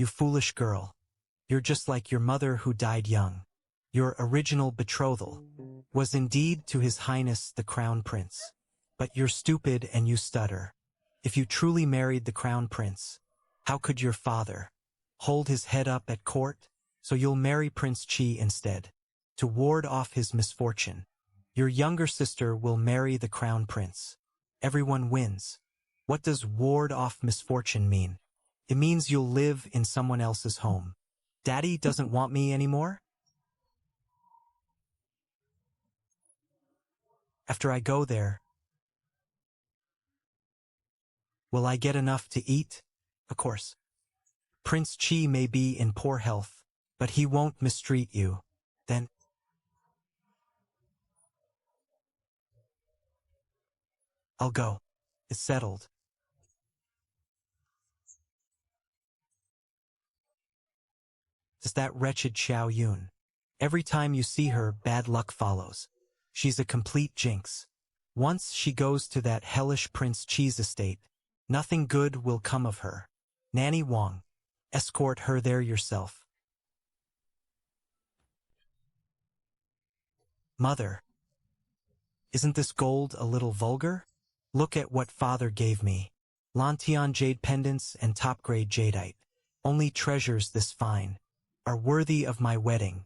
You foolish girl. You're just like your mother who died young. Your original betrothal was indeed to His Highness the Crown Prince. But you're stupid and you stutter. If you truly married the Crown Prince, how could your father hold his head up at court? So you'll marry Prince Chi instead, to ward off his misfortune. Your younger sister will marry the Crown Prince. Everyone wins. What does ward off misfortune mean? It means you'll live in someone else's home. Daddy doesn't want me anymore? After I go there, will I get enough to eat? Of course. Prince Chi may be in poor health, but he won't mistreat you. Then I'll go. It's settled. It's that wretched Xiao Yun. Every time you see her, bad luck follows. She's a complete jinx. Once she goes to that hellish Prince Chi's estate, nothing good will come of her. Nanny Wang, escort her there yourself. Mother, isn't this gold a little vulgar? Look at what father gave me. Lantian jade pendants and top-grade jadeite. Only treasures this fine are worthy of my wedding.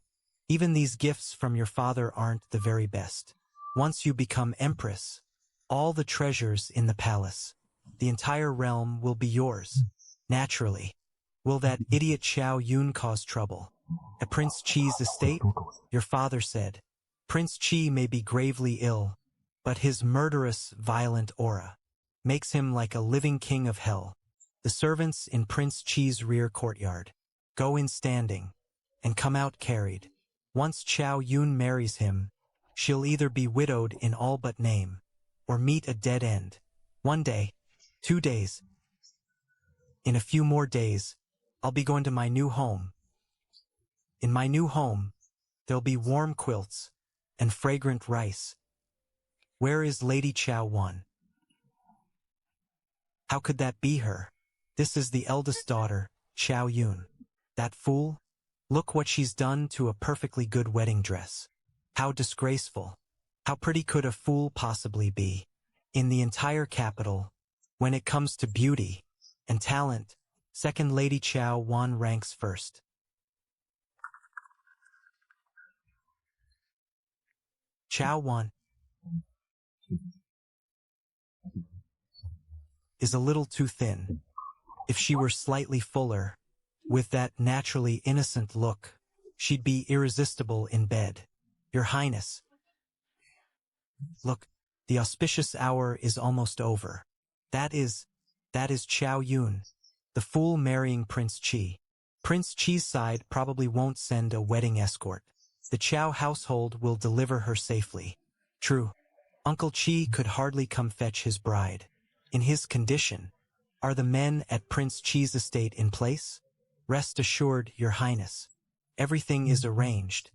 Even these gifts from your father aren't the very best. Once you become empress, all the treasures in the palace, the entire realm will be yours. Naturally. Will that idiot Xiao Yun cause trouble? At Prince Chi's estate, your father said, Prince Chi may be gravely ill, but his murderous, violent aura makes him like a living king of hell. The servants in Prince Chi's rear courtyard go in standing and come out carried. Once Xiao Yun marries him, she'll either be widowed in all but name, or meet a dead end. 1 day, 2 days. In a few more days, I'll be going to my new home. In my new home, there'll be warm quilts and fragrant rice. Where is Lady Xiao Wan? How could that be her? This is the eldest daughter, Xiao Yun. That fool? Look what she's done to a perfectly good wedding dress. How disgraceful. How pretty could a fool possibly be? In the entire capital, when it comes to beauty and talent, second Lady Xiao Wan ranks first. Xiao Wan is a little too thin. If she were slightly fuller, with that naturally innocent look, she'd be irresistible in bed. Your Highness. Look, the auspicious hour is almost over. That is Xiao Yun, the fool marrying Prince Chi. Prince Chi's side probably won't send a wedding escort. The Qiao household will deliver her safely. True, Uncle Chi could hardly come fetch his bride. In his condition, are the men at Prince Chi's estate in place? Rest assured, Your Highness. Everything is arranged.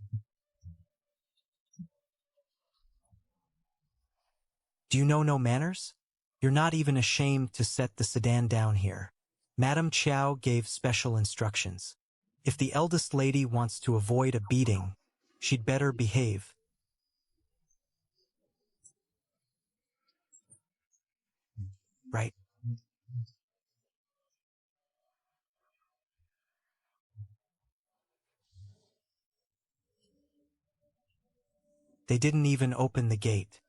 Do you know no manners? You're not even ashamed to set the sedan down here. Madame Qiao gave special instructions. If the eldest lady wants to avoid a beating, she'd better behave. Right. They didn't even open the gate.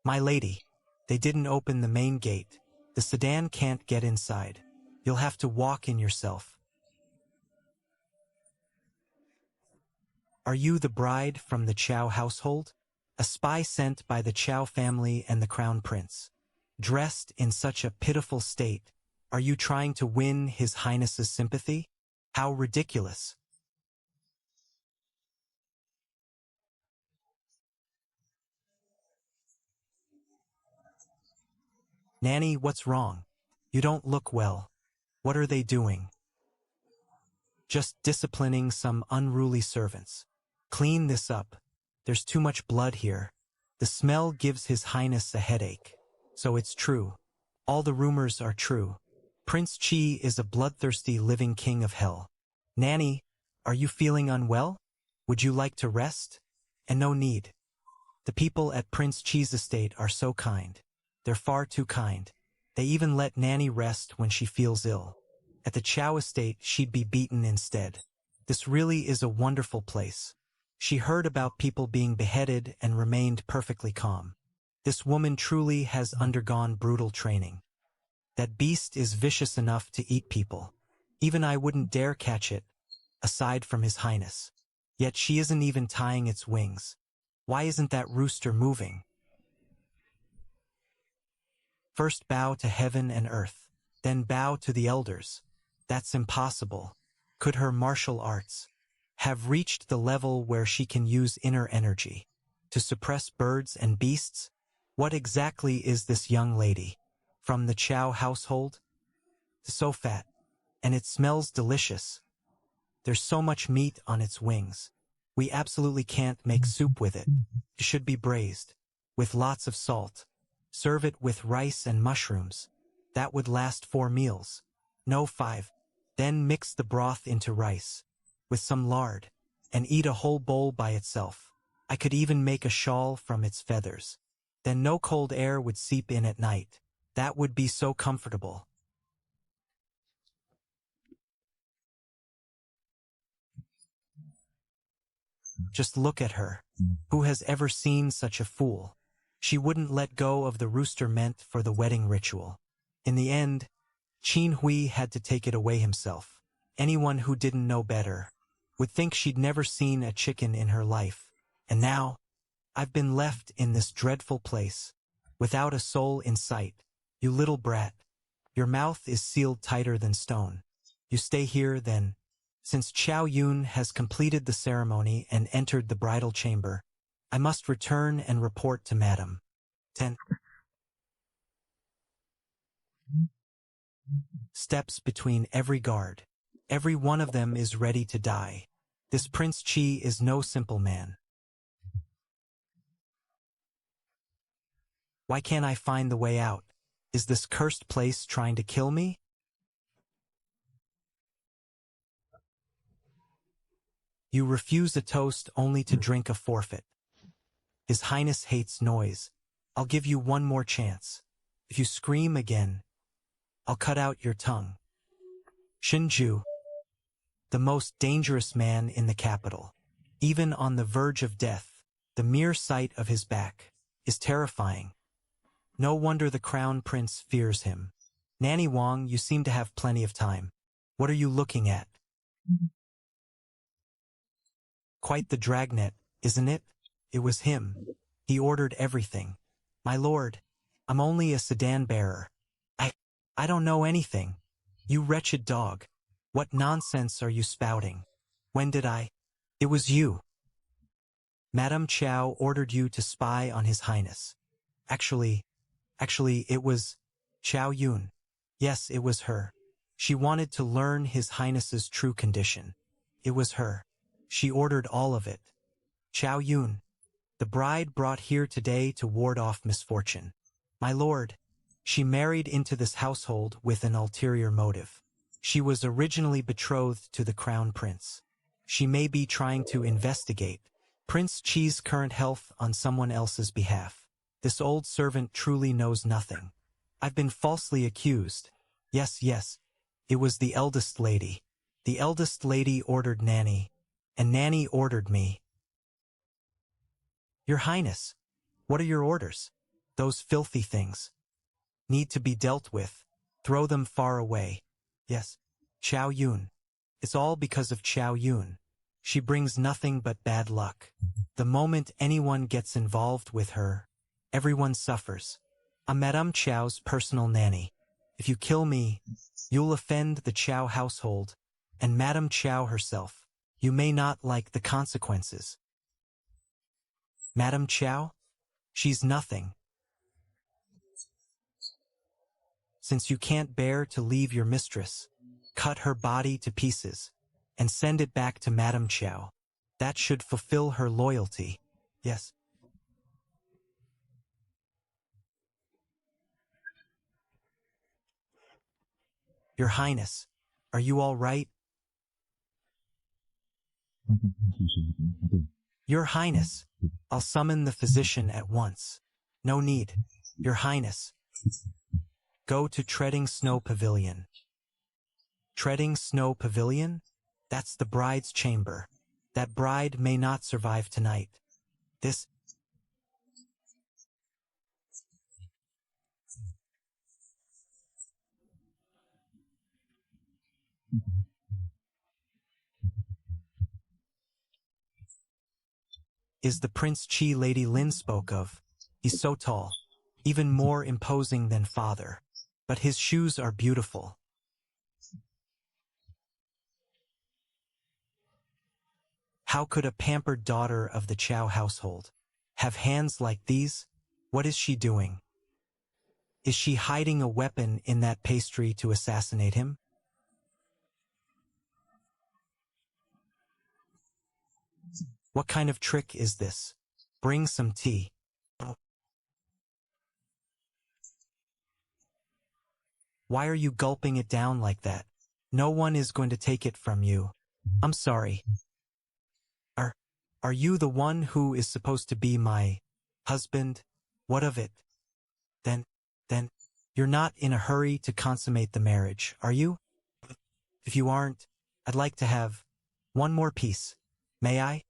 My lady, they didn't open the main gate. The sedan can't get inside. You'll have to walk in yourself. Are you the bride from the Qiao household? A spy sent by the Qiao family and the Crown Prince. Dressed in such a pitiful state, are you trying to win His Highness's sympathy? How ridiculous. Nanny, what's wrong? You don't look well. What are they doing? Just disciplining some unruly servants. Clean this up. There's too much blood here. The smell gives His Highness a headache. So it's true. All the rumors are true. Prince Chi is a bloodthirsty living king of hell. Nanny, are you feeling unwell? Would you like to rest? And no need. The people at Prince Chi's estate are so kind. They're far too kind. They even let Nanny rest when she feels ill. At the Chow estate, she'd be beaten instead. This really is a wonderful place. She heard about people being beheaded and remained perfectly calm. This woman truly has undergone brutal training. That beast is vicious enough to eat people. Even I wouldn't dare catch it, aside from His Highness. Yet she isn't even tying its wings. Why isn't that rooster moving? First bow to heaven and earth, then bow to the elders. That's impossible. Could her martial arts have reached the level where she can use inner energy to suppress birds and beasts? What exactly is this young lady? From the Chow household? So fat, and it smells delicious. There's so much meat on its wings. We absolutely can't make soup with it. It should be braised, with lots of salt. Serve it with rice and mushrooms. That would last 4 meals. No, 5. Then mix the broth into rice, with some lard, and eat a whole bowl by itself. I could even make a shawl from its feathers. Then no cold air would seep in at night. That would be so comfortable. Just look at her. Who has ever seen such a fool? She wouldn't let go of the rooster meant for the wedding ritual. In the end, Qin Hui had to take it away himself. Anyone who didn't know better would think she'd never seen a chicken in her life. And now, I've been left in this dreadful place, without a soul in sight. You little brat. Your mouth is sealed tighter than stone. You stay here, then. Since Chow Yun has completed the ceremony and entered the bridal chamber, I must return and report to Madam. 10 steps between every guard. Every one of them is ready to die. This Prince Chi is no simple man. Why can't I find the way out? Is this cursed place trying to kill me? You refuse a toast only to drink a forfeit. His Highness hates noise. I'll give you one more chance. If you scream again, I'll cut out your tongue. Shinju, the most dangerous man in the capital. Even on the verge of death, the mere sight of his back is terrifying. No wonder the crown prince fears him. Nanny Wang, you seem to have plenty of time. What are you looking at? Quite the dragnet, isn't it? It was him. He ordered everything. My lord, I'm only a sedan bearer. I don't know anything. You wretched dog. What nonsense are you spouting? When did I? It was you. Madame Chow ordered you to spy on His Highness. Actually, it was Chow Yun. Yes, it was her. She wanted to learn His Highness's true condition. It was her. She ordered all of it. Chow Yun, the bride brought here today to ward off misfortune. My lord, she married into this household with an ulterior motive. She was originally betrothed to the crown prince. She may be trying to investigate Prince Chi's current health on someone else's behalf. This old servant truly knows nothing. I've been falsely accused. Yes, it was the eldest lady. The eldest lady ordered Nanny, and Nanny ordered me. Your Highness, what are your orders? Those filthy things need to be dealt with. Throw them far away. Yes, Chow Yun. It's all because of Chow Yun. She brings nothing but bad luck. The moment anyone gets involved with her, everyone suffers. I'm Madame Chow's personal nanny. If you kill me, you'll offend the Chow household, and Madame Chow herself. You may not like the consequences. Madame Chow? She's nothing. Since you can't bear to leave your mistress, cut her body to pieces, and send it back to Madame Chow. That should fulfill her loyalty. Yes. Your Highness, are you all right? Your Highness, I'll summon the physician at once. No need. Your Highness, go to Treading Snow Pavilion. Treading Snow Pavilion? That's the bride's chamber. That bride may not survive tonight. This is the Prince Chi Lady Lin spoke of. He's so tall, even more imposing than father. But his shoes are beautiful. How could a pampered daughter of the Chow household have hands like these? What is she doing? Is she hiding a weapon in that pastry to assassinate him? What kind of trick is this? Bring some tea. Why are you gulping it down like that? No one is going to take it from you. I'm sorry. Are you the one who is supposed to be my husband? What of it? Then, you're not in a hurry to consummate the marriage, are you? If you aren't, I'd like to have one more piece. May I?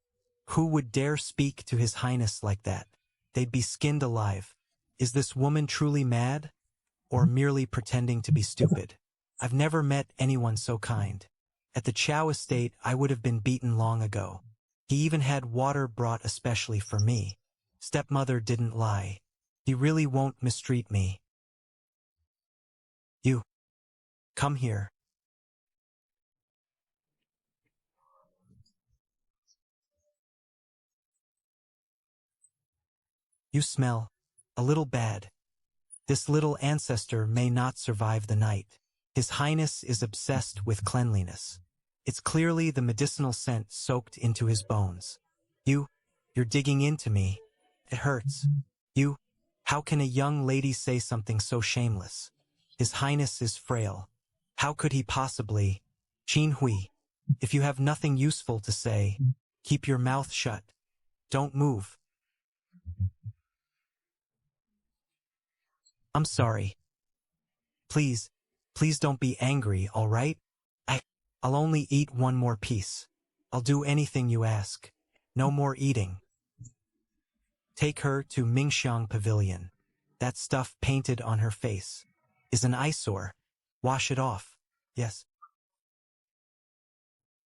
Who would dare speak to His Highness like that? They'd be skinned alive. Is this woman truly mad? Or merely pretending to be stupid? I've never met anyone so kind. At the Chow estate, I would have been beaten long ago. He even had water brought especially for me. Stepmother didn't lie. He really won't mistreat me. You. Come here. You smell a little bad. This little ancestor may not survive the night. His Highness is obsessed with cleanliness. It's clearly the medicinal scent soaked into his bones. You're digging into me. It hurts. How can a young lady say something so shameless? His Highness is frail. How could he possibly? Qin Hui, if you have nothing useful to say, keep your mouth shut. Don't move. I'm sorry. Please don't be angry, all right? I'll only eat one more piece. I'll do anything you ask. No more eating. Take her to Mingxiang Pavilion. That stuff painted on her face is an eyesore. Wash it off. Yes.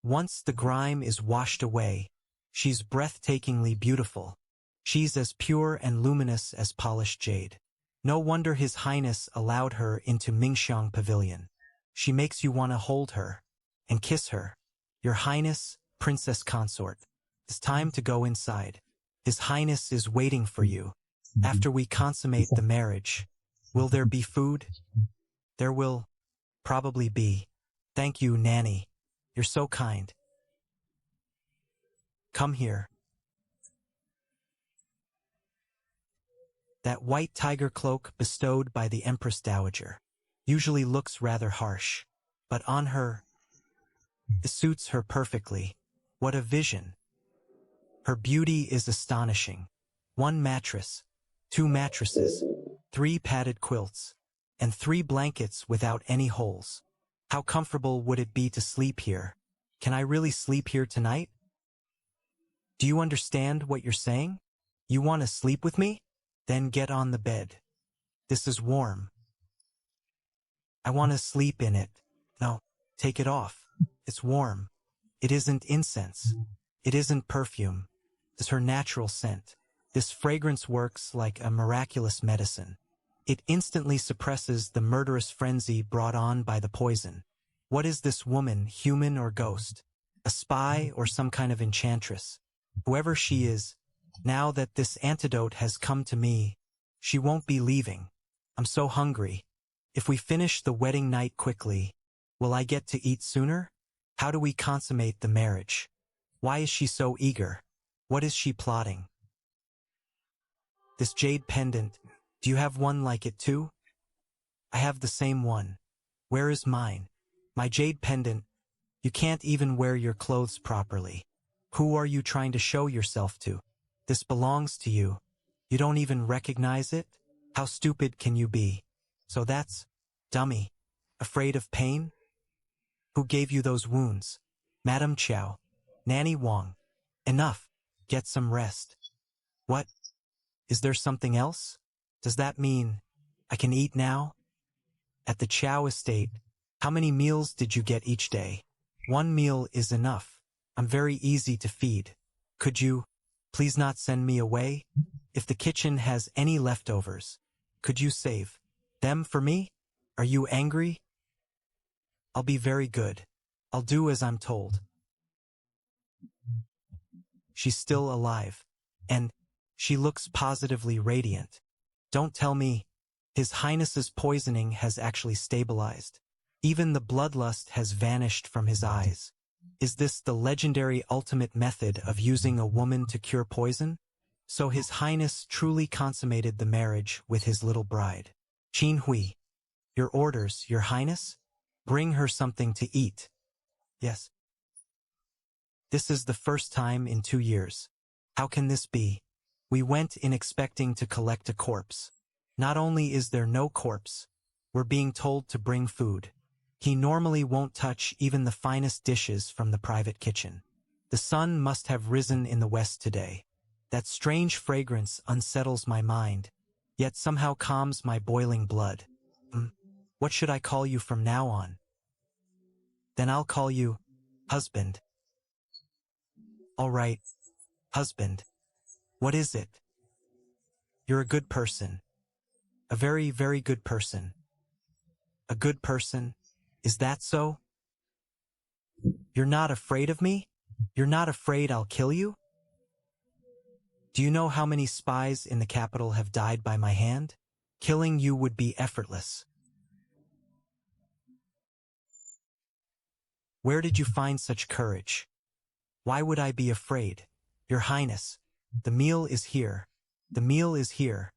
Once the grime is washed away, she's breathtakingly beautiful. She's as pure and luminous as polished jade. No wonder His Highness allowed her into Mingxiang Pavilion. She makes you want to hold her and kiss her. Your Highness, Princess Consort, it's time to go inside. His Highness is waiting for you. After we consummate the marriage, will there be food? There will probably be. Thank you, Nanny. You're so kind. Come here. That white tiger cloak bestowed by the Empress Dowager usually looks rather harsh, but on her, it suits her perfectly. What a vision. Her beauty is astonishing. 1 mattress, 2 mattresses, 3 padded quilts, and 3 blankets without any holes. How comfortable would it be to sleep here? Can I really sleep here tonight? Do you understand what you're saying? You want to sleep with me? Then get on the bed. This is warm. I want to sleep in it. No, take it off. It's warm. It isn't incense. It isn't perfume. It's her natural scent. This fragrance works like a miraculous medicine. It instantly suppresses the murderous frenzy brought on by the poison. What is this woman, human or ghost? A spy or some kind of enchantress? Whoever she is, now that this antidote has come to me, she won't be leaving. I'm so hungry. If we finish the wedding night quickly, will I get to eat sooner? How do we consummate the marriage? Why is she so eager? What is she plotting? This jade pendant, do you have one like it too? I have the same one. Where is mine? My jade pendant. You can't even wear your clothes properly. Who are you trying to show yourself to? This belongs to you. You don't even recognize it? How stupid can you be? So that's dummy. Afraid of pain? Who gave you those wounds? Madam Chow. Nanny Wong. Enough. Get some rest. What? Is there something else? Does that mean I can eat now? At the Chow estate, how many meals did you get each day? One meal is enough. I'm very easy to feed. Could you please not send me away? If the kitchen has any leftovers, could you save them for me? Are you angry? I'll be very good. I'll do as I'm told. She's still alive. And she looks positively radiant. Don't tell me His Highness's poisoning has actually stabilized. Even the bloodlust has vanished from his eyes. Is this the legendary ultimate method of using a woman to cure poison? So His Highness truly consummated the marriage with his little bride. Qin Hui. Your orders, Your Highness? Bring her something to eat. Yes. This is the first time in 2 years. How can this be? We went in expecting to collect a corpse. Not only is there no corpse, we're being told to bring food. He normally won't touch even the finest dishes from the private kitchen. The sun must have risen in the west today. That strange fragrance unsettles my mind, yet somehow calms my boiling blood. What should I call you from now on? Then I'll call you husband. All right, husband. What is it? You're a good person. A very, very good person. A good person? Is that so? You're not afraid of me? You're not afraid I'll kill you? Do you know how many spies in the capital have died by my hand? Killing you would be effortless. Where did you find such courage? Why would I be afraid? Your Highness, the meal is here. The meal is here.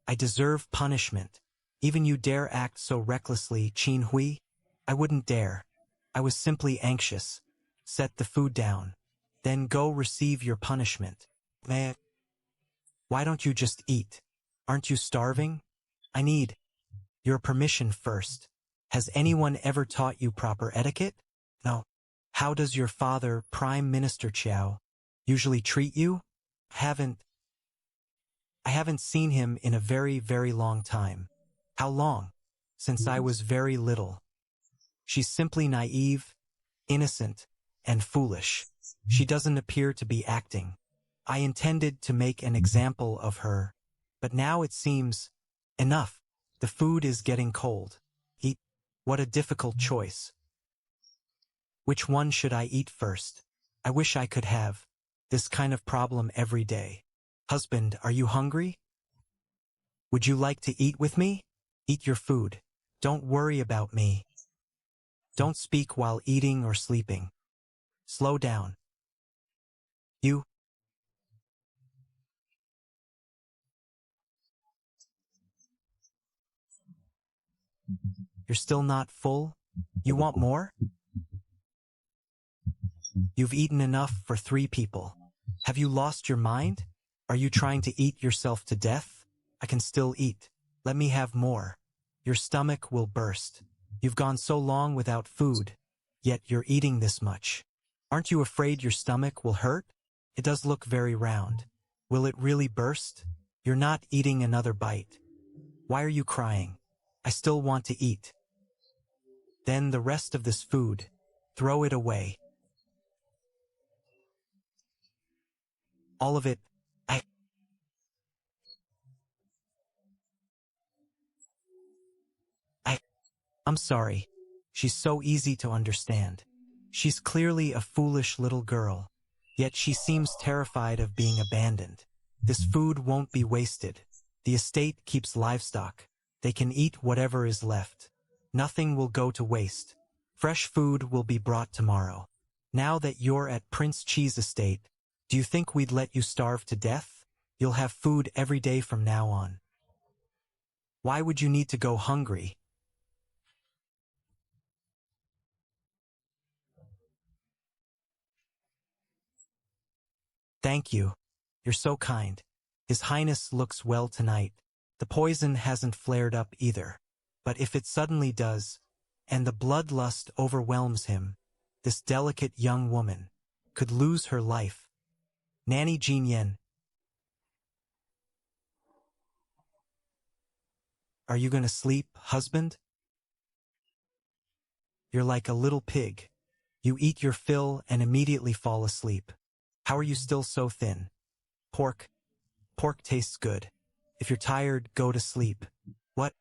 I deserve punishment. Even you dare act so recklessly, Qin Hui? I wouldn't dare. I was simply anxious. Set the food down. Then go receive your punishment. Why don't you just eat? Aren't you starving? I need your permission first. Has anyone ever taught you proper etiquette? No. How does your father, Prime Minister Chow, usually treat you? I haven't seen him in a very, very long time. How long? Since I was very little. She's simply naive, innocent, and foolish. She doesn't appear to be acting. I intended to make an example of her, but now it seems enough. The food is getting cold. Eat. What a difficult choice. Which one should I eat first? I wish I could have this kind of problem every day. Husband, are you hungry? Would you like to eat with me? Eat your food. Don't worry about me. Don't speak while eating or sleeping. Slow down. You're still not full? You want more? You've eaten enough for 3 people. Have you lost your mind? Are you trying to eat yourself to death? I can still eat. Let me have more. Your stomach will burst. You've gone so long without food, yet you're eating this much. Aren't you afraid your stomach will hurt? It does look very round. Will it really burst? You're not eating another bite. Why are you crying? I still want to eat. Then the rest of this food, throw it away. All of it. I'm sorry. She's so easy to understand. She's clearly a foolish little girl, yet she seems terrified of being abandoned. This food won't be wasted. The estate keeps livestock. They can eat whatever is left. Nothing will go to waste. Fresh food will be brought tomorrow. Now that you're at Prince Chi's estate, do you think we'd let you starve to death? You'll have food every day from now on. Why would you need to go hungry? Thank you. You're so kind. His Highness looks well tonight. The poison hasn't flared up either. But if it suddenly does, and the bloodlust overwhelms him, this delicate young woman could lose her life. Nanny Jean Yen, are you going to sleep, husband? You're like a little pig. You eat your fill and immediately fall asleep. How are you still so thin? Pork. Pork tastes good. If you're tired, go to sleep. What?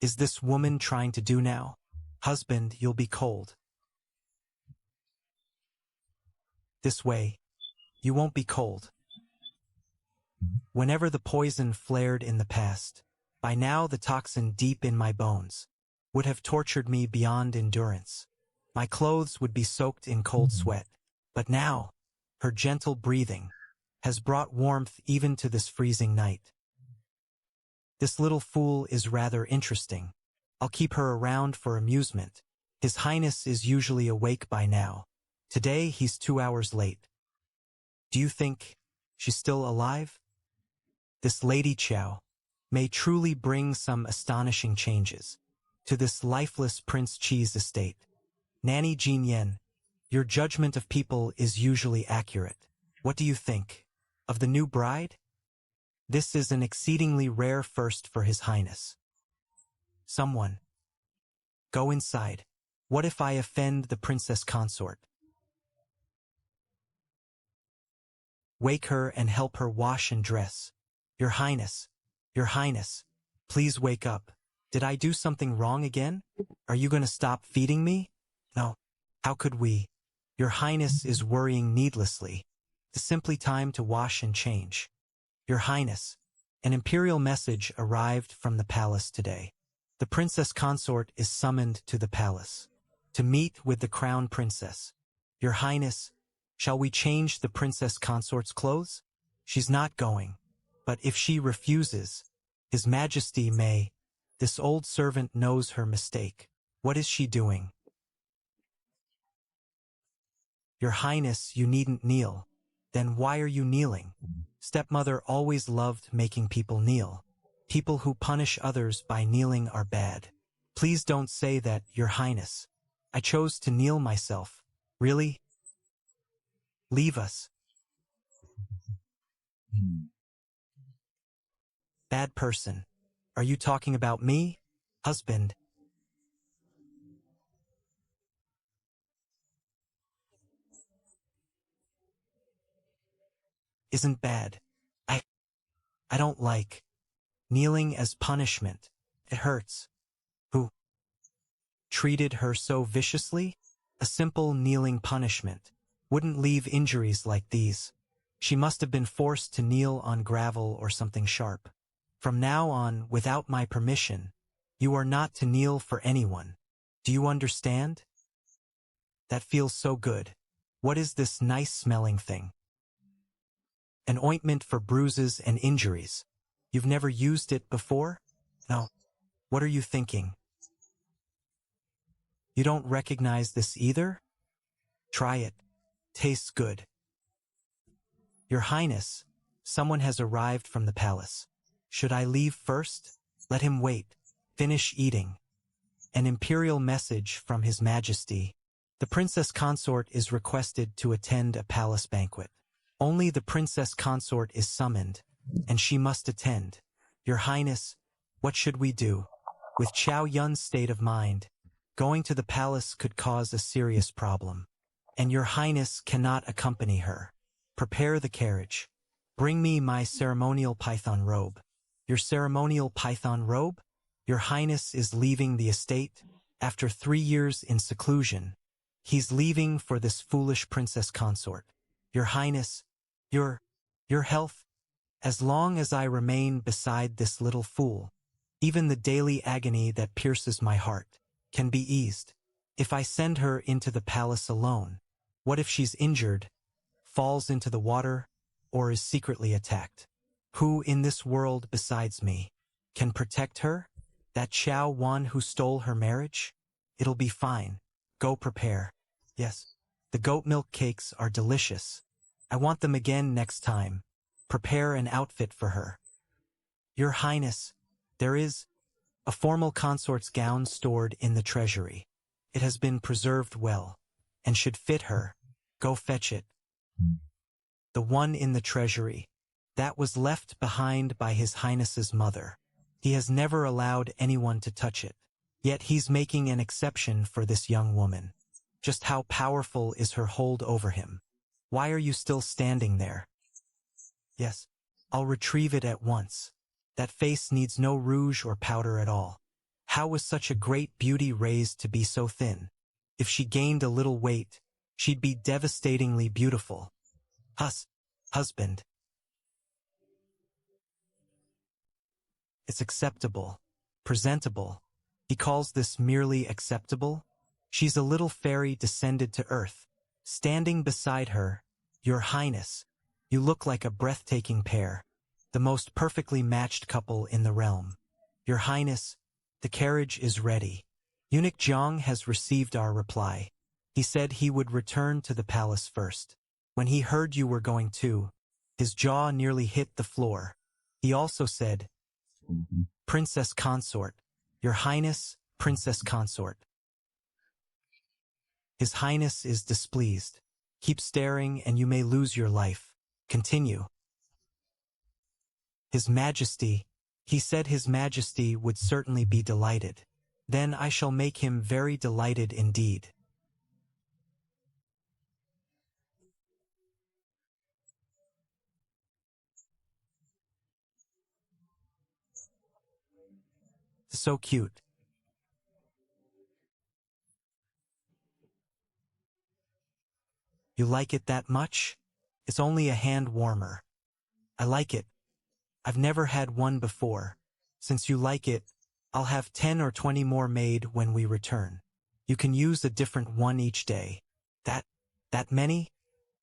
Is this woman trying to do now? Husband, you'll be cold. This way. You won't be cold. Whenever the poison flared in the past, by now the toxin deep in my bones would have tortured me beyond endurance. My clothes would be soaked in cold sweat. But now, her gentle breathing has brought warmth even to this freezing night. This little fool is rather interesting. I'll keep her around for amusement. His Highness is usually awake by now. Today he's 2 hours late. Do you think she's still alive? This Lady Chow may truly bring some astonishing changes to this lifeless Prince Chi's estate. Nanny Jean Yen, your judgment of people is usually accurate. What do you think of the new bride? This is an exceedingly rare first for His Highness. Someone. Go inside. What if I offend the princess consort? Wake her and help her wash and dress. Your Highness, please wake up. Did I do something wrong again? Are you going to stop feeding me? No. How could we? Your Highness is worrying needlessly. It's simply time to wash and change. Your Highness, an imperial message arrived from the palace today. The princess consort is summoned to the palace to meet with the crown princess. Your Highness, shall we change the princess consort's clothes? She's not going. But if she refuses, His Majesty may. This old servant knows her mistake. What is she doing? Your Highness, you needn't kneel. Then why are you kneeling? Stepmother always loved making people kneel. People who punish others by kneeling are bad. Please don't say that, Your Highness. I chose to kneel myself. Really? Leave us. Bad person. Are you talking about me? Husband. Isn't bad. I don't like kneeling as punishment. It hurts. Who treated her so viciously? A simple kneeling punishment wouldn't leave injuries like these. She must have been forced to kneel on gravel or something sharp. From now on, without my permission, you are not to kneel for anyone. Do you understand? That feels so good. What is this nice-smelling thing? An ointment for bruises and injuries. You've never used it before? No. What are you thinking? You don't recognize this either? Try it. Tastes good. Your Highness, someone has arrived from the palace. Should I leave first? Let him wait. Finish eating. An imperial message from His Majesty. The princess consort is requested to attend a palace banquet. Only the princess consort is summoned, and she must attend. Your Highness, what should we do? With Chow Yun's state of mind, going to the palace could cause a serious problem. And Your Highness cannot accompany her. Prepare the carriage. Bring me my ceremonial python robe. Your ceremonial python robe? Your Highness is leaving the estate after 3 years in seclusion. He's leaving for this foolish princess consort. Your Highness, your health? As long as I remain beside this little fool, even the daily agony that pierces my heart can be eased. If I send her into the palace alone, what if she's injured, falls into the water, or is secretly attacked? Who in this world besides me can protect her? That Chow Wan who stole her marriage? It'll be fine. Go prepare. Yes, the goat milk cakes are delicious. I want them again next time. Prepare an outfit for her. Your Highness, there is a formal consort's gown stored in the treasury. It has been preserved well, and should fit her. Go fetch it. The one in the treasury. That was left behind by His Highness's mother. He has never allowed anyone to touch it. Yet he's making an exception for this young woman. Just how powerful is her hold over him? Why are you still standing there? Yes, I'll retrieve it at once. That face needs no rouge or powder at all. How was such a great beauty raised to be so thin? If she gained a little weight, she'd be devastatingly beautiful. Husband. It's acceptable. Presentable. He calls this merely acceptable? She's a little fairy descended to earth. Standing beside her, Your Highness, you look like a breathtaking pair, the most perfectly matched couple in the realm. Your Highness, the carriage is ready. Eunuch Jiang has received our reply. He said he would return to the palace first. When he heard you were going too, his jaw nearly hit the floor. He also said, Princess Consort, Your Highness, Princess Consort. His Highness is displeased. Keep staring and you may lose your life. Continue. His Majesty, he said His Majesty would certainly be delighted. Then I shall make him very delighted indeed. So cute. You like it that much? It's only a hand warmer. I like it. I've never had one before. Since you like it, I'll have 10 or 20 more made when we return. You can use a different one each day. That many?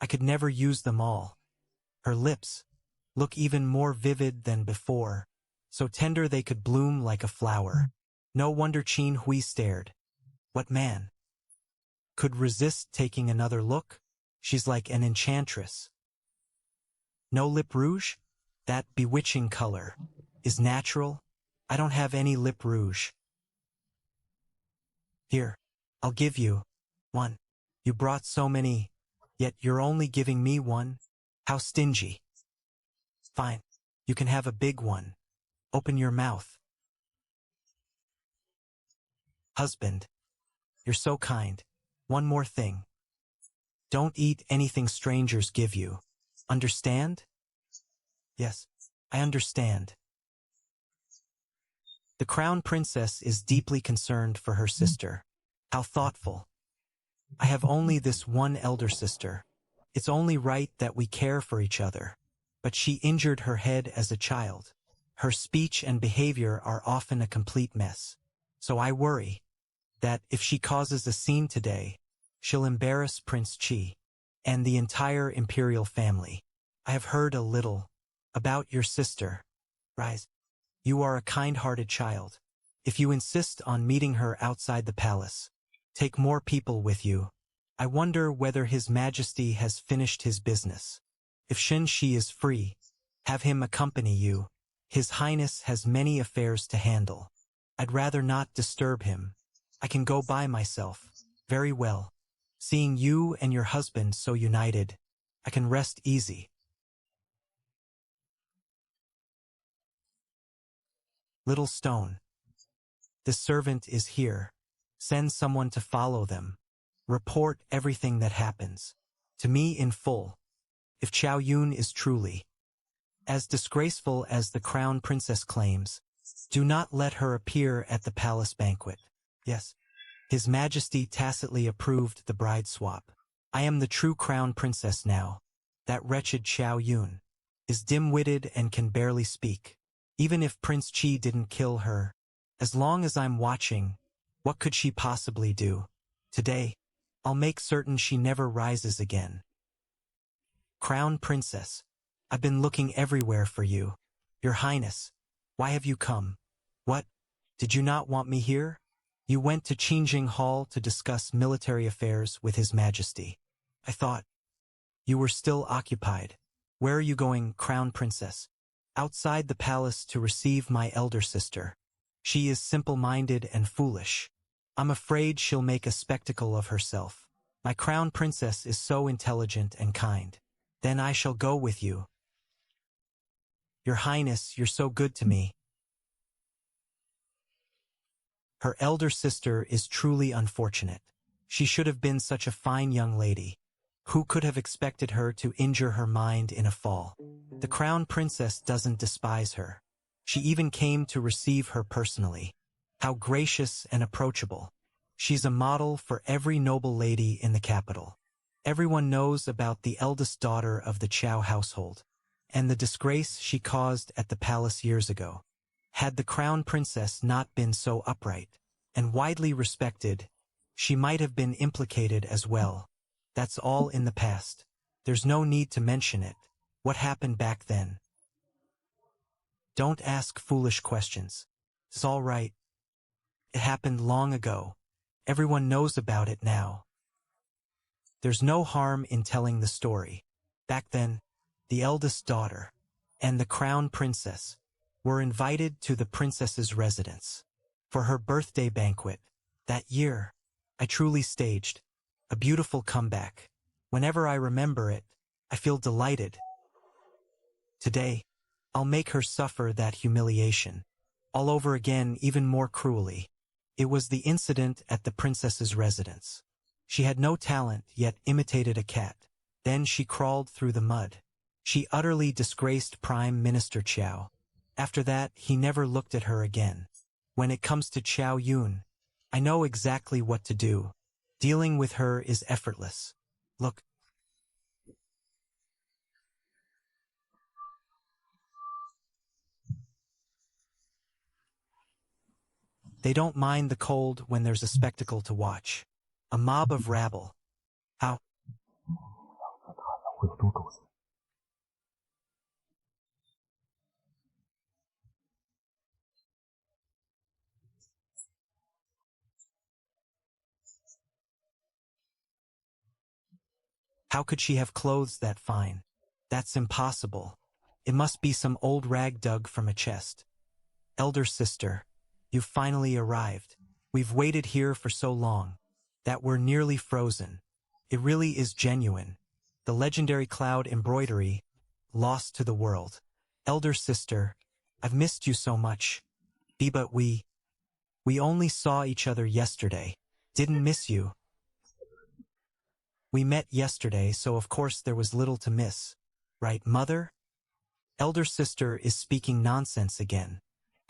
I could never use them all. Her lips look even more vivid than before, so tender they could bloom like a flower. No wonder Qin Hui stared. What man could resist taking another look? She's like an enchantress. No lip rouge? That bewitching color is natural. I don't have any lip rouge. Here, I'll give you one. You brought so many, yet you're only giving me one? How stingy. Fine, you can have a big one. Open your mouth. Husband, you're so kind. One more thing. Don't eat anything strangers give you. Understand? Yes, I understand. The crown princess is deeply concerned for her sister. How thoughtful. I have only this one elder sister. It's only right that we care for each other. But she injured her head as a child. Her speech and behavior are often a complete mess. So I worry that if she causes a scene today, she'll embarrass Prince Qi and the entire imperial family. I have heard a little about your sister. Rise. You are a kind-hearted child. If you insist on meeting her outside the palace, take more people with you. I wonder whether His Majesty has finished his business. If Shen Shi is free, have him accompany you. His Highness has many affairs to handle. I'd rather not disturb him. I can go by myself. Very well. Seeing you and your husband so united, I can rest easy. Little stone. This servant is here. Send someone to follow them. Report everything that happens. To me in full. If Chow Yun is truly as disgraceful as the crown princess claims, do not let her appear at the palace banquet. Yes, His Majesty tacitly approved the bride swap. I am the true crown princess now. That wretched Chow Yun is dim-witted and can barely speak. Even if Prince Qi didn't kill her, as long as I'm watching, what could she possibly do? Today, I'll make certain she never rises again. Crown Princess, I've been looking everywhere for you. Your Highness, why have you come? What? Did you not want me here? You went to Qingjing Hall to discuss military affairs with His Majesty. I thought you were still occupied. Where are you going, Crown Princess? Outside the palace to receive my elder sister. She is simple-minded and foolish. I'm afraid she'll make a spectacle of herself. My Crown Princess is so intelligent and kind. Then I shall go with you. Your Highness, you're so good to me. Her elder sister is truly unfortunate. She should have been such a fine young lady. Who could have expected her to injure her mind in a fall? The Crown Princess doesn't despise her. She even came to receive her personally. How gracious and approachable. She's a model for every noble lady in the capital. Everyone knows about the eldest daughter of the Chow household, and the disgrace she caused at the palace years ago. Had the Crown Princess not been so upright and widely respected, she might have been implicated as well. That's all in the past. There's no need to mention it. What happened back then? Don't ask foolish questions. It's all right. It happened long ago. Everyone knows about it now. There's no harm in telling the story. Back then, the eldest daughter and the Crown Princess were invited to the princess's residence for her birthday banquet. That year, I truly staged a beautiful comeback. Whenever I remember it, I feel delighted. Today, I'll make her suffer that humiliation all over again, even more cruelly. It was the incident at the princess's residence. She had no talent, yet imitated a cat. Then she crawled through the mud. She utterly disgraced Prime Minister Chow. After that, he never looked at her again. When it comes to Chow Yun, I know exactly what to do. Dealing with her is effortless. Look. They don't mind the cold when there's a spectacle to watch. A mob of rabble. How? How could she have clothes that fine? That's impossible. It must be some old rag dug from a chest. Elder sister, you've finally arrived. We've waited here for so long that we're nearly frozen. It really is genuine. The legendary cloud embroidery, lost to the world. Elder sister, I've missed you so much. But we only saw each other yesterday. Didn't miss you. We met yesterday, so of course there was little to miss. Right, mother? Elder sister is speaking nonsense again.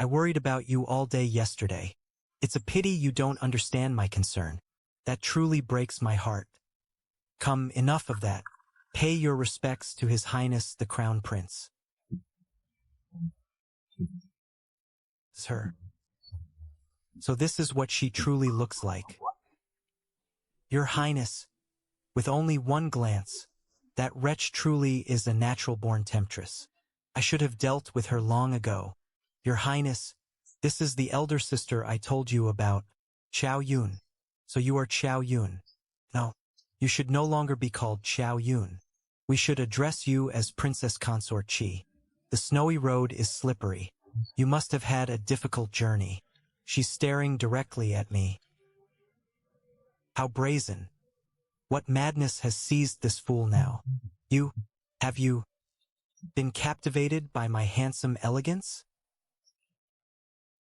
I worried about you all day yesterday. It's a pity you don't understand my concern. That truly breaks my heart. Come, enough of that. Pay your respects to His Highness the Crown Prince. It's her. So this is what she truly looks like. Your Highness, with only one glance, that wretch truly is a natural-born temptress. I should have dealt with her long ago. Your Highness, this is the elder sister I told you about, Chow Yun. So you are Chow Yun. No, you should no longer be called Chow Yun. We should address you as Princess Consort Chi. The snowy road is slippery. You must have had a difficult journey. She's staring directly at me. How brazen. What madness has seized this fool now? Have you been captivated by my handsome elegance?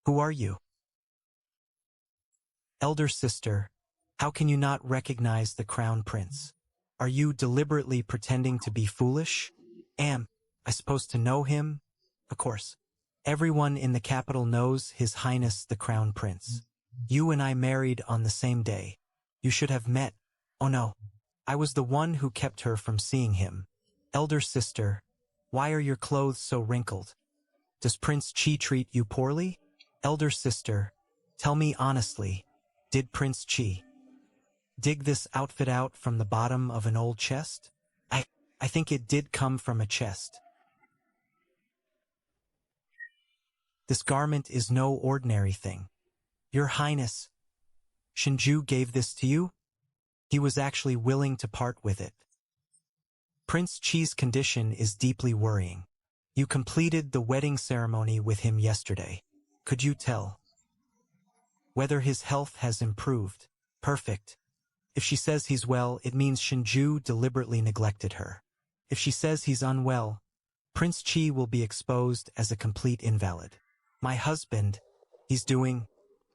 Who are you? Elder sister, how can you not recognize the Crown Prince? Are you deliberately pretending to be foolish? Am I supposed to know him? Of course. Everyone in the capital knows His Highness the Crown Prince. You and I married on the same day. You should have met. Oh no, I was the one who kept her from seeing him. Elder sister, why are your clothes so wrinkled? Does Prince Chi treat you poorly? Elder sister, tell me honestly, did Prince Chi dig this outfit out from the bottom of an old chest? I think it did come from a chest. This garment is no ordinary thing. Your Highness, Shinju gave this to you? He was actually willing to part with it. Prince Chi's condition is deeply worrying. You completed the wedding ceremony with him yesterday. Could you tell whether his health has improved? Perfect. If she says he's well, it means Shinju deliberately neglected her. If she says he's unwell, Prince Chi will be exposed as a complete invalid. My husband, he's doing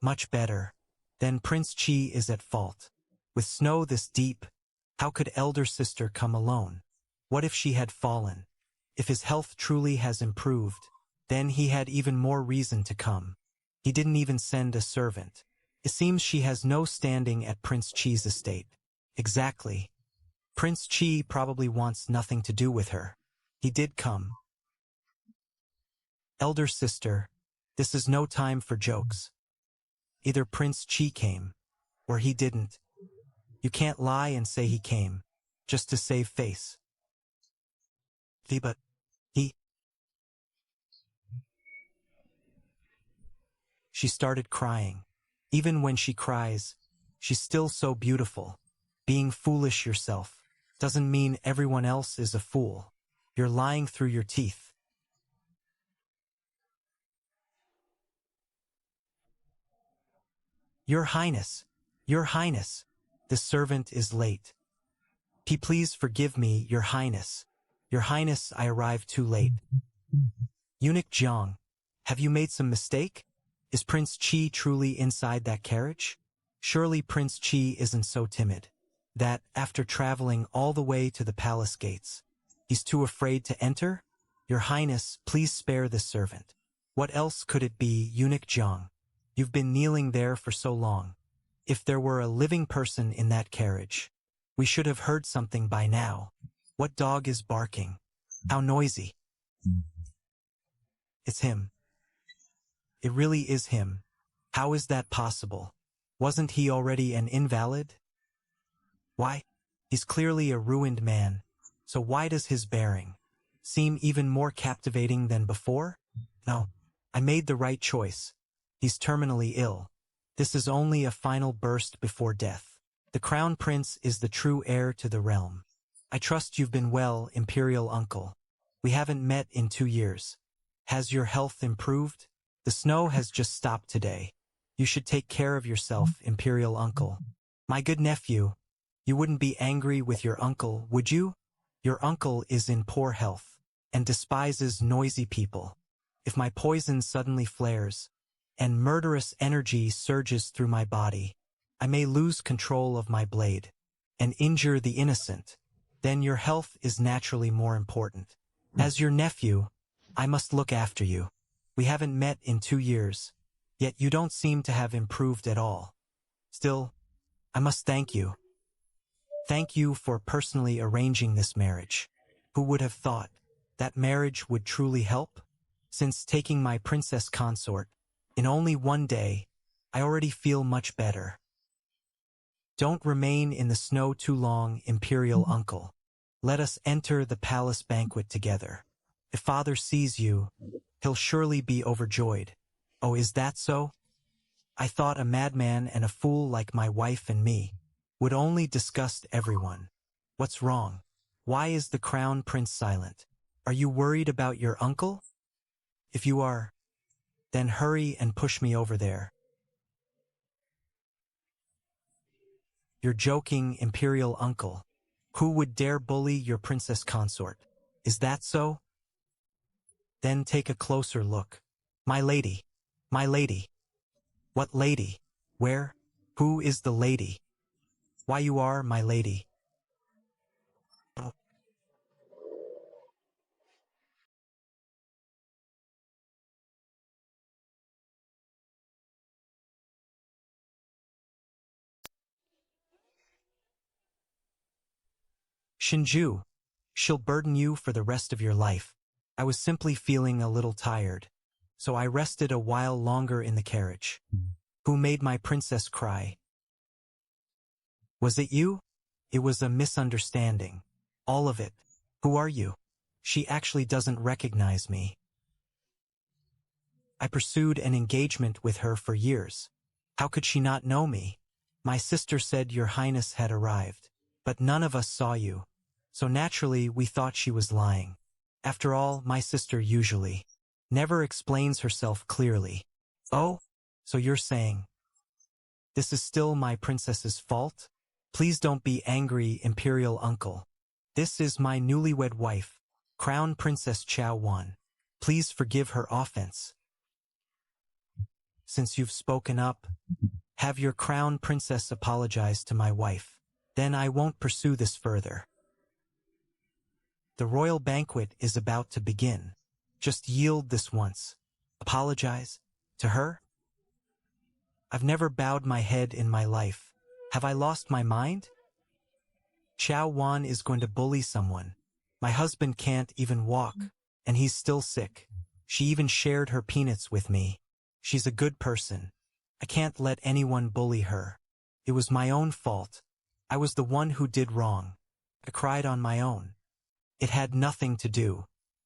much better. Then Prince Chi is at fault. With snow this deep, how could elder sister come alone? What if she had fallen? If his health truly has improved, then he had even more reason to come. He didn't even send a servant. It seems she has no standing at Prince Chi's estate. Exactly. Prince Chi probably wants nothing to do with her. He did come. Elder sister, this is no time for jokes. Either Prince Chi came, or he didn't. You can't lie and say he came, just to save face. But he... She started crying. Even when she cries, she's still so beautiful. Being foolish yourself doesn't mean everyone else is a fool. You're lying through your teeth. Your Highness, the servant is late. Please forgive me, Your Highness. Your Highness, I arrived too late. Eunuch Jiang, have you made some mistake? Is Prince Chi truly inside that carriage? Surely Prince Chi isn't so timid that, after traveling all the way to the palace gates, he's too afraid to enter? Your Highness, please spare this servant. What else could it be, Eunuch Jiang? You've been kneeling there for so long. If there were a living person in that carriage, we should have heard something by now. What dog is barking? How noisy? It's him. It really is him. How is that possible? Wasn't he already an invalid? Why? He's clearly a ruined man, so why does his bearing seem even more captivating than before? No, I made the right choice. He's terminally ill. This is only a final burst before death. The Crown Prince is the true heir to the realm. I trust you've been well, Imperial Uncle. We haven't met in 2 years. Has your health improved? The snow has just stopped today. You should take care of yourself, Imperial Uncle. My good nephew, you wouldn't be angry with your uncle, would you? Your uncle is in poor health and despises noisy people. If my poison suddenly flares and murderous energy surges through my body, I may lose control of my blade and injure the innocent. Then your health is naturally more important. As your nephew, I must look after you. We haven't met in 2 years, yet you don't seem to have improved at all. Still, I must thank you. Thank you for personally arranging this marriage. Who would have thought that marriage would truly help? Since taking my princess consort, in only 1 day, I already feel much better. Don't remain in the snow too long, Imperial Uncle. Let us enter the palace banquet together. If father sees you, he'll surely be overjoyed. Oh, is that so? I thought a madman and a fool like my wife and me would only disgust everyone. What's wrong? Why is the Crown Prince silent? Are you worried about your uncle? If you are, then hurry and push me over there. You're joking, Imperial Uncle. Who would dare bully your princess consort? Is that so? Then take a closer look. My lady. My lady. What lady? Where? Who is the lady? Why you are my lady? Shinju, she'll burden you for the rest of your life. I was simply feeling a little tired, so I rested a while longer in the carriage. Who made my princess cry? Was it you? It was a misunderstanding. All of it. Who are you? She actually doesn't recognize me. I pursued an engagement with her for years. How could she not know me? My sister said your highness had arrived, but none of us saw you, so naturally we thought she was lying. After all, my sister usually never explains herself clearly. Oh, so you're saying this is still my princess's fault? Please don't be angry, imperial uncle. This is my newlywed wife, Crown Princess Chao Wan. Please forgive her offense. Since you've spoken up, have your crown princess apologize to my wife. Then I won't pursue this further. The royal banquet is about to begin. Just yield this once. Apologize? To her? I've never bowed my head in my life. Have I lost my mind? Chao Wan is going to bully someone. My husband can't even walk, and he's still sick. She even shared her peanuts with me. She's a good person. I can't let anyone bully her. It was my own fault. I was the one who did wrong. I cried on my own. It had nothing to do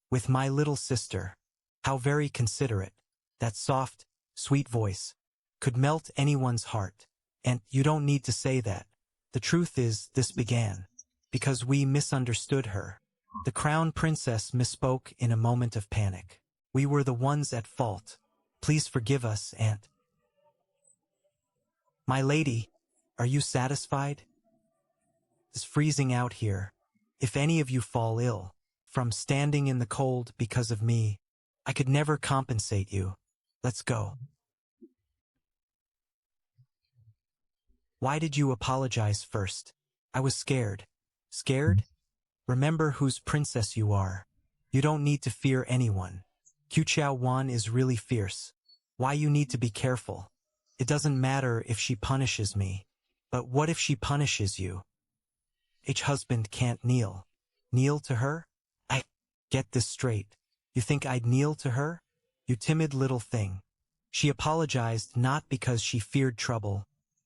with my little sister. How very considerate. That soft, sweet voice could melt anyone's heart. And you don't need to say that. The truth is, this began because we misunderstood her. The crown princess misspoke in a moment of panic. We were the ones at fault. Please forgive us, Aunt. My lady, are you satisfied? It's freezing out here. If any of you fall ill from standing in the cold because of me, I could never compensate you. Let's go. Why did you apologize first? I was scared. Scared? Remember whose princess you are. You don't need to fear anyone. Chao Wan is really fierce. Why you need to be careful? It doesn't matter if she punishes me. But what if she punishes you? Husband can't kneel. Kneel to her? I get this straight. You think I'd kneel to her? You timid little thing. She apologized not because she feared trouble,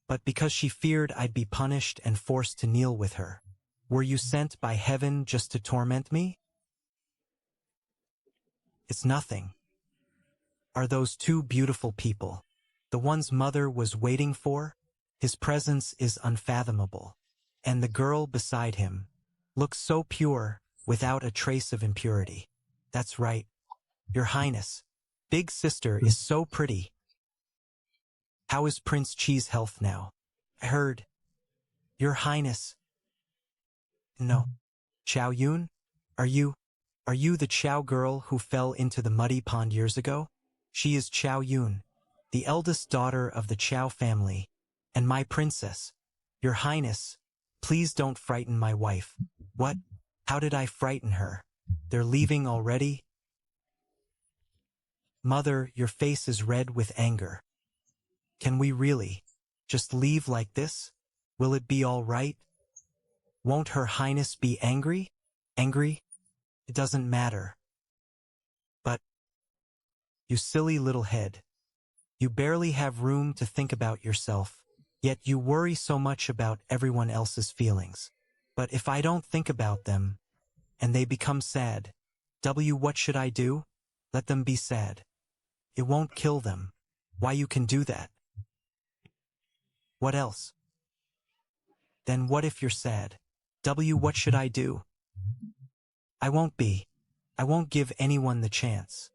but because she feared I'd be punished and forced to kneel with her. Were you sent by heaven just to torment me? It's nothing. Are those two beautiful people the ones mother was waiting for? His presence is unfathomable. And the girl beside him looks so pure, without a trace of impurity. That's right, Your Highness. Big sister is so pretty. How is Prince Chi's health now? I heard. Your Highness. No. Chao Yun? Are you the Chao girl who fell into the muddy pond years ago? She is Chao Yun, the eldest daughter of the Chao family, and my princess. Your Highness, please don't frighten my wife. What? How did I frighten her? They're leaving already? Mother, your face is red with anger. Can we really just leave like this? Will it be all right? Won't Her Highness be angry? Angry? It doesn't matter. But, you silly little head. You barely have room to think about yourself, yet you worry so much about everyone else's feelings. But if I don't think about them, and they become sad, what should I do? Let them be sad. It won't kill them. Why you can do that? What else? Then what if you're sad? What should I do? I won't be. I won't give anyone the chance.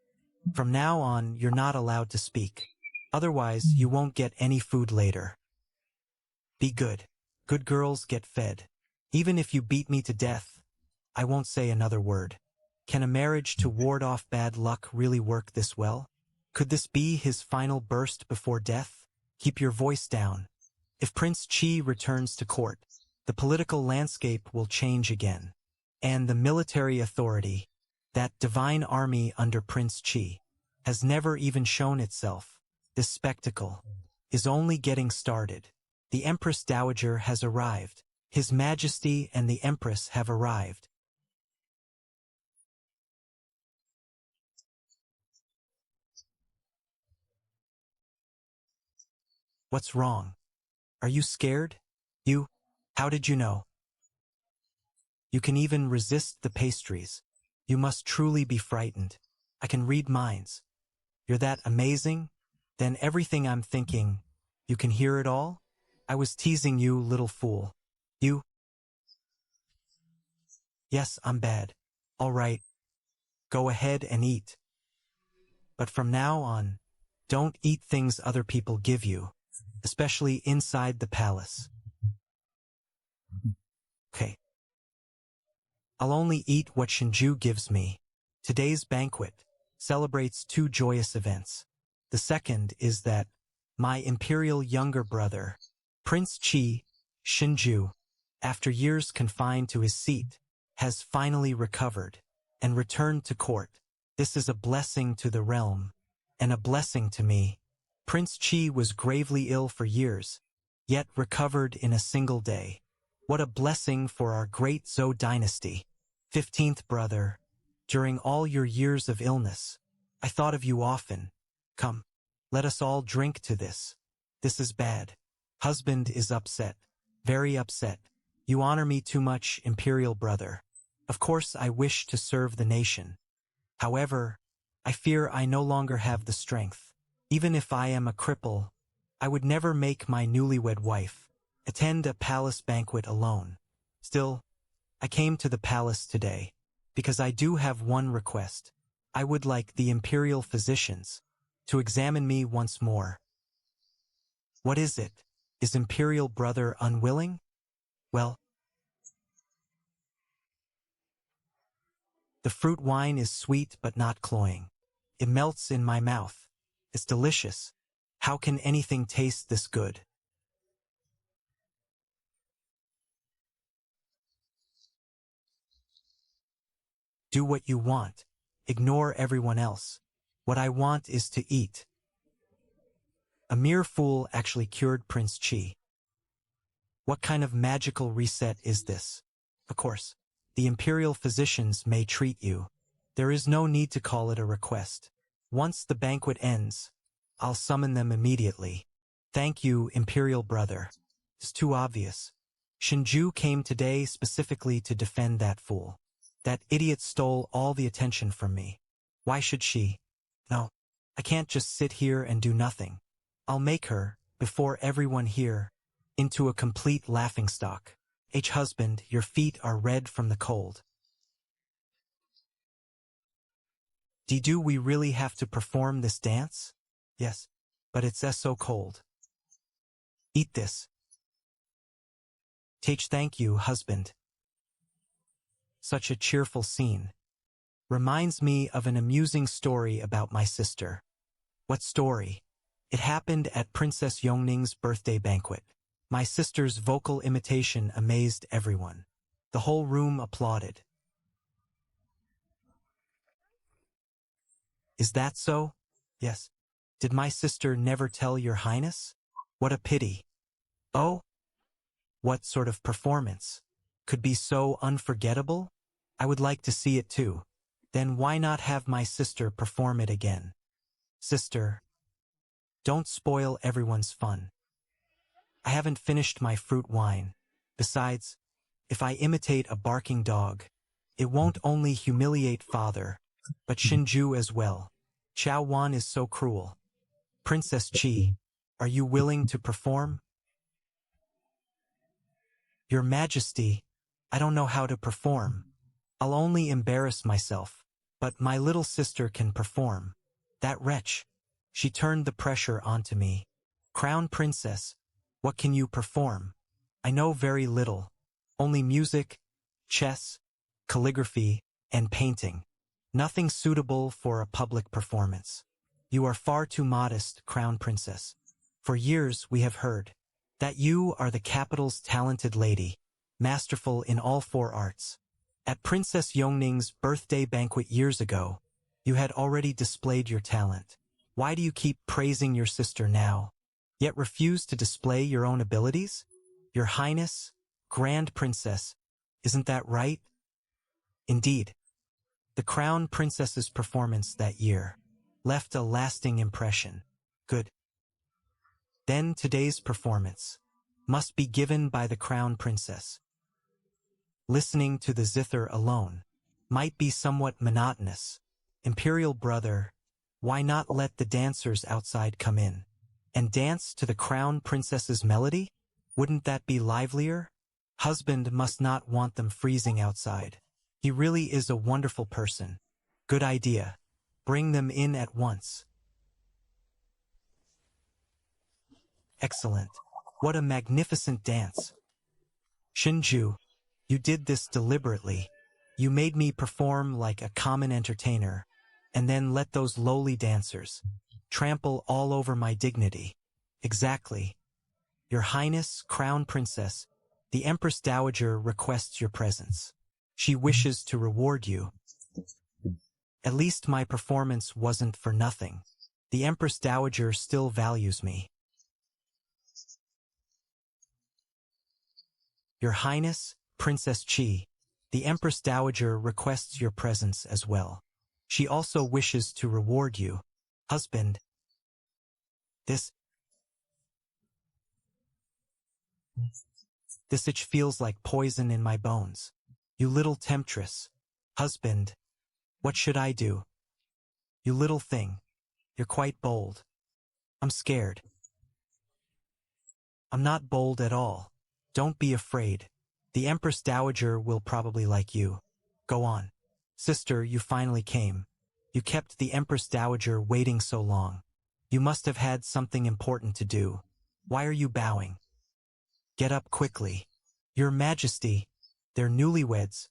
From now on, you're not allowed to speak. Otherwise, you won't get any food later. Be good. Good girls get fed. Even if you beat me to death, I won't say another word. Can a marriage to ward off bad luck really work this well? Could this be his final burst before death? Keep your voice down. If Prince Chi returns to court, the political landscape will change again. And the military authority, that divine army under Prince Chi, has never even shown itself. This spectacle is only getting started. The Empress Dowager has arrived. His Majesty and the Empress have arrived. What's wrong? Are you scared? How did you know? You can even resist the pastries. You must truly be frightened. I can read minds. You're that amazing? Then everything I'm thinking You can hear it all? I was teasing you, little fool. You? Yes, I'm bad. All right, go ahead and eat. But from now on, don't eat things other people give you, especially inside the palace. Okay. I'll only eat what Shinju gives me. Today's banquet celebrates two joyous events. The second is that my imperial younger brother, Prince Qi Shinju, after years confined to his seat, has finally recovered and returned to court. This is a blessing to the realm, and a blessing to me. Prince Qi was gravely ill for years, yet recovered in a single day. What a blessing for our great Zhou dynasty. 15th brother, during all your years of illness, I thought of you often. Come, let us all drink to this. This is bad. Husband is upset, very upset. You honor me too much, imperial brother. Of course I wish to serve the nation. However, I fear I no longer have the strength. Even if I am a cripple, I would never make my newlywed wife attend a palace banquet alone. Still, I came to the palace today because I do have one request. I would like the imperial physicians to examine me once more. What is it? Is imperial brother unwilling? Well, the fruit wine is sweet but not cloying. It melts in my mouth. It's delicious. How can anything taste this good? Do what you want. Ignore everyone else. What I want is to eat. A mere fool actually cured Prince Qi. What kind of magical reset is this? Of course, the imperial physicians may treat you. There is no need to call it a request. Once the banquet ends, I'll summon them immediately. Thank you, imperial brother. It's too obvious. Shinju came today specifically to defend that fool. That idiot stole all the attention from me. Why should she? No, I can't just sit here and do nothing. I'll make her, before everyone here, into a complete laughingstock. Husband, your feet are red from the cold. Do we really have to perform this dance? Yes, but it's so cold. Eat this. Thank you, husband. Such a cheerful scene. Reminds me of an amusing story about my sister. What story? It happened at Princess Yongning's birthday banquet. My sister's vocal imitation amazed everyone. The whole room applauded. Is that so? Yes. Did my sister never tell your highness? What a pity. Oh? What sort of performance? Could be so unforgettable? I would like to see it too. Then why not have my sister perform it again? Sister, don't spoil everyone's fun. I haven't finished my fruit wine. Besides, if I imitate a barking dog, it won't only humiliate father, but Shinju as well. Chao Wan is so cruel. Princess Qi, are you willing to perform? Your Majesty, I don't know how to perform. I'll only embarrass myself, but my little sister can perform. That wretch. She turned the pressure onto me. Crown Princess, what can you perform? I know very little. Only music, chess, calligraphy, and painting. Nothing suitable for a public performance. You are far too modest, Crown Princess. For years we have heard that you are the capital's talented lady, masterful in all four arts. At Princess Yongning's birthday banquet years ago, you had already displayed your talent. Why do you keep praising your sister now, yet refuse to display your own abilities? Your Highness, Grand Princess, isn't that right? Indeed. The Crown Princess's performance that year left a lasting impression. Good. Then today's performance must be given by the Crown Princess. Listening to the zither alone might be somewhat monotonous. Imperial brother, why not let the dancers outside come in? and dance to the crown princess's melody? Wouldn't that be livelier? Husband must not want them freezing outside. He really is a wonderful person. Good idea. Bring them in at once. Excellent. What a magnificent dance. Shinju, you did this deliberately. You made me perform like a common entertainer, and then let those lowly dancers trample all over my dignity. Exactly. Your Highness, Crown Princess, the Empress Dowager requests your presence. She wishes to reward you. At least my performance wasn't for nothing. The Empress Dowager still values me. Your Highness, Princess Chi, the Empress Dowager requests your presence as well. She also wishes to reward you. Husband, this itch feels like poison in my bones. You little temptress. Husband, what should I do? You little thing. You're quite bold. I'm scared. I'm not bold at all. Don't be afraid. The Empress Dowager will probably like you. Go on. Sister, you finally came. You kept the Empress Dowager waiting so long. You must have had something important to do. Why are you bowing? Get up quickly. Your Majesty, they're newlyweds.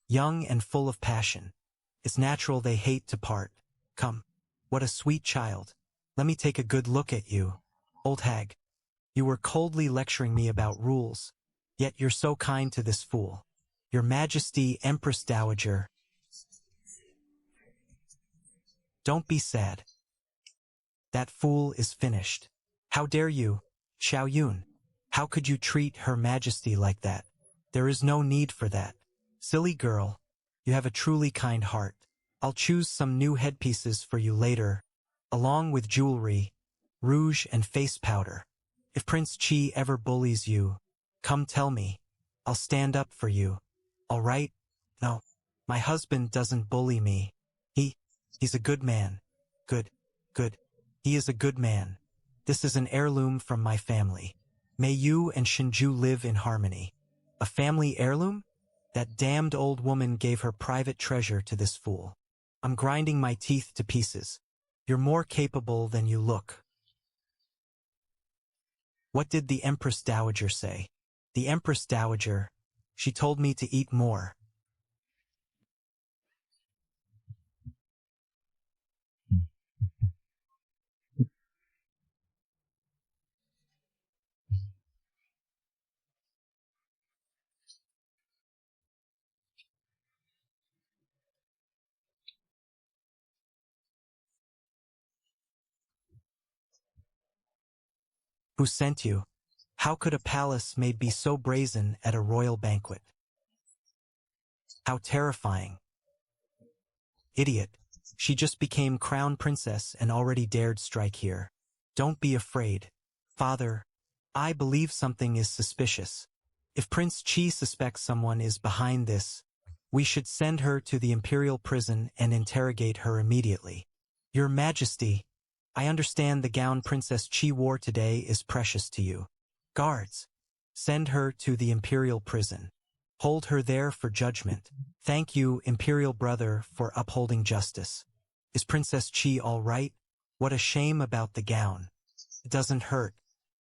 Young and full of passion. It's natural they hate to part. Come. What a sweet child. Let me take a good look at you. Old hag. You were coldly lecturing me about rules, yet you're so kind to this fool. Your Majesty, Empress Dowager. Don't be sad. That fool is finished. How dare you, Xiao Yun? How could you treat Her Majesty like that? There is no need for that. Silly girl, you have a truly kind heart. I'll choose some new headpieces for you later, along with jewelry, rouge and face powder. If Prince Chi ever bullies you, come tell me. I'll stand up for you. All right? No, my husband doesn't bully me. He's a good man. Good. He is a good man. This is an heirloom from my family. May you and Shinju live in harmony. A family heirloom? That damned old woman gave her private treasure to this fool. I'm grinding my teeth to pieces. You're more capable than you look. What did the Empress Dowager say? The Empress Dowager, she told me to eat more. Who sent you? How could a palace maid be so brazen at a royal banquet? How terrifying. Idiot. She just became crown princess and already dared strike here. Don't be afraid. Father, I believe something is suspicious. If Prince Chi suspects someone is behind this, we should send her to the imperial prison and interrogate her immediately. Your Majesty, I understand the gown Princess Chi wore today is precious to you. Guards, send her to the imperial prison. Hold her there for judgment. Thank you, imperial brother, for upholding justice. Is Princess Chi all right? What a shame about the gown. It doesn't hurt.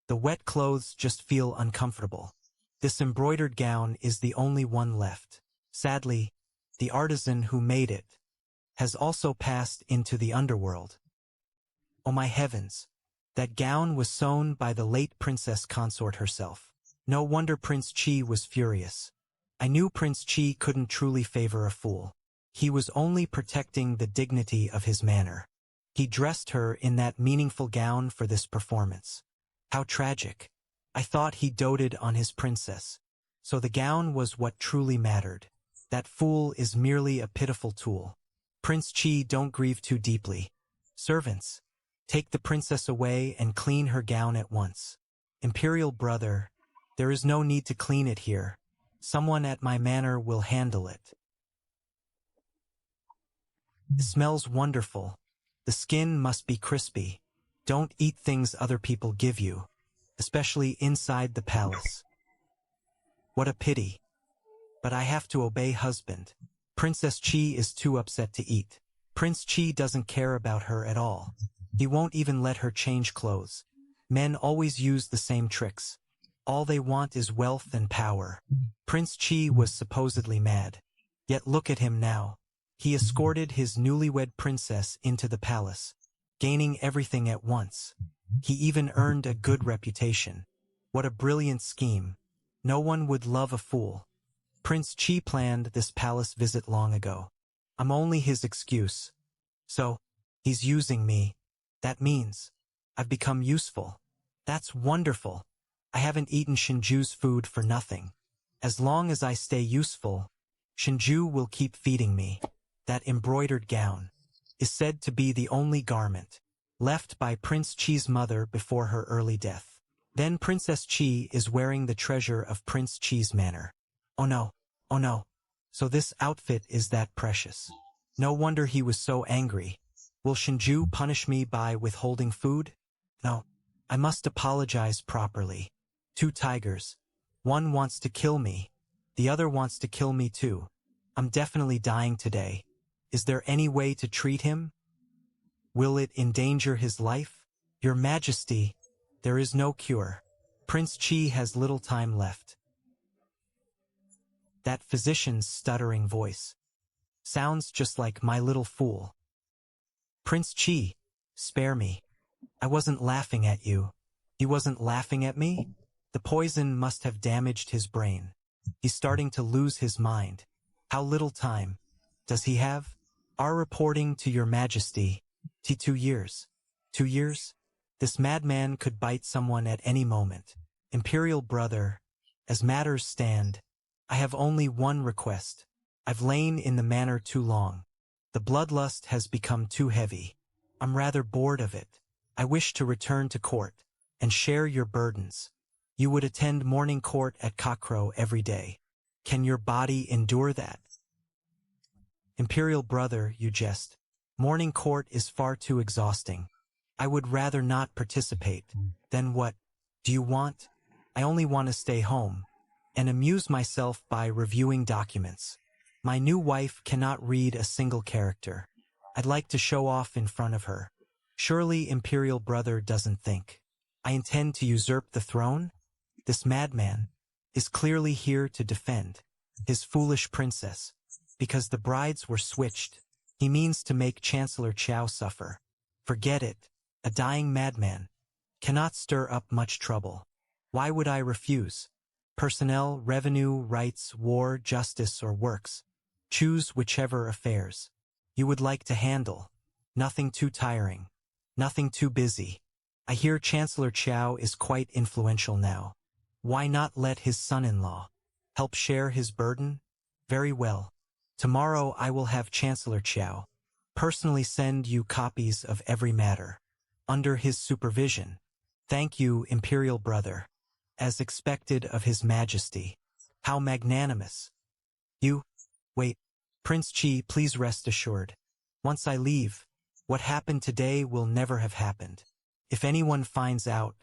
The wet clothes just feel uncomfortable. This embroidered gown is the only one left. Sadly, the artisan who made it has also passed into the underworld. Oh my heavens! That gown was sewn by the late princess consort herself. No wonder Prince Chi was furious. I knew Prince Chi couldn't truly favor a fool. He was only protecting the dignity of his manner. He dressed her in that meaningful gown for this performance. How tragic. I thought he doted on his princess. So the gown was what truly mattered. That fool is merely a pitiful tool. Prince Chi, don't grieve too deeply. Servants, take the princess away and clean her gown at once. Imperial brother, there is no need to clean it here. Someone at my manor will handle it. It smells wonderful. The skin must be crispy. Don't eat things other people give you, especially inside the palace. What a pity. But I have to obey husband. Princess Chi is too upset to eat. Prince Chi doesn't care about her at all. He won't even let her change clothes. Men always use the same tricks. All they want is wealth and power. Prince Chi was supposedly mad. Yet look at him now. He escorted his newlywed princess into the palace, gaining everything at once. He even earned a good reputation. What a brilliant scheme. No one would love a fool. Prince Chi planned this palace visit long ago. I'm only his excuse. So, he's using me. That means I've become useful. That's wonderful. I haven't eaten Shinju's food for nothing. As long as I stay useful, Shinju will keep feeding me. That embroidered gown is said to be the only garment left by Prince Chi's mother before her early death. Then Princess Chi is wearing the treasure of Prince Chi's manor. Oh no, oh no. So this outfit is that precious. No wonder he was so angry. Will Shinju punish me by withholding food? No, I must apologize properly. Two tigers. One wants to kill me. The other wants to kill me too. I'm definitely dying today. Is there any way to treat him? Will it endanger his life? Your Majesty, there is no cure. Prince Chi has little time left. That physician's stuttering voice sounds just like my little fool. Prince Chi, spare me. I wasn't laughing at you. He wasn't laughing at me? The poison must have damaged his brain. He's starting to lose his mind. How little time does he have? Our reporting to your Majesty. 2 years. 2 years? This madman could bite someone at any moment. Imperial brother, as matters stand, I have only one request. I've lain in the manor too long. The bloodlust has become too heavy. I'm rather bored of it. I wish to return to court and share your burdens. You would attend morning court at cockcrow every day. Can your body endure that? Imperial brother, you jest. Morning court is far too exhausting. I would rather not participate. Then what do you want? I only want to stay home and amuse myself by reviewing documents. My new wife cannot read a single character. I'd like to show off in front of her. Surely Imperial brother doesn't think I intend to usurp the throne? This madman is clearly here to defend his foolish princess. Because the brides were switched, he means to make Chancellor Chao suffer. Forget it. A dying madman cannot stir up much trouble. Why would I refuse? Personnel, revenue, rights, war, justice, or works. Choose whichever affairs you would like to handle. Nothing too tiring. Nothing too busy. I hear Chancellor Chao is quite influential now. Why not let his son-in-law help share his burden? Very well. Tomorrow I will have Chancellor Chao personally send you copies of every matter under his supervision. Thank you, Imperial brother. As expected of His Majesty. How magnanimous. You, wait, Prince Chi, please rest assured. Once I leave, what happened today will never have happened. If anyone finds out,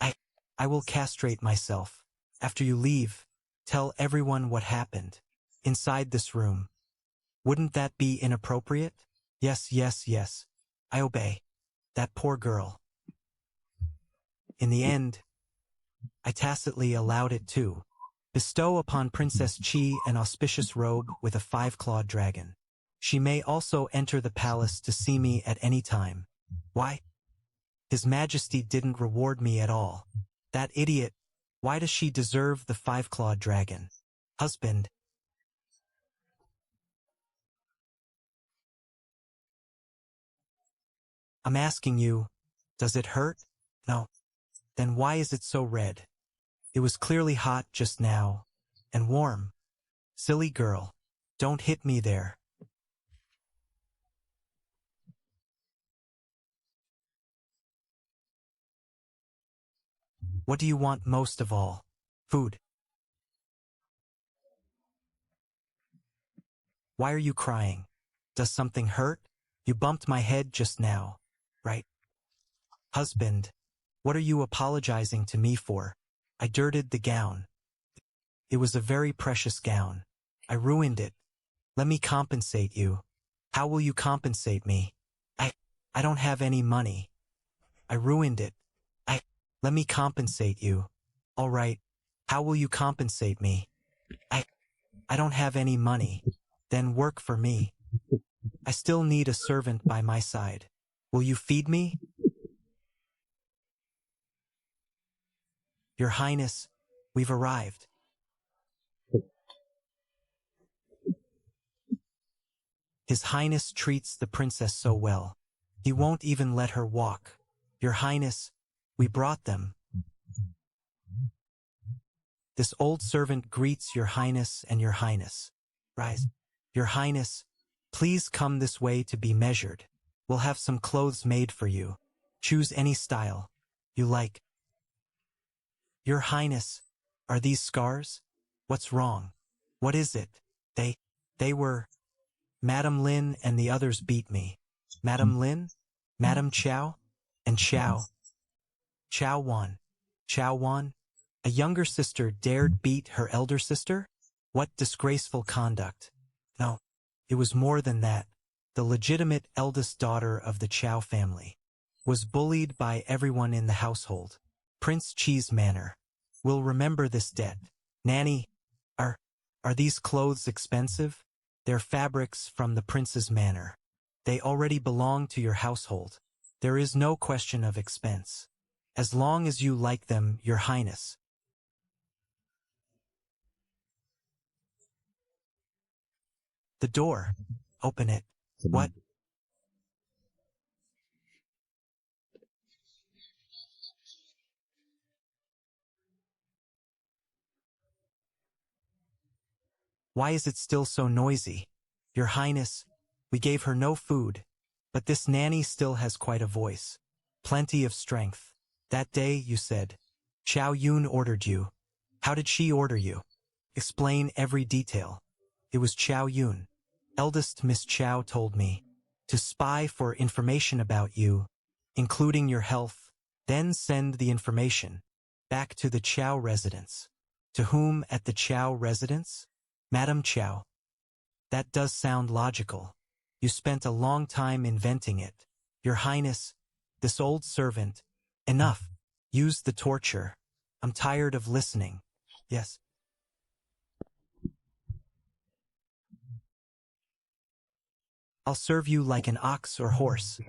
I will castrate myself. After you leave, tell everyone what happened inside this room. Wouldn't that be inappropriate? Yes, yes, yes. I obey. That poor girl. In the end, I tacitly allowed it to bestow upon Princess Chi an auspicious robe with a 5-clawed dragon. She may also enter the palace to see me at any time. Why? His Majesty didn't reward me at all. That idiot, why does she deserve the 5-clawed dragon? Husband. I'm asking you, does it hurt? No. Then why is it so red? It was clearly hot just now, and warm. Silly girl, don't hit me there. What do you want most of all? Food. Why are you crying? Does something hurt? You bumped my head just now, right? Husband, what are you apologizing to me for? I dirtied the gown. It was a very precious gown. I ruined it. Let me compensate you. How will you compensate me? I don't have any money. I ruined it. Let me compensate you. All right. How will you compensate me? I don't have any money. Then work for me. I still need a servant by my side. Will you feed me? Your Highness, we've arrived. His Highness treats the princess so well. He won't even let her walk. Your Highness, we brought them. This old servant greets Your Highness and Your Highness. Rise. Your Highness, please come this way to be measured. We'll have some clothes made for you. Choose any style you like. Your Highness, are these scars? What's wrong? What is it? They were... Madam Lin and the others beat me. Madam Lin, Madam Chow, and Chow. Chow Wan. Chow Wan? A younger sister dared beat her elder sister? What disgraceful conduct. No, it was more than that. The legitimate eldest daughter of the Chow family was bullied by everyone in the household. Prince Chi's manor will remember this debt. Nanny, are these clothes expensive? They're fabrics from the prince's manor. They already belong to your household. There is no question of expense. As long as you like them, Your Highness. The door. Open it. What? Why is it still so noisy? Your Highness, we gave her no food, but this nanny still has quite a voice. Plenty of strength. That day, you said, Chow Yun ordered you. How did she order you? Explain every detail. It was Chow Yun. Eldest Miss Chow told me to spy for information about you, including your health, then send the information back to the Chow residence. To whom at the Chow residence? Madam Chow. That does sound logical. You spent a long time inventing it. Your Highness, this old servant. Enough. Use the torture. I'm tired of listening. Yes. I'll serve you like an ox or horse.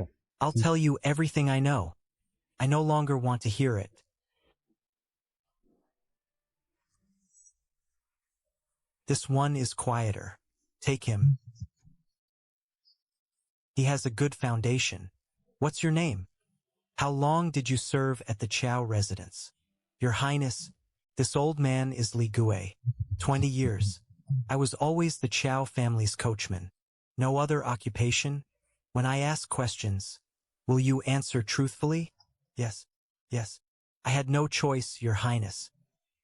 I'll tell you everything I know. I no longer want to hear it. This one is quieter. Take him. He has a good foundation. What's your name? How long did you serve at the Chow residence? Your Highness, this old man is Li Gui. 20 years. I was always the Chow family's coachman. No other occupation? When I ask questions, will you answer truthfully? Yes, yes. I had no choice, Your Highness.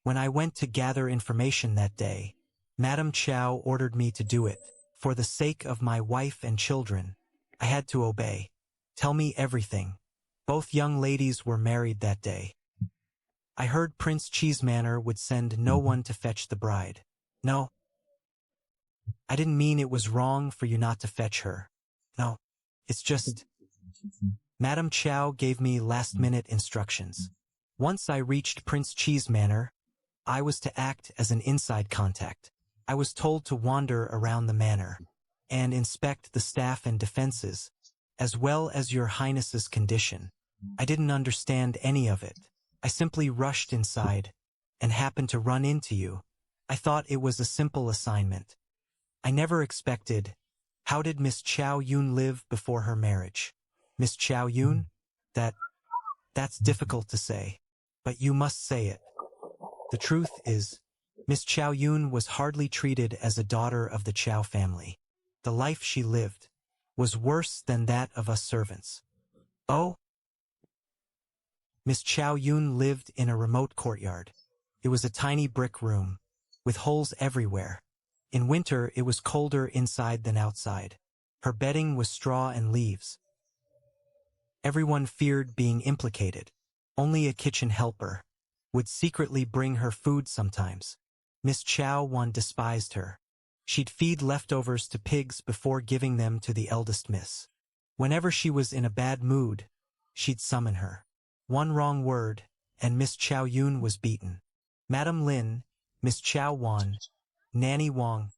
When I went to gather information that day, Madam Chow ordered me to do it. For the sake of my wife and children, I had to obey. Tell me everything. Both young ladies were married that day. I heard Prince Chi's manor would send no one to fetch the bride. No. I didn't mean it was wrong for you not to fetch her. No. It's just... Madam Chow gave me last-minute instructions. Once I reached Prince Chi's manor, I was to act as an inside contact. I was told to wander around the manor and inspect the staff and defenses, as well as Your Highness's condition. I didn't understand any of it. I simply rushed inside and happened to run into you. I thought it was a simple assignment. I never expected. How did Miss Chow Yun live before her marriage? Miss Chow Yun? That's difficult to say, but you must say it. The truth is, Miss Chow Yun was hardly treated as a daughter of the Chow family. The life she lived was worse than that of us servants. Oh? Miss Chow Yun lived in a remote courtyard. It was a tiny brick room, with holes everywhere. In winter, it was colder inside than outside. Her bedding was straw and leaves. Everyone feared being implicated. Only a kitchen helper would secretly bring her food sometimes. Miss Chow Wan despised her. She'd feed leftovers to pigs before giving them to the eldest miss. Whenever she was in a bad mood, she'd summon her. One wrong word, and Miss Chow Yun was beaten. Madam Lin, Miss Chow Wan, Nanny Wong,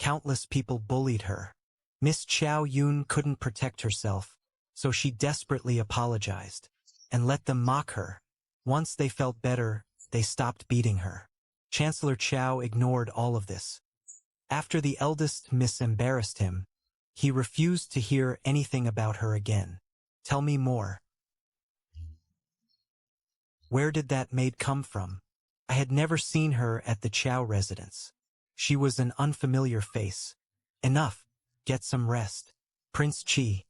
countless people bullied her. Miss Chow Yun couldn't protect herself, so she desperately apologized and let them mock her. Once they felt better, they stopped beating her. Chancellor Chow ignored all of this. After the eldest miss embarrassed him, he refused to hear anything about her again. Tell me more. Where did that maid come from? I had never seen her at the Chow residence. She was an unfamiliar face. Enough. Get some rest. Prince Chi.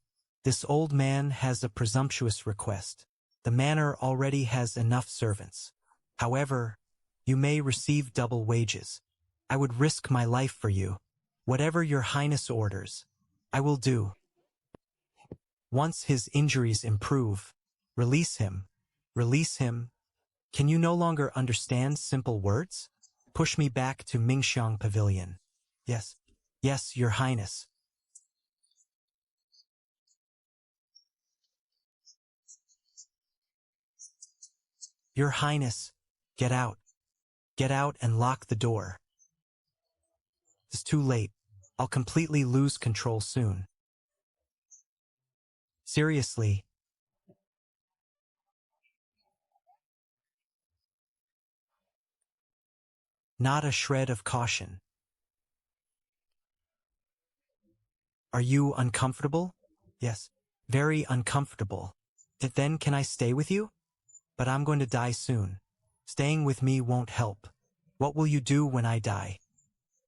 This old man has a presumptuous request. The manor already has enough servants. However, you may receive double wages. I would risk my life for you. Whatever your highness orders, I will do. Once his injuries improve, release him. Release him. Can you no longer understand simple words? Push me back to Mingxiang Pavilion. Yes. Yes, your highness. Your highness. Get out. Get out and lock the door. It's too late. I'll completely lose control soon. Seriously. Not a shred of caution. Are you uncomfortable? Yes. Very uncomfortable. Then can I stay with you? But I'm going to die soon. Staying with me won't help. What will you do when I die?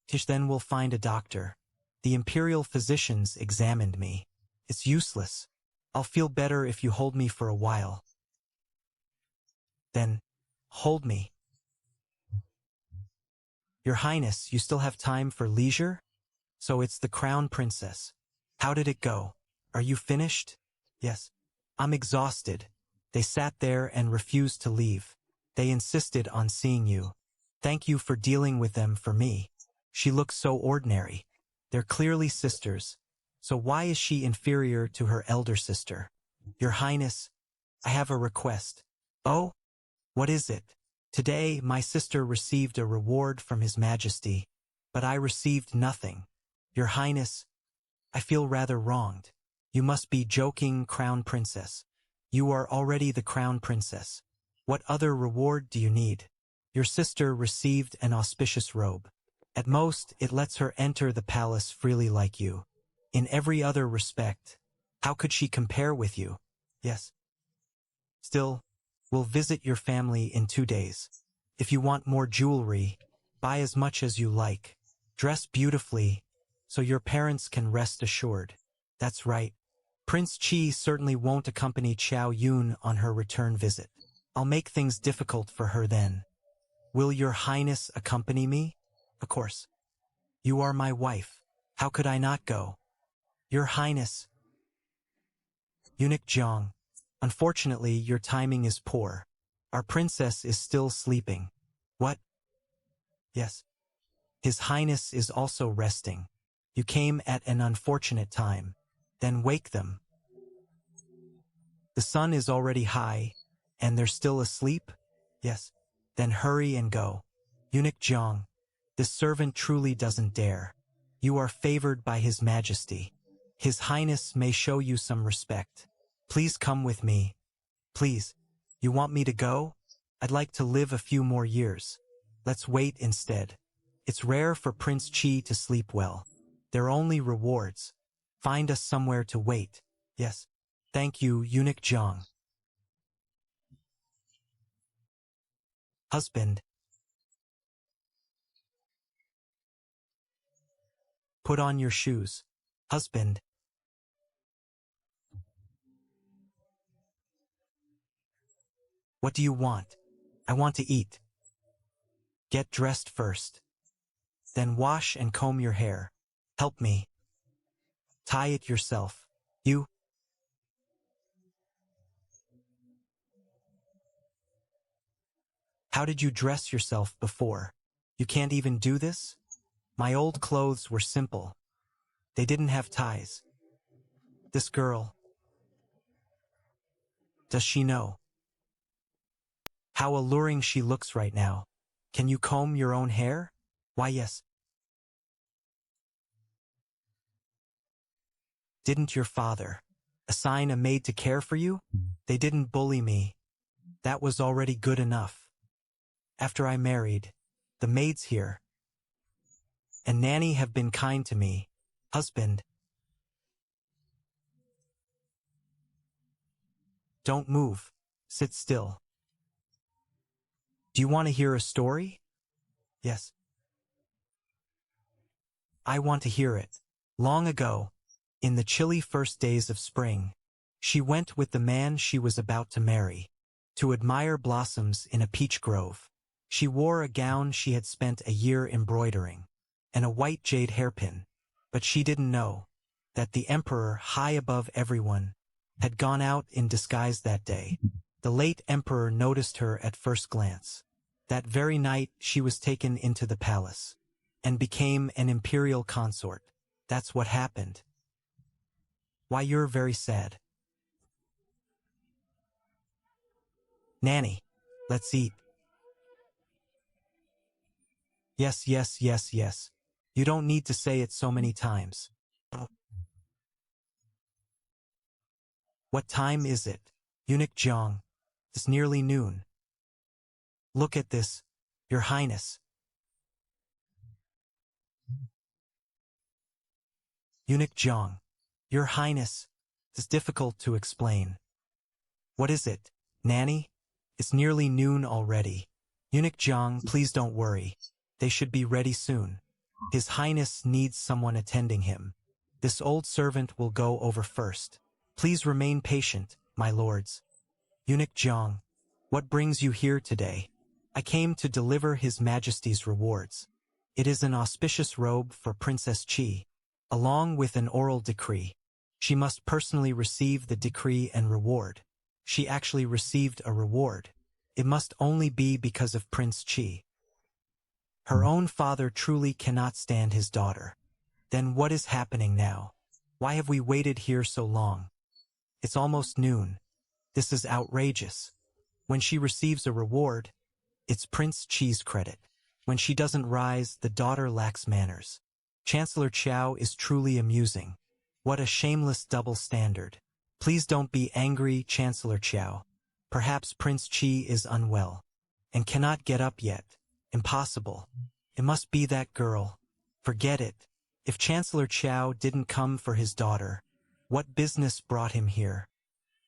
Tish, then we'll find a doctor. The imperial physicians examined me. It's useless. I'll feel better if you hold me for a while. Then, hold me. Your Highness, you still have time for leisure? So it's the Crown Princess. How did it go? Are you finished? Yes. I'm exhausted. They sat there and refused to leave. They insisted on seeing you. Thank you for dealing with them for me. She looks so ordinary. They're clearly sisters. So why is she inferior to her elder sister? Your Highness, I have a request. Oh? What is it? Today, my sister received a reward from His Majesty, but I received nothing. Your Highness, I feel rather wronged. You must be joking, Crown Princess. You are already the Crown Princess. What other reward do you need? Your sister received an auspicious robe. At most, it lets her enter the palace freely like you. In every other respect, how could she compare with you? Yes. Still, we'll visit your family in 2 days. If you want more jewelry, buy as much as you like. Dress beautifully, so your parents can rest assured. That's right. Prince Chi certainly won't accompany Chow Yun on her return visit. I'll make things difficult for her then. Will your Highness accompany me? Of course. You are my wife. How could I not go? Your Highness. Eunuch Jiang. Unfortunately, your timing is poor. Our princess is still sleeping. What? Yes. His Highness is also resting. You came at an unfortunate time. Then wake them. The sun is already high, and they're still asleep? Yes. Then hurry and go. Eunuch Jiang. This servant truly doesn't dare. You are favored by His Majesty. His Highness may show you some respect. Please come with me. Please. You want me to go? I'd like to live a few more years. Let's wait instead. It's rare for Prince Chi to sleep well. They're only rewards. Find us somewhere to wait. Yes. Thank you, Eunuch Jiang. Husband. Put on your shoes. Husband. What do you want? I want to eat. Get dressed first. Then wash and comb your hair. Help me. Tie it yourself. You. How did you dress yourself before? You can't even do this? My old clothes were simple. They didn't have ties. This girl, does she know how alluring she looks right now? Can you comb your own hair? Why, yes. Didn't your father assign a maid to care for you? They didn't bully me. That was already good enough. After I married, the maids here and Nanny have been kind to me. Husband, don't move. Sit still. Do you want to hear a story? Yes. I want to hear it. Long ago, in the chilly first days of spring, she went with the man she was about to marry to admire blossoms in a peach grove. She wore a gown she had spent a year embroidering and a white jade hairpin, but she didn't know that the emperor, high above everyone, had gone out in disguise that day. The late emperor noticed her at first glance. That very night she was taken into the palace and became an imperial consort. That's what happened. Why, you're very sad. Nanny, let's eat. Yes, yes, yes, yes. You don't need to say it so many times. What time is it? Eunuch Jiang. It's nearly noon. Look at this, Your Highness. Eunuch Jiang. Your Highness. It's difficult to explain. What is it, Nanny? It's nearly noon already. Eunuch Jiang, please don't worry. They should be ready soon. His Highness needs someone attending him. This old servant will go over first. Please remain patient, my lords. Eunuch Jiang, what brings you here today? I came to deliver His Majesty's rewards. It is an auspicious robe for Princess Qi, along with an oral decree. She must personally receive the decree and reward. She actually received a reward. It must only be because of Prince Qi. Her own father truly cannot stand his daughter. Then what is happening now? Why have we waited here so long? It's almost noon. This is outrageous. When she receives a reward, it's Prince Qi's credit. When she doesn't rise, the daughter lacks manners. Chancellor Qiao is truly amusing. What a shameless double standard. Please don't be angry, Chancellor Qiao. Perhaps Prince Qi is unwell and cannot get up yet. Impossible. It must be that girl. Forget it. If Chancellor Qiao didn't come for his daughter, what business brought him here?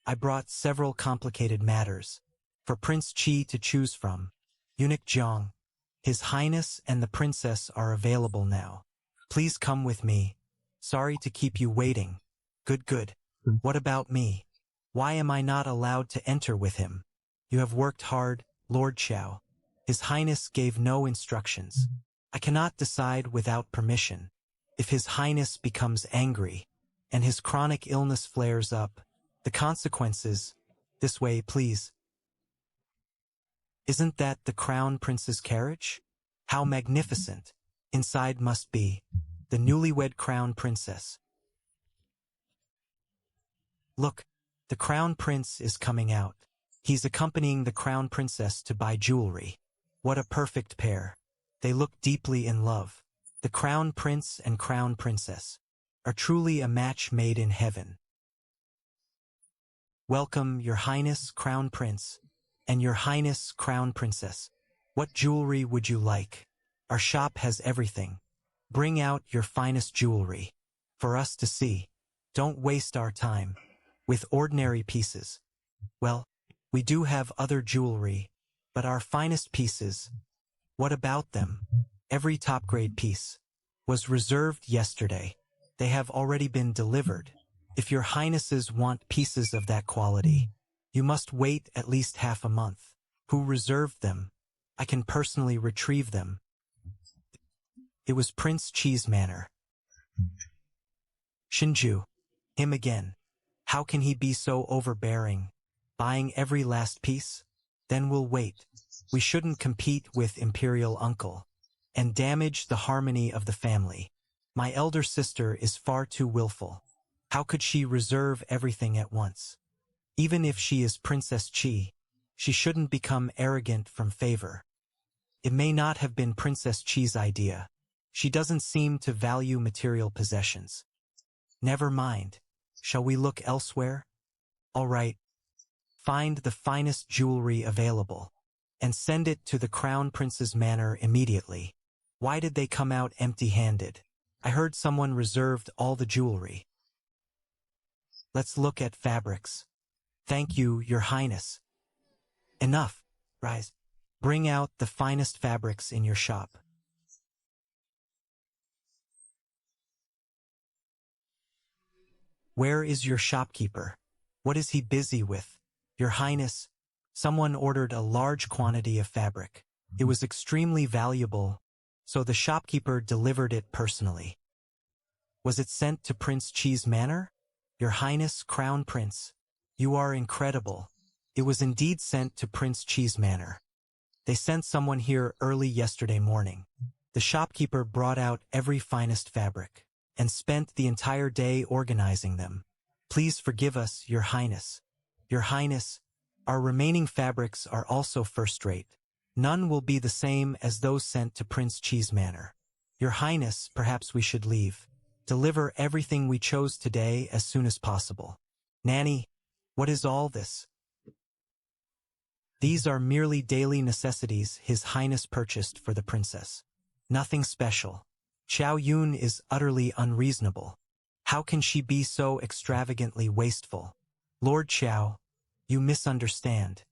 I brought several complicated matters for Prince Qi to choose from. Eunuch Jiang, His Highness and the Princess are available now. Please come with me. Sorry to keep you waiting. Good. What about me? Why am I not allowed to enter with him? You have worked hard, Lord Qiao. His Highness gave no instructions. I cannot decide without permission. If His Highness becomes angry and his chronic illness flares up, the consequences, this way, please. Isn't that the Crown Prince's carriage? How magnificent. Inside must be the newlywed Crown Princess. Look, the Crown Prince is coming out. He's accompanying the Crown Princess to buy jewelry. What a perfect pair. They look deeply in love. The Crown Prince and Crown Princess are truly a match made in heaven. Welcome, Your Highness, Crown Prince, and Your Highness, Crown Princess. What jewelry would you like? Our shop has everything. Bring out your finest jewelry for us to see. Don't waste our time with ordinary pieces. Well, we do have other jewelry, but our finest pieces, what about them? Every top-grade piece was reserved yesterday. They have already been delivered. If your highnesses want pieces of that quality, you must wait at least half a month. Who reserved them? I can personally retrieve them. It was Prince Qi's manner. Shinju, him again. How can he be so overbearing, buying every last piece? Then we'll wait. We shouldn't compete with Imperial Uncle and damage the harmony of the family. My elder sister is far too willful. How could she reserve everything at once? Even if she is Princess Chi, she shouldn't become arrogant from favor. It may not have been Princess Chi's idea. She doesn't seem to value material possessions. Never mind. Shall we look elsewhere? All right. Find the finest jewelry available and send it to the Crown Prince's manor immediately. Why did they come out empty-handed? I heard someone reserved all the jewelry. Let's look at fabrics. Thank you, Your Highness. Enough. Rise. Bring out the finest fabrics in your shop. Where is your shopkeeper? What is he busy with? Your Highness, someone ordered a large quantity of fabric. It was extremely valuable, so the shopkeeper delivered it personally. Was it sent to Prince Chi's manor? Your Highness, Crown Prince, you are incredible. It was indeed sent to Prince Chi's manor. They sent someone here early yesterday morning. The shopkeeper brought out every finest fabric and spent the entire day organizing them. Please forgive us, Your Highness. Your Highness, our remaining fabrics are also first-rate. None will be the same as those sent to Prince Chi's manor. Your Highness, perhaps we should leave. Deliver everything we chose today as soon as possible. Nanny, what is all this? These are merely daily necessities His Highness purchased for the princess. Nothing special. Xiao Yun is utterly unreasonable. How can she be so extravagantly wasteful? Lord Xiao, you misunderstand.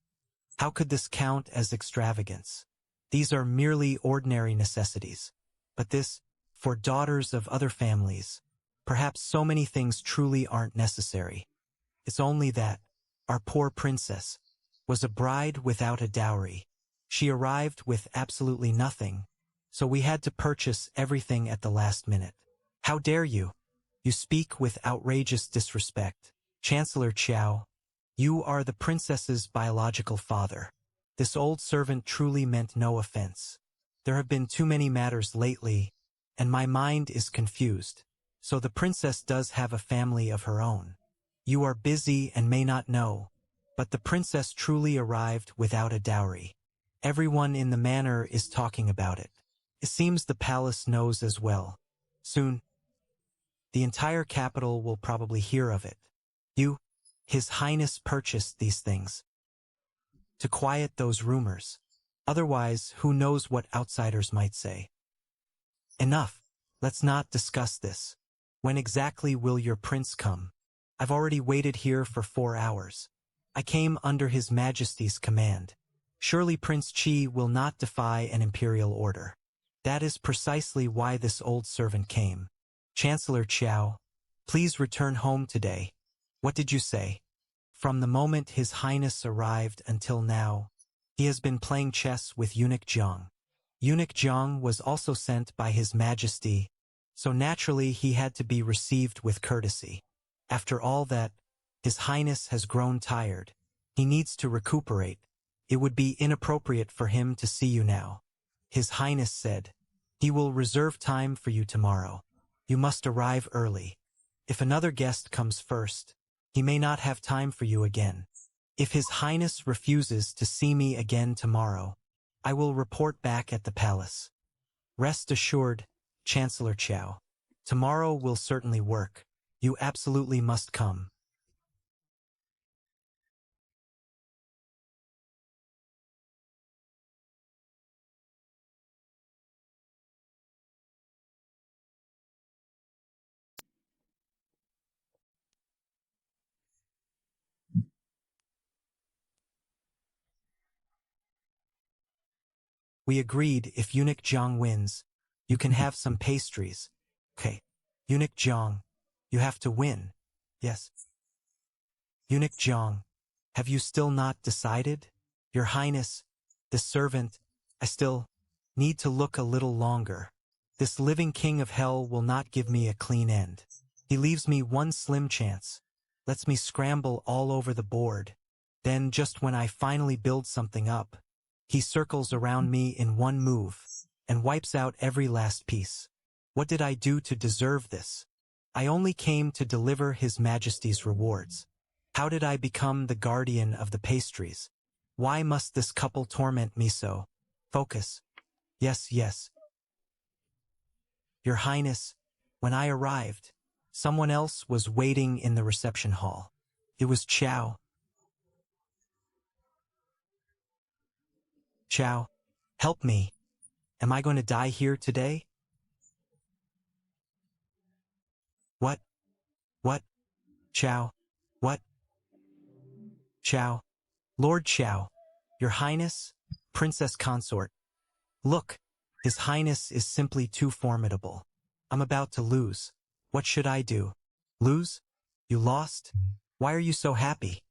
How could this count as extravagance? These are merely ordinary necessities. But this, for daughters of other families, perhaps so many things truly aren't necessary. It's only that our poor princess was a bride without a dowry. She arrived with absolutely nothing, so we had to purchase everything at the last minute. How dare you? You speak with outrageous disrespect. Chancellor Qiao, you are the princess's biological father. This old servant truly meant no offense. There have been too many matters lately, and my mind is confused. So the princess does have a family of her own. You are busy and may not know, but the princess truly arrived without a dowry. Everyone in the manor is talking about it. It seems the palace knows as well. Soon, the entire capital will probably hear of it. You, His Highness, purchased these things to quiet those rumors. Otherwise, who knows what outsiders might say. Enough. Let's not discuss this. When exactly will your prince come? I've already waited here for 4 hours. I came under His Majesty's command. Surely Prince Qi will not defy an imperial order. That is precisely why this old servant came. Chancellor Qiao, please return home today. What did you say? From the moment His Highness arrived until now, he has been playing chess with Eunuch Jiang. Eunuch Jiang was also sent by His Majesty, so naturally he had to be received with courtesy. After all that, His Highness has grown tired. He needs to recuperate. It would be inappropriate for him to see you now. His Highness said, he will reserve time for you tomorrow. You must arrive early. If another guest comes first, he may not have time for you again. If His Highness refuses to see me again tomorrow, I will report back at the palace. Rest assured, Chancellor Qiao. Tomorrow will certainly work. You absolutely must come. We agreed if Eunuch Jiang wins, you can have some pastries. Okay. Eunuch Jiang, you have to win. Yes. Eunuch Jiang, have you still not decided? Your Highness, this servant, I still need to look a little longer. This living king of hell will not give me a clean end. He leaves me one slim chance, lets me scramble all over the board. Then just when I finally build something up, He circles around me in one move and wipes out every last piece. What did I do to deserve this? I only came to deliver His Majesty's rewards. How did I become the guardian of the pastries? Why must this couple torment me so? Focus. Yes, yes. Your Highness, when I arrived, someone else was waiting in the reception hall. It was Chow. Chow, help me. Am I going to die here today? What? What? Chow? What? Chow? Lord Chow, Your Highness, Princess Consort. Look, His Highness is simply too formidable. I'm about to lose. What should I do? Lose? You lost? Why are you so happy?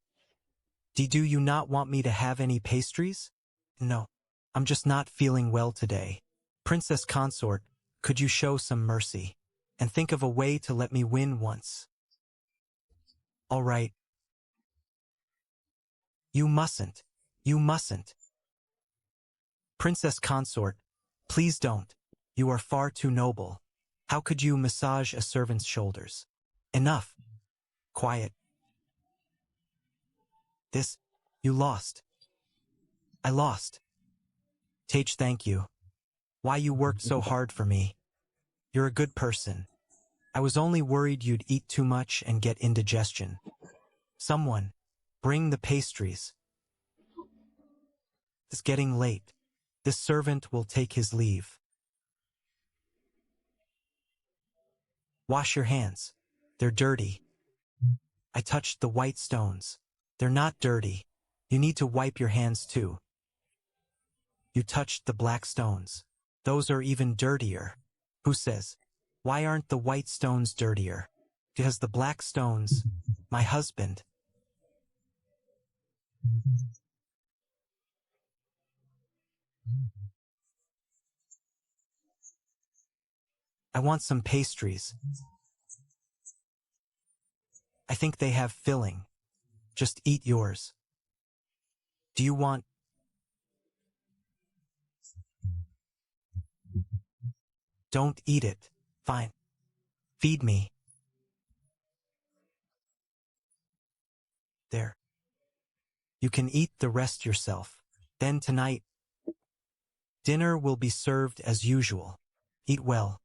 Do you not want me to have any pastries? No, I'm just not feeling well today. Princess Consort, could you show some mercy and think of a way to let me win once? All right. You mustn't. You mustn't. Princess Consort, please don't. You are far too noble. How could you massage a servant's shoulders? Enough. Quiet. You lost. I lost. Tage, thank you. Why you worked so hard for me. You're a good person. I was only worried you'd eat too much and get indigestion. Someone, bring the pastries. It's getting late. This servant will take his leave. Wash your hands. They're dirty. I touched the white stones. They're not dirty. You need to wipe your hands too. You touched the black stones. Those are even dirtier. Who says? Why aren't the white stones dirtier? Because the black stones, my husband. I want some pastries. I think they have filling. Just eat yours. Do you want? Don't eat it. Fine. Feed me. There. You can eat the rest yourself. Then tonight, dinner will be served as usual. Eat well.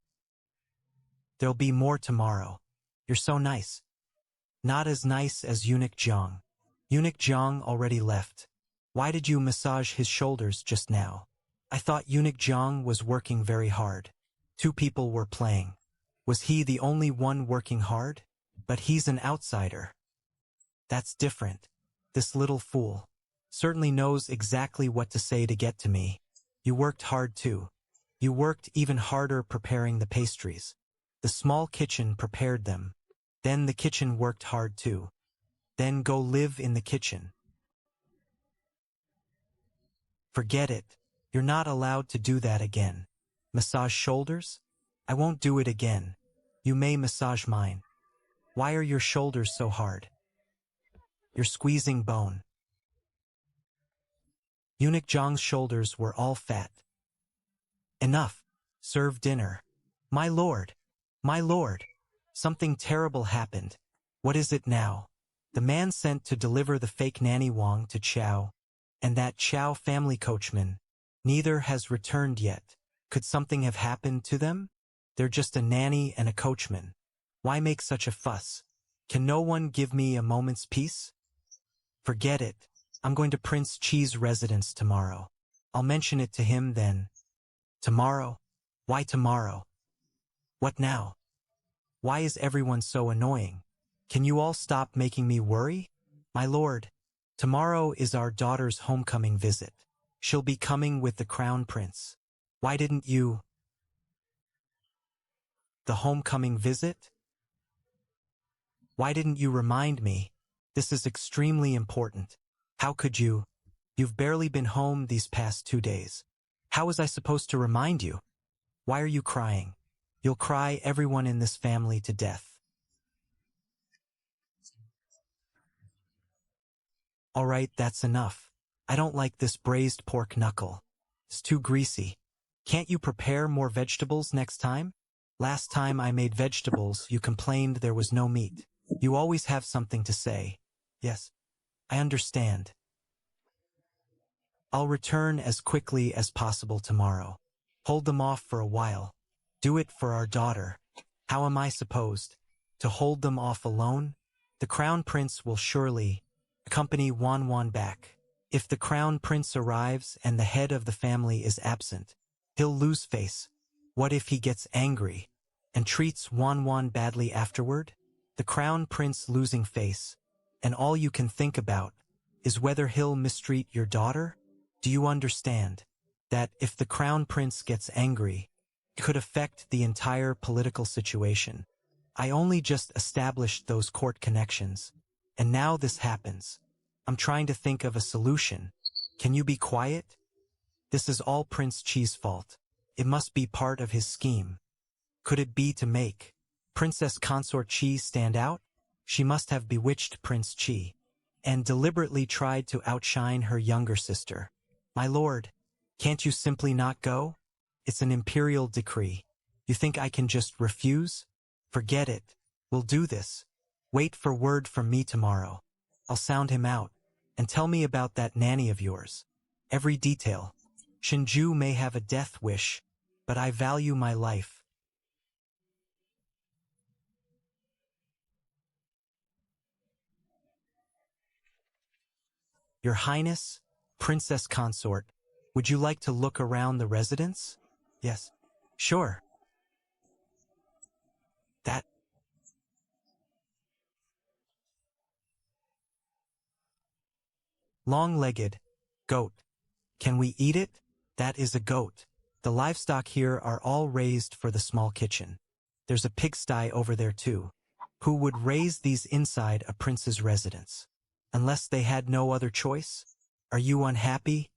There'll be more tomorrow. You're so nice. Not as nice as Eunuch Jiang. Eunuch Jiang already left. Why did you massage his shoulders just now? I thought Eunuch Jiang was working very hard. Two people were playing. Was he the only one working hard? But he's an outsider. That's different. This little fool certainly knows exactly what to say to get to me. You worked hard too. You worked even harder preparing the pastries. The small kitchen prepared them. Then the kitchen worked hard too. Then go live in the kitchen. Forget it. You're not allowed to do that again. Massage shoulders? I won't do it again. You may massage mine. Why are your shoulders so hard? You're squeezing bone. Eunuch Jiang's shoulders were all fat. Enough. Serve dinner. My lord. My lord. Something terrible happened. What is it now? The man sent to deliver the fake nanny Wang to Chow, and that Chow family coachman, neither has returned yet. Could something have happened to them? They're just a nanny and a coachman. Why make such a fuss? Can no one give me a moment's peace? Forget it. I'm going to Prince Chi's residence tomorrow. I'll mention it to him then. Tomorrow? Why tomorrow? What now? Why is everyone so annoying? Can you all stop making me worry? My lord, tomorrow is our daughter's homecoming visit. She'll be coming with the crown prince. Why didn't you? The homecoming visit? Why didn't you remind me? This is extremely important. How could you? You've barely been home these past 2 days. How was I supposed to remind you? Why are you crying? You'll cry everyone in this family to death. All right, that's enough. I don't like this braised pork knuckle. It's too greasy. Can't you prepare more vegetables next time? Last time I made vegetables, you complained there was no meat. You always have something to say. Yes, I understand. I'll return as quickly as possible tomorrow. Hold them off for a while. Do it for our daughter. How am I supposed to hold them off alone? The crown prince will surely accompany Wan back. If the crown prince arrives and the head of the family is absent, he'll lose face. What if he gets angry and treats Wan badly afterward? The crown prince losing face, and all you can think about is whether he'll mistreat your daughter? Do you understand that if the crown prince gets angry, it could affect the entire political situation? I only just established those court connections, and now this happens. I'm trying to think of a solution. Can you be quiet? This is all Prince Chi's fault. It must be part of his scheme. Could it be to make Princess Consort Chi stand out? She must have bewitched Prince Chi and deliberately tried to outshine her younger sister. My lord, can't you simply not go? It's an imperial decree. You think I can just refuse? Forget it. We'll do this. Wait for word from me tomorrow. I'll sound him out. And tell me about that nanny of yours. Every detail. Shinju may have a death wish, but I value my life. Your Highness, Princess Consort, would you like to look around the residence? Yes. Sure. That long-legged goat. Can we eat it? That is a goat. The livestock here are all raised for the small kitchen. There's a pigsty over there too. Who would raise these inside a prince's residence? Unless they had no other choice? Are you unhappy?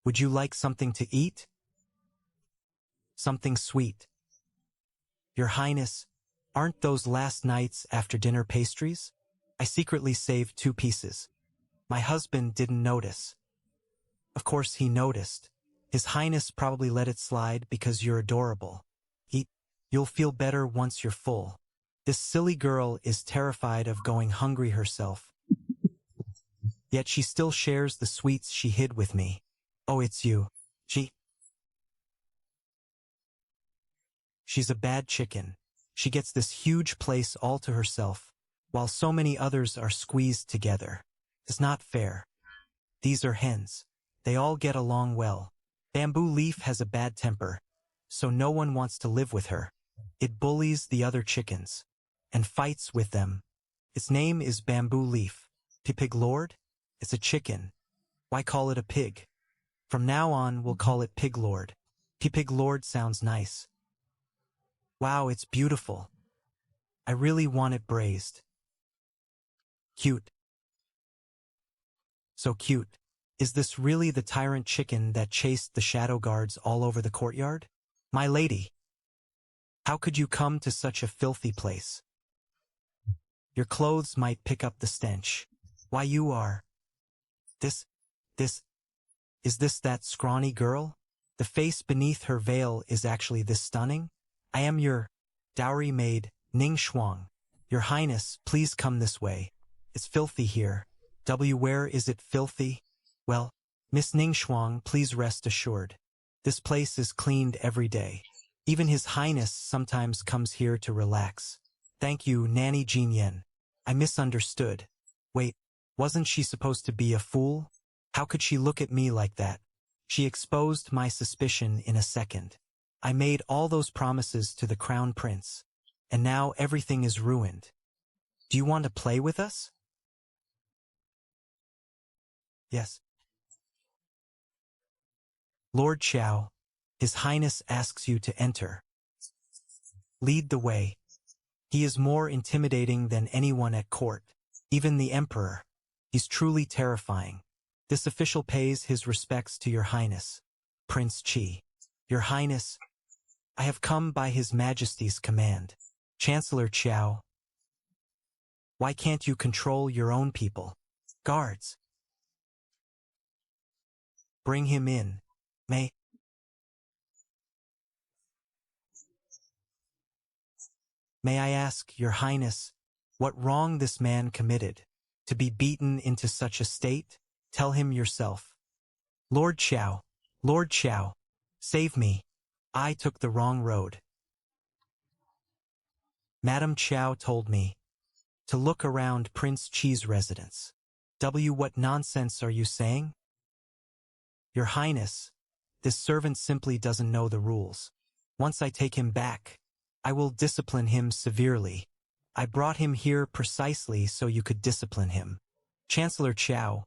Would you like something to eat? Something sweet. Your Highness, aren't those last night's after-dinner pastries? I secretly saved 2 pieces. My husband didn't notice. Of course he noticed. His Highness probably let it slide because you're adorable. Eat. You'll feel better once you're full. This silly girl is terrified of going hungry herself. Yet she still shares the sweets she hid with me. Oh, it's you. She's a bad chicken. She gets this huge place all to herself, while so many others are squeezed together. It's not fair. These are hens. They all get along well. Bamboo Leaf has a bad temper, so no one wants to live with her. It bullies the other chickens and fights with them. Its name is Bamboo Leaf. Pig Lord? It's a chicken. Why call it a pig? From now on, we'll call it Pig Lord. Pig Lord sounds nice. Wow, it's beautiful. I really want it braised. Cute. So cute. Is this really the tyrant chicken that chased the shadow guards all over the courtyard? My lady, how could you come to such a filthy place? Your clothes might pick up the stench. Why you are... Is this that scrawny girl? The face beneath her veil is actually this stunning? I am your dowry maid, Ning Shuang. Your Highness, please come this way. It's filthy here. Where is it filthy? Well, Miss Ning Shuang, please rest assured. This place is cleaned every day. Even His Highness sometimes comes here to relax. Thank you, Nanny Jean Yen. I misunderstood. Wait, wasn't she supposed to be a fool? How could she look at me like that? She exposed my suspicion in a second. I made all those promises to the crown prince, and now everything is ruined. Do you want to play with us? Yes. Lord Xiao, His Highness asks you to enter. Lead the way. He is more intimidating than anyone at court, even the Emperor. He's truly terrifying. This official pays his respects to Your Highness, Prince Chi. Your Highness, I have come by His Majesty's command. Chancellor Xiao, why can't you control your own people? Guards, Bring him in. May I ask, Your Highness, what wrong this man committed? To be beaten into such a state? Tell him yourself. Lord Chow, Lord Chow, save me. I took the wrong road. Madam Chow told me to look around Prince Chi's residence. What nonsense are you saying? Your Highness, this servant simply doesn't know the rules. Once I take him back, I will discipline him severely. I brought him here precisely so you could discipline him. Chancellor Chow,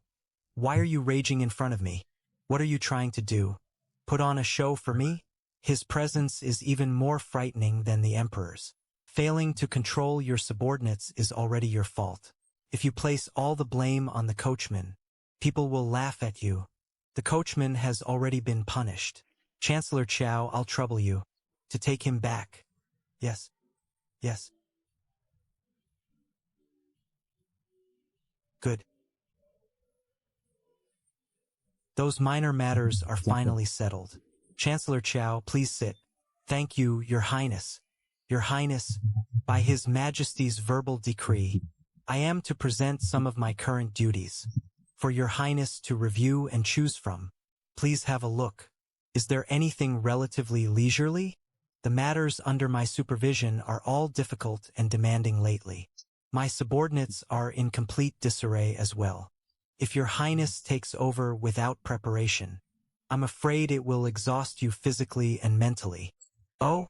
why are you raging in front of me? What are you trying to do? Put on a show for me? His presence is even more frightening than the Emperor's. Failing to control your subordinates is already your fault. If you place all the blame on the coachman, people will laugh at you. The coachman has already been punished. Chancellor Chow, I'll trouble you to take him back. Yes. Yes. Good. Those minor matters are finally settled. Chancellor Chow, please sit. Thank you, Your Highness. Your Highness, by His Majesty's verbal decree, I am to present some of my current duties for Your Highness to review and choose from. Please have a look. Is there anything relatively leisurely? The matters under my supervision are all difficult and demanding lately. My subordinates are in complete disarray as well. If Your Highness takes over without preparation, I'm afraid it will exhaust you physically and mentally. Oh,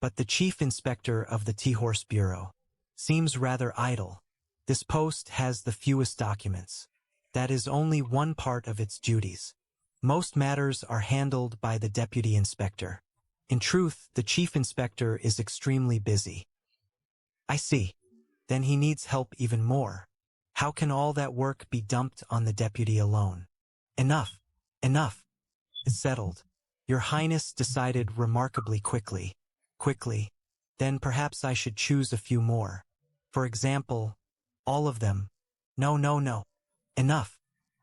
but the Chief Inspector of the Tea-Horse Bureau seems rather idle. This post has the fewest documents. That is only one part of its duties. Most matters are handled by the Deputy Inspector. In truth, the Chief Inspector is extremely busy. I see. Then he needs help even more. How can all that work be dumped on the Deputy alone? Enough. Enough. It's settled. Your Highness decided remarkably quickly. Quickly. Then perhaps I should choose a few more. For example, all of them. No, no, no. Enough.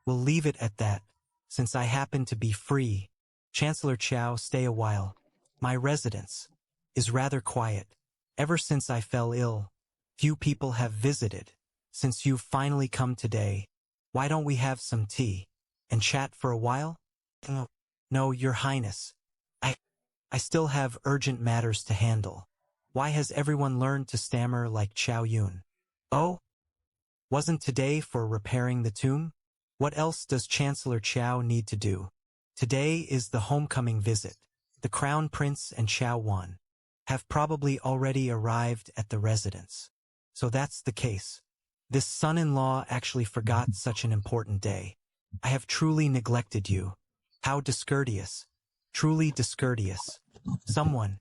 We'll leave it at that, since I happen to be free. Chancellor Chow, stay a while. My residence is rather quiet. Ever since I fell ill, few people have visited. Since you've finally come today, why don't we have some tea and chat for a while? No, Your Highness. I still have urgent matters to handle. Why has everyone learned to stammer like Chow Yun? Oh? Wasn't today for repairing the tomb? What else does Chancellor Chow need to do? Today is the homecoming visit. The Crown Prince and Chow Wan have probably already arrived at the residence. So that's the case. This son-in-law actually forgot such an important day. I have truly neglected you. How discourteous. Truly discourteous. Someone,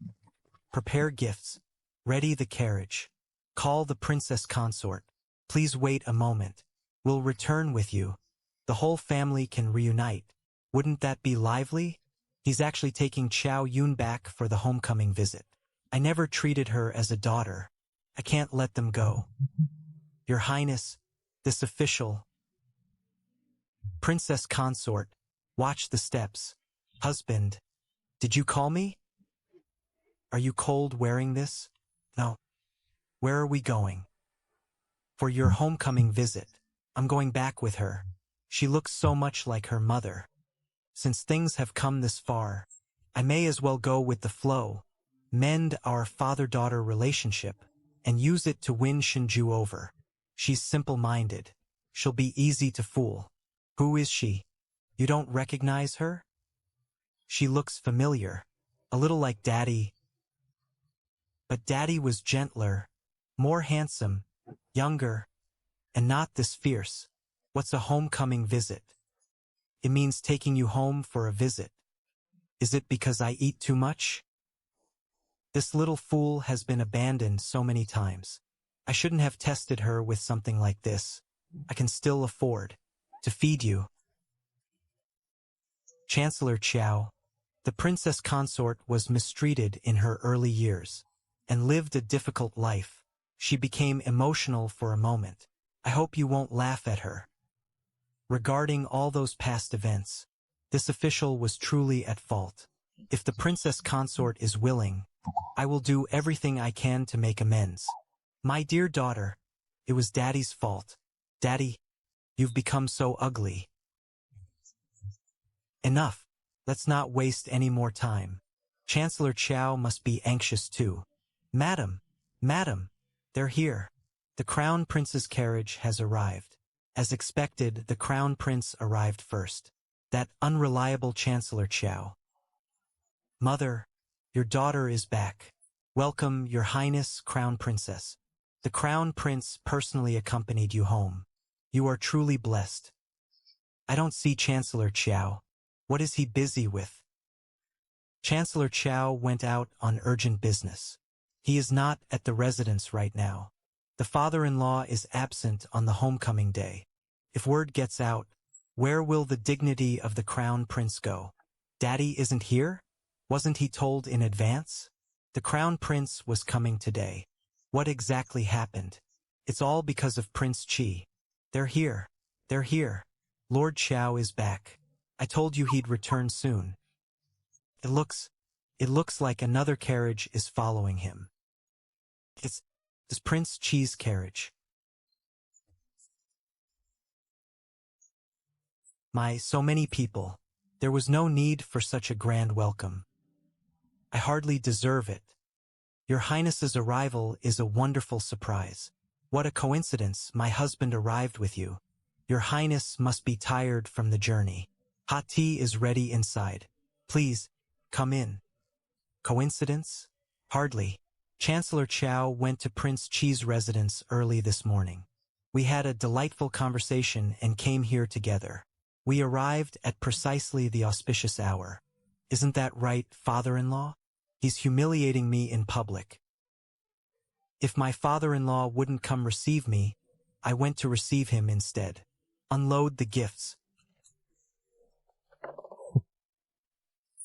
prepare gifts. Ready the carriage. Call the princess consort. Please wait a moment. We'll return with you. The whole family can reunite. Wouldn't that be lively? He's actually taking Chow Yun back for the homecoming visit. I never treated her as a daughter. I can't let them go. Your Highness, this official. Princess consort, watch the steps. Husband, did you call me? Are you cold wearing this? No. Where are we going? For your homecoming visit. I'm going back with her. She looks so much like her mother. Since things have come this far, I may as well go with the flow, mend our father-daughter relationship, and use it to win Shinju over. She's simple-minded. She'll be easy to fool. Who is she? You don't recognize her? She looks familiar, a little like Daddy. But Daddy was gentler, more handsome, younger, and not this fierce. What's a homecoming visit? It means taking you home for a visit. Is it because I eat too much? This little fool has been abandoned so many times. I shouldn't have tested her with something like this. I can still afford to feed you. Chancellor Chow, the princess consort was mistreated in her early years and lived a difficult life. She became emotional for a moment. I hope you won't laugh at her. Regarding all those past events, This official was truly at fault. If the princess consort is willing, I will do everything I can to make amends. My dear daughter, it was Daddy's fault. Daddy, you've become so ugly. Enough. Let's not waste any more time. Chancellor Chow must be anxious too. Madam, they're here. The Crown Prince's carriage has arrived. As expected, the Crown Prince arrived first. That unreliable Chancellor Chow. Mother, your daughter is back. Welcome, Your Highness, Crown Princess. The Crown Prince personally accompanied you home. You are truly blessed. I don't see Chancellor Chow. What is he busy with? Chancellor Chow went out on urgent business. He is not at the residence right now. The father-in-law is absent on the homecoming day. If word gets out, where will the dignity of the Crown Prince go? Daddy isn't here? Wasn't he told in advance? The Crown Prince was coming today. What exactly happened? It's all because of Prince Chi. They're here. Lord Chow is back. I told you he'd return soon. It looks like another carriage is following him. It's Prince Chi's carriage. So many people. There was no need for such a grand welcome. I hardly deserve it. Your Highness's arrival is a wonderful surprise. What a coincidence, my husband arrived with you. Your Highness must be tired from the journey. Hot tea is ready inside. Please, come in. Coincidence? Hardly. Chancellor Chow went to Prince Chi's residence early this morning. We had a delightful conversation and came here together. We arrived at precisely the auspicious hour. Isn't that right, father-in-law? He's humiliating me in public. If my father-in-law wouldn't come receive me, I went to receive him instead. Unload the gifts.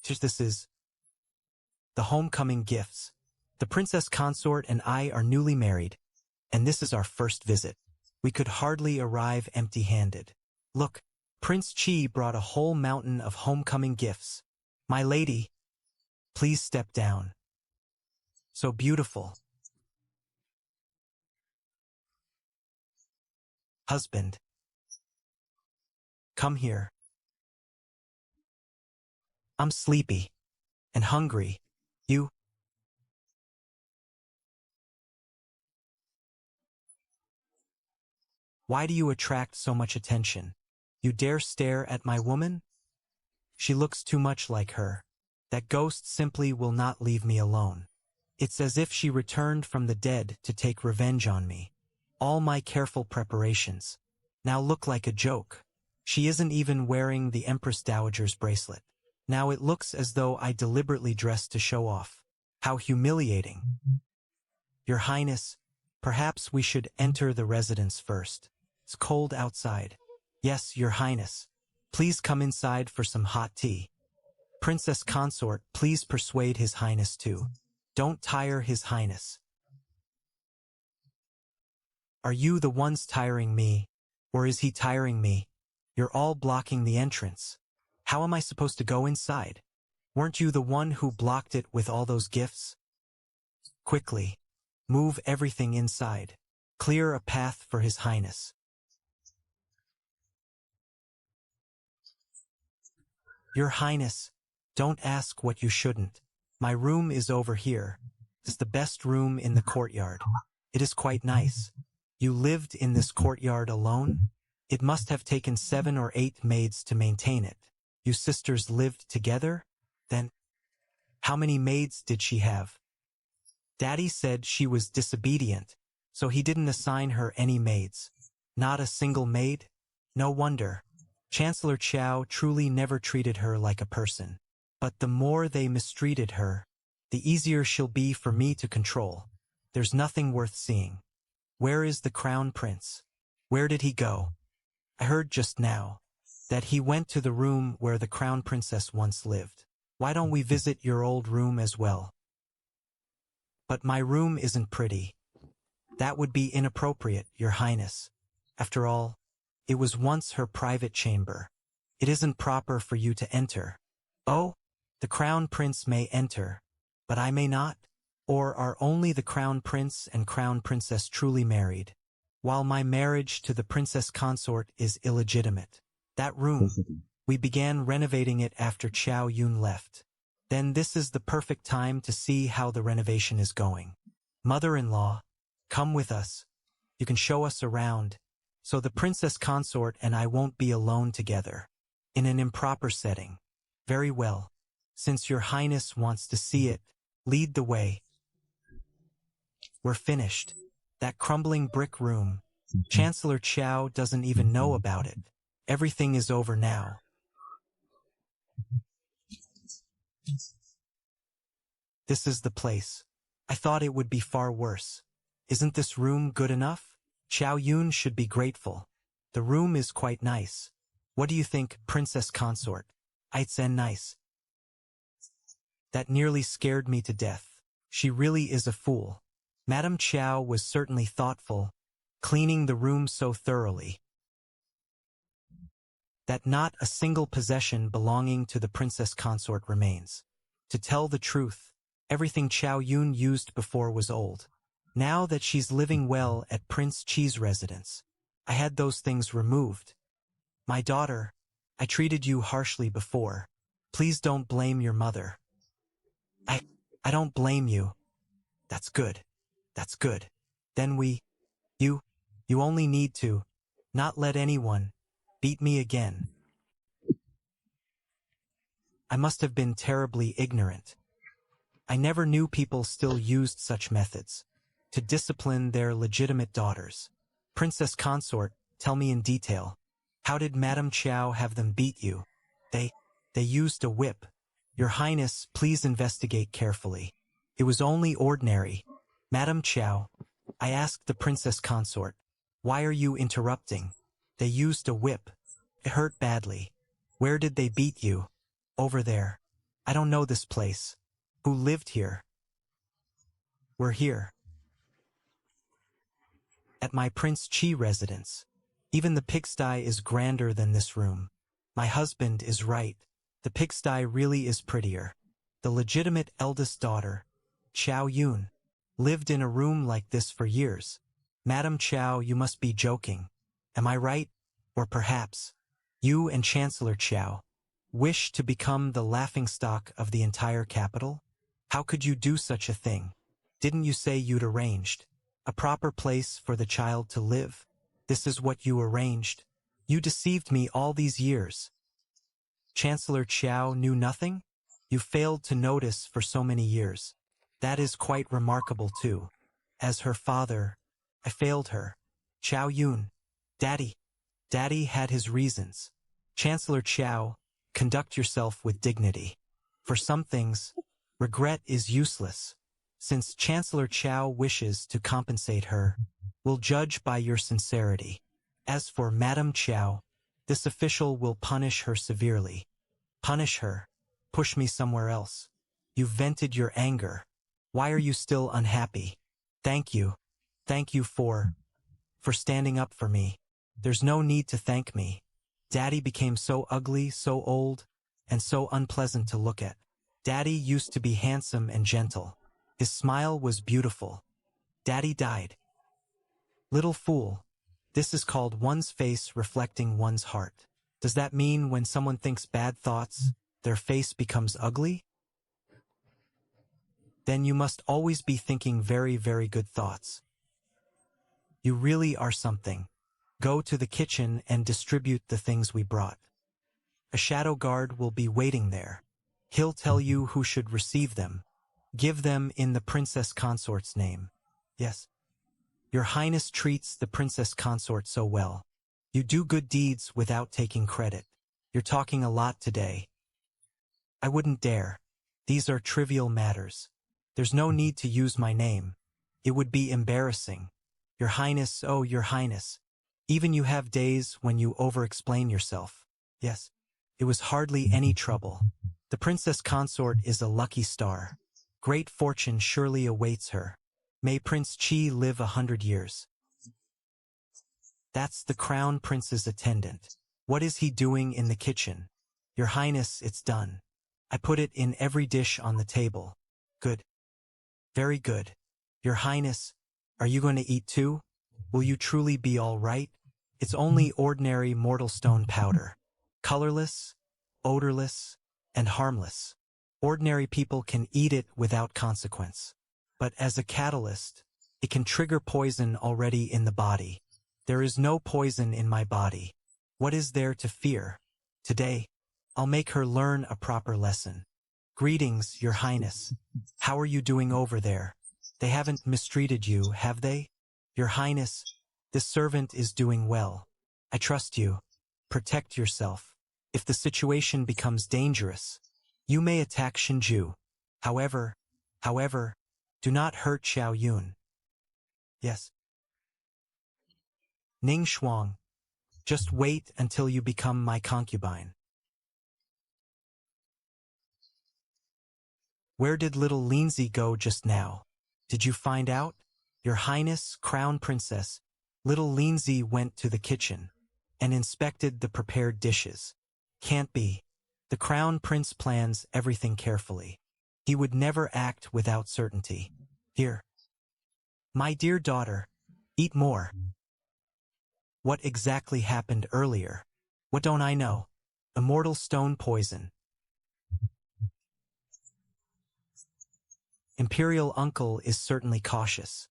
This is the homecoming gifts. The princess consort and I are newly married, and this is our first visit. We could hardly arrive empty-handed. Look, Prince Chi brought a whole mountain of homecoming gifts. My lady, please step down. So beautiful. Husband, come here. I'm sleepy and hungry. You? Why do you attract so much attention? You dare stare at my woman? She looks too much like her. That ghost simply will not leave me alone. It's as if she returned from the dead to take revenge on me. All my careful preparations now look like a joke. She isn't even wearing the Empress Dowager's bracelet. Now it looks as though I deliberately dressed to show off. How humiliating. Your Highness, perhaps we should enter the residence first. It's cold outside. Yes, Your Highness. Please come inside for some hot tea. Princess Consort, please persuade His Highness too. Don't tire His Highness. Are you the ones tiring me, or is he tiring me? You're all blocking the entrance. How am I supposed to go inside? Weren't you the one who blocked it with all those gifts? Quickly, move everything inside. Clear a path for His Highness. Your Highness, don't ask what you shouldn't. My room is over here. It's the best room in the courtyard. It is quite nice. You lived in this courtyard alone? It must have taken 7 or 8 maids to maintain it. You sisters lived together? Then, how many maids did she have? Daddy said she was disobedient, so he didn't assign her any maids. Not a single maid? No wonder. Chancellor Chow truly never treated her like a person. But the more they mistreated her, the easier she'll be for me to control. There's nothing worth seeing. Where is the Crown Prince? Where did he go? I heard just now that he went to the room where the Crown Princess once lived. Why don't we visit your old room as well? But my room isn't pretty. That would be inappropriate, Your Highness. After all, it was once her private chamber. It isn't proper for you to enter. Oh, the crown prince may enter, but I may not? Or are only the crown prince and crown princess truly married, while my marriage to the princess consort is illegitimate? That room, we began renovating it after Chow Yun left. Then this is the perfect time to see how the renovation is going. Mother-in-law, come with us. You can show us around, so the princess consort and I won't be alone together, in an improper setting. Very well. Since your highness wants to see it, lead the way. We're finished. That crumbling brick room. Chancellor Chow doesn't even know about it. Everything is over now. This is the place. I thought it would be far worse. Isn't this room good enough? Chow Yun should be grateful. The room is quite nice. What do you think, princess consort? It's nice. That nearly scared me to death. She really is a fool. Madame Chow was certainly thoughtful, cleaning the room so thoroughly that not a single possession belonging to the princess consort remains. To tell the truth, everything Chow Yun used before was old. Now that she's living well at Prince Chi's residence, I had those things removed. My daughter, I treated you harshly before. Please don't blame your mother. I don't blame you. That's good. That's good. Then you only need to not let anyone beat me again. I must have been terribly ignorant. I never knew people still used such methods to discipline their legitimate daughters. Princess consort, tell me in detail. How did Madame Chow have them beat you? They used a whip. Your Highness, please investigate carefully. It was only ordinary. Madame Chow, I asked the princess consort, why are you interrupting? They used a whip. It hurt badly. Where did they beat you? Over there. I don't know this place. Who lived here? We're here. At my Prince Chi residence. Even the pigsty is grander than this room. My husband is right. The pigsty really is prettier. The legitimate eldest daughter, Chow Yun, lived in a room like this for years. Madame Chow, you must be joking. Am I right? Or perhaps, you and Chancellor Chow wish to become the laughingstock of the entire capital? How could you do such a thing? Didn't you say you'd arranged a proper place for the child to live? This is what you arranged. You deceived me all these years. Chancellor Chow knew nothing? You failed to notice for so many years. That is quite remarkable too. As her father, I failed her. Chow Yun, Daddy had his reasons. Chancellor Chow, conduct yourself with dignity. For some things, regret is useless. Since Chancellor Chow wishes to compensate her, we'll judge by your sincerity. As for Madame Chow, this official will punish her severely. Punish her. Push me somewhere else. You've vented your anger. Why are you still unhappy? Thank you. Thank you for standing up for me. There's no need to thank me. Daddy became so ugly, so old, and so unpleasant to look at. Daddy used to be handsome and gentle. His smile was beautiful. Daddy died. Little fool. This is called one's face reflecting one's heart. Does that mean when someone thinks bad thoughts, their face becomes ugly? Then you must always be thinking very, very good thoughts. You really are something. Go to the kitchen and distribute the things we brought. A shadow guard will be waiting there. He'll tell you who should receive them. Give them in the princess consort's name. Yes. Your Highness treats the princess consort so well. You do good deeds without taking credit. You're talking a lot today. I wouldn't dare. These are trivial matters. There's no need to use my name. It would be embarrassing. Your Highness, oh, Your Highness. Even you have days when you over-explain yourself. Yes. It was hardly any trouble. The princess consort is a lucky star. Great fortune surely awaits her. May Prince Chi live 100 years. That's the crown prince's attendant. What is he doing in the kitchen? Your Highness, it's done. I put it in every dish on the table. Good. Very good. Your Highness, are you going to eat too? Will you truly be all right? It's only ordinary mortal stone powder. Colorless, odorless, and harmless. Ordinary people can eat it without consequence. But as a catalyst, it can trigger poison already in the body. There is no poison in my body. What is there to fear? Today, I'll make her learn a proper lesson. Greetings, Your Highness. How are you doing over there? They haven't mistreated you, have they? Your Highness, this servant is doing well. I trust you. Protect yourself. If the situation becomes dangerous, you may attack Shinju. However, do not hurt Xiao Yun. Yes. Ning Shuang, just wait until you become my concubine. Where did little Lindsay go just now? Did you find out? Your Highness, Crown Princess, little Lindsay went to the kitchen and inspected the prepared dishes. Can't be. The Crown Prince plans everything carefully. He would never act without certainty. Here. My dear daughter, eat more. What exactly happened earlier? What don't I know? Immortal stone poison. Imperial Uncle is certainly cautious.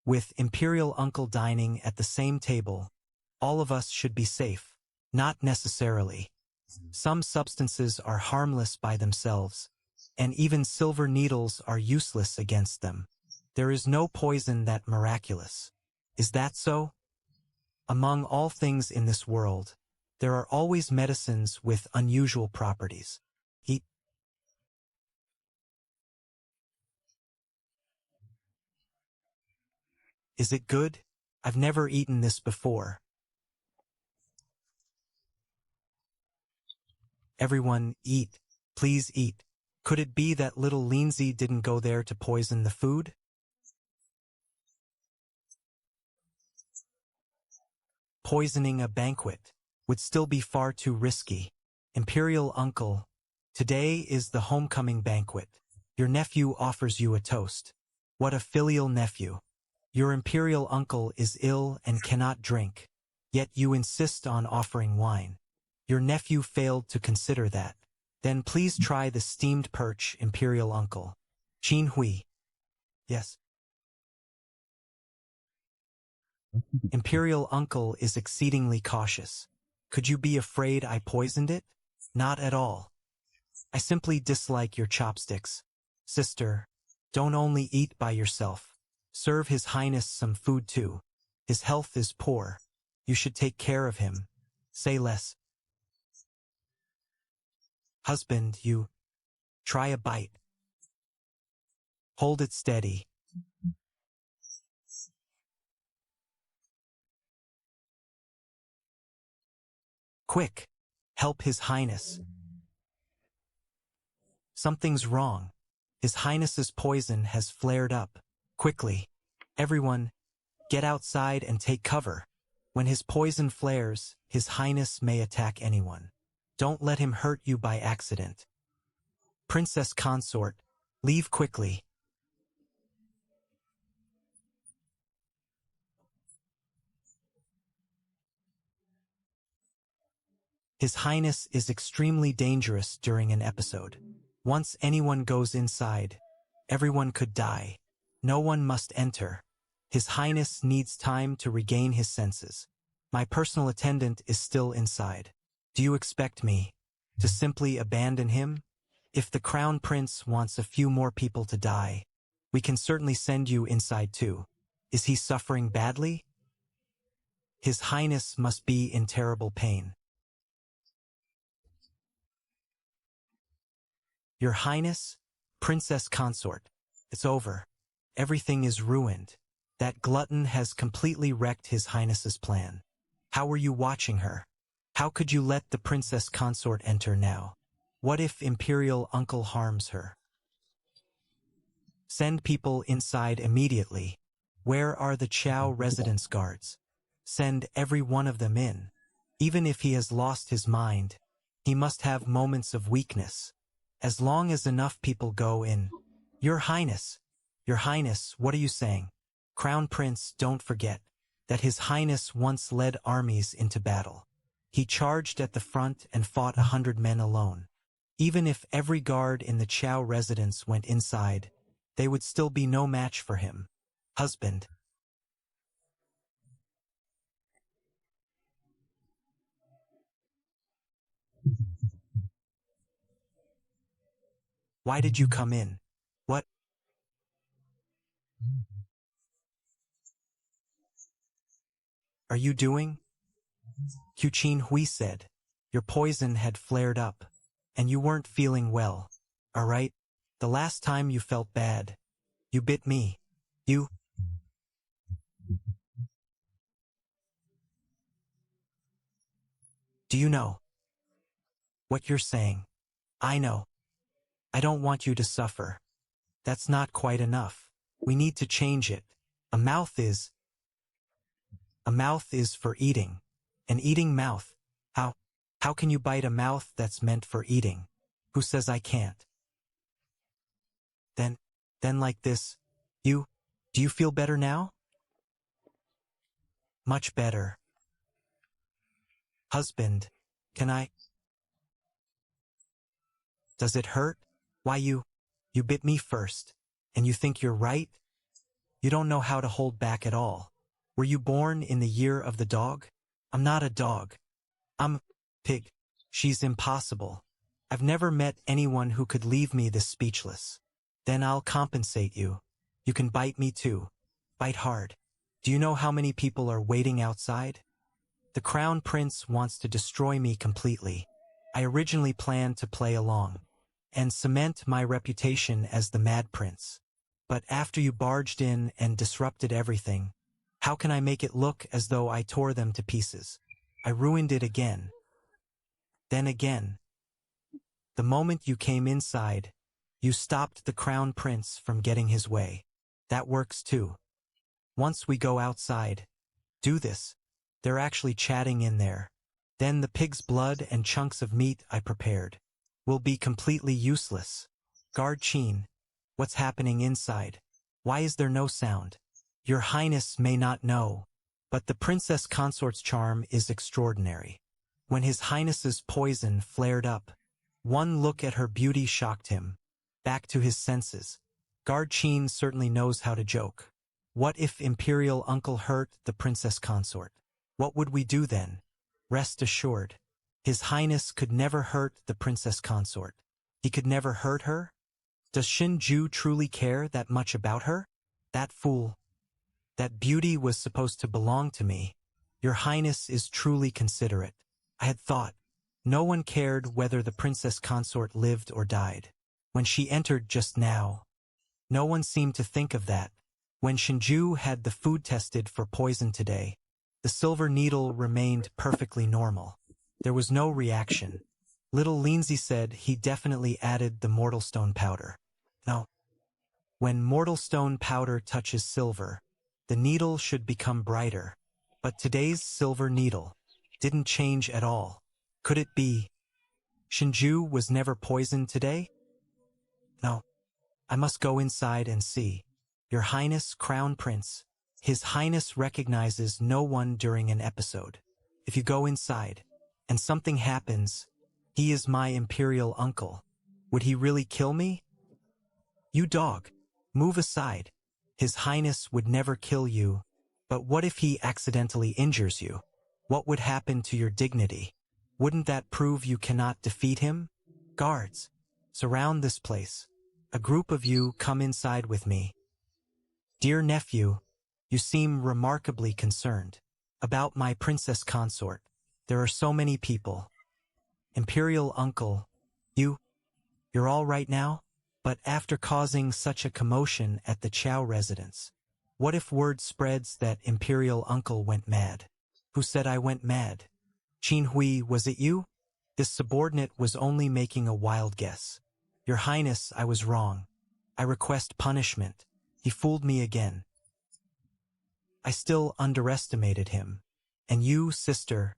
With Imperial Uncle dining at the same table, all of us should be safe. Not necessarily. Some substances are harmless by themselves, and even silver needles are useless against them. There is no poison that miraculous. Is that so? Among all things in this world, there are always medicines with unusual properties. Eat. Is it good? I've never eaten this before. Everyone, eat. Please eat. Could it be that little Lindsay didn't go there to poison the food? Poisoning a banquet would still be far too risky. Imperial Uncle, today is the homecoming banquet. Your nephew offers you a toast. What a filial nephew. Your Imperial Uncle is ill and cannot drink, yet you insist on offering wine. Your nephew failed to consider that. Then please try the steamed perch, Imperial Uncle. Qin Hui. Yes. Imperial Uncle is exceedingly cautious. Could you be afraid I poisoned it? Not at all. I simply dislike your chopsticks. Sister, don't only eat by yourself. Serve His Highness some food too. His health is poor. You should take care of him. Say less. Husband, you try a bite. Hold it steady. Quick, help His Highness. Something's wrong. His Highness's poison has flared up. Quickly, everyone, get outside and take cover. When his poison flares, His Highness may attack anyone. Don't let him hurt you by accident. Princess Consort, leave quickly. His Highness is extremely dangerous during an episode. Once anyone goes inside, everyone could die. No one must enter. His Highness needs time to regain his senses. My personal attendant is still inside. Do you expect me to simply abandon him? If the Crown Prince wants a few more people to die, we can certainly send you inside too. Is he suffering badly? His Highness must be in terrible pain. Your Highness, Princess Consort, it's over. Everything is ruined. That glutton has completely wrecked His Highness's plan. How were you watching her? How could you let the Princess Consort enter now? What if Imperial Uncle harms her? Send people inside immediately. Where are the Chao residence guards? Send every one of them in. Even if he has lost his mind, he must have moments of weakness. As long as enough people go in. Your Highness, what are you saying? Crown Prince, don't forget that His Highness once led armies into battle. He charged at the front and fought 100 men alone. Even if every guard in the Chow residence went inside, they would still be no match for him. Husband. Why did you come in? What are you doing? Huqin Hui said. Your poison had flared up, and you weren't feeling well. All right? The last time you felt bad, you bit me. You... Do you know what you're saying? I know. I don't want you to suffer. That's not quite enough. We need to change it. A mouth is... A mouth is for eating. An eating mouth. How can you bite a mouth that's meant for eating? Who says I can't? Then like this. Do you feel better now? Much better. Husband, can I... Does it hurt? Why you bit me first, and you think you're right? You don't know how to hold back at all. Were you born in the year of the dog? I'm not a dog. I'm a pig. She's impossible. I've never met anyone who could leave me this speechless. Then I'll compensate you. You can bite me too. Bite hard. Do you know how many people are waiting outside? The Crown Prince wants to destroy me completely. I originally planned to play along and cement my reputation as the Mad Prince. But after you barged in and disrupted everything, how can I make it look as though I tore them to pieces? I ruined it again. Then again. The moment you came inside, you stopped the Crown Prince from getting his way. That works too. Once we go outside, do this. They're actually chatting in there. Then the pig's blood and chunks of meat I prepared will be completely useless. Guard Qin, what's happening inside? Why is there no sound? Your Highness may not know, but the princess consort's charm is extraordinary. When His Highness's poison flared up, one look at her beauty shocked him. Back to his senses. Guard Qin certainly knows how to joke. What if Imperial Uncle hurt the princess consort? What would we do then? Rest assured, His Highness could never hurt the princess consort. He could never hurt her? Does Shinju truly care that much about her? That fool. That beauty was supposed to belong to me. Your Highness is truly considerate. I had thought. No one cared whether the princess consort lived or died. When she entered just now, no one seemed to think of that. When Shinju had the food tested for poison today, the silver needle remained perfectly normal. There was no reaction. Little Lindsay said he definitely added the mortal stone powder. No. When mortal stone powder touches silver, the needle should become brighter. But today's silver needle didn't change at all. Could it be Shinju was never poisoned today? No. I must go inside and see. Your Highness, Crown Prince. His Highness recognizes no one during an episode. If you go inside, and something happens, he is my imperial uncle. Would he really kill me? You dog, move aside. His Highness would never kill you, but what if he accidentally injures you? What would happen to your dignity? Wouldn't that prove you cannot defeat him? Guards, surround this place. A group of you come inside with me. Dear nephew, you seem remarkably concerned about my princess consort. There are so many people. Imperial uncle, you're all right now? But after causing such a commotion at the Chow residence, what if word spreads that Imperial uncle went mad? Who said I went mad? Qin Hui, was it you? This subordinate was only making a wild guess. Your Highness, I was wrong. I request punishment. He fooled me again. I still underestimated him. And you, sister,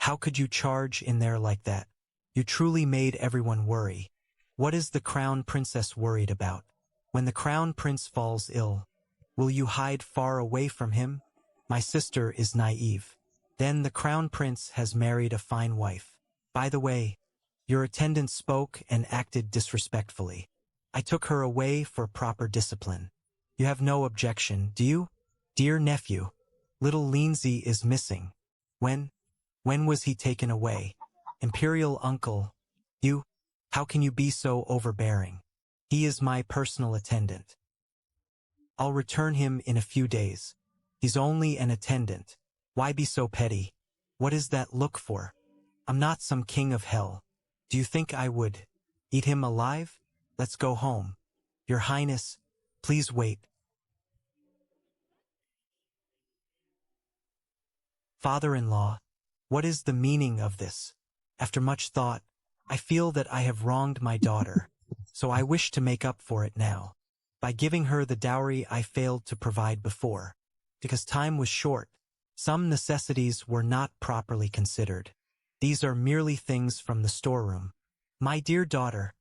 How could you charge in there like that? You truly made everyone worry. What is the crown princess worried about? When the crown prince falls ill, will you hide far away from him? My sister is naive. Then the crown prince has married a fine wife. By the way, your attendant spoke and acted disrespectfully. I took her away for proper discipline. You have no objection, do you? Dear nephew, little Lindsay is missing. When was he taken away? Imperial uncle, how can you be so overbearing? He is my personal attendant. I'll return him in a few days. He's only an attendant. Why be so petty? What is that look for? I'm not some king of hell. Do you think I would eat him alive? Let's go home. Your Highness, please wait. Father-in-law, what is the meaning of this? After much thought, I feel that I have wronged my daughter, so I wish to make up for it now, by giving her the dowry I failed to provide before. Because time was short, some necessities were not properly considered. These are merely things from the storeroom. My dear daughter,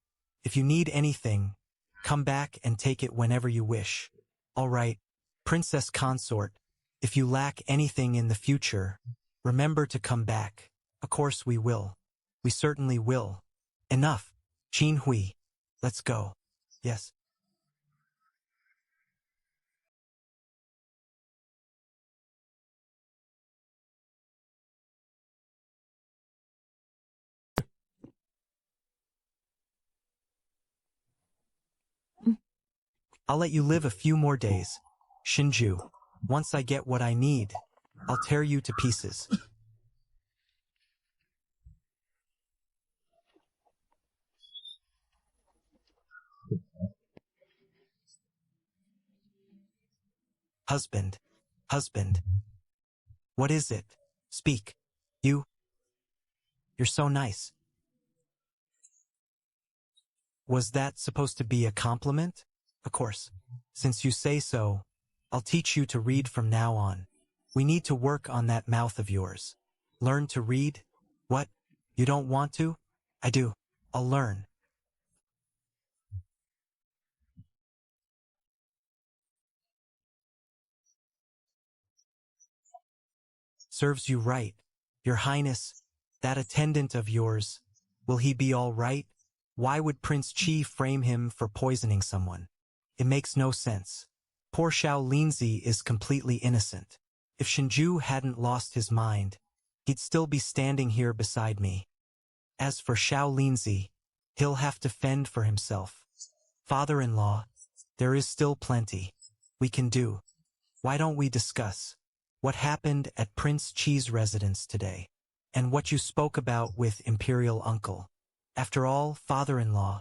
if you need anything, come back and take it whenever you wish. All right, Princess Consort, if you lack anything in the future, remember to come back. Of course we will. We certainly will. Enough. Qin Hui. Let's go. Yes. I'll let you live a few more days. Shinju. Once I get what I need, I'll tear you to pieces. Husband. Husband. What is it? Speak. You're so nice. Was that supposed to be a compliment? Of course. Since you say so, I'll teach you to read from now on. We need to work on that mouth of yours. Learn to read? What? You don't want to? I do. I'll learn. Serves you right. Your Highness, that attendant of yours, will he be all right? Why would Prince Qi frame him for poisoning someone? It makes no sense. Poor Xiao Linzi is completely innocent. If Shinju hadn't lost his mind, he'd still be standing here beside me. As for Xiao Linzi, he'll have to fend for himself. Father-in-law, there is still plenty we can do. Why don't we discuss what happened at Prince Qi's residence today, and what you spoke about with Imperial Uncle? After all, father-in-law,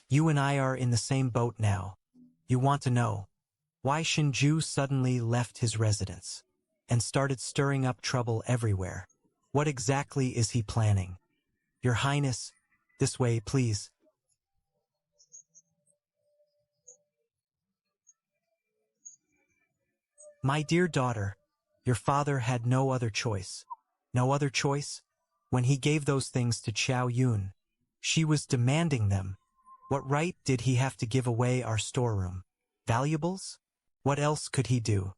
you and I are in the same boat now. You want to know why Shinju suddenly left his residence and started stirring up trouble everywhere. What exactly is he planning? Your Highness, this way, please. My dear daughter, your father had no other choice. No other choice? When he gave those things to Qiao Yun, she was demanding them. What right did he have to give away our storeroom? Valuables? What else could he do?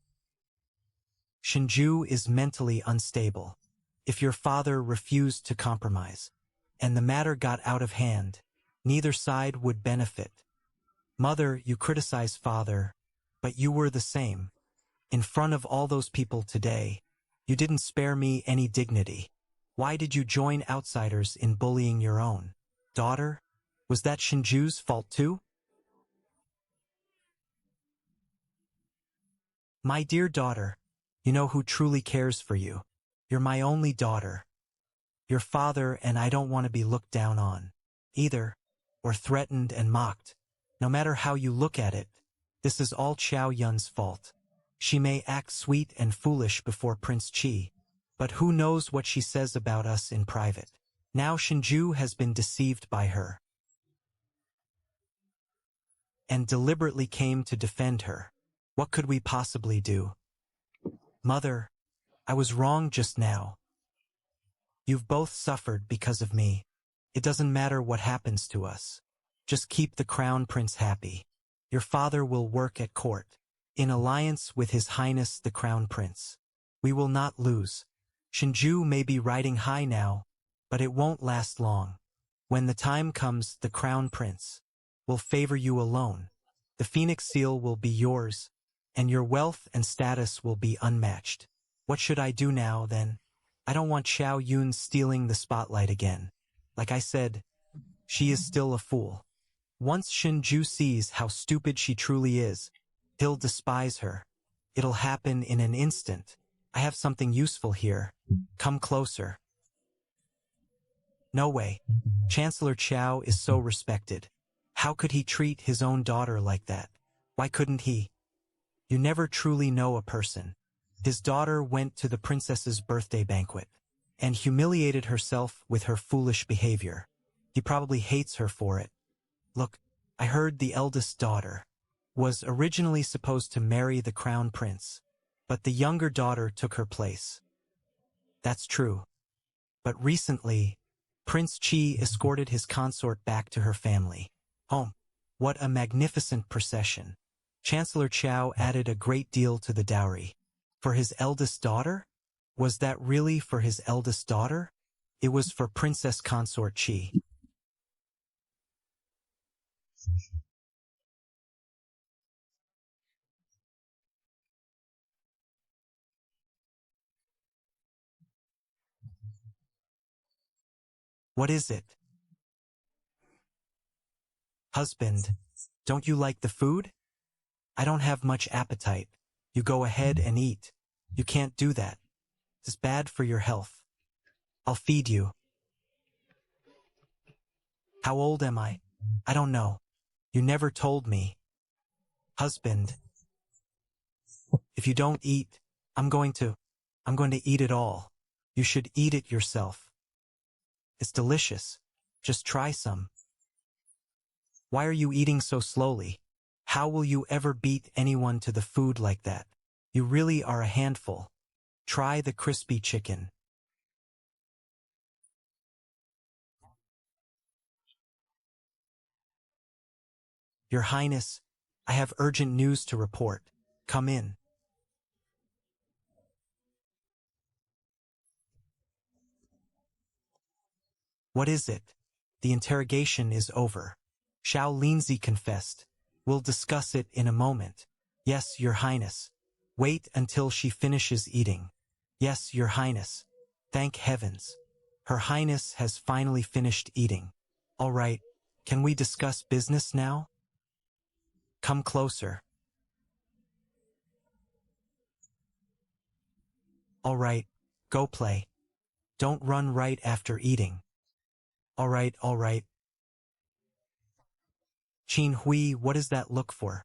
Shinju is mentally unstable. If your father refused to compromise, and the matter got out of hand, neither side would benefit. Mother, you criticize father, but you were the same. In front of all those people today, you didn't spare me any dignity. Why did you join outsiders in bullying your own daughter? Was that Shinju's fault too? My dear daughter, you know who truly cares for you. You're my only daughter. Your father and I don't want to be looked down on, either, or threatened and mocked. No matter how you look at it, this is all Qiao Yun's fault. She may act sweet and foolish before Prince Qi, but who knows what she says about us in private. Now Shinju has been deceived by her and deliberately came to defend her. What could we possibly do? Mother, I was wrong just now. You've both suffered because of me. It doesn't matter what happens to us. Just keep the crown prince happy. Your father will work at court, in alliance with His Highness the Crown Prince. We will not lose. Shinju may be riding high now, but it won't last long. When the time comes, the Crown Prince will favor you alone. The Phoenix Seal will be yours, and your wealth and status will be unmatched. What should I do now, then? I don't want Xiao Yun stealing the spotlight again. Like I said, she is still a fool. Once Shinju sees how stupid she truly is, he'll despise her. It'll happen in an instant. I have something useful here. Come closer. No way. Chancellor Qiao is so respected. How could he treat his own daughter like that? Why couldn't he? You never truly know a person. His daughter went to the princess's birthday banquet and humiliated herself with her foolish behavior. He probably hates her for it. Look, I heard the eldest daughter was originally supposed to marry the crown prince, but the younger daughter took her place. That's true. But recently, Prince Qi escorted his consort back to her family home. What a magnificent procession. Chancellor Qiao added a great deal to the dowry. For his eldest daughter? Was that really for his eldest daughter? It was for Princess Consort Qi. What is it? Husband, don't you like the food? I don't have much appetite. You go ahead and eat. You can't do that. It's bad for your health. I'll feed you. How old am I? I don't know. You never told me. Husband, if you don't eat, I'm going to eat it all. You should eat it yourself. It's delicious. Just try some. Why are you eating so slowly? How will you ever beat anyone to the food like that? You really are a handful. Try the crispy chicken. Your Highness, I have urgent news to report. Come in. What is it? The interrogation is over. Xiao Linzi confessed. We'll discuss it in a moment. Yes, Your Highness. Wait until she finishes eating. Yes, Your Highness. Thank heavens. Her Highness has finally finished eating. All right, can we discuss business now? Come closer. All right, go play. Don't run right after eating. All right, all right. Qin Hui, what does that look for?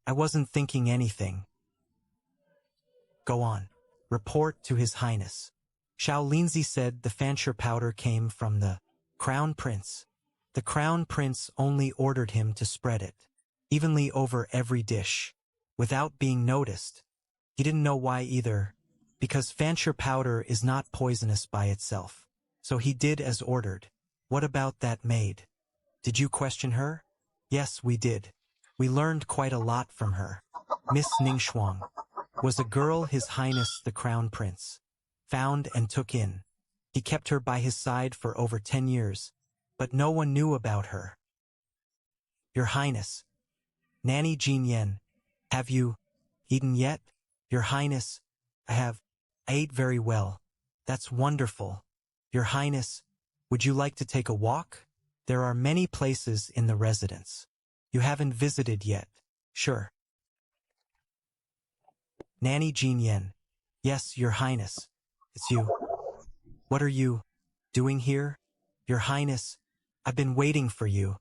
I wasn't thinking anything. Go on. Report to His Highness. Xiao Linzi said the fancher powder came from the Crown Prince. The Crown Prince only ordered him to spread it evenly over every dish, without being noticed. He didn't know why either, because fancher powder is not poisonous by itself. So he did as ordered. What about that maid? Did you question her? Yes, we did. We learned quite a lot from her. Miss Ningxuang was a girl His Highness the Crown Prince found and took in. He kept her by his side for over 10 years, but no one knew about her. Your Highness, Nanny Jinyan, have you eaten yet? Your Highness, I ate very well. That's wonderful. Your Highness, would you like to take a walk? There are many places in the residence you haven't visited yet. Sure. Nanny Jinyan, yes, Your Highness. It's you. What are you doing here? Your Highness, I've been waiting for you.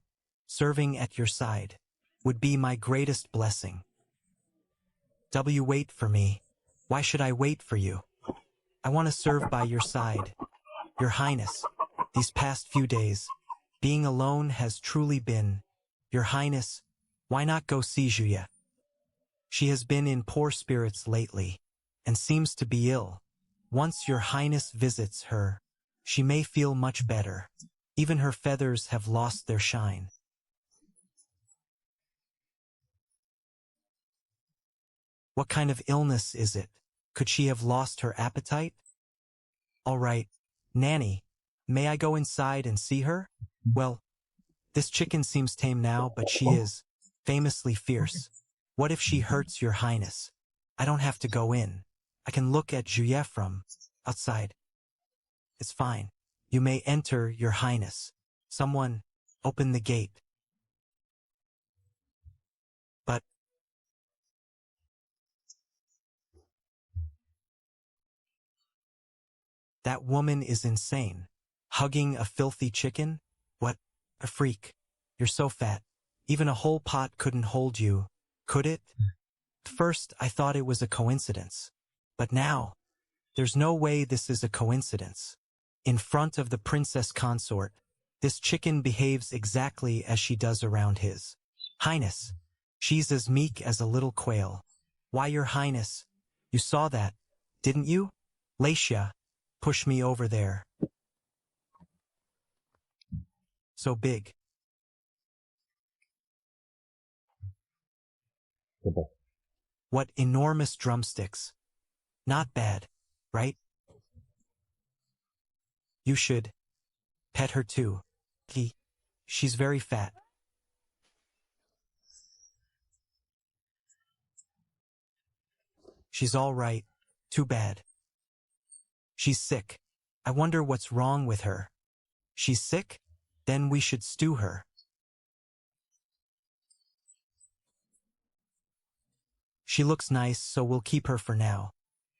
Serving at your side would be my greatest blessing. Wait for me. Why should I wait for you? I want to serve by your side. Your Highness, these past few days, being alone has truly been. Your Highness, why not go see Juya? She has been in poor spirits lately, and seems to be ill. Once your highness visits her, she may feel much better. Even her feathers have lost their shine. What kind of illness is it? Could she have lost her appetite? All right, Nanny, may I go inside and see her? Well, this chicken seems tame now, but she is famously fierce. What if she hurts your highness? I don't have to go in. I can look at Juliet from outside. It's fine. You may enter, your highness. Someone, open the gate. But that woman is insane. Hugging a filthy chicken? What a freak. You're so fat. Even a whole pot couldn't hold you, could it? At first, I thought it was a coincidence. But now, there's no way this is a coincidence. In front of the princess consort, this chicken behaves exactly as she does around his highness. She's as meek as a little quail. Why, your highness, you saw that, didn't you? Latia, push me over there. So big. What enormous drumsticks. Not bad, right? You should pet her too. She's very fat. She's all right. Too bad. She's sick. I wonder what's wrong with her. She's sick? Then we should stew her. She looks nice, so we'll keep her for now.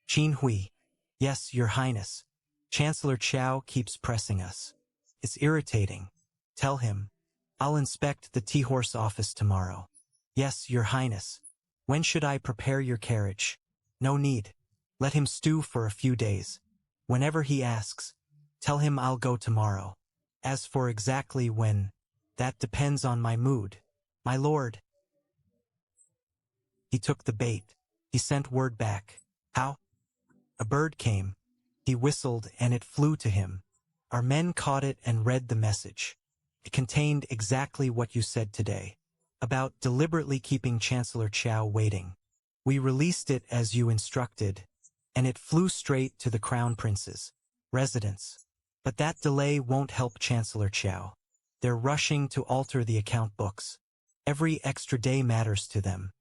Qin Hui. Yes, your highness. Chancellor Chao keeps pressing us. It's irritating. Tell him. I'll inspect the tea-horse office tomorrow. Yes, your highness. When should I prepare your carriage? No need. Let him stew for a few days. Whenever he asks, tell him I'll go tomorrow. As for exactly when, that depends on my mood. My lord. He took the bait. He sent word back. How? A bird came. He whistled and it flew to him. Our men caught it and read the message. It contained exactly what you said today, about deliberately keeping Chancellor Chao waiting. We released it as you instructed, and it flew straight to the Crown Prince's residence. But that delay won't help Chancellor Chao. They're rushing to alter the account books. Every extra day matters to them.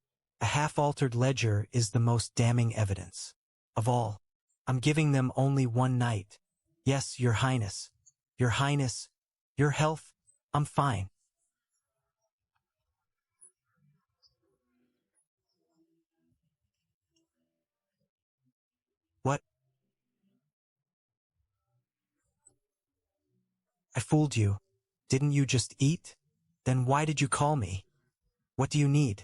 A half-altered ledger is the most damning evidence of all. I'm giving them only one night. Yes, your highness. Your highness. Your health. I'm fine. What? I fooled you. Didn't you just eat? Then why did you call me? What do you need?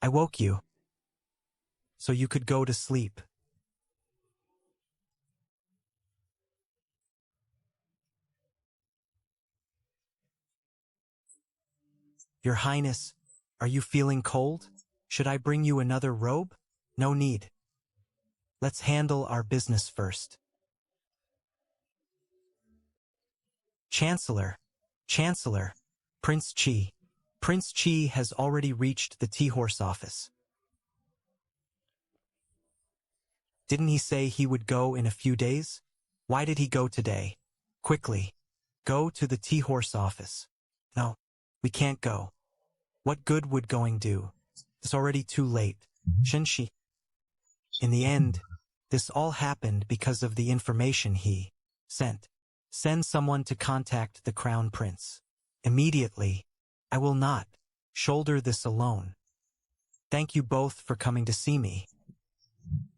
I woke you, so you could go to sleep. Your highness, are you feeling cold? Should I bring you another robe? No need. Let's handle our business first. Chancellor, Chancellor, Prince Qi. Prince Qi has already reached the tea-horse office. Didn't he say he would go in a few days? Why did he go today? Quickly, go to the tea-horse office. No, we can't go. What good would going do? It's already too late. Shouldn't she? In the end, this all happened because of the information he sent. Send someone to contact the Crown Prince. Immediately. I will not shoulder this alone. Thank you both for coming to see me.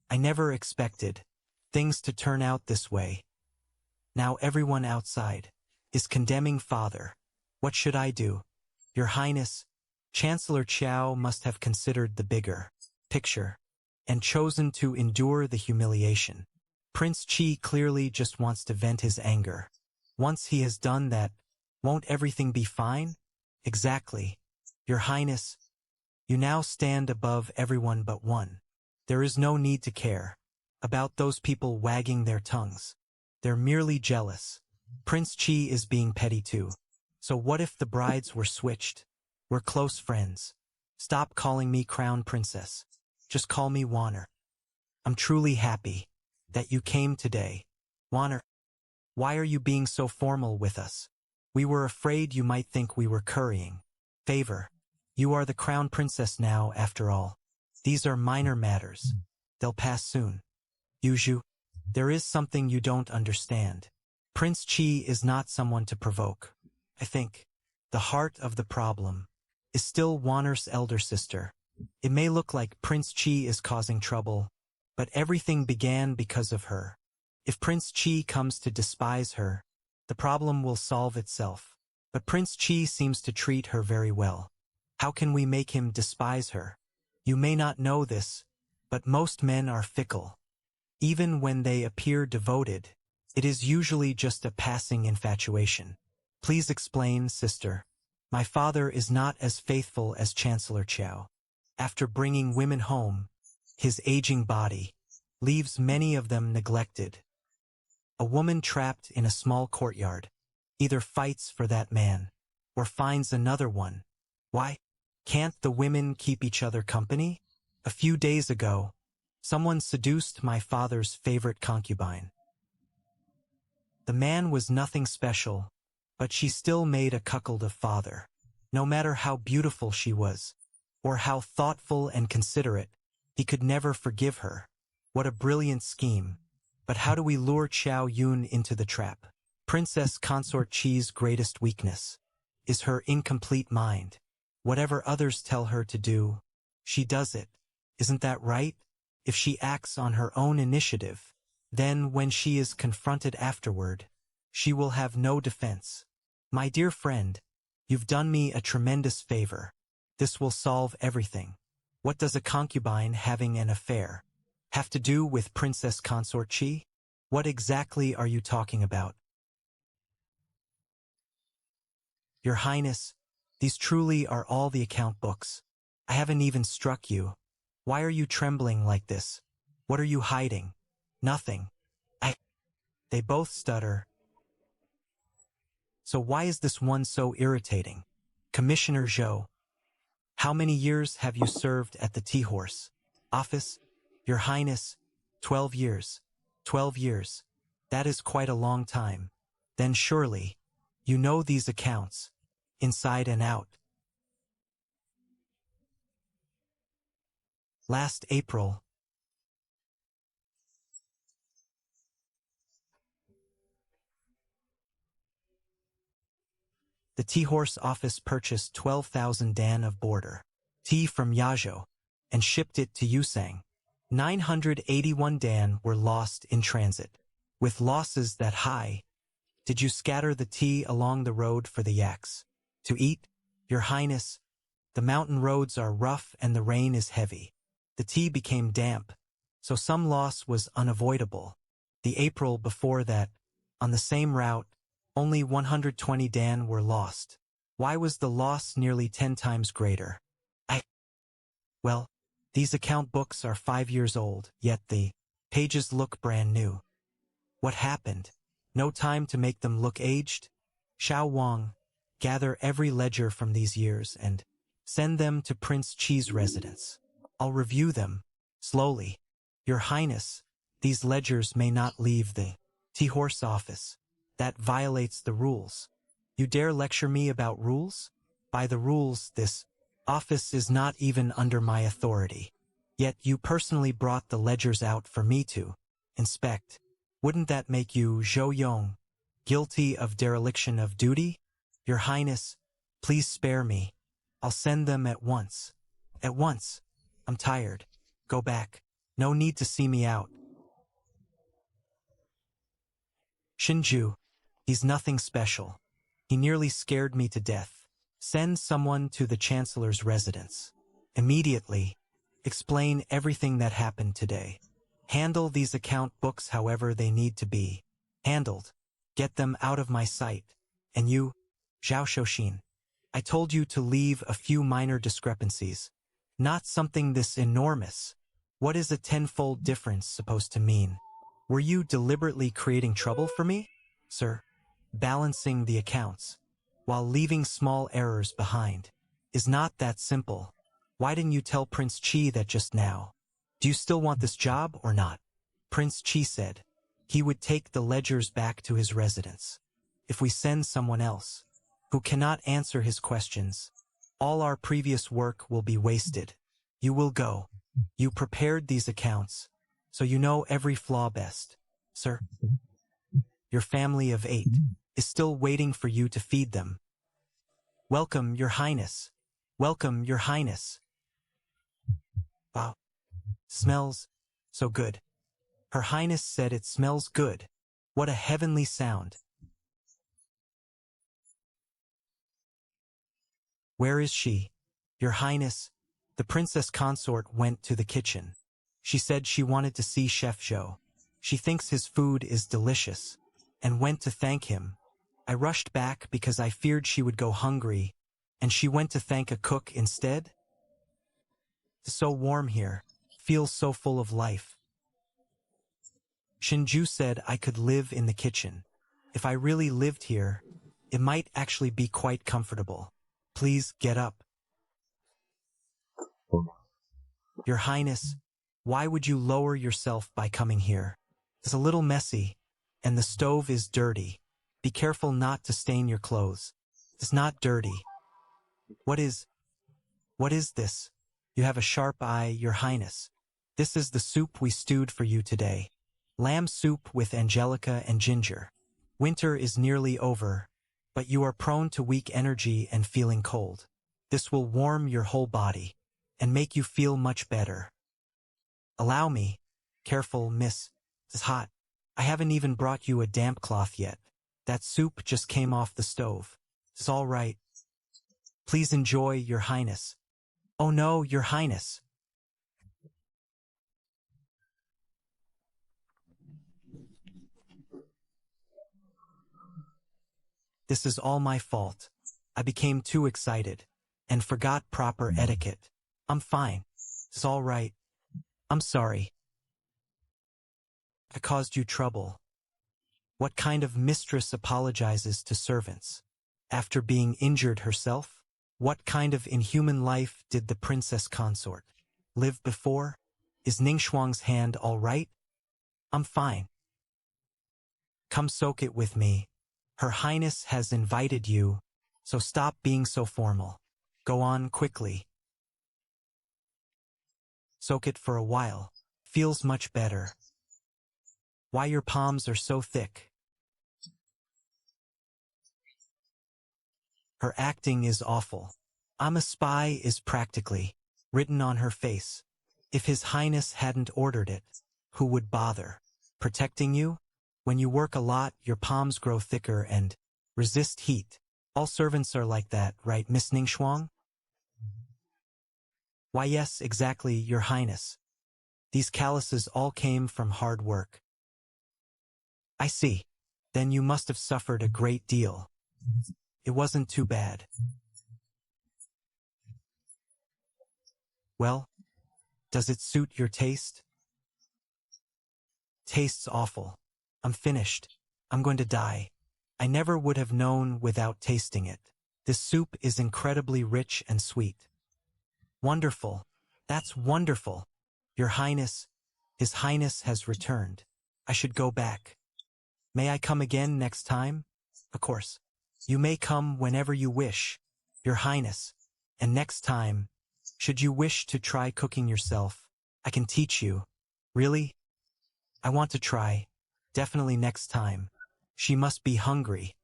I never expected things to turn out this way. Now everyone outside is condemning father. What should I do? Your Highness, Chancellor Chao must have considered the bigger picture and chosen to endure the humiliation. Prince Qi clearly just wants to vent his anger. Once he has done that, won't everything be fine? Exactly. Your Highness, you now stand above everyone but one. There is no need to care about those people wagging their tongues. They're merely jealous. Prince Chi is being petty too. So what if the brides were switched? We're close friends. Stop calling me Crown Princess. Just call me Wanner. I'm truly happy that you came today. Wanner, why are you being so formal with us? We were afraid you might think we were currying favor. You are the Crown Princess now, after all. These are minor matters. They'll pass soon. Yuju, there is something you don't understand. Prince Chi is not someone to provoke. I think the heart of the problem is still Wanner's elder sister. It may look like Prince Chi is causing trouble, but everything began because of her. If Prince Chi comes to despise her, the problem will solve itself. But Prince Chi seems to treat her very well. How can we make him despise her? You may not know this, but most men are fickle. Even when they appear devoted, it is usually just a passing infatuation. Please explain, sister. My father is not as faithful as Chancellor Qiao. After bringing women home, his aging body leaves many of them neglected. A woman trapped in a small courtyard either fights for that man or finds another one. Why can't the women keep each other company? A few days ago, someone seduced my father's favorite concubine. The man was nothing special, but she still made a cuckold of father. No matter how beautiful she was, or how thoughtful and considerate, he could never forgive her. What a brilliant scheme. But how do we lure Qiao Yun into the trap? Princess Consort Chi's greatest weakness is her incomplete mind. Whatever others tell her to do, she does it. Isn't that right? If she acts on her own initiative, then when she is confronted afterward, she will have no defense. My dear friend, you've done me a tremendous favor. This will solve everything. What does a concubine having an affair have to do with Princess Consort Chi? What exactly are you talking about? Your Highness, these truly are all the account books. I haven't even struck you. Why are you trembling like this? What are you hiding? Nothing. They both stutter. So why is this one so irritating? Commissioner Zhou, how many years have you served at the Tea-Horse office? Your Highness, 12 years. 12 years. That is quite a long time. Then surely, you know these accounts, inside and out. Last April, the Tea-Horse office purchased 12,000 dan of border tea from Yazhou and shipped it to Yusang. 981 dan were lost in transit. With losses that high, did you scatter the tea along the road for the yaks to eat? Your Highness, the mountain roads are rough and the rain is heavy. The tea became damp, so some loss was unavoidable. The April before that, on the same route, only 120 dan were lost. Why was the loss nearly 10 times greater? Well, these account books are 5 years old, yet the pages look brand new. What happened? No time to make them look aged? Xiao Wang, gather every ledger from these years and send them to Prince Chi's residence. I'll review them, slowly. Your Highness, these ledgers may not leave the Tea-Horse office. That violates the rules. You dare lecture me about rules? By the rules, this office is not even under my authority. Yet you personally brought the ledgers out for me to inspect. Wouldn't that make you, Zhou Yong, guilty of dereliction of duty? Your Highness, please spare me. I'll send them at once. At once. I'm tired. Go back. No need to see me out. Shinju, he's nothing special. He nearly scared me to death. Send someone to the Chancellor's residence. Immediately. Explain everything that happened today. Handle these account books however they need to be handled. Get them out of my sight. And you, Zhao Shouxin, I told you to leave a few minor discrepancies. Not something this enormous. What is a tenfold difference supposed to mean? Were you deliberately creating trouble for me, sir? Balancing the accounts, while leaving small errors behind, is not that simple. Why didn't you tell Prince Chi that just now? Do you still want this job or not? Prince Chi said he would take the ledgers back to his residence. If we send someone else, who cannot answer his questions, all our previous work will be wasted. You will go. You prepared these accounts, so you know every flaw best, sir. Your family of 8 is still waiting for you to feed them. Welcome, Your Highness. Welcome, Your Highness. Wow. Smells so good. Her Highness said it smells good. What a heavenly sound. Where is she? Your Highness. The princess consort went to the kitchen. She said she wanted to see Chef Zhou. She thinks his food is delicious, and went to thank him. I rushed back because I feared she would go hungry, and she went to thank a cook instead. It's so warm here. Feels so full of life. Shinju said I could live in the kitchen. If I really lived here, it might actually be quite comfortable. Please get up. Your Highness, why would you lower yourself by coming here? It's a little messy, and the stove is dirty. Be careful not to stain your clothes. It's not dirty. What is this? You have a sharp eye, Your Highness. This is the soup we stewed for you today. Lamb soup with angelica and ginger. Winter is nearly over, but you are prone to weak energy and feeling cold. This will warm your whole body and make you feel much better. Allow me. Careful, miss. It's hot. I haven't even brought you a damp cloth yet. That soup just came off the stove. It's all right. Please enjoy, Your Highness. Oh no, Your Highness. This is all my fault. I became too excited and forgot proper etiquette. I'm fine. It's all right. I'm sorry. I caused you trouble. What kind of mistress apologizes to servants after being injured herself? What kind of inhuman life did the princess consort live before? Is Ningxuang's hand all right? I'm fine. Come soak it with me. Her Highness has invited you, so stop being so formal. Go on quickly. Soak it for a while. Feels much better. Why your palms are so thick? Her acting is awful. I'm a spy is practically written on her face. If His Highness hadn't ordered it, who would bother protecting you? When you work a lot, your palms grow thicker and resist heat. All servants are like that, right, Miss Ningxuang? Why yes, exactly, Your Highness. These calluses all came from hard work. I see. Then you must have suffered a great deal. It wasn't too bad. Well, does it suit your taste? Tastes awful. I'm finished. I'm going to die. I never would have known without tasting it. This soup is incredibly rich and sweet. Wonderful. That's wonderful. Your Highness, His Highness has returned. I should go back. May I come again next time? Of course. You may come whenever you wish, Your Highness. And next time, should you wish to try cooking yourself, I can teach you. Really? I want to try. Definitely next time. She must be hungry.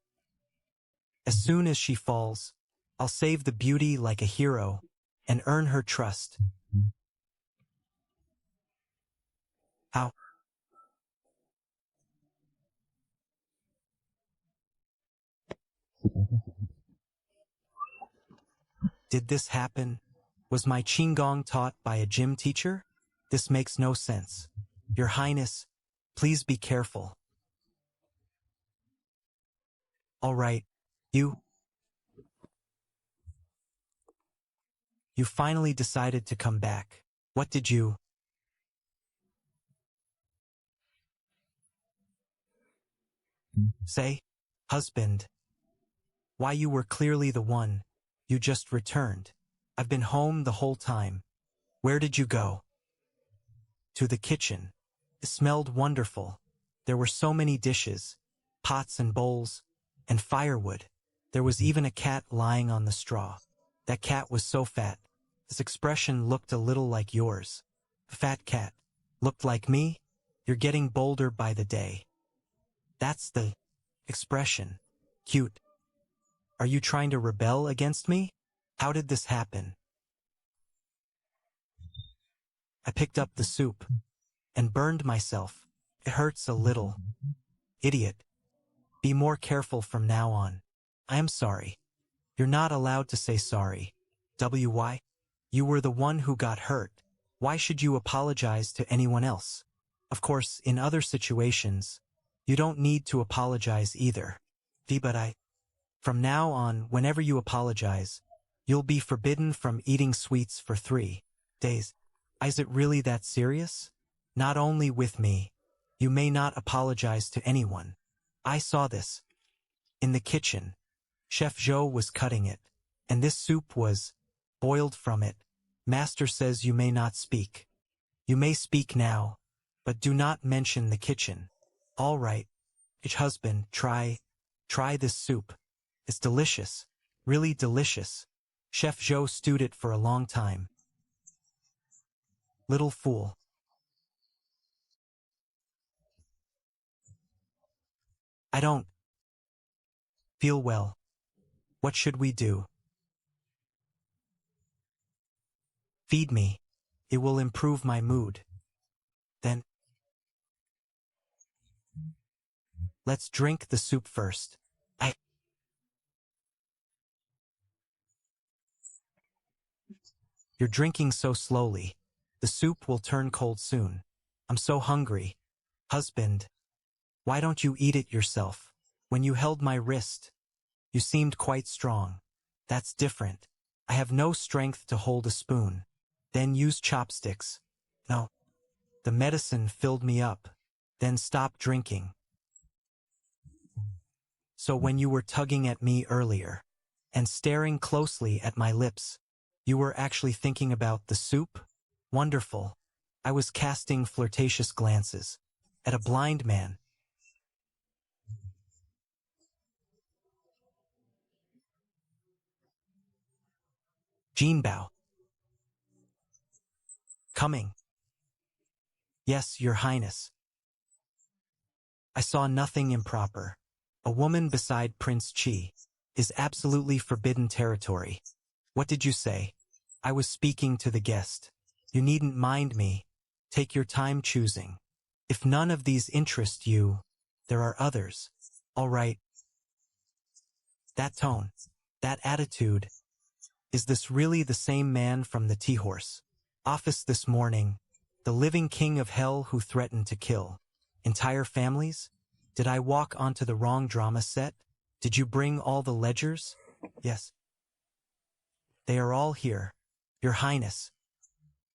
As soon as she falls, I'll save the beauty like a hero and earn her trust. How? Did this happen? Was my Qigong taught by a gym teacher? This makes no sense. Your Highness, please be careful. All right, you finally decided to come back. What did you Say, husband, why you were clearly the one. You just returned. I've been home the whole time. Where did you go? To the kitchen. It smelled wonderful. There were so many dishes, pots and bowls, and firewood. There was even a cat lying on the straw. That cat was so fat. His expression looked a little like yours. A fat cat. Looked like me? You're getting bolder by the day. That's the expression. Cute. Are you trying to rebel against me? How did this happen? I picked up the soup and burned myself. It hurts a little. Idiot. Be more careful from now on. I am sorry. You're not allowed to say sorry. Why? You were the one who got hurt. Why should you apologize to anyone else? Of course, in other situations, you don't need to apologize either. But from now on, whenever you apologize, you'll be forbidden from eating sweets for 3 days. Is it really that serious? Not only with me. You may not apologize to anyone. I saw this. In the kitchen. Chef Joe was cutting it. And this soup was boiled from it. Master says you may not speak. You may speak now, but do not mention the kitchen. All right. Husband, try this soup. It's delicious. Really delicious. Chef Joe stewed it for a long time. Little fool. I don't feel well. What should we do? Feed me. It will improve my mood. Then, let's drink the soup first. You're drinking so slowly. The soup will turn cold soon. I'm so hungry. Husband, why don't you eat it yourself? When you held my wrist, you seemed quite strong. That's different. I have no strength to hold a spoon. Then use chopsticks. No. The medicine filled me up. Then stop drinking. So when you were tugging at me earlier, and staring closely at my lips, you were actually thinking about the soup? Wonderful. I was casting flirtatious glances at a blind man. Jinbao. Coming. Yes, Your Highness. I saw nothing improper. A woman beside Prince Chi is absolutely forbidden territory. What did you say? I was speaking to the guest. You needn't mind me. Take your time choosing. If none of these interest you, there are others. All right. That tone, that attitude. Is this really the same man from the tea horse office this morning? The living king of hell who threatened to kill entire families? Did I walk onto the wrong drama set? Did you bring all the ledgers? Yes. They are all here. Your Highness.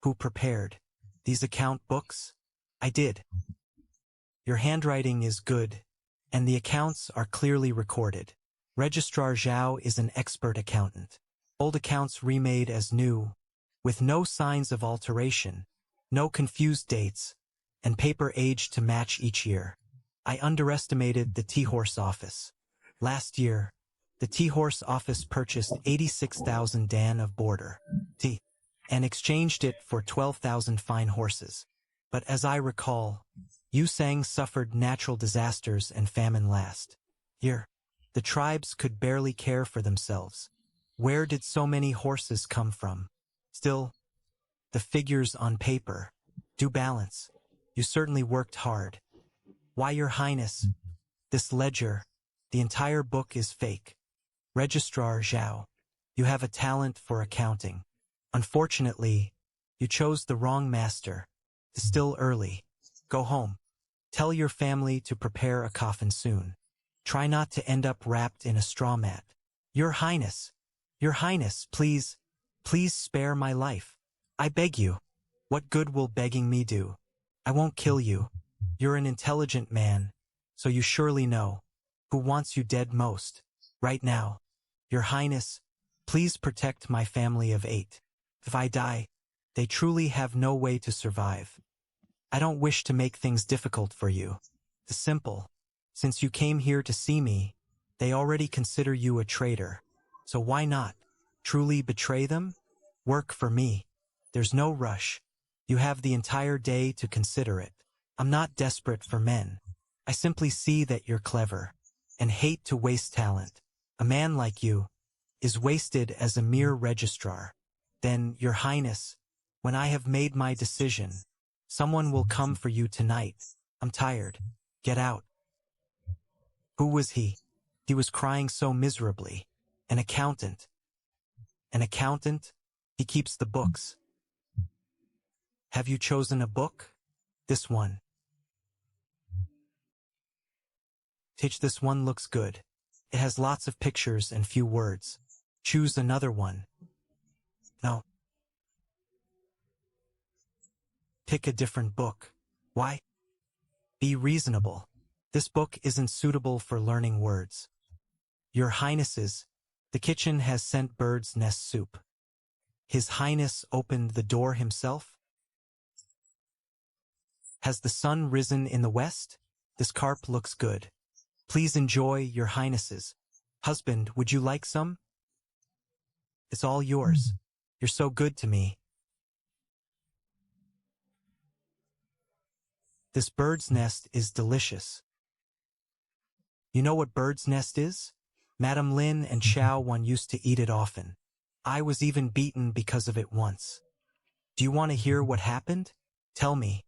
Who prepared these account books? I did. Your handwriting is good, and the accounts are clearly recorded. Registrar Zhao is an expert accountant. Old accounts remade as new, with no signs of alteration, no confused dates, and paper aged to match each year. I underestimated the tea horse office. Last year, the tea horse office purchased 86,000 dan of border tea and exchanged it for 12,000 fine horses. But as I recall, Yusang suffered natural disasters and famine last year. The tribes could barely care for themselves. Where did so many horses come from? Still, the figures on paper do balance. You certainly worked hard. Why, Your Highness, this ledger, the entire book is fake. Registrar Zhao, you have a talent for accounting. Unfortunately, you chose the wrong master. It's still early. Go home. Tell your family to prepare a coffin soon. Try not to end up wrapped in a straw mat. Your Highness, please spare my life. I beg you. What good will begging me do? I won't kill you. You're an intelligent man, so you surely know. Who wants you dead most? Right now. Your Highness, please protect my family of 8. If I die, they truly have no way to survive. I don't wish to make things difficult for you. The simple. Since you came here to see me, they already consider you a traitor. So why not? Truly betray them? Work for me. There's no rush. You have the entire day to consider it. I'm not desperate for men. I simply see that you're clever and hate to waste talent. A man like you is wasted as a mere registrar. Then, Your Highness, when I have made my decision, someone will come for you tonight. I'm tired. Get out. Who was he? He was crying so miserably. An accountant. An accountant? He keeps the books. Have you chosen a book? This one. Teach, this one looks good. It has lots of pictures and few words. Choose another one. No. Pick a different book. Why? Be reasonable. This book isn't suitable for learning words. Your Highnesses, the kitchen has sent bird's nest soup. His Highness opened the door himself? Has the sun risen in the west? This carp looks good. Please enjoy, Your Highnesses. Husband, would you like some? It's all yours. You're so good to me. This bird's nest is delicious. You know what bird's nest is? Madame Lin and Chow Wan used to eat it often. I was even beaten because of it once. Do you want to hear what happened? Tell me.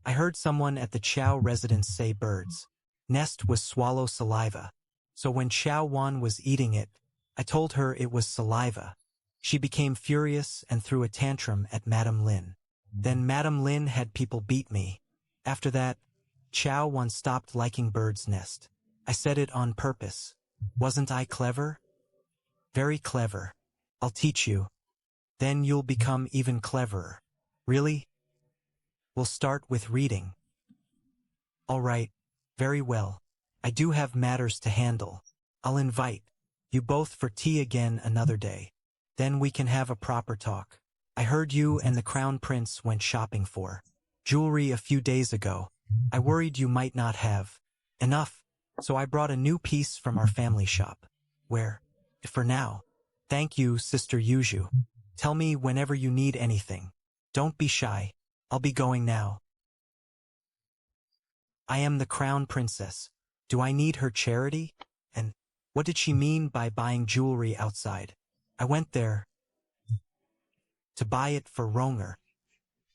I heard someone at the Chow residence say bird's nest was swallow saliva. So when Chow Wan was eating it, I told her it was saliva. She became furious and threw a tantrum at Madame Lin. Then Madame Lin had people beat me. After that, Chow Wan stopped liking bird's nest. I said it on purpose. Wasn't I clever? Very clever. I'll teach you. Then you'll become even cleverer. Really? We'll start with reading. All right. Very well. I do have matters to handle. I'll invite you both for tea again another day. Then we can have a proper talk. I heard you and the Crown Prince went shopping for jewelry a few days ago. I worried you might not have enough, so I brought a new piece from our family shop. Where? For now. Thank you, Sister Yuju. Tell me whenever you need anything. Don't be shy. I'll be going now. I am the Crown Princess. Do I need her charity? And what did she mean by buying jewelry outside? I went there to buy it for Ronger.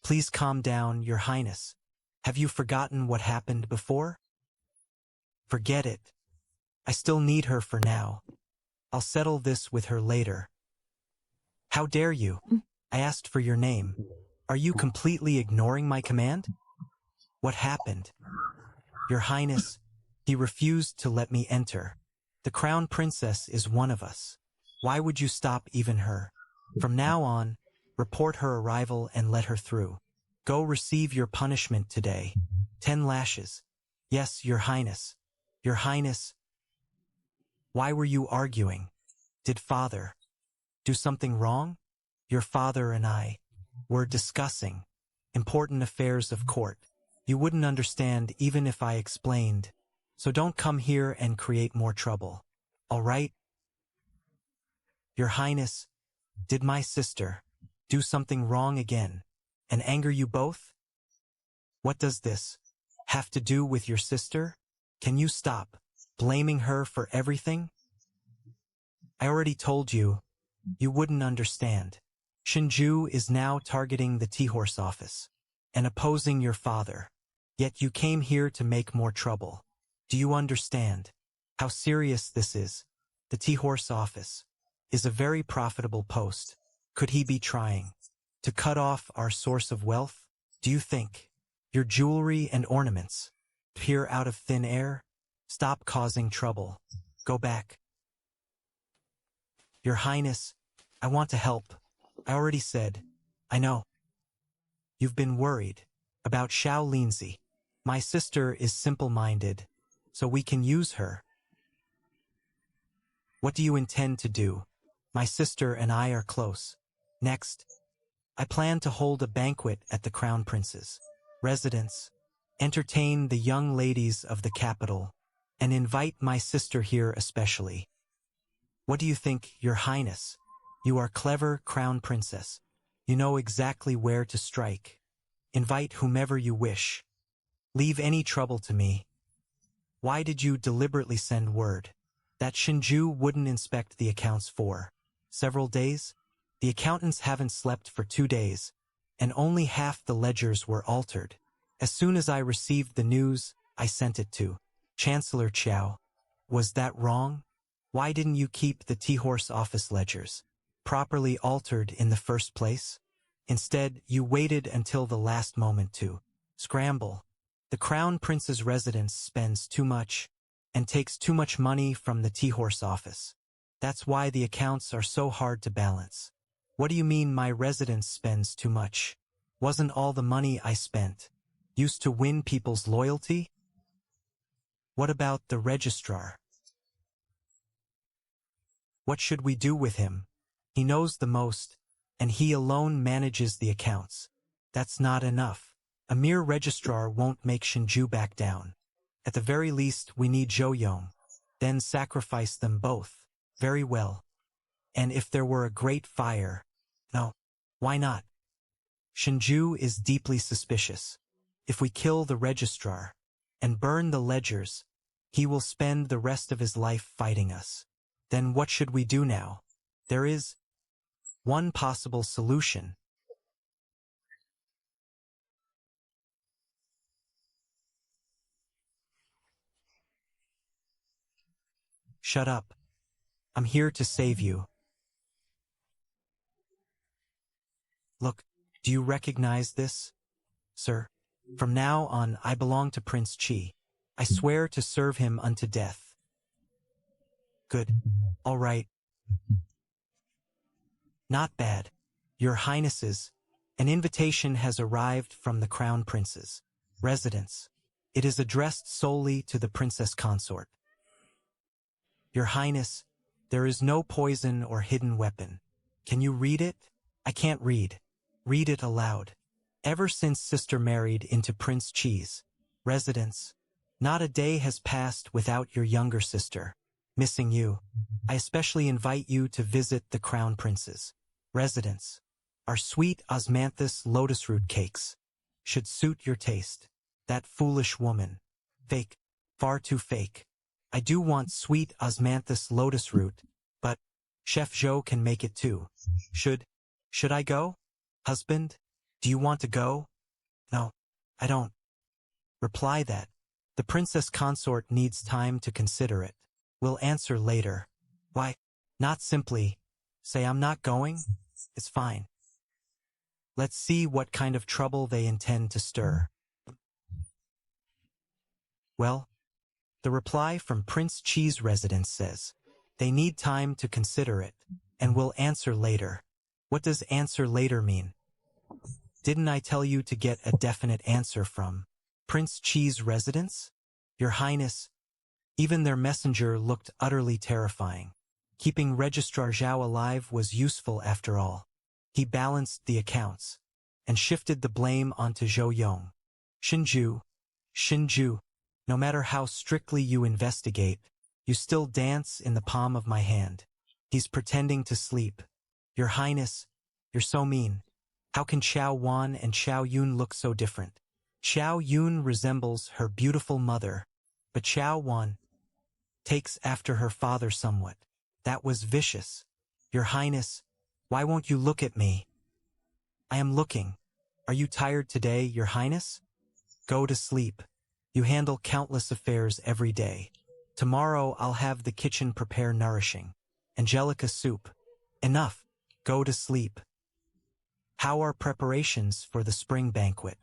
Please calm down, Your Highness. Have you forgotten what happened before? Forget it. I still need her for now. I'll settle this with her later. How dare you? I asked for your name. Are you completely ignoring my command? What happened? Your Highness, he refused to let me enter. The Crown Princess is one of us. Why would you stop even her? From now on, report her arrival and let her through. Go receive your punishment today. 10 lashes. Yes, Your Highness. Your Highness. Why were you arguing? Did father do something wrong? Your father and I were discussing important affairs of court. You wouldn't understand even if I explained. So don't come here and create more trouble. All right? Your Highness, did my sister do something wrong again and anger you both? What does this have to do with your sister? Can you stop blaming her for everything? I already told you, you wouldn't understand. Shinju is now targeting the T-Horse office and opposing your father. Yet you came here to make more trouble. Do you understand how serious this is? The T-Horse office is a very profitable post. Could he be trying to cut off our source of wealth? Do you think your jewelry and ornaments appear out of thin air? Stop causing trouble. Go back. Your Highness, I want to help. I already said, I know. You've been worried about Xiao Linzi. My sister is simple-minded, so we can use her. What do you intend to do? My sister and I are close. Next, I plan to hold a banquet at the Crown Prince's residence, entertain the young ladies of the capital, and invite my sister here especially. What do you think, Your Highness? You are clever, Crown Princess. You know exactly where to strike. Invite whomever you wish. Leave any trouble to me. Why did you deliberately send word that Shinju wouldn't inspect the accounts for several days? The accountants haven't slept for 2 days, and only half the ledgers were altered. As soon as I received the news, I sent it to Chancellor Qiao. Was that wrong? Why didn't you keep the T-Horse office ledgers properly altered in the first place? Instead, you waited until the last moment to scramble. The Crown Prince's residence spends too much and takes too much money from the T-Horse office. That's why the accounts are so hard to balance. What do you mean my residence spends too much? Wasn't all the money I spent used to win people's loyalty? What about the registrar? What should we do with him? He knows the most, and he alone manages the accounts. That's not enough. A mere registrar won't make Shinju back down. At the very least, we need Zhou. Then sacrifice them both. Very well. And if there were a great fire? No. Why not? Shinju is deeply suspicious. If we kill the registrar and burn the ledgers, he will spend the rest of his life fighting us. Then what should we do now? There is one possible solution. Shut up. I'm here to save you. Look, do you recognize this? Sir, from now on I belong to Prince Qi. I swear to serve him unto death. Good. All right. Not bad. Your Highnesses, an invitation has arrived from the Crown Prince's residence. It is addressed solely to the Princess Consort. Your Highness, there is no poison or hidden weapon. Can you read it? I can't read. Read it aloud. Ever since Sister married into Prince Qi's residence, not a day has passed without your younger sister missing you. I especially invite you to visit the Crown Prince's residence. Our sweet osmanthus lotus root cakes should suit your taste. That foolish woman. Fake. Far too fake. I do want sweet osmanthus lotus root, but Chef Zhou can make it too. Should I go? Husband, do you want to go? No, I don't. Reply that. The princess consort needs time to consider it. We'll answer later. Why, not simply say I'm not going? It's fine. Let's see what kind of trouble they intend to stir. Well, the reply from Prince Qi's residence says, they need time to consider it, and will answer later. What does answer later mean? Didn't I tell you to get a definite answer from Prince Qi's residence? Your Highness, even their messenger looked utterly terrifying. Keeping Registrar Zhao alive was useful after all. He balanced the accounts, and shifted the blame onto Zhou Yong. Shinju, no matter how strictly you investigate, you still dance in the palm of my hand. He's pretending to sleep. Your Highness, you're so mean. How can Qiao Wan and Qiao Yun look so different? Qiao Yun resembles her beautiful mother, but Qiao Wan takes after her father somewhat. That was vicious. Your Highness, why won't you look at me? I am looking. Are you tired today, Your Highness? Go to sleep. You handle countless affairs every day. Tomorrow I'll have the kitchen prepare nourishing Angelica soup. Enough. Go to sleep. How are preparations for the spring banquet?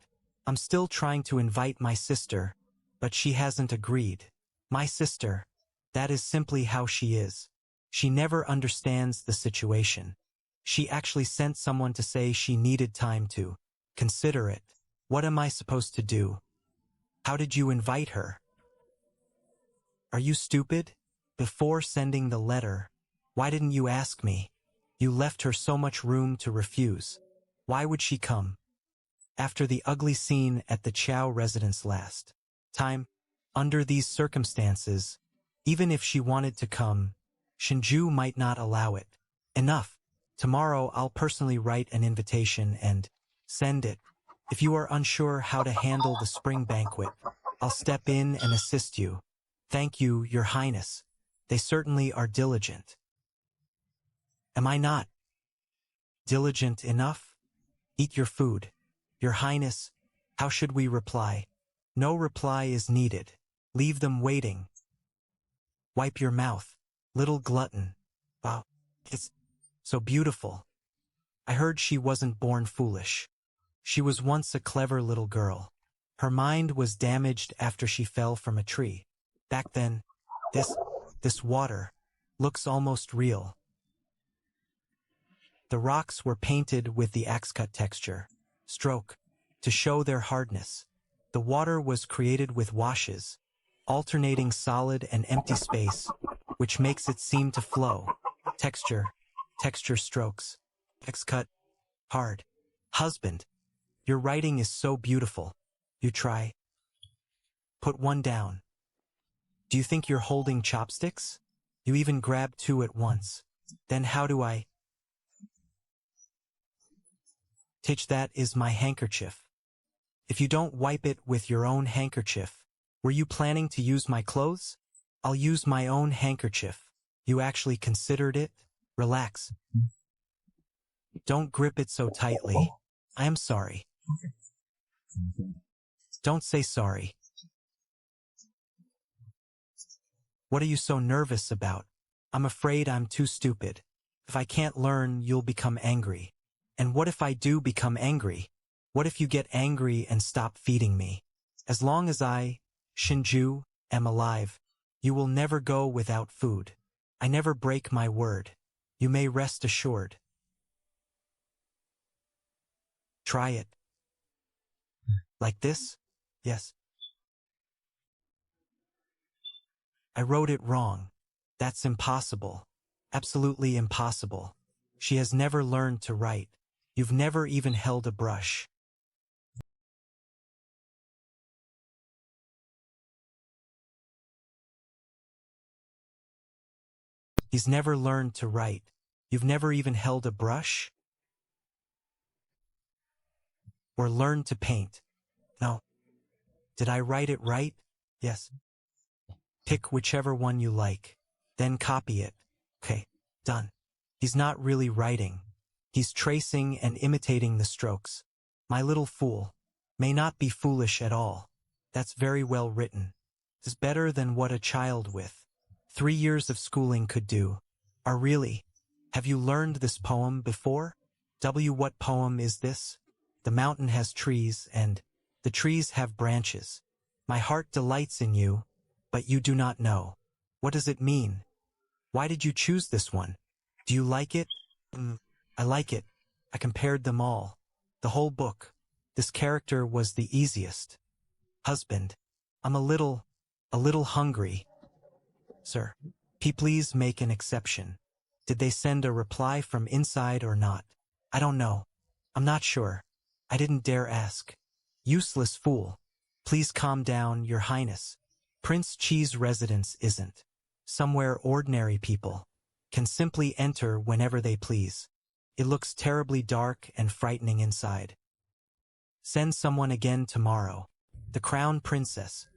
I'm still trying to invite my sister, but she hasn't agreed. My sister. That is simply how she is. She never understands the situation. She actually sent someone to say she needed time to consider it. What am I supposed to do? How did you invite her? Are you stupid? Before sending the letter, Why didn't you ask me? You left her so much room to refuse. Why would she come? After the ugly scene at the Chow residence last time, under these circumstances, even if she wanted to come, Shinju might not allow it. Enough. Tomorrow I'll personally write an invitation and send it. If you are unsure how to handle the spring banquet, I'll step in and assist you. Thank you, Your Highness. They certainly are diligent. Am I not diligent enough? Eat your food. Your Highness, how should we reply? No reply is needed. Leave them waiting. Wipe your mouth, little glutton. Wow, it's so beautiful. I heard she wasn't born foolish. She was once a clever little girl. Her mind was damaged after she fell from a tree. Back then, this water looks almost real. The rocks were painted with the axe-cut texture, stroke, to show their hardness. The water was created with washes, alternating solid and empty space, which makes it seem to flow. Texture strokes. Axe-cut, hard. Husband, your writing is so beautiful. You try. Put one down. Do you think you're holding chopsticks? You even grab two at once. Then how do I? Titch, that is my handkerchief. If you don't wipe it with your own handkerchief, were you planning to use my clothes? I'll use my own handkerchief. You actually considered it? Relax. Don't grip it so tightly. I am sorry. Don't say sorry. What are you so nervous about? I'm afraid I'm too stupid. If I can't learn, you'll become angry. And what if I do become angry? What if you get angry and stop feeding me? As long as I, Shinju, am alive, you will never go without food. I never break my word. You may rest assured. Try it. Like this? Yes. I wrote it wrong. That's impossible. Absolutely impossible. She has never learned to write. You've never even held a brush. He's never learned to write. You've never even held a brush? Or learned to paint? No. Did I write it right? Yes. Pick whichever one you like. Then copy it. Okay, done. He's not really writing. He's tracing and imitating the strokes. My little fool. May not be foolish at all. That's very well written. It's better than what a child with 3 years of schooling could do. Really? Have you learned this poem before? What poem is this? The mountain has trees, and the trees have branches. My heart delights in you, but you do not know. What does it mean? Why did you choose this one? Do you like it? I like it. I compared them all. The whole book. This character was the easiest. Husband, I'm a little hungry. Sir, please make an exception. Did they send a reply from inside or not? I don't know. I'm not sure. I didn't dare ask. Useless fool. Please calm down, Your Highness. Prince Chi's residence isn't somewhere ordinary people can simply enter whenever they please. It looks terribly dark and frightening inside. Send someone again tomorrow. The Crown Princess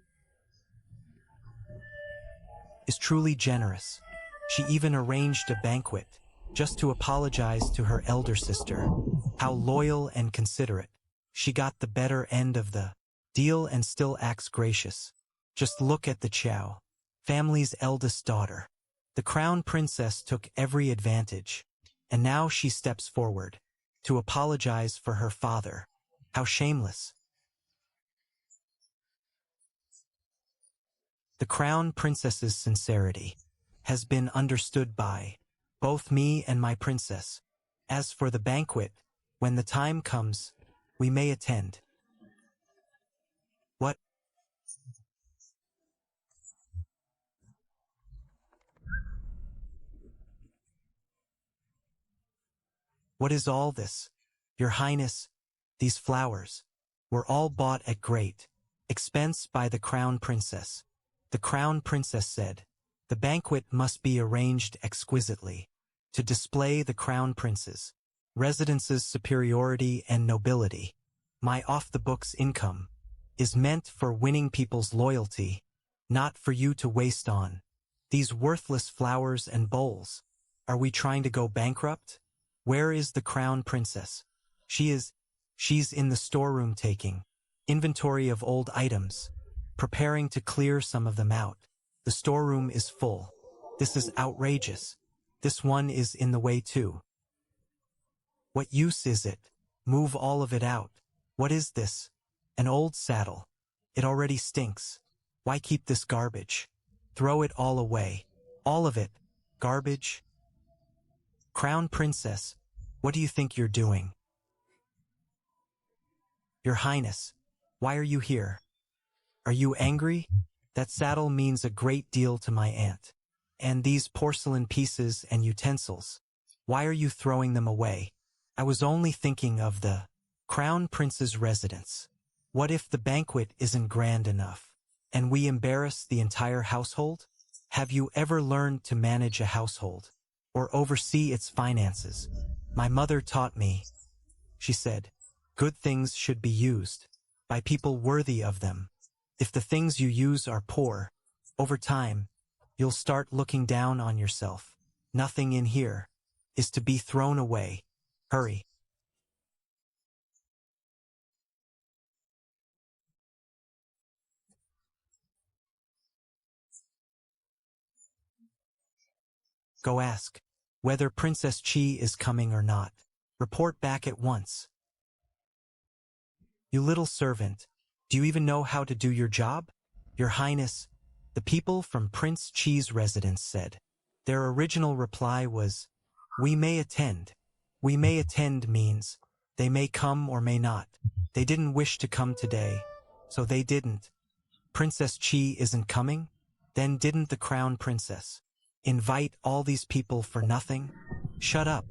is truly generous. She even arranged a banquet just to apologize to her elder sister. How loyal and considerate. She got the better end of the deal and still acts gracious. Just look at the Chow family's eldest daughter. The Crown Princess took every advantage, and now she steps forward to apologize for her father. How shameless. The Crown Princess's sincerity has been understood by both me and my princess. As for the banquet, when the time comes, we may attend. What? What is all this? Your Highness, these flowers were all bought at great expense by the Crown Princess. The Crown Princess said, the banquet must be arranged exquisitely to display the Crown Prince's residence's superiority and nobility. My off-the-books income is meant for winning people's loyalty, not for you to waste on these worthless flowers and bowls. Are we trying to go bankrupt? Where is the Crown Princess? She's in the storeroom taking inventory of old items, preparing to clear some of them out. The storeroom is full. This is outrageous. This one is in the way too. What use is it? Move all of it out. What is this? An old saddle. It already stinks. Why keep this garbage? Throw it all away. All of it. Garbage. Crown Princess, what do you think you're doing? Your Highness, why are you here? Are you angry? That saddle means a great deal to my aunt. And these porcelain pieces and utensils. Why are you throwing them away? I was only thinking of the Crown Prince's residence. What if the banquet isn't grand enough, and we embarrass the entire household? Have you ever learned to manage a household, or oversee its finances? My mother taught me. She said, good things should be used by people worthy of them. If the things you use are poor, over time, you'll start looking down on yourself. Nothing in here is to be thrown away. Hurry. Go ask whether Princess Chi is coming or not. Report back at once. You little servant, do you even know how to do your job? Your Highness, the people from Prince Chi's residence said. Their original reply was, we may attend. We may attend means they may come or may not. They didn't wish to come today, so they didn't. Princess Chi isn't coming? Then didn't the Crown Princess invite all these people for nothing? Shut up.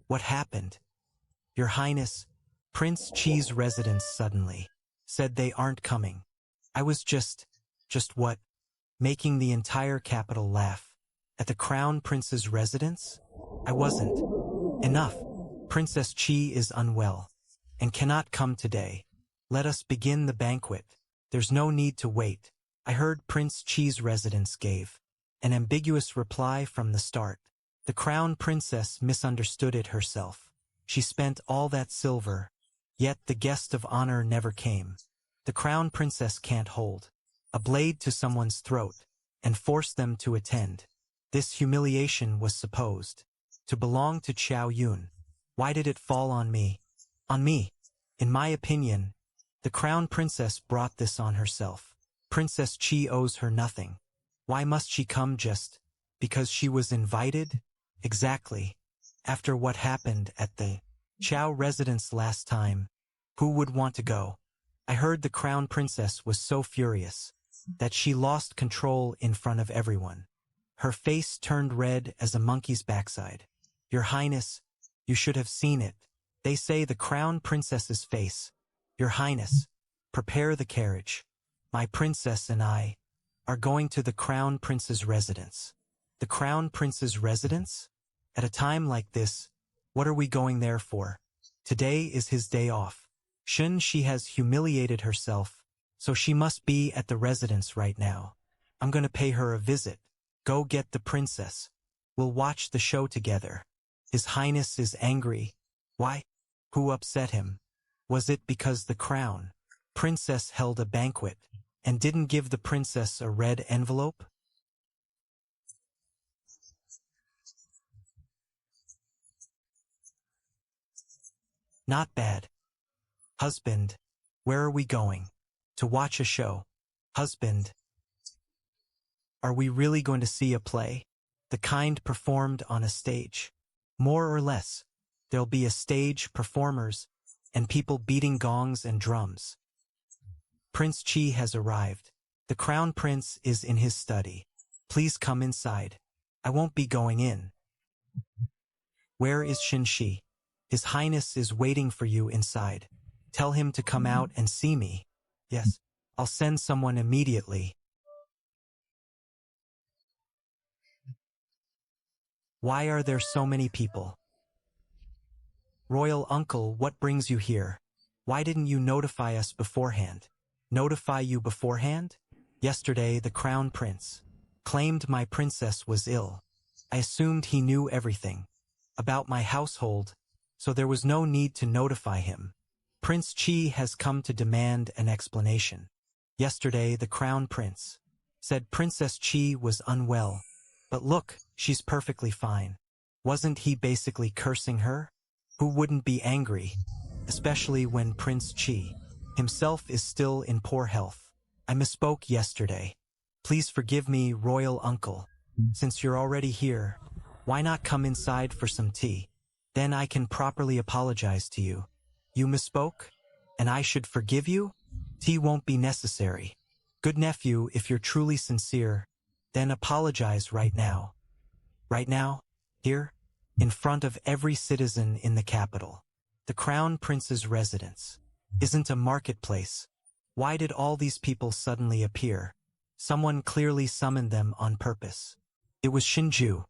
What happened? Your Highness, Prince Chi's residence suddenly said they aren't coming. I was just what? Making the entire capital laugh. At the Crown Prince's residence? I wasn't. Enough. Princess Chi is unwell and cannot come today. Let us begin the banquet. There's no need to wait. I heard Prince Chi's residence gave an ambiguous reply from the start. The Crown Princess misunderstood it herself. She spent all that silver, yet the guest of honor never came. The Crown Princess can't hold a blade to someone's throat and force them to attend. This humiliation was supposed to belong to Chow Yun. Why did it fall on me? On me. In my opinion, the Crown Princess brought this on herself. Princess Chi owes her nothing. Why must she come just because she was invited? Exactly. After what happened at the Chow residence last time, who would want to go? I heard the Crown Princess was so furious that she lost control in front of everyone. Her face turned red as a monkey's backside. Your Highness, you should have seen it. They say the Crown Princess's face. Your Highness, prepare the carriage. My princess and I are going to the Crown Prince's residence. The Crown Prince's residence? At a time like this, what are we going there for? Today is his day off. She has humiliated herself, so she must be at the residence right now. I'm going to pay her a visit. Go get the princess. We'll watch the show together. His Highness is angry. Why? Who upset him? Was it because the Crown Princess held a banquet and didn't give the princess a red envelope? Not bad. Husband, where are we going? To watch a show. Husband, are we really going to see a play? The kind performed on a stage. More or less, there'll be a stage, performers, and people beating gongs and drums. Prince Chi has arrived. The Crown Prince is in his study. Please come inside. I won't be going in. Where is Shi? His Highness is waiting for you inside. Tell him to come out and see me. Yes, I'll send someone immediately. Why are there so many people? Royal uncle, what brings you here? Why didn't you notify us beforehand? Notify you beforehand? Yesterday, the crown prince claimed my princess was ill. I assumed he knew everything about my household, so there was no need to notify him. Prince Chi has come to demand an explanation. Yesterday, the crown prince said Princess Chi was unwell. But look, she's perfectly fine. Wasn't he basically cursing her? Who wouldn't be angry, especially when Prince Chi himself is still in poor health? I misspoke yesterday. Please forgive me, royal uncle. Since you're already here, why not come inside for some tea? Then I can properly apologize to you. You misspoke, and I should forgive you? Tea won't be necessary. Good nephew, if you're truly sincere, then apologize right now. Right now, here, in front of every citizen in the capital. The crown prince's residence isn't a marketplace. Why did all these people suddenly appear? Someone clearly summoned them on purpose. It was Shinju.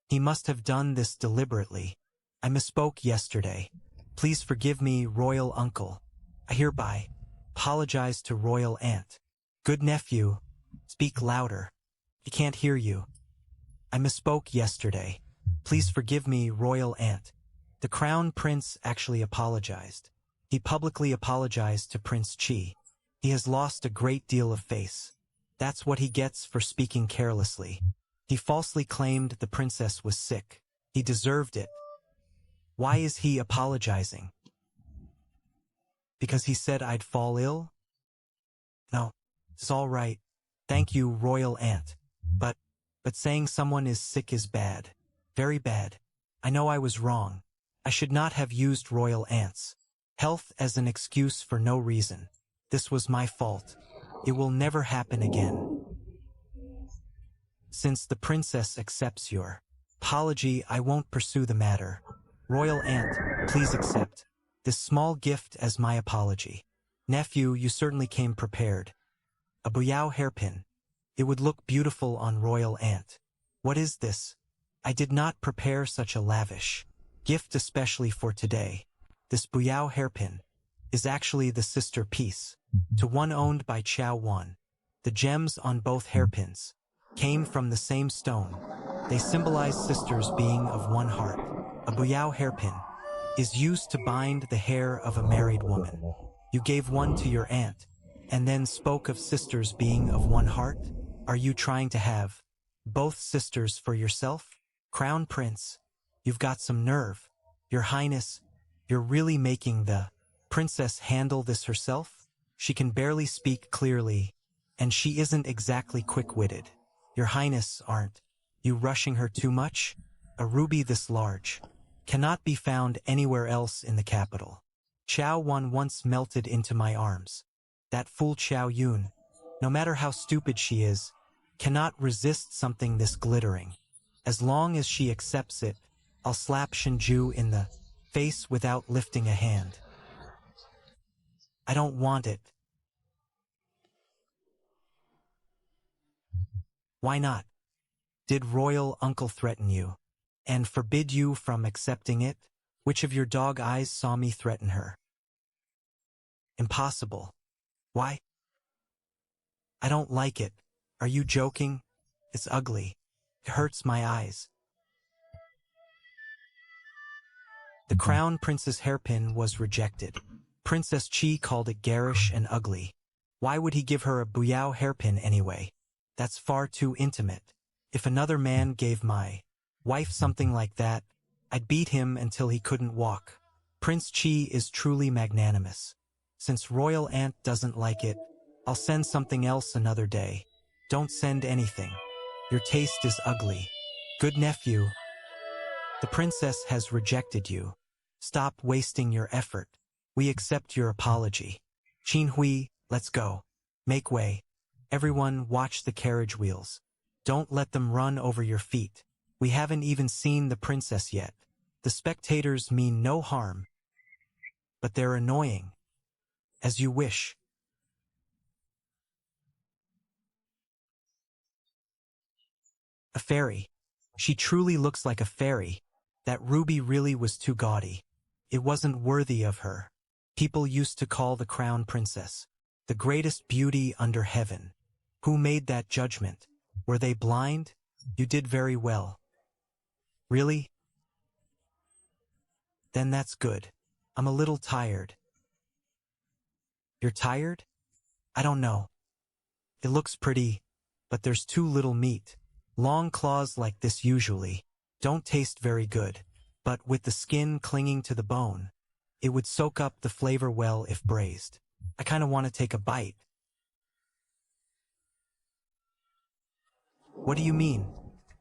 He must have done this deliberately. I misspoke yesterday. Please forgive me, royal uncle. I hereby apologize to royal aunt. Good nephew, speak louder. I can't hear you. I misspoke yesterday. Please forgive me, royal aunt. The crown prince actually apologized. He publicly apologized to Prince Chi. He has lost a great deal of face. That's what he gets for speaking carelessly. He falsely claimed the princess was sick. He deserved it. Why is he apologizing? Because he said I'd fall ill? No, it's all right. Thank you, royal aunt. But saying someone is sick is bad. Very bad. I know I was wrong. I should not have used royal aunt's health as an excuse for no reason. This was my fault. It will never happen again. Since the princess accepts your apology, I won't pursue the matter. Royal aunt, please accept this small gift as my apology. Nephew, you certainly came prepared. A buyao hairpin. It would look beautiful on royal aunt. What is this? I did not prepare such a lavish gift especially for today. This buyao hairpin is actually the sister piece to one owned by Chow Wan. The gems on both hairpins came from the same stone. They symbolize sisters being of one heart. A buyao hairpin is used to bind the hair of a married woman. You gave one to your aunt, and then spoke of sisters being of one heart? Are you trying to have both sisters for yourself? Crown Prince, you've got some nerve. Your Highness, you're really making the princess handle this herself? She can barely speak clearly, and she isn't exactly quick-witted. Your Highness, aren't you rushing her too much? A ruby this large cannot be found anywhere else in the capital. Chow Wan once melted into my arms. That fool Chow Yun, no matter how stupid she is, cannot resist something this glittering. As long as she accepts it, I'll slap Shinju in the face without lifting a hand. I don't want it. Why not? Did royal uncle threaten you and forbid you from accepting it? Which of your dog eyes saw me threaten her? Impossible. Why? I don't like it. Are you joking? It's ugly. It hurts my eyes. The crown prince's hairpin was rejected. Princess Chi called it garish and ugly. Why would he give her a buyao hairpin anyway? That's far too intimate. If another man gave my wife something like that, I'd beat him until he couldn't walk. Prince Chi is truly magnanimous. Since royal aunt doesn't like it, I'll send something else another day. Don't send anything. Your taste is ugly. Good nephew, the princess has rejected you. Stop wasting your effort. We accept your apology. Qin Hui, let's go. Make way. Everyone watch the carriage wheels. Don't let them run over your feet. We haven't even seen the princess yet. The spectators mean no harm, but they're annoying. As you wish. A fairy. She truly looks like a fairy. That ruby really was too gaudy. It wasn't worthy of her. People used to call the crown princess the greatest beauty under heaven. Who made that judgment? Were they blind? You did very well. Really? Then that's good. I'm a little tired. You're tired? I don't know. It looks pretty, but there's too little meat. Long claws like this usually don't taste very good, but with the skin clinging to the bone, it would soak up the flavor well if braised. I kind of want to take a bite. What do you mean?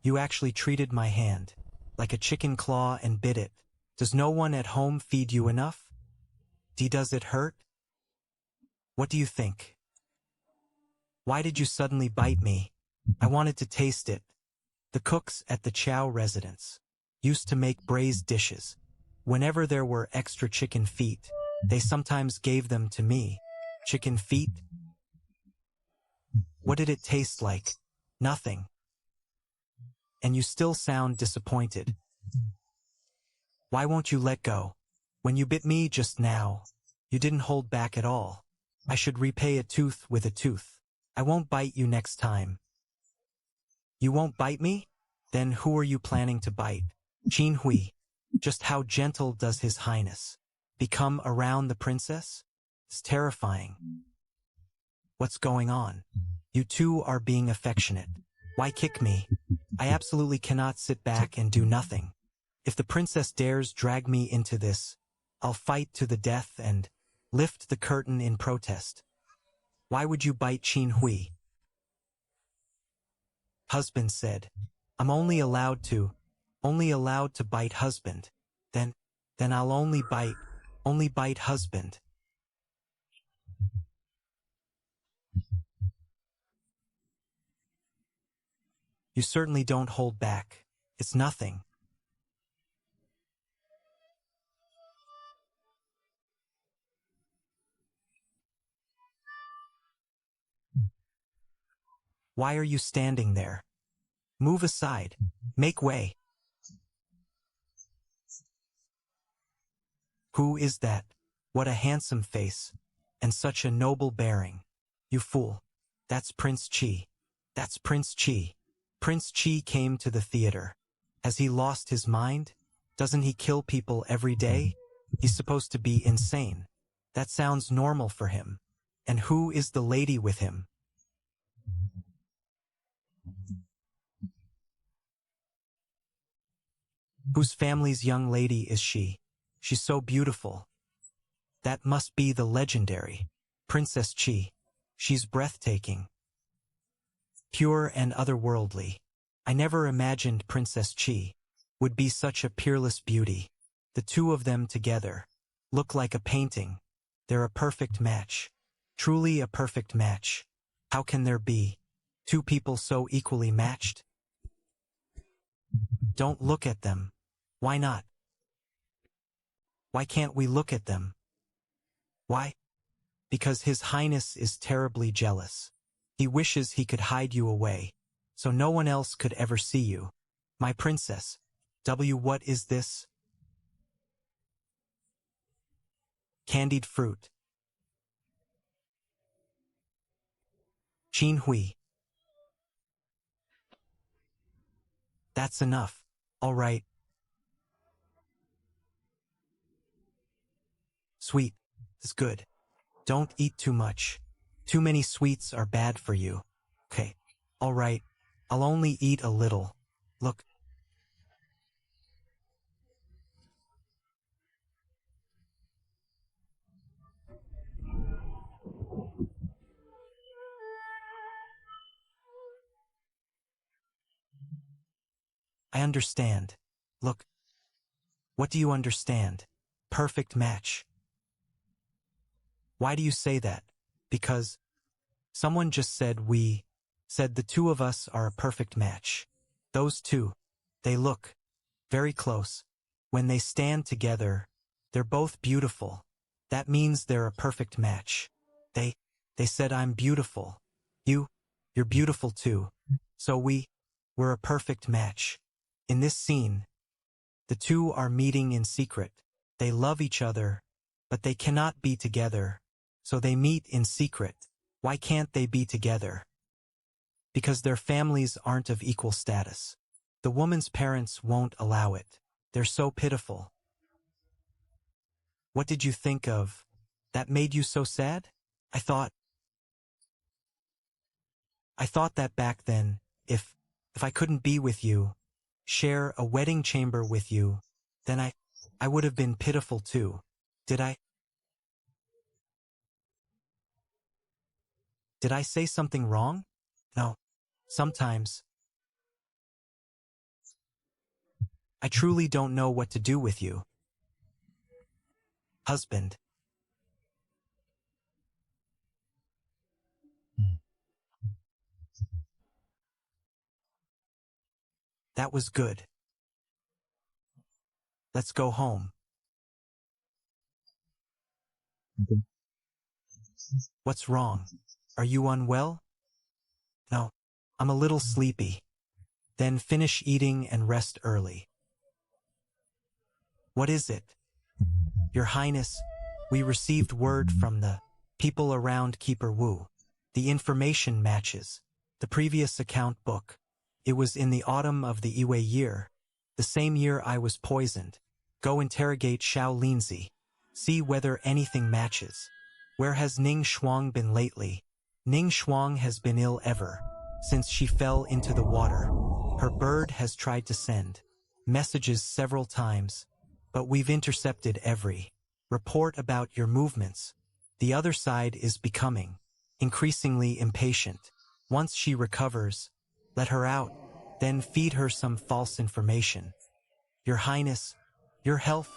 You actually treated my hand like a chicken claw and bit it. Does no one at home feed you enough? Does it hurt? What do you think? Why did you suddenly bite me? I wanted to taste it. The cooks at the Chow residence used to make braised dishes. Whenever there were extra chicken feet, they sometimes gave them to me. Chicken feet? What did it taste like? Nothing. And you still sound disappointed. Why won't you let go? When you bit me just now, you didn't hold back at all. I should repay a tooth with a tooth. I won't bite you next time. You won't bite me? Then who are you planning to bite? Qin Hui. Just how gentle does His Highness become around the princess? It's terrifying. What's going on? You two are being affectionate. Why kick me? I absolutely cannot sit back and do nothing. If the princess dares drag me into this, I'll fight to the death and lift the curtain in protest. Why would you bite Qin Hui? Husband said, I'm only allowed to bite husband. Then I'll only bite husband. You certainly don't hold back. It's nothing. Why are you standing there? Move aside. Make way. Who is that? What a handsome face, and such a noble bearing. You fool. That's Prince Chi. That's Prince Chi. Prince Chi came to the theater. Has he lost his mind? Doesn't he kill people every day? He's supposed to be insane. That sounds normal for him. And who is the lady with him? Whose family's young lady is she? She's so beautiful. That must be the legendary Princess Chi. She's breathtaking, pure and otherworldly. I never imagined Princess Chi would be such a peerless beauty. The two of them together look like a painting. They're a perfect match. Truly a perfect match. How can there be two people so equally matched? Don't look at them. Why not? Why can't we look at them? Why? Because His Highness is terribly jealous. He wishes he could hide you away, so no one else could ever see you. My princess. What is this? Candied fruit. Qin Hui. That's enough. All right. Sweet is good. Don't eat too much. Too many sweets are bad for you. Okay. All right. I'll only eat a little. Look. I understand. Look. What do you understand? Perfect match. Why do you say that? Because someone just said the two of us are a perfect match. Those two, they look very close. When they stand together, they're both beautiful. That means they're a perfect match. They said I'm beautiful. You're beautiful too. So we're a perfect match. In this scene, the two are meeting in secret. They love each other, but they cannot be together. So they meet in secret. Why can't they be together? Because their families aren't of equal status. The woman's parents won't allow it. They're so pitiful. What did you think of? That made you so sad? I thought that back then, if I couldn't be with you, share a wedding chamber with you, then I would have been pitiful too. Did I say something wrong? No. Sometimes. I truly don't know what to do with you. Husband. That was good. Let's go home. Okay. What's wrong? Are you unwell? No. I'm a little sleepy. Then finish eating and rest early. What is it? Your Highness, we received word from the people around Keeper Wu. The information matches the previous account book. It was in the autumn of the Iwei year, the same year I was poisoned. Go interrogate Xiao Linzi. See whether anything matches. Where has Ning Shuang been lately? Ning Shuang has been ill ever since she fell into the water. Her bird has tried to send messages several times, but we've intercepted every report about your movements. The other side is becoming increasingly impatient. Once she recovers, let her out, then feed her some false information. Your Highness, your health,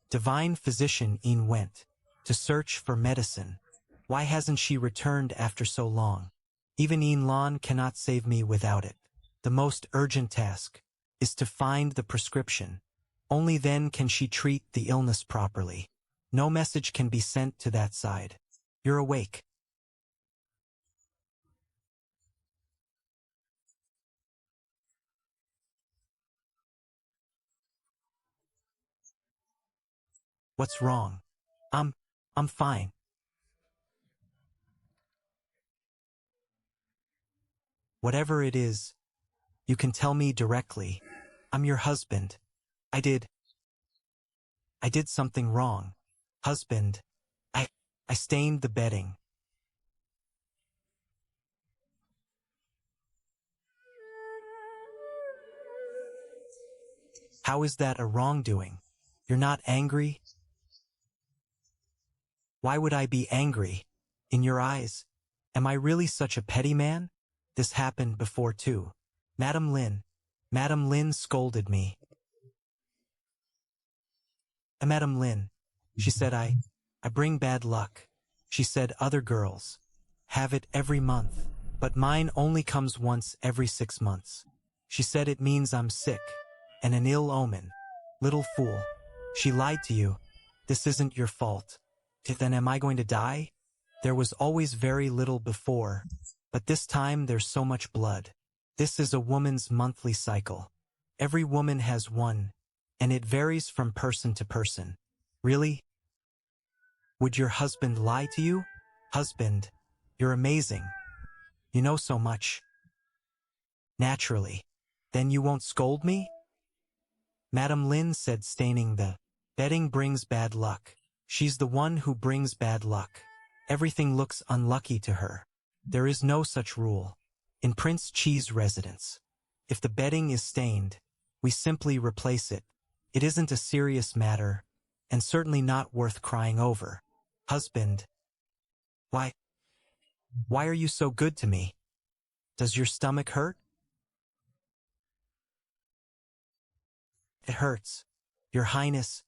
divine physician Yin went to search for medicine. Why hasn't she returned after so long? Even Yin Lan cannot save me without it. The most urgent task is to find the prescription. Only then can she treat the illness properly. No message can be sent to that side. You're awake. What's wrong? I'm fine. Whatever it is, you can tell me directly. I'm your husband. I did something wrong. Husband, I stained the bedding. How is that a wrongdoing? You're not angry? Why would I be angry? In your eyes, am I really such a petty man? This happened before too. Madam Lin scolded me. Madam Lin, she said I bring bad luck. She said other girls have it every month, but mine only comes once every 6 months. She said it means I'm sick and an ill omen. Little fool. She lied to you. This isn't your fault. Then am I going to die? There was always very little before, but this time there's so much blood. This is a woman's monthly cycle. Every woman has one, and it varies from person to person. Really? Would your husband lie to you? Husband, you're amazing. You know so much. Naturally. Then you won't scold me? Madam Lin said staining the bedding brings bad luck. She's the one who brings bad luck. Everything looks unlucky to her. There is no such rule. In Prince Chi's residence, if the bedding is stained, we simply replace it. It isn't a serious matter, and certainly not worth crying over. Husband, why are you so good to me? Does your stomach hurt? It hurts. Your Highness,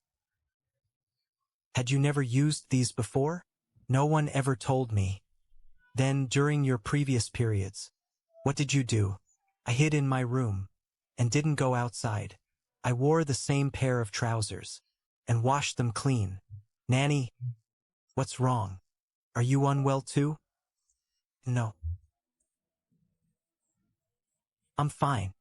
had you never used these before? No one ever told me. Then, during your previous periods, what did you do? I hid in my room and didn't go outside. I wore the same pair of trousers and washed them clean. Nanny, what's wrong? Are you unwell too? No, I'm fine.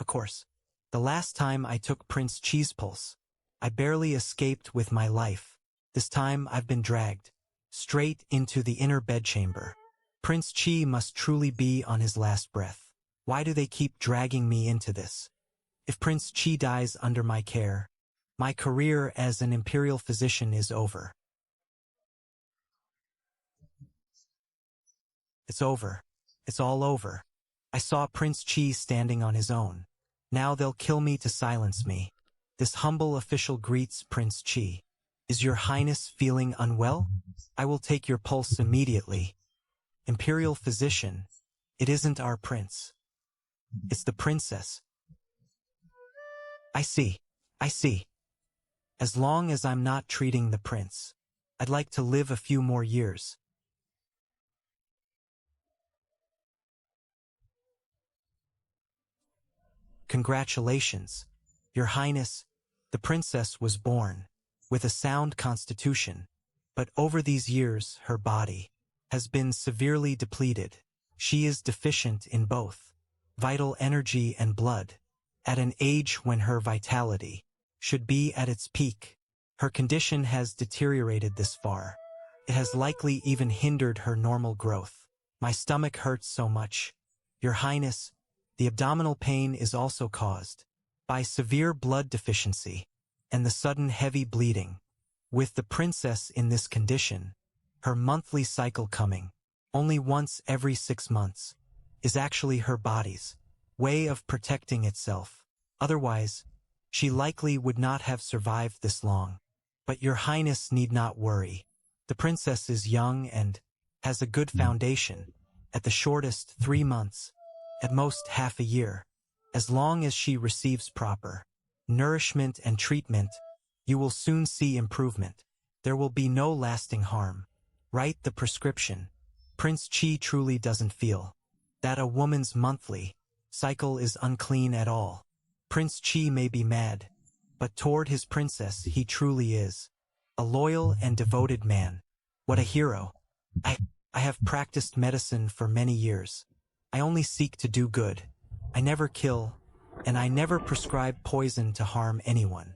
Of course. The last time I took Prince Cheesepulse, I barely escaped with my life. This time I've been dragged straight into the inner bedchamber. Prince Chi must truly be on his last breath. Why do they keep dragging me into this? If Prince Chi dies under my care, my career as an imperial physician is over. It's over. It's all over. I saw Prince Chi standing on his own. Now they'll kill me to silence me. This humble official greets Prince Chi. Is your highness feeling unwell? I will take your pulse immediately. Imperial physician, it isn't our prince. It's the princess. I see. I see. As long as I'm not treating the prince, I'd like to live a few more years. Congratulations, Your Highness. The princess was born with a sound constitution, but over these years her body has been severely depleted. She is deficient in both vital energy and blood, at an age when her vitality should be at its peak. Her condition has deteriorated this far. It has likely even hindered her normal growth. My stomach hurts so much. Your Highness, the abdominal pain is also caused by severe blood deficiency and the sudden heavy bleeding. With the princess in this condition, her monthly cycle coming only once every 6 months is actually her body's way of protecting itself. Otherwise, she likely would not have survived this long. But Your Highness need not worry. The princess is young and has a good foundation. At the shortest 3 months, at most half a year. As long as she receives proper nourishment and treatment, you will soon see improvement. There will be no lasting harm. Write the prescription. Prince Chi truly doesn't feel that a woman's monthly cycle is unclean at all. Prince Chi may be mad, but toward his princess he truly is a loyal and devoted man. What a hero. I have practiced medicine for many years. I only seek to do good. I never kill, and I never prescribe poison to harm anyone.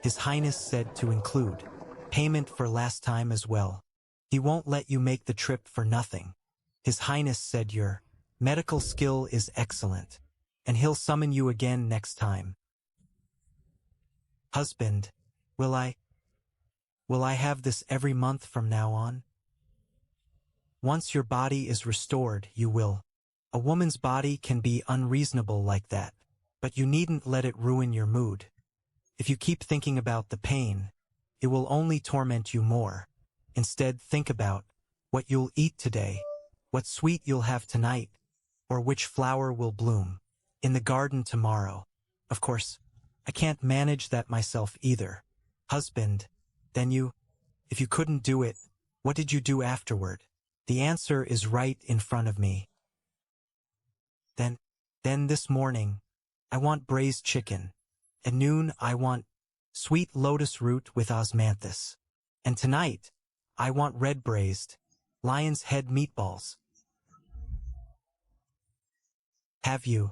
His Highness said to include payment for last time as well. He won't let you make the trip for nothing. His Highness said your medical skill is excellent, and he'll summon you again next time. Husband, will I have this every month from now on? Once your body is restored, you will. A woman's body can be unreasonable like that, but you needn't let it ruin your mood. If you keep thinking about the pain, it will only torment you more. Instead, think about what you'll eat today, what sweet you'll have tonight, or which flower will bloom in the garden tomorrow. Of course, I can't manage that myself either. Husband, then if you couldn't do it, what did you do afterward? The answer is right in front of me. Then this morning, I want braised chicken. At noon, I want sweet lotus root with osmanthus. And tonight, I want red braised lion's head meatballs. Have you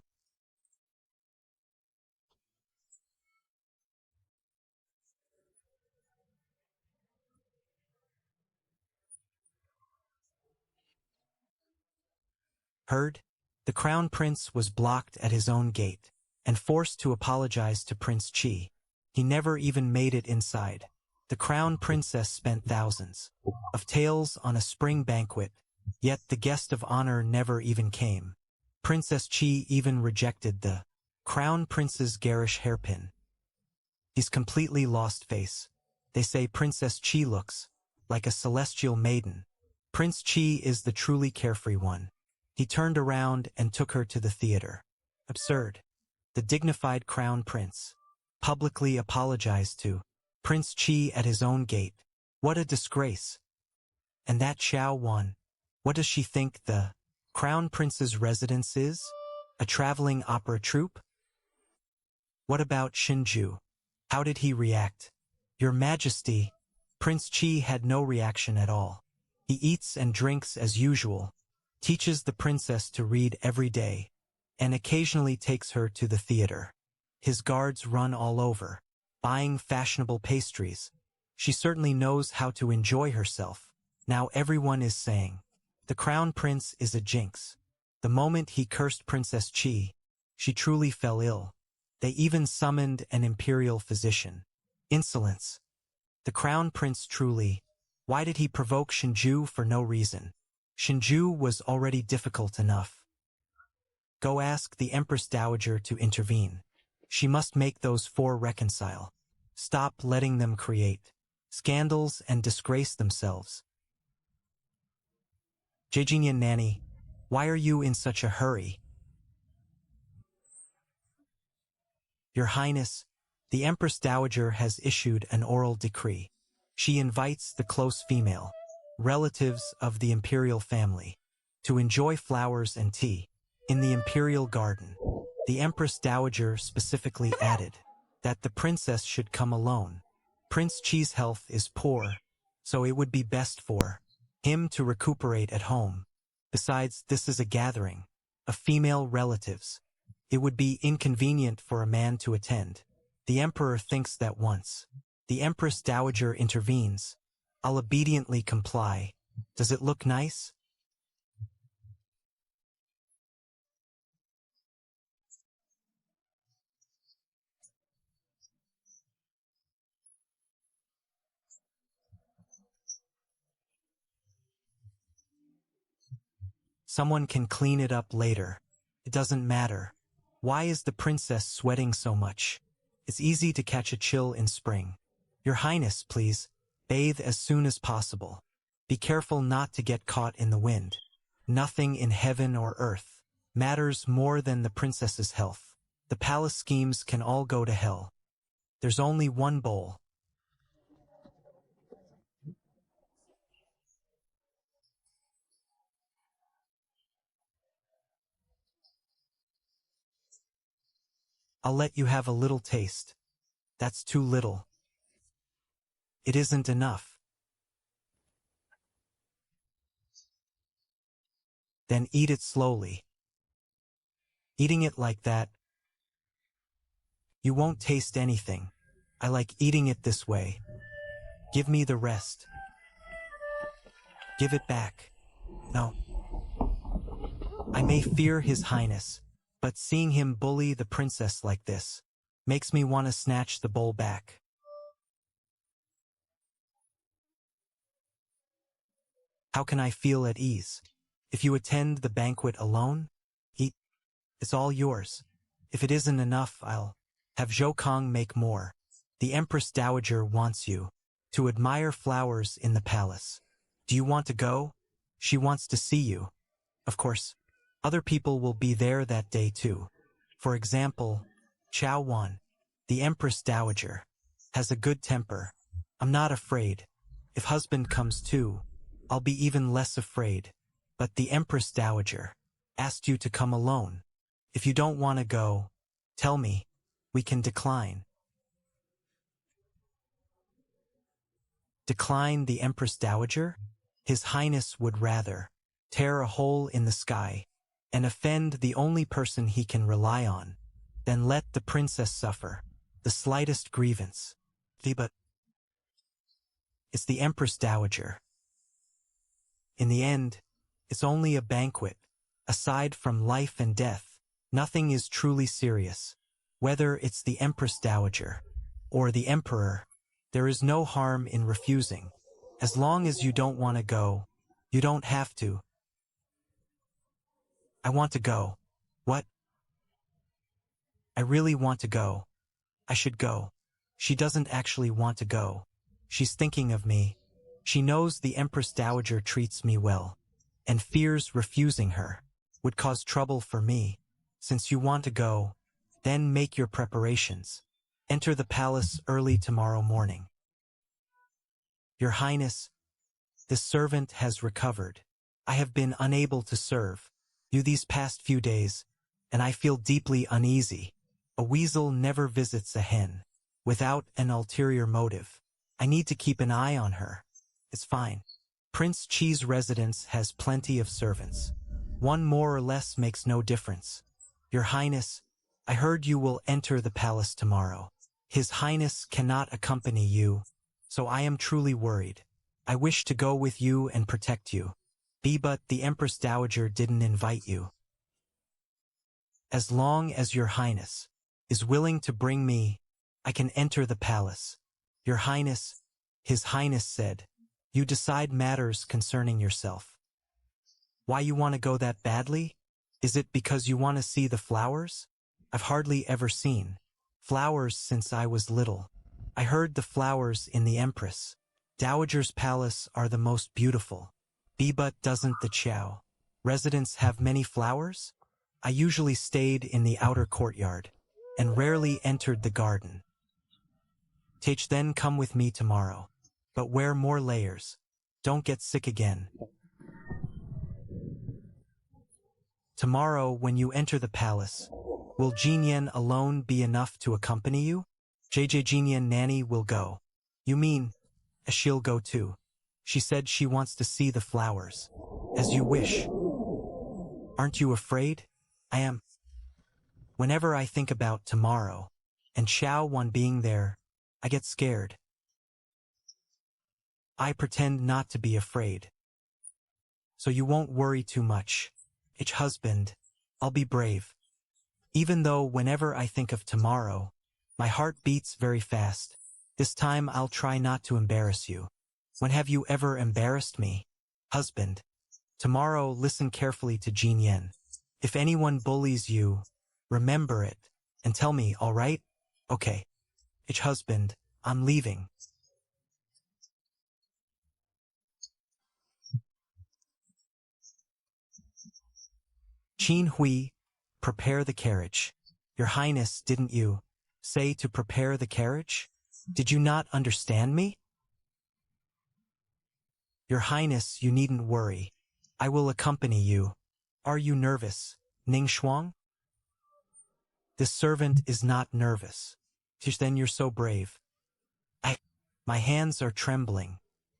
heard? The crown prince was blocked at his own gate and forced to apologize to Prince Chi. He never even made it inside. The crown princess spent thousands of taels on a spring banquet, yet the guest of honor never even came. Princess Chi even rejected the crown prince's garish hairpin. He's completely lost face. They say Princess Chi looks like a celestial maiden. Prince Chi is the truly carefree one. He turned around and took her to the theater. Absurd. The dignified crown prince publicly apologized to Prince Chi at his own gate. What a disgrace. And that Xiao Wan, What does she think the Crown Prince's residence is? A traveling opera troupe? What about Shinju? How did he react? Your Majesty, Prince Chi had no reaction at all. He eats and drinks as usual, teaches the princess to read every day, and occasionally takes her to the theater. His guards run all over, buying fashionable pastries. She certainly knows how to enjoy herself. Now everyone is saying, the Crown Prince is a jinx. The moment he cursed Princess Chi, she truly fell ill. They even summoned an imperial physician. Insolence. The Crown Prince truly. Why did he provoke Shinju for no reason? Shinju was already difficult enough. Go ask the Empress Dowager to intervene. She must make those four reconcile. Stop letting them create scandals and disgrace themselves. Jejinyan Nanny, why are you in such a hurry? Your Highness, the Empress Dowager has issued an oral decree. She invites the close female, relatives of the imperial family, to enjoy flowers and tea in the imperial garden. The Empress Dowager specifically added that the princess should come alone. Prince Chi's health is poor, so it would be best for him to recuperate at home. Besides, this is a gathering of female relatives. It would be inconvenient for a man to attend. The emperor thinks that once the Empress Dowager intervenes, I'll obediently comply. Does it look nice? Someone can clean it up later. It doesn't matter. Why is the princess sweating so much? It's easy to catch a chill in spring. Your Highness, please, bathe as soon as possible. Be careful not to get caught in the wind. Nothing in heaven or earth matters more than the princess's health. The palace schemes can all go to hell. There's only one bowl. I'll let you have a little taste. That's too little. It isn't enough. Then eat it slowly. Eating it like that, you won't taste anything. I like eating it this way. Give me the rest. Give it back. No. I may fear His Highness, but seeing him bully the princess like this makes me want to snatch the bowl back. How can I feel at ease? If you attend the banquet alone, eat. It's all yours. If it isn't enough, I'll have Zhou Kong make more. The Empress Dowager wants you to admire flowers in the palace. Do you want to go? She wants to see you. Of course, other people will be there that day too. For example, Chao Wan, the Empress Dowager, has a good temper. I'm not afraid. If husband comes too, I'll be even less afraid. But the Empress Dowager asked you to come alone. If you don't want to go, tell me. We can decline. Decline the Empress Dowager? His Highness would rather tear a hole in the sky and offend the only person he can rely on than let the princess suffer the slightest grievance. But it's the Empress Dowager. In the end, it's only a banquet. Aside from life and death, nothing is truly serious. Whether it's the Empress Dowager or the Emperor, there is no harm in refusing. As long as you don't want to go, you don't have to. I want to go. What? I really want to go. I should go. She doesn't actually want to go. She's thinking of me. She knows the Empress Dowager treats me well, and fears refusing her would cause trouble for me. Since you want to go, then make your preparations. Enter the palace early tomorrow morning. Your Highness, this servant has recovered. I have been unable to serve you these past few days, and I feel deeply uneasy. A weasel never visits a hen without an ulterior motive. I need to keep an eye on her. It's fine. Prince Chi's residence has plenty of servants. One more or less makes no difference. Your Highness, I heard you will enter the palace tomorrow. His Highness cannot accompany you, so I am truly worried. I wish to go with you and protect you. But the Empress Dowager didn't invite you. As long as your Highness is willing to bring me, I can enter the palace. Your Highness, His Highness said, you decide matters concerning yourself. Why you want to go that badly? Is it because you want to see the flowers? I've hardly ever seen flowers since I was little. I heard the flowers in the Empress Dowager's palace are the most beautiful. But doesn't the Chow residence have many flowers? I usually stayed in the outer courtyard and rarely entered the garden. Tach, then come with me tomorrow, but wear more layers. Don't get sick again. Tomorrow, when you enter the palace, will Jinyan alone be enough to accompany you? Jinyan Nanny will go. You mean, she'll go too. She said she wants to see the flowers. As you wish. Aren't you afraid? I am. Whenever I think about tomorrow, and Chow Wan being there, I get scared. I pretend not to be afraid. So you won't worry too much. Husband, I'll be brave. Even though whenever I think of tomorrow, my heart beats very fast. This time I'll try not to embarrass you. When have you ever embarrassed me? Husband, tomorrow listen carefully to Jin Yen. If anyone bullies you, remember it, and tell me, all right? Okay. Husband, I'm leaving. Qin Hui, prepare the carriage. Your Highness, didn't you say to prepare the carriage? Did you not understand me? Your Highness, you needn't worry. I will accompany you. Are you nervous, Ning Shuang? This servant is not nervous. Then you're so brave. My hands are trembling.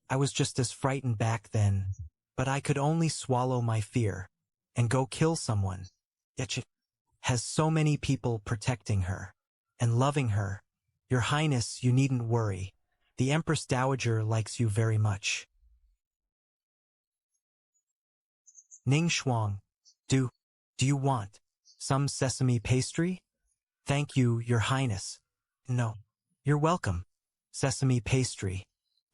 I was just as frightened back then, but I could only swallow my fear and go kill someone. Yet she has so many people protecting her and loving her. Your Highness, you needn't worry. The Empress Dowager likes you very much. Ning Shuang, do you want some sesame pastry? Thank you, Your Highness. No, you're welcome. Sesame pastry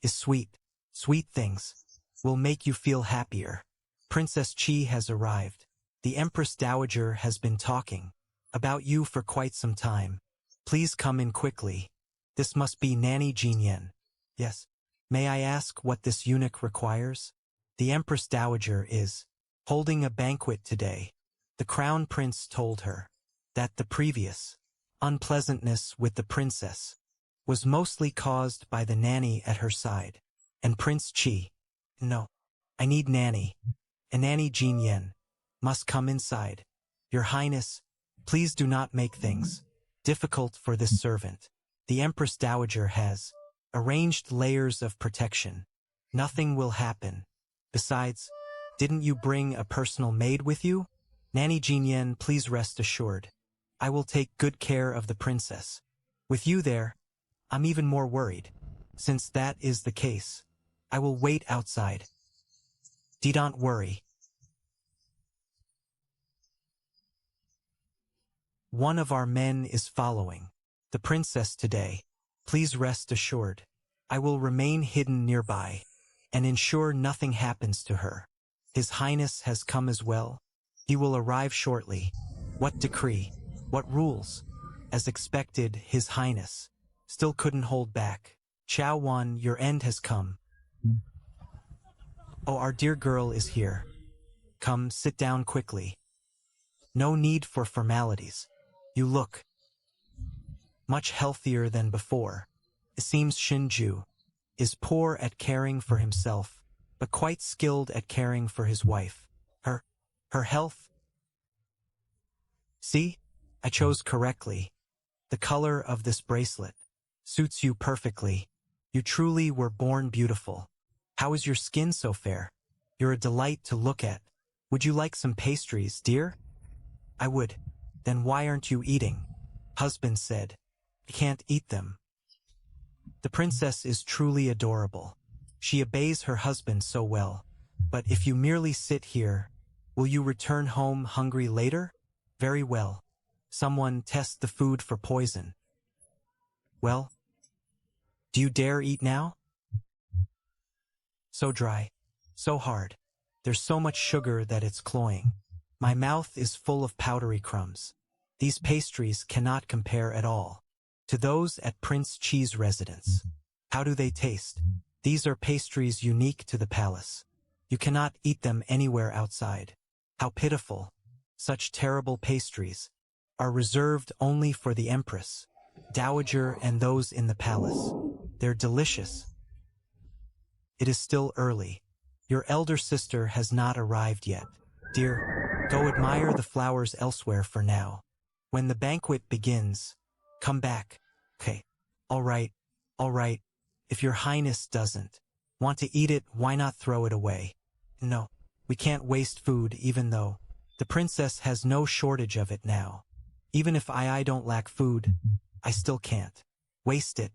is sweet. Sweet things will make you feel happier. Princess Chi has arrived. The Empress Dowager has been talking about you for quite some time. Please come in quickly. This must be Nanny Jinyan. Yes. May I ask what this eunuch requires? The Empress Dowager is holding a banquet today. The Crown Prince told her that the previous unpleasantness with the princess was mostly caused by the nanny at her side. And Prince Chi, no, I need Nanny. And Nanny Jinyan must come inside. Your Highness, please do not make things difficult for this servant. The Empress Dowager has arranged layers of protection. Nothing will happen. Besides, didn't you bring a personal maid with you? Nanny Jinyan, please rest assured. I will take good care of the princess. With you there, I'm even more worried. Since that is the case, I will wait outside. Don't worry. One of our men is following the princess today. Please rest assured. I will remain hidden nearby and ensure nothing happens to her. His Highness has come as well. He will arrive shortly. What decree? What rules? As expected, His Highness still couldn't hold back. Chow Wan, your end has come. Oh, our dear girl is here. Come, sit down quickly. No need for formalities. You look much healthier than before. It seems Shinju is poor at caring for himself. but quite skilled at caring for his wife. Her health. See? I chose correctly. The color of this bracelet suits you perfectly. You truly were born beautiful. How is your skin so fair? You're a delight to look at. Would you like some pastries, dear? I would. Then why aren't you eating? Husband said. I can't eat them. The princess is truly adorable. She obeys her husband so well. But if you merely sit here, will you return home hungry later? Very well. Someone test the food for poison. Well, do you dare eat now? So dry, so hard. There's so much sugar that it's cloying. My mouth is full of powdery crumbs. These pastries cannot compare at all to those at Prince Chi's residence. How do they taste? These are pastries unique to the palace. You cannot eat them anywhere outside. How pitiful. Such terrible pastries are reserved only for the empress, dowager, and those in the palace. They're delicious. It is still early. Your elder sister has not arrived yet. Dear, go admire the flowers elsewhere for now. When the banquet begins, come back. Okay. All right. If your highness doesn't want to eat it, why not throw it away? No, we can't waste food even though the princess has no shortage of it now. Even if I don't lack food, I still can't waste it.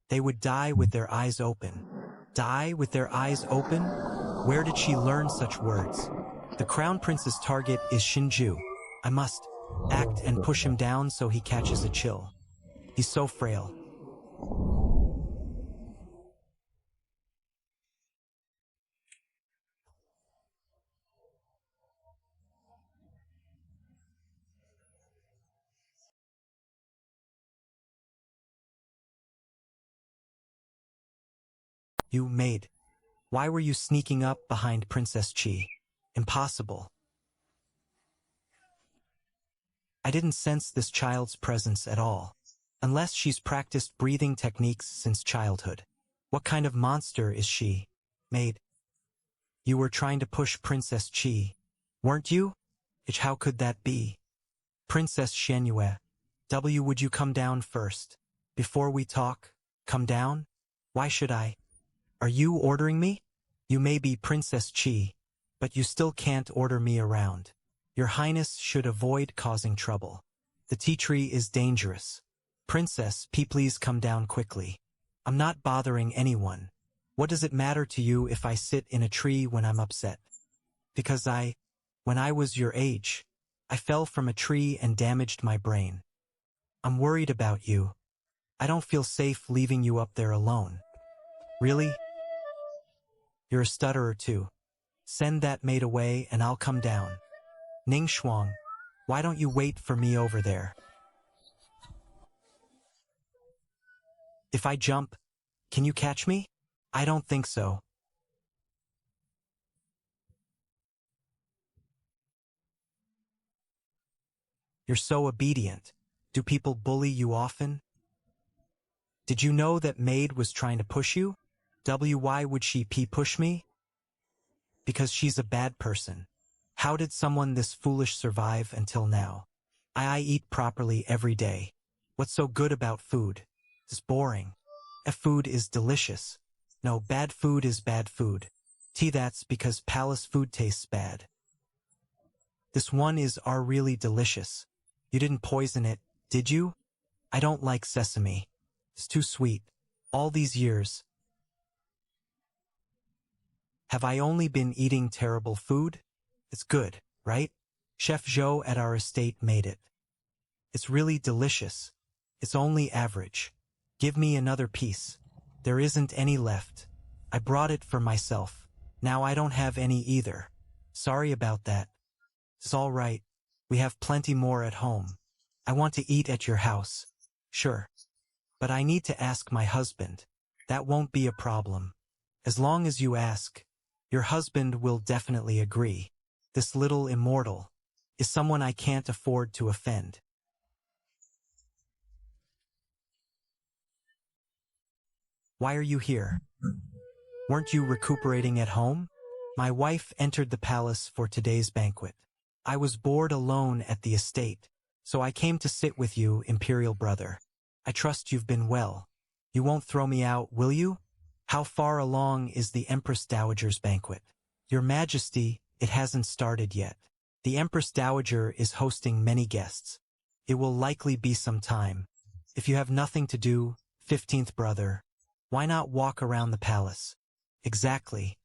They would die with their eyes open. Die with their eyes open? Where did she learn such words? The crown prince's target is Shinju. I must act and push him down so he catches a chill. He's so frail. You maid. Why were you sneaking up behind Princess Chi? Impossible. I didn't sense this child's presence at all. Unless she's practiced breathing techniques since childhood. What kind of monster is she? Maid. You were trying to push Princess Chi, weren't you? How could that be? Princess Shenyue. Would you come down first? Before we talk, come down? Why should I? Are you ordering me? You may be Princess Chi, but you still can't order me around. Your Highness should avoid causing trouble. The tea tree is dangerous. Princess, please come down quickly. I'm not bothering anyone. What does it matter to you if I sit in a tree when I'm upset? Because when I was your age, I fell from a tree and damaged my brain. I'm worried about you. I don't feel safe leaving you up there alone. Really? You're a stutterer too. Send that maid away and I'll come down. Ning Shuang, why don't you wait for me over there? If I jump, can you catch me? I don't think so. You're so obedient. Do people bully you often? Did you know that maid was trying to push you? Why would she push me? Because she's a bad person. How did someone this foolish survive until now? I eat properly every day. What's so good about food? It's boring. Food is delicious. No, bad food is bad food. That's because palace food tastes bad. This one is really delicious. You didn't poison it, did you? I don't like sesame. It's too sweet. All these years, have I only been eating terrible food? It's good, right? Chef Zhou at our estate made it. It's really delicious. It's only average. Give me another piece. There isn't any left. I brought it for myself. Now I don't have any either. Sorry about that. It's all right. We have plenty more at home. I want to eat at your house. Sure. But I need to ask my husband. That won't be a problem. As long as you ask, your husband will definitely agree. This little immortal is someone I can't afford to offend. Why are you here? Weren't you recuperating at home? My wife entered the palace for today's banquet. I was bored alone at the estate, so I came to sit with you, imperial brother. I trust you've been well. You won't throw me out, will you? How far along is the Empress Dowager's banquet? Your Majesty, it hasn't started yet. The Empress Dowager is hosting many guests. It will likely be some time. If you have nothing to do, 15th brother, why not walk around the palace? Exactly.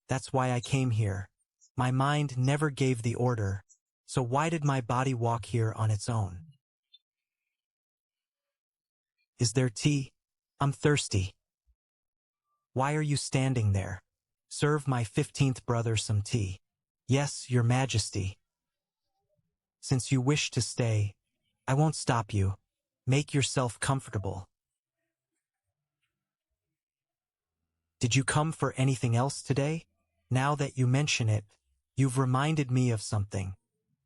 That's why I came here. My mind never gave the order, so why did my body walk here on its own? Is there tea? I'm thirsty. Why are you standing there? Serve my 15th brother some tea. Yes, your Majesty. Since you wish to stay, I won't stop you. Make yourself comfortable. Did you come for anything else today? Now that you mention it, you've reminded me of something.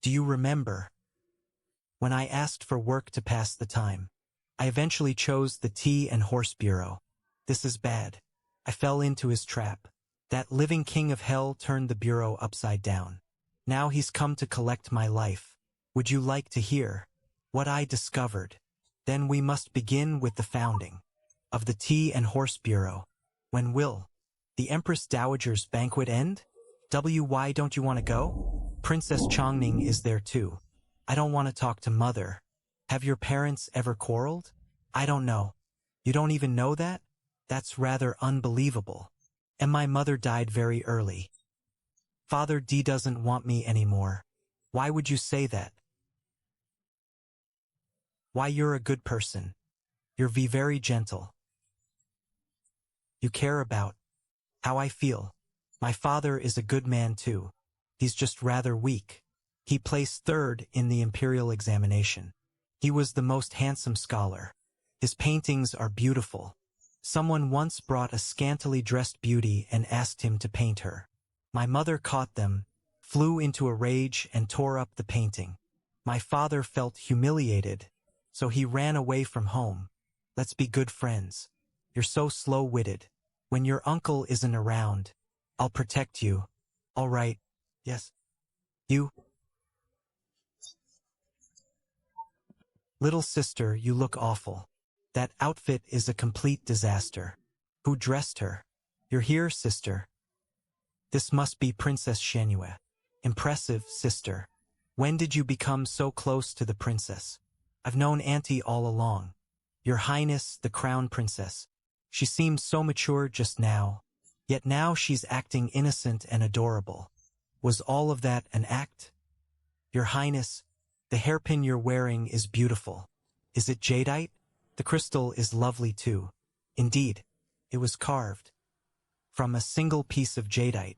Do you remember? When I asked for work to pass the time, I eventually chose the Tea and Horse Bureau. This is bad. I fell into his trap. That living king of hell turned the bureau upside down. Now he's come to collect my life. Would you like to hear what I discovered? Then we must begin with the founding of the Tea and Horse Bureau. When will the Empress Dowager's banquet end? Why don't you want to go? Princess Chongning is there too. I don't want to talk to Mother. Have your parents ever quarreled? I don't know. You don't even know that? That's rather unbelievable. And my mother died very early. Father D doesn't want me anymore. Why would you say that? Why, you're a good person. You're very gentle. You care about how I feel. My father is a good man too. He's just rather weak. He placed third in the imperial examination. He was the most handsome scholar. His paintings are beautiful. Someone once brought a scantily dressed beauty and asked him to paint her. My mother caught them, flew into a rage and tore up the painting. My father felt humiliated, so he ran away from home. Let's be good friends. You're so slow-witted. When your uncle isn't around, I'll protect you. All right. Yes. You? Little sister, you look awful. That outfit is a complete disaster. Who dressed her? You're here, sister. This must be Princess Shenhue. Impressive, sister. When did you become so close to the princess? I've known Auntie all along. Your Highness, the Crown Princess. She seemed so mature just now, yet now she's acting innocent and adorable. Was all of that an act? Your Highness, the hairpin you're wearing is beautiful. Is it jadeite? The crystal is lovely too. Indeed, it was carved from a single piece of jadeite.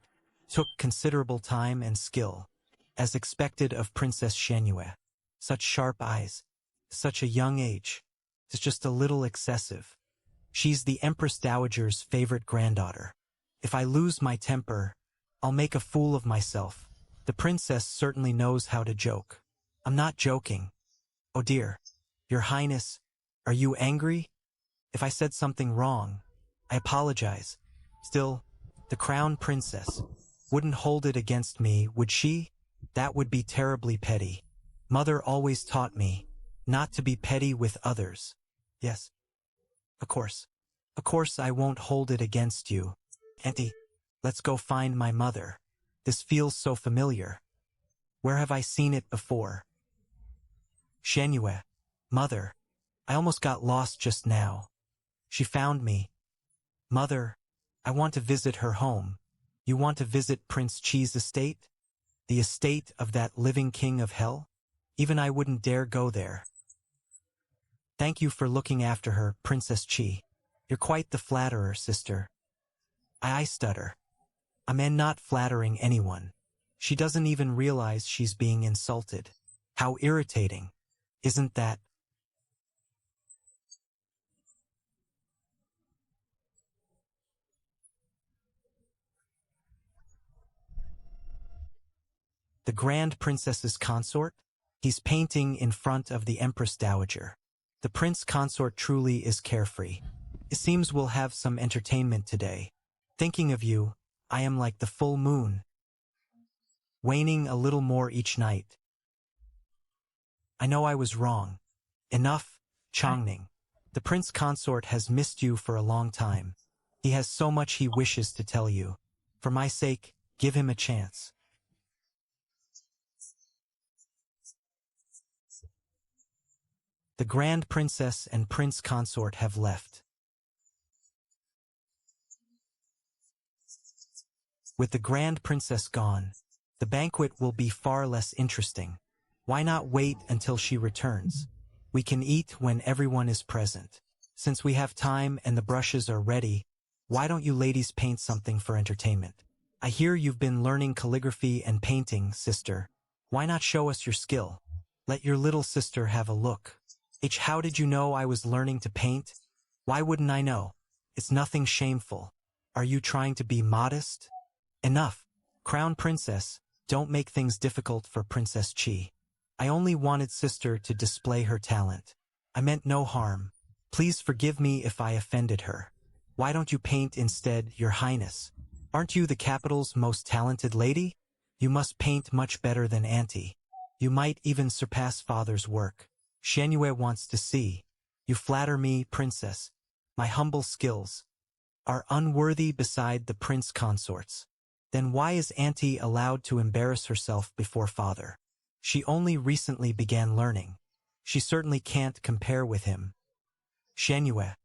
Took considerable time and skill, as expected of Princess Shenhue. Such sharp eyes, such a young age. It's just a little excessive. She's the Empress Dowager's favorite granddaughter. If I lose my temper, I'll make a fool of myself. The princess certainly knows how to joke. I'm not joking. Oh dear. Your Highness, are you angry? If I said something wrong, I apologize. Still, the Crown Princess wouldn't hold it against me, would she? That would be terribly petty. Mother always taught me not to be petty with others. Yes. Of course. Of course I won't hold it against you. Auntie, let's go find my mother. This feels so familiar. Where have I seen it before? Shenhue. Mother. I almost got lost just now. She found me. Mother, I want to visit her home. You want to visit Prince Chi's estate? The estate of that living king of hell? Even I wouldn't dare go there. Thank you for looking after her, Princess Chi. You're quite the flatterer, sister. I stutter. I'm not flattering anyone. She doesn't even realize she's being insulted. How irritating. Isn't that? The Grand Princess's consort? He's painting in front of the Empress Dowager. The Prince Consort truly is carefree. It seems we'll have some entertainment today. Thinking of you, I am like the full moon, waning a little more each night. I know I was wrong. Enough, Chongning. The prince consort has missed you for a long time. He has so much he wishes to tell you. For my sake, give him a chance. The grand princess and prince consort have left. With the grand princess gone, the banquet will be far less interesting. Why not wait until she returns? We can eat when everyone is present. Since we have time and the brushes are ready, why don't you ladies paint something for entertainment? I hear you've been learning calligraphy and painting, sister. Why not show us your skill? Let your little sister have a look. How did you know I was learning to paint? Why wouldn't I know? It's nothing shameful. Are you trying to be modest? Enough. Crown Princess, don't make things difficult for Princess Chi. I only wanted sister to display her talent. I meant no harm. Please forgive me if I offended her. Why don't you paint instead, Your Highness? Aren't you the capital's most talented lady? You must paint much better than Auntie. You might even surpass father's work. Xianyue wants to see. You flatter me, princess. My humble skills are unworthy beside the prince consorts. Then why is Auntie allowed to embarrass herself before father? She only recently began learning. She certainly can't compare with him. Xianyue.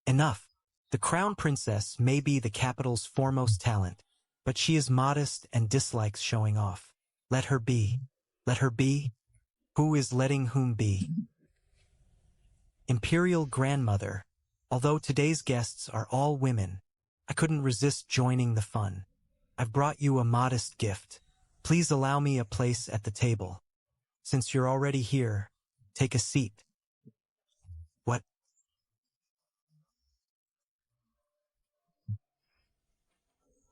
Enough. The crown princess may be the capital's foremost talent, but she is modest and dislikes showing off. Let her be. Let her be? Who is letting whom be? Imperial grandmother. Although today's guests are all women, I couldn't resist joining the fun. I've brought you a modest gift. Please allow me a place at the table. Since you're already here, take a seat. What?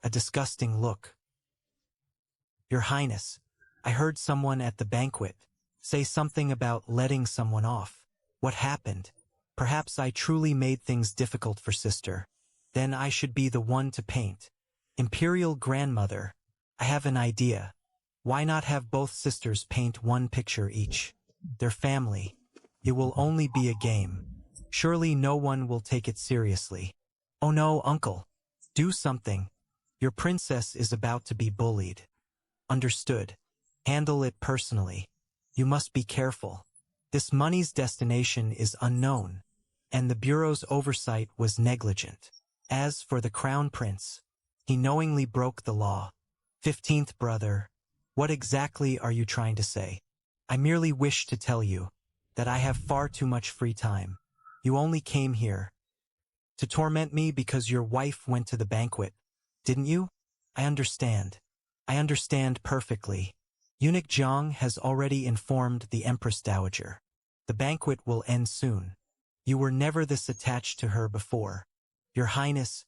A disgusting look. Your Highness, I heard someone at the banquet say something about letting someone off. What happened? Perhaps I truly made things difficult for sister. Then I should be the one to paint. Imperial grandmother, I have an idea. Why not have both sisters paint one picture each? Their family. It will only be a game. Surely no one will take it seriously. Oh no, uncle. Do something. Your princess is about to be bullied. Understood. Handle it personally. You must be careful. This money's destination is unknown, and the Bureau's oversight was negligent. As for the Crown Prince, he knowingly broke the law. 15th brother, what exactly are you trying to say? I merely wish to tell you that I have far too much free time. You only came here to torment me because your wife went to the banquet, didn't you? I understand. I understand perfectly. Eunuch Jiang has already informed the Empress Dowager. The banquet will end soon. You were never this attached to her before. Your Highness,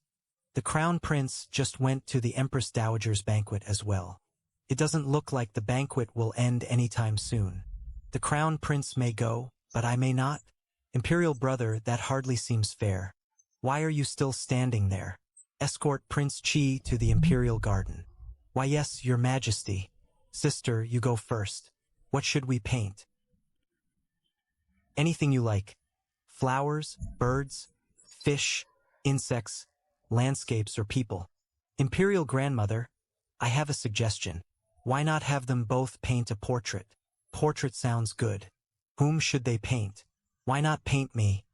the Crown Prince just went to the Empress Dowager's banquet as well. It doesn't look like the banquet will end anytime soon. The Crown Prince may go, but I may not. Imperial brother, that hardly seems fair. Why are you still standing there? Escort Prince Qi to the Imperial Garden. Why yes, Your Majesty. Sister, you go first. What should we paint? Anything you like. Flowers, birds, fish, insects, landscapes, or people. Imperial grandmother, I have a suggestion. Why not have them both paint a portrait? Portrait sounds good. Whom should they paint? Why not paint me?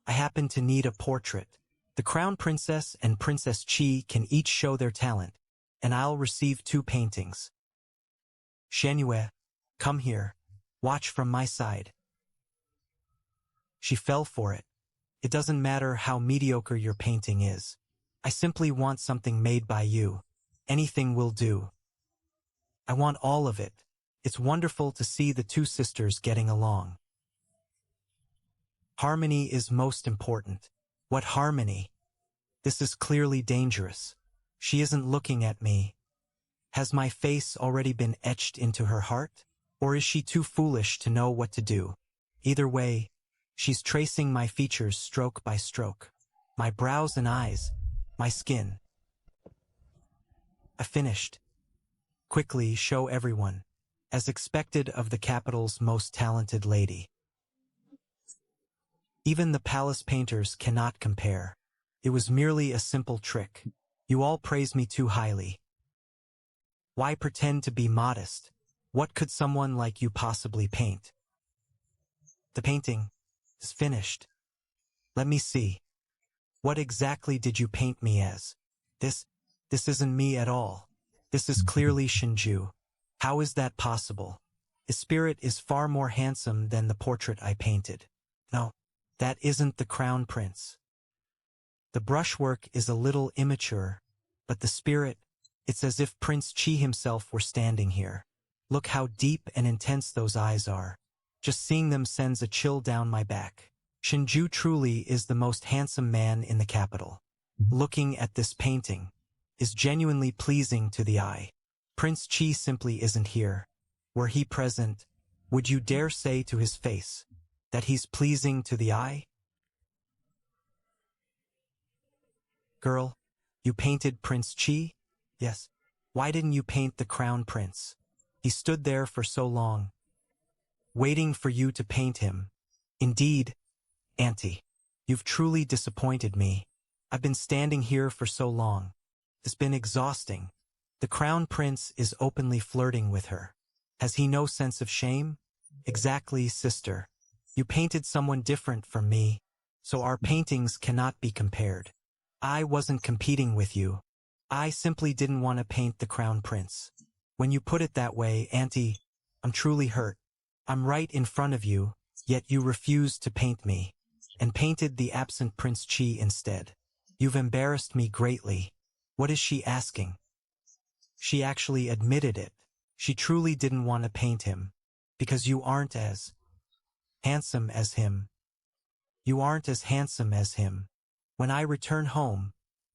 I happen to need a portrait. The Crown Princess and Princess Qi can each show their talent, and I'll receive 2 paintings. Xianyue, come here. Watch from my side. She fell for it. It doesn't matter how mediocre your painting is. I simply want something made by you. Anything will do. I want all of it. It's wonderful to see the 2 sisters getting along. Harmony is most important. What harmony? This is clearly dangerous. She isn't looking at me. Has my face already been etched into her heart? Or is she too foolish to know what to do? Either way, she's tracing my features stroke by stroke. My brows and eyes, my skin. I finished. Quickly, show everyone. As expected of the capital's most talented lady. Even the palace painters cannot compare. It was merely a simple trick. You all praise me too highly. Why pretend to be modest? What could someone like you possibly paint? The painting is finished. Let me see. What exactly did you paint me as? This isn't me at all. This is clearly Shinju. How is that possible? His spirit is far more handsome than the portrait I painted. No, that isn't the crown prince. The brushwork is a little immature, but the spirit, it's as if Prince Chi himself were standing here. Look how deep and intense those eyes are. Just seeing them sends a chill down my back. Shinju truly is the most handsome man in the capital. Looking at this painting is genuinely pleasing to the eye. Prince Chi simply isn't here. Were he present, would you dare say to his face that he's pleasing to the eye? Girl, you painted Prince Chi? Yes. Why didn't you paint the crown prince? He stood there for so long, waiting for you to paint him. Indeed, Auntie, you've truly disappointed me. I've been standing here for so long. It's been exhausting. The crown prince is openly flirting with her. Has he no sense of shame? Exactly, sister. You painted someone different from me, so our paintings cannot be compared. I wasn't competing with you. I simply didn't want to paint the crown prince. When you put it that way, Auntie, I'm truly hurt. I'm right in front of you, yet you refused to paint me, and painted the absent Prince Chi instead. You've embarrassed me greatly. What is she asking? She actually admitted it. She truly didn't want to paint him, because you aren't as handsome as him. You aren't as handsome as him. When I return home,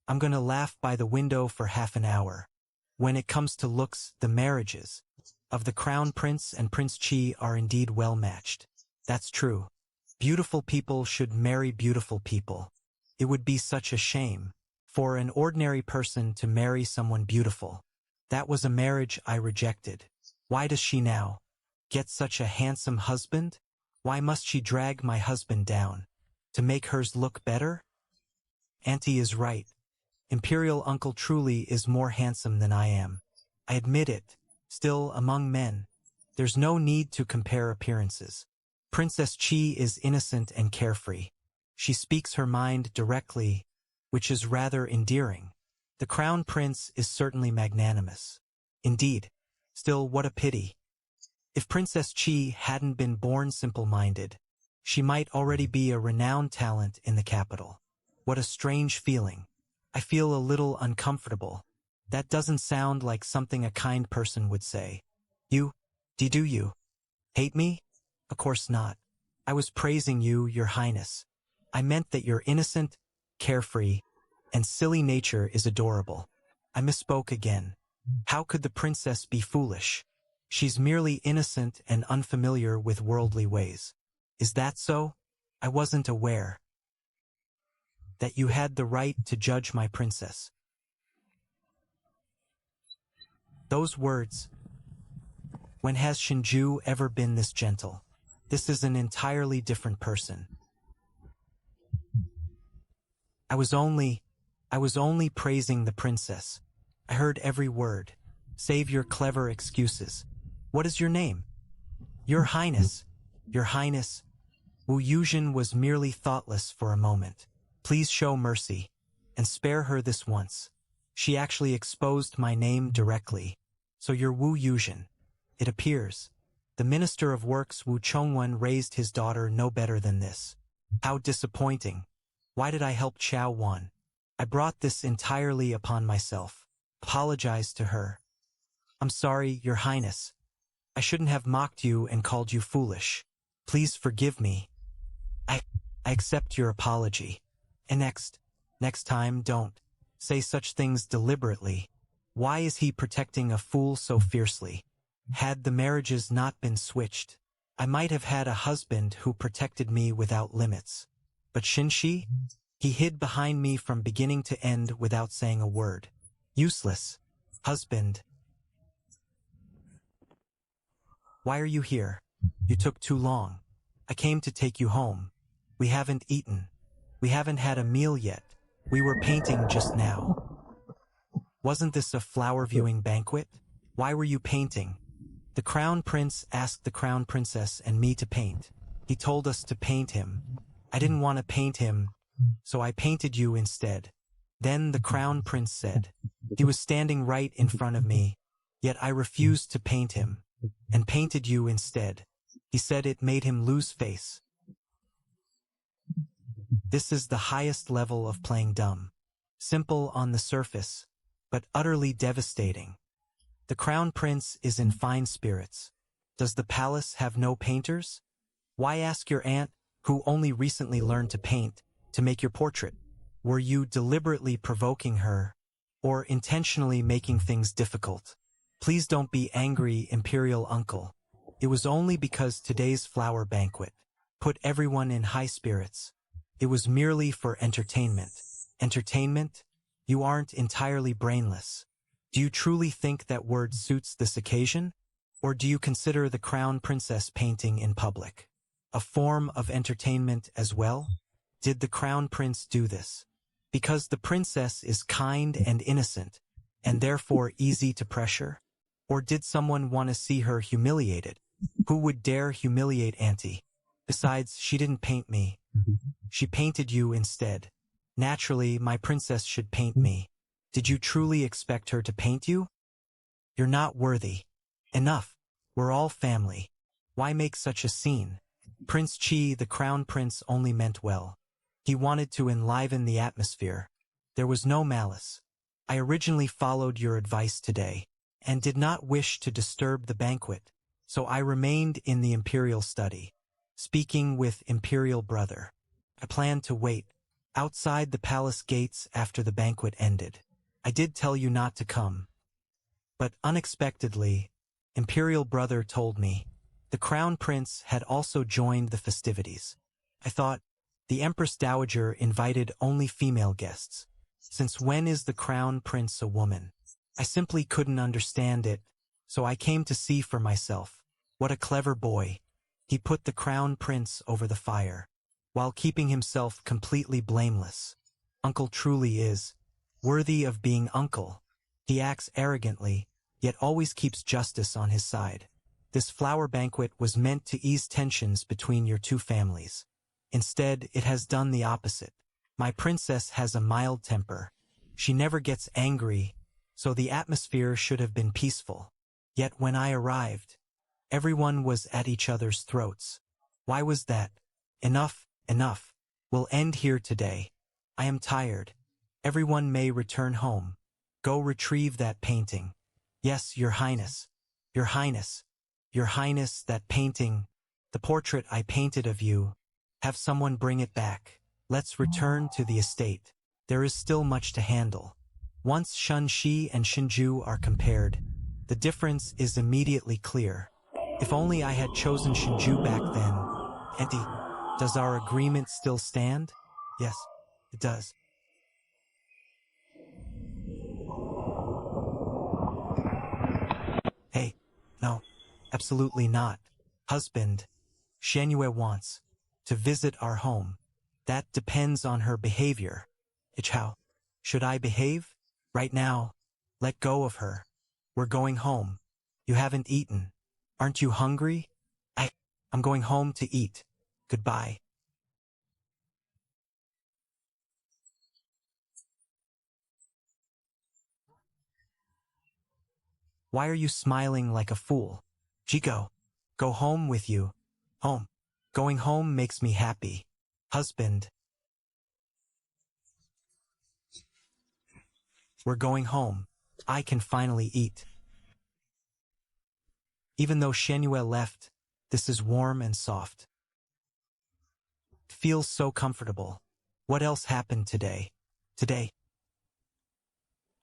I'm gonna laugh by the window for half an hour. When it comes to looks, the marriages of the crown prince and Prince Chi are indeed well matched. That's true. Beautiful people should marry beautiful people. It would be such a shame for an ordinary person to marry someone beautiful. That was a marriage I rejected. Why does she now get such a handsome husband? Why must she drag my husband down to make hers look better? Auntie is right. Imperial uncle truly is more handsome than I am. I admit it. Still, among men, there's no need to compare appearances. Princess Chi is innocent and carefree. She speaks her mind directly, which is rather endearing. The crown prince is certainly magnanimous. Indeed. Still, what a pity. If Princess Chi hadn't been born simple-minded, she might already be a renowned talent in the capital. What a strange feeling. I feel a little uncomfortable. That doesn't sound like something a kind person would say. Do you hate me? Of course not. I was praising you, Your Highness. I meant that your innocent, carefree, and silly nature is adorable. I misspoke again. How could the princess be foolish? She's merely innocent and unfamiliar with worldly ways. Is that so? I wasn't aware that you had the right to judge my princess. Those words. When has Shinju ever been this gentle? This is an entirely different person. I was only praising the princess. I heard every word. Save your clever excuses. What is your name? Your Highness. Your Highness. Wu Yuzhen was merely thoughtless for a moment. Please show mercy, and spare her this once. She actually exposed my name directly. So you're Wu Yuzhen. It appears. The Minister of Works Wu Chongwen raised his daughter no better than this. How disappointing. Why did I help Chao Wan? I brought this entirely upon myself. Apologize to her. I'm sorry, Your Highness. I shouldn't have mocked you and called you foolish. Please forgive me. I accept your apology. And next time, don't say such things deliberately. Why is he protecting a fool so fiercely? Had the marriages not been switched, I might have had a husband who protected me without limits. But Shinshi? He hid behind me from beginning to end without saying a word. Useless. Husband, why are you here? You took too long. I came to take you home. We haven't eaten. We haven't had a meal yet. We were painting just now. Wasn't this a flower viewing banquet? Why were you painting? The crown prince asked the crown princess and me to paint. He told us to paint him. I didn't want to paint him, so I painted you instead. Then the crown prince said, he was standing right in front of me, yet I refused to paint him, and painted you instead. He said it made him lose face. This is the highest level of playing dumb. Simple on the surface, but utterly devastating. The crown prince is in fine spirits. Does the palace have no painters? Why ask your aunt, who only recently learned to paint, to make your portrait? Were you deliberately provoking her, or intentionally making things difficult? Please don't be angry, imperial uncle. It was only because today's flower banquet put everyone in high spirits. It was merely for entertainment. Entertainment? You aren't entirely brainless. Do you truly think that word suits this occasion? Or do you consider the crown princess painting in public a form of entertainment as well? Did the crown prince do this because the princess is kind and innocent, and therefore easy to pressure? Or did someone want to see her humiliated? Who would dare humiliate Auntie? Besides, she didn't paint me. She painted you instead. Naturally, my princess should paint me. Did you truly expect her to paint you? You're not worthy. Enough. We're all family. Why make such a scene? Prince Chi, the crown prince, only meant well. He wanted to enliven the atmosphere. There was no malice. I originally followed your advice today, and did not wish to disturb the banquet, so I remained in the imperial study, speaking with imperial brother. I planned to wait outside the palace gates after the banquet ended. I did tell you not to come. But unexpectedly, imperial brother told me the crown prince had also joined the festivities. I thought, the Empress Dowager invited only female guests. Since when is the crown prince a woman? I simply couldn't understand it, so I came to see for myself. What a clever boy. He put the crown prince over the fire, while keeping himself completely blameless. Uncle truly is worthy of being uncle. He acts arrogantly, yet always keeps justice on his side. This flower banquet was meant to ease tensions between your two families. Instead, it has done the opposite. My princess has a mild temper. She never gets angry, so the atmosphere should have been peaceful. Yet when I arrived, everyone was at each other's throats. Why was that? Enough, enough. We'll end here today. I am tired. Everyone may return home. Go retrieve that painting. Yes, Your Highness. Your Highness. Your Highness, that painting, the portrait I painted of you. Have someone bring it back. Let's return to the estate. There is still much to handle. Once Shunxi and Shinju are compared, the difference is immediately clear. If only I had chosen Shinju back then. Auntie, does our agreement still stand? Yes, it does. Hey, no, absolutely not. Husband, Shen wants to visit our home. That depends on her behavior. How should I behave? Right now, let go of her. We're going home. You haven't eaten. Aren't you hungry? I'm going home to eat. Goodbye. Why are you smiling like a fool? Jigo, go home with you. Home. Going home makes me happy. Husband. We're going home. I can finally eat. Even though Shenyue left, this is warm and soft. It feels so comfortable. What else happened today? Today.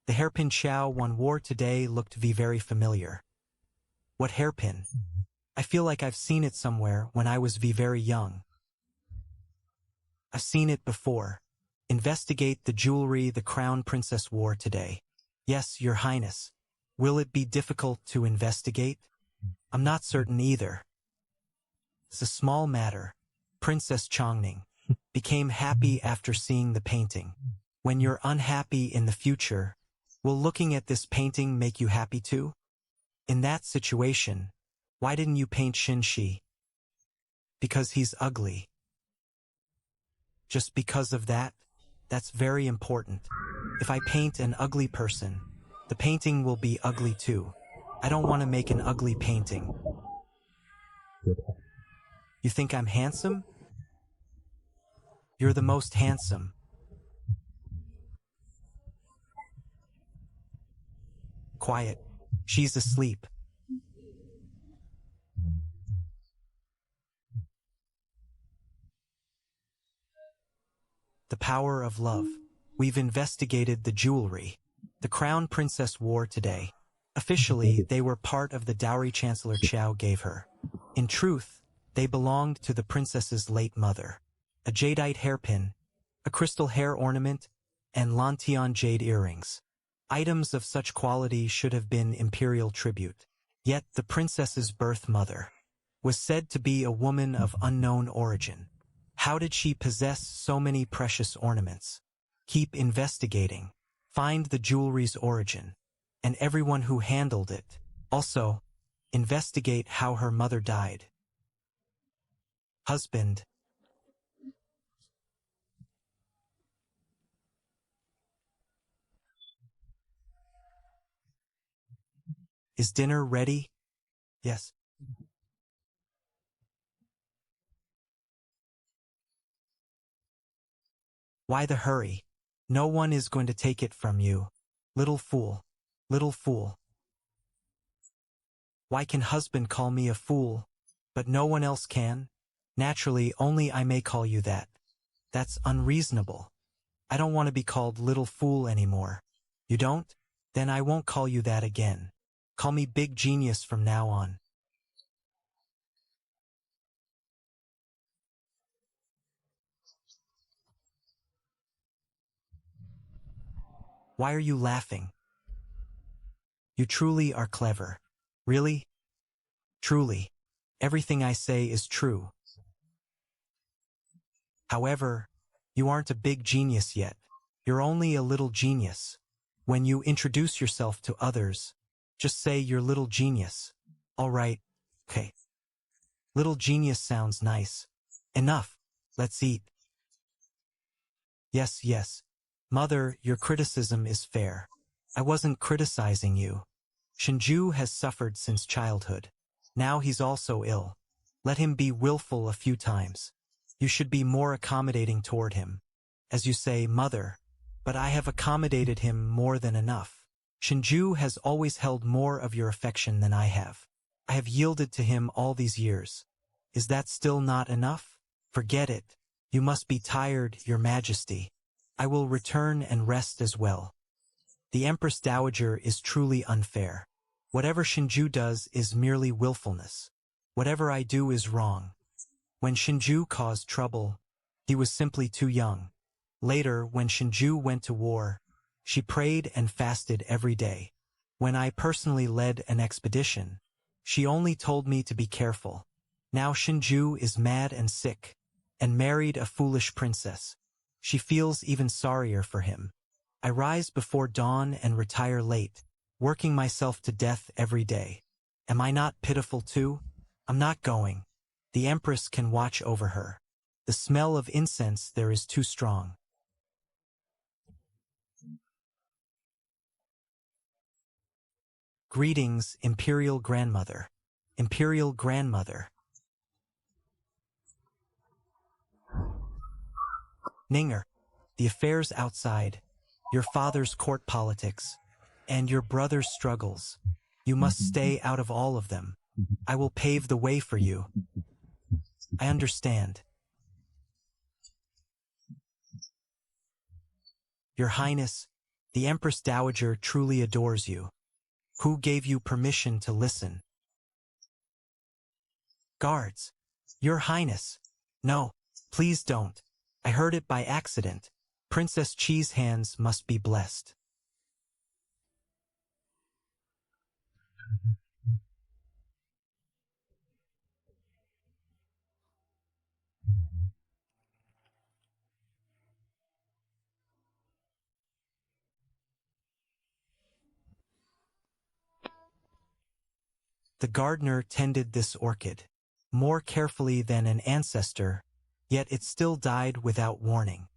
The hairpin Chow one wore today looked very familiar. What hairpin? I feel like I've seen it somewhere when I was very young. I've seen it before. Investigate the jewelry the crown princess wore today. Yes, Your Highness. Will it be difficult to investigate? I'm not certain either. It's a small matter. Princess Chongning became happy after seeing the painting. When you're unhappy in the future, will looking at this painting make you happy too? In that situation, why didn't you paint Shinshi? Because he's ugly. Just because of that? That's very important. If I paint an ugly person, the painting will be ugly too. I don't want to make an ugly painting. You think I'm handsome? You're the most handsome. Quiet. She's asleep. The power of love. We've investigated the jewelry the crown princess wore today. Officially, they were part of the dowry Chancellor Qiao gave her. In truth, they belonged to the princess's late mother. A jadeite hairpin, a crystal hair ornament, and Lantian jade earrings. Items of such quality should have been imperial tribute. Yet the princess's birth mother was said to be a woman of unknown origin. How did she possess so many precious ornaments? Keep investigating. Find the jewelry's origin, and everyone who handled it. Also, investigate how her mother died. Husband. Is dinner ready? Yes. Why the hurry? No one is going to take it from you. Little fool. Little fool. Why can husband call me a fool, but no one else can? Naturally, only I may call you that. That's unreasonable. I don't want to be called little fool anymore. You don't? Then I won't call you that again. Call me big genius from now on. Why are you laughing? You truly are clever. Really? Truly. Everything I say is true. However, you aren't a big genius yet. You're only a little genius. When you introduce yourself to others, just say you're little genius. All right. Okay. Little genius sounds nice. Enough. Let's eat. Yes, yes. Mother, your criticism is fair. I wasn't criticizing you. Shinju has suffered since childhood. Now he's also ill. Let him be willful a few times. You should be more accommodating toward him. As you say, mother, but I have accommodated him more than enough. Shinju has always held more of your affection than I have. I have yielded to him all these years. Is that still not enough? Forget it. You must be tired, your majesty. I will return and rest as well. The Empress Dowager is truly unfair. Whatever Shinju does is merely willfulness. Whatever I do is wrong. When Shinju caused trouble, he was simply too young. Later, when Shinju went to war, she prayed and fasted every day. When I personally led an expedition, she only told me to be careful. Now Shinju is mad and sick, and married a foolish princess. She feels even sorrier for him. I rise before dawn and retire late, working myself to death every day. Am I not pitiful too? I'm not going. The Empress can watch over her. The smell of incense there is too strong. Greetings, Imperial Grandmother. Imperial Grandmother. Ninger, the affairs outside, your father's court politics, and your brother's struggles. You must stay out of all of them. I will pave the way for you. I understand. Your Highness, the Empress Dowager truly adores you. Who gave you permission to listen? Guards. Your Highness. No, please don't. I heard it by accident. Princess Chi's hands must be blessed. The gardener tended this orchid more carefully than an ancestor, yet it still died without warning.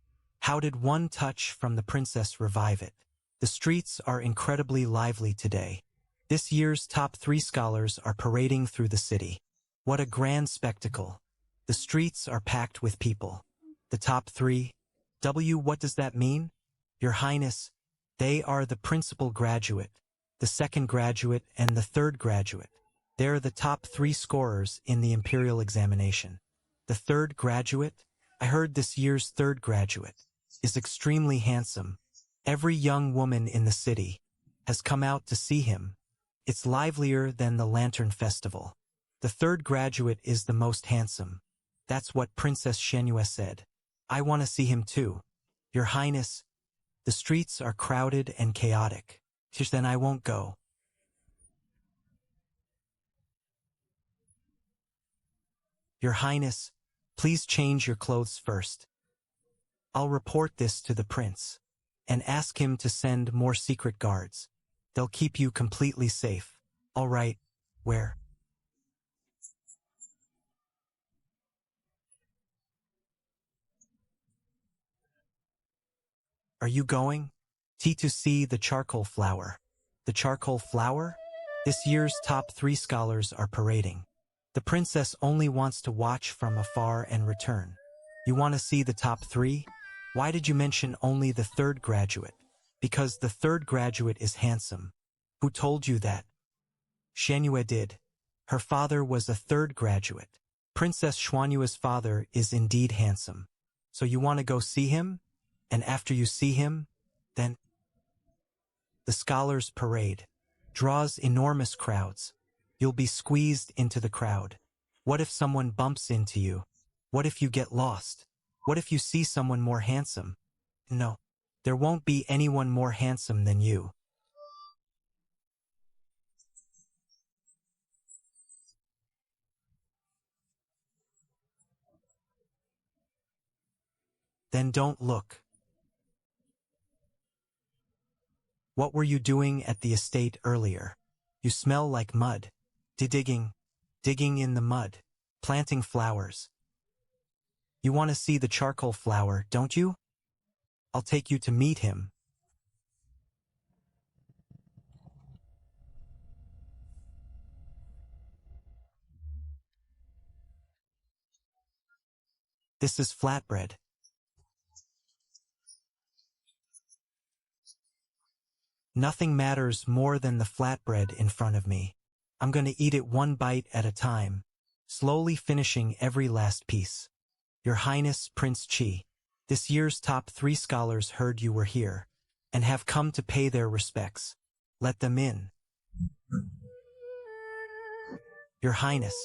How did one touch from the princess revive it? The streets are incredibly lively today. This year's top 3 scholars are parading through the city. What a grand spectacle. The streets are packed with people. The top 3? What does that mean? Your Highness, they are the principal graduate, the second graduate, and the third graduate. They're the top 3 scorers in the imperial examination. The third graduate? I heard this year's third graduate is extremely handsome. Every young woman in the city has come out to see him. It's livelier than the Lantern Festival. The third graduate is the most handsome. That's what Princess Shenhua said. I want to see him too. Your Highness, the streets are crowded and chaotic. Then I won't go. Your Highness, please change your clothes first. I'll report this to the prince and ask him to send more secret guards. They'll keep you completely safe. All right, where? Are you going? To see the charcoal flower. The charcoal flower? This year's top 3 scholars are parading. The princess only wants to watch from afar and return. You want to see the top 3? Why did you mention only the third graduate? Because the third graduate is handsome. Who told you that? Shenhua did. Her father was a third graduate. Princess Xuanyua's father is indeed handsome. So you want to go see him? And after you see him, then... The scholars' parade draws enormous crowds. You'll be squeezed into the crowd. What if someone bumps into you? What if you get lost? What if you see someone more handsome? No, there won't be anyone more handsome than you. Then don't look. What were you doing at the estate earlier? You smell like mud. Digging in the mud, planting flowers. You want to see the charcoal flower, don't you? I'll take you to meet him. This is flatbread. Nothing matters more than the flatbread in front of me. I'm going to eat it one bite at a time, slowly finishing every last piece. Your Highness, Prince Qi, this year's top 3 scholars heard you were here and have come to pay their respects. Let them in. Your Highness.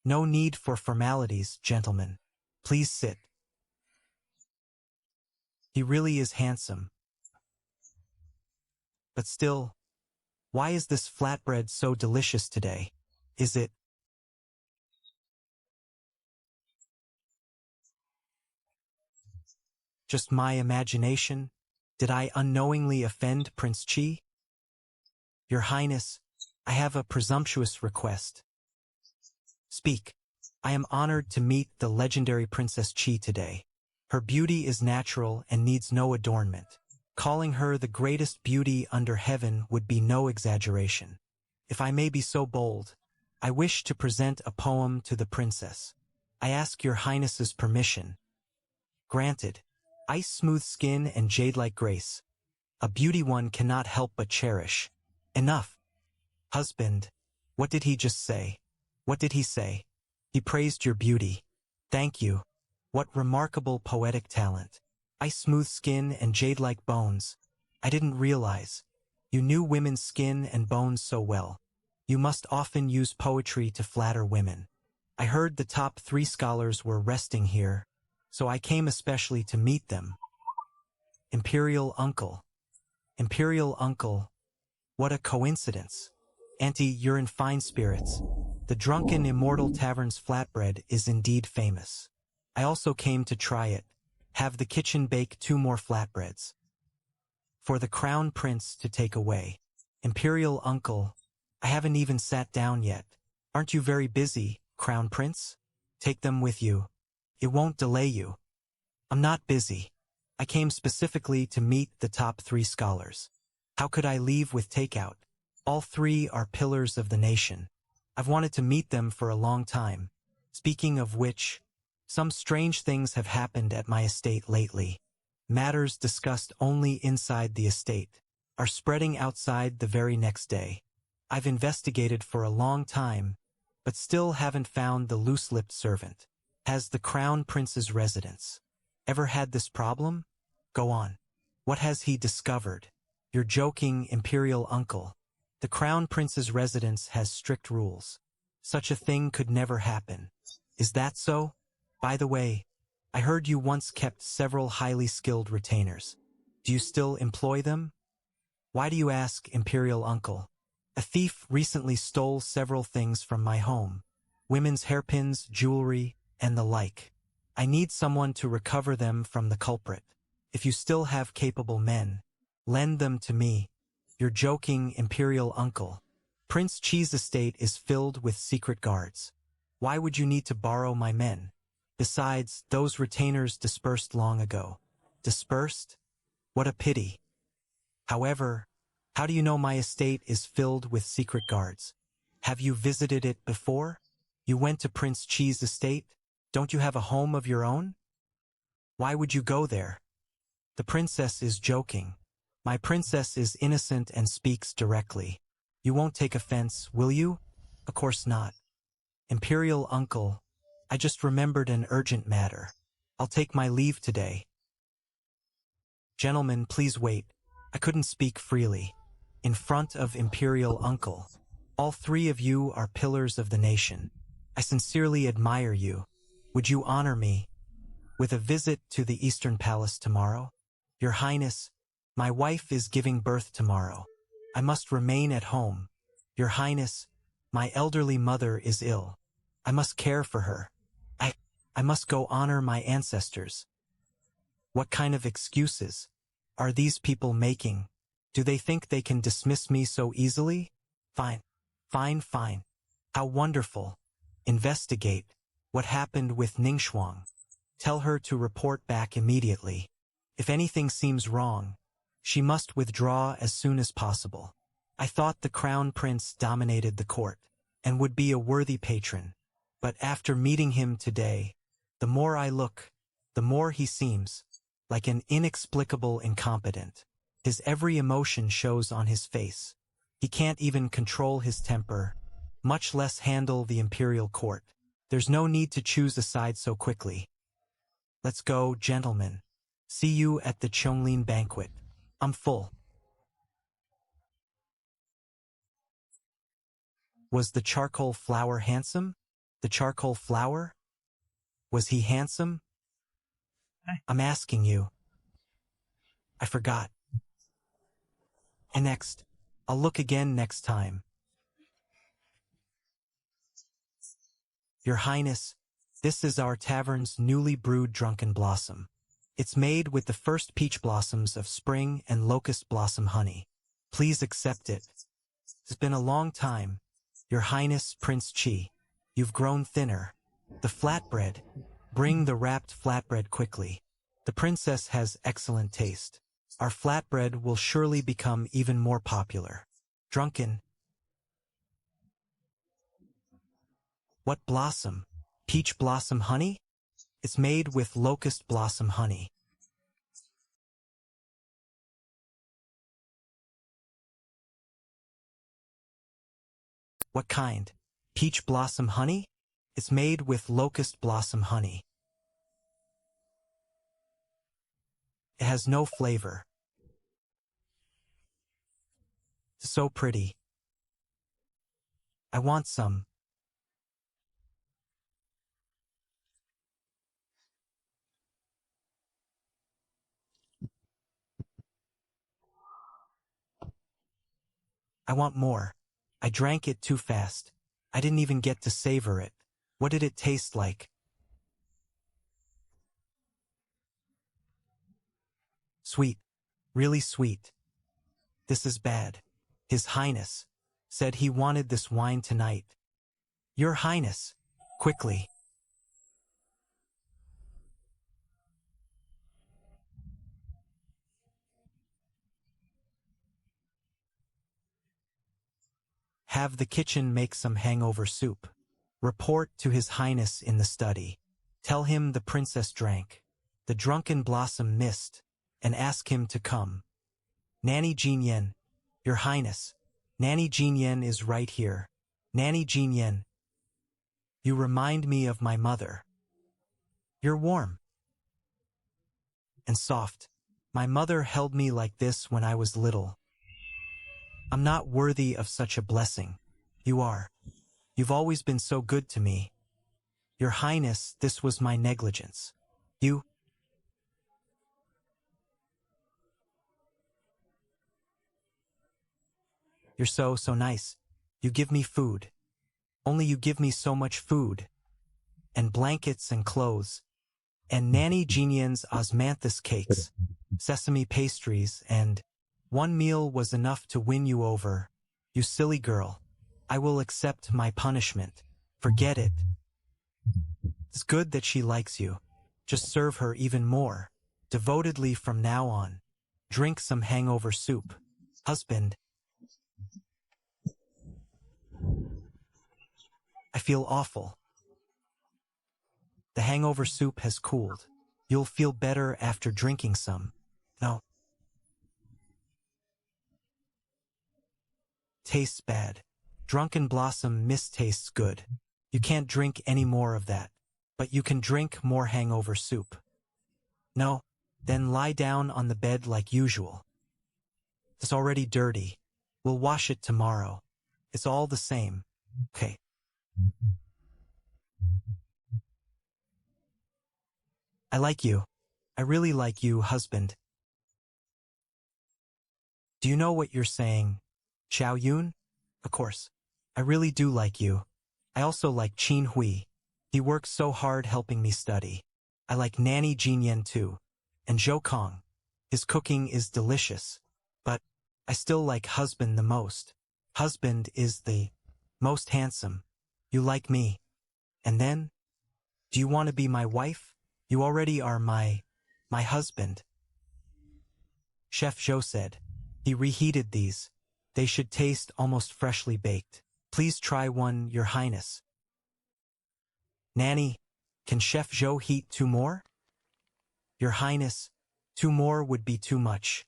No need for formalities, gentlemen. Please sit. He really is handsome. But still, why is this flatbread so delicious today? Is it just my imagination? Did I unknowingly offend Prince Qi? Your Highness, I have a presumptuous request. Speak. I am honored to meet the legendary Princess Qi today. Her beauty is natural and needs no adornment. Calling her the greatest beauty under heaven would be no exaggeration. If I may be so bold, I wish to present a poem to the princess. I ask your Highness's permission. Granted. Ice-smooth skin and jade-like grace. A beauty one cannot help but cherish. Enough. Husband, what did he just say? What did he say? He praised your beauty. Thank you. What remarkable poetic talent. Ice-smooth skin and jade-like bones. I didn't realize. You knew women's skin and bones so well. You must often use poetry to flatter women. I heard the top 3 scholars were resting here, so I came especially to meet them. Imperial Uncle. Imperial Uncle. What a coincidence. Auntie, you're in fine spirits. The Drunken Immortal Tavern's flatbread is indeed famous. I also came to try it. Have the kitchen bake 2 more flatbreads. For the Crown Prince to take away. Imperial uncle, I haven't even sat down yet. Aren't you very busy, Crown Prince? Take them with you. It won't delay you. I'm not busy. I came specifically to meet the top 3 scholars. How could I leave with takeout? All 3 are pillars of the nation. I've wanted to meet them for a long time. Speaking of which, some strange things have happened at my estate lately. Matters discussed only inside the estate are spreading outside the very next day. I've investigated for a long time, but still haven't found the loose-lipped servant. Has the Crown Prince's residence ever had this problem? Go on. What has he discovered? You're joking, Imperial uncle. The Crown Prince's residence has strict rules. Such a thing could never happen. Is that so? By the way, I heard you once kept several highly skilled retainers. Do you still employ them? Why do you ask, Imperial uncle? A thief recently stole several things from my home. Women's hairpins, jewelry, and the like. I need someone to recover them from the culprit. If you still have capable men, lend them to me. You're joking, Imperial uncle. Prince Chi's estate is filled with secret guards. Why would you need to borrow my men? Besides, those retainers dispersed long ago. Dispersed? What a pity. However, how do you know my estate is filled with secret guards? Have you visited it before? You went to Prince Chi's estate? Don't you have a home of your own? Why would you go there? The princess is joking. My princess is innocent and speaks directly. You won't take offense, will you? Of course not. Imperial uncle, I just remembered an urgent matter. I'll take my leave today. Gentlemen, please wait. I couldn't speak freely. In front of Imperial uncle. All 3 of you are pillars of the nation. I sincerely admire you. Would you honor me with a visit to the Eastern Palace tomorrow? Your Highness, my wife is giving birth tomorrow. I must remain at home. Your Highness, my elderly mother is ill. I must care for her. I must go honor my ancestors. What kind of excuses are these people making? Do they think they can dismiss me so easily? Fine. Fine, fine. How wonderful. Investigate. What happened with Ningxuang? Tell her to report back immediately. If anything seems wrong, she must withdraw as soon as possible. I thought the Crown Prince dominated the court and would be a worthy patron. But after meeting him today, the more I look, the more he seems like an inexplicable incompetent. His every emotion shows on his face. He can't even control his temper, much less handle the imperial court. There's no need to choose a side so quickly. Let's go, gentlemen. See you at the Chonglin banquet. I'm full. Was the charcoal flower handsome? The charcoal flower? Was he handsome? I'm asking you. I forgot. And next, I'll look again next time. Your Highness, this is our tavern's newly brewed drunken blossom. It's made with the first peach blossoms of spring and locust blossom honey. Please accept it. It's been a long time. Your Highness, Prince Chi. You've grown thinner. The flatbread. Bring the wrapped flatbread quickly. The princess has excellent taste. Our flatbread will surely become even more popular. Drunken. What blossom? Peach blossom honey? It's made with locust blossom honey. What kind? Peach blossom honey? It's made with locust blossom honey. It has no flavor. So pretty. I want some. I want more. I drank it too fast. I didn't even get to savor it. What did it taste like? Sweet. Really sweet. This is bad. His Highness said he wanted this wine tonight. Your Highness, quickly. Have the kitchen make some hangover soup. Report to His Highness in the study. Tell him the princess drank. The drunken blossom missed, and ask him to come. Nanny Jinyen, Your Highness. Nanny Jinyen is right here. Nanny Jinyen. You remind me of my mother. You're warm and soft. My mother held me like this when I was little. I'm not worthy of such a blessing. You are. You've always been so good to me. Your Highness, this was my negligence. You're so nice. You give me food. Only you give me so much food. And blankets and clothes. And Nanny Jinyen's osmanthus cakes, sesame pastries, and one meal was enough to win you over. You silly girl. I will accept my punishment. Forget it. It's good that she likes you. Just serve her even more, devotedly from now on. Drink some hangover soup. Husband. I feel awful. The hangover soup has cooled. You'll feel better after drinking some. No. Tastes bad. Drunken blossom mistastes good. You can't drink any more of that. But you can drink more hangover soup. No. Then lie down on the bed like usual. It's already dirty. We'll wash it tomorrow. It's all the same. Okay. I like you. I really like you, husband. Do you know what you're saying? Xiao Yun? Of course. I really do like you. I also like Qin Hui. He works so hard helping me study. I like Nanny Jinyen too. And Zhou Kong. His cooking is delicious. But I still like husband the most. Husband is the most handsome. You like me. And then? Do you want to be my wife? You already are my husband. Chef Zhou said. He reheated these. They should taste almost freshly baked. Please try one, Your Highness. Nanny, can Chef Zhou heat 2 more? Your Highness, 2 more would be too much.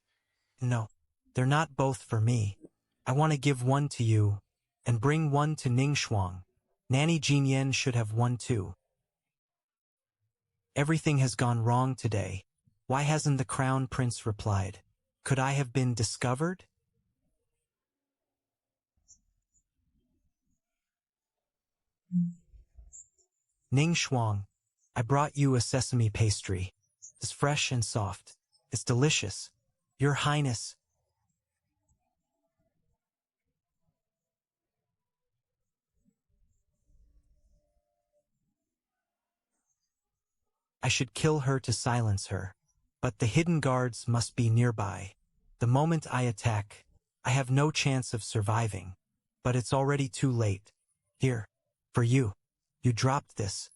No, they're not both for me. I want to give one to you, and bring one to Ning Shuang. Nanny Jinyen should have one too. Everything has gone wrong today. Why hasn't the crown prince replied? Could I have been discovered? Ning Shuang, I brought you a sesame pastry. It's fresh and soft. It's delicious. Your Highness. I should kill her to silence her. But the hidden guards must be nearby. The moment I attack, I have no chance of surviving. But it's already too late. Here, for you. You dropped this.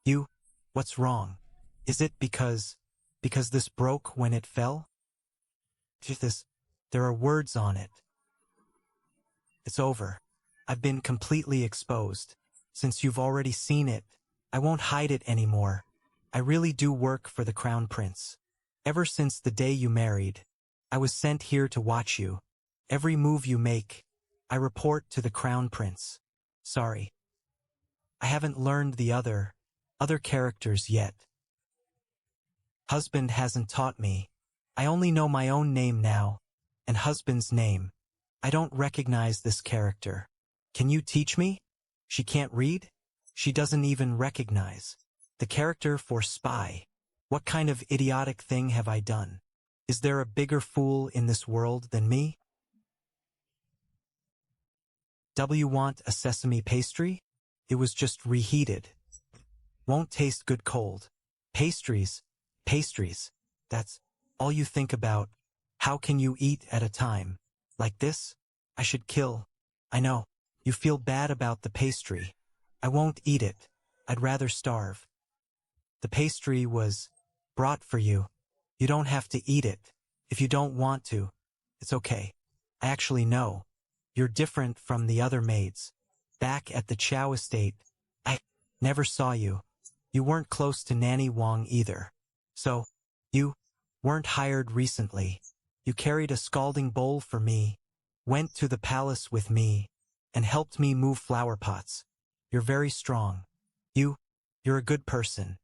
You, what's wrong? Is it because this broke when it fell? There are words on it. It's over. I've been completely exposed. Since you've already seen it, I won't hide it anymore. I really do work for the Crown Prince. Ever since the day you married, I was sent here to watch you. Every move you make, I report to the Crown Prince. Sorry. I haven't learned the other characters yet. Husband hasn't taught me. I only know my own name now, and husband's name. I don't recognize this character. Can you teach me? She can't read? She doesn't even recognize. The character for spy. What kind of idiotic thing have I done? Is there a bigger fool in this world than me? W want a sesame pastry? It was just reheated. Won't taste good cold. Pastries. That's all you think about. How can you eat at a time? Like this? I should kill. I know. You feel bad about the pastry. I won't eat it. I'd rather starve. The pastry was brought for you. You don't have to eat it. If you don't want to, it's okay. I actually know. You're different from the other maids. Back at the Chow estate, I never saw you. You weren't close to Nanny Wang either. So, you weren't hired recently. You carried a scalding bowl for me, went to the palace with me, and helped me move flower pots. You're very strong. You're a good person.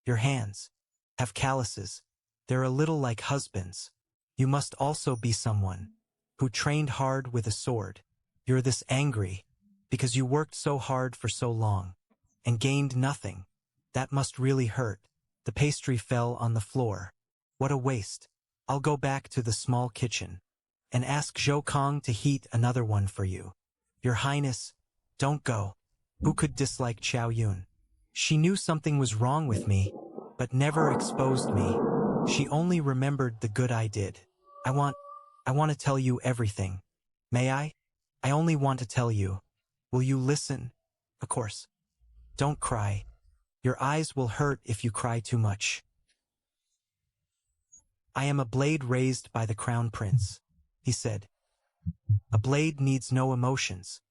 Your hands have calluses. They're a little like husbands. You must also be someone who trained hard with a sword. You're this angry because you worked so hard for so long and gained nothing. That must really hurt. The pastry fell on the floor. What a waste. I'll go back to the small kitchen and ask Zhou Kong to heat another one for you. Your Highness, don't go. Who could dislike Chow Yun? She knew something was wrong with me, but never exposed me. She only remembered the good I did. I want to tell you everything. May I? I only want to tell you. Will you listen? Of course. Don't cry. Your eyes will hurt if you cry too much. I am a blade raised by the Crown Prince, he said. A blade needs no emotions.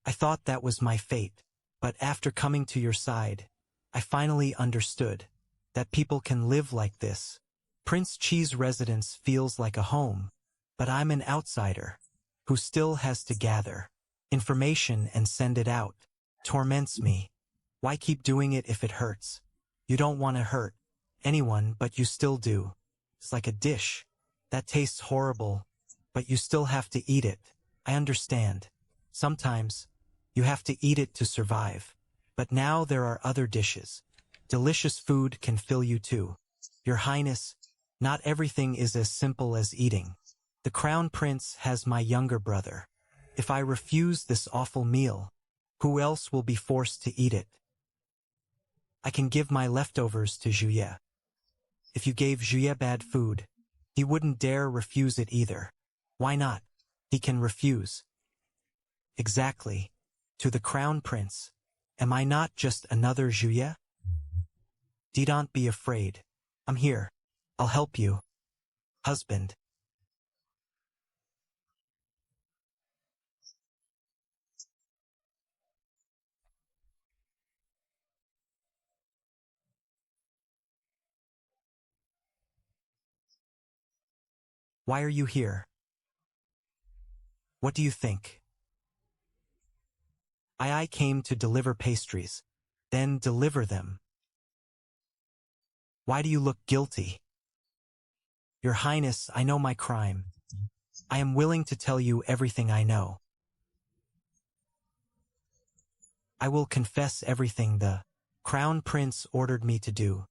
I thought that was my fate, but after coming to your side, I finally understood that people can live like this. Prince Chi's residence feels like a home, but I'm an outsider who still has to gather information and send it out. Torments me. Why keep doing it if it hurts? You don't want to hurt anyone, but you still do. It's like a dish that tastes horrible, but you still have to eat it. I understand. Sometimes you have to eat it to survive. But now there are other dishes. Delicious food can fill you too. Your Highness, not everything is as simple as eating. The Crown Prince has my younger brother. If I refuse this awful meal, who else will be forced to eat it? I can give my leftovers to Juye. If you gave Juye bad food, he wouldn't dare refuse it either. Why not? He can refuse. Exactly. To the Crown Prince. Am I not just another Juye? Don't be afraid. I'm here. I'll help you. Husband. Why are you here? What do you think? I came to deliver pastries. Then deliver them. Why do you look guilty? Your Highness, I know my crime. I am willing to tell you everything I know. I will confess everything the Crown Prince ordered me to do.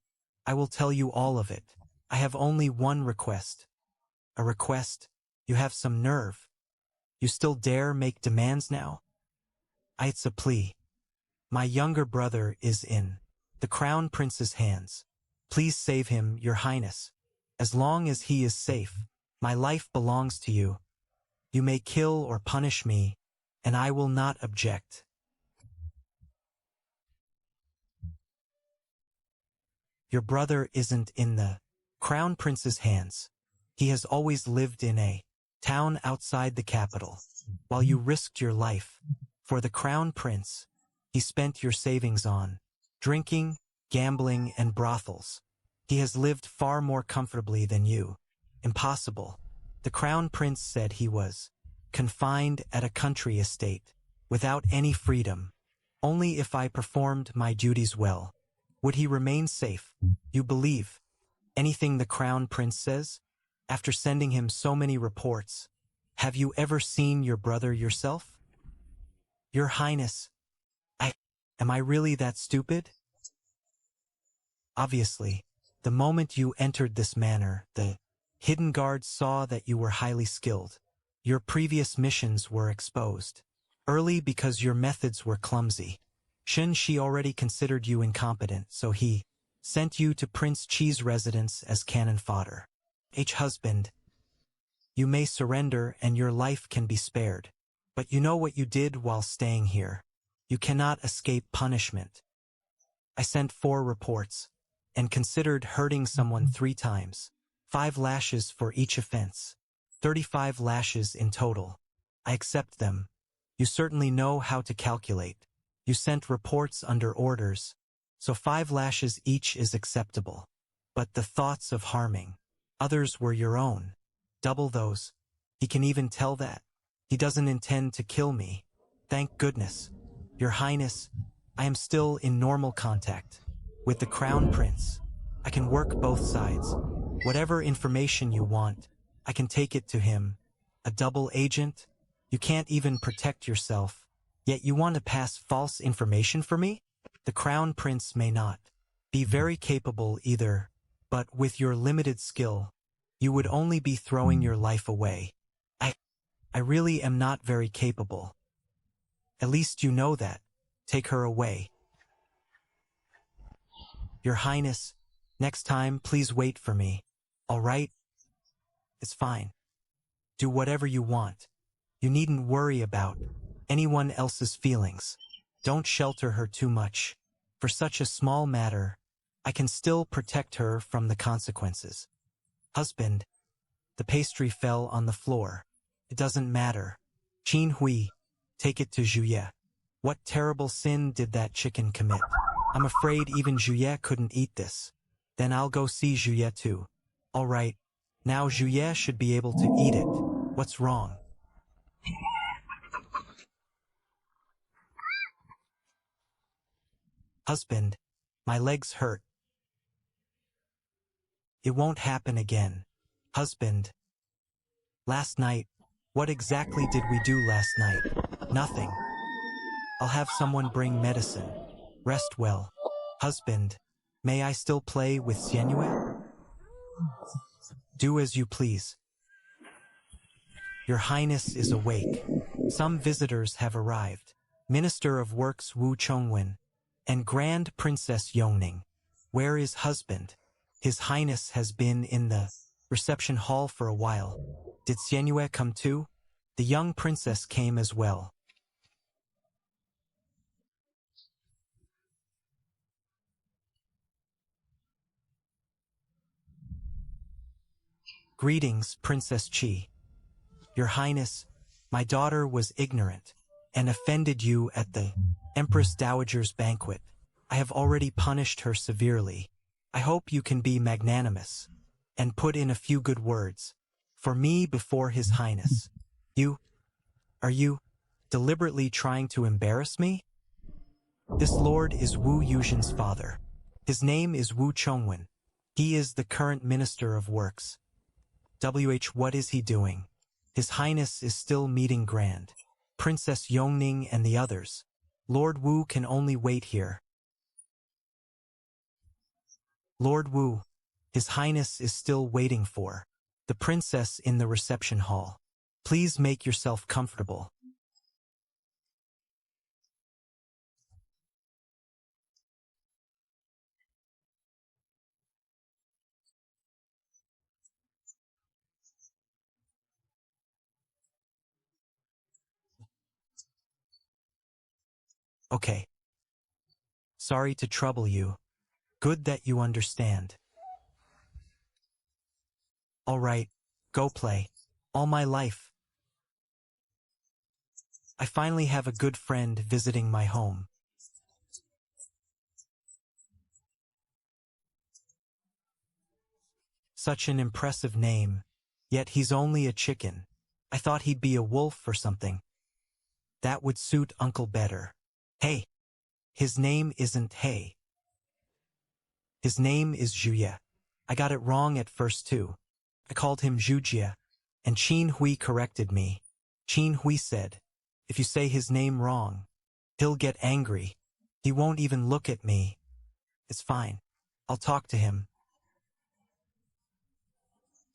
I will tell you all of it. I have only one request. A request? You have some nerve. You still dare make demands now? It's a plea. My younger brother is in the Crown Prince's hands. Please save him, Your Highness. As long as he is safe, my life belongs to you. You may kill or punish me, and I will not object. Your brother isn't in the Crown Prince's hands. He has always lived in a town outside the capital. While you risked your life for the Crown Prince, he spent your savings on drinking, gambling, and brothels. He has lived far more comfortably than you. Impossible. The Crown Prince said he was confined at a country estate, without any freedom. Only if I performed my duties well would he remain safe. You believe anything the Crown Prince says? After sending him so many reports, have you ever seen your brother yourself? Your Highness, am I really that stupid? Obviously, the moment you entered this manor, the hidden guards saw that you were highly skilled. Your previous missions were exposed early because your methods were clumsy. Shen Shi already considered you incompetent, so he sent you to Prince Chi's residence as cannon fodder. Husband, You may surrender and your life can be spared. But you know what you did while staying here. You cannot escape punishment. I sent 4 reports and considered hurting someone 3 times. 5 lashes for each offense. 35 lashes in total. I accept them. You certainly know how to calculate. You sent reports under orders, so 5 lashes each is acceptable. But the thoughts of harming others were your own. Double those. He can even tell that. He doesn't intend to kill me. Thank goodness. Your Highness, I am still in normal contact with the Crown Prince. I can work both sides. Whatever information you want, I can take it to him. A double agent? You can't even protect yourself, yet you want to pass false information for me? The Crown Prince may not be very capable either, but with your limited skill, you would only be throwing your life away. I really am not very capable. At least you know that. Take her away. Your Highness, next time please wait for me. All right? It's fine. Do whatever you want. You needn't worry about anyone else's feelings. Don't shelter her too much. For such a small matter, I can still protect her from the consequences. Husband, the pastry fell on the floor. It doesn't matter. Qin Hui, take it to Juye. What terrible sin did that chicken commit? I'm afraid even Juye couldn't eat this. Then I'll go see Juye too. All right, now Juye should be able to eat it. What's wrong? Husband, my legs hurt. It won't happen again. Husband, last night, what exactly did we do last night? Nothing. I'll have someone bring medicine. Rest well. Husband, may I still play with Xianyue? Do as you please. Your Highness is awake. Some visitors have arrived. Minister of Works Wu Chongwen and Grand Princess Yongning. Where is husband? His Highness has been in the reception hall for a while. Did Xianyue come too? The young princess came as well. Greetings, Princess Qi. Your Highness, my daughter was ignorant and offended you at the Empress Dowager's banquet. I have already punished her severely. I hope you can be magnanimous and put in a few good words for me before His Highness. Are you deliberately trying to embarrass me? This lord is Wu Yuzhen's father. His name is Wu Chongwen. He is the current Minister of Works. What is he doing? His Highness is still meeting Grand Princess Yongning and the others. Lord Wu can only wait here. Lord Wu, His Highness is still waiting for the princess in the reception hall. Please make yourself comfortable. Okay. Sorry to trouble you. Good that you understand. All right, go play. All my life, I finally have a good friend visiting my home. Such an impressive name, yet he's only a chicken. I thought he'd be a wolf or something. That would suit Uncle better. Hey, his name isn't Hey. His name is Juye. I got it wrong at first too. I called him Zhujie, and Qin Hui corrected me. Qin Hui said, if you say his name wrong, he'll get angry. He won't even look at me. It's fine. I'll talk to him.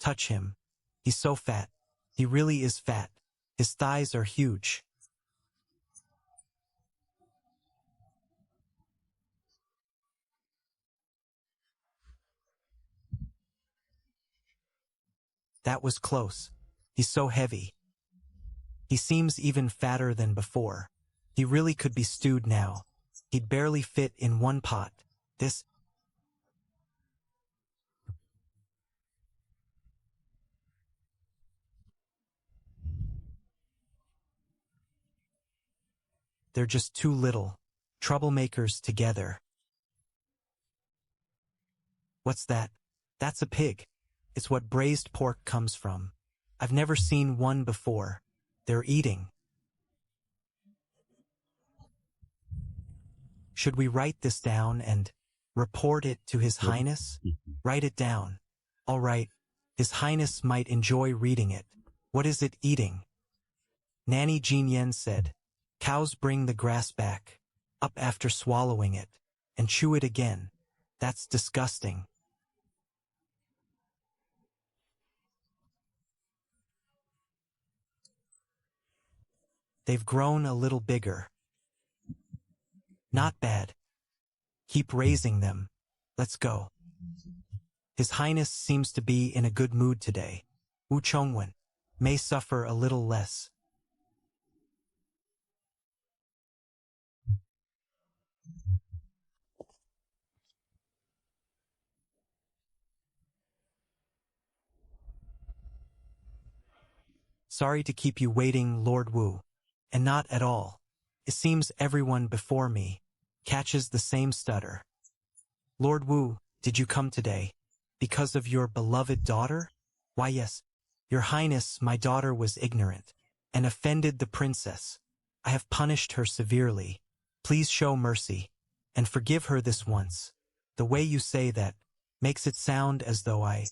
Touch him. He's so fat. He really is fat. His thighs are huge. That was close. He's so heavy. He seems even fatter than before. He really could be stewed now. He'd barely fit in one pot. This... They're just too little. Troublemakers together. What's that? That's a pig. It's what braised pork comes from. I've never seen one before. They're eating. Should we write this down and report it to His Highness? Write it down. All right. His Highness might enjoy reading it. What is it eating? Nanny Jean Yen said, cows bring the grass back, up after swallowing it, and chew it again. That's disgusting. They've grown a little bigger. Not bad. Keep raising them. Let's go. His Highness seems to be in a good mood today. Wu Chongwen may suffer a little less. Sorry to keep you waiting, Lord Wu. And not at all. It seems everyone before me catches the same stutter. Lord Wu, did you come today? Because of your beloved daughter? Why yes, Your Highness, my daughter was ignorant and offended the princess. I have punished her severely. Please show mercy and forgive her this once. The way you say that makes it sound as though I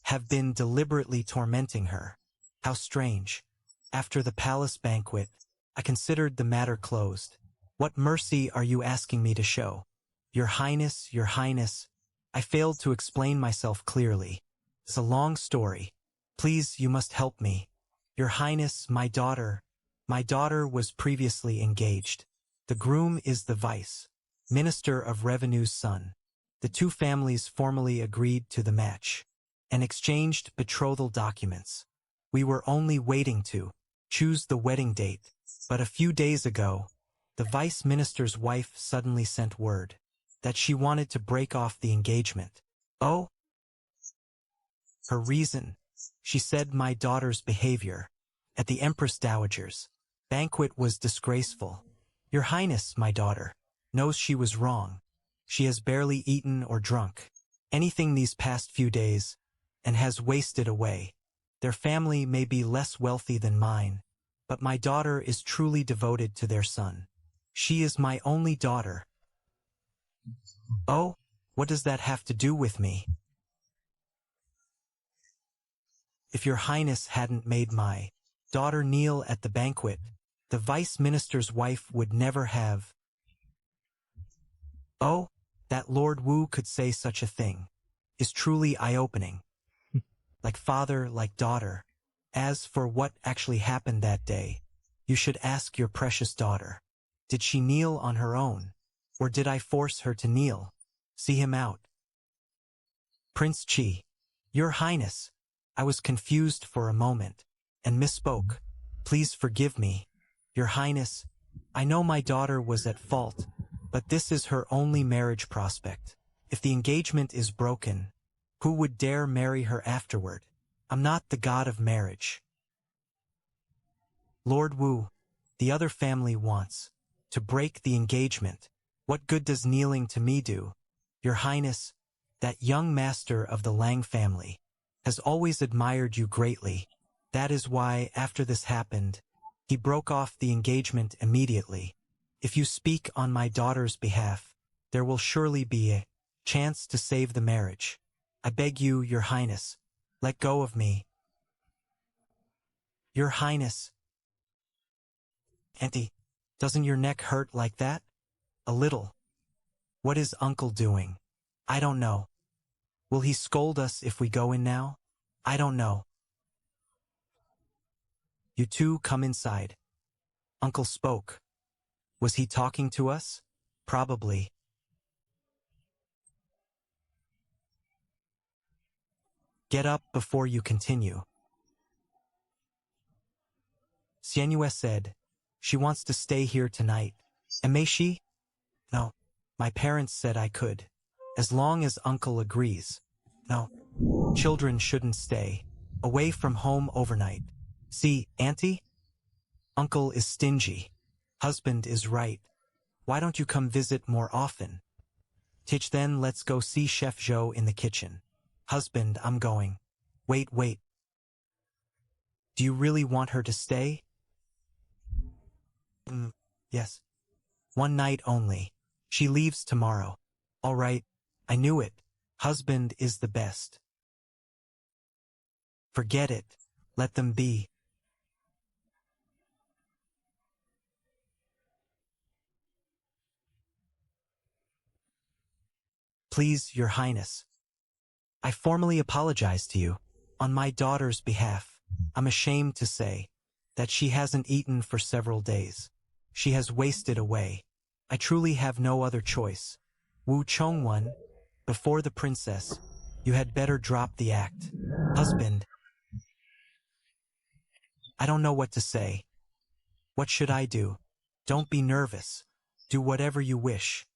have been deliberately tormenting her. How strange. After the palace banquet, I considered the matter closed. What mercy are you asking me to show? Your Highness, I failed to explain myself clearly. It's a long story. Please, you must help me. Your Highness, my daughter was previously engaged. The groom is the vice minister of revenue's son. The two families formally agreed to the match and exchanged betrothal documents. We were only waiting to choose the wedding date, but a few days ago, the vice minister's wife suddenly sent word that she wanted to break off the engagement. Oh? Her reason? She said my daughter's behavior at the Empress Dowager's banquet was disgraceful. Your Highness, my daughter, knows she was wrong. She has barely eaten or drunk anything these past few days and has wasted away. Their family may be less wealthy than mine, but my daughter is truly devoted to their son. She is my only daughter. Oh, what does that have to do with me? If your Highness hadn't made my daughter kneel at the banquet, the vice minister's wife would never have. Oh, that Lord Wu could say such a thing is truly eye-opening. Like father, like daughter. As for what actually happened that day, you should ask your precious daughter. Did she kneel on her own? Or did I force her to kneel? See him out. Prince Chi. Your Highness. I was confused for a moment and misspoke. Please forgive me. Your Highness, I know my daughter was at fault, but this is her only marriage prospect. If the engagement is broken, who would dare marry her afterward? I'm not the god of marriage. Lord Wu, the other family wants to break the engagement. What good does kneeling to me do? Your Highness, that young master of the Lang family has always admired you greatly. That is why, after this happened, he broke off the engagement immediately. If you speak on my daughter's behalf, there will surely be a chance to save the marriage. I beg you, Your Highness, let go of me. Your Highness. Auntie, doesn't your neck hurt like that? A little. What is Uncle doing? I don't know. Will he scold us if we go in now? I don't know. You two come inside. Uncle spoke. Was he talking to us? Probably. Get up before you continue. Xianyue said, "She wants to stay here tonight. And may she?" "No. My parents said I could. As long as uncle agrees." "No. Children shouldn't stay away from home overnight. See, auntie? Uncle is stingy. Husband is right. Why don't you come visit more often? Tich, then let's go see Chef Zhou in the kitchen." "Husband, I'm going." Wait. Do you really want her to stay?" Yes. One night only. She leaves tomorrow." "All right. I knew it. Husband is the best." "Forget it. Let them be." "Please, Your Highness. I formally apologize to you. On my daughter's behalf, I'm ashamed to say that she hasn't eaten for several days. She has wasted away. I truly have no other choice. Wu Chongwen, before the princess, you had better drop the act." "Husband, I don't know what to say. What should I do?" "Don't be nervous. Do whatever you wish.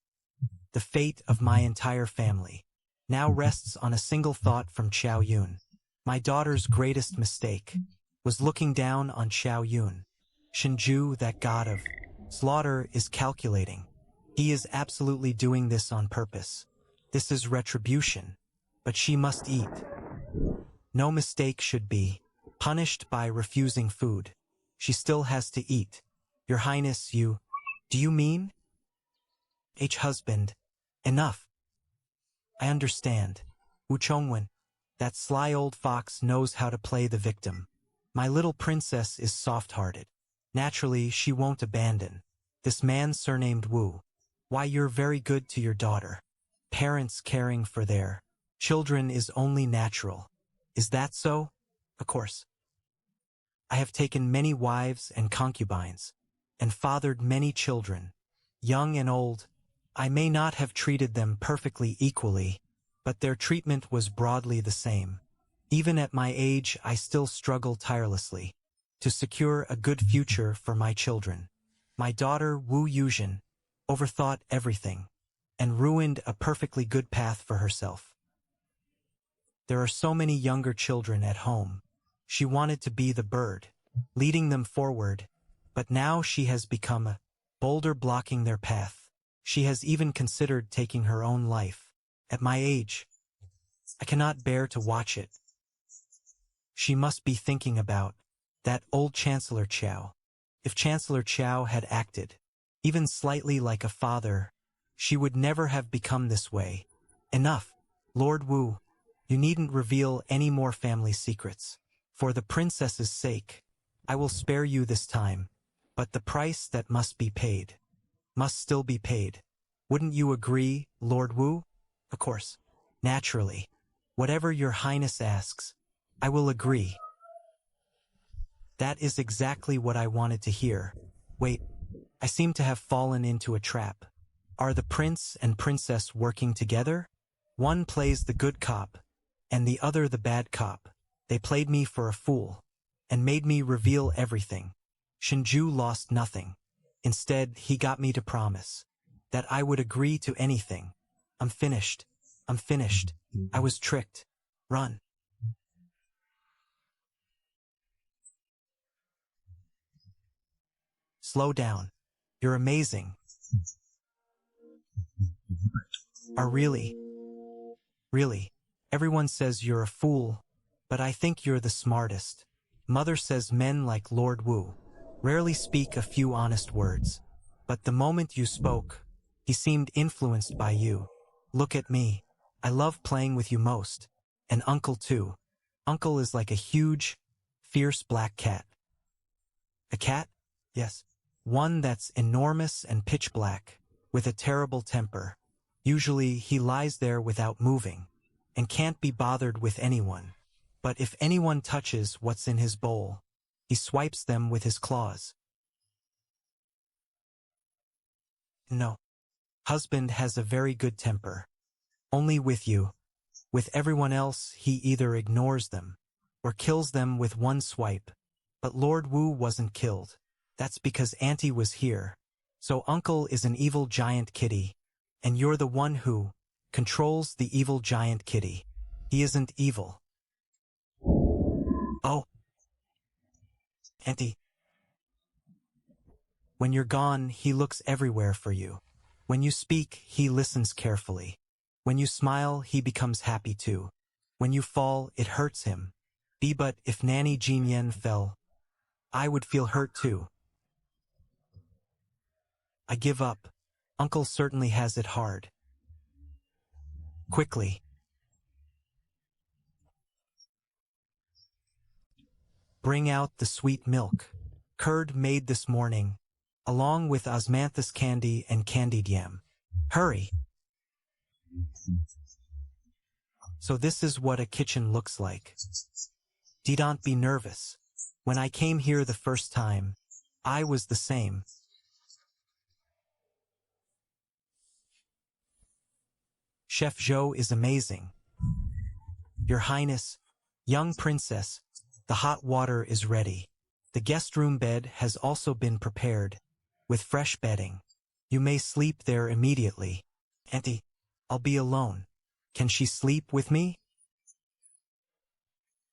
The fate of my entire family now rests on a single thought from Xiao Yun. My daughter's greatest mistake was looking down on Xiao Yun. Shinju, that god of slaughter, is calculating. He is absolutely doing this on purpose. This is retribution. But she must eat. No mistake should be punished by refusing food. She still has to eat. Your Highness, do you mean? Husband, enough. I understand. Wu Chongwen, that sly old fox knows how to play the victim. My little princess is soft-hearted. Naturally, she won't abandon this man surnamed Wu. Why, you're very good to your daughter. Parents caring for their children is only natural. Is that so? Of course. I have taken many wives and concubines, and fathered many children, young and old. I may not have treated them perfectly equally, but their treatment was broadly the same. Even at my age, I still struggle tirelessly to secure a good future for my children. My daughter, Wu Yuzhen, overthought everything and ruined a perfectly good path for herself. There are so many younger children at home. She wanted to be the bird, leading them forward, but now she has become a boulder blocking their path. She has even considered taking her own life. At my age, I cannot bear to watch it. She must be thinking about that old Chancellor Qiao. If Chancellor Qiao had acted even slightly like a father, she would never have become this way. Enough, Lord Wu. You needn't reveal any more family secrets. For the princess's sake, I will spare you this time, but the price that must be paid must still be paid. Wouldn't you agree, Lord Wu? Of course. Naturally. Whatever your Highness asks, I will agree. That is exactly what I wanted to hear. Wait, I seem to have fallen into a trap. Are the prince and princess working together? One plays the good cop, and the other the bad cop. They played me for a fool, and made me reveal everything. Shinju lost nothing. Instead, he got me to promise that I would agree to anything. I'm finished. I'm finished. I was tricked. Run. Slow down. You're amazing. Are really? Really. Everyone says you're a fool, but I think you're the smartest. Mother says men like Lord Wu rarely speak a few honest words. But the moment you spoke, he seemed influenced by you. Look at me. I love playing with you most. And Uncle too. Uncle is like a huge, fierce black cat. A cat? Yes. One that's enormous and pitch black, with a terrible temper. Usually he lies there without moving, and can't be bothered with anyone. But if anyone touches what's in his bowl, he swipes them with his claws. No. Husband has a very good temper. Only with you. With everyone else, he either ignores them, or kills them with one swipe. But Lord Wu wasn't killed. That's because Auntie was here. So Uncle is an evil giant kitty, and you're the one who controls the evil giant kitty. He isn't evil. Oh, Auntie. When you're gone, he looks everywhere for you. When you speak, he listens carefully. When you smile, he becomes happy too. When you fall, it hurts him. But if Nanny Jean Yen fell, I would feel hurt too. I give up. Uncle certainly has it hard. Quickly. Bring out the sweet milk. Curd made this morning, along with osmanthus candy and candied yam. Hurry! So this is what a kitchen looks like. Don't be nervous. When I came here the first time, I was the same. Chef Zhou is amazing. Your Highness, young princess, the hot water is ready. The guest room bed has also been prepared, with fresh bedding. You may sleep there immediately. Auntie, I'll be alone. Can she sleep with me?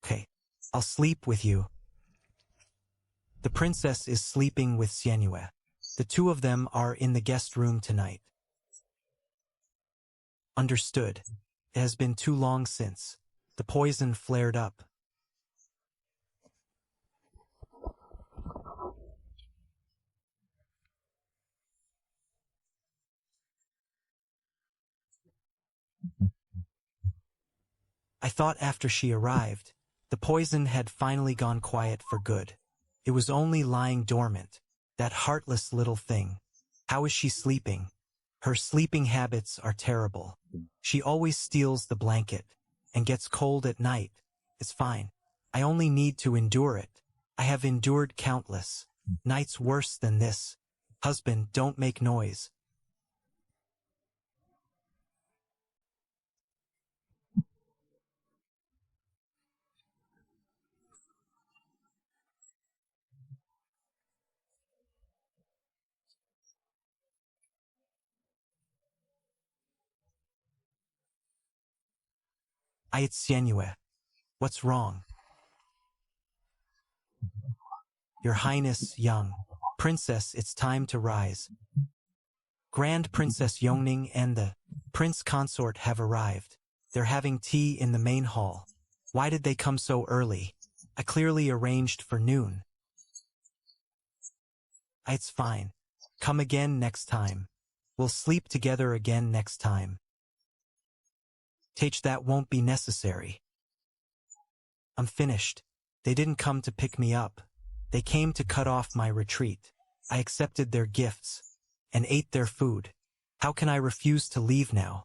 Okay, I'll sleep with you. The princess is sleeping with Xianyue. The two of them are in the guest room tonight. Understood. It has been too long since. The poison flared up. I thought after she arrived, the poison had finally gone quiet for good. It was only lying dormant, that heartless little thing. How is she sleeping? Her sleeping habits are terrible. She always steals the blanket and gets cold at night. It's fine. I only need to endure it. I have endured countless nights worse than this. Husband, don't make noise. It's Xianyue. What's wrong? Your Highness, young princess, it's time to rise. Grand Princess Yongning and the prince consort have arrived. They're having tea in the main hall. Why did they come so early? I clearly arranged for noon. It's fine. Come again next time. We'll sleep together again next time. Teach, that won't be necessary. I'm finished. They didn't come to pick me up. They came to cut off my retreat. I accepted their gifts and ate their food. How can I refuse to leave now?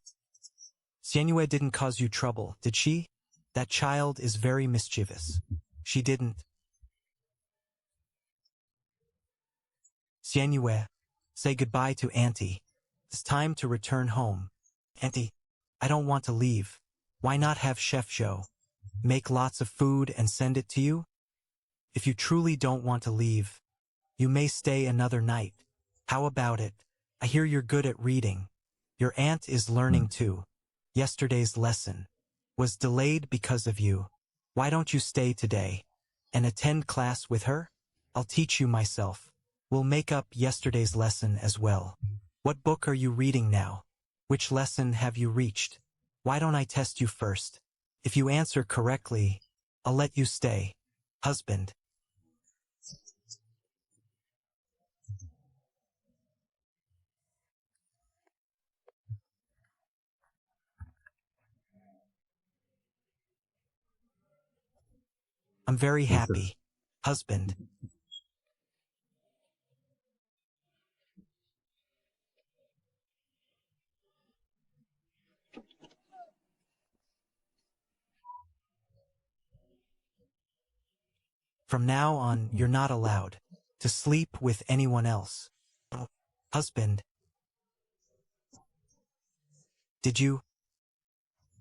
Xianyue didn't cause you trouble, did she? That child is very mischievous. She didn't. Xianyue, say goodbye to Auntie. It's time to return home. Auntie, I don't want to leave. Why not have Chef Zhou make lots of food and send it to you? If you truly don't want to leave, you may stay another night. How about it? I hear you're good at reading. Your aunt is learning too. Yesterday's lesson was delayed because of you. Why don't you stay today and attend class with her? I'll teach you myself. We'll make up yesterday's lesson as well. What book are you reading now? Which lesson have you reached? Why don't I test you first? If you answer correctly, I'll let you stay. Husband. I'm very happy. Husband. From now on, you're not allowed to sleep with anyone else. Husband. Did you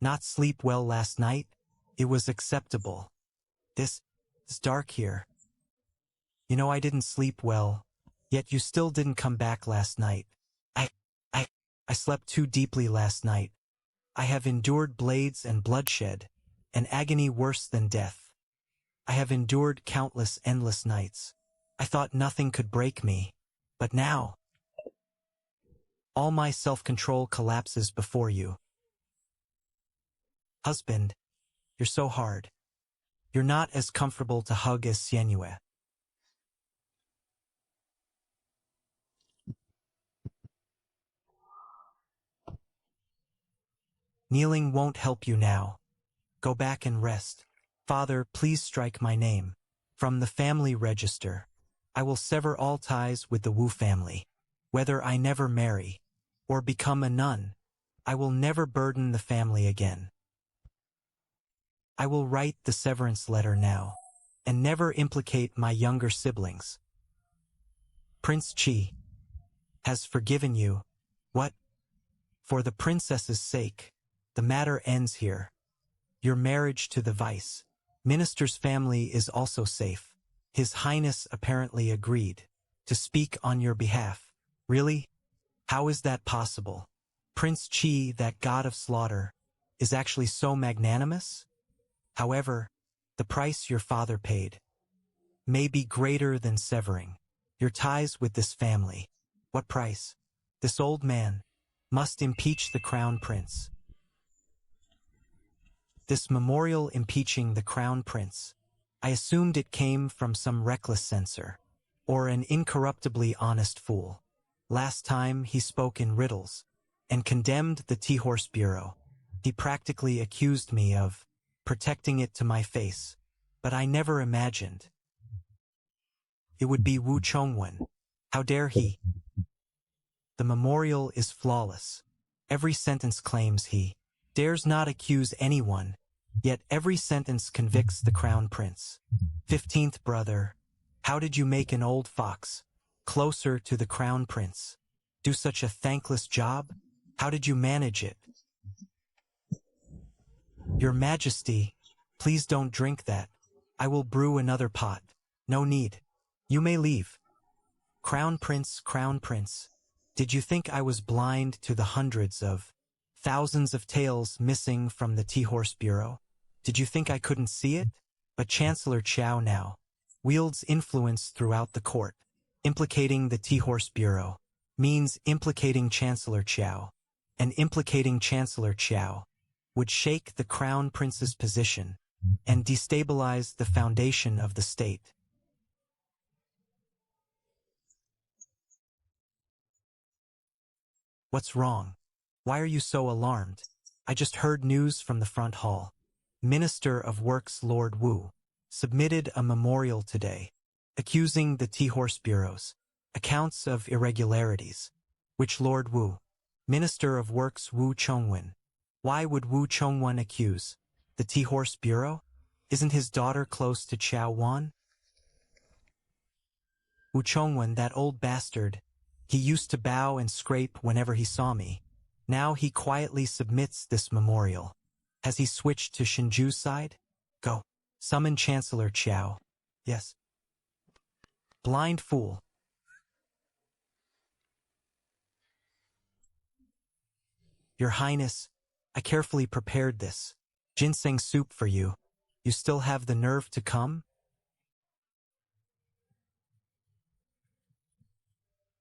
not sleep well last night? It was acceptable. It's dark here. You know I didn't sleep well, yet you still didn't come back last night. I, I, I slept too deeply last night. I have endured blades and bloodshed, an agony worse than death. I have endured countless endless nights. I thought nothing could break me, but now, all my self-control collapses before you. Husband, you're so hard. You're not as comfortable to hug as Sienue. Kneeling won't help you now. Go back and rest. Father, please strike my name from the family register. I will sever all ties with the Wu family. Whether I never marry or become a nun, I will never burden the family again. I will write the severance letter now and never implicate my younger siblings. Prince Chi has forgiven you. What? For the princess's sake, the matter ends here. Your marriage to the vice minister's family is also safe. His Highness apparently agreed to speak on your behalf. Really? How is that possible? Prince Chi, that god of slaughter, is actually so magnanimous? However, the price your father paid may be greater than severing your ties with this family. What price? This old man must impeach the crown prince. This memorial impeaching the crown prince. I assumed it came from some reckless censor, or an incorruptibly honest fool. Last time he spoke in riddles, and condemned the Tea-Horse Bureau. He practically accused me of protecting it to my face, but I never imagined it would be Wu Chongwen. How dare he? The memorial is flawless. Every sentence claims he dares not accuse anyone, yet every sentence convicts the crown prince. 15th brother, how did you make an old fox closer to the crown prince do such a thankless job? How did you manage it? Your Majesty, please don't drink that. I will brew another pot. No need. You may leave. Crown Prince, did you think I was blind to the hundreds of thousands of tails missing from the Tea-Horse Bureau? Did you think I couldn't see it? But Chancellor Chow now wields influence throughout the court. Implicating the Tea-Horse Bureau means implicating Chancellor Chow, and implicating Chancellor Chow would shake the Crown Prince's position and destabilize the foundation of the state. What's wrong? Why are you so alarmed? I just heard news from the front hall. Minister of Works Lord Wu submitted a memorial today, accusing the Tea-Horse Bureau's accounts of irregularities, which Lord Wu, Minister of Works Wu Chongwen. Why would Wu Chongwen accuse the Tea-Horse Bureau? Isn't his daughter close to Chow Wan? Wu Chongwen, that old bastard, he used to bow and scrape whenever he saw me. Now he quietly submits this memorial. Has he switched to Shinju's side? Go. Summon Chancellor Chow. Yes. Blind fool. Your Highness, I carefully prepared this ginseng soup for you. You still have the nerve to come?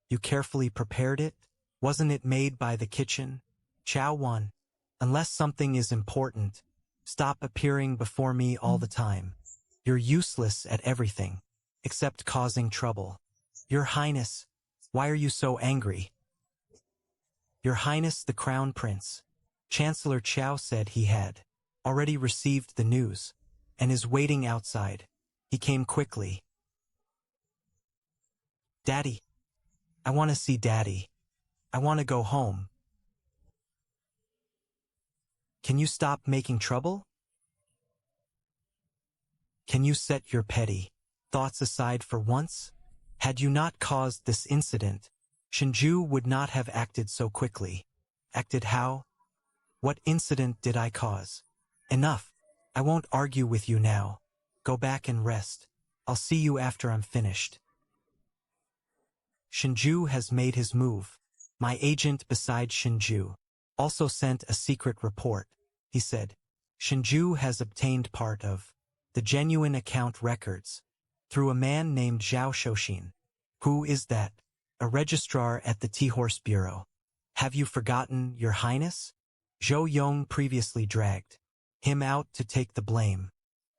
You carefully prepared it? Wasn't it made by the kitchen? Chow Wan, unless something is important, stop appearing before me all the time. You're useless at everything, except causing trouble. Your Highness, why are you so angry? Your Highness the Crown Prince, Chancellor Chow said he had already received the news and is waiting outside. He came quickly. Daddy, I want to see Daddy. I want to go home. Can you stop making trouble? Can you set your petty thoughts aside for once? Had you not caused this incident, Shinju would not have acted so quickly. Acted how? What incident did I cause? Enough. I won't argue with you now. Go back and rest. I'll see you after I'm finished. Shinju has made his move. My agent beside Shinju also sent a secret report. He said, Shinju has obtained part of the genuine account records through a man named Zhao Shoshin. Who is that? A registrar at the Tea-Horse Bureau. Have you forgotten, Your Highness? Zhou Yong previously dragged him out to take the blame.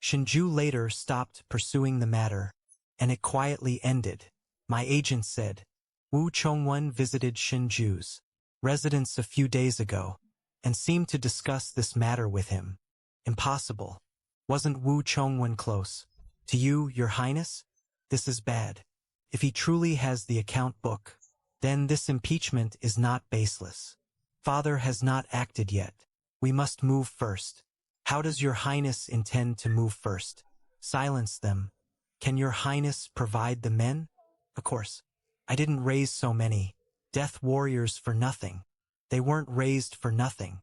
Shinju later stopped pursuing the matter, and it quietly ended. My agent said, Wu Chongwen visited Shinju's residence a few days ago, and seemed to discuss this matter with him. Impossible. Wasn't Wu Chongwen close to you, Your Highness? This is bad. If he truly has the account book, then this impeachment is not baseless. Father has not acted yet. We must move first. How does Your Highness intend to move first? Silence them. Can Your Highness provide the men? Of course. I didn't raise so many death warriors for nothing. They weren't raised for nothing.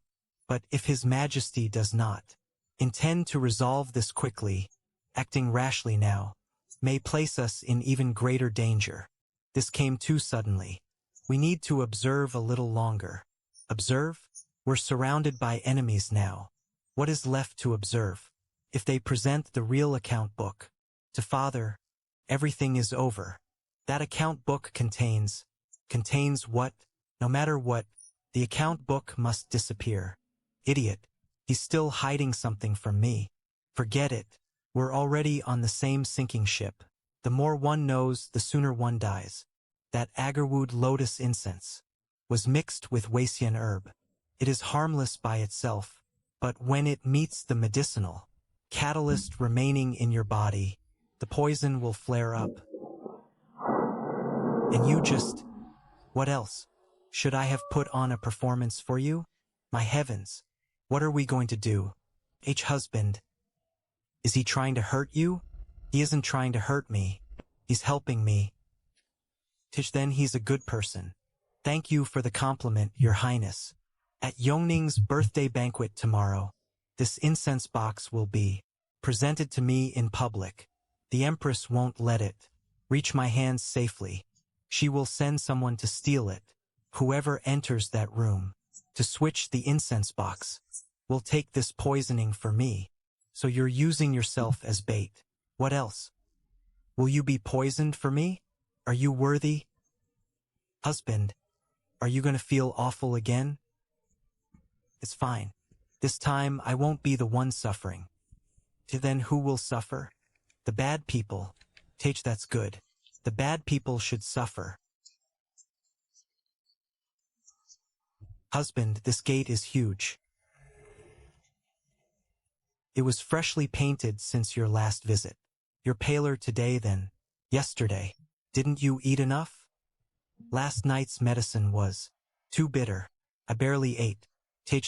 But if His Majesty does not intend to resolve this quickly, acting rashly now may place us in even greater danger. This came too suddenly. We need to observe a little longer. Observe? We're surrounded by enemies now. What is left to observe? If they present the real account book to Father, everything is over. That account book contains what? No matter what, the account book must disappear. Idiot. He's still hiding something from me. Forget it. We're already on the same sinking ship. The more one knows, the sooner one dies. That agarwood lotus incense was mixed with Waisian herb. It is harmless by itself, but when it meets the medicinal catalyst remaining in your body, the poison will flare up. And you just... What else? Should I have put on a performance for you? My heavens, what are we going to do? Husband. Is he trying to hurt you? He isn't trying to hurt me. He's helping me. Then he's a good person. Thank you for the compliment, Your Highness. At Yongning's birthday banquet tomorrow, this incense box will be presented to me in public. The Empress won't let it reach my hands safely. She will send someone to steal it. Whoever enters that room to switch the incense box will take this poisoning for me. So you're using yourself as bait. What else? Will you be poisoned for me? Are you worthy? Husband, are you going to feel awful again? It's fine. This time I won't be the one suffering. Then who will suffer? The bad people. That's good. The bad people should suffer. Husband, this gate is huge. It was freshly painted since your last visit. You're paler today than yesterday. Didn't you eat enough? Last night's medicine was too bitter. I barely ate.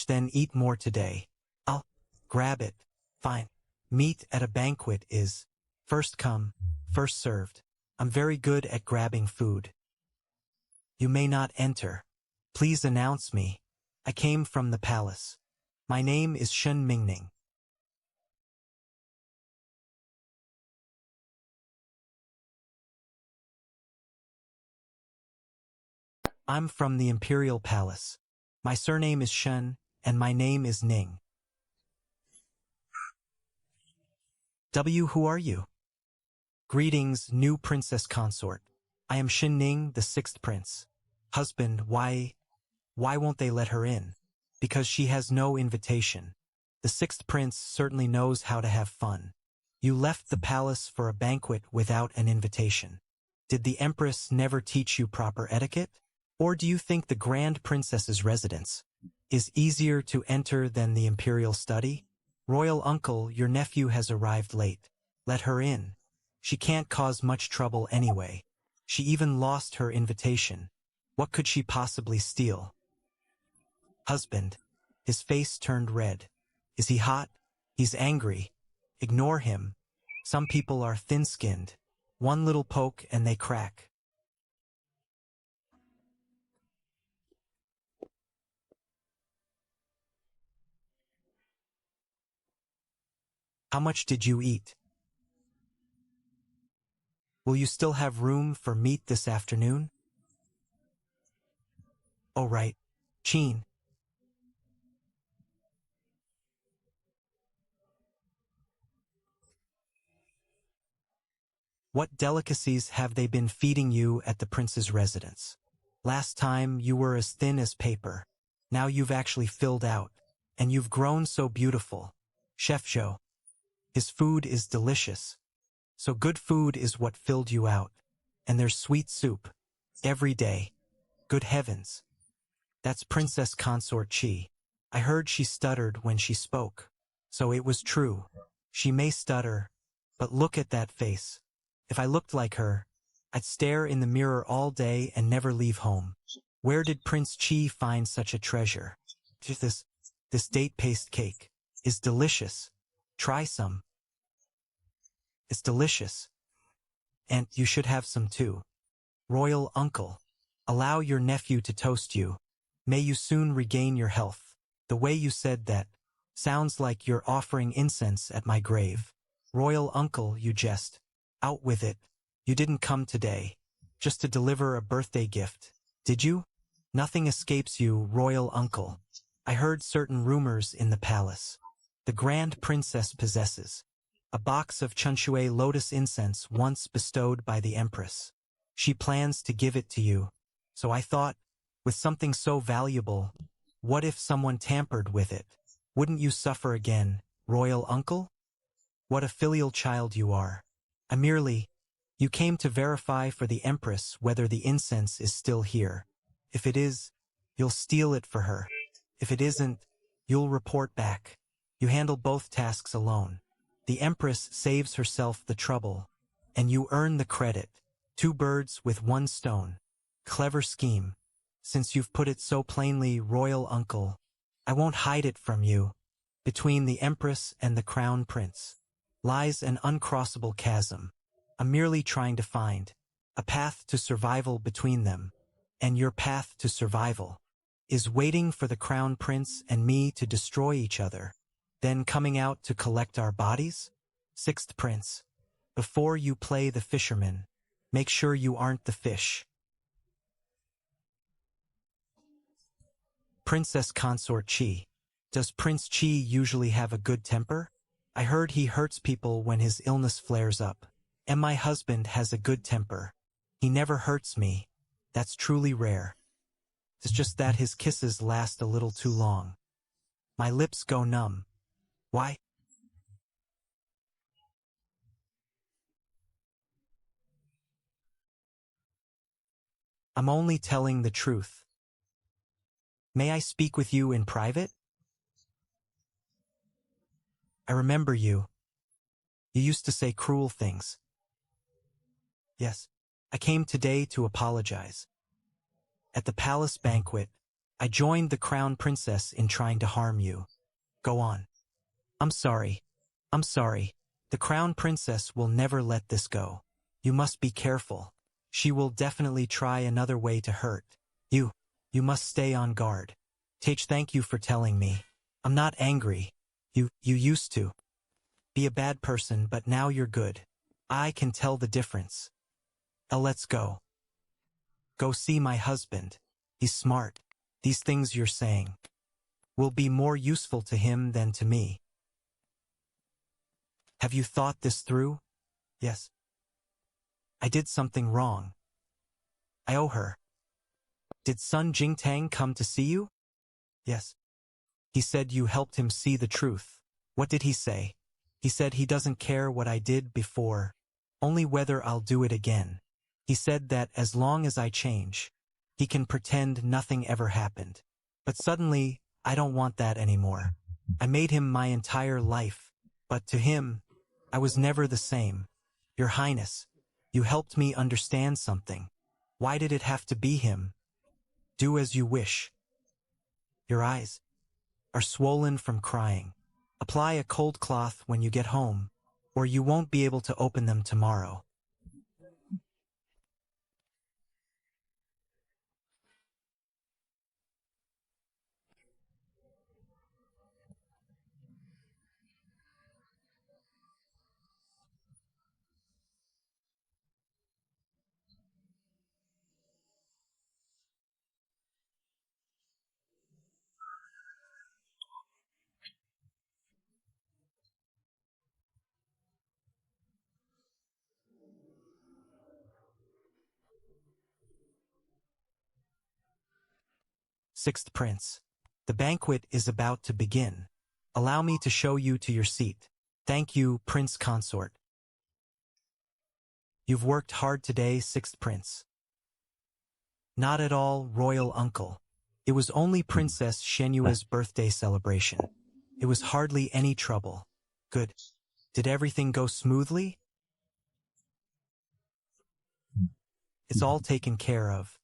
Then eat more today. I'll grab it. Fine. Meat at a banquet is first come, first served. I'm very good at grabbing food. You may not enter. Please announce me. I came from the palace. My name is Shen Mingning. I'm from the Imperial Palace. My surname is Shen, and my name is Ning. Who are you? Greetings, new princess consort. I am Shen Ning, the sixth prince. Husband, why won't they let her in? Because she has no invitation. The sixth prince certainly knows how to have fun. You left the palace for a banquet without an invitation. Did the empress never teach you proper etiquette? Or do you think the grand princess's residence is easier to enter than the imperial study? Royal uncle, your nephew has arrived late. Let her in. She can't cause much trouble anyway. She even lost her invitation. What could she possibly steal? Husband. His face turned red. Is he hot? He's angry. Ignore him. Some people are thin-skinned. One little poke and they crack. How much did you eat? Will you still have room for meat this afternoon? Oh, right. Cheen. What delicacies have they been feeding you at the prince's residence? Last time you were as thin as paper. Now you've actually filled out. And you've grown so beautiful. Chef Joe. His food is delicious. So good food is what filled you out. And there's sweet soup. Every day. Good heavens. That's Princess Consort Chi. I heard she stuttered when she spoke. So it was true. She may stutter, but look at that face. If I looked like her, I'd stare in the mirror all day and never leave home. Where did Prince Chi find such a treasure? This date paste cake is delicious. Try some. It's delicious. And you should have some too. Royal uncle, allow your nephew to toast you. May you soon regain your health. The way you said that sounds like you're offering incense at my grave. Royal uncle, you jest. Out with it. You didn't come today just to deliver a birthday gift, did you? Nothing escapes you, royal uncle. I heard certain rumors in the palace. The grand princess possesses a box of Chunshue lotus incense once bestowed by the empress. She plans to give it to you. So I thought, with something so valuable, what if someone tampered with it? Wouldn't you suffer again, royal uncle? What a filial child you are. You came to verify for the Empress whether the incense is still here. If it is, you'll steal it for her. If it isn't, you'll report back. You handle both tasks alone. The Empress saves herself the trouble, and you earn the credit. 2 birds with 1 stone. Clever scheme. Since you've put it so plainly, royal uncle, I won't hide it from you. Between the Empress and the Crown Prince lies an uncrossable chasm. I'm merely trying to find a path to survival between them, and your path to survival is waiting for the Crown Prince and me to destroy each other, then coming out to collect our bodies? 6th Prince, before you play the fisherman, make sure you aren't the fish. Princess Consort Chi. Does Prince Chi usually have a good temper? I heard he hurts people when his illness flares up. And my husband has a good temper. He never hurts me. That's truly rare. It's just that his kisses last a little too long. My lips go numb. Why? I'm only telling the truth. May I speak with you in private? I remember you. You used to say cruel things. Yes, I came today to apologize. At the palace banquet, I joined the crown princess in trying to harm you. Go on. I'm sorry. I'm sorry. The crown princess will never let this go. You must be careful. She will definitely try another way to hurt you. You must stay on guard. Tage, thank you for telling me. I'm not angry. You used to be a bad person, but now you're good. I can tell the difference. Let's go. Go see my husband. He's smart. These things you're saying will be more useful to him than to me. Have you thought this through? Yes. I did something wrong. I owe her. Did Sun Jingtang come to see you? Yes. He said you helped him see the truth. What did he say? He said he doesn't care what I did before, only whether I'll do it again. He said that as long as I change, he can pretend nothing ever happened. But suddenly, I don't want that anymore. I made him my entire life, but to him, I was never the same. Your Highness, you helped me understand something. Why did it have to be him? Do as you wish. Your eyes are swollen from crying. Apply a cold cloth when you get home, or you won't be able to open them tomorrow. Sixth Prince. The banquet is about to begin. Allow me to show you to your seat. Thank you, Prince Consort. You've worked hard today, Sixth Prince. Not at all, Royal Uncle. It was only Princess Shenua's birthday celebration. It was hardly any trouble. Good. Did everything go smoothly? It's all taken care of.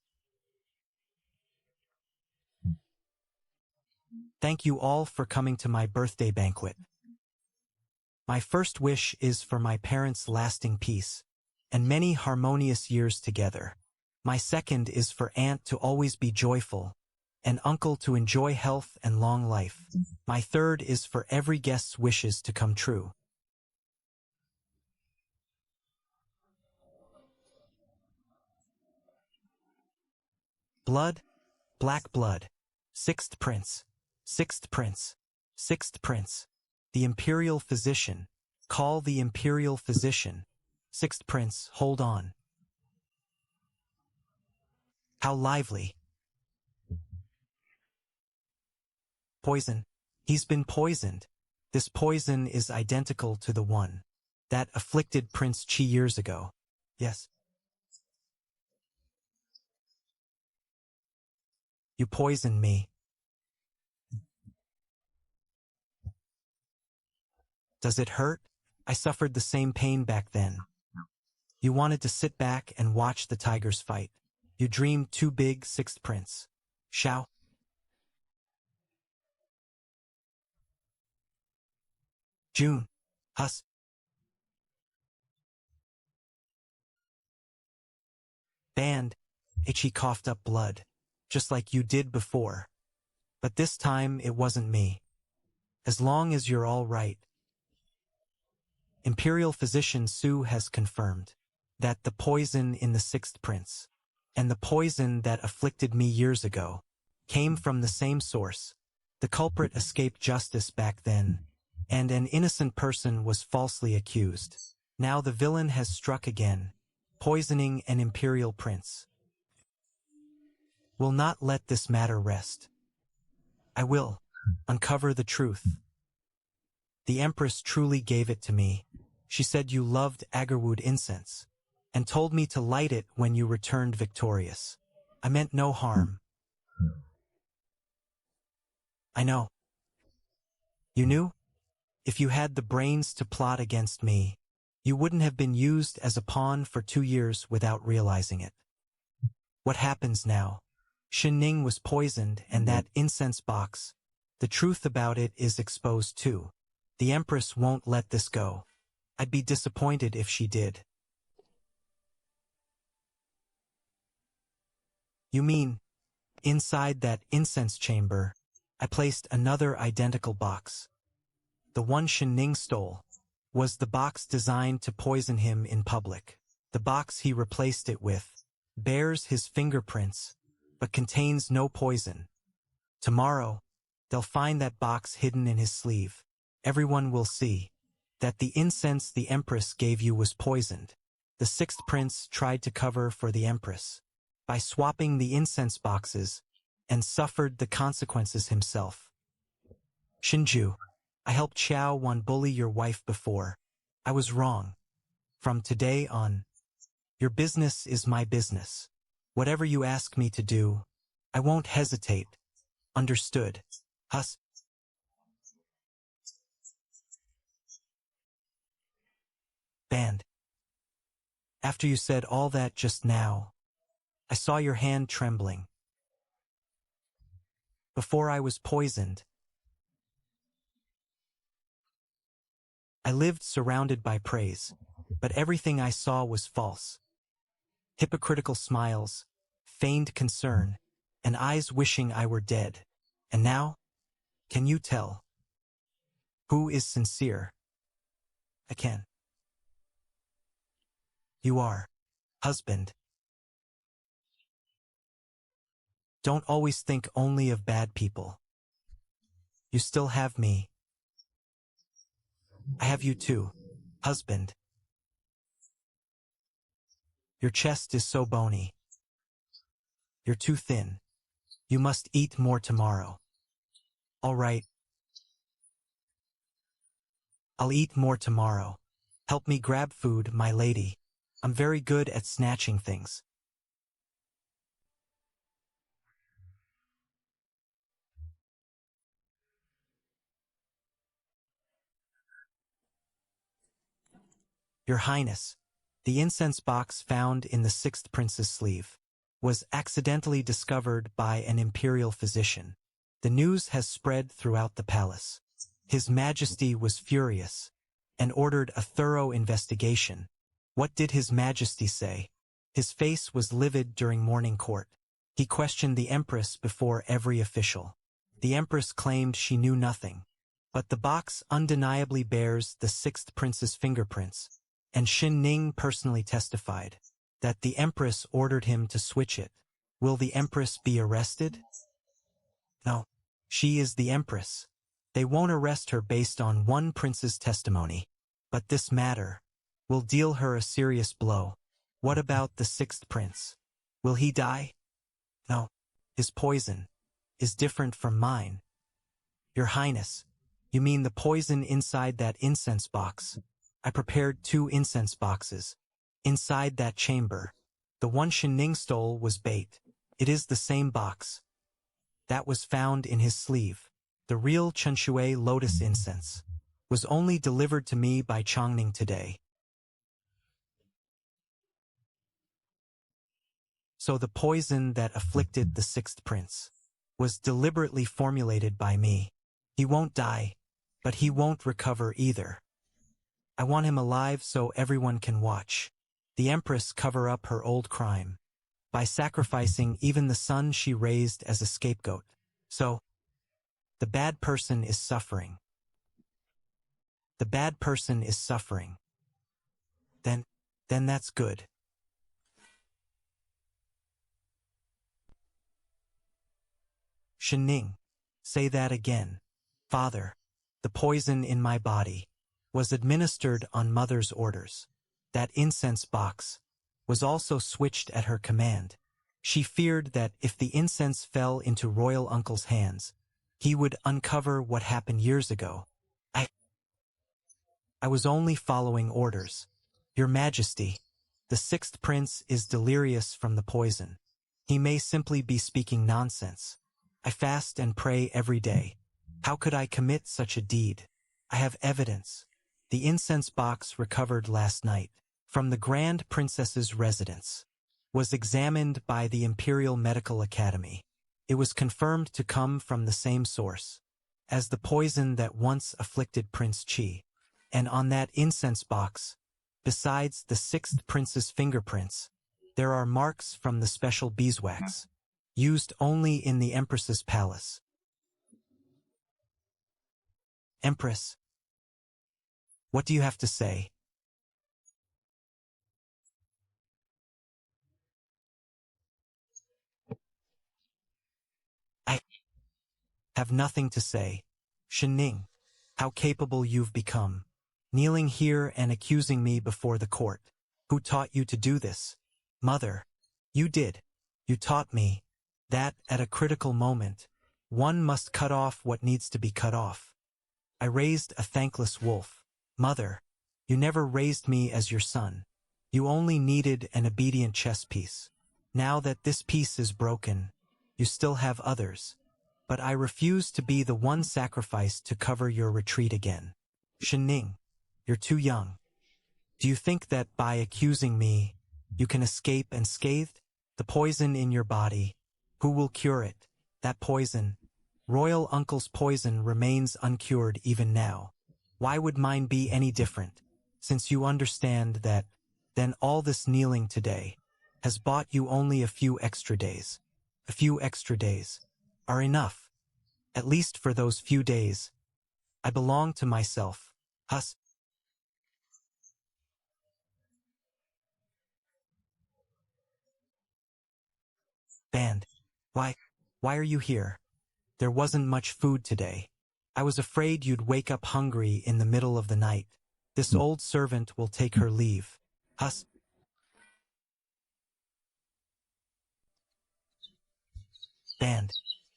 Thank you all for coming to my birthday banquet. My first wish is for my parents' lasting peace and many harmonious years together. My second is for Aunt to always be joyful and Uncle to enjoy health and long life. My third is for every guest's wishes to come true. Blood, black blood. Sixth Prince. Sixth Prince. Sixth Prince. The Imperial Physician. Call the Imperial Physician. Sixth Prince, hold on. How lively. Poison. He's been poisoned. This poison is identical to the one that afflicted Prince Chi years ago. Yes. You poisoned me. Does it hurt? I suffered the same pain back then. You wanted to sit back and watch the tigers fight. You dreamed too big, Sixth Prince. Shao? June. Hus. Band. Ichi coughed up blood, just like you did before. But this time it wasn't me. As long as you're all right. Imperial Physician Su has confirmed that the poison in the Sixth Prince and the poison that afflicted me years ago came from the same source. The culprit escaped justice back then, and an innocent person was falsely accused. Now the villain has struck again, poisoning an Imperial Prince. Will not let this matter rest. I will uncover the truth. The Empress truly gave it to me. She said you loved agarwood incense, and told me to light it when you returned victorious. I meant no harm. I know. You knew? If you had the brains to plot against me, you wouldn't have been used as a pawn for 2 years without realizing it. What happens now? Shin Ning was poisoned, and that incense box, the truth about it is exposed too. The Empress won't let this go. I'd be disappointed if she did. You mean, inside that incense chamber, I placed another identical box. The one Shin Ning stole was the box designed to poison him in public. The box he replaced it with bears his fingerprints, but contains no poison. Tomorrow, they'll find that box hidden in his sleeve. Everyone will see that the incense the Empress gave you was poisoned. The Sixth Prince tried to cover for the Empress by swapping the incense boxes and suffered the consequences himself. Shinju, I helped Xiao Wan bully your wife before. I was wrong. From today on, your business is my business. Whatever you ask me to do, I won't hesitate. Understood? Hus. Band. After you said all that just now, I saw your hand trembling. Before I was poisoned, I lived surrounded by praise, but everything I saw was false. Hypocritical smiles, feigned concern, and eyes wishing I were dead. And now, can you tell who is sincere? I can. You are, husband. Don't always think only of bad people. You still have me. I have you too, husband. Your chest is so bony. You're too thin. You must eat more tomorrow. All right, I'll eat more tomorrow. Help me grab food, my lady. I'm very good at snatching things. Your Highness, the incense box found in the sixth prince's sleeve was accidentally discovered by an imperial physician. The news has spread throughout the palace. His Majesty was furious and ordered a thorough investigation. What did His Majesty say? His face was livid during morning court. He questioned the Empress before every official. The Empress claimed she knew nothing. But the box undeniably bears the sixth prince's fingerprints, and Xin Ning personally testified that the Empress ordered him to switch it. Will the Empress be arrested? No. She is the Empress. They won't arrest her based on one prince's testimony. But this matter will deal her a serious blow. What about the sixth prince? Will he die? No. His poison is different from mine. Your Highness, you mean the poison inside that incense box? I prepared 2 incense boxes. Inside that chamber, the one Xin Ning stole was bait. It is the same box that was found in his sleeve. The real Chenshui lotus incense was only delivered to me by Chongning today. So the poison that afflicted the sixth prince was deliberately formulated by me. He won't die, but he won't recover either. I want him alive so everyone can watch the Empress cover up her old crime by sacrificing even the son she raised as a scapegoat. So, the bad person is suffering. The bad person is suffering. Then that's good. Xin Ning, say that again. Father, the poison in my body was administered on Mother's orders. That incense box was also switched at her command. She feared that if the incense fell into royal uncle's hands, he would uncover what happened years ago. I was only following orders. Your Majesty, the sixth prince is delirious from the poison. He may simply be speaking nonsense. I fast and pray every day. How could I commit such a deed? I have evidence. The incense box recovered last night from the Grand Princess's residence was examined by the Imperial Medical Academy. It was confirmed to come from the same source as the poison that once afflicted Prince Qi. And on that incense box, besides the sixth prince's fingerprints, there are marks from the special beeswax used only in the Empress's palace. Empress, what do you have to say? I have nothing to say. Xin Ning, how capable you've become. Kneeling here and accusing me before the court. Who taught you to do this? Mother, you did. You taught me that at a critical moment, one must cut off what needs to be cut off. I raised a thankless wolf. Mother, you never raised me as your son. You only needed an obedient chess piece. Now that this piece is broken, you still have others. But I refuse to be the one sacrificed to cover your retreat again. Xin Ning, you're too young. Do you think that by accusing me, you can escape unscathed? The poison in your body, who will cure it? That poison, Royal Uncle's poison, remains uncured even now. Why would mine be any different? Since you understand that, then all this kneeling today has bought you only a few extra days. A few extra days are enough. At least for those few days, I belong to myself. Band, why are you here? There wasn't much food today. I was afraid you'd wake up hungry in the middle of the night. This old servant will take her leave. Hus. Band.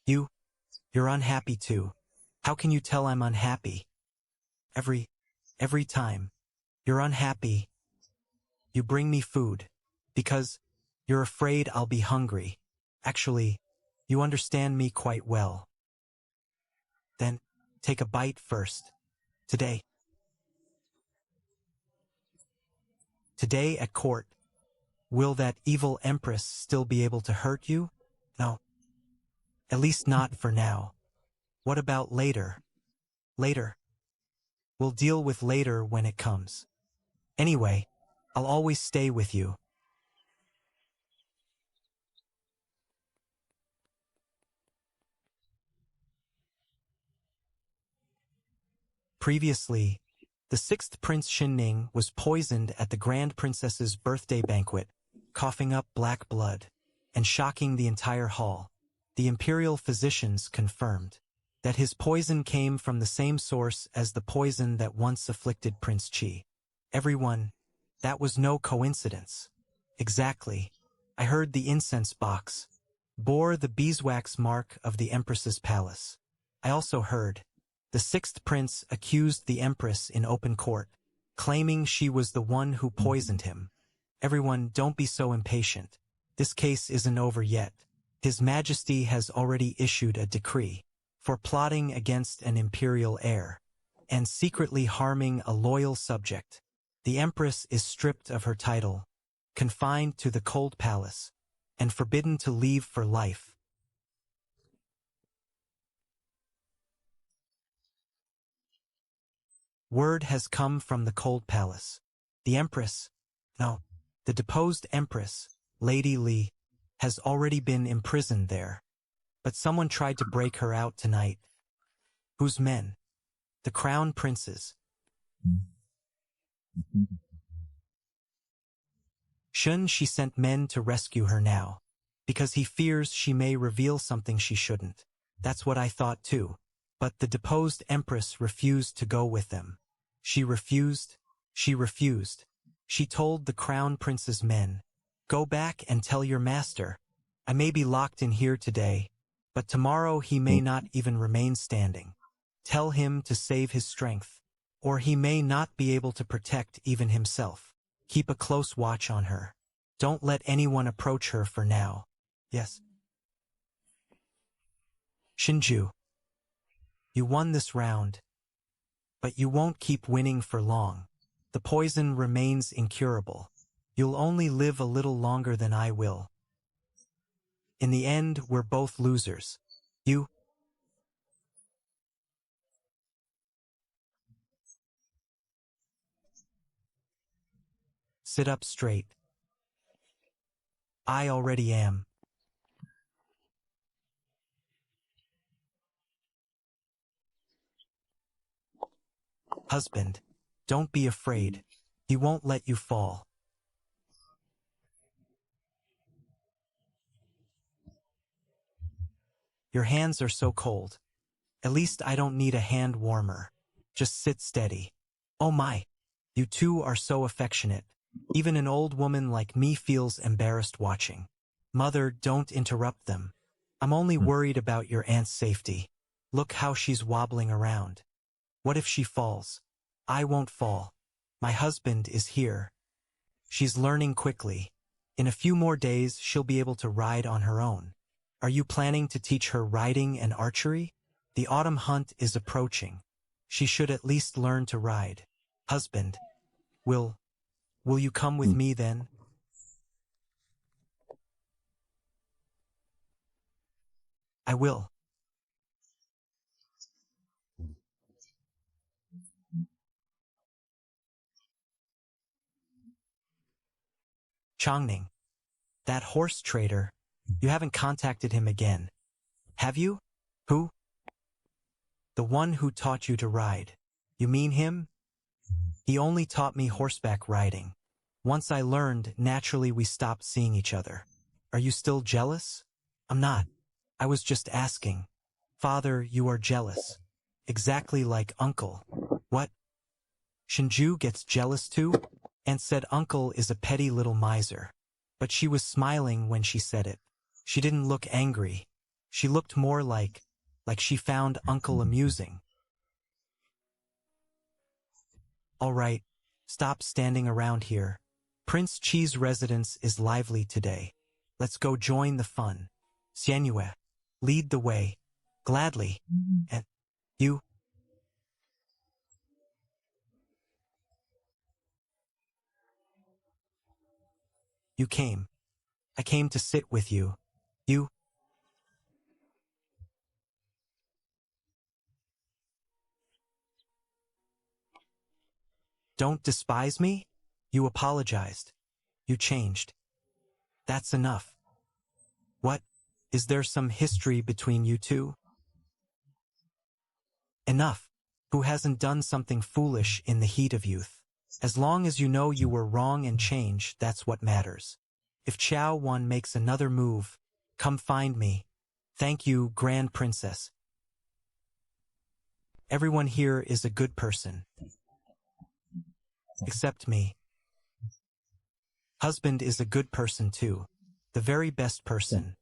You're unhappy too. How can you tell I'm unhappy? Every time. You're unhappy. You bring me food. Because you're afraid I'll be hungry. Actually, you understand me quite well. Then, take a bite first. Today at court, will that evil empress still be able to hurt you? No. At least not for now. What about later? Later. We'll deal with later when it comes. Anyway, I'll always stay with you. Previously, the sixth Prince Xinning was poisoned at the Grand Princess's birthday banquet, coughing up black blood, and shocking the entire hall. The imperial physicians confirmed that his poison came from the same source as the poison that once afflicted Prince Qi. Everyone, that was no coincidence. Exactly. I heard the incense box bore the beeswax mark of the Empress's palace. I also heard the sixth prince accused the Empress in open court, claiming she was the one who poisoned him. Everyone, don't be so impatient. This case isn't over yet. His Majesty has already issued a decree for plotting against an imperial heir and secretly harming a loyal subject. The Empress is stripped of her title, confined to the cold palace, and forbidden to leave for life. Word has come from the cold palace. The Empress, no, the deposed Empress, Lady Li, has already been imprisoned there. But someone tried to break her out tonight. Whose men? The crown princes. She sent men to rescue her now, because he fears she may reveal something she shouldn't. That's what I thought too. But the deposed Empress refused to go with them. She refused. She told the crown prince's men, "Go back and tell your master, I may be locked in here today, but tomorrow he may not even remain standing. Tell him to save his strength, or he may not be able to protect even himself. Keep a close watch on her. Don't let anyone approach her for now." Yes. Shinju, you won this round, but you won't keep winning for long. The poison remains incurable. You'll only live a little longer than I will. In the end, we're both losers. You. Sit up straight. I already am. Husband, don't be afraid. He won't let you fall. Your hands are so cold. At least I don't need a hand warmer. Just sit steady. Oh my, you two are so affectionate. Even an old woman like me feels embarrassed watching. Mother, don't interrupt them. I'm only worried about your aunt's safety. Look how she's wobbling around. What if she falls? I won't fall. My husband is here. She's learning quickly. In a few more days, she'll be able to ride on her own. Are you planning to teach her riding and archery? The autumn hunt is approaching. She should at least learn to ride. Husband, will you come with me then? I will. Chongning, that horse trader, you haven't contacted him again. Have you? Who? The one who taught you to ride. You mean him? He only taught me horseback riding. Once I learned, naturally we stopped seeing each other. Are you still jealous? I'm not. I was just asking. Father, you are jealous. Exactly like Uncle. What? Shinju gets jealous too? Aunt said Uncle is a petty little miser. But she was smiling when she said it. She didn't look angry. She looked more like she found Uncle amusing. All right, stop standing around here. Prince Chi's residence is lively today. Let's go join the fun. Xianyue, lead the way. Gladly. And you? You came. I came to sit with you. You? Don't despise me? You apologized. You changed. That's enough. What? Is there some history between you two? Enough. Who hasn't done something foolish in the heat of youth? As long as you know you were wrong and change, that's what matters. If Chao Wan makes another move, come find me. Thank you, Grand Princess. Everyone here is a good person. Except me. Husband is a good person too. The very best person.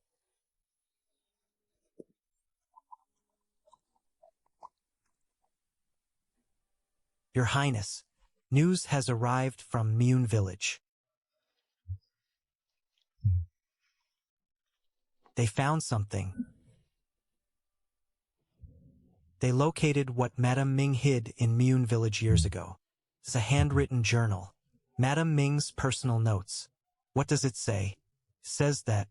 Your Highness, news has arrived from Mune Village. They found something. They located what Madame Ming hid in Mune Village years ago. It's a handwritten journal. Madame Ming's personal notes. What does it say? Says that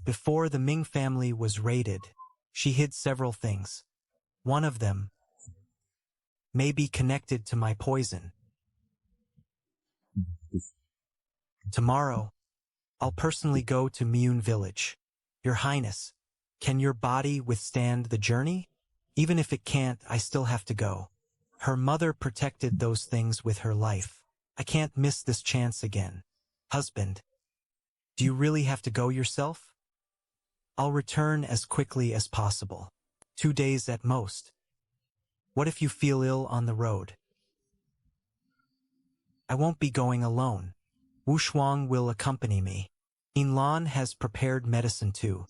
before the Ming family was raided, she hid several things. One of them may be connected to my poison. Tomorrow, I'll personally go to Mune Village. Your Highness, can your body withstand the journey? Even if it can't, I still have to go. Her mother protected those things with her life. I can't miss this chance again. Husband, do you really have to go yourself? I'll return as quickly as possible. 2 days at most. What if you feel ill on the road? I won't be going alone. Wu Shuang will accompany me. Inlan has prepared medicine too.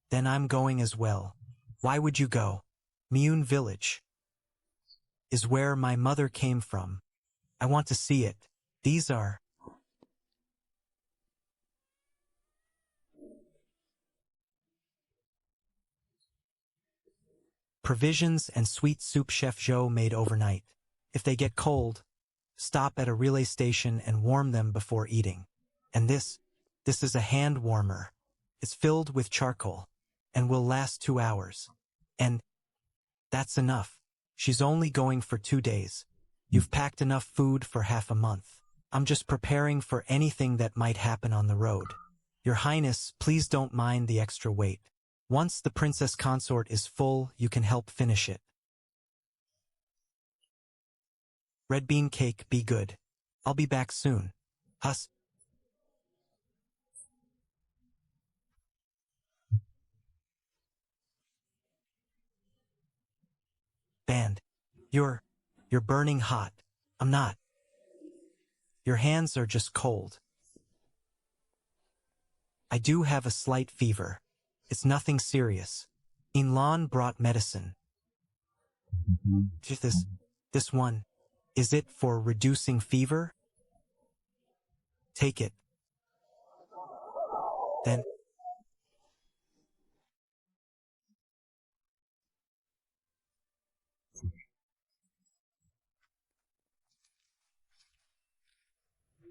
Then I'm going as well. Why would you go? Mune Village is where my mother came from. I want to see it. These are provisions and sweet soup Chef Zhou made overnight. If they get cold, stop at a relay station and warm them before eating. And this is a hand warmer. It's filled with charcoal and will last 2 hours. And that's enough. She's only going for 2 days. You've packed enough food for half a month. I'm just preparing for anything that might happen on the road. Your Highness, please don't mind the extra weight. Once the princess consort is full, you can help finish it. Red bean cake, be good. I'll be back soon. Hus. Band. You're burning hot. I'm not. Your hands are just cold. I do have a slight fever. It's nothing serious. Inlan brought medicine. This one. Is it for reducing fever? Take it. Then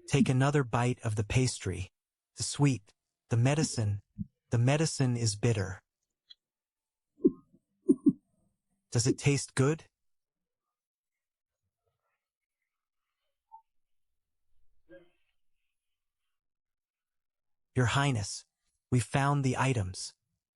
take another bite of the pastry. The sweet. The medicine is bitter. Does it taste good? Your Highness, we found the items.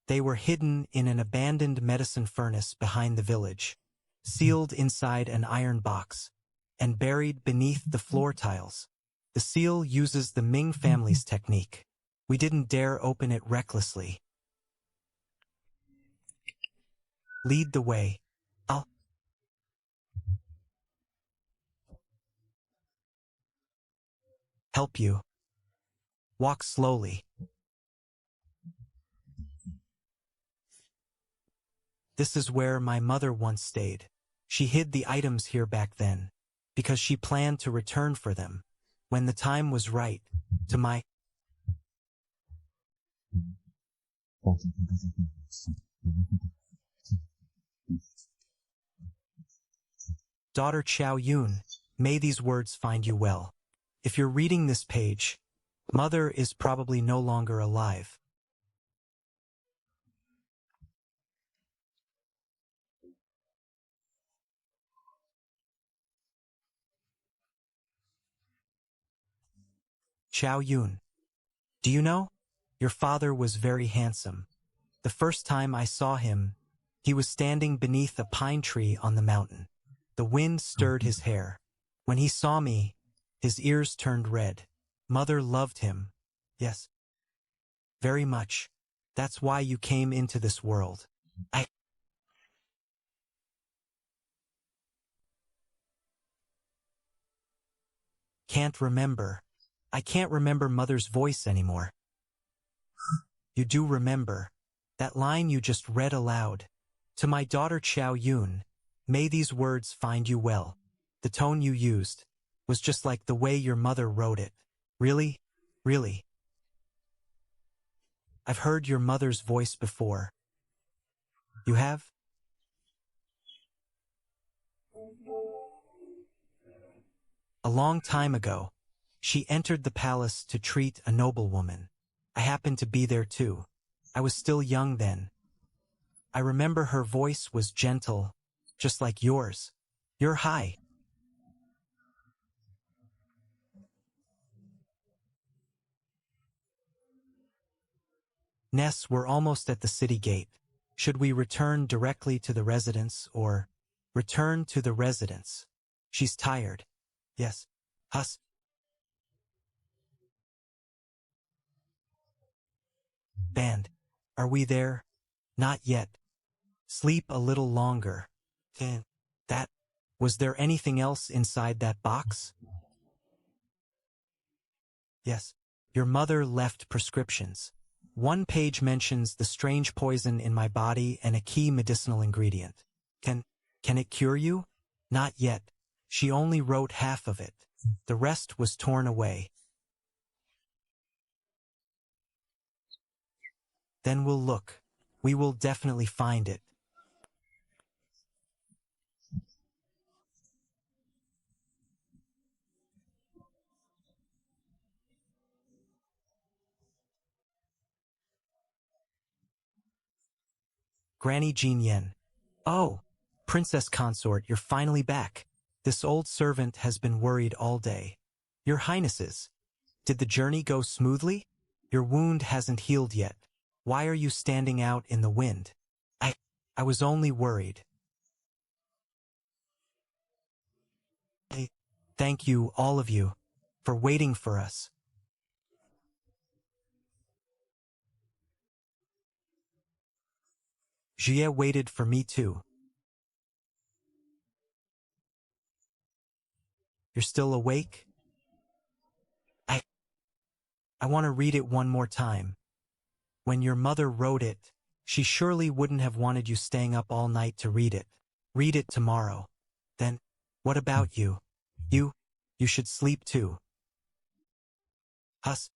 They were hidden in an abandoned medicine furnace behind the village, sealed inside an iron box, and buried beneath the floor tiles. The seal uses the Ming family's technique. We didn't dare open it recklessly. Lead the way. I'll help you. Walk slowly. This is where my mother once stayed. She hid the items here back then, because she planned to return for them, when the time was right, to my daughter Chow Yun. May these words find you well. If you're reading this page, Mother is probably no longer alive. Chow Yun. Do you know? Your father was very handsome. The first time I saw him, he was standing beneath a pine tree on the mountain. The wind stirred his hair. When he saw me, his ears turned red. Mother loved him. Yes. Very much. That's why you came into this world. I can't remember. I can't remember Mother's voice anymore. You do remember. That line you just read aloud. To my daughter Chow Yun, may these words find you well. The tone you used was just like the way your mother wrote it. Really? Really? I've heard your mother's voice before. You have? A long time ago, she entered the palace to treat a noblewoman. I happened to be there too. I was still young then. I remember her voice was gentle, just like yours. You're high. Ness, we're almost at the city gate. Should we return directly to the residence or return to the residence? She's tired. Yes. Hus. Band. Are we there? Not yet. Sleep a little longer. That. Was there anything else inside that box? Yes. Your mother left prescriptions. One page mentions the strange poison in my body and a key medicinal ingredient. Can it cure you? Not yet. She only wrote half of it. The rest was torn away. Then we'll look. We will definitely find it. Granny Jean Yen. Oh, Princess Consort, you're finally back. This old servant has been worried all day. Your Highnesses, did the journey go smoothly? Your wound hasn't healed yet. Why are you standing out in the wind? I was only worried. Thank you, all of you, for waiting for us. Jie waited for me too. You're still awake? I want to read it one more time. When your mother wrote it, she surely wouldn't have wanted you staying up all night to read it. Read it tomorrow. Then, what about you? You should sleep too. Hus.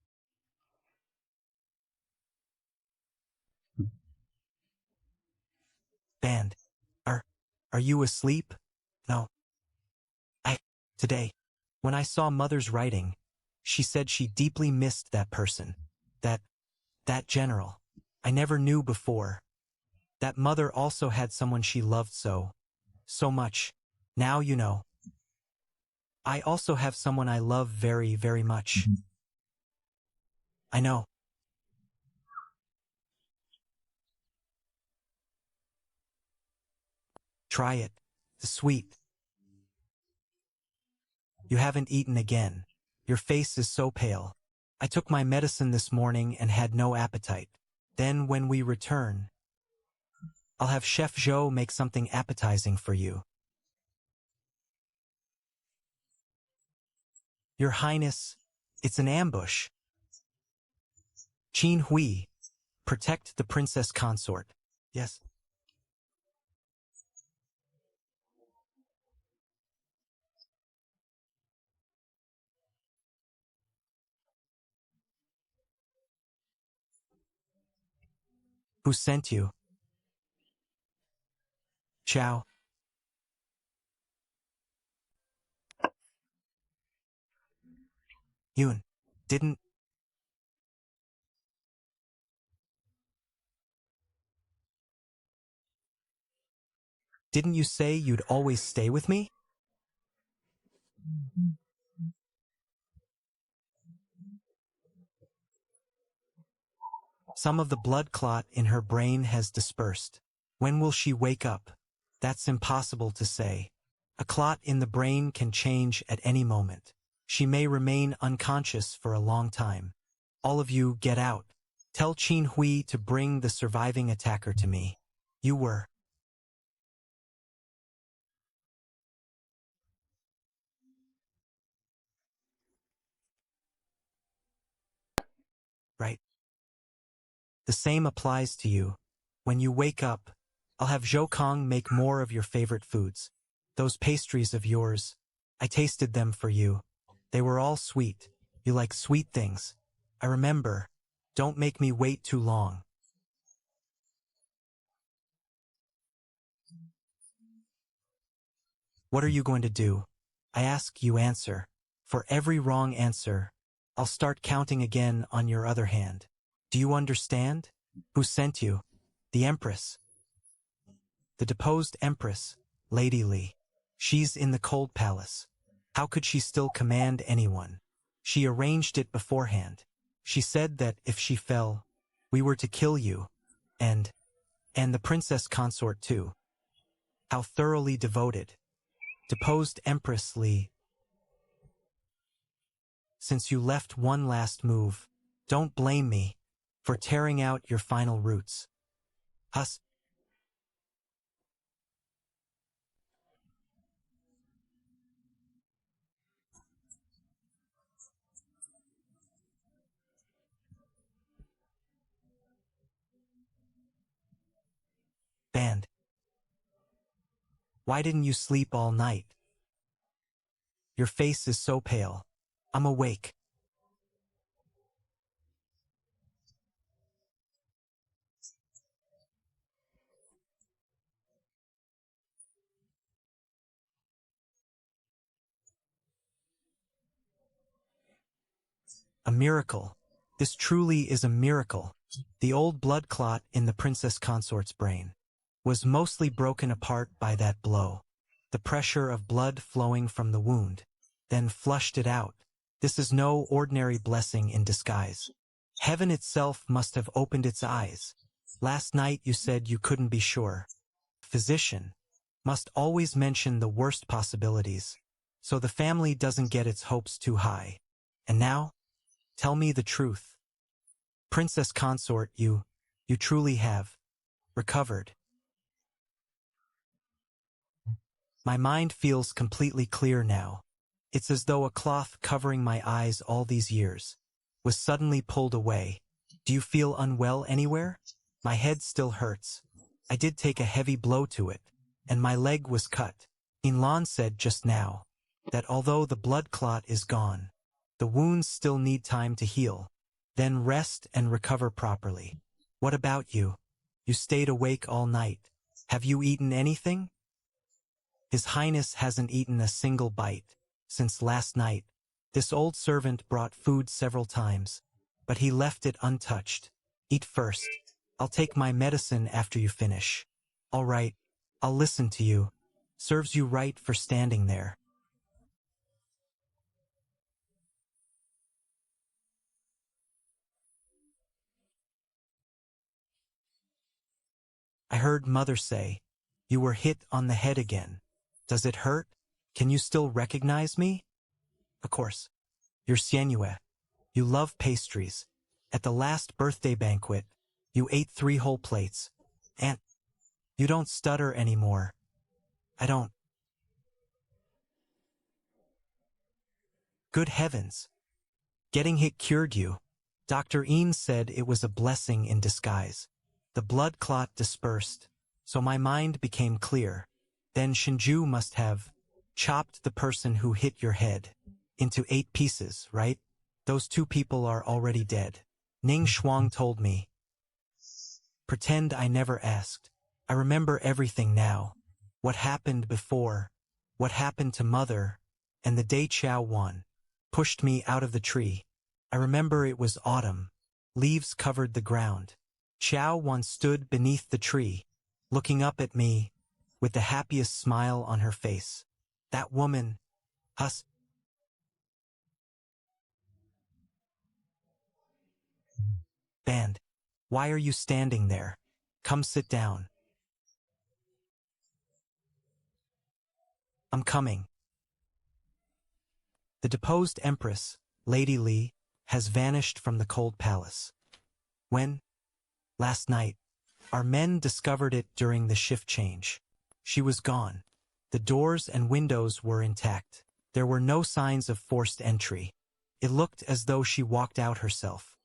Band. Are you asleep? No. Today, when I saw Mother's writing, she said she deeply missed that person. That general. I never knew before. That Mother also had someone she loved so much. Now you know. I also have someone I love very, very much. I know. Try it. The sweet. You haven't eaten again. Your face is so pale. I took my medicine this morning and had no appetite. Then when we return, I'll have Chef Zhou make something appetizing for you. Your Highness, it's an ambush. Qin Hui, protect the princess consort. Yes. Who sent you? Chow. Yun. Didn't didn't you say you'd always stay with me? Some of the blood clot in her brain has dispersed. When will she wake up? That's impossible to say. A clot in the brain can change at any moment. She may remain unconscious for a long time. All of you get out. Tell Qin Hui to bring the surviving attacker to me. You were right. The same applies to you. When you wake up, I'll have Zhou Kong make more of your favorite foods. Those pastries of yours, I tasted them for you. They were all sweet. You like sweet things. I remember. Don't make me wait too long. What are you going to do? I ask, you answer. For every wrong answer, I'll start counting again on your other hand. Do you understand? Who sent you? The Empress. The deposed Empress, Lady Li. She's in the Cold Palace. How could she still command anyone? She arranged it beforehand. She said that if she fell, we were to kill you. And the princess consort too. How thoroughly devoted. Deposed Empress Li. Since you left one last move, don't blame me for tearing out your final roots. Us. Band. Why didn't you sleep all night? Your face is so pale. I'm awake. A miracle. This truly is a miracle. The old blood clot in the princess consort's brain was mostly broken apart by that blow. The pressure of blood flowing from the wound then flushed it out. This is no ordinary blessing in disguise. Heaven itself must have opened its eyes. Last night you said you couldn't be sure. Physician must always mention the worst possibilities, so the family doesn't get its hopes too high. And now, tell me the truth. Princess consort, you truly have recovered. My mind feels completely clear now. It's as though a cloth covering my eyes all these years was suddenly pulled away. Do you feel unwell anywhere? My head still hurts. I did take a heavy blow to it, and my leg was cut. Inlan said just now that although the blood clot is gone, the wounds still need time to heal. Then rest and recover properly. What about you? You stayed awake all night. Have you eaten anything? His Highness hasn't eaten a single bite since last night. This old servant brought food several times, but he left it untouched. Eat first. I'll take my medicine after you finish. All right, I'll listen to you. Serves you right for standing there. I heard Mother say, you were hit on the head again. Does it hurt? Can you still recognize me? Of course. You're Xianyue. You love pastries. At the last birthday banquet, you ate 3 whole plates. And you don't stutter anymore. I don't. Good heavens. Getting hit cured you. Dr. Een said it was a blessing in disguise. The blood clot dispersed, so my mind became clear. Then Shinju must have chopped the person who hit your head into 8 pieces, right? Those 2 people are already dead. Ning Shuang told me. Pretend I never asked. I remember everything now. What happened before, what happened to Mother, and the day Chow Wan pushed me out of the tree. I remember it was autumn. Leaves covered the ground. Chow Wan stood beneath the tree, looking up at me with the happiest smile on her face. That woman, us. Band, why are you standing there? Come sit down. I'm coming. The deposed Empress, Lady Li, has vanished from the cold palace. When? Last night. Our men discovered it during the shift change. She was gone. The doors and windows were intact. There were no signs of forced entry. It looked as though she walked out herself.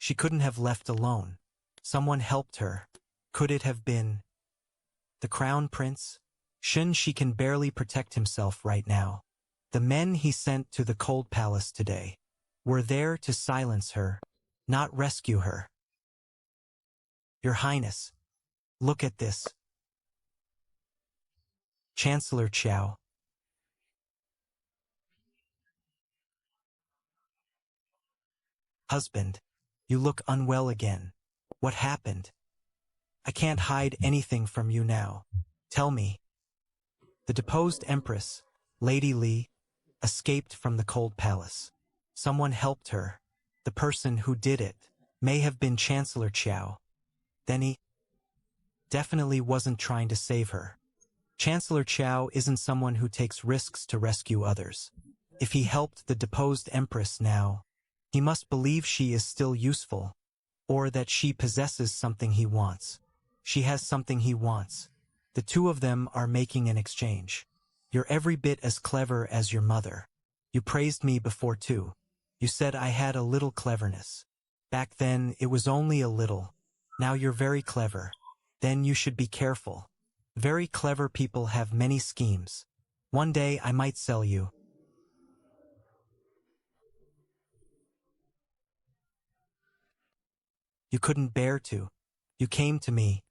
She couldn't have left alone. Someone helped her. Could it have been the Crown Prince? She can barely protect himself right now. The men he sent to the cold palace today were there to silence her, not rescue her. Your Highness, look at this. Chancellor Chow. Husband, you look unwell again. What happened? I can't hide anything from you now. Tell me. The deposed Empress, Lady Li, escaped from the cold palace. Someone helped her. The person who did it may have been Chancellor Chow. Then he definitely wasn't trying to save her. Chancellor Chow isn't someone who takes risks to rescue others. If he helped the deposed Empress now, he must believe she is still useful, or that she possesses something he wants. She has something he wants. The two of them are making an exchange. You're every bit as clever as your mother. You praised me before too. You said I had a little cleverness. Back then it was only a little. Now you're very clever. Then you should be careful. Very clever people have many schemes. One day I might sell you. You couldn't bear to. You came to me.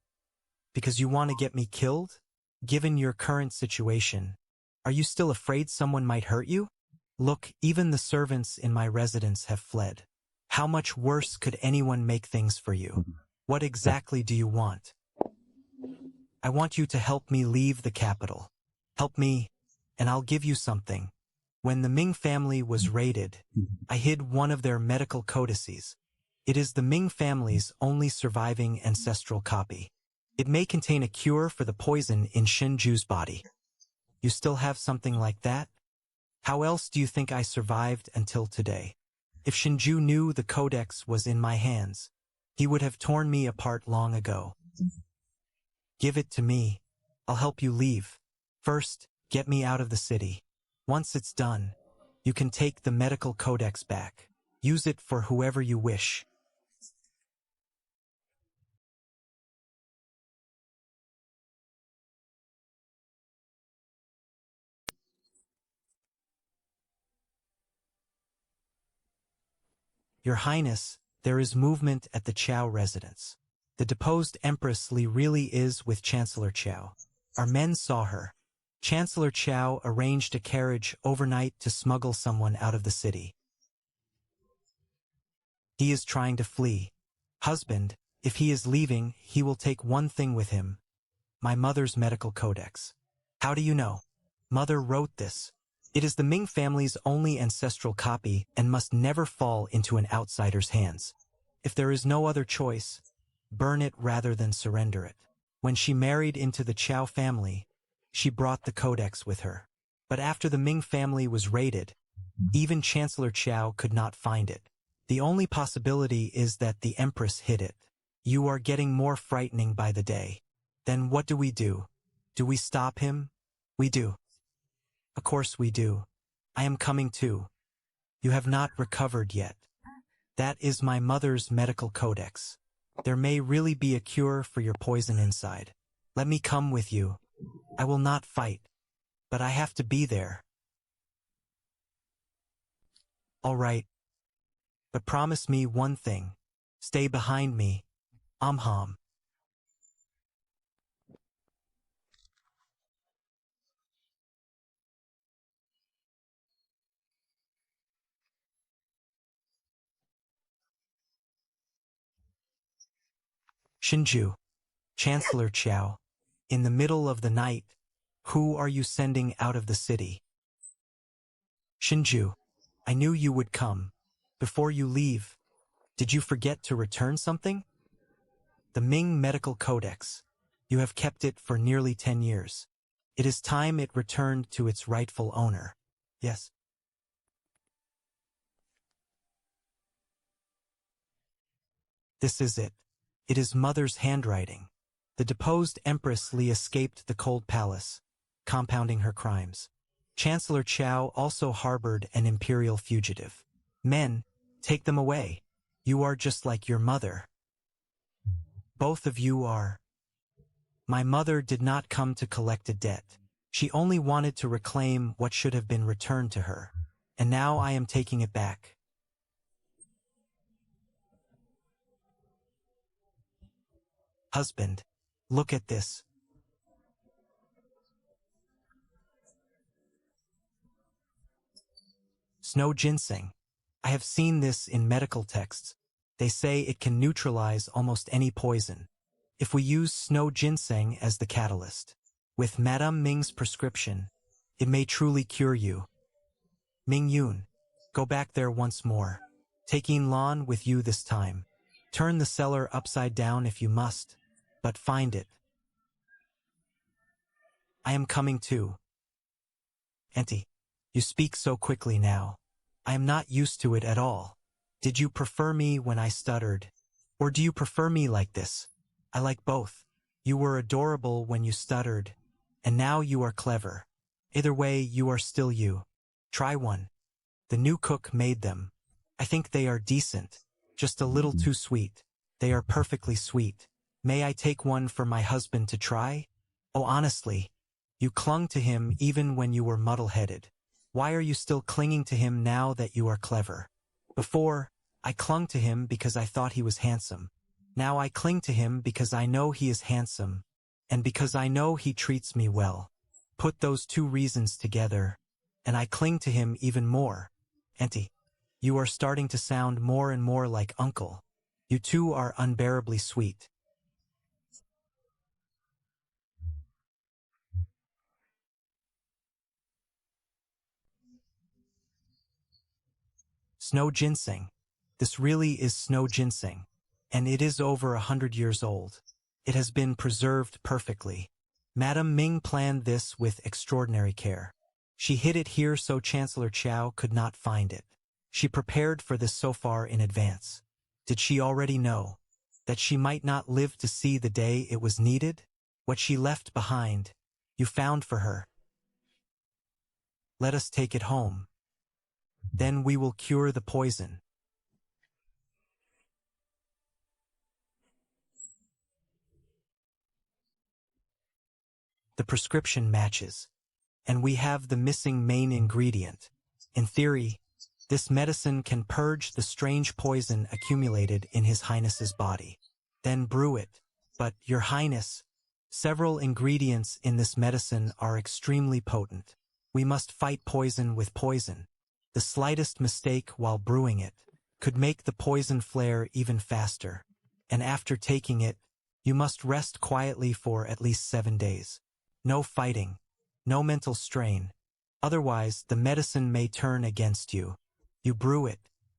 Because you want to get me killed? Given your current situation, are you still afraid someone might hurt you? Look, even the servants in my residence have fled. How much worse could anyone make things for you? What exactly do you want? I want you to help me leave the capital. Help me, and I'll give you something. When the Ming family was raided, I hid one of their medical codices. It is the Ming family's only surviving ancestral copy. It may contain a cure for the poison in Shinju's body. You still have something like that? How else do you think I survived until today? If Shinju knew the codex was in my hands, he would have torn me apart long ago. Give it to me. I'll help you leave. First, get me out of the city. Once it's done, you can take the medical codex back. Use it for whoever you wish. Your Highness, there is movement at the Chow residence. The deposed Empress Li really is with Chancellor Chow. Our men saw her. Chancellor Chow arranged a carriage overnight to smuggle someone out of the city. He is trying to flee. Husband, if he is leaving, he will take one thing with him. My mother's medical codex. How do you know? Mother wrote this. It is the Ming family's only ancestral copy and must never fall into an outsider's hands. If there is no other choice, burn it rather than surrender it. When she married into the Chow family, she brought the codex with her. But after the Ming family was raided, even Chancellor Chow could not find it. The only possibility is that the Empress hid it. You are getting more frightening by the day. Then what do we do? Do we stop him? We do. Of course we do. I am coming too. You have not recovered yet. That is my mother's medical codex. There may really be a cure for your poison inside. Let me come with you. I will not fight, but I have to be there. All right. But promise me one thing. Stay behind me. Amham. Shinju, Chancellor Qiao, in the middle of the night, who are you sending out of the city? Shinju, I knew you would come. Before you leave, did you forget to return something? The Ming Medical Codex. You have kept it for nearly 10 years. It is time it returned to its rightful owner. Yes. This is it. It is Mother's handwriting. The deposed Empress Li escaped the cold palace, compounding her crimes. Chancellor Qiao also harbored an imperial fugitive. Men, take them away. You are just like your mother. Both of you are. My mother did not come to collect a debt. She only wanted to reclaim what should have been returned to her. And now I am taking it back. Husband, look at this. Snow ginseng. I have seen this in medical texts. They say it can neutralize almost any poison. If we use snow ginseng as the catalyst, with Madame Ming's prescription, it may truly cure you. Ming Yun, go back there once more. Taking Lan with you this time. Turn the cellar upside down if you must, but find it. I am coming too. Auntie, you speak so quickly now. I am not used to it at all. Did you prefer me when I stuttered? Or do you prefer me like this? I like both. You were adorable when you stuttered, and now you are clever. Either way, you are still you. Try one. The new cook made them. I think they are decent, just a little too sweet. They are perfectly sweet. May I take one for my husband to try? Oh, honestly, you clung to him even when you were muddle-headed. Why are you still clinging to him now that you are clever? Before, I clung to him because I thought he was handsome. Now I cling to him because I know he is handsome, and because I know he treats me well. Put those two reasons together, and I cling to him even more. Auntie, you are starting to sound more and more like Uncle. You two are unbearably sweet. Snow ginseng. This really is snow ginseng, and it is over 100 years old. It has been preserved perfectly. Madame Ming planned this with extraordinary care. She hid it here so Chancellor Qiao could not find it. She prepared for this so far in advance. Did she already know that she might not live to see the day it was needed? What she left behind, you found for her. Let us take it home. Then we will cure the poison. The prescription matches, and we have the missing main ingredient. In theory, this medicine can purge the strange poison accumulated in His Highness's body. Then brew it. But, Your Highness, several ingredients in this medicine are extremely potent. We must fight poison with poison. The slightest mistake while brewing it could make the poison flare even faster. And after taking it, you must rest quietly for at least 7 days. No fighting, no mental strain. Otherwise, the medicine may turn against you. You brew it.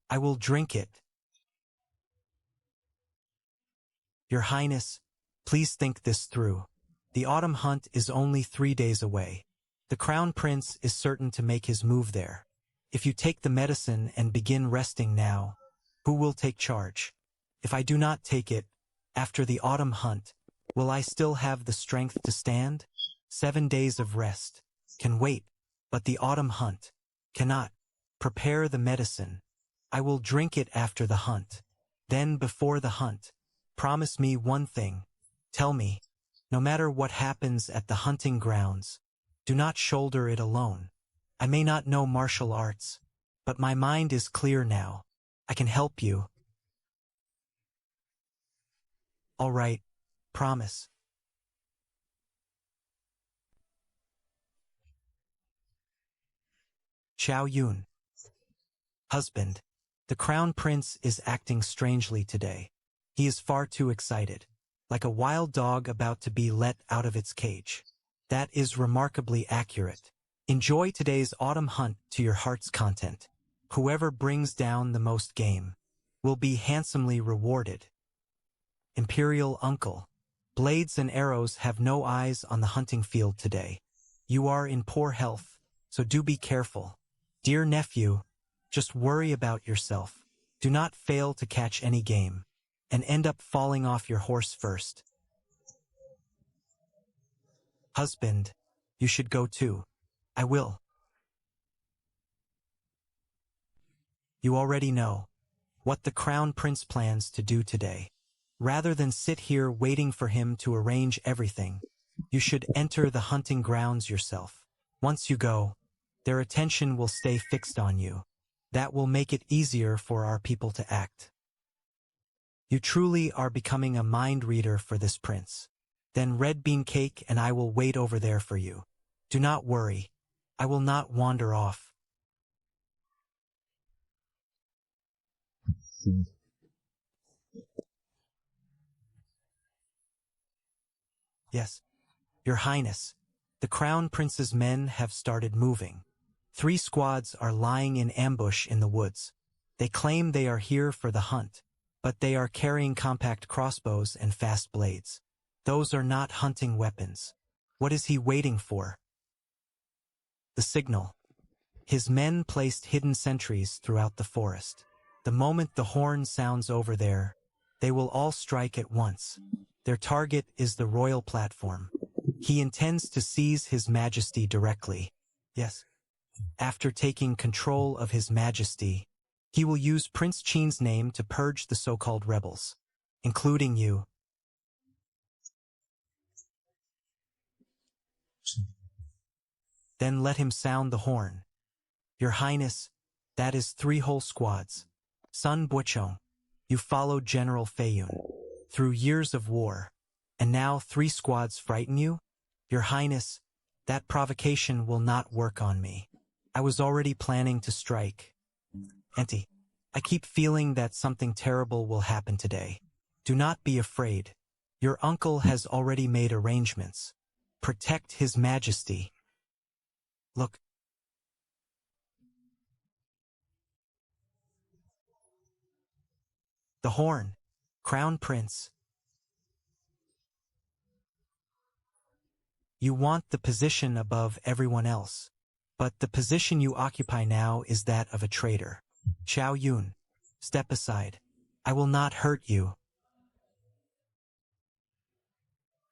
I will drink it. Your Highness, please think this through. The autumn hunt is only 3 days away. The Crown Prince is certain to make his move there. If you take the medicine and begin resting now, who will take charge? If I do not take it, after the autumn hunt, will I still have the strength to stand? 7 days of rest can wait, but the autumn hunt cannot. Prepare the medicine. I will drink it after the hunt. Then before the hunt, promise me one thing. Tell me, no matter what happens at the hunting grounds, do not shoulder it alone. I may not know martial arts, but my mind is clear now. I can help you. All right, promise. Xiao Yun. Husband, the Crown Prince is acting strangely today. He is far too excited. like a wild dog about to be let out of its cage. That is remarkably accurate. Enjoy today's autumn hunt to your heart's content. Whoever brings down the most game will be handsomely rewarded. Imperial Uncle. Blades and arrows have no eyes on the hunting field today. You are in poor health, so do be careful. Dear nephew, just worry about yourself. Do not fail to catch any game, and end up falling off your horse first. Husband, you should go too. I will. You already know what the Crown Prince plans to do today. Rather than sit here waiting for him to arrange everything, you should enter the hunting grounds yourself. Once you go, their attention will stay fixed on you. That will make it easier for our people to act. You truly are becoming a mind reader for this prince. Then red bean cake and I will wait over there for you. Do not worry. I will not wander off. Yes, Your Highness, the Crown Prince's men have started moving. 3 squads are lying in ambush in the woods. They claim they are here for the hunt, but they are carrying compact crossbows and fast blades. Those are not hunting weapons. What is he waiting for? The signal. His men placed hidden sentries throughout the forest. The moment the horn sounds over there, they will all strike at once. Their target is the royal platform. He intends to seize His Majesty directly. Yes. After taking control of His Majesty, he will use Prince Chin's name to purge the so-called rebels, including you. Then let him sound the horn. Your Highness, that is 3 whole squads. Sun Buchong, you followed General Feiyun through years of war, and now 3 squads frighten you? Your Highness, that provocation will not work on me. I was already planning to strike. Auntie, I keep feeling that something terrible will happen today. Do not be afraid. Your uncle has already made arrangements. Protect His Majesty. Look. The horn. Crown Prince. You want the position above everyone else. But the position you occupy now is that of a traitor. Xiao Yun, step aside. I will not hurt you.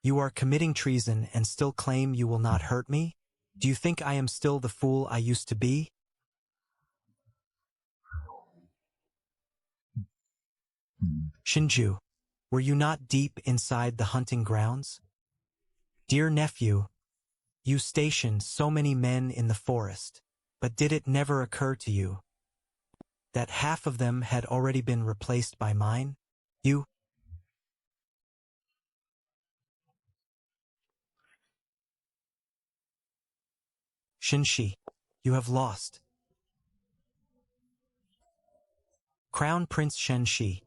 You are committing treason and still claim you will not hurt me? Do you think I am still the fool I used to be? Shinju, were you not deep inside the hunting grounds? Dear nephew, you stationed so many men in the forest, but did it never occur to you that half of them had already been replaced by mine? You? Shinshi, you have lost. Crown Prince Shenshi.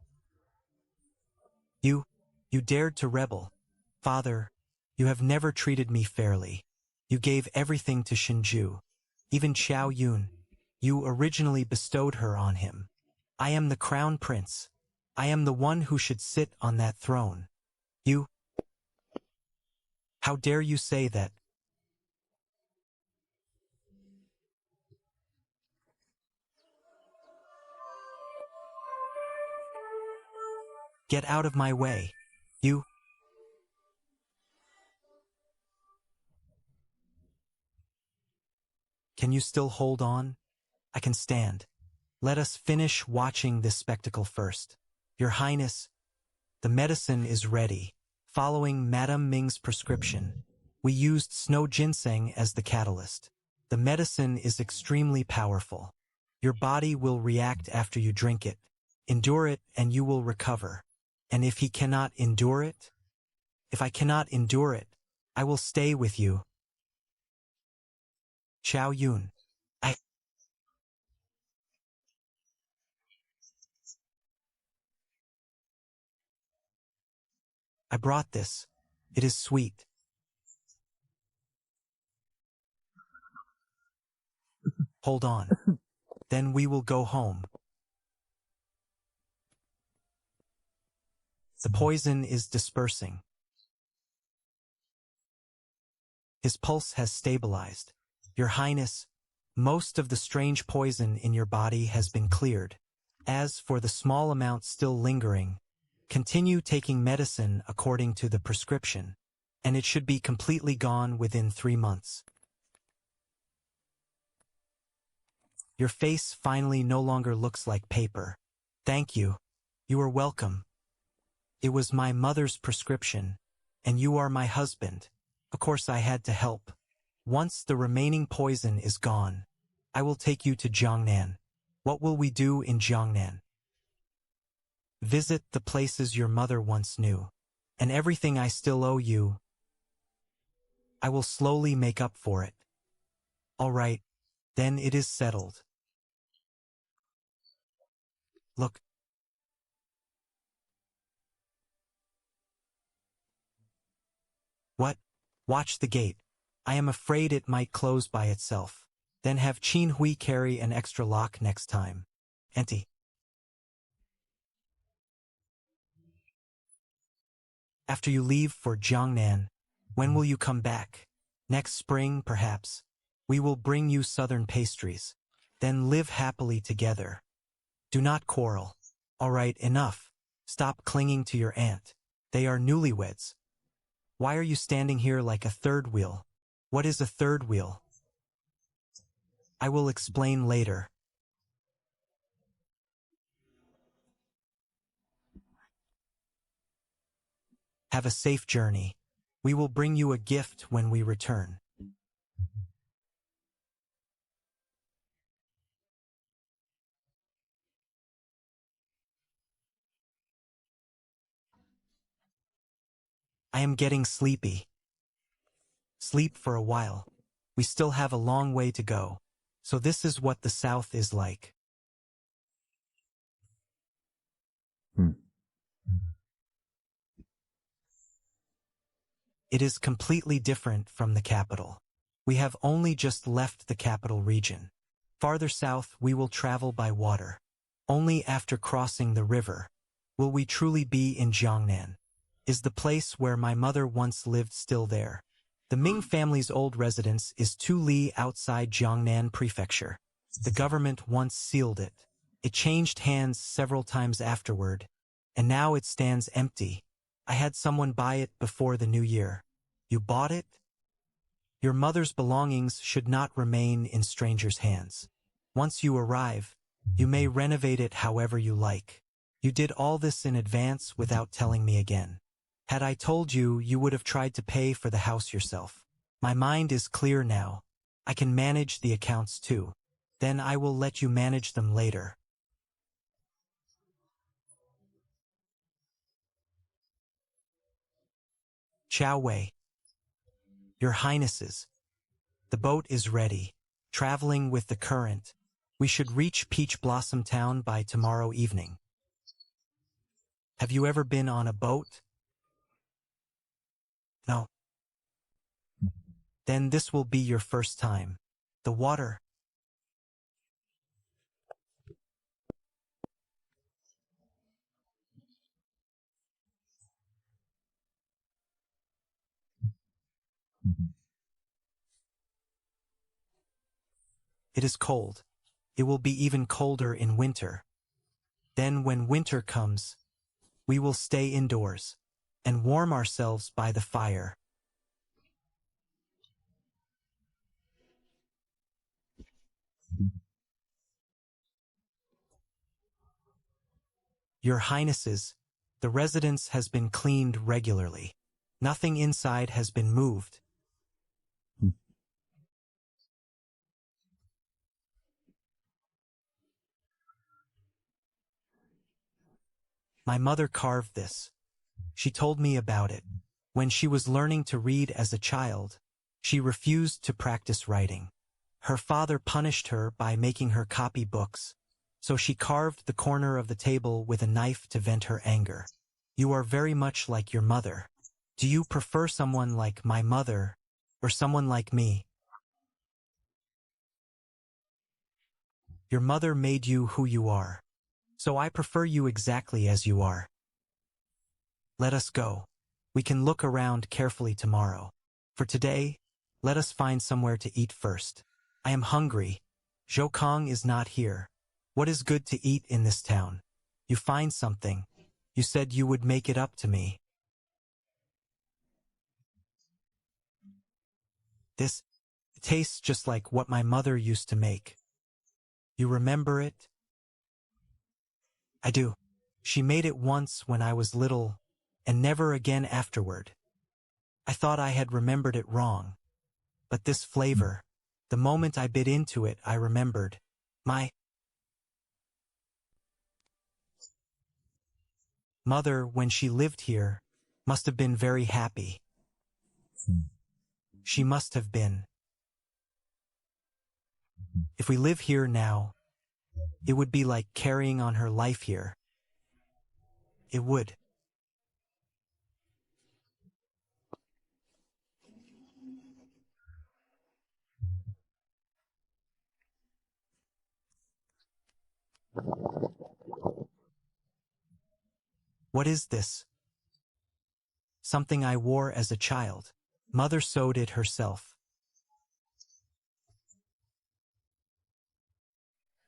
You dared to rebel. Father, you have never treated me fairly. You gave everything to Shinju. Even Xiao Yun. You originally bestowed her on him. I am the Crown Prince. I am the one who should sit on that throne. You? How dare you say that? Get out of my way. You? Can you still hold on? I can stand. Let us finish watching this spectacle first. Your Highness, the medicine is ready. Following Madame Ming's prescription, we used snow ginseng as the catalyst. The medicine is extremely powerful. Your body will react after you drink it. Endure it and you will recover. And if he cannot endure it? If I cannot endure it, I will stay with you. Xiao Yun. I brought this. It is sweet. Hold on. Then we will go home. The poison is dispersing. His pulse has stabilized. Your Highness, most of the strange poison in your body has been cleared. As for the small amount still lingering, continue taking medicine according to the prescription, and it should be completely gone within 3 months. Your face finally no longer looks like paper. Thank you. You are welcome. It was my mother's prescription, and you are my husband. Of course I had to help. Once the remaining poison is gone, I will take you to Jiangnan. What will we do in Jiangnan? Visit the places your mother once knew, and everything I still owe you. I will slowly make up for it. All right, then it is settled. Look. What? Watch the gate. I am afraid it might close by itself. Then have Qin Hui carry an extra lock next time. Auntie. After you leave for Jiangnan, when will you come back? Next spring, perhaps. We will bring you southern pastries. Then live happily together. Do not quarrel. All right, enough. Stop clinging to your aunt. They are newlyweds. Why are you standing here like a third wheel? What is a third wheel? I will explain later. Have a safe journey. We will bring you a gift when we return. I am getting sleepy. Sleep for a while. We still have a long way to go. So this is what the South is like. It is completely different from the capital. We have only just left the capital region. Farther south we will travel by water. Only after crossing the river will we truly be in Jiangnan. Is the place where my mother once lived still there? The Ming family's old residence is 2 li outside Jiangnan Prefecture. The government once sealed it. It changed hands several times afterward, and now it stands empty. I had someone buy it before the new year. You bought it? Your mother's belongings should not remain in strangers' hands. Once you arrive, you may renovate it however you like. You did all this in advance without telling me again. Had I told you, you would have tried to pay for the house yourself. My mind is clear now. I can manage the accounts too. Then I will let you manage them later. Chow Wei. Your Highnesses. The boat is ready. Traveling with the current. We should reach Peach Blossom Town by tomorrow evening. Have you ever been on a boat? No. Then this will be your first time. The water. It is cold. It will be even colder in winter. Then when winter comes, we will stay indoors and warm ourselves by the fire. Your Highnesses, the residence has been cleaned regularly. Nothing inside has been moved. My mother carved this. She told me about it. When she was learning to read as a child, she refused to practice writing. Her father punished her by making her copy books, so she carved the corner of the table with a knife to vent her anger. You are very much like your mother. Do you prefer someone like my mother or someone like me? Your mother made you who you are, so I prefer you exactly as you are. Let us go. We can look around carefully tomorrow. For today, let us find somewhere to eat first. I am hungry. Zhou Kong is not here. What is good to eat in this town? You find something. You said you would make it up to me. This tastes just like what my mother used to make. You remember it? I do. She made it once when I was little, and never again afterward. I thought I had remembered it wrong. But this flavor, the moment I bit into it, I remembered. My mother, when she lived here, must have been very happy. She must have been. If we live here now, it would be like carrying on her life here. It would. What is this? Something I wore as a child. Mother sewed it herself.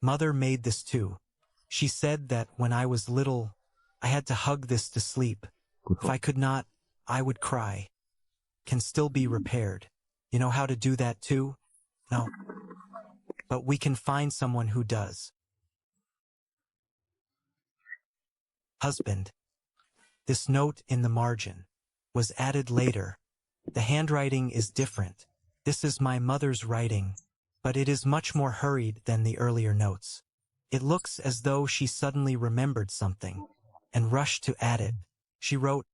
Mother made this too. She said that when I was little, I had to hug this to sleep. If I could not, I would cry. Can still be repaired. You know how to do that too? No. But we can find someone who does. Husband. This note in the margin was added later. The handwriting is different. This is my mother's writing, but it is much more hurried than the earlier notes. It looks as though she suddenly remembered something and rushed to add it. She wrote,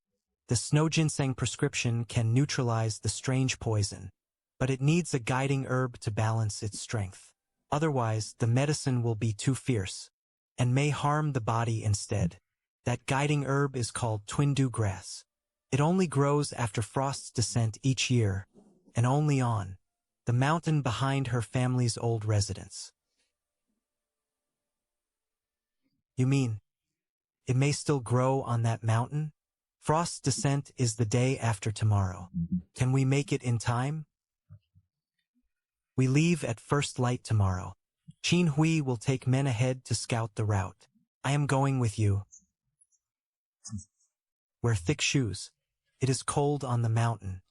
"The snow ginseng prescription can neutralize the strange poison, but it needs a guiding herb to balance its strength. Otherwise, the medicine will be too fierce and may harm the body instead. That guiding herb is called twindu grass. It only grows after frost's descent each year, and only on the mountain behind her family's old residence." You mean, it may still grow on that mountain? Frost's descent is the day after tomorrow. Can we make it in time? We leave at first light tomorrow. Qin Hui will take men ahead to scout the route. I am going with you. Wear thick shoes. It is cold on the mountain.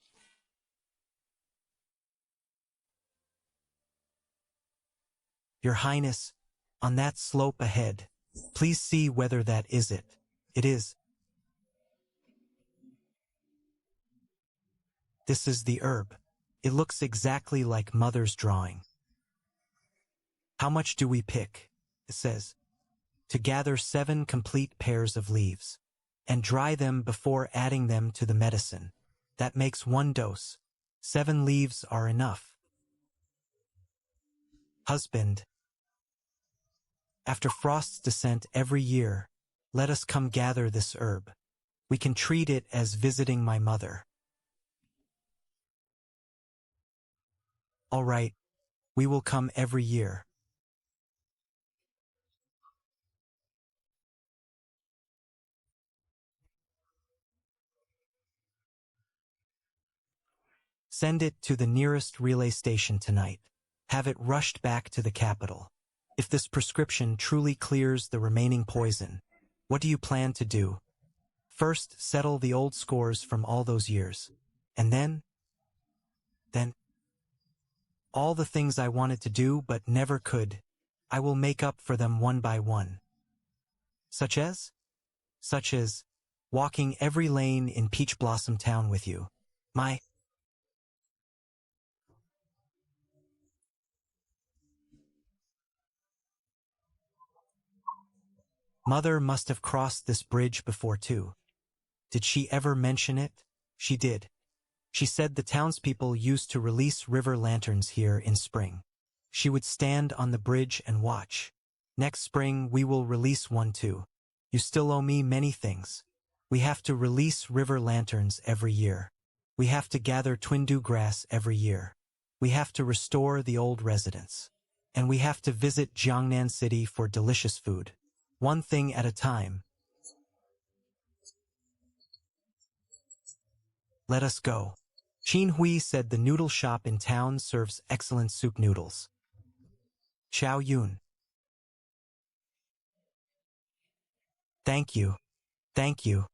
Your Highness, on that slope ahead, please see whether that is it. It is. This is the herb. It looks exactly like Mother's drawing. How much do we pick? It says, to gather 7 complete pairs of leaves, and dry them before adding them to the medicine. That makes 1 dose. 7 leaves are enough. Husband, after frost's descent every year, let us come gather this herb. We can treat it as visiting my mother. All right, we will come every year. Send it to the nearest relay station tonight. Have it rushed back to the capital. If this prescription truly clears the remaining poison, what do you plan to do? First, settle the old scores from all those years. And then, all the things I wanted to do but never could, I will make up for them one by one. Such as? Such as walking every lane in Peach Blossom Town with you. My mother must have crossed this bridge before too. Did she ever mention it? She did. She said the townspeople used to release river lanterns here in spring. She would stand on the bridge and watch. Next spring we will release one too. You still owe me many things. We have to release river lanterns every year. We have to gather twindu grass every year. We have to restore the old residence. And we have to visit Jiangnan City for delicious food. One thing at a time. Let us go. Qin Hui said the noodle shop in town serves excellent soup noodles. Xiao Yun. Thank you. Thank you.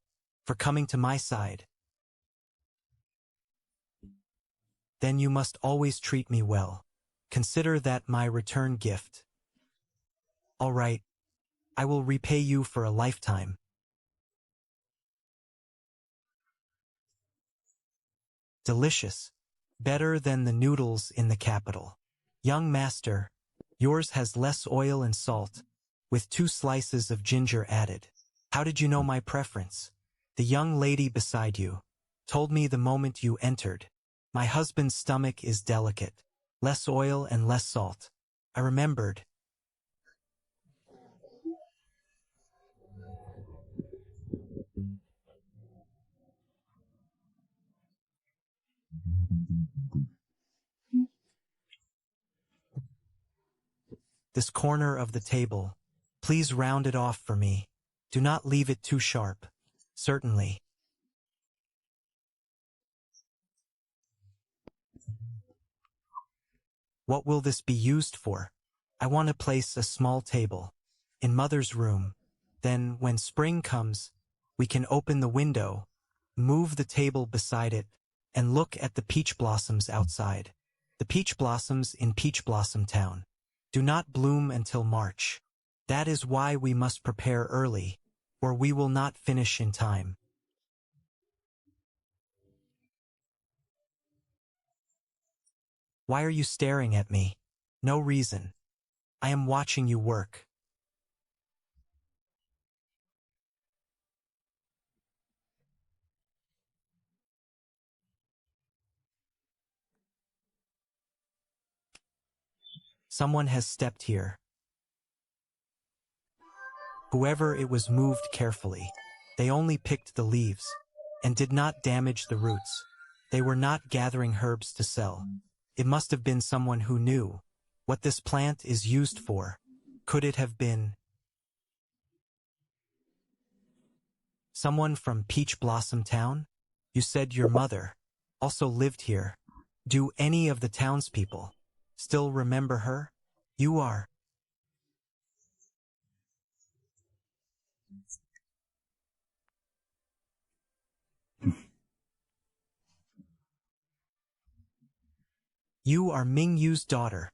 For coming to my side. Then you must always treat me well. Consider that my return gift. All right. I will repay you for a lifetime. Delicious. Better than the noodles in the capital. Young master, yours has less oil and salt, with 2 slices of ginger added. How did you know my preference? The young lady beside you told me the moment you entered. My husband's stomach is delicate. Less oil and less salt. I remembered. This corner of the table, please round it off for me. Do not leave it too sharp. Certainly. What will this be used for? I want to place a small table in Mother's room. Then, when spring comes, we can open the window, move the table beside it, and look at the peach blossoms outside. The peach blossoms in Peach Blossom Town do not bloom until March. That is why we must prepare early, or we will not finish in time. Why are you staring at me? No reason. I am watching you work. Someone has stepped here. Whoever it was moved carefully. They only picked the leaves and did not damage the roots. They were not gathering herbs to sell. It must have been someone who knew what this plant is used for. Could it have been someone from Peach Blossom Town? You said your mother also lived here. Do any of the townspeople still remember her? You are. You are Ming Yu's daughter.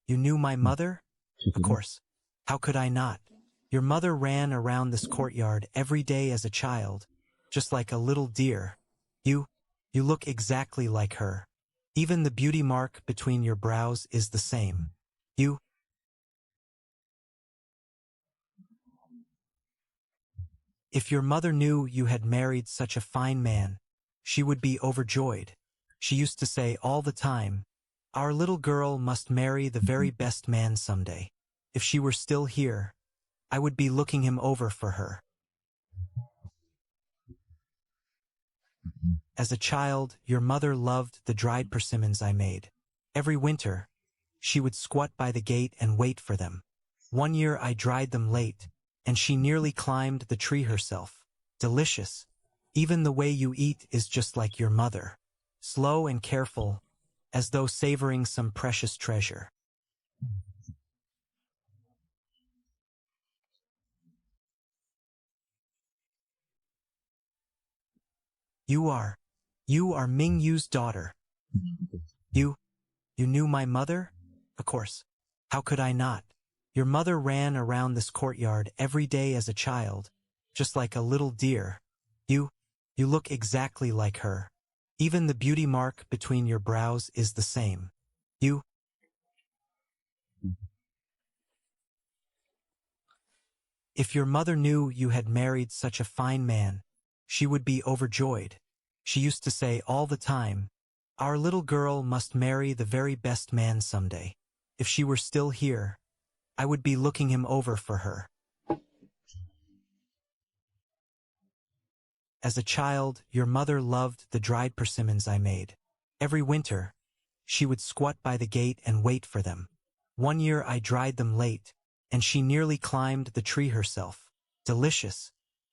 You knew my mother? Of course. How could I not? Your mother ran around this courtyard every day as a child, just like a little deer. You look exactly like her. Even the beauty mark between your brows is the same. If your mother knew you had married such a fine man, she would be overjoyed. She used to say all the time, our little girl must marry the very best man someday. If she were still here, I would be looking him over for her. As a child, your mother loved the dried persimmons I made. Every winter, she would squat by the gate and wait for them. One year I dried them late, and she nearly climbed the tree herself. Delicious. Even the way you eat is just like your mother. Slow and careful, as though savoring some precious treasure. You are Ming Yu's daughter. You knew my mother? Of course. How could I not? Your mother ran around this courtyard every day as a child, just like a little deer. You look exactly like her. Even the beauty mark between your brows is the same. If your mother knew you had married such a fine man, she would be overjoyed. She used to say all the time, our little girl must marry the very best man someday. If she were still here, I would be looking him over for her. As a child, your mother loved the dried persimmons I made. Every winter, she would squat by the gate and wait for them. One year I dried them late, and she nearly climbed the tree herself. Delicious.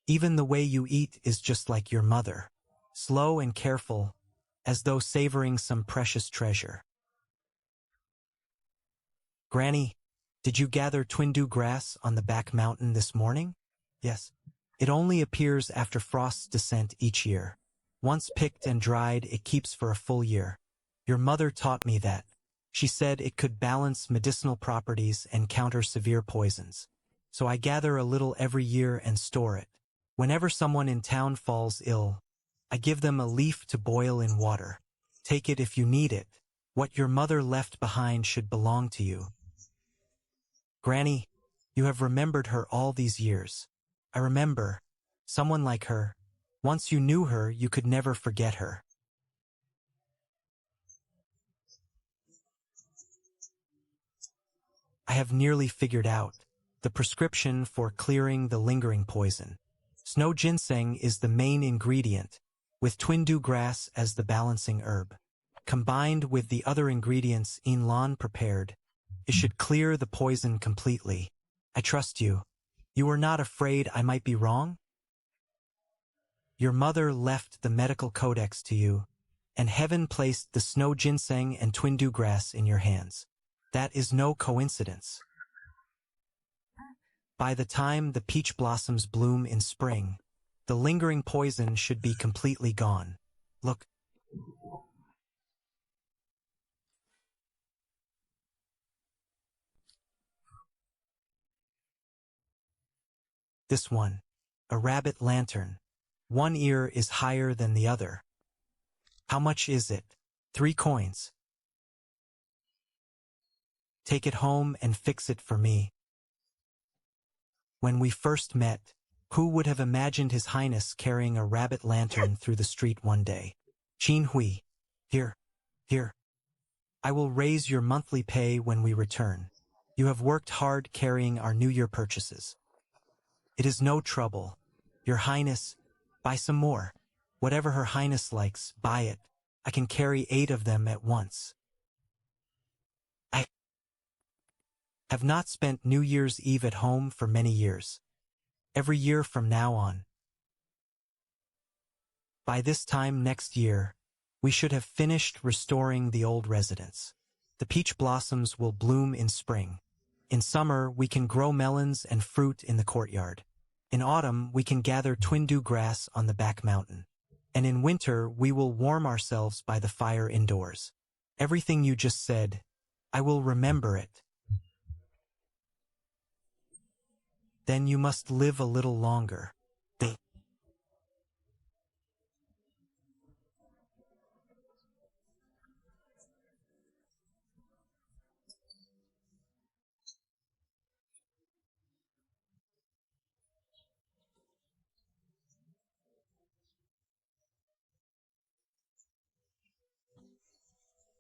Even the way you eat is just like your mother. Slow and careful, as though savoring some precious treasure. Granny, did you gather twindu grass on the back mountain this morning? Yes. It only appears after frost's descent each year. Once picked and dried, it keeps for a full year. Your mother taught me that. She said it could balance medicinal properties and counter severe poisons. So I gather a little every year and store it. Whenever someone in town falls ill, I give them a leaf to boil in water. Take it if you need it. What your mother left behind should belong to you. Granny, you have remembered her all these years. I remember. Someone like her. Once you knew her, you could never forget her. I have nearly figured out the prescription for clearing the lingering poison. Snow ginseng is the main ingredient, with twindu grass as the balancing herb. Combined with the other ingredients Lan prepared, it should clear the poison completely. I trust you. You are not afraid I might be wrong? Your mother left the medical codex to you, and heaven placed the snow ginseng and twindu grass in your hands. That is no coincidence. By the time the peach blossoms bloom in spring, the lingering poison should be completely gone. Look. This one, a rabbit lantern. One ear is higher than the other. How much is it? 3 coins. Take it home and fix it for me. When we first met, who would have imagined His Highness carrying a rabbit lantern through the street one day? Qin Hui. Here. I will raise your monthly pay when we return. You have worked hard carrying our New Year purchases. It is no trouble. Your Highness, buy some more. Whatever Her Highness likes, buy it. I can carry 8 of them at once. I have not spent New Year's Eve at home for many years. Every year from now on. By this time next year, we should have finished restoring the old residence. The peach blossoms will bloom in spring. In summer, we can grow melons and fruit in the courtyard. In autumn, we can gather twindu grass on the back mountain. And in winter, we will warm ourselves by the fire indoors. Everything you just said, I will remember it. Then you must live a little longer.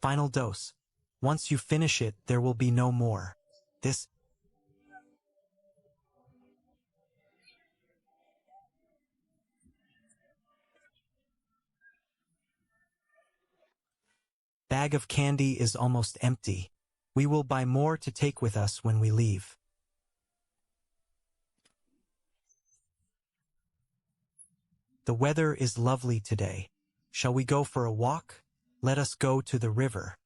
Final dose. Once you finish it, there will be no more. This bag of candy is almost empty. We will buy more to take with us when we leave. The weather is lovely today. Shall we go for a walk? Let us go to the river.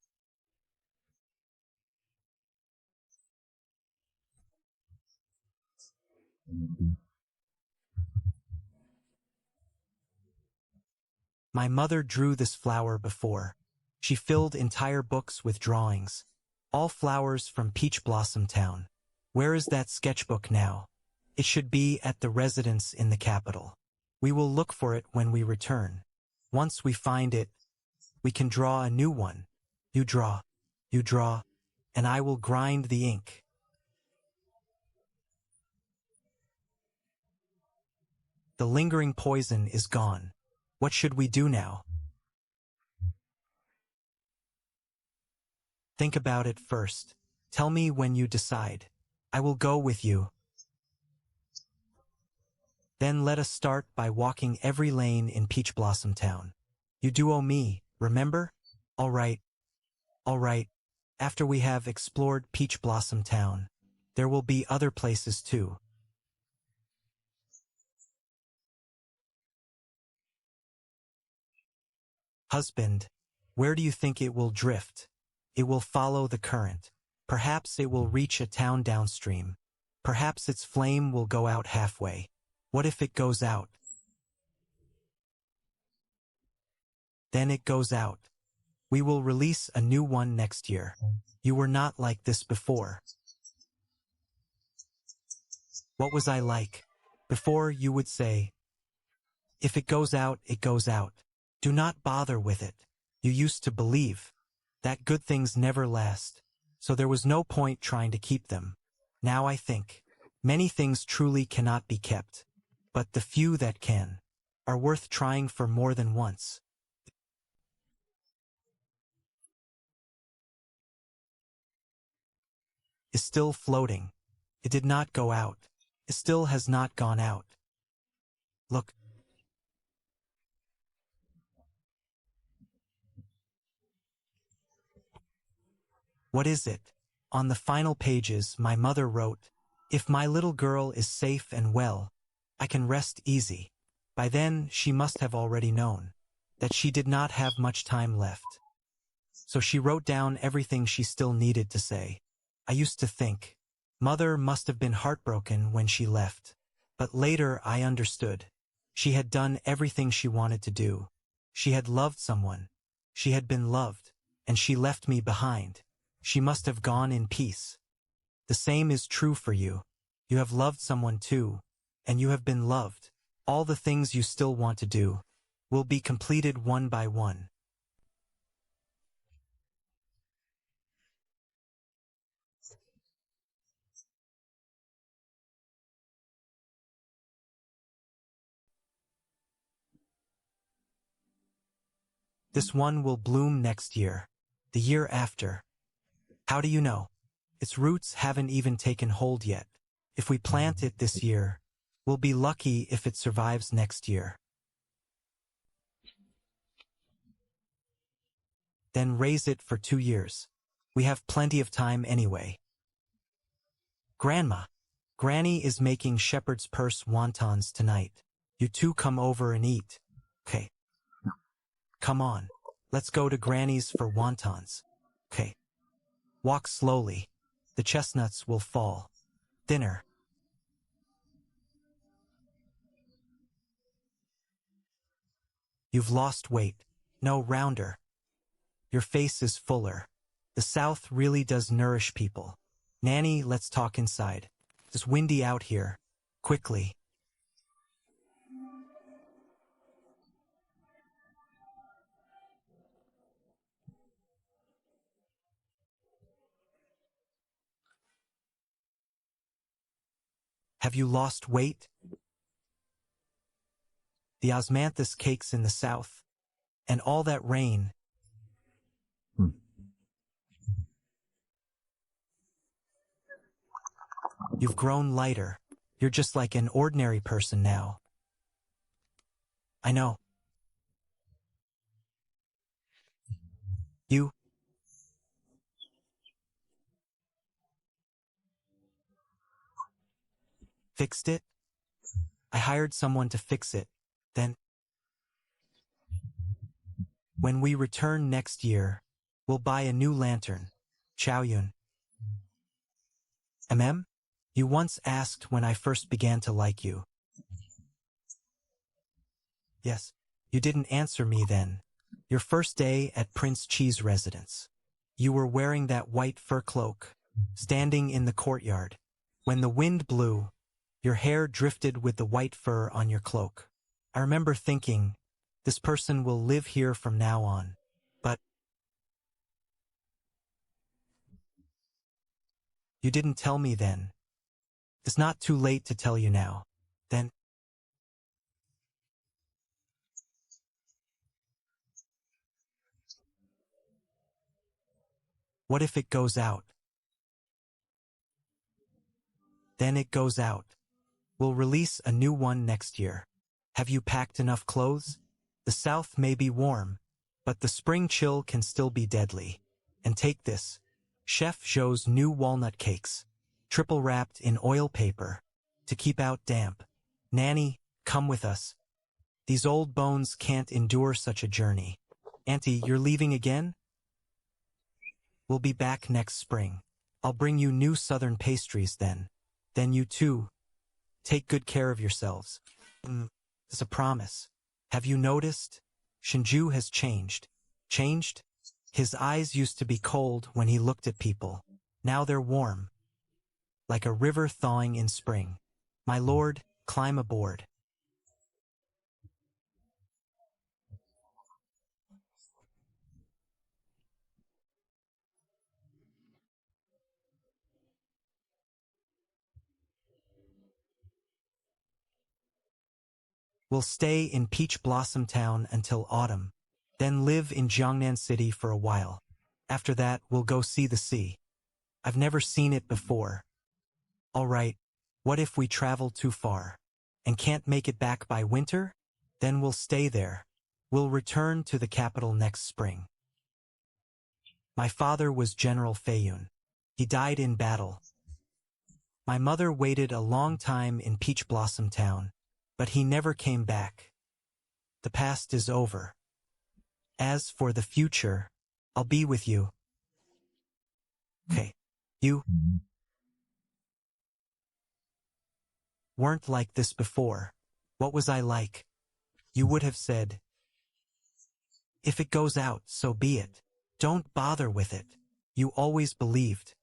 My mother drew this flower before. She filled entire books with drawings. All flowers from Peach Blossom Town. Where is that sketchbook now? It should be at the residence in the capital. We will look for it when we return. Once we find it, we can draw a new one. You draw, and I will grind the ink. The lingering poison is gone. What should we do now? Think about it first. Tell me when you decide. I will go with you. Then let us start by walking every lane in Peach Blossom Town. You do owe me, remember? All right, all right. After we have explored Peach Blossom Town, there will be other places too. Husband, where do you think it will drift? It will follow the current. Perhaps it will reach a town downstream. Perhaps its flame will go out halfway. What if it goes out? Then it goes out. We will release a new one next year. You were not like this before. What was I like? Before you would say, if it goes out, it goes out. Do not bother with it. You used to believe that good things never last, so there was no point trying to keep them. Now I think many things truly cannot be kept, but the few that can are worth trying for more than once. Is still floating. It did not go out. It still has not gone out. Look. What is it? On the final pages, my mother wrote, "If my little girl is safe and well, I can rest easy." By then, she must have already known that she did not have much time left. So she wrote down everything she still needed to say. I used to think, Mother must have been heartbroken when she left. But later I understood. She had done everything she wanted to do. She had loved someone. She had been loved, and she left me behind. She must have gone in peace. The same is true for you. You have loved someone too, and you have been loved. All the things you still want to do will be completed one by one. This one will bloom next year, the year after. How do you know? Its roots haven't even taken hold yet. If we plant it this year, we'll be lucky if it survives next year. Then raise it for 2 years. We have plenty of time anyway. Grandma, Granny is making shepherd's purse wontons tonight. You two come over and eat. Okay. Come on. Let's go to Granny's for wontons. Okay. Walk slowly. The chestnuts will fall. Thinner. You've lost weight. No, rounder. Your face is fuller. The South really does nourish people. Nanny, let's talk inside. It's windy out here. Quickly. Have you lost weight? The osmanthus cakes in the South. And all that rain. You've grown lighter. You're just like an ordinary person now. I know. You fixed it? I hired someone to fix it. Then, when we return next year, we'll buy a new lantern. Chow Yun. MM? You once asked when I first began to like you. Yes. You didn't answer me then. Your first day at Prince Chi's residence. You were wearing that white fur cloak, standing in the courtyard. When the wind blew, your hair drifted with the white fur on your cloak. I remember thinking, this person will live here from now on. But you didn't tell me then. It's not too late to tell you now. Then, what if it goes out? Then it goes out. We'll release a new one next year. Have you packed enough clothes? The South may be warm, but the spring chill can still be deadly. And take this. Chef Joe's new walnut cakes, triple wrapped in oil paper, to keep out damp. Nanny, come with us. These old bones can't endure such a journey. Auntie, you're leaving again? We'll be back next spring. I'll bring you new southern pastries then. Then you too. Take good care of yourselves. It's a promise. Have you noticed? Shinju has changed. Changed? His eyes used to be cold when he looked at people. Now they're warm. Like a river thawing in spring. My lord, climb aboard. We'll stay in Peach Blossom Town until autumn, then live in Jiangnan City for a while. After that, we'll go see the sea. I've never seen it before. All right, what if we travel too far and can't make it back by winter? Then we'll stay there. We'll return to the capital next spring. My father was General Feiyun. He died in battle. My mother waited a long time in Peach Blossom Town, but he never came back. The past is over. As for the future, I'll be with you. Okay, you weren't like this before. What was I like? You would have said, if it goes out, so be it. Don't bother with it. You always believed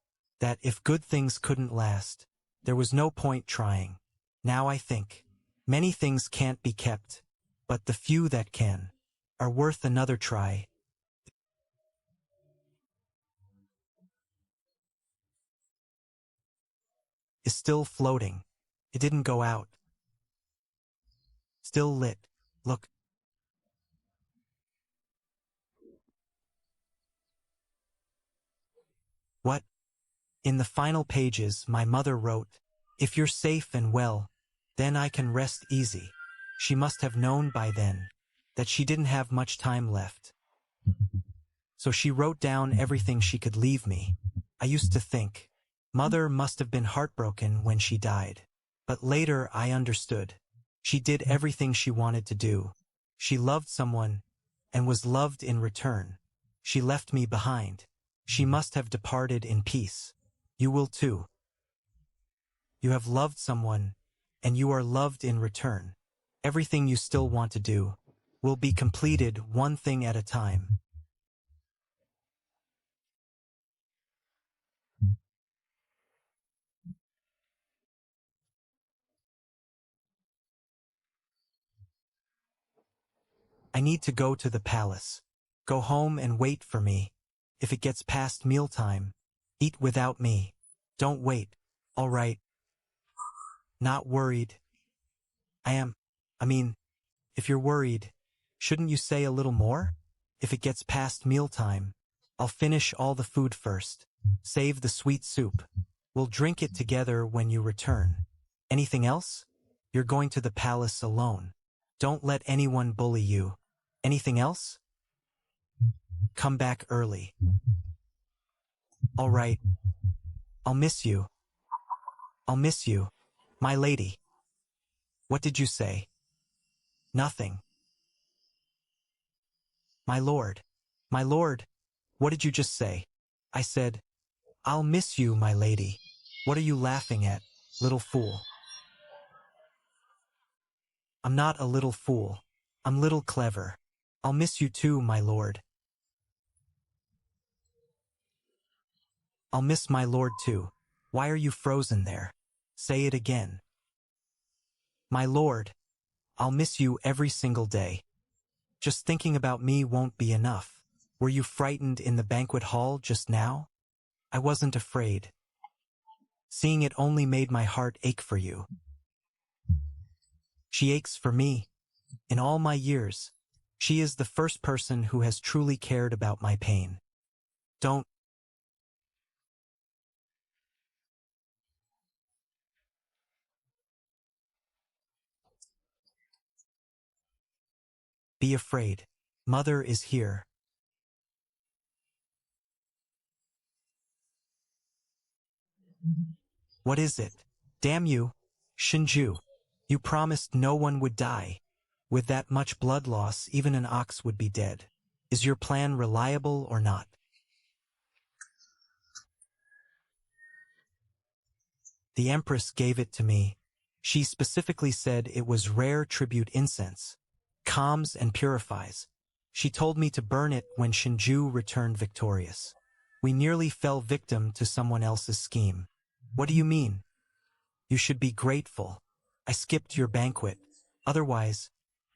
that if good things couldn't last, there was no point trying. Now I think, many things can't be kept, but the few that can are worth another try. Is still floating. It didn't go out. Still lit. Look. What? In the final pages, my mother wrote, if you're safe and well, then I can rest easy. She must have known by then that she didn't have much time left. So she wrote down everything she could leave me. I used to think, Mother must have been heartbroken when she died. But later I understood. She did everything she wanted to do. She loved someone and was loved in return. She left me behind. She must have departed in peace. You will too. You have loved someone, and you are loved in return. Everything you still want to do will be completed one thing at a time. I need to go to the palace. Go home and wait for me. If it gets past mealtime, eat without me. Don't wait. All right. Not worried. I mean, if you're worried, shouldn't you say a little more? If it gets past mealtime, I'll finish all the food first. Save the sweet soup. We'll drink it together when you return. Anything else? You're going to the palace alone. Don't let anyone bully you. Anything else? Come back early. All right. I'll miss you. I'll miss you, my lady. What did you say? Nothing. My lord. My lord. What did you just say? I said, I'll miss you, my lady. What are you laughing at, little fool? I'm not a little fool. I'm little clever. I'll miss you too, my lord. I'll miss my lord too. Why are you frozen there? Say it again. My lord, I'll miss you every single day. Just thinking about me won't be enough. Were you frightened in the banquet hall just now? I wasn't afraid. Seeing it only made my heart ache for you. She aches for me. In all my years, she is the first person who has truly cared about my pain. Don't. Be afraid. Mother is here. What is it? Damn you, Shinju. You promised no one would die. With that much blood loss, even an ox would be dead. Is your plan reliable or not? The Empress gave it to me. She specifically said it was rare tribute incense, calms and purifies. She told me to burn it when Shinju returned victorious. We nearly fell victim to someone else's scheme. What do you mean? You should be grateful. I skipped your banquet. Otherwise,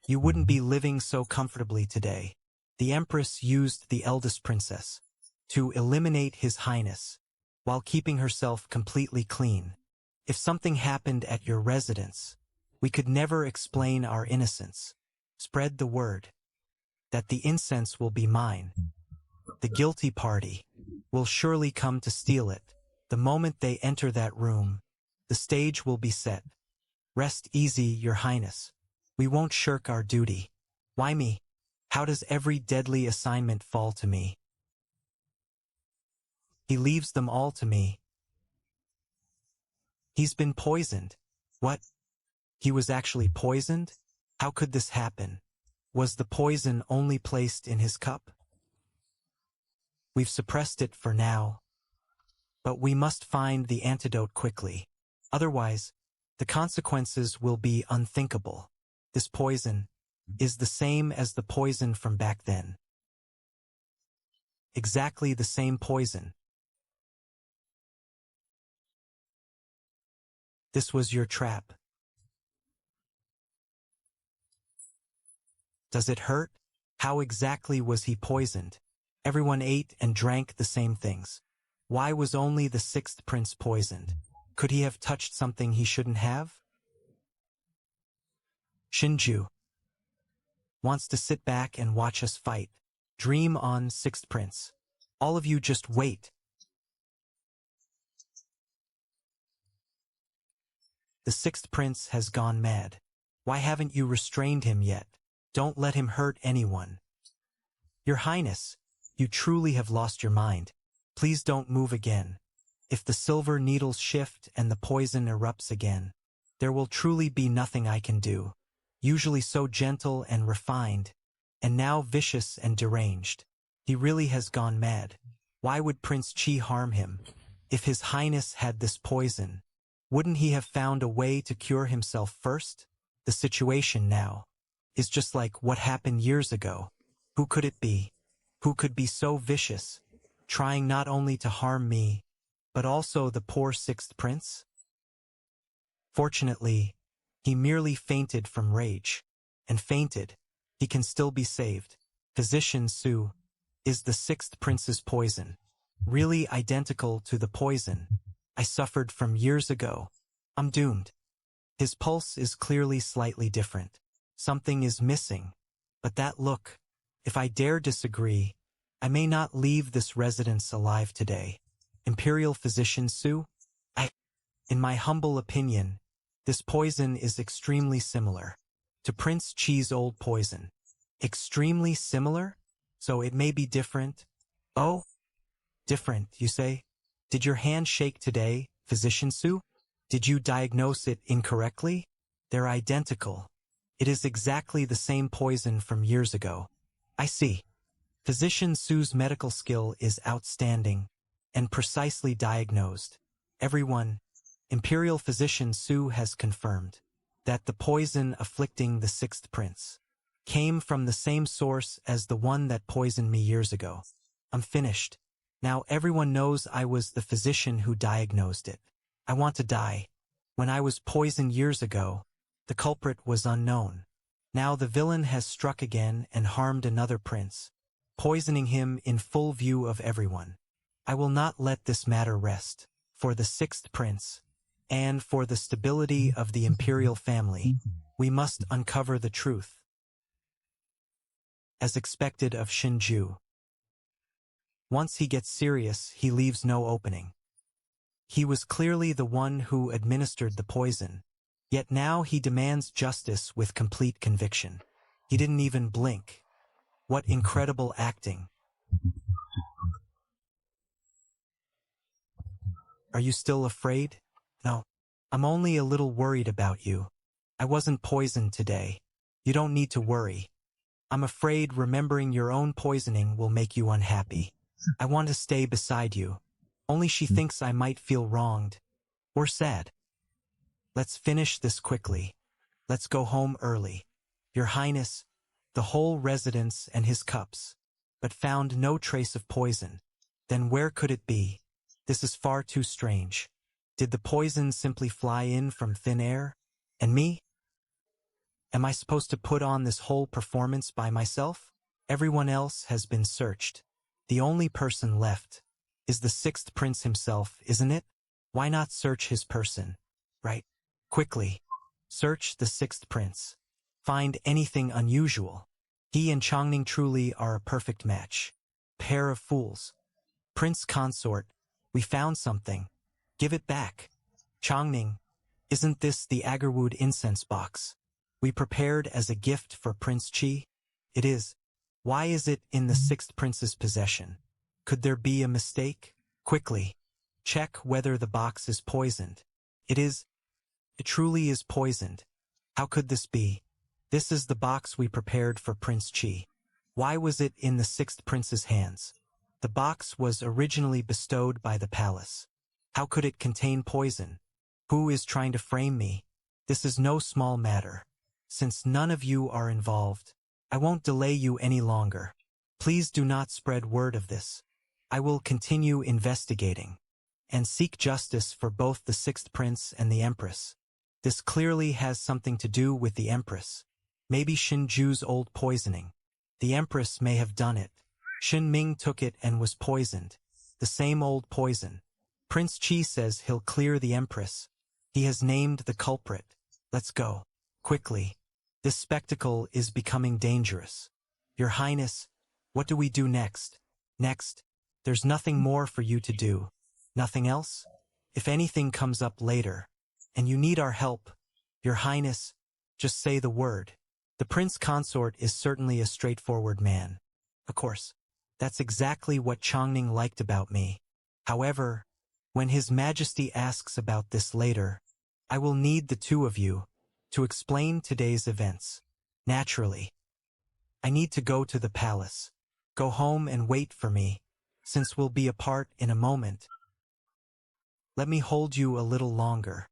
you wouldn't be living so comfortably today. The Empress used the eldest princess to eliminate His Highness while keeping herself completely clean. If something happened at your residence, we could never explain our innocence. Spread the word that the incense will be mine. The guilty party will surely come to steal it. The moment they enter that room, the stage will be set. Rest easy, Your Highness. We won't shirk our duty. Why me? How does every deadly assignment fall to me? He leaves them all to me. He's been poisoned. What? He was actually poisoned? How could this happen? Was the poison only placed in his cup? We've suppressed it for now, but we must find the antidote quickly. Otherwise, the consequences will be unthinkable. This poison is the same as the poison from back then. Exactly the same poison. This was your trap. Does it hurt? How exactly was he poisoned? Everyone ate and drank the same things. Why was only the sixth prince poisoned? Could he have touched something he shouldn't have? Shinju wants to sit back and watch us fight. Dream on, sixth prince. All of you just wait. The sixth prince has gone mad. Why haven't you restrained him yet? Don't let him hurt anyone. Your Highness, you truly have lost your mind. Please don't move again. If the silver needles shift and the poison erupts again, there will truly be nothing I can do. Usually so gentle and refined, and now vicious and deranged. He really has gone mad. Why would Prince Chi harm him? If His Highness had this poison, wouldn't he have found a way to cure himself first? The situation now is just like what happened years ago. Who could it be? Who could be so vicious, trying not only to harm me, but also the poor sixth prince? Fortunately, he merely fainted from rage. And fainted, he can still be saved. Physician Su, is the sixth prince's poison really identical to the poison I suffered from years ago? I'm doomed. His pulse is clearly slightly different. Something is missing. But that look, if I dare disagree, I may not leave this residence alive today. Imperial Physician Su? In my humble opinion, this poison is extremely similar to Prince Chi's old poison. Extremely similar? So it may be different? Oh? Different, you say? Did your hand shake today, Physician Su? Did you diagnose it incorrectly? They're identical. It is exactly the same poison from years ago. I see. Physician Su's medical skill is outstanding and precisely diagnosed. Everyone, Imperial Physician Su has confirmed that the poison afflicting the sixth prince came from the same source as the one that poisoned me years ago. I'm finished. Now everyone knows I was the physician who diagnosed it. I want to die. When I was poisoned years ago, the culprit was unknown. Now the villain has struck again and harmed another prince, poisoning him in full view of everyone. I will not let this matter rest. For the sixth prince, and for the stability of the imperial family, we must uncover the truth. As expected of Shinju. Once he gets serious, he leaves no opening. He was clearly the one who administered the poison, yet now he demands justice with complete conviction. He didn't even blink. What incredible acting. Are you still afraid? No. I'm only a little worried about you. I wasn't poisoned today. You don't need to worry. I'm afraid remembering your own poisoning will make you unhappy. I want to stay beside you. Only she thinks I might feel wronged. Or sad. Let's finish this quickly. Let's go home early. Your Highness, the whole residence and his cups, but found no trace of poison. Then where could it be? This is far too strange. Did the poison simply fly in from thin air? And me? Am I supposed to put on this whole performance by myself? Everyone else has been searched. The only person left is the sixth prince himself, isn't it? Why not search his person? Right. Quickly. Search the sixth prince. Find anything unusual. He and Chongning truly are a perfect match. Pair of fools. Prince consort, we found something. Give it back. Chongning, isn't this the agarwood incense box we prepared as a gift for Prince Chi? It is. Why is it in the sixth prince's possession? Could there be a mistake? Quickly. Check whether the box is poisoned. It is. It truly is poisoned. How could this be? This is the box we prepared for Prince Chi. Why was it in the sixth prince's hands? The box was originally bestowed by the palace. How could it contain poison? Who is trying to frame me? This is no small matter. Since none of you are involved, I won't delay you any longer. Please do not spread word of this. I will continue investigating and seek justice for both the sixth prince and the empress. This clearly has something to do with the empress. Maybe Shinju's old poisoning. The empress may have done it. Shin Ming took it and was poisoned. The same old poison. Prince Chi says he'll clear the empress. He has named the culprit. Let's go. Quickly. This spectacle is becoming dangerous. Your Highness, what do we do next? Next, there's nothing more for you to do. Nothing else? If anything comes up later, and you need our help, Your Highness, just say the word. The prince consort is certainly a straightforward man. Of course, that's exactly what Chongning liked about me. However, when His Majesty asks about this later, I will need the two of you to explain today's events. Naturally. I need to go to the palace. Go home and wait for me, since we'll be apart in a moment. Let me hold you a little longer.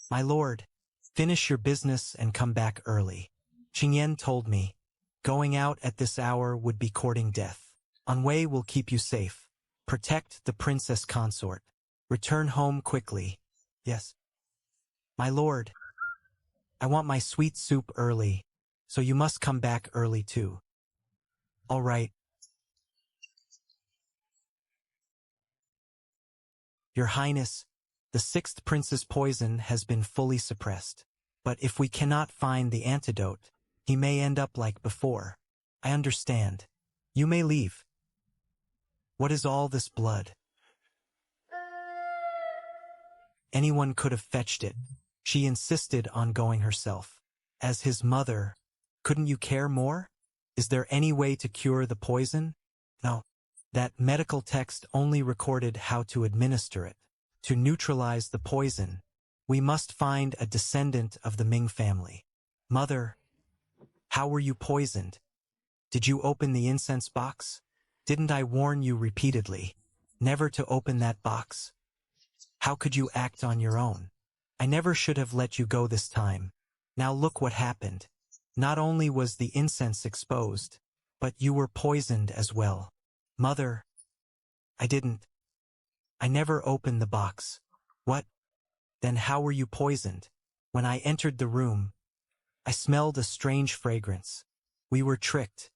My lord, finish your business and come back early. Qingyan told me, going out at this hour would be courting death. Anwei will keep you safe. Protect the princess consort. Return home quickly. Yes. My lord, I want my sweet soup early, so you must come back early too. All right. Your Highness, the sixth prince's poison has been fully suppressed. But if we cannot find the antidote, he may end up like before. I understand. You may leave. What is all this blood? Anyone could have fetched it. She insisted on going herself. As his mother, couldn't you care more? Is there any way to cure the poison? No. That medical text only recorded how to administer it. To neutralize the poison, we must find a descendant of the Ming family. Mother, how were you poisoned? Did you open the incense box? Didn't I warn you repeatedly never to open that box? How could you act on your own? I never should have let you go this time. Now look what happened. Not only was the incense exposed, but you were poisoned as well. Mother, I didn't. I never opened the box. What? Then how were you poisoned? When I entered the room, I smelled a strange fragrance. We were tricked.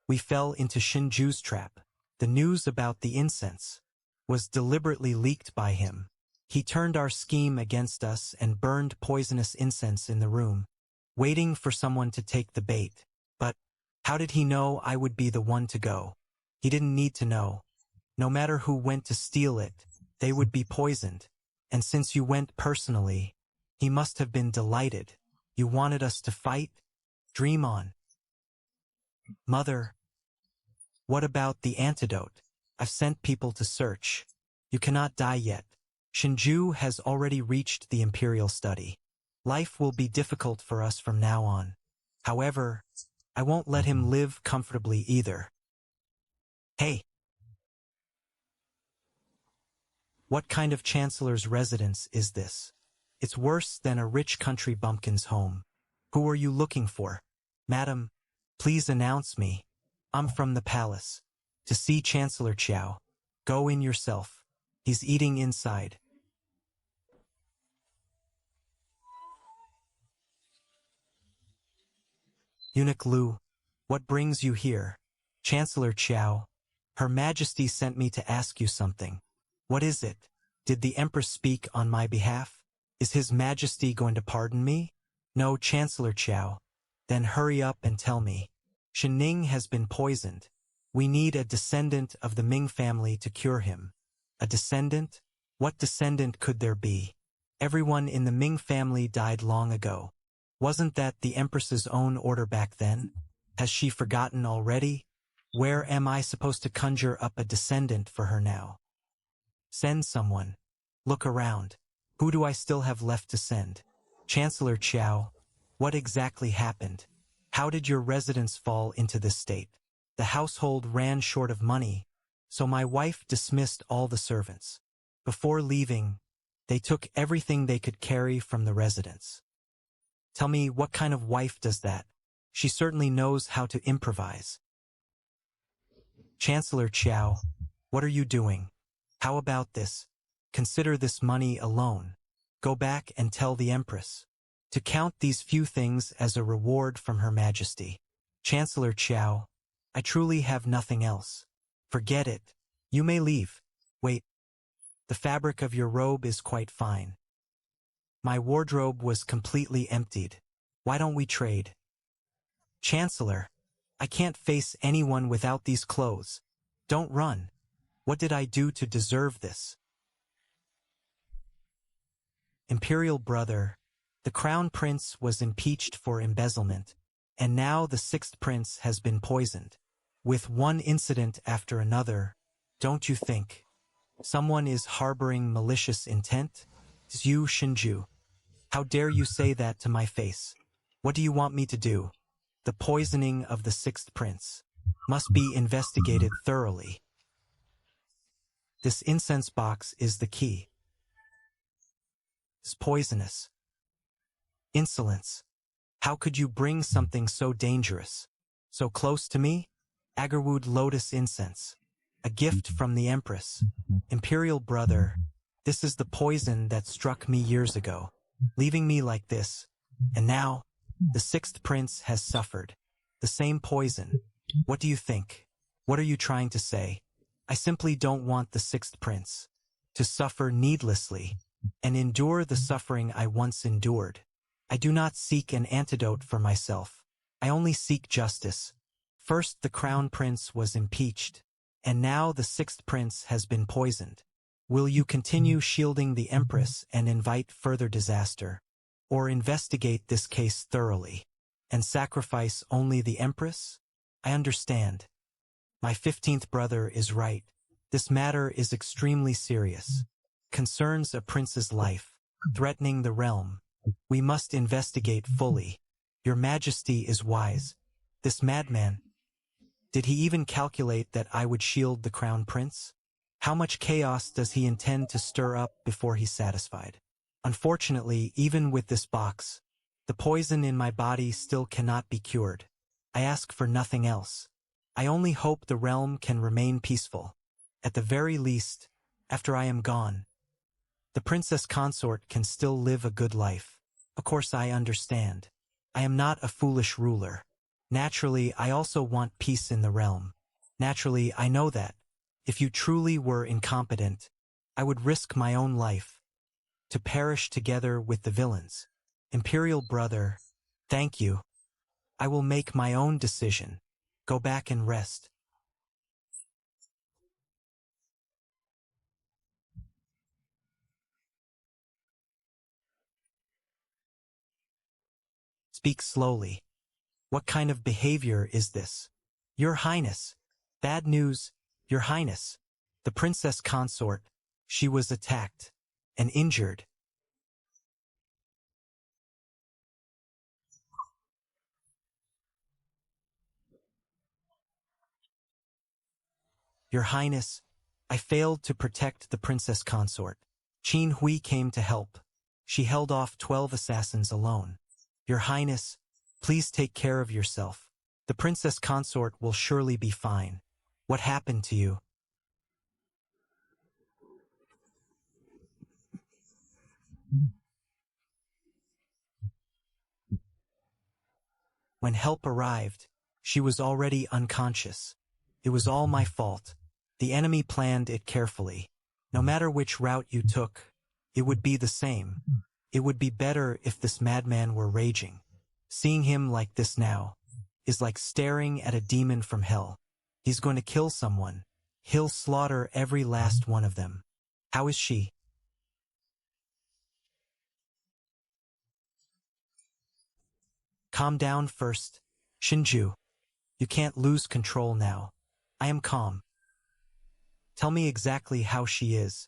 We fell into Shinju's trap. The news about the incense was deliberately leaked by him. He turned our scheme against us and burned poisonous incense in the room, waiting for someone to take the bait. But how did he know I would be the one to go? He didn't need to know. No matter who went to steal it, they would be poisoned. And since you went personally, he must have been delighted. You wanted us to fight? Dream on. Mother, what about the antidote? I've sent people to search. You cannot die yet. Shinju has already reached the imperial study. Life will be difficult for us from now on. However, I won't let him live comfortably either. Hey! What kind of chancellor's residence is this? It's worse than a rich country bumpkin's home. Who are you looking for? Madam, please announce me. I'm from the palace. To see Chancellor Qiao. Go in yourself. He's eating inside. Eunuch Lu, what brings you here? Chancellor Qiao, Her Majesty sent me to ask you something. What is it? Did the Empress speak on my behalf? Is His Majesty going to pardon me? No, Chancellor Qiao. Then hurry up and tell me. Ning has been poisoned. We need a descendant of the Ming family to cure him. A descendant? What descendant could there be? Everyone in the Ming family died long ago. Wasn't that the Empress's own order back then? Has she forgotten already? Where am I supposed to conjure up a descendant for her now? Send someone. Look around. Who do I still have left to send? Chancellor Qiao, what exactly happened? How did your residence fall into this state? The household ran short of money, so my wife dismissed all the servants. Before leaving, they took everything they could carry from the residence. Tell me, what kind of wife does that? She certainly knows how to improvise. Chancellor Qiao, what are you doing? How about this? Consider this money alone. Go back and tell the Empress to count these few things as a reward from Her Majesty. Chancellor Qiao, I truly have nothing else. Forget it. You may leave. Wait. The fabric of your robe is quite fine. My wardrobe was completely emptied. Why don't we trade? Chancellor, I can't face anyone without these clothes. Don't run. What did I do to deserve this? Imperial brother, the crown prince was impeached for embezzlement, and now the sixth prince has been poisoned. With one incident after another, don't you think someone is harboring malicious intent? Zhu Shinju, how dare you say that to my face? What do you want me to do? The poisoning of the sixth prince must be investigated thoroughly. This incense box is the key. It's poisonous. Insolence. How could you bring something so dangerous so close to me? Agarwood lotus incense. A gift from the Empress. Imperial brother, this is the poison that struck me years ago, leaving me like this. And now, the sixth prince has suffered. The same poison. What do you think? What are you trying to say? I simply don't want the sixth prince to suffer needlessly and endure the suffering I once endured. I do not seek an antidote for myself. I only seek justice. First the crown prince was impeached, and now the sixth prince has been poisoned. Will you continue shielding the Empress and invite further disaster? Or investigate this case thoroughly and sacrifice only the Empress? I understand. My 15th brother is right. This matter is extremely serious. Concerns a prince's life, threatening the realm. We must investigate fully. Your Majesty is wise. This madman, did he even calculate that I would shield the crown prince? How much chaos does he intend to stir up before he's satisfied? Unfortunately, even with this box, the poison in my body still cannot be cured. I ask for nothing else. I only hope the realm can remain peaceful. At the very least, after I am gone, the princess consort can still live a good life. Of course, I understand. I am not a foolish ruler. Naturally, I also want peace in the realm. Naturally, I know that. If you truly were incompetent, I would risk my own life to perish together with the villains. Imperial brother, thank you. I will make my own decision. Go back and rest. Speak slowly. What kind of behavior is this? Your Highness. Bad news, Your Highness. The princess consort, she was attacked and injured. Your Highness, I failed to protect the princess consort. Qin Hui came to help. She held off 12 assassins alone. Your Highness, please take care of yourself. The princess consort will surely be fine. What happened to you? When help arrived, she was already unconscious. It was all my fault. The enemy planned it carefully. No matter which route you took, it would be the same. It would be better if this madman were raging. Seeing him like this now is like staring at a demon from hell. He's going to kill someone. He'll slaughter every last one of them. How is she? Calm down first. Shinju, you can't lose control now. I am calm. Tell me exactly how she is.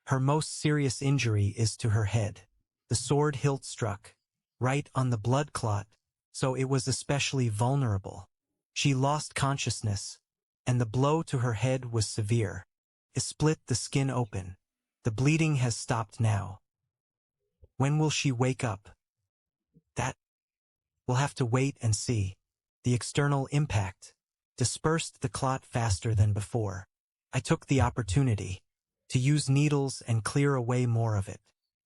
Her most serious injury is to her head. The sword hilt struck right on the blood clot, so it was especially vulnerable. She lost consciousness, and the blow to her head was severe. It split the skin open. The bleeding has stopped now. When will she wake up? That we'll have to wait and see. The external impact dispersed the clot faster than before. I took the opportunity to use needles and clear away more of it.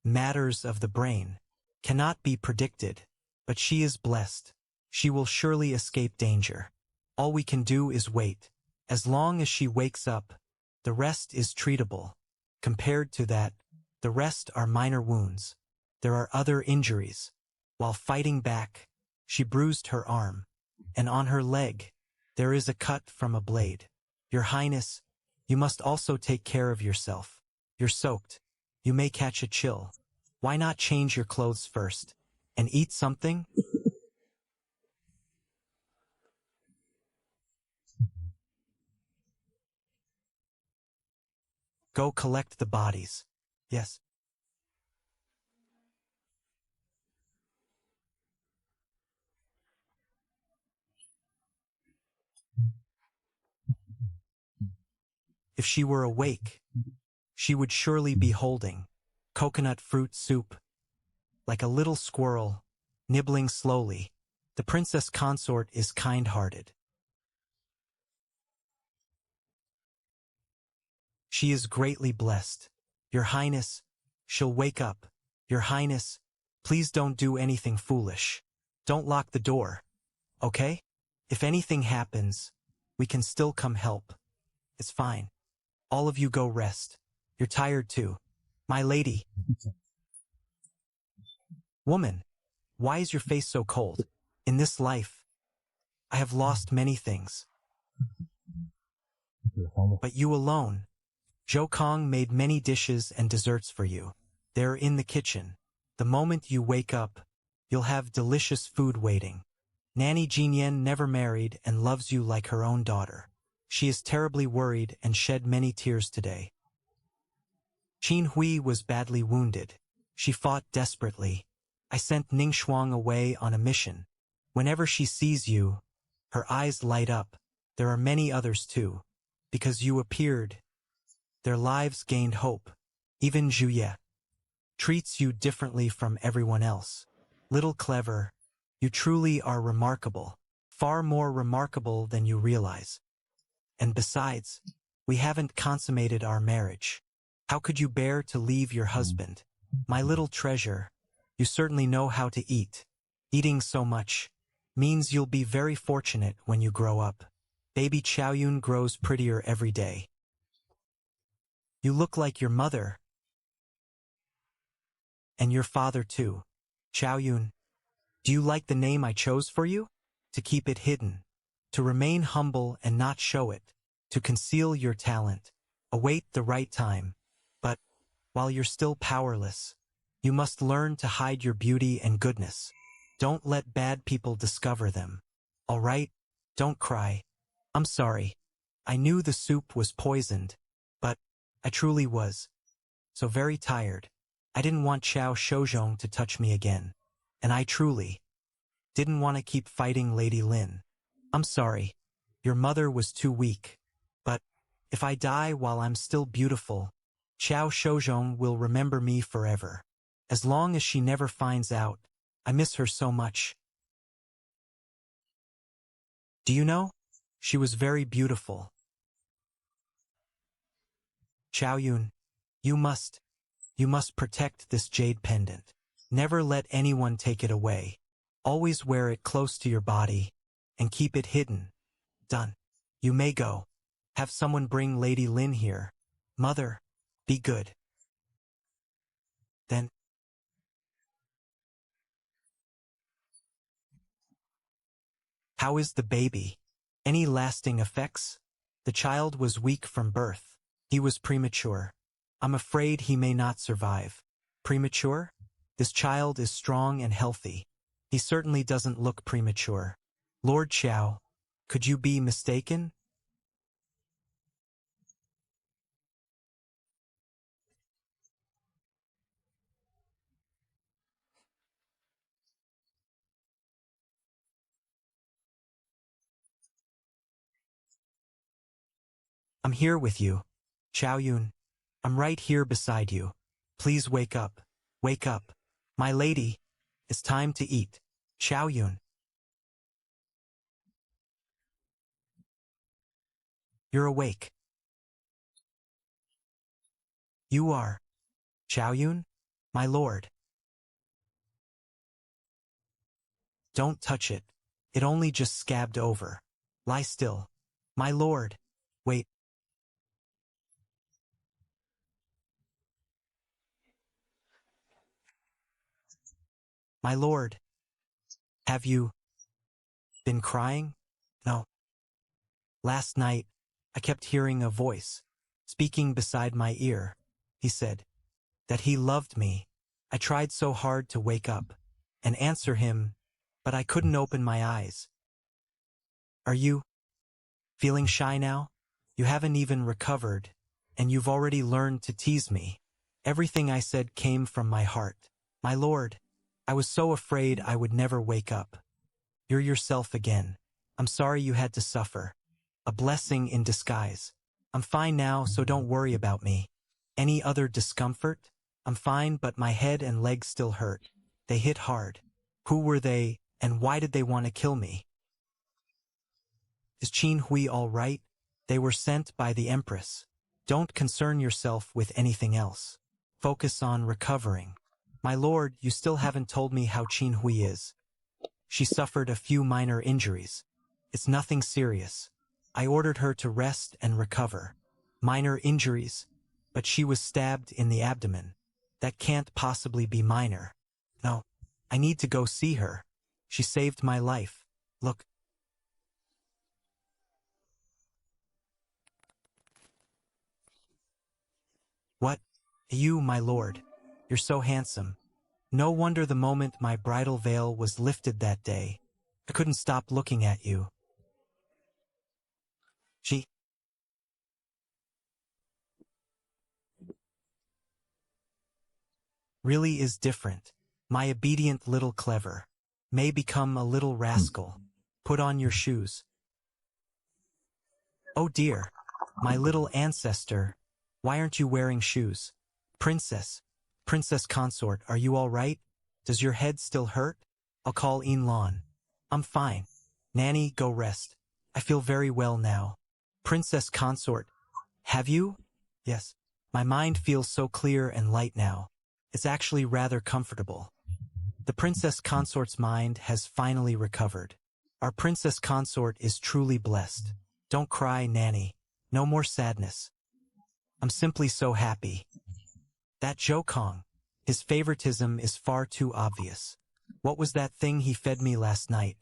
Matters of the brain cannot be predicted, but she is blessed. She will surely escape danger. All we can do is wait. As long as she wakes up, the rest is treatable. Compared to that, the rest are minor wounds. There are other injuries. While fighting back, she bruised her arm, and on her leg, there is a cut from a blade. Your Highness, you must also take care of yourself. You're soaked. You may catch a chill. Why not change your clothes first and eat something? Go collect the bodies. Yes. If she were awake, she would surely be holding coconut fruit soup, like a little squirrel, nibbling slowly. The princess consort is kind-hearted. She is greatly blessed. Your Highness, she'll wake up. Your Highness, please don't do anything foolish. Don't lock the door, okay? If anything happens, we can still come help. It's fine. All of you go rest. You're tired too. My lady. Woman, why is your face so cold? In this life, I have lost many things. But you alone. Zhou Kong made many dishes and desserts for you. They're in the kitchen. The moment you wake up, you'll have delicious food waiting. Nanny Jinyan never married and loves you like her own daughter. She is terribly worried and shed many tears today. Qin Hui was badly wounded. She fought desperately. I sent Ning Shuang away on a mission. Whenever she sees you, her eyes light up. There are many others too. Because you appeared, their lives gained hope. Even Zhuye treats you differently from everyone else. Little clever, you truly are remarkable. Far more remarkable than you realize. And besides, we haven't consummated our marriage. How could you bear to leave your husband? My little treasure, you certainly know how to eat. Eating so much means you'll be very fortunate when you grow up. Baby Chaoyun grows prettier every day. You look like your mother. And your father too. Chaoyun, do you like the name I chose for you? To keep it hidden. To remain humble and not show it. To conceal your talent. Await the right time. But, while you're still powerless, you must learn to hide your beauty and goodness. Don't let bad people discover them. All right, don't cry. I'm sorry. I knew the soup was poisoned, but I truly was so very tired. I didn't want Xiao Shouzhong to touch me again, and I truly didn't want to keep fighting Lady Lin. I'm sorry. Your mother was too weak. But if I die while I'm still beautiful, Xiao Shouzhong will remember me forever. As long as she never finds out, I miss her so much. Do you know? She was very beautiful. Xiao Yun, you must protect this jade pendant. Never let anyone take it away. Always wear it close to your body, and keep it hidden. Done. You may go. Have someone bring Lady Lin here. Mother, be good. Then, how is the baby? Any lasting effects? The child was weak from birth. He was premature. I'm afraid he may not survive. Premature? This child is strong and healthy. He certainly doesn't look premature. Lord Xiao, could you be mistaken? I'm here with you. Xiao Yun, I'm right here beside you. Please wake up. Wake up. My lady, it's time to eat. Xiao Yun, you're awake. You are. Xiao Yun? My lord. Don't touch it. It only just scabbed over. Lie still. My lord. Wait. My lord. Have you been crying? No. Last night, I kept hearing a voice, speaking beside my ear. He said that he loved me. I tried so hard to wake up and answer him, but I couldn't open my eyes. Are you feeling shy now? You haven't even recovered, and you've already learned to tease me. Everything I said came from my heart. My lord, I was so afraid I would never wake up. You're yourself again. I'm sorry you had to suffer. A blessing in disguise. I'm fine now, so don't worry about me. Any other discomfort? I'm fine, but my head and legs still hurt. They hit hard. Who were they, and why did they want to kill me? Is Qin Hui all right? They were sent by the Empress. Don't concern yourself with anything else. Focus on recovering. My lord, you still haven't told me how Qin Hui is. She suffered a few minor injuries. It's nothing serious. I ordered her to rest and recover. Minor injuries, but she was stabbed in the abdomen. That can't possibly be minor. No, I need to go see her. She saved my life. Look. What? You, my lord. You're so handsome. No wonder the moment my bridal veil was lifted that day, I couldn't stop looking at you. She really is different. My obedient little clever may become a little rascal. Put on your shoes. Oh dear, my little ancestor, why aren't you wearing shoes? Princess, princess consort, are you all right? Does your head still hurt? I'll call Lan. I'm fine. Nanny, go rest. I feel very well now. Princess consort, have you? Yes. My mind feels so clear and light now. It's actually rather comfortable. The princess consort's mind has finally recovered. Our princess consort is truly blessed. Don't cry, Nanny. No more sadness. I'm simply so happy. That Jokong, his favoritism is far too obvious. What was that thing he fed me last night?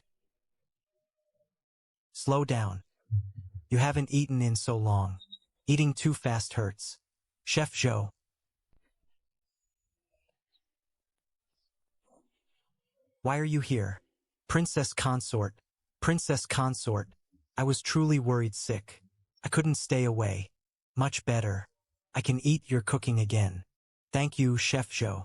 Slow down. You haven't eaten in so long. Eating too fast hurts. Chef Zhou, why are you here? Princess consort, Princess consort, I was truly worried sick. I couldn't stay away. Much better. I can eat your cooking again. Thank you, Chef Zhou.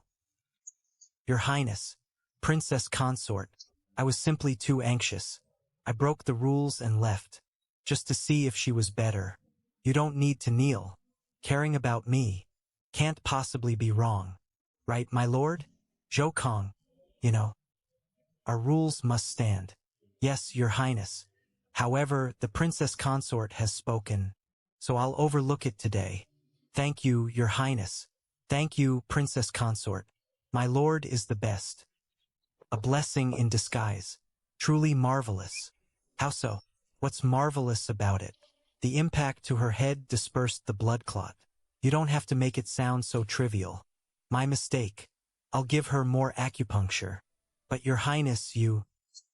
Your Highness, Princess consort, I was simply too anxious. I broke the rules and left, just to see if she was better. You don't need to kneel. Caring about me can't possibly be wrong. Right, my lord? Zhou Kong, you know, our rules must stand. Yes, your highness. However, the princess consort has spoken, so I'll overlook it today. Thank you, your highness. Thank you, princess consort. My lord is the best. A blessing in disguise. Truly marvelous. How so? What's marvelous about it? The impact to her head dispersed the blood clot. You don't have to make it sound so trivial. My mistake. I'll give her more acupuncture. But your highness, you...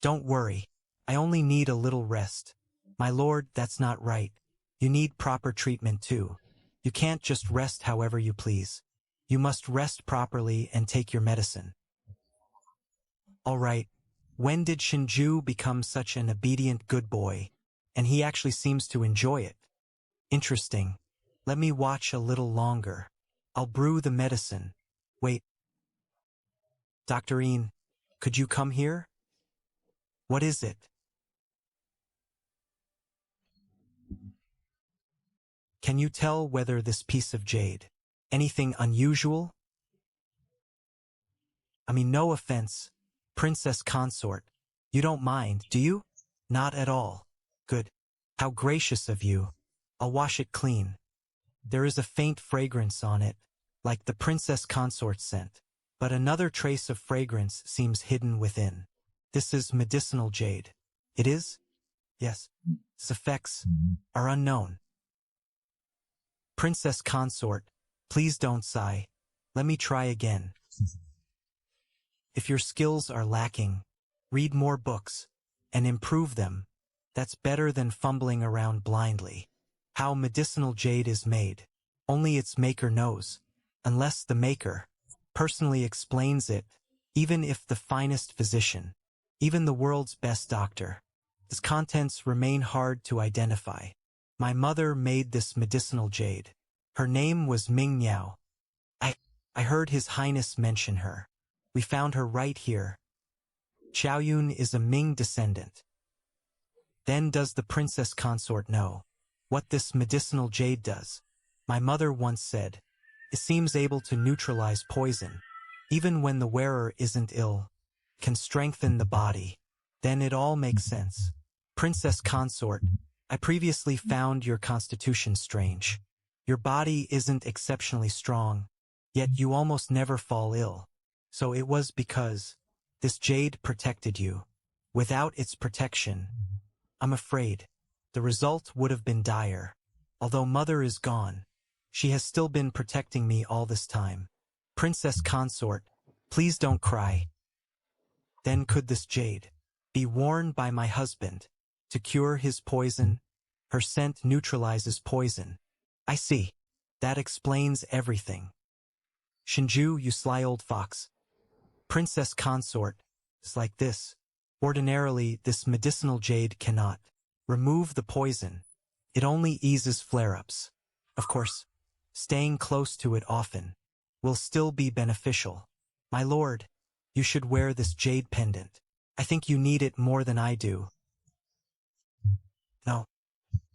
Don't worry. I only need a little rest. My lord, that's not right. You need proper treatment too. You can't just rest however you please. You must rest properly and take your medicine. All right. When did Shinju become such an obedient good boy? And he actually seems to enjoy it. Interesting. Let me watch a little longer. I'll brew the medicine. Wait. Dr. Ian, could you come here? What is it? Can you tell whether this piece of jade, anything unusual? I mean, no offense, princess consort. You don't mind, do you? Not at all. Good. How gracious of you. I'll wash it clean. There is a faint fragrance on it, like the princess consort scent, but another trace of fragrance seems hidden within. This is medicinal jade. It is? Yes. Its effects are unknown. Princess consort, please don't sigh. Let me try again. If your skills are lacking, read more books and improve them. That's better than fumbling around blindly. How medicinal jade is made, only its maker knows, unless the maker personally explains it, even if the finest physician, even the world's best doctor. Its contents remain hard to identify. My mother made this medicinal jade. Her name was Ming Miao. I heard His Highness mention her. We found her right here. Xiaoyun is a Ming descendant. Then does the princess consort know what this medicinal jade does? My mother once said, it seems able to neutralize poison, even when the wearer isn't ill, can strengthen the body. Then it all makes sense. Princess consort, I previously found your constitution strange. Your body isn't exceptionally strong, yet you almost never fall ill. So it was because this jade protected you. Without its protection, I'm afraid the result would have been dire. Although mother is gone, she has still been protecting me all this time. Princess consort, please don't cry. Then could this jade be worn by my husband to cure his poison? Her scent neutralizes poison. I see. That explains everything. Shinju, you sly old fox. Princess consort is like this. Ordinarily, this medicinal jade cannot remove the poison. It only eases flare-ups. Of course, staying close to it often will still be beneficial. My lord, you should wear this jade pendant. I think you need it more than I do. No,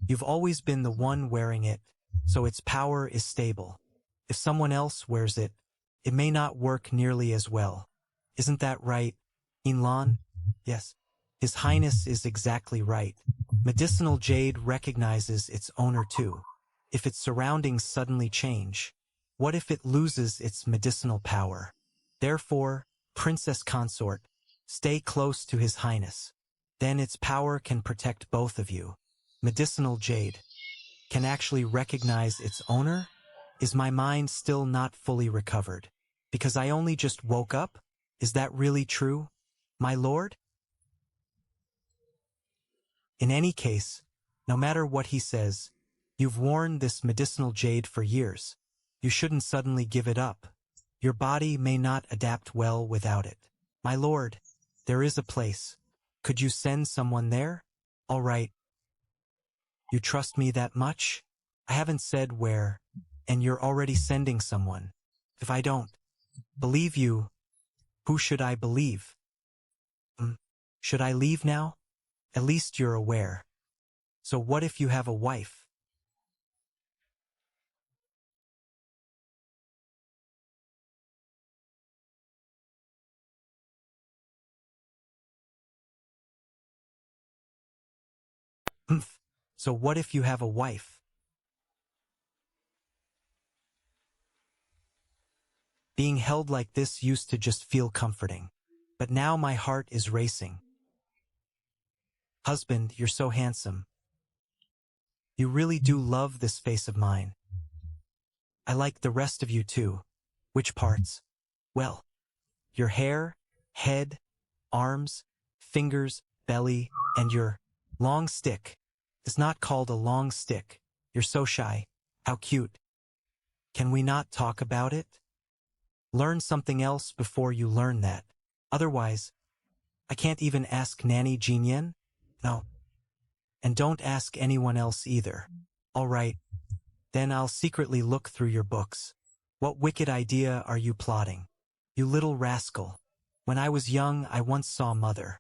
you've always been the one wearing it, so its power is stable. If someone else wears it, it may not work nearly as well. Isn't that right, Inlan? Yes. His Highness is exactly right. Medicinal jade recognizes its owner too. If its surroundings suddenly change, what if it loses its medicinal power? Therefore, Princess Consort, stay close to His Highness. Then its power can protect both of you. Medicinal jade can actually recognize its owner? Is my mind still not fully recovered? Because I only just woke up? Is that really true, my lord? In any case, no matter what he says, you've worn this medicinal jade for years. You shouldn't suddenly give it up. Your body may not adapt well without it. My lord, there is a place Could you send someone there? All right. You trust me that much? I haven't said where, and you're already sending someone. If I don't believe you, who should I believe? Should I leave now? At least you're aware. So what if you have a wife? So what if you have a wife? Being held like this used to just feel comforting. But now my heart is racing. Husband, you're so handsome. You really do love this face of mine. I like the rest of you too. Which parts? Well, your hair, head, arms, fingers, belly, and your long stick. It's not called a long stick. You're so shy. How cute. Can we not talk about it? Learn something else before you learn that. Otherwise, I can't even ask Nanny Jinyen? No. And don't ask anyone else either. All right. Then I'll secretly look through your books. What wicked idea are you plotting? You little rascal. When I was young, I once saw Mother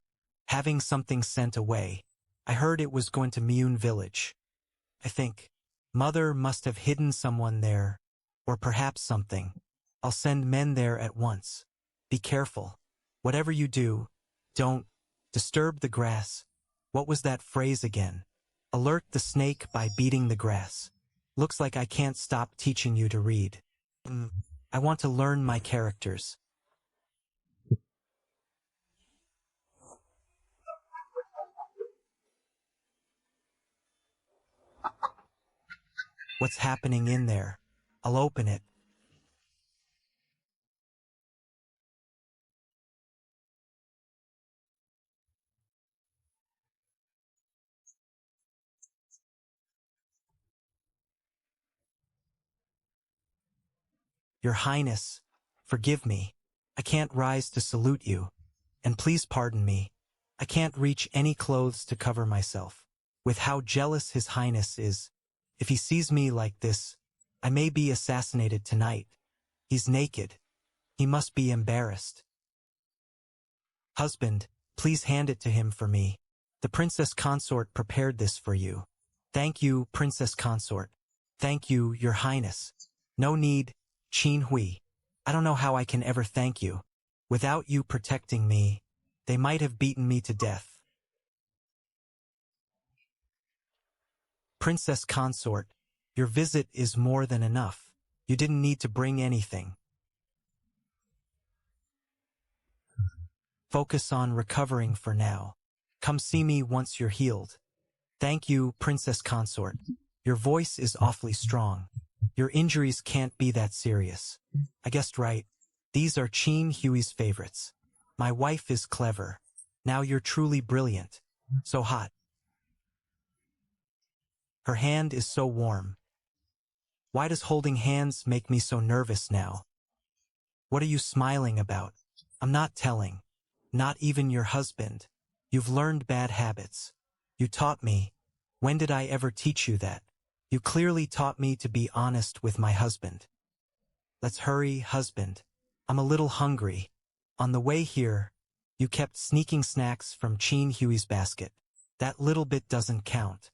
having something sent away. I heard it was going to Miyun village. I think Mother must have hidden someone there, or perhaps something. I'll send men there at once. Be careful. Whatever you do, don't disturb the grass. What was that phrase again? Alert the snake by beating the grass. Looks like I can't stop teaching you to read. I want to learn my characters. What's happening in there? I'll open it. Your Highness, forgive me. I can't rise to salute you. And please pardon me. I can't reach any clothes to cover myself. With how jealous His Highness is, if he sees me like this, I may be assassinated tonight. He's naked. He must be embarrassed. Husband, please hand it to him for me. The princess consort prepared this for you. Thank you, princess consort. Thank you, your highness. No need, Qin Hui. I don't know how I can ever thank you. Without you protecting me, they might have beaten me to death. Princess consort, your visit is more than enough. You didn't need to bring anything. Focus on recovering for now. Come see me once you're healed. Thank you, princess consort. Your voice is awfully strong. Your injuries can't be that serious. I guessed right. These are Qin Hui's favorites. My wife is clever. Now you're truly brilliant. So hot. Her hand is so warm. Why does holding hands make me so nervous now? What are you smiling about? I'm not telling. Not even your husband. You've learned bad habits. You taught me. When did I ever teach you that? You clearly taught me to be honest with my husband. Let's hurry, husband. I'm a little hungry. On the way here, you kept sneaking snacks from Qin Hui's basket. That little bit doesn't count.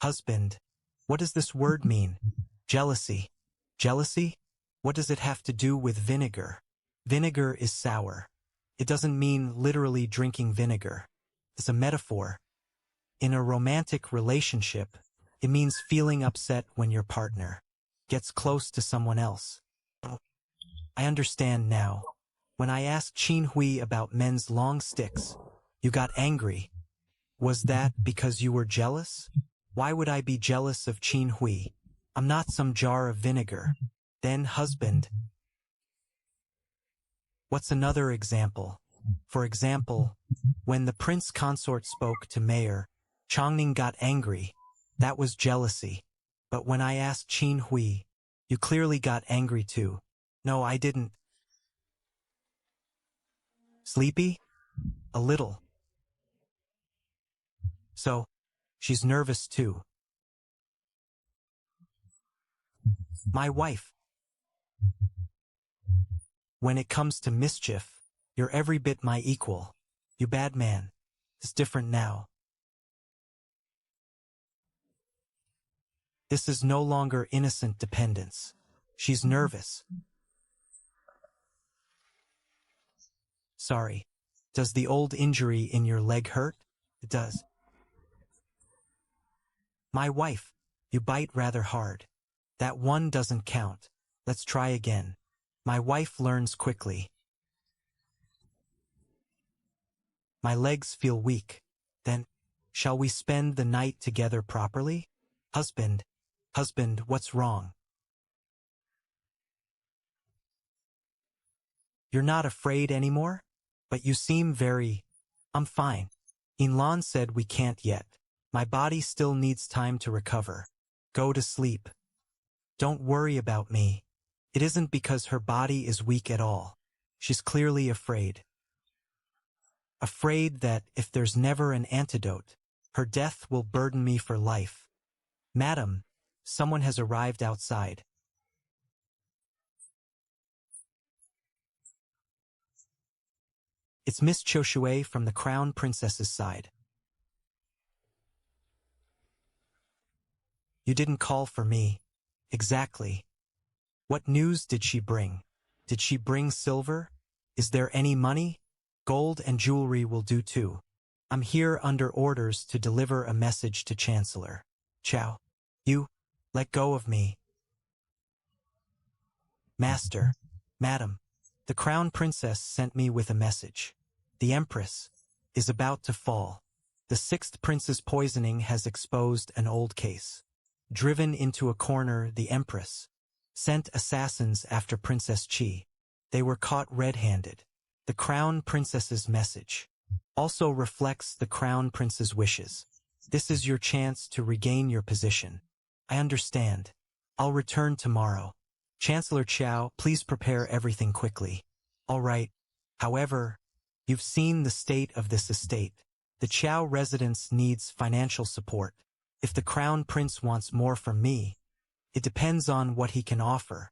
Husband, what does this word mean? Jealousy. Jealousy? What does it have to do with vinegar? Vinegar is sour. It doesn't mean literally drinking vinegar. It's a metaphor. In a romantic relationship, it means feeling upset when your partner gets close to someone else. I understand now. When I asked Qin Hui about men's long sticks, you got angry. Was that because you were jealous? Why would I be jealous of Qin Hui? I'm not some jar of vinegar. Then, husband. What's another example? For example, when the prince consort spoke to Mayor, Chongning got angry. That was jealousy. But when I asked Qin Hui, you clearly got angry too. No, I didn't. Sleepy? A little. So, she's nervous too. My wife. When it comes to mischief, you're every bit my equal. You bad man. It's different now. This is no longer innocent dependence. She's nervous. Sorry. Does the old injury in your leg hurt? It does. My wife. You bite rather hard. That one doesn't count. Let's try again. My wife learns quickly. My legs feel weak. Then, shall we spend the night together properly? Husband, what's wrong? You're not afraid anymore? But you seem very... I'm fine. Inlan said we can't yet. My body still needs time to recover. Go to sleep. Don't worry about me. It isn't because her body is weak at all. She's clearly afraid. Afraid that if there's never an antidote, her death will burden me for life. Madam, someone has arrived outside. It's Miss Choshue from the Crown Princess's side. You didn't call for me. Exactly. What news did she bring? Did she bring silver? Is there any money? Gold and jewelry will do too. I'm here under orders to deliver a message to Chancellor. Chow. You, let go of me. Master, Madam, the Crown Princess sent me with a message. The Empress is about to fall. The sixth prince's poisoning has exposed an old case. Driven into a corner, the Empress sent assassins after Princess Chi. They were caught red-handed. The Crown Princess's message also reflects the Crown Prince's wishes. This is your chance to regain your position. I understand. I'll return tomorrow. Chancellor Chow, please prepare everything quickly. All right. However, you've seen the state of this estate. The Chow residence needs financial support. If the Crown Prince wants more from me, it depends on what he can offer.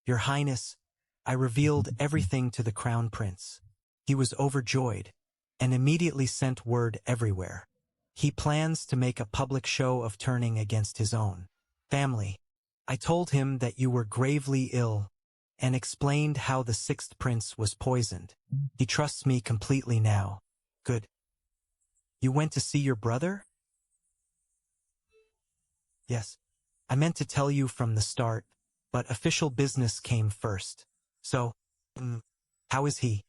Your Highness, I revealed everything to the Crown Prince. He was overjoyed and immediately sent word everywhere. He plans to make a public show of turning against his own family. I told him that you were gravely ill and explained how the sixth prince was poisoned. He trusts me completely now. Good. You went to see your brother? Yes. I meant to tell you from the start, but official business came first. So, how is he?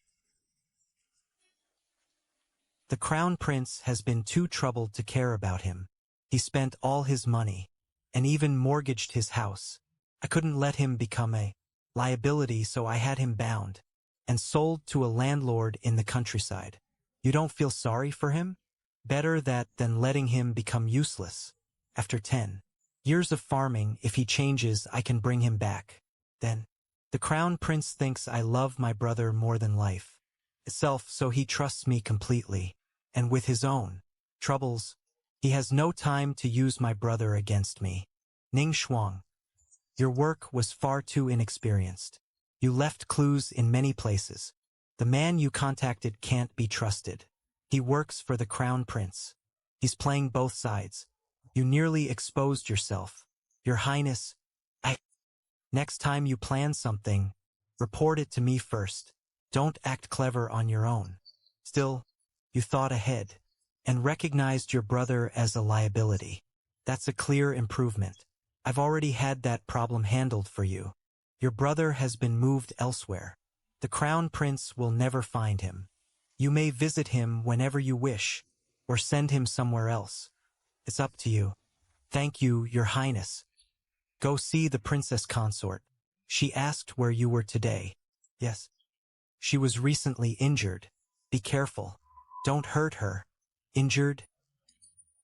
The Crown Prince has been too troubled to care about him. He spent all his money, and even mortgaged his house. I couldn't let him become a liability, so I had him bound and sold to a landlord in the countryside. You don't feel sorry for him? Better that than letting him become useless. After 10 years of farming, if he changes, I can bring him back. Then, the Crown Prince thinks I love my brother more than life itself, so he trusts me completely. And with his own troubles, he has no time to use my brother against me. Ning Shuang, your work was far too inexperienced. You left clues in many places. The man you contacted can't be trusted. He works for the Crown Prince. He's playing both sides. You nearly exposed yourself. Your Highness, next time you plan something, report it to me first. Don't act clever on your own. Still, you thought ahead and recognized your brother as a liability. That's a clear improvement. I've already had that problem handled for you. Your brother has been moved elsewhere. The Crown Prince will never find him. You may visit him whenever you wish, or send him somewhere else. It's up to you. Thank you, Your Highness. Go see the princess consort. She asked where you were today. Yes. She was recently injured. Be careful. Don't hurt her. Injured?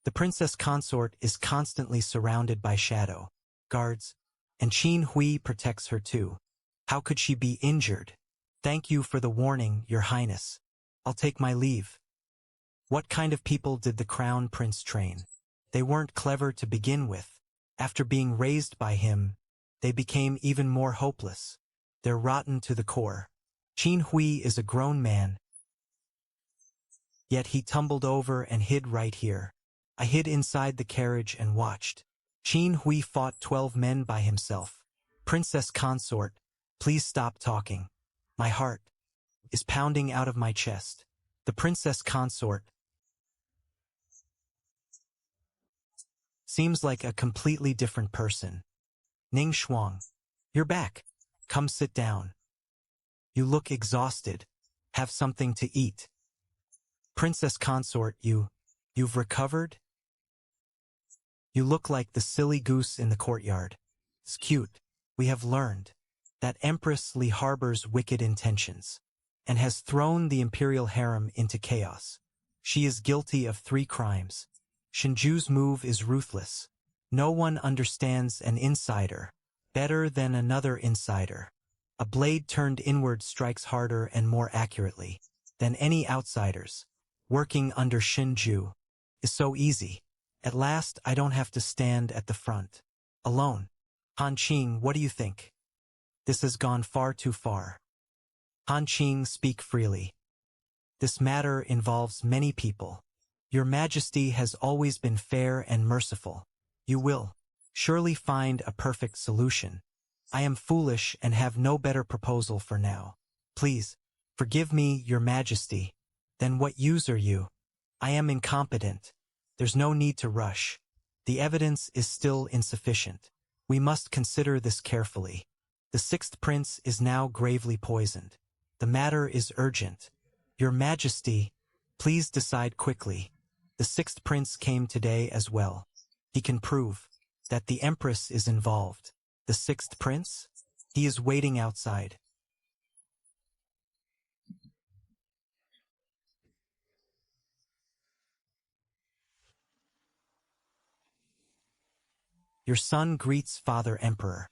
The princess consort is constantly surrounded by shadow guards, and Qin Hui protects her too. How could she be injured? Thank you for the warning, Your Highness. I'll take my leave. What kind of people did the crown prince train? They weren't clever to begin with. After being raised by him, they became even more hopeless. They're rotten to the core. Qin Hui is a grown man, yet he tumbled over and hid right here. I hid inside the carriage and watched. Qin Hui fought 12 men by himself. Princess consort, please stop talking. My heart is pounding out of my chest. The princess consort seems like a completely different person. Ning Shuang, you're back. Come sit down. You look exhausted. Have something to eat. Princess consort, you've recovered? You look like the silly goose in the courtyard. It's cute. We have learned that Empress Li harbors wicked intentions and has thrown the imperial harem into chaos. She is guilty of 3 crimes. Shinju's move is ruthless. No one understands an insider better than another insider. A blade turned inward strikes harder and more accurately than any outsiders. Working under Shinju is so easy. At last, I don't have to stand at the front alone. Han Qing, what do you think? This has gone far too far. Han Qing, speak freely. This matter involves many people. Your Majesty has always been fair and merciful. You will surely find a perfect solution. I am foolish and have no better proposal for now. Please, forgive me, Your Majesty. Then what use are you? I am incompetent. There's no need to rush. The evidence is still insufficient. We must consider this carefully. The 6th prince is now gravely poisoned. The matter is urgent. Your Majesty, please decide quickly. The 6th prince came today as well. He can prove that the Empress is involved. The 6th prince? He is waiting outside. Your son greets Father Emperor.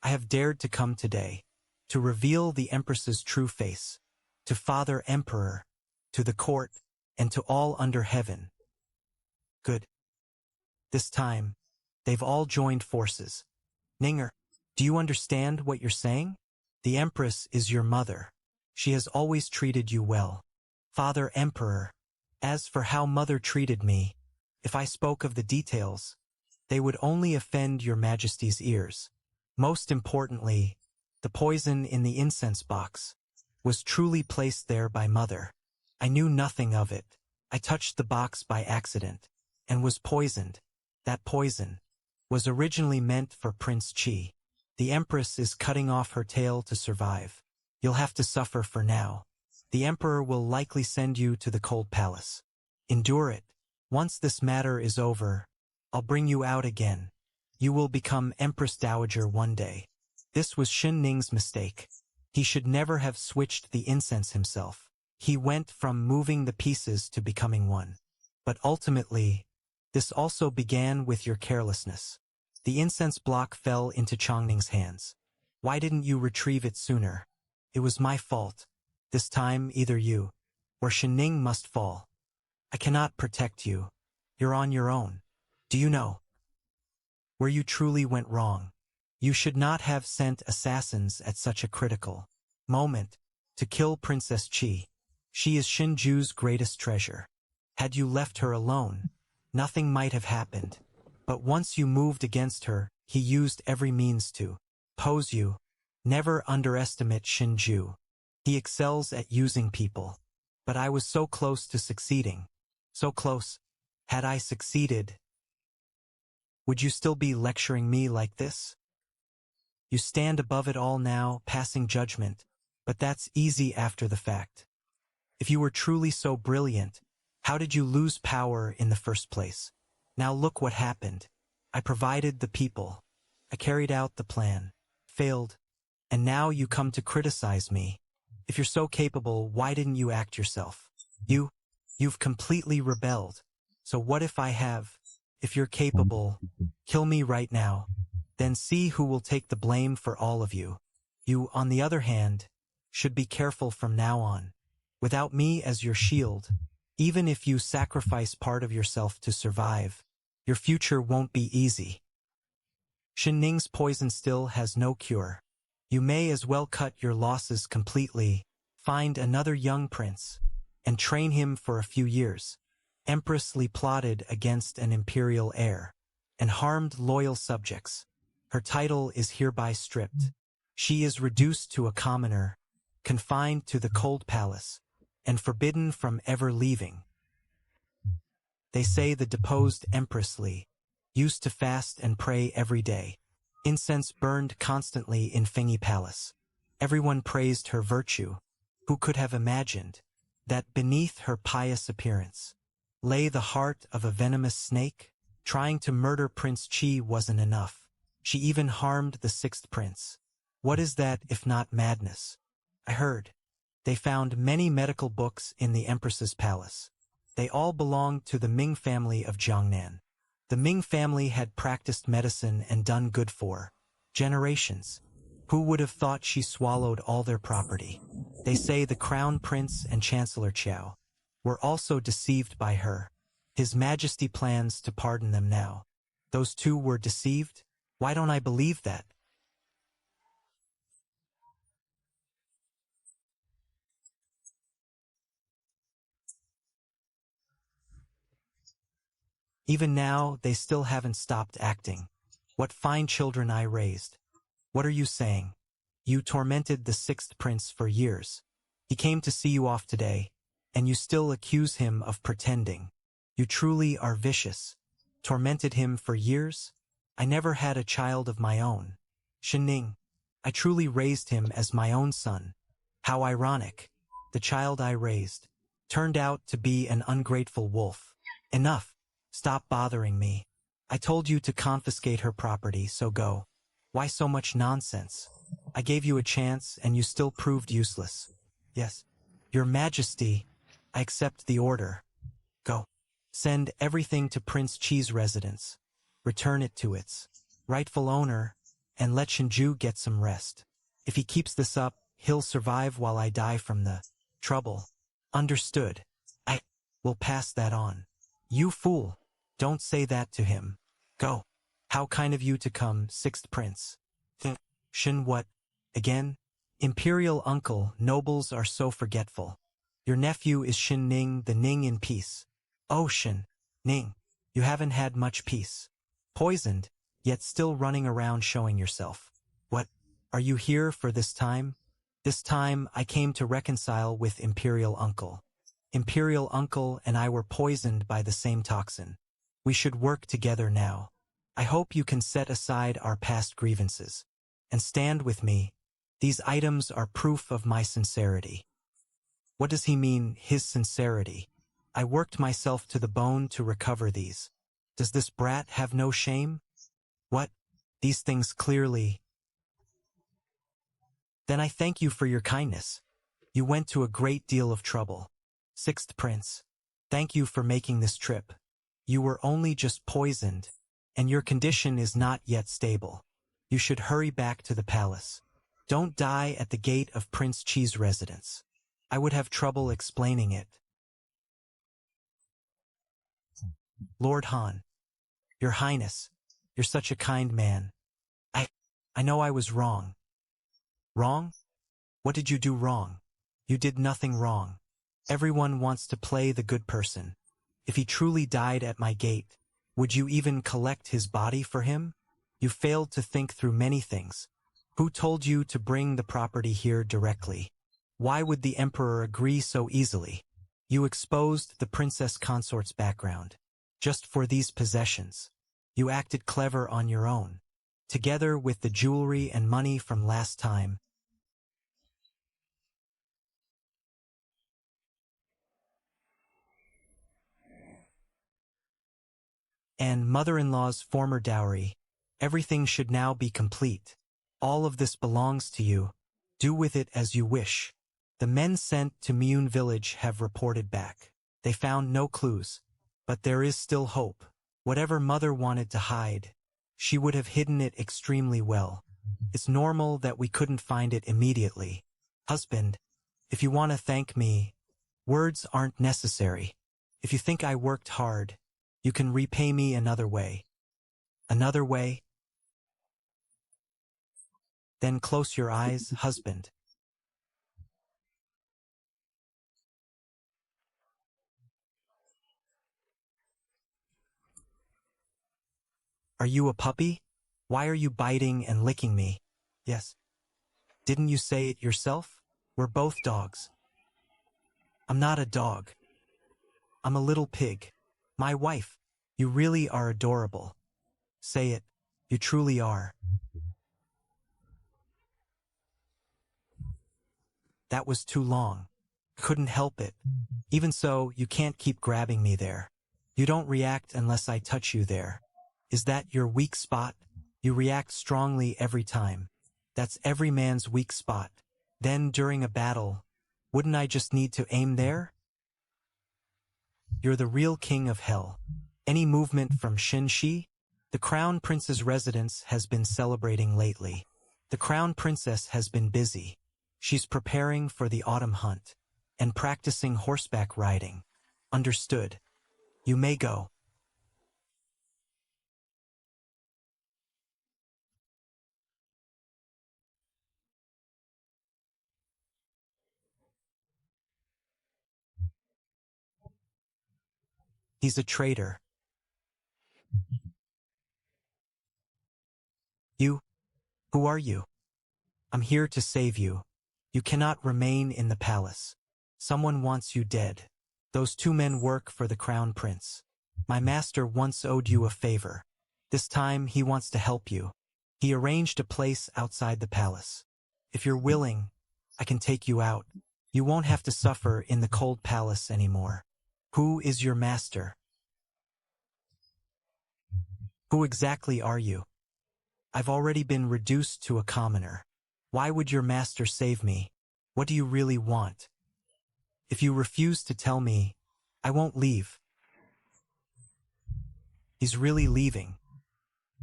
I have dared to come today to reveal the Empress's true face, to Father Emperor, to the court, and to all under heaven. Good. This time, they've all joined forces. Ninger, do you understand what you're saying? The Empress is your mother. She has always treated you well. Father Emperor, as for how Mother treated me, if I spoke of the details, they would only offend your Majesty's ears. Most importantly, the poison in the incense box was truly placed there by Mother. I knew nothing of it. I touched the box by accident and was poisoned. That poison was originally meant for Prince Qi. The Empress is cutting off her tail to survive. You'll have to suffer for now. The Emperor will likely send you to the cold palace. Endure it. Once this matter is over, I'll bring you out again. You will become Empress Dowager one day. This was Xin Ning's mistake. He should never have switched the incense himself. He went from moving the pieces to becoming one. But ultimately, this also began with your carelessness. The incense block fell into Changning's hands. Why didn't you retrieve it sooner? It was my fault. This time, either you or Shenning must fall. I cannot protect you. You're on your own. Do you know where you truly went wrong? You should not have sent assassins at such a critical moment to kill Princess Qi. She is Shinju's greatest treasure. Had you left her alone, nothing might have happened. But once you moved against her, he used every means to pose you. Never underestimate Shinju. He excels at using people. But I was so close to succeeding. So close. Had I succeeded, would you still be lecturing me like this? You stand above it all now, passing judgment, but that's easy after the fact. If you were truly so brilliant, how did you lose power in the first place? Now look what happened. I provided the people. I carried out the plan. Failed. And now you come to criticize me. If you're so capable, why didn't you act yourself? You've completely rebelled. So what if I have? If you're capable, kill me right now. Then see who will take the blame for all of you. You, on the other hand, should be careful from now on. Without me as your shield, Even if you sacrifice part of yourself to survive, your future won't be easy. Shen Ning's poison still has no cure. You may as well cut your losses completely, find another young prince, and train him for a few years. Empress Li plotted against an imperial heir, and harmed loyal subjects. Her title is hereby stripped. She is reduced to a commoner, confined to the cold palace, and forbidden from ever leaving. They say the deposed Empress Li used to fast and pray every day. Incense burned constantly in Fengyi Palace. Everyone praised her virtue. Who could have imagined that beneath her pious appearance lay the heart of a venomous snake? Trying to murder Prince Qi wasn't enough. She even harmed the sixth prince. What is that if not madness? I heard they found many medical books in the Empress's palace. They all belonged to the Ming family of Jiangnan. The Ming family had practiced medicine and done good for generations. Who would have thought she swallowed all their property? They say the Crown Prince and Chancellor Qiao were also deceived by her. His Majesty plans to pardon them now. Those two were deceived? Why don't I believe that? Even now, they still haven't stopped acting. What fine children I raised. What are you saying? You tormented the sixth prince for years. He came to see you off today, and you still accuse him of pretending. You truly are vicious. Tormented him for years? I never had a child of my own. Shen Ning, I truly raised him as my own son. How ironic. The child I raised turned out to be an ungrateful wolf. Enough. Stop bothering me. I told you to confiscate her property, so go. Why so much nonsense? I gave you a chance and you still proved useless. Yes. Your Majesty, I accept the order. Go. Send everything to Prince Qi's residence. Return it to its rightful owner, and let Shinju get some rest. If he keeps this up, he'll survive while I die from the trouble. Understood. I will pass that on. You fool. Don't say that to him. Go. How kind of you to come, sixth prince. Shin what? Again? Imperial uncle, nobles are so forgetful. Your nephew is Shin Ning, the Ning in peace. Oh Shin Ning, you haven't had much peace. Poisoned, yet still running around showing yourself. What? Are you here for this time? This time I came to reconcile with Imperial uncle. Imperial uncle and I were poisoned by the same toxin. We should work together now. I hope you can set aside our past grievances and stand with me. These items are proof of my sincerity. What does he mean, his sincerity? I worked myself to the bone to recover these. Does this brat have no shame? What? These things clearly. Then I thank you for your kindness. You went to a great deal of trouble. Sixth Prince, thank you for making this trip. You were only just poisoned, and your condition is not yet stable. You should hurry back to the palace. Don't die at the gate of Prince Qi's residence. I would have trouble explaining it. Lord Han, Your Highness, you're such a kind man. I know I was wrong. Wrong? What did you do wrong? You did nothing wrong. Everyone wants to play the good person. If he truly died at my gate, would you even collect his body for him? You failed to think through many things. Who told you to bring the property here directly? Why would the emperor agree so easily? You exposed the princess consort's background. Just for these possessions. You acted clever on your own. Together with the jewelry and money from last time, and mother-in-law's former dowry, everything should now be complete. All of this belongs to you. Do with it as you wish. The men sent to Miyun village have reported back. They found no clues. But there is still hope. Whatever mother wanted to hide, she would have hidden it extremely well. It's normal that we couldn't find it immediately. Husband, if you want to thank me, words aren't necessary. If you think I worked hard, you can repay me another way. Another way? Then close your eyes, husband. Are you a puppy? Why are you biting and licking me? Yes. Didn't you say it yourself? We're both dogs. I'm not a dog. I'm a little pig. My wife. You really are adorable. Say it. You truly are. That was too long. Couldn't help it. Even so, you can't keep grabbing me there. You don't react unless I touch you there. Is that your weak spot? You react strongly every time. That's every man's weak spot. Then during a battle, wouldn't I just need to aim there? You're the real king of hell. Any movement from Shinshi? The Crown Prince's residence has been celebrating lately. The Crown Princess has been busy. She's preparing for the autumn hunt and practicing horseback riding. Understood. You may go. He's a traitor. You? Who are you? I'm here to save you. You cannot remain in the palace. Someone wants you dead. Those two men work for the Crown Prince. My master once owed you a favor. This time he wants to help you. He arranged a place outside the palace. If you're willing, I can take you out. You won't have to suffer in the cold palace anymore. Who is your master? Who exactly are you? I've already been reduced to a commoner. Why would your master save me? What do you really want? If you refuse to tell me, I won't leave. He's really leaving.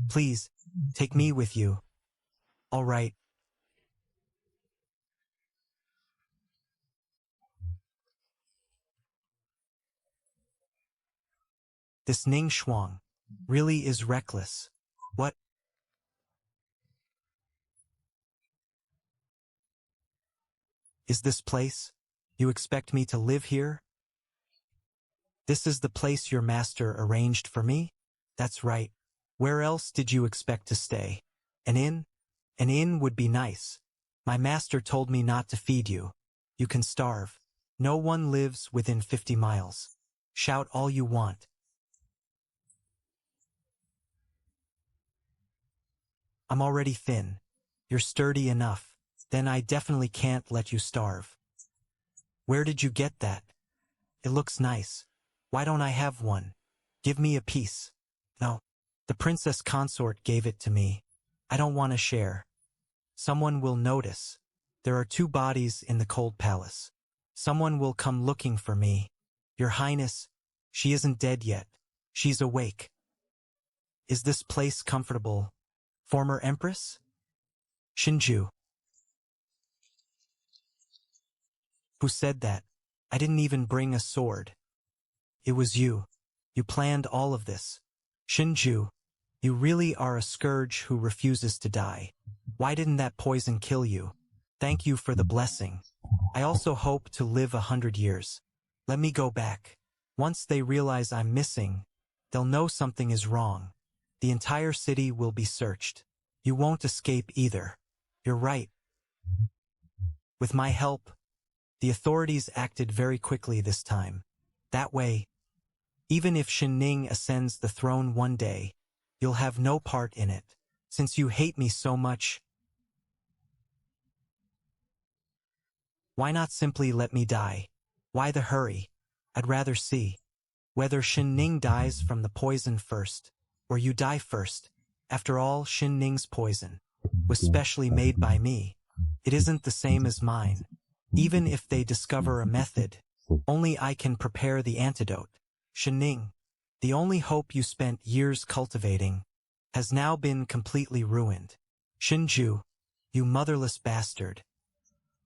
Please, take me with you. All right. This Ning Shuang really is reckless. What? Is this place? You expect me to live here? This is the place your master arranged for me? That's right. Where else did you expect to stay? An inn? An inn would be nice. My master told me not to feed you. You can starve. No one lives within 50 miles. Shout all you want. I'm already thin. You're sturdy enough. Then I definitely can't let you starve. Where did you get that? It looks nice. Why don't I have one? Give me a piece. No. The princess consort gave it to me. I don't want to share. Someone will notice. There are two bodies in the cold palace. Someone will come looking for me. Your Highness, she isn't dead yet. She's awake. Is this place comfortable? Former Empress? Shinju. Who said that? I didn't even bring a sword. It was you. You planned all of this. Shinju, you really are a scourge who refuses to die. Why didn't that poison kill you? Thank you for the blessing. I also hope to live 100 years. Let me go back. Once they realize I'm missing, they'll know something is wrong. The entire city will be searched. You won't escape either. You're right. With my help, the authorities acted very quickly this time. That way, even if Xin Ning ascends the throne one day, you'll have no part in it. Since you hate me so much, why not simply let me die? Why the hurry? I'd rather see whether Xin Ning dies from the poison first, or you die first. After all, Xin Ning's poison was specially made by me. It isn't the same as mine. Even if they discover a method, only I can prepare the antidote. Xin Ning, the only hope you spent years cultivating, has now been completely ruined. Shinju, you motherless bastard.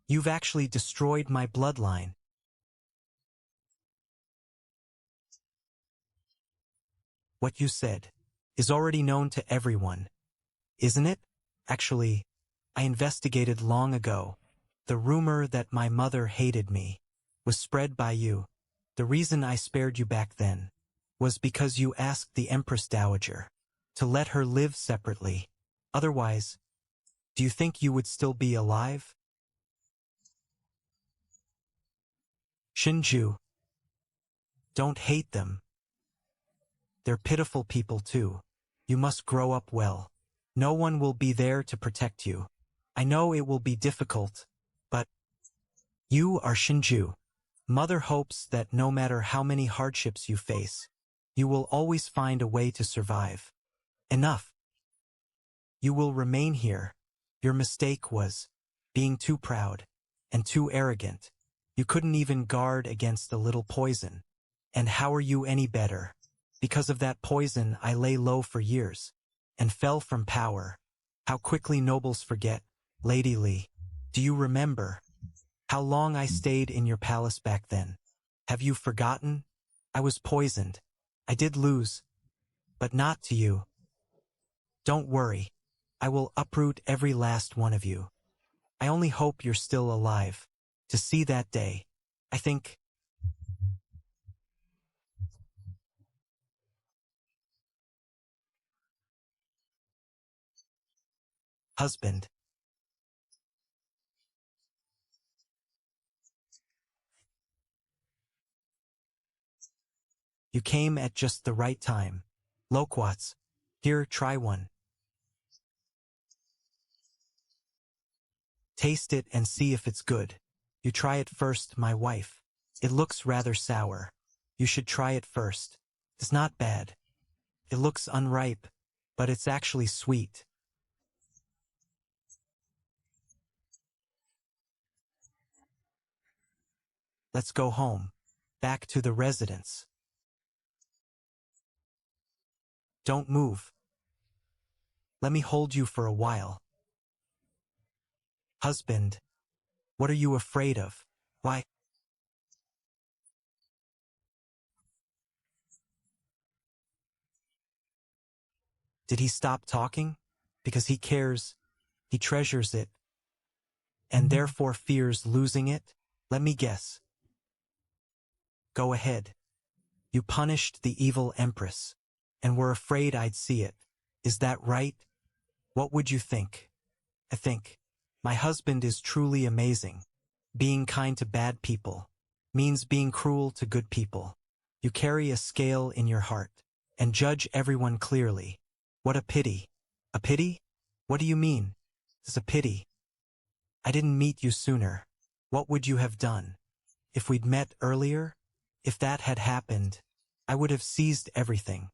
You've actually destroyed my bloodline. What you said is already known to everyone, isn't it? Actually, I investigated long ago. The rumor that my mother hated me was spread by you. The reason I spared you back then was because you asked the Empress Dowager to let her live separately. Otherwise, do you think you would still be alive? Shinju, don't hate them. They're pitiful people too. You must grow up well. No one will be there to protect you. I know it will be difficult, but you are Shinju. Mother hopes that no matter how many hardships you face, you will always find a way to survive. Enough. You will remain here. Your mistake was being too proud and too arrogant. You couldn't even guard against a little poison. And how are you any better? Because of that poison, I lay low for years and fell from power. How quickly nobles forget. Lady Li, do you remember how long I stayed in your palace back then? Have you forgotten? I was poisoned. I did lose, but not to you. Don't worry. I will uproot every last one of you. I only hope you're still alive to see that day. I think. Husband. You came at just the right time. Loquats. Here, try one. Taste it and see if it's good. You try it first, my wife. It looks rather sour. You should try it first. It's not bad. It looks unripe, but it's actually sweet. Let's go home. Back to the residence. Don't move. Let me hold you for a while. Husband, what are you afraid of? Why? Did he stop talking? Because he cares, he treasures it, and therefore fears losing it? Let me guess. Go ahead. You punished the evil empress, and were afraid I'd see it. Is that right? What would you think? I think, my husband is truly amazing. Being kind to bad people means being cruel to good people. You carry a scale in your heart, and judge everyone clearly. What a pity. A pity? What do you mean? It's a pity. I didn't meet you sooner. What would you have done? If we'd met earlier? If that had happened, I would have seized everything.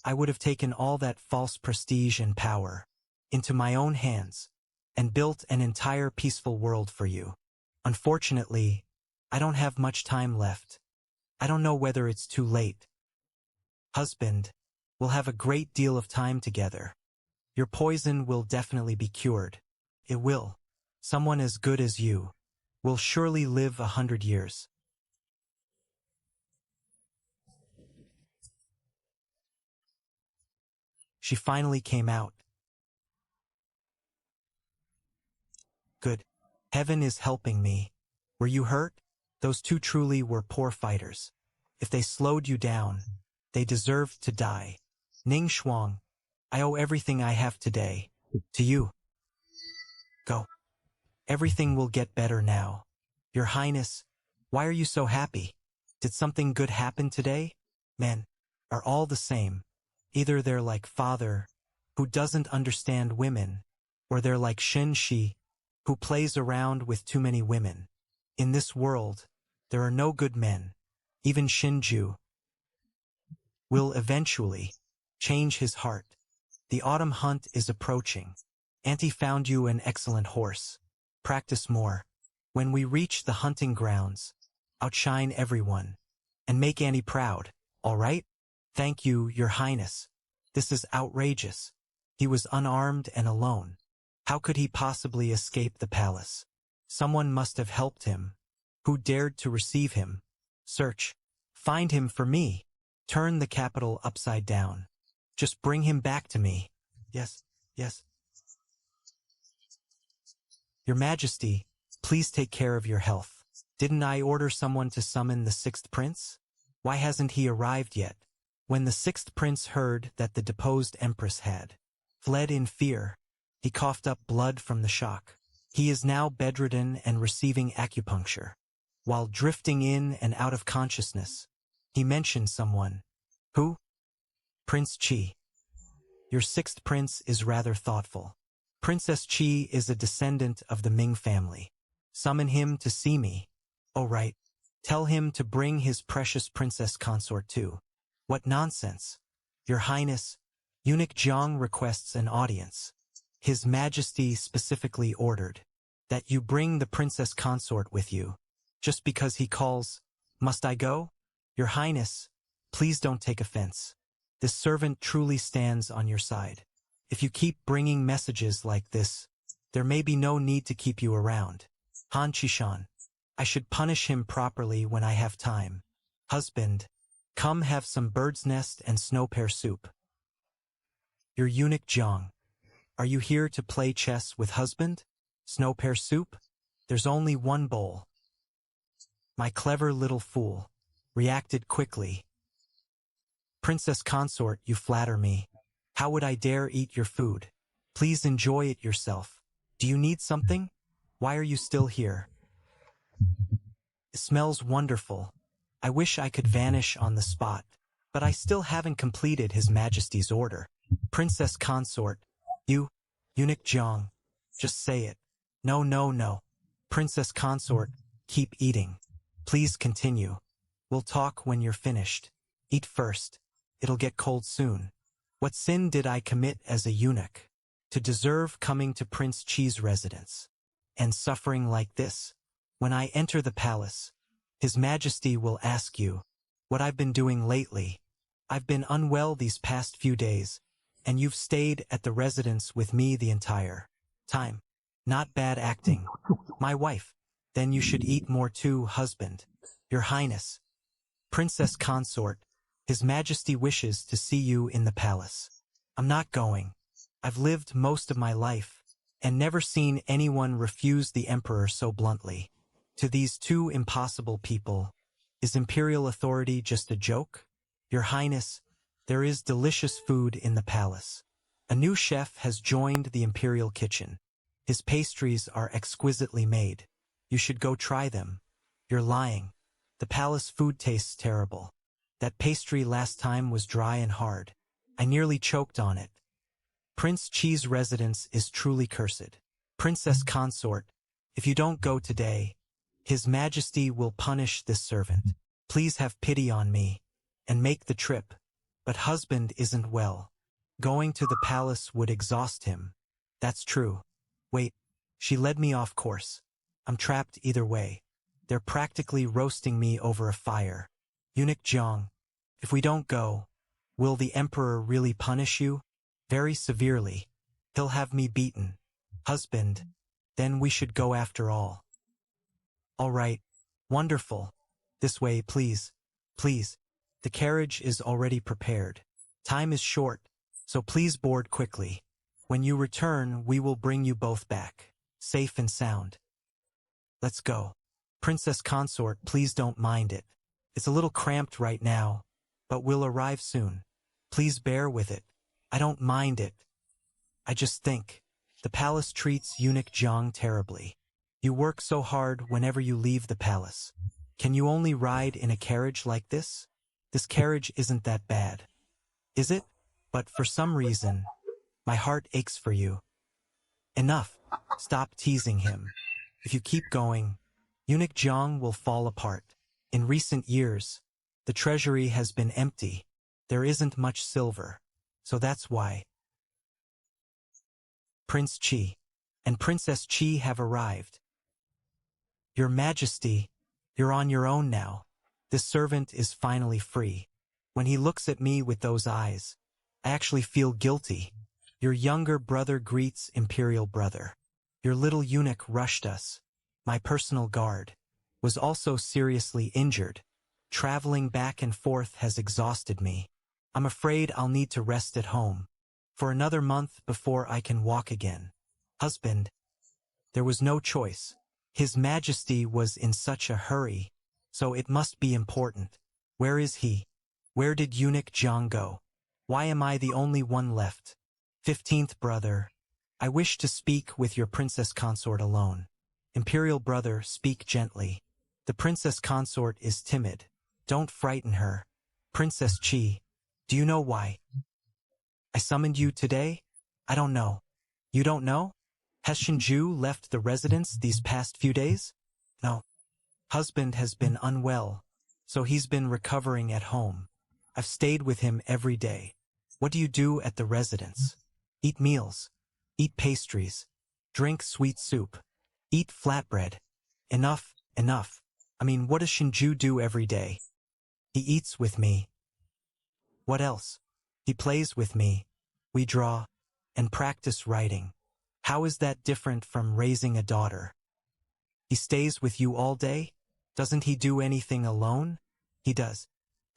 I would have taken all that false prestige and power into my own hands and built an entire peaceful world for you. Unfortunately, I don't have much time left. I don't know whether it's too late. Husband, we'll have a great deal of time together. Your poison will definitely be cured. It will. Someone as good as you will surely live 100 years. She finally came out. Good. Heaven is helping me. Were you hurt? Those two truly were poor fighters. If they slowed you down, they deserved to die. Ning Shuang, I owe everything I have today to you. Go. Everything will get better now. Your Highness, why are you so happy? Did something good happen today? Men are all the same. Either they're like father, who doesn't understand women, or they're like Shin Shi, who plays around with too many women. In this world, there are no good men. Even Shinju will eventually change his heart. The autumn hunt is approaching. Auntie found you an excellent horse. Practice more. When we reach the hunting grounds, outshine everyone and make Annie proud, all right? Thank you, Your Highness. This is outrageous. He was unarmed and alone. How could he possibly escape the palace? Someone must have helped him. Who dared to receive him? Search. Find him for me. Turn the capital upside down. Just bring him back to me. Yes, yes. Your Majesty, please take care of your health. Didn't I order someone to summon the sixth prince? Why hasn't he arrived yet? When the sixth prince heard that the deposed empress had fled in fear, he coughed up blood from the shock. He is now bedridden and receiving acupuncture. While drifting in and out of consciousness, he mentioned someone. Who? Prince Qi. Your sixth prince is rather thoughtful. Princess Qi is a descendant of the Ming family. Summon him to see me. Oh right. Tell him to bring his precious princess consort too. What nonsense. Your Highness, Eunuch Jiang requests an audience. His Majesty specifically ordered that you bring the princess consort with you. Just because he calls, must I go? Your Highness, please don't take offense. This servant truly stands on your side. If you keep bringing messages like this, there may be no need to keep you around. Han Qishan, I should punish him properly when I have time. Husband, come have some bird's nest and snow pear soup. Your Eunuch Jiang, are you here to play chess with husband? Snow pear soup? There's only one bowl. My clever little fool reacted quickly. Princess consort, you flatter me. How would I dare eat your food? Please enjoy it yourself. Do you need something? Why are you still here? It smells wonderful. I wish I could vanish on the spot, but I still haven't completed His Majesty's order. Princess consort, you, Eunuch Jiang, just say it. No, no, no. Princess consort, keep eating. Please continue. We'll talk when you're finished. Eat first. It'll get cold soon. What sin did I commit as a eunuch to deserve coming to Prince Qi's residence and suffering like this? When I enter the palace, His Majesty will ask you what I've been doing lately. I've been unwell these past few days, and you've stayed at the residence with me the entire time. Not bad acting. My wife. Then you should eat more too, husband. Your Highness. Princess consort, His Majesty wishes to see you in the palace. I'm not going. I've lived most of my life and never seen anyone refuse the emperor so bluntly. To these two impossible people, is imperial authority just a joke? Your Highness, there is delicious food in the palace. A new chef has joined the imperial kitchen. His pastries are exquisitely made. You should go try them. You're lying. The palace food tastes terrible. That pastry last time was dry and hard. I nearly choked on it. Prince Qi's residence is truly cursed. Princess consort, if you don't go today, His Majesty will punish this servant. Please have pity on me and make the trip. But husband isn't well. Going to the palace would exhaust him. That's true. Wait, she led me off course. I'm trapped either way. They're practically roasting me over a fire. Eunuch Jiang, if we don't go, will the emperor really punish you? Very severely. He'll have me beaten. Husband, then we should go after all. All right. Wonderful. This way, please. Please. The carriage is already prepared. Time is short, so please board quickly. When you return, we will bring you both back, safe and sound. Let's go. Princess consort, please don't mind it. It's a little cramped right now, but we'll arrive soon. Please bear with it. I don't mind it. I just think the palace treats Eunuch Jiang terribly. You work so hard whenever you leave the palace. Can you only ride in a carriage like this? This carriage isn't that bad, is it? But for some reason, my heart aches for you. Enough. Stop teasing him. If you keep going, Eunuch Jiang will fall apart. In recent years, the treasury has been empty. There isn't much silver, so that's why. Prince Qi and Princess Qi have arrived. Your Majesty, you're on your own now. This servant is finally free. When he looks at me with those eyes, I actually feel guilty. Your younger brother greets imperial brother. Your little eunuch rushed us. My personal guard was also seriously injured. Traveling back and forth has exhausted me. I'm afraid I'll need to rest at home for another month before I can walk again. Husband, there was no choice. His Majesty was in such a hurry, so it must be important. Where is he? Where did eunuch Jiang go? Why am I the only one left? 15th brother, I wish to speak with your princess consort alone. Imperial brother, speak gently. The princess consort is timid. Don't frighten her. Princess Qi, do you know why I summoned you today? I don't know. You don't know? Has Shinju left the residence these past few days? No. Husband has been unwell, so he's been recovering at home. I've stayed with him every day. What do you do at the residence? Eat meals. Eat pastries. Drink sweet soup. Eat flatbread. Enough, enough. I mean, what does Shinju do every day? He eats with me. What else? He plays with me. We draw and practice writing. How is that different from raising a daughter? He stays with you all day? Doesn't he do anything alone? He does.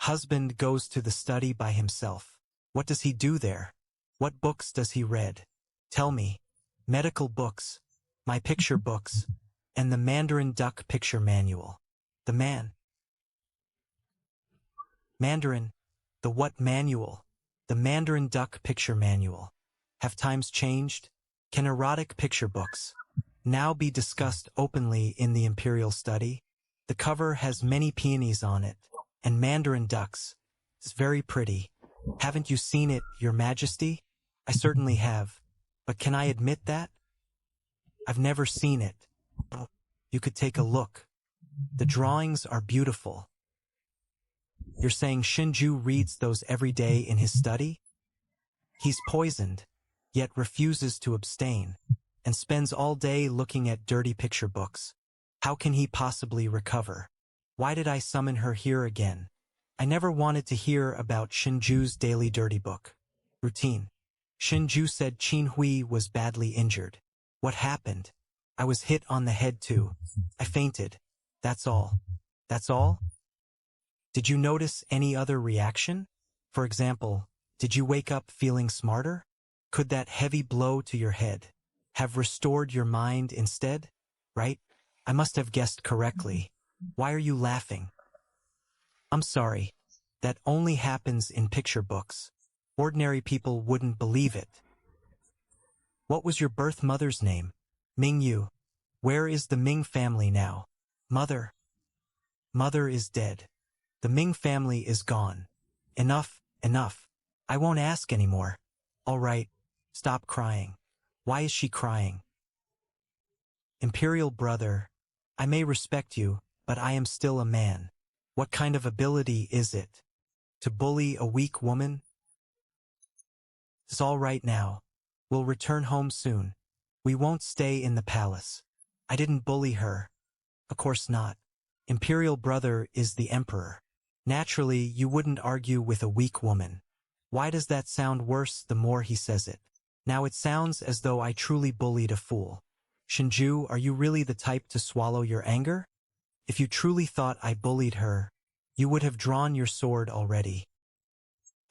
Husband goes to the study by himself. What does he do there? What books does he read? Tell me. Medical books, my picture books, and the Mandarin Duck picture manual. The Mandarin, the what manual? The Mandarin Duck picture manual. Have times changed? Can erotic picture books now be discussed openly in the imperial study? The cover has many peonies on it, and Mandarin ducks. It's very pretty. Haven't you seen it, Your Majesty? I certainly have. But can I admit that? I've never seen it. You could take a look. The drawings are beautiful. You're saying Shinju reads those every day in his study? He's poisoned, yet refuses to abstain, and spends all day looking at dirty picture books. How can he possibly recover? Why did I summon her here again? I never wanted to hear about Shinju's daily dirty book routine. Shinju said Qin Hui was badly injured. What happened? I was hit on the head too. I fainted. That's all. That's all? Did you notice any other reaction? For example, did you wake up feeling smarter? Could that heavy blow to your head have restored your mind instead? Right? I must have guessed correctly. Why are you laughing? I'm sorry. That only happens in picture books. Ordinary people wouldn't believe it. What was your birth mother's name? Ming Yu. Where is the Ming family now? Mother. Mother is dead. The Ming family is gone. Enough, enough. I won't ask anymore. All right, stop crying. Why is she crying? Imperial brother, I may respect you, but I am still a man. What kind of ability is it? To bully a weak woman? It's all right now. We'll return home soon. We won't stay in the palace. I didn't bully her. Of course not. Imperial brother is the emperor. Naturally, you wouldn't argue with a weak woman. Why does that sound worse the more he says it? Now it sounds as though I truly bullied a fool. Shinju, are you really the type to swallow your anger? If you truly thought I bullied her, you would have drawn your sword already.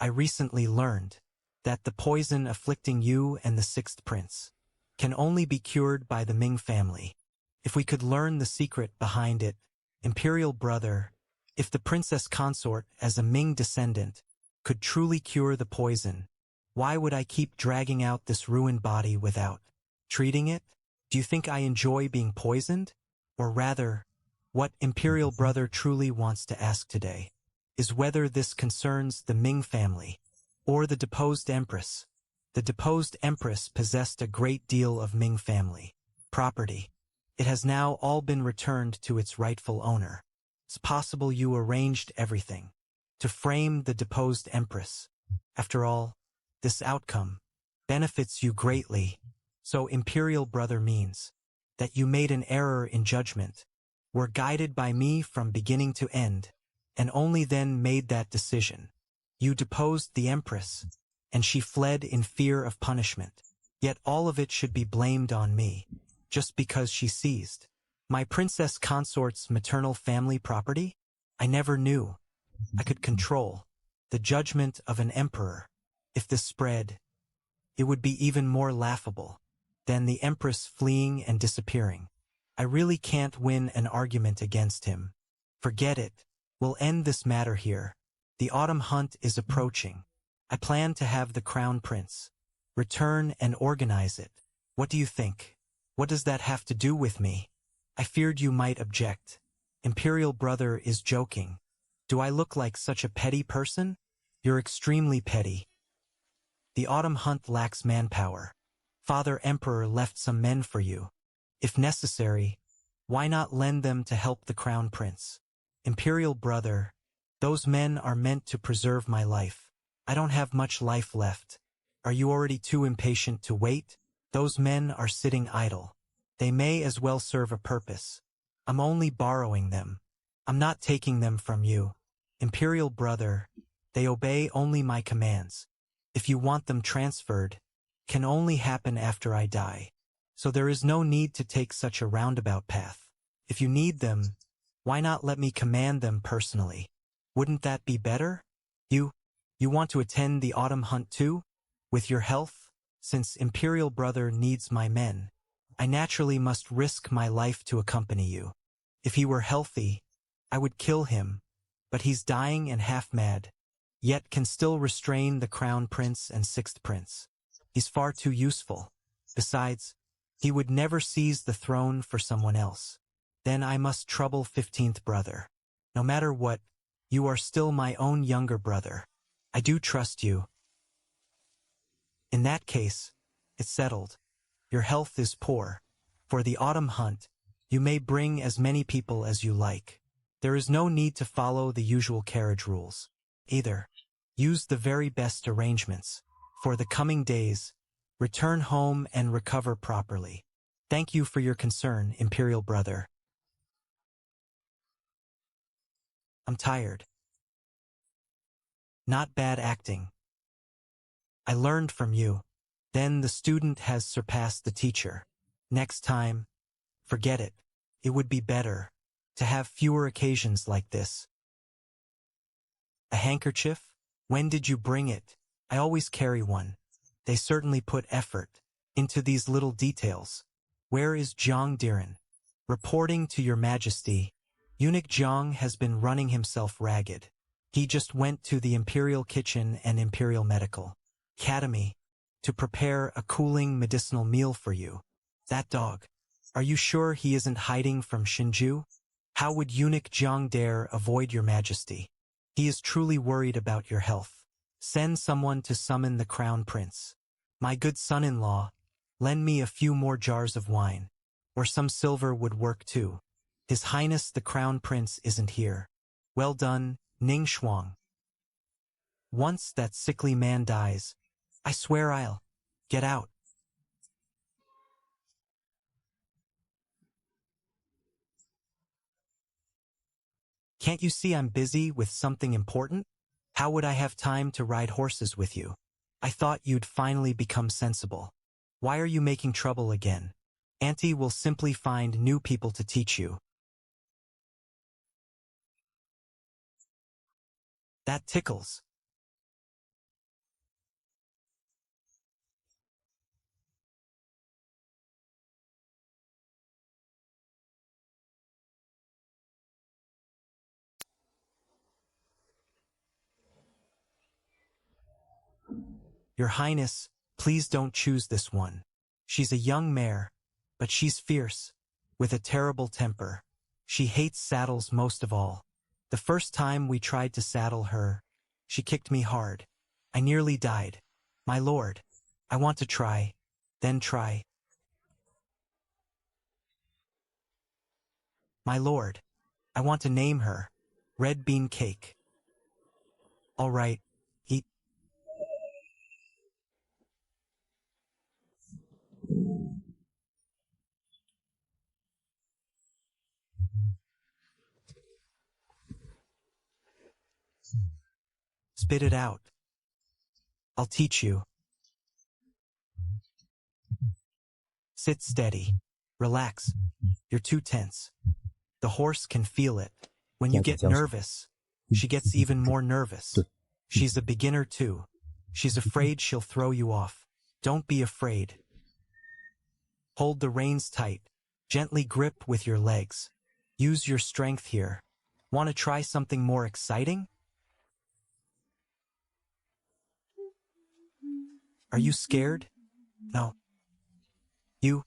I recently learned that the poison afflicting you and the sixth prince can only be cured by the Ming family. If we could learn the secret behind it, Imperial brother, if the princess consort as a Ming descendant could truly cure the poison, why would I keep dragging out this ruined body without treating it? Do you think I enjoy being poisoned? Or rather, what Imperial brother truly wants to ask today is whether this concerns the Ming family or the deposed empress. The deposed empress possessed a great deal of Ming family property. It has now all been returned to its rightful owner. It's possible you arranged everything to frame the deposed empress. After all, this outcome benefits you greatly. So Imperial brother means that you made an error in judgment, were guided by me from beginning to end, and only then made that decision. You deposed the empress, and she fled in fear of punishment. Yet all of it should be blamed on me, just because she seized my princess consort's maternal family property? I never knew I could control The judgment of an emperor. If this spread, it would be even more laughable than the empress fleeing and disappearing. I really can't win an argument against him. Forget it. We'll end this matter here. The autumn hunt is approaching. I plan to have the crown prince return and organize it. What do you think? What does that have to do with me? I feared you might object. Imperial brother is joking. Do I look like such a petty person? You're extremely petty. The autumn hunt lacks manpower. Father Emperor left some men for you. If necessary, why not lend them to help the crown prince? Imperial brother, those men are meant to preserve my life. I don't have much life left. Are you already too impatient to wait? Those men are sitting idle. They may as well serve a purpose. I'm only borrowing them. I'm not taking them from you. Imperial brother, they obey only my commands. If you want them transferred, can only happen after I die. So there is no need to take such a roundabout path. If you need them, why not let me command them personally? Wouldn't that be better? You want to attend the autumn hunt too? With your health? Since Imperial brother needs my men, I naturally must risk my life to accompany you. If he were healthy, I would kill him, but he's dying and half mad, yet can still restrain the crown prince and sixth prince. He's far too useful. Besides, he would never seize the throne for someone else. Then I must trouble 15th brother. No matter what, you are still my own younger brother. I do trust you. In that case, it's settled. Your health is poor. For the autumn hunt, you may bring as many people as you like. There is no need to follow the usual carriage rules. Either. Use the very best arrangements. For the coming days, return home and recover properly. Thank you for your concern, Imperial brother. I'm tired. Not bad acting. I learned from you. Then the student has surpassed the teacher. Next time, forget it. It would be better to have fewer occasions like this. A handkerchief? When did you bring it? I always carry one. They certainly put effort into these little details. Where is Jiang Diren? Reporting to your majesty, eunuch Jiang has been running himself ragged. He just went to the Imperial Kitchen and Imperial Medical Academy to prepare a cooling medicinal meal for you. That dog. Are you sure he isn't hiding from Shinju? How would eunuch Jiang dare avoid your majesty? He is truly worried about your health. Send someone to summon the crown prince. My good son-in-law, lend me a few more jars of wine, or some silver would work too. His Highness the crown prince isn't here. Well done, Ning Shuang. Once that sickly man dies, I swear I'll get out. Can't you see I'm busy with something important? How would I have time to ride horses with you? I thought you'd finally become sensible. Why are you making trouble again? Auntie will simply find new people to teach you. That tickles. Your Highness, please don't choose this one. She's a young mare, but she's fierce, with a terrible temper. She hates saddles most of all. The first time we tried to saddle her, she kicked me hard. I nearly died. My lord, I want to try, then try. My lord, I want to name her Red Bean Cake. All right, eat. Spit it out. I'll teach you. Sit steady. Relax. You're too tense. The horse can feel it. When you get nervous, she gets even more nervous. She's a beginner too. She's afraid she'll throw you off. Don't be afraid. Hold the reins tight. Gently grip with your legs. Use your strength here. Want to try something more exciting? Are you scared? No. You?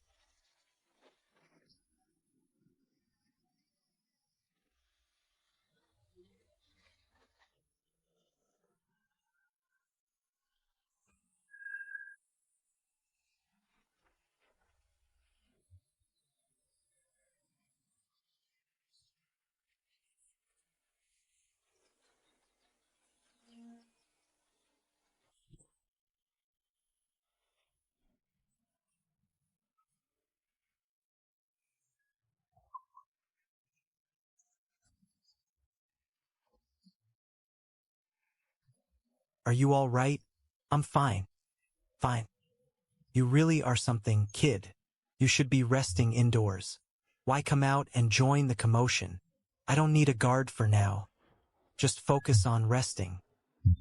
Are you all right? I'm fine. Fine. You really are something, kid. You should be resting indoors. Why come out and join the commotion? I don't need a guard for now. Just focus on resting.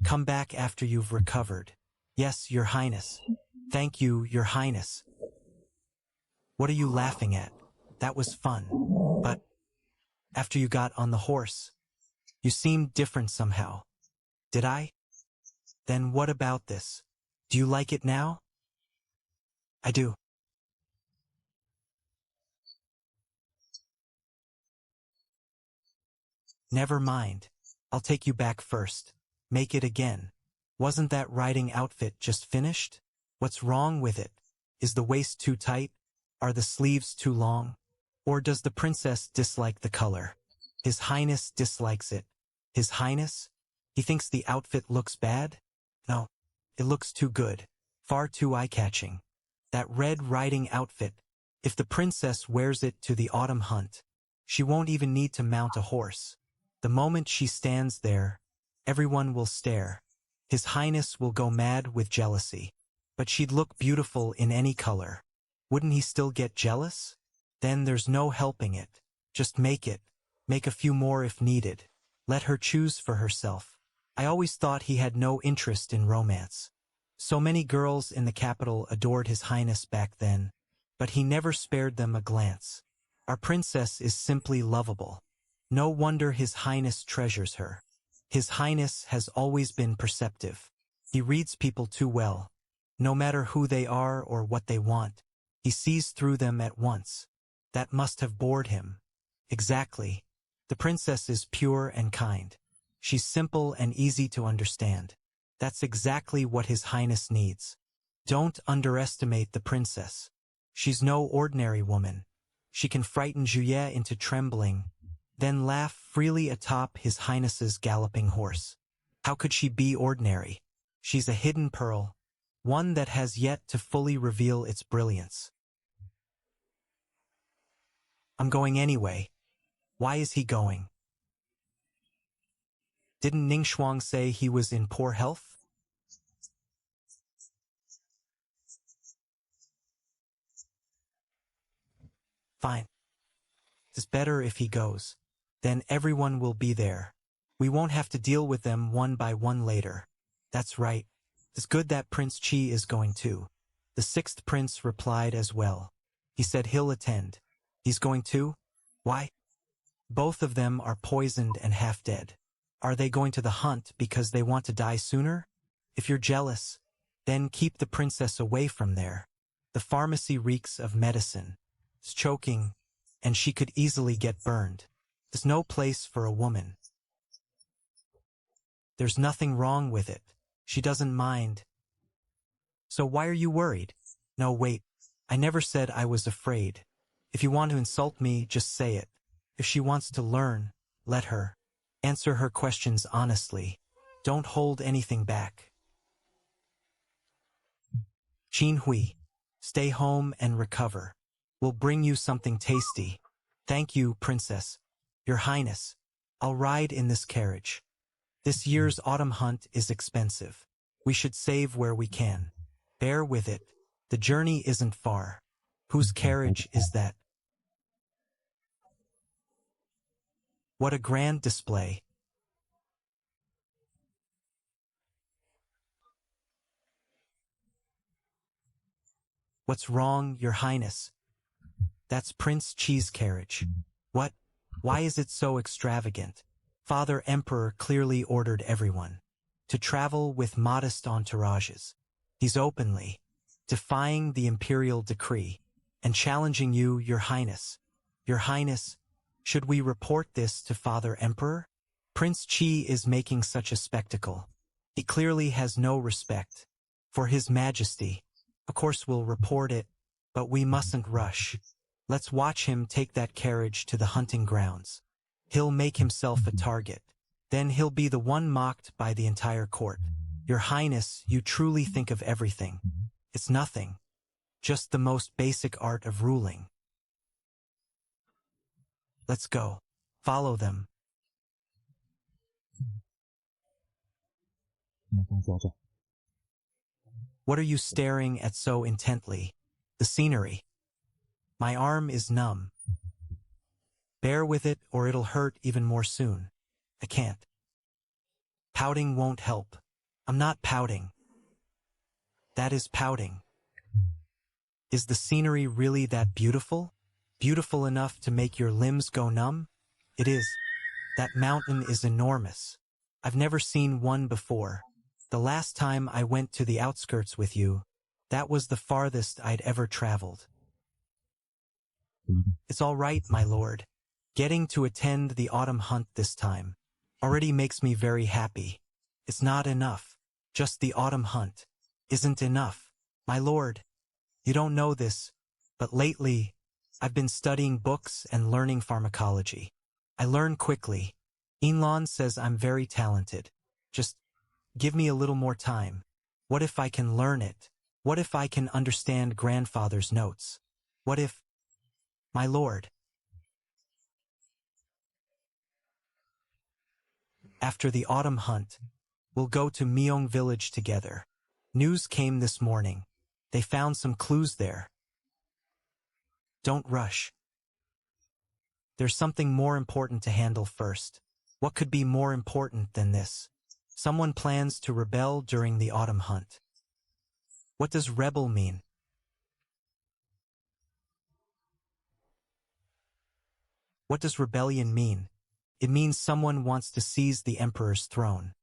Come back after you've recovered. Yes, Your Highness. Thank you, Your Highness. What are you laughing at? That was fun. But after you got on the horse, you seemed different somehow. Did I? Then what about this? Do you like it now? I do. Never mind. I'll take you back first. Make it again. Wasn't that riding outfit just finished? What's wrong with it? Is the waist too tight? Are the sleeves too long? Or does the princess dislike the color? His Highness dislikes it. His Highness? He thinks the outfit looks bad? No, it looks too good. Far too eye-catching. That red riding outfit. If the princess wears it to the autumn hunt, she won't even need to mount a horse. The moment she stands there, everyone will stare. His Highness will go mad with jealousy. But she'd look beautiful in any color. Wouldn't he still get jealous? Then there's no helping it. Just make it. Make a few more if needed. Let her choose for herself. I always thought he had no interest in romance. So many girls in the capital adored His Highness back then, but he never spared them a glance. Our princess is simply lovable. No wonder His Highness treasures her. His Highness has always been perceptive. He reads people too well. No matter who they are or what they want, he sees through them at once. That must have bored him. Exactly. The princess is pure and kind. She's simple and easy to understand. That's exactly what His Highness needs. Don't underestimate the princess. She's no ordinary woman. She can frighten Juliet into trembling, then laugh freely atop His Highness's galloping horse. How could she be ordinary? She's a hidden pearl, one that has yet to fully reveal its brilliance. I'm going anyway. Why is he going? Didn't Ningxuang say he was in poor health? Fine. It's better if he goes. Then everyone will be there. We won't have to deal with them one by one later. That's right. It's good that Prince Chi is going too. The sixth prince replied as well. He said he'll attend. He's going too? Why? Both of them are poisoned and half dead. Are they going to the hunt because they want to die sooner? If you're jealous, then keep the princess away from there. The pharmacy reeks of medicine. It's choking, and she could easily get burned. There's no place for a woman. There's nothing wrong with it. She doesn't mind. So why are you worried? No, wait. I never said I was afraid. If you want to insult me, just say it. If she wants to learn, let her. Answer her questions honestly. Don't hold anything back. Qin Hui, stay home and recover. We'll bring you something tasty. Thank you, Princess. Your Highness, I'll ride in this carriage. This year's autumn hunt is expensive. We should save where we can. Bear with it. The journey isn't far. Whose carriage is that? What a grand display. What's wrong, Your Highness? That's Prince Cheese carriage. What? Why is it so extravagant? Father Emperor clearly ordered everyone to travel with modest entourages. He's openly defying the imperial decree and challenging you, Your Highness. Your Highness, should we report this to Father Emperor? Prince Chi is making such a spectacle. He clearly has no respect for His Majesty. Of course we'll report it, but we mustn't rush. Let's watch him take that carriage to the hunting grounds. He'll make himself a target. Then he'll be the one mocked by the entire court. Your Highness, you truly think of everything. It's nothing. Just the most basic art of ruling. Let's go. Follow them. What are you staring at so intently? The scenery. My arm is numb. Bear with it or it'll hurt even more soon. I can't. Pouting won't help. I'm not pouting. That is pouting. Is the scenery really that beautiful? Beautiful enough to make your limbs go numb? It is. That mountain is enormous. I've never seen one before. The last time I went to the outskirts with you, that was the farthest I'd ever traveled. It's all right, my lord. Getting to attend the autumn hunt this time already makes me very happy. It's not enough. Just the autumn hunt isn't enough. My lord, you don't know this, but lately I've been studying books and learning pharmacology. I learn quickly. Inlon says I'm very talented. Just give me a little more time. What if I can learn it? What if I can understand grandfather's notes? What if... My lord. After the autumn hunt, we'll go to Myeong village together. News came this morning. They found some clues there. Don't rush. There's something more important to handle first. What could be more important than this? Someone plans to rebel during the autumn hunt. What does rebel mean? What does rebellion mean? It means someone wants to seize the emperor's throne.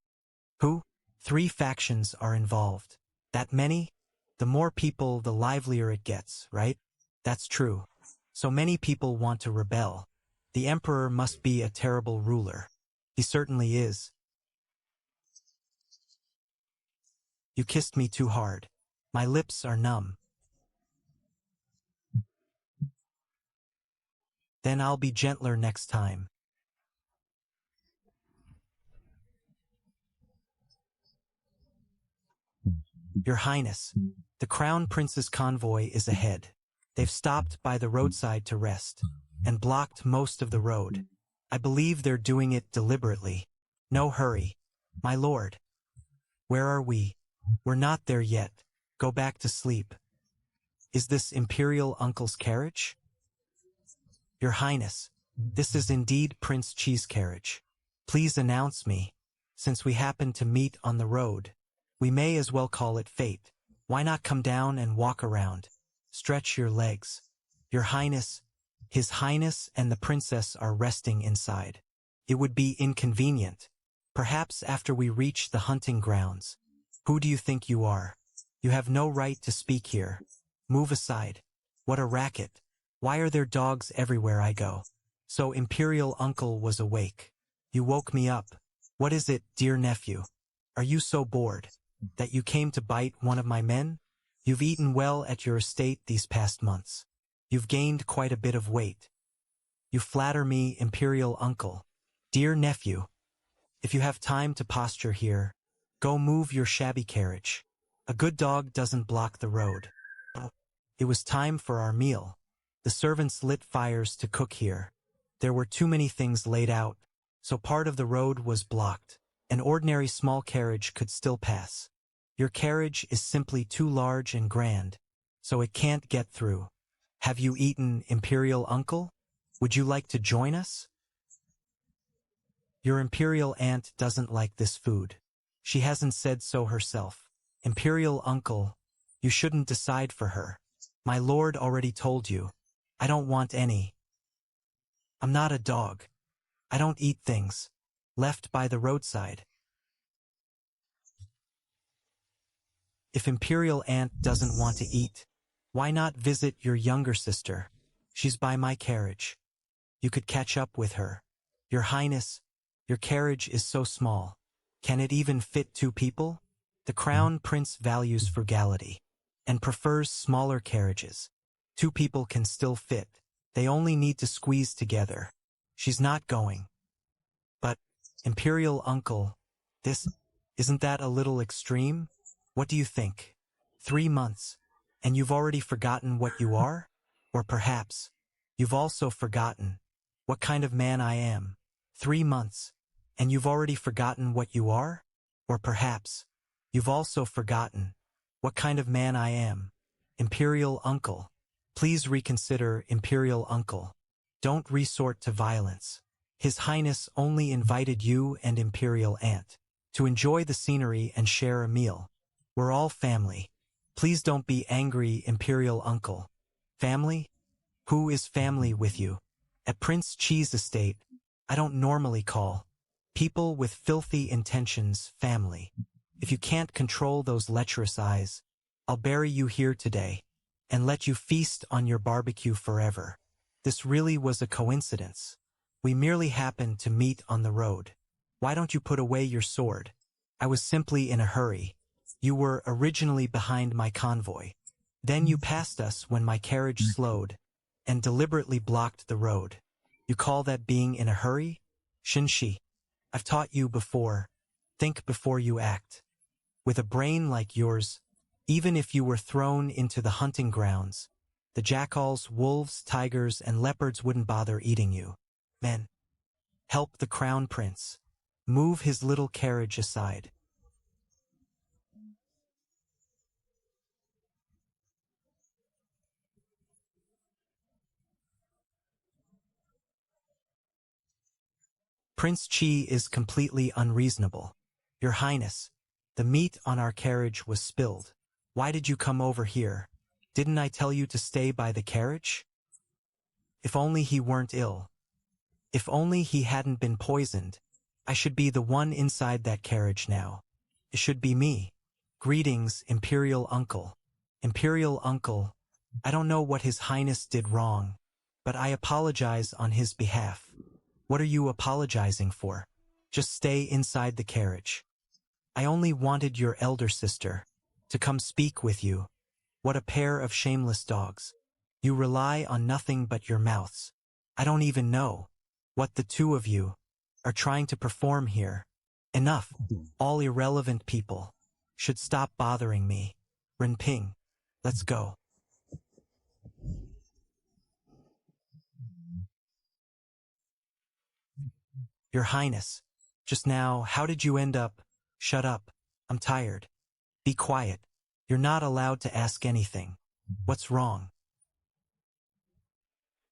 Who? 3 factions are involved. That many? The more people, the livelier it gets, right? That's true. So many people want to rebel. The emperor must be a terrible ruler. He certainly is. You kissed me too hard. My lips are numb. Then I'll be gentler next time. Your Highness, the Crown Prince's convoy is ahead. They've stopped by the roadside to rest and blocked most of the road. I believe they're doing it deliberately. No hurry. My lord. Where are we? We're not there yet. Go back to sleep. Is this Imperial Uncle's carriage? Your Highness, this is indeed Prince Chi's carriage. Please announce me. Since we happen to meet on the road, we may as well call it fate. Why not come down and walk around? Stretch your legs. Your Highness, His Highness and the Princess are resting inside. It would be inconvenient. Perhaps after we reach the hunting grounds. Who do you think you are? You have no right to speak here. Move aside. What a racket. Why are there dogs everywhere I go? So Imperial Uncle was awake. You woke me up. What is it, dear nephew? Are you so bored that you came to bite one of my men? You've eaten well at your estate these past months. You've gained quite a bit of weight. You flatter me, Imperial Uncle. Dear nephew, if you have time to posture here, go move your shabby carriage. A good dog doesn't block the road. It was time for our meal. The servants lit fires to cook here. There were too many things laid out, so part of the road was blocked. An ordinary small carriage could still pass. Your carriage is simply too large and grand, so it can't get through. Have you eaten, Imperial Uncle? Would you like to join us? Your Imperial Aunt doesn't like this food. She hasn't said so herself. Imperial Uncle, you shouldn't decide for her. My lord already told you. I don't want any. I'm not a dog. I don't eat things left by the roadside. If Imperial Aunt doesn't want to eat, why not visit your younger sister? She's by my carriage. You could catch up with her. Your Highness, your carriage is so small. Can it even fit 2 people? The Crown Prince values frugality and prefers smaller carriages. 2 people can still fit. They only need to squeeze together. She's not going. But, Imperial Uncle, isn't that a little extreme? What do you think? 3 months, and you've already forgotten what you are? Or perhaps, you've also forgotten what kind of man I am. 3 months, and you've already forgotten what you are? Or perhaps, you've also forgotten what kind of man I am. Imperial Uncle, please reconsider, Imperial Uncle. Don't resort to violence. His Highness only invited you and Imperial Aunt to enjoy the scenery and share a meal. We're all family. Please don't be angry, Imperial Uncle. Family? Who is family with you? At Prince Chi's estate, I don't normally call people with filthy intentions family. If you can't control those lecherous eyes, I'll bury you here today and let you feast on your barbecue forever. This really was a coincidence. We merely happened to meet on the road. Why don't you put away your sword? I was simply in a hurry. You were originally behind my convoy. Then you passed us when my carriage slowed and deliberately blocked the road. You call that being in a hurry? Shinshi, I've taught you before. Think before you act. With a brain like yours, even if you were thrown into the hunting grounds, the jackals, wolves, tigers, and leopards wouldn't bother eating you. Men, help the Crown Prince. Move his little carriage aside. Prince Chi is completely unreasonable. Your Highness, the meat on our carriage was spilled. Why did you come over here? Didn't I tell you to stay by the carriage? If only he weren't ill. If only he hadn't been poisoned. I should be the one inside that carriage now. It should be me. Greetings, Imperial Uncle. Imperial Uncle, I don't know what His Highness did wrong, but I apologize on his behalf. What are you apologizing for? Just stay inside the carriage. I only wanted your elder sister to come speak with you. What a pair of shameless dogs. You rely on nothing but your mouths. I don't even know what the 2 of you are trying to perform here. Enough. All irrelevant people should stop bothering me. Renping, let's go. Your Highness, just now, how did you end up? Shut up. I'm tired. Be quiet. You're not allowed to ask anything. What's wrong?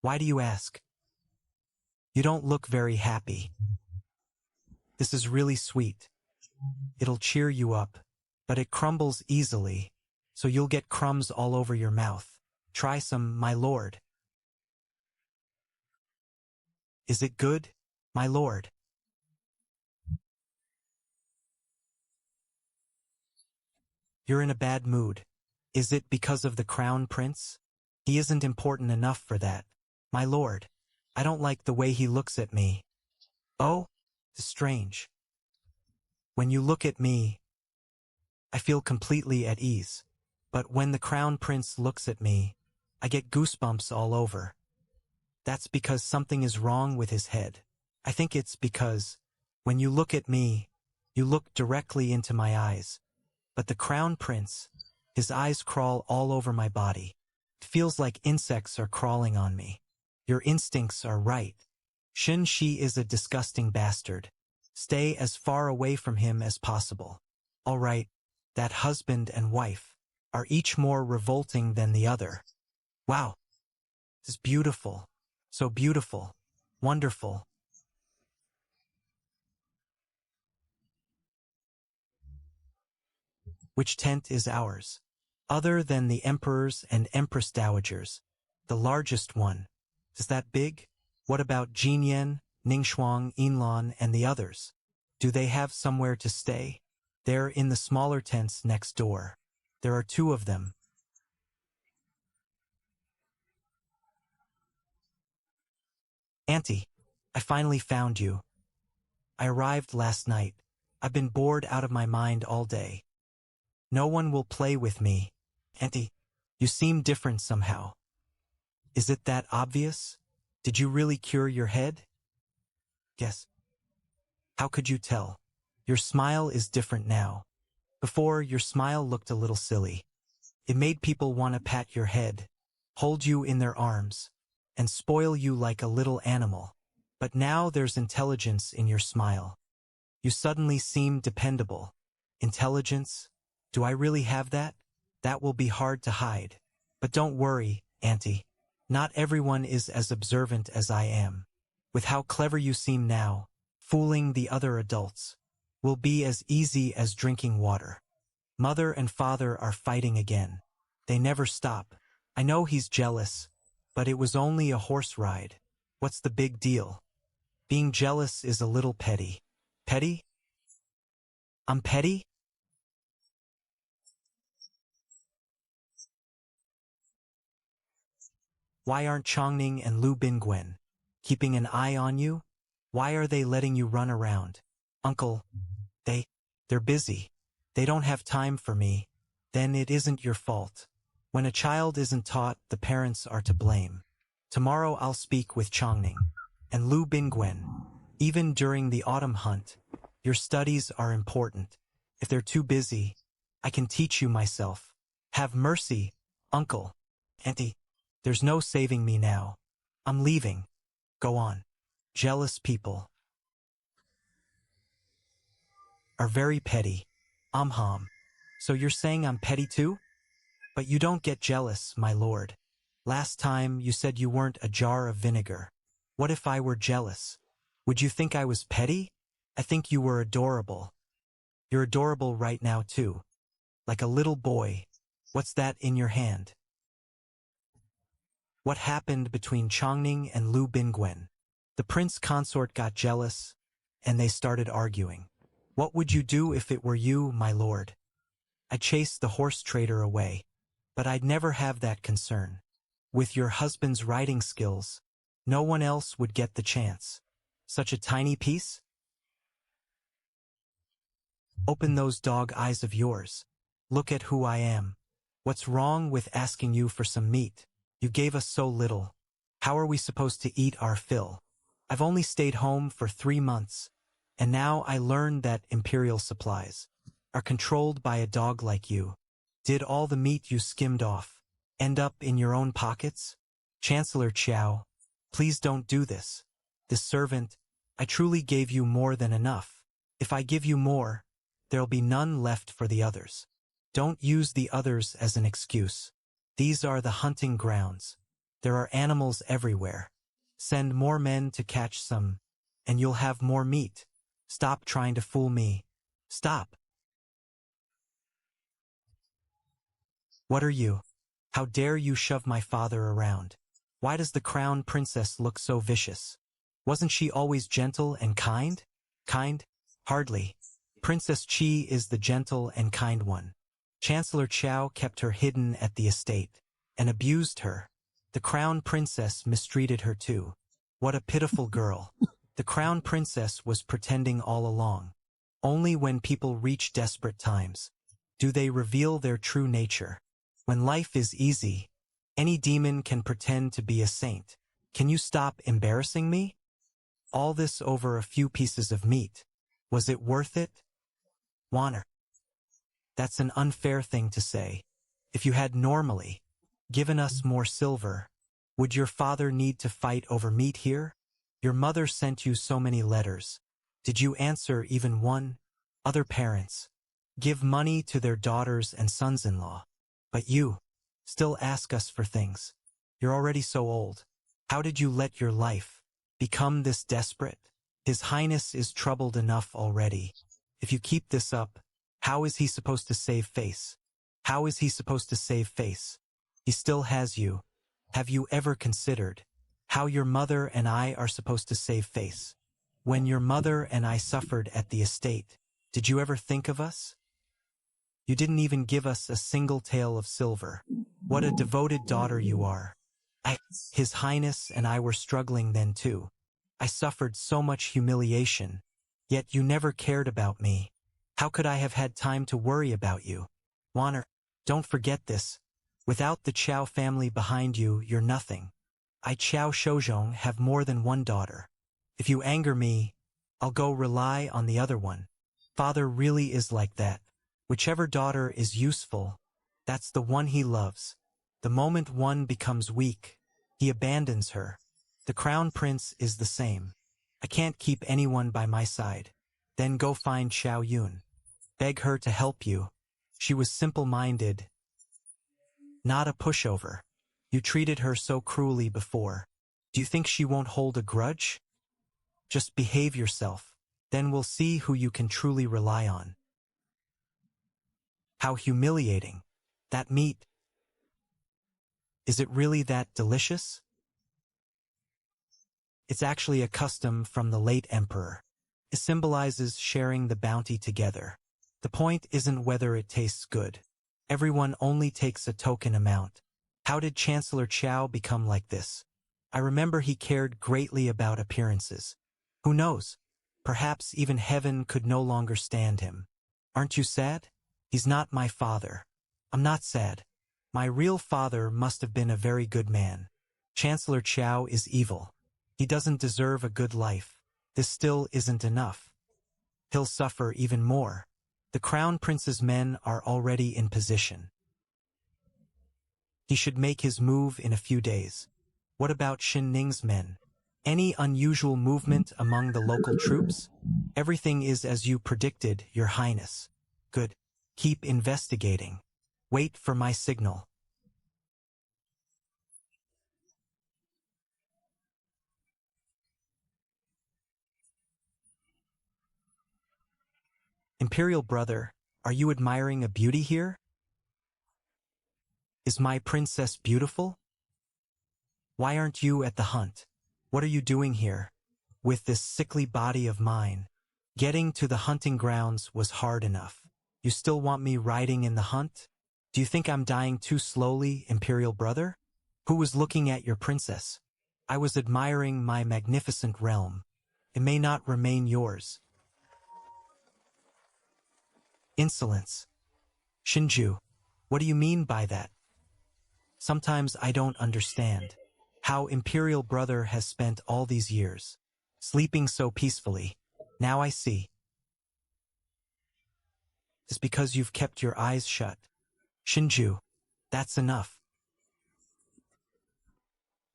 Why do you ask? You don't look very happy. This is really sweet. It'll cheer you up, but it crumbles easily, so you'll get crumbs all over your mouth. Try some, my lord. Is it good, my lord? You're in a bad mood. Is it because of the Crown Prince? He isn't important enough for that. My lord, I don't like the way he looks at me. Oh, strange. When you look at me, I feel completely at ease. But when the Crown Prince looks at me, I get goosebumps all over. That's because something is wrong with his head. I think it's because, when you look at me, you look directly into my eyes. But the Crown Prince, his eyes crawl all over my body. It feels like insects are crawling on me. Your instincts are right. Shin Shi is a disgusting bastard. Stay as far away from him as possible. All right, that husband and wife are each more revolting than the other. Wow, this is beautiful. So beautiful. Wonderful. Which tent is ours? Other than the emperors and empress dowagers. The largest one. Is that big? What about Jinyan, Ningxuang, Yinlan, and the others? Do they have somewhere to stay? They're in the smaller tents next door. There are two of them. Auntie, I finally found you. I arrived last night. I've been bored out of my mind all day. No one will play with me. Auntie, you seem different somehow. Is it that obvious? Did you really cure your head? Yes. How could you tell? Your smile is different now. Before, your smile looked a little silly. It made people want to pat your head, hold you in their arms, and spoil you like a little animal. But now there's intelligence in your smile. You suddenly seem dependable. Intelligence? Do I really have that? That will be hard to hide. But don't worry, Auntie. Not everyone is as observant as I am. With how clever you seem now, fooling the other adults will be as easy as drinking water. Mother and father are fighting again. They never stop. I know he's jealous, but it was only a horse ride. What's the big deal? Being jealous is a little petty. Petty? I'm petty? Why aren't Chongning and Lu Bingwen keeping an eye on you? Why are they letting you run around? Uncle, they're busy. They don't have time for me. Then it isn't your fault. When a child isn't taught, the parents are to blame. Tomorrow I'll speak with Chongning and Lu Bingwen. Even during the autumn hunt, your studies are important. If they're too busy, I can teach you myself. Have mercy, Uncle. Auntie, there's no saving me now. I'm leaving. Go on. Jealous people are very petty. So you're saying I'm petty too? But you don't get jealous, my lord. Last time you said you weren't a jar of vinegar. What if I were jealous? Would you think I was petty? I think you were adorable. You're adorable right now too. Like a little boy. What's that in your hand? What happened between Chongning and Lu Bingwen? The prince consort got jealous, and they started arguing. What would you do if it were you, my lord? I'd chase the horse trader away, but I'd never have that concern. With your husband's riding skills, no one else would get the chance. Such a tiny piece? Open those dog eyes of yours. Look at who I am. What's wrong with asking you for some meat? You gave us so little. How are we supposed to eat our fill? I've only stayed home for 3 months, and now I learned that imperial supplies are controlled by a dog like you. Did all the meat you skimmed off end up in your own pockets? Chancellor Qiao, please don't do this. This servant, I truly gave you more than enough. If I give you more, there'll be none left for the others. Don't use the others as an excuse. These are the hunting grounds. There are animals everywhere. Send more men to catch some, and you'll have more meat. Stop trying to fool me. Stop. What are you? How dare you shove my father around? Why does the crown princess look so vicious? Wasn't she always gentle and kind? Kind? Hardly. Princess Qi is the gentle and kind one. Chancellor Qiao kept her hidden at the estate and abused her. The crown princess mistreated her too. What a pitiful girl. The crown princess was pretending all along. Only when people reach desperate times do they reveal their true nature. When life is easy, any demon can pretend to be a saint. Can you stop embarrassing me? All this over a few pieces of meat. Was it worth it? Wanner. That's an unfair thing to say. If you had normally given us more silver, would your father need to fight over meat here? Your mother sent you so many letters. Did you answer even one? Other parents give money to their daughters and sons-in-law. But you still ask us for things. You're already so old. How did you let your life become this desperate? His Highness is troubled enough already. If you keep this up, how is he supposed to save face? How is he supposed to save face? He still has you. Have you ever considered how your mother and I are supposed to save face? When your mother and I suffered at the estate, did you ever think of us? You didn't even give us a single tael of silver. What a devoted daughter you are. His Highness and I were struggling then too. I suffered so much humiliation, yet you never cared about me. How could I have had time to worry about you? Wanner, don't forget this. Without the Chow family behind you, you're nothing. I Chow Shozhong have more than one daughter. If you anger me, I'll go rely on the other one. Father really is like that. Whichever daughter is useful, that's the one he loves. The moment one becomes weak, he abandons her. The crown prince is the same. I can't keep anyone by my side. Then go find Xiao Yun. Beg her to help you. She was simple-minded, not a pushover. You treated her so cruelly before. Do you think she won't hold a grudge? Just behave yourself. Then we'll see who you can truly rely on. How humiliating. That meat. Is it really that delicious? It's actually a custom from the late emperor. It symbolizes sharing the bounty together. The point isn't whether it tastes good. Everyone only takes a token amount. How did Chancellor Chow become like this? I remember he cared greatly about appearances. Who knows? Perhaps even heaven could no longer stand him. Aren't you sad? He's not my father. I'm not sad. My real father must have been a very good man. Chancellor Chow is evil. He doesn't deserve a good life. This still isn't enough. He'll suffer even more. The Crown Prince's men are already in position. He should make his move in a few days. What about Xin Ning's men? Any unusual movement among the local troops? Everything is as you predicted, Your Highness. Good. Keep investigating. Wait for my signal. Imperial brother, are you admiring a beauty here? Is my princess beautiful? Why aren't you at the hunt? What are you doing here? With this sickly body of mine. Getting to the hunting grounds was hard enough. You still want me riding in the hunt? Do you think I'm dying too slowly, Imperial brother? Who was looking at your princess? I was admiring my magnificent realm. It may not remain yours. Insolence. Shinju, what do you mean by that? Sometimes I don't understand how Imperial brother has spent all these years, sleeping so peacefully. Now I see. It's because you've kept your eyes shut. Shinju, that's enough.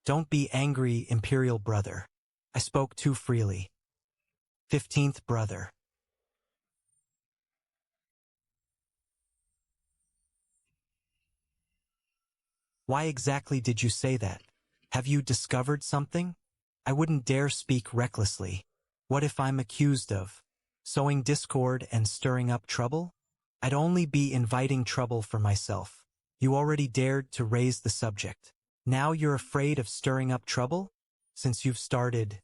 Don't be angry, Imperial brother. I spoke too freely. 15th brother. Why exactly did you say that? Have you discovered something? I wouldn't dare speak recklessly. What if I'm accused of sowing discord and stirring up trouble? I'd only be inviting trouble for myself. You already dared to raise the subject. Now you're afraid of stirring up trouble? Since you've started,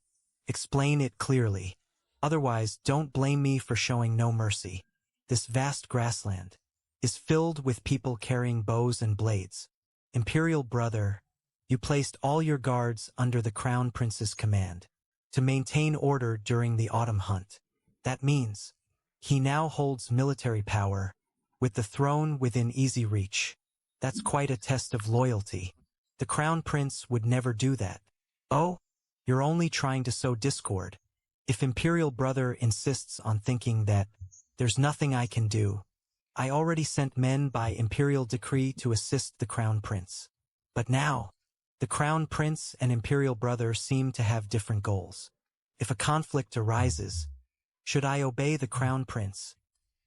explain it clearly. Otherwise, don't blame me for showing no mercy. This vast grassland is filled with people carrying bows and blades. Imperial brother, you placed all your guards under the Crown Prince's command to maintain order during the autumn hunt. That means he now holds military power with the throne within easy reach. That's quite a test of loyalty. The Crown Prince would never do that. Oh, you're only trying to sow discord. If Imperial brother insists on thinking that there's nothing I can do, I already sent men by Imperial decree to assist the Crown Prince. But now, the Crown Prince and Imperial brother seem to have different goals. If a conflict arises, should I obey the Crown Prince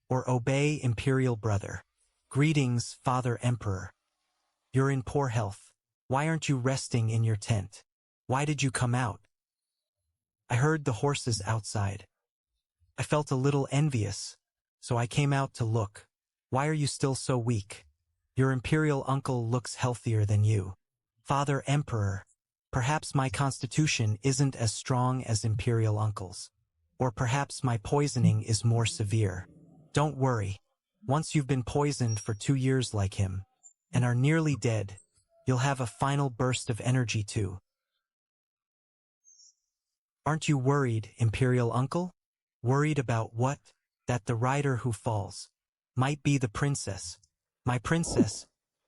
or obey Imperial brother? Greetings, Father Emperor. You're in poor health. Why aren't you resting in your tent? Why did you come out? I heard the horses outside. I felt a little envious, so I came out to look. Why are you still so weak? Your imperial uncle looks healthier than you. Father Emperor, perhaps my constitution isn't as strong as imperial uncle's. Or perhaps my poisoning is more severe. Don't worry. Once you've been poisoned for 2 years like him, and are nearly dead, you'll have a final burst of energy too. Aren't you worried, imperial uncle? Worried about what? That the rider who falls might be the princess. My princess,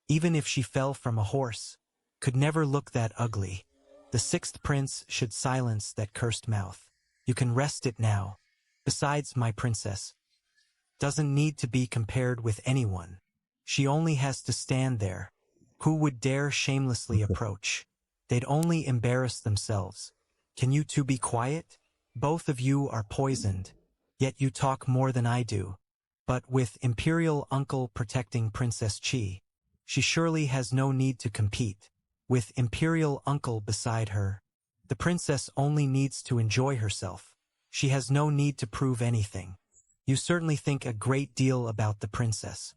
even if she fell from a horse, could never look that ugly. The sixth prince should silence that cursed mouth. You can rest it now. Besides, my princess doesn't need to be compared with anyone. She only has to stand there. Who would dare shamelessly approach? They'd only embarrass themselves. Can you two be quiet? Both of you are poisoned, yet you talk more than I do. But with Imperial Uncle protecting Princess Chi, she surely has no need to compete. With Imperial Uncle beside her, the princess only needs to enjoy herself. She has no need to prove anything. You certainly think a great deal about the princess.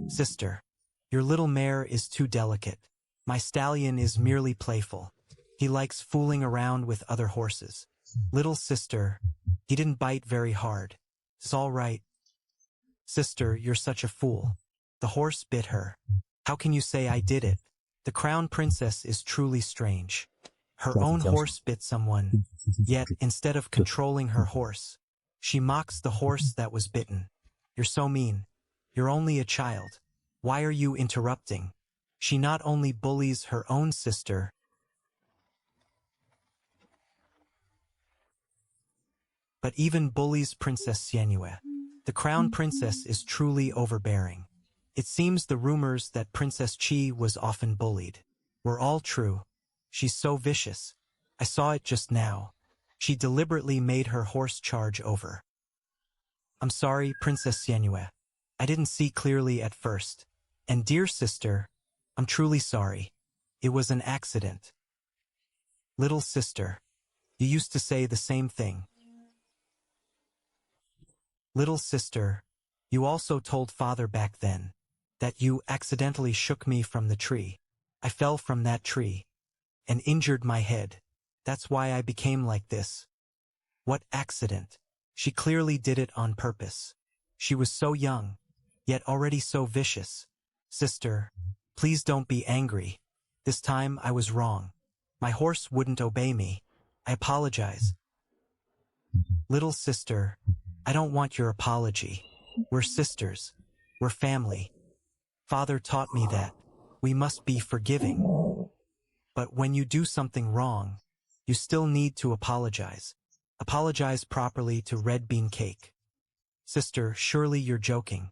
Sister, your little mare is too delicate. My stallion is merely playful. He likes fooling around with other horses. Little sister, he didn't bite very hard. It's all right. Sister, you're such a fool. The horse bit her. How can you say I did it? The crown princess is truly strange. Her own horse bit someone, yet instead of controlling her horse, she mocks the horse that was bitten. You're so mean. You're only a child. Why are you interrupting? She not only bullies her own sister, but even bullies Princess Xianyu. The crown princess is truly overbearing. It seems the rumors that Princess Chi was often bullied were all true. She's so vicious. I saw it just now. She deliberately made her horse charge over. I'm sorry, Princess Xianyu. I didn't see clearly at first. And dear sister, I'm truly sorry. It was an accident. Little sister, you used to say the same thing. Little sister, you also told father back then that you accidentally shook me from the tree. I fell from that tree and injured my head. That's why I became like this. What accident? She clearly did it on purpose. She was so young, yet already so vicious. Sister, please don't be angry. This time I was wrong. My horse wouldn't obey me. I apologize. Little sister, I don't want your apology. We're sisters. We're family. Father taught me that we must be forgiving. But when you do something wrong, you still need to apologize. Apologize properly to Red Bean Cake. Sister, surely you're joking.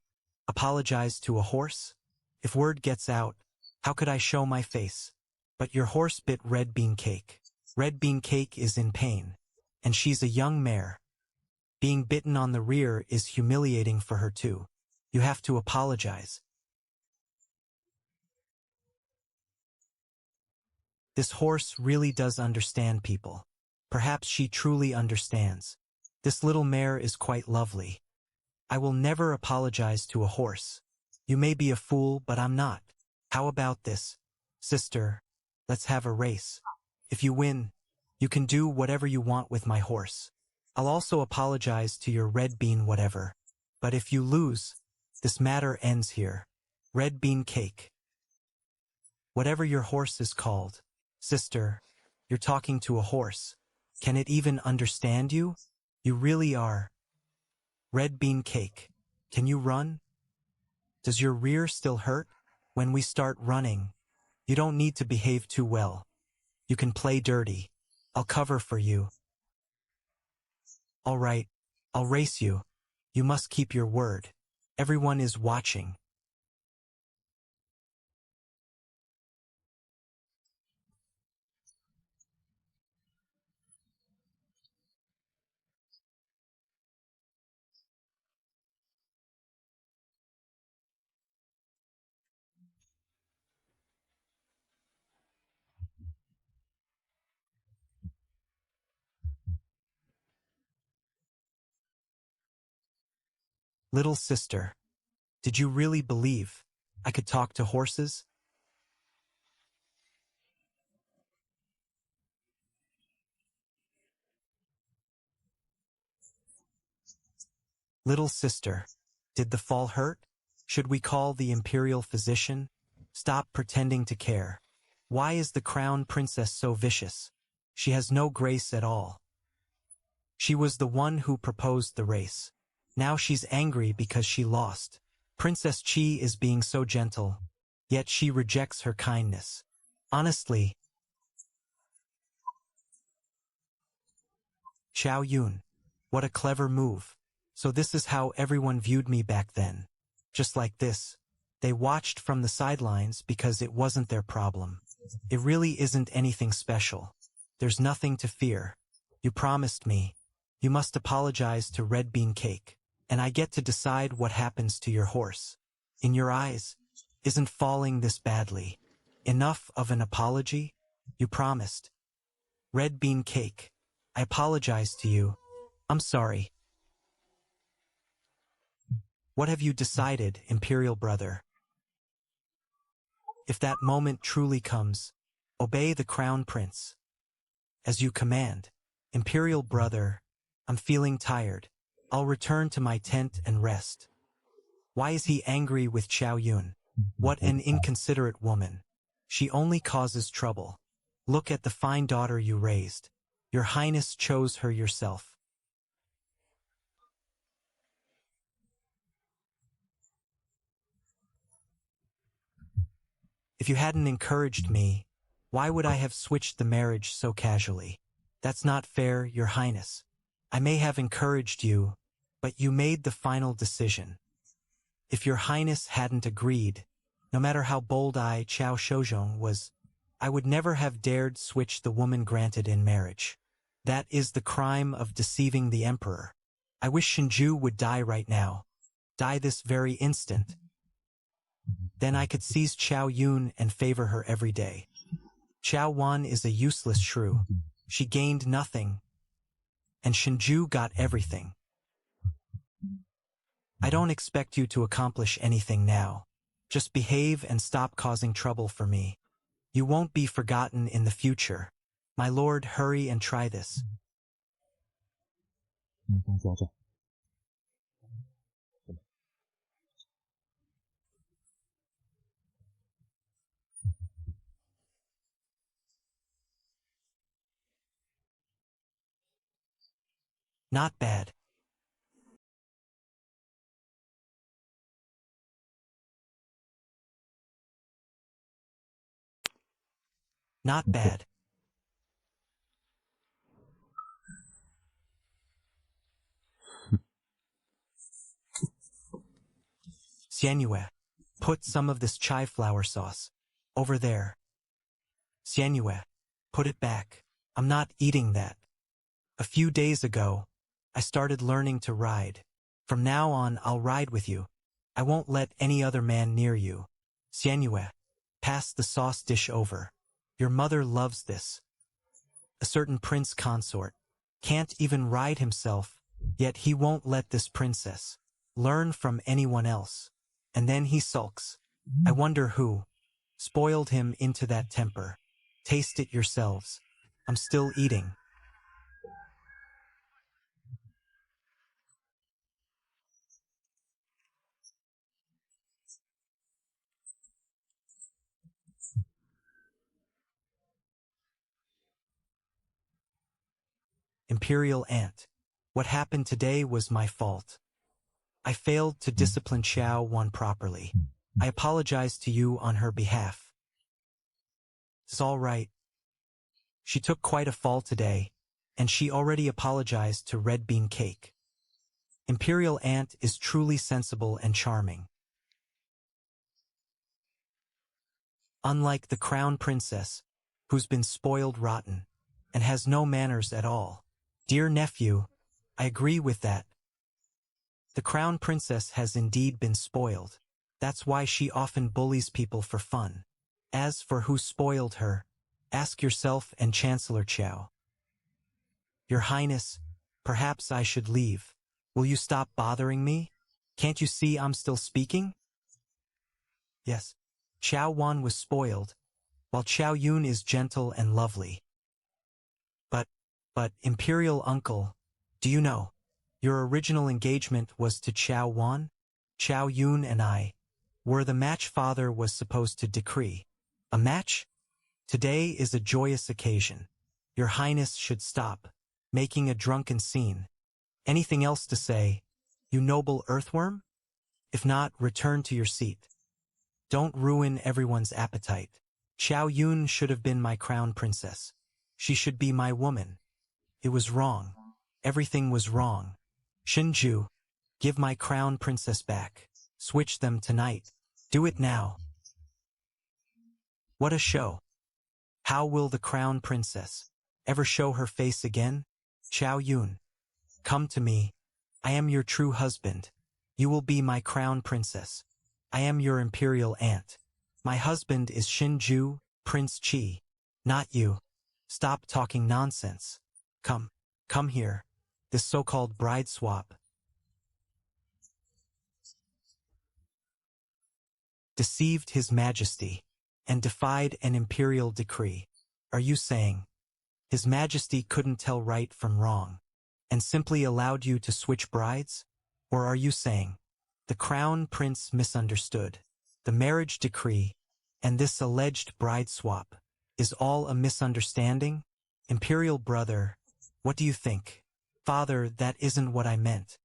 Apologize to a horse? If word gets out, how could I show my face? But your horse bit Red Bean Cake. Red Bean Cake is in pain, and she's a young mare. Being bitten on the rear is humiliating for her too. You have to apologize. This horse really does understand people. Perhaps she truly understands. This little mare is quite lovely. I will never apologize to a horse. You may be a fool, but I'm not. How about this? Sister, let's have a race. If you win, you can do whatever you want with my horse. I'll also apologize to your Red Bean whatever. But if you lose, this matter ends here. Red Bean Cake. Whatever your horse is called. Sister, you're talking to a horse. Can it even understand you? You really are. Red Bean Cake. Can you run? Does your rear still hurt? When we start running, you don't need to behave too well. You can play dirty. I'll cover for you. All right, I'll race you. You must keep your word. Everyone is watching. Little sister, did you really believe I could talk to horses? Little sister, did the fall hurt? Should we call the imperial physician? Stop pretending to care. Why is the crown princess so vicious? She has no grace at all. She was the one who proposed the race. Now she's angry because she lost. Princess Chi is being so gentle, yet she rejects her kindness. Honestly, Xiao Yun, what a clever move. So this is how everyone viewed me back then. Just like this. They watched from the sidelines because it wasn't their problem. It really isn't anything special. There's nothing to fear. You promised me. You must apologize to Red Bean Cake, and I get to decide what happens to your horse. In your eyes, isn't falling this badly. Enough of an apology? You promised. Red Bean Cake, I apologize to you. I'm sorry. What have you decided, Imperial Brother? If that moment truly comes, obey the Crown Prince. As you command. Imperial Brother, I'm feeling tired. I'll return to my tent and rest. Why is he angry with Xiao Yun? What an inconsiderate woman. She only causes trouble. Look at the fine daughter you raised. Your Highness chose her yourself. If you hadn't encouraged me, why would I have switched the marriage so casually? That's not fair, Your Highness. I may have encouraged you, but you made the final decision. If Your Highness hadn't agreed, no matter how bold Qiao Shouzhong was, I would never have dared switch the woman granted in marriage. That is the crime of deceiving the Emperor. I wish Shinju would die right now. Die this very instant. Then I could seize Qiao Yun and favor her every day. Qiao Wan is a useless shrew. She gained nothing, and Shinju got everything. I don't expect you to accomplish anything now. Just behave and stop causing trouble for me. You won't be forgotten in the future. My lord, hurry and try this. Not bad. Not bad. Xianyue, put some of this chai flower sauce. Over there. Xianyue, put it back. I'm not eating that. A few days ago, I started learning to ride. From now on, I'll ride with you. I won't let any other man near you. Xianyue, pass the sauce dish over. Your mother loves this. A certain prince consort can't even ride himself, yet he won't let this princess learn from anyone else. And then he sulks. I wonder who spoiled him into that temper. Taste it yourselves. I'm still eating. Imperial Aunt, what happened today was my fault. I failed to discipline Xiao Wan properly. I apologize to you on her behalf. It's all right. She took quite a fall today, and she already apologized to Red Bean Cake. Imperial Aunt is truly sensible and charming. Unlike the Crown Princess, who's been spoiled rotten, and has no manners at all. Dear nephew, I agree with that. The Crown Princess has indeed been spoiled. That's why she often bullies people for fun. As for who spoiled her, ask yourself and Chancellor Qiao. Your Highness, perhaps I should leave. Will you stop bothering me? Can't you see I'm still speaking? Yes. Xiao Wan was spoiled, while Xiao Yun is gentle and lovely. But, Imperial Uncle, do you know, your original engagement was to Xiao Wan? Xiao Yun and I were the match father was supposed to decree. A match? Today is a joyous occasion. Your Highness should stop making a drunken scene. Anything else to say, you noble earthworm? If not, return to your seat. Don't ruin everyone's appetite. Xiao Yun should have been my crown princess. She should be my woman. It was wrong. Everything was wrong. Shinju, give my crown princess back. Switch them tonight. Do it now. What a show. How will the crown princess ever show her face again? Xiao Yun, come to me. I am your true husband. You will be my crown princess. I am your imperial aunt. My husband is Shinju, Prince Qi. Not you. Stop talking nonsense. Come here. This so-called bride swap deceived His Majesty and defied an imperial decree. Are you saying His Majesty couldn't tell right from wrong and simply allowed you to switch brides? Or are you saying the crown prince misunderstood the marriage decree and this alleged bride swap is all a misunderstanding? Imperial brother, what do you think? Father, that isn't what I meant.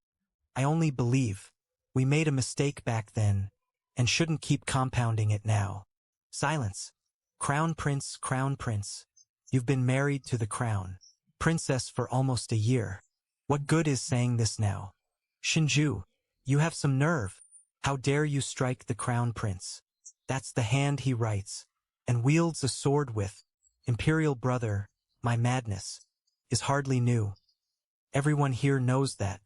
I only believe we made a mistake back then and shouldn't keep compounding it now. Silence. Crown prince, you've been married to the crown princess for almost a year. What good is saying this now? Shinju, you have some nerve. How dare you strike the crown prince? That's the hand he writes and wields a sword with. Imperial brother, my madness is hardly new. Everyone here knows that.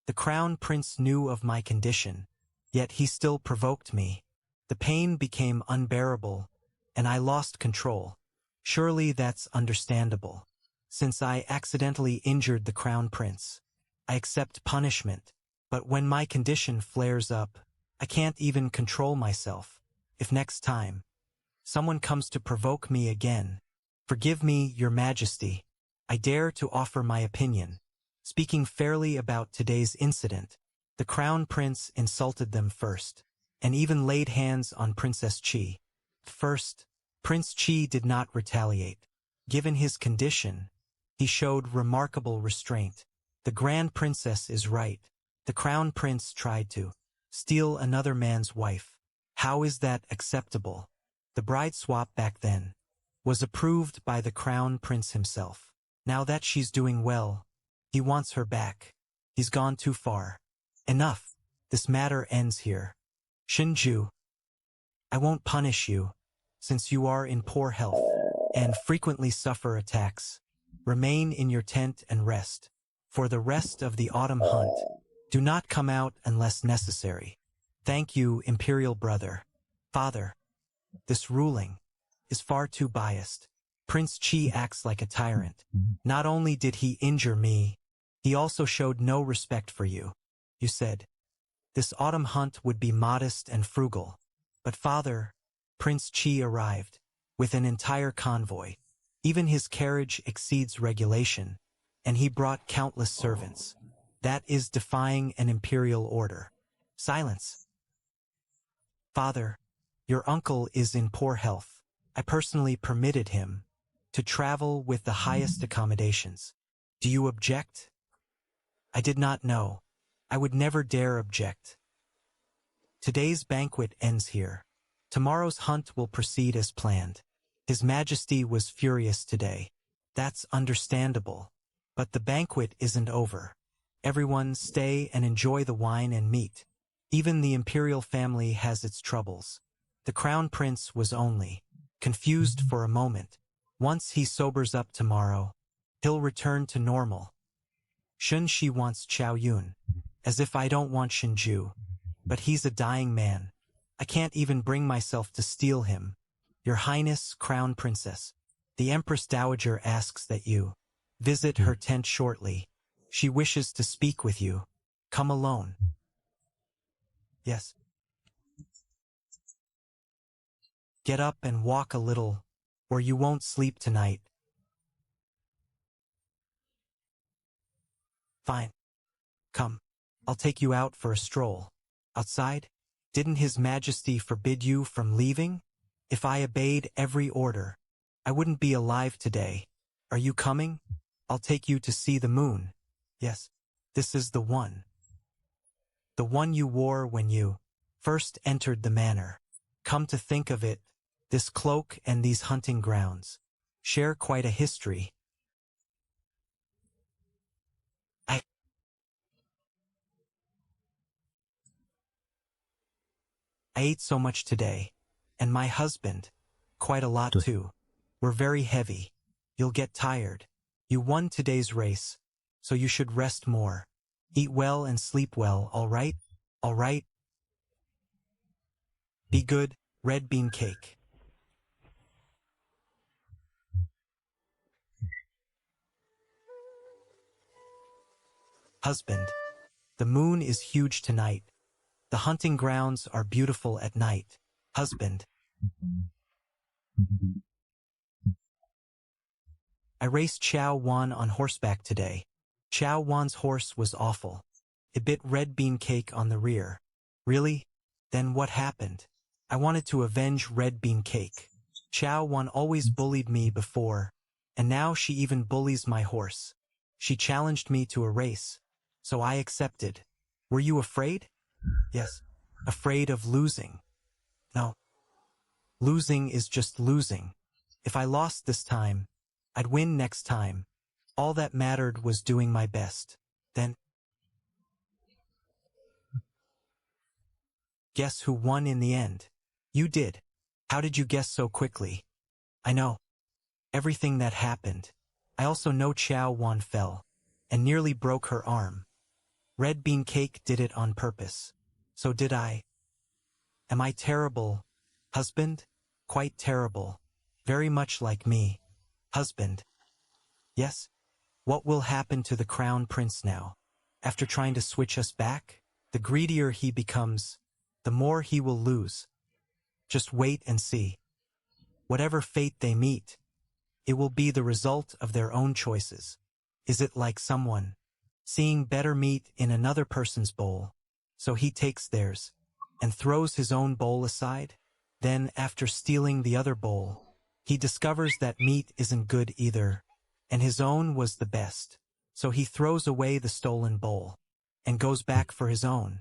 The crown prince knew of my condition, yet he still provoked me. The pain became unbearable, and I lost control. Surely that's understandable. Since I accidentally injured the crown prince, I accept punishment. But when my condition flares up, I can't even control myself. If next time someone comes to provoke me again, forgive me, Your Majesty. I dare to offer my opinion. Speaking fairly about today's incident, the crown prince insulted them first, and even laid hands on Princess Qi. First, Prince Qi did not retaliate. Given his condition, he showed remarkable restraint. The grand princess is right. The crown prince tried to steal another man's wife. How is that acceptable? The bride swap back then was approved by the crown prince himself. Now that she's doing well, he wants her back. He's gone too far. Enough. This matter ends here. Shinju, I won't punish you, since you are in poor health and frequently suffer attacks. Remain in your tent and rest. For the rest of the autumn hunt, do not come out unless necessary. Thank you, Imperial brother. Father, this ruling is far too biased. Prince Qi acts like a tyrant. Not only did he injure me, he also showed no respect for you. You said this autumn hunt would be modest and frugal. But father, Prince Qi arrived with an entire convoy. Even his carriage exceeds regulation, and he brought countless servants. That is defying an imperial order. Silence. Father, your uncle is in poor health. I personally permitted him to travel with the highest accommodations. Do you object? I did not know. I would never dare object. Today's banquet ends here. Tomorrow's hunt will proceed as planned. His Majesty was furious today. That's understandable. But the banquet isn't over. Everyone stay and enjoy the wine and meat. Even the imperial family has its troubles. The crown prince was only confused for a moment. Once he sobers up tomorrow, he'll return to normal. Shun Shi wants Xiao Yun, as if I don't want Shinju. But he's a dying man. I can't even bring myself to steal him. Your Highness, Crown Princess, the Empress Dowager asks that you visit her tent shortly. She wishes to speak with you. Come alone. Yes. Get up and walk a little, or you won't sleep tonight. Fine. Come. I'll take you out for a stroll. Outside? Didn't His Majesty forbid you from leaving? If I obeyed every order, I wouldn't be alive today. Are you coming? I'll take you to see the moon. Yes. This is the one. The one you wore when you first entered the manor. Come to think of it, this cloak and these hunting grounds share quite a history. I ate so much today. And my husband. Quite a lot too. We're very heavy. You'll get tired. You won today's race, so you should rest more. Eat well and sleep well, all right? All right? Be good, red bean cake. Husband. The moon is huge tonight. The hunting grounds are beautiful at night. Husband. I raced Chow Wan on horseback today. Chow Wan's horse was awful. It bit red bean cake on the rear. Really? Then what happened? I wanted to avenge red bean cake. Chow Wan always bullied me before, and now she even bullies my horse. She challenged me to a race, so I accepted. Were you afraid? Yes. Afraid of losing? No. Losing is just losing. If I lost this time, I'd win next time. All that mattered was doing my best. Then, guess who won in the end? You did. How did you guess so quickly? I know everything that happened. I also know Chow Wan fell and nearly broke her arm. Red bean cake did it on purpose. So did I. Am I terrible, husband? Quite terrible. Very much like me. Husband. Yes? What will happen to the crown prince now? After trying to switch us back? The greedier he becomes, the more he will lose. Just wait and see. Whatever fate they meet, it will be the result of their own choices. Is it like someone seeing better meat in another person's bowl, so he takes theirs and throws his own bowl aside? Then, after stealing the other bowl, he discovers that meat isn't good either, and his own was the best. So he throws away the stolen bowl and goes back for his own,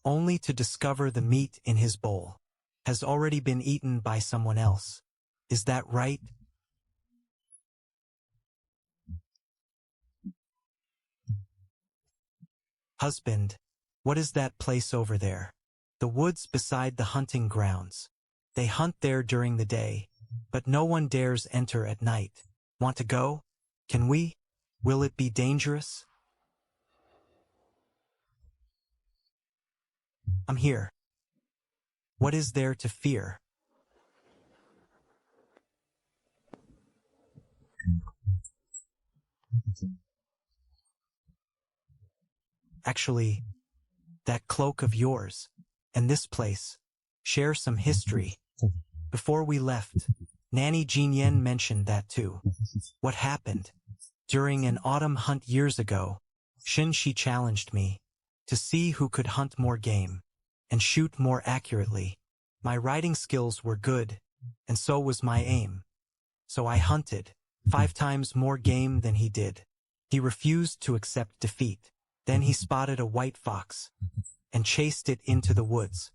only to discover the meat in his bowl has already been eaten by someone else. Is that right? Husband, what is that place over there? The woods beside the hunting grounds. They hunt there during the day, but no one dares enter at night. Want to go? Can we? Will it be dangerous? I'm here. What is there to fear? Actually, that cloak of yours and this place share some history. Before we left, Nanny Jean Yen mentioned that too. What happened? During an autumn hunt years ago, Shin Shi challenged me to see who could hunt more game and shoot more accurately. My riding skills were good, and so was my aim. So I hunted 5 times more game than he did. He refused to accept defeat. Then he spotted a white fox and chased it into the woods.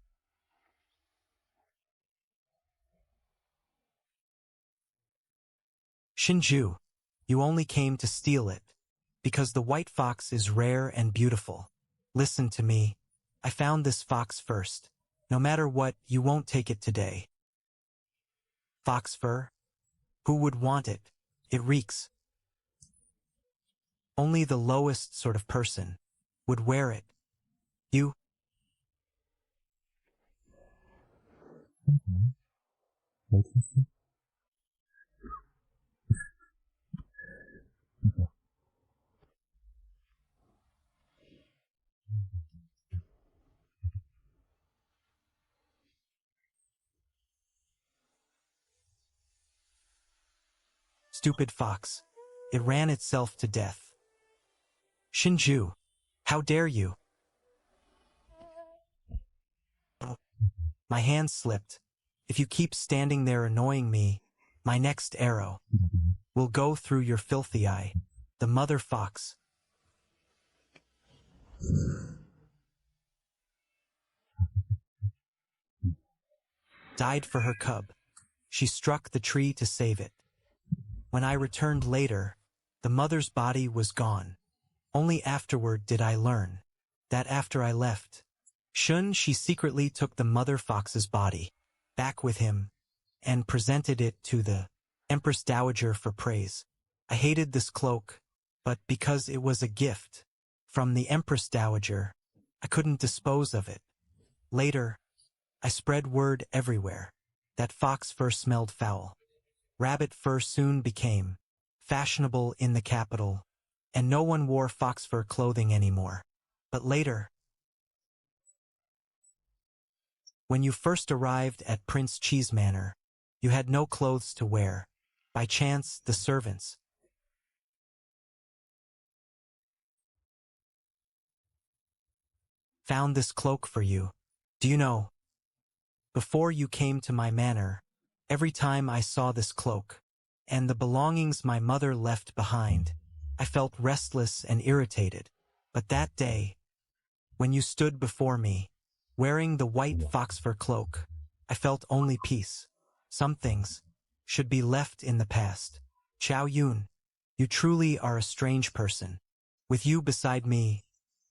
Shinju, you only came to steal it, because the white fox is rare and beautiful. Listen to me. I found this fox first. No matter what, you won't take it today. Fox fur? Who would want it? It reeks. Only the lowest sort of person would wear it. You? Stupid fox. It ran itself to death. Shinju, how dare you? My hand slipped. If you keep standing there annoying me, my next arrow will go through your filthy eye. The mother fox. Died for her cub. She struck the tree to save it. When I returned later, the mother's body was gone. Only afterward did I learn that after I left, she secretly took the mother fox's body back with him and presented it to the Empress Dowager for praise. I hated this cloak, but because it was a gift from the Empress Dowager, I couldn't dispose of it. Later, I spread word everywhere that fox fur smelled foul. Rabbit fur soon became fashionable in the capital, and no one wore fox fur clothing anymore. But later, when you first arrived at Prince Cheese Manor, you had no clothes to wear. By chance, the servants found this cloak for you. Do you know? Before you came to my manor, every time I saw this cloak and the belongings my mother left behind, I felt restless and irritated. But that day, when you stood before me, wearing the white fox fur cloak, I felt only peace. Some things should be left in the past. Chow Yun, you truly are a strange person. With you beside me,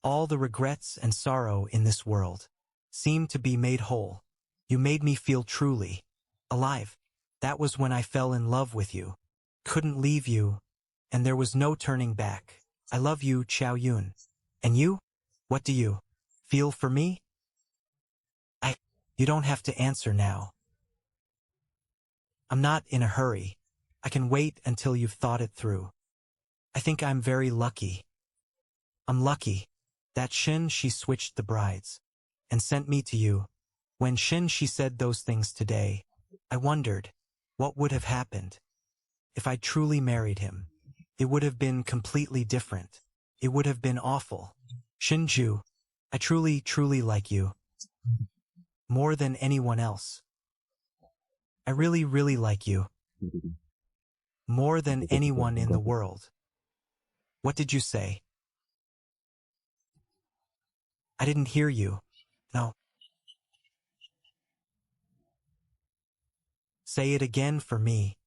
all the regrets and sorrow in this world seem to be made whole. You made me feel truly alive. That was when I fell in love with you. Couldn't leave you, and there was no turning back. I love you, Chow Yun. And you? What do you feel for me? You don't have to answer now. I'm not in a hurry. I can wait until you've thought it through. I think I'm very lucky. I'm lucky that she switched the brides and sent me to you. When she said those things today, I wondered what would have happened if I truly married him. It would have been completely different. It would have been awful. Shinju, I truly like you. More than anyone else. I really like you. More than anyone in the world. What did you say? I didn't hear you. No. Say it again for me.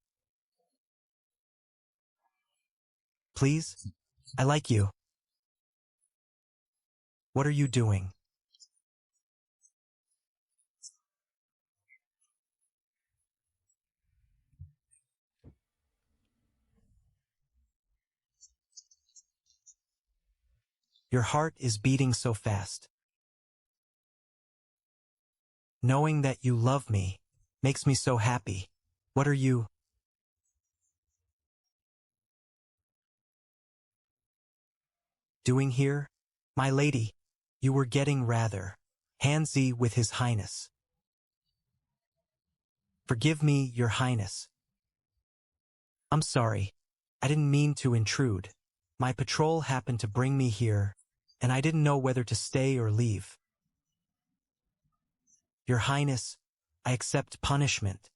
Please? I like you. What are you doing? Your heart is beating so fast. Knowing that you love me makes me so happy. What are you doing here? My lady, you were getting rather handsy with His Highness. Forgive me, Your Highness. I'm sorry. I didn't mean to intrude. My patrol happened to bring me here, and I didn't know whether to stay or leave. Your Highness, I accept punishment.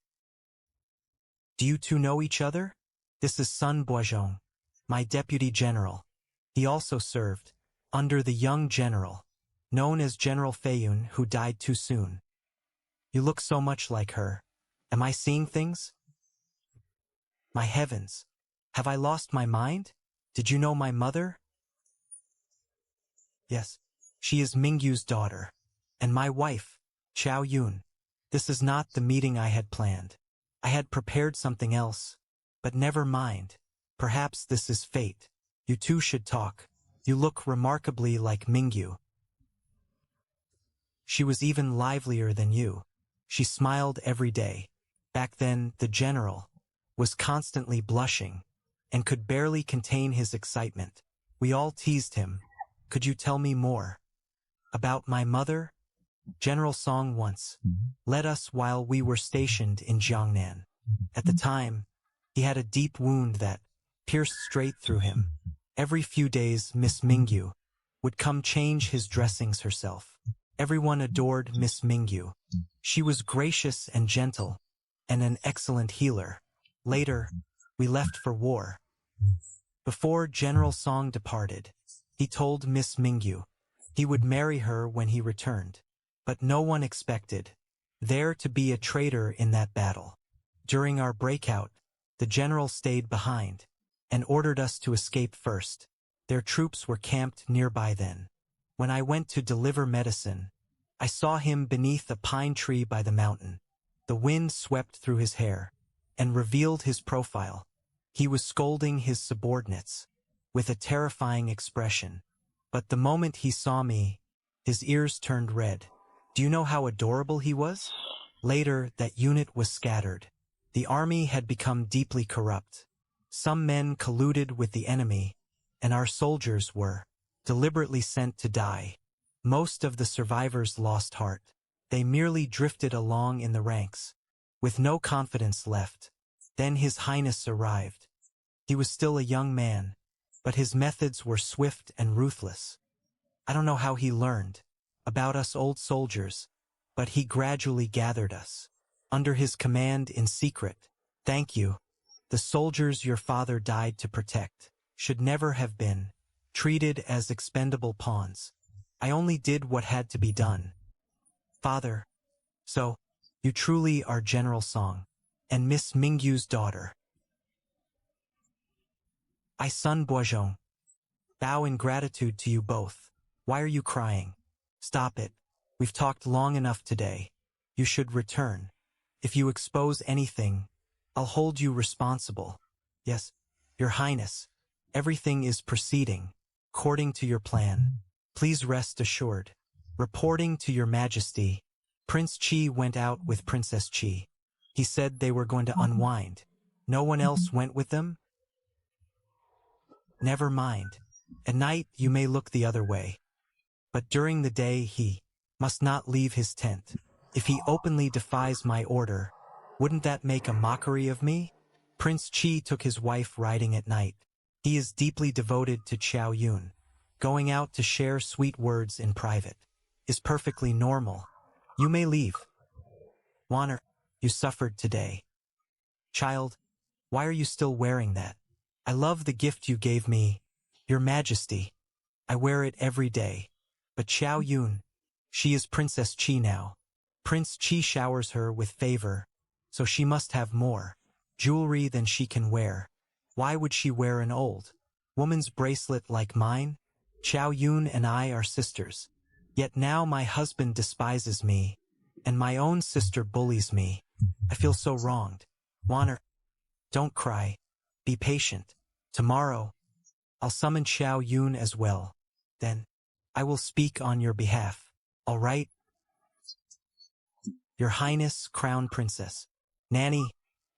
Do you two know each other? This is Sun Boizhong, my deputy general. He also served under the young general, known as General Feiyun, who died too soon. You look so much like her. Am I seeing things? My heavens, have I lost my mind? Did you know my mother? Yes, she is Mingyu's daughter, and my wife, Chow Yun. This is not the meeting I had planned. I had prepared something else, but never mind. Perhaps this is fate. You two should talk. You look remarkably like Mingyu. She was even livelier than you. She smiled every day. Back then, the general was constantly blushing and could barely contain his excitement. We all teased him. Could you tell me more about my mother? General Song once led us while we were stationed in Jiangnan. At the time, He had a deep wound that pierced straight through him. Every few days, Miss Mingyu would come change his dressings herself. Everyone adored Miss Mingyu. She was gracious and gentle, and an excellent healer. Later, we left for war. Before General Song departed, he told Miss Mingyu he would marry her when he returned. But no one expected there to be a traitor in that battle. During our breakout, the general stayed behind and ordered us to escape first. Their troops were camped nearby then. When I went to deliver medicine, I saw him beneath a pine tree by the mountain. The wind swept through his hair and revealed his profile. He was scolding his subordinates with a terrifying expression. But the moment he saw me, his ears turned red. Do you know how adorable he was? Later, that unit was scattered. The army had become deeply corrupt. Some men colluded with the enemy, and our soldiers were deliberately sent to die. Most of the survivors lost heart. They merely drifted along in the ranks, with no confidence left. Then His Highness arrived. He was still a young man, but his methods were swift and ruthless. I don't know how he learned about us old soldiers, but he gradually gathered us under his command in secret. Thank you. The soldiers your father died to protect should never have been treated as expendable pawns. I only did what had to be done. Father, so, you truly are General Song and Miss Mingyu's daughter. I, Sun Boizhong, bow in gratitude to you both. Why are you crying? Stop it. We've talked long enough today. You should return. If you expose anything, I'll hold you responsible. Yes, Your Highness, everything is proceeding according to your plan. Please rest assured. Reporting to Your Majesty, Prince Qi went out with Princess Qi. He said they were going to unwind. No one else went with them? Never mind. At night you may look the other way. But during the day he must not leave his tent. If he openly defies my order, wouldn't that make a mockery of me? Prince Qi took his wife riding at night. He is deeply devoted to Qiao Yun. Going out to share sweet words in private is perfectly normal. You may leave. Wanner, you suffered today. Child, why are you still wearing that? I love the gift you gave me, Your Majesty. I wear it every day. But Qiao Yun, she is Princess Qi now. Prince Qi showers her with favor, so she must have more jewelry than she can wear. Why would she wear an old woman's bracelet like mine? Qiao Yun and I are sisters. Yet now my husband despises me, and my own sister bullies me. I feel so wronged. Wanner, don't cry. Be patient. Tomorrow, I'll summon Qiao Yun as well. Then, I will speak on your behalf. All right? Your Highness, Crown Princess. Nanny,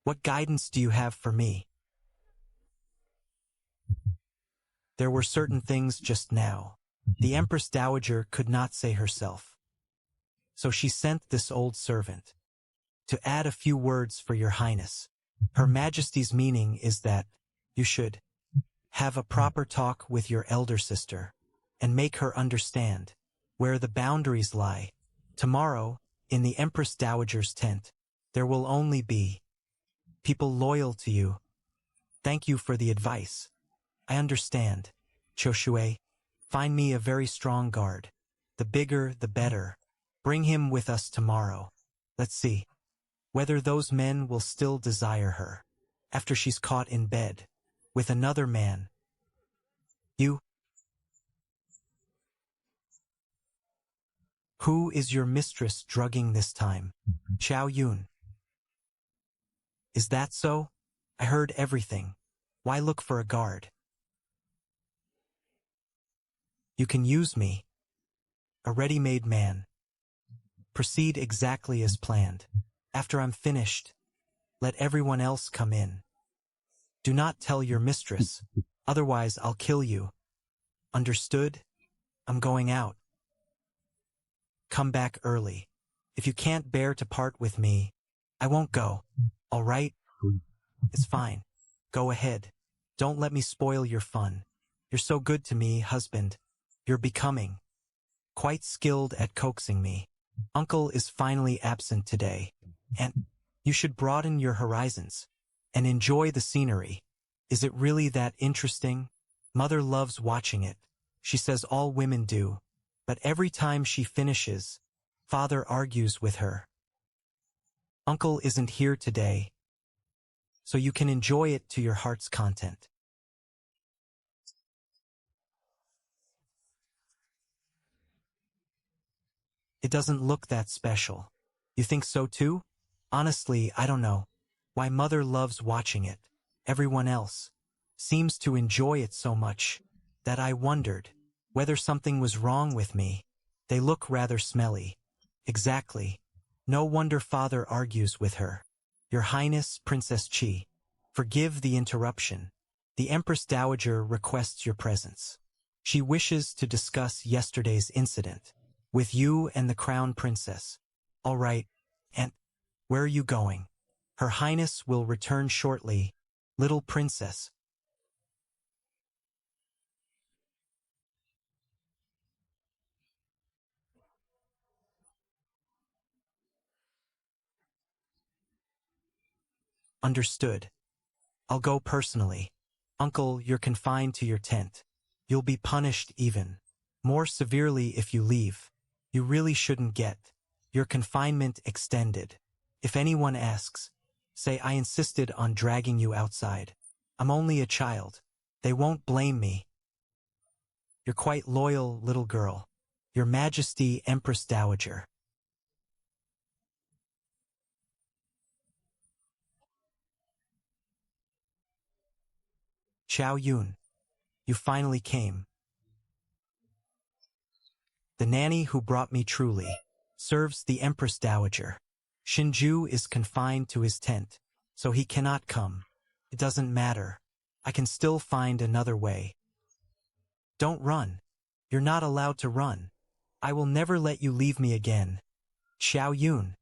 what guidance do you have for me? There were certain things just now the Empress Dowager could not say herself. So she sent this old servant to add a few words for Your Highness. Her Majesty's meaning is that you should have a proper talk with your elder sister and make her understand where the boundaries lie. Tomorrow, in the Empress Dowager's tent, there will only be people loyal to you. Thank you for the advice. I understand. Choshui, find me a very strong guard. The bigger, the better. Bring him with us tomorrow. Let's see whether those men will still desire her after she's caught in bed with another man. You? Who is your mistress drugging this time? Qiao Yun. Is that so? I heard everything. Why look for a guard? You can use me. A ready-made man. Proceed exactly as planned. After I'm finished, let everyone else come in. Do not tell your mistress, otherwise I'll kill you. Understood? I'm going out. Come back early. If you can't bear to part with me, I won't go. All right? It's fine. Go ahead. Don't let me spoil your fun. You're so good to me, husband. You're becoming quite skilled at coaxing me. Uncle is finally absent today, and you should broaden your horizons and enjoy the scenery. Is it really that interesting? Mother loves watching it. She says all women do, but every time she finishes, Father argues with her. Uncle isn't here today, so you can enjoy it to your heart's content. It doesn't look that special. You think so too? Honestly, I don't know why Mother loves watching it. Everyone else seems to enjoy it so much that I wondered whether something was wrong with me. They look rather smelly. Exactly. No wonder Father argues with her. Your Highness, Princess Chi, forgive the interruption. The Empress Dowager requests your presence. She wishes to discuss yesterday's incident with you and the Crown Princess. All right, and where are you going? Her Highness will return shortly. Little Princess. Understood. I'll go personally. Uncle, you're confined to your tent. You'll be punished even more severely if you leave. You really shouldn't get your confinement extended. If anyone asks, say I insisted on dragging you outside. I'm only a child. They won't blame me. You're quite loyal, little girl. Your Majesty, Empress Dowager. Xiao Yun, you finally came. The nanny who brought me truly serves the Empress Dowager. Shinju is confined to his tent, so he cannot come. It doesn't matter. I can still find another way. Don't run. You're not allowed to run. I will never let you leave me again. Xiao Yun.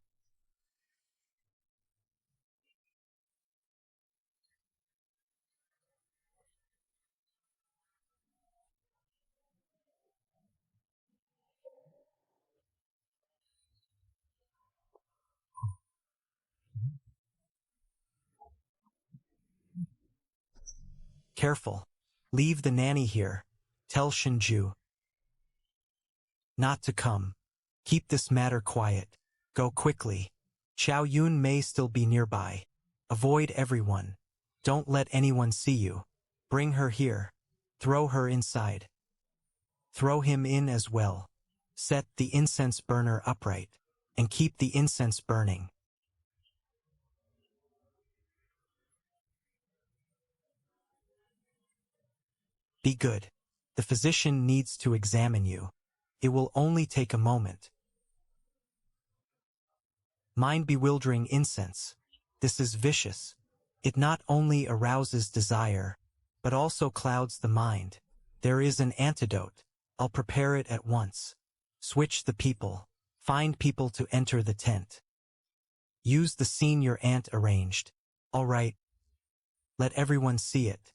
Careful. Leave the nanny here. Tell Shinju not to come. Keep this matter quiet. Go quickly. Xiao Yun may still be nearby. Avoid everyone. Don't let anyone see you. Bring her here. Throw her inside. Throw him in as well. Set the incense burner upright, and keep the incense burning. Be good. The physician needs to examine you. It will only take a moment. Mind-bewildering incense. This is vicious. It not only arouses desire, but also clouds the mind. There is an antidote. I'll prepare it at once. Switch the people. Find people to enter the tent. Use the scene your aunt arranged. All right. Let everyone see it.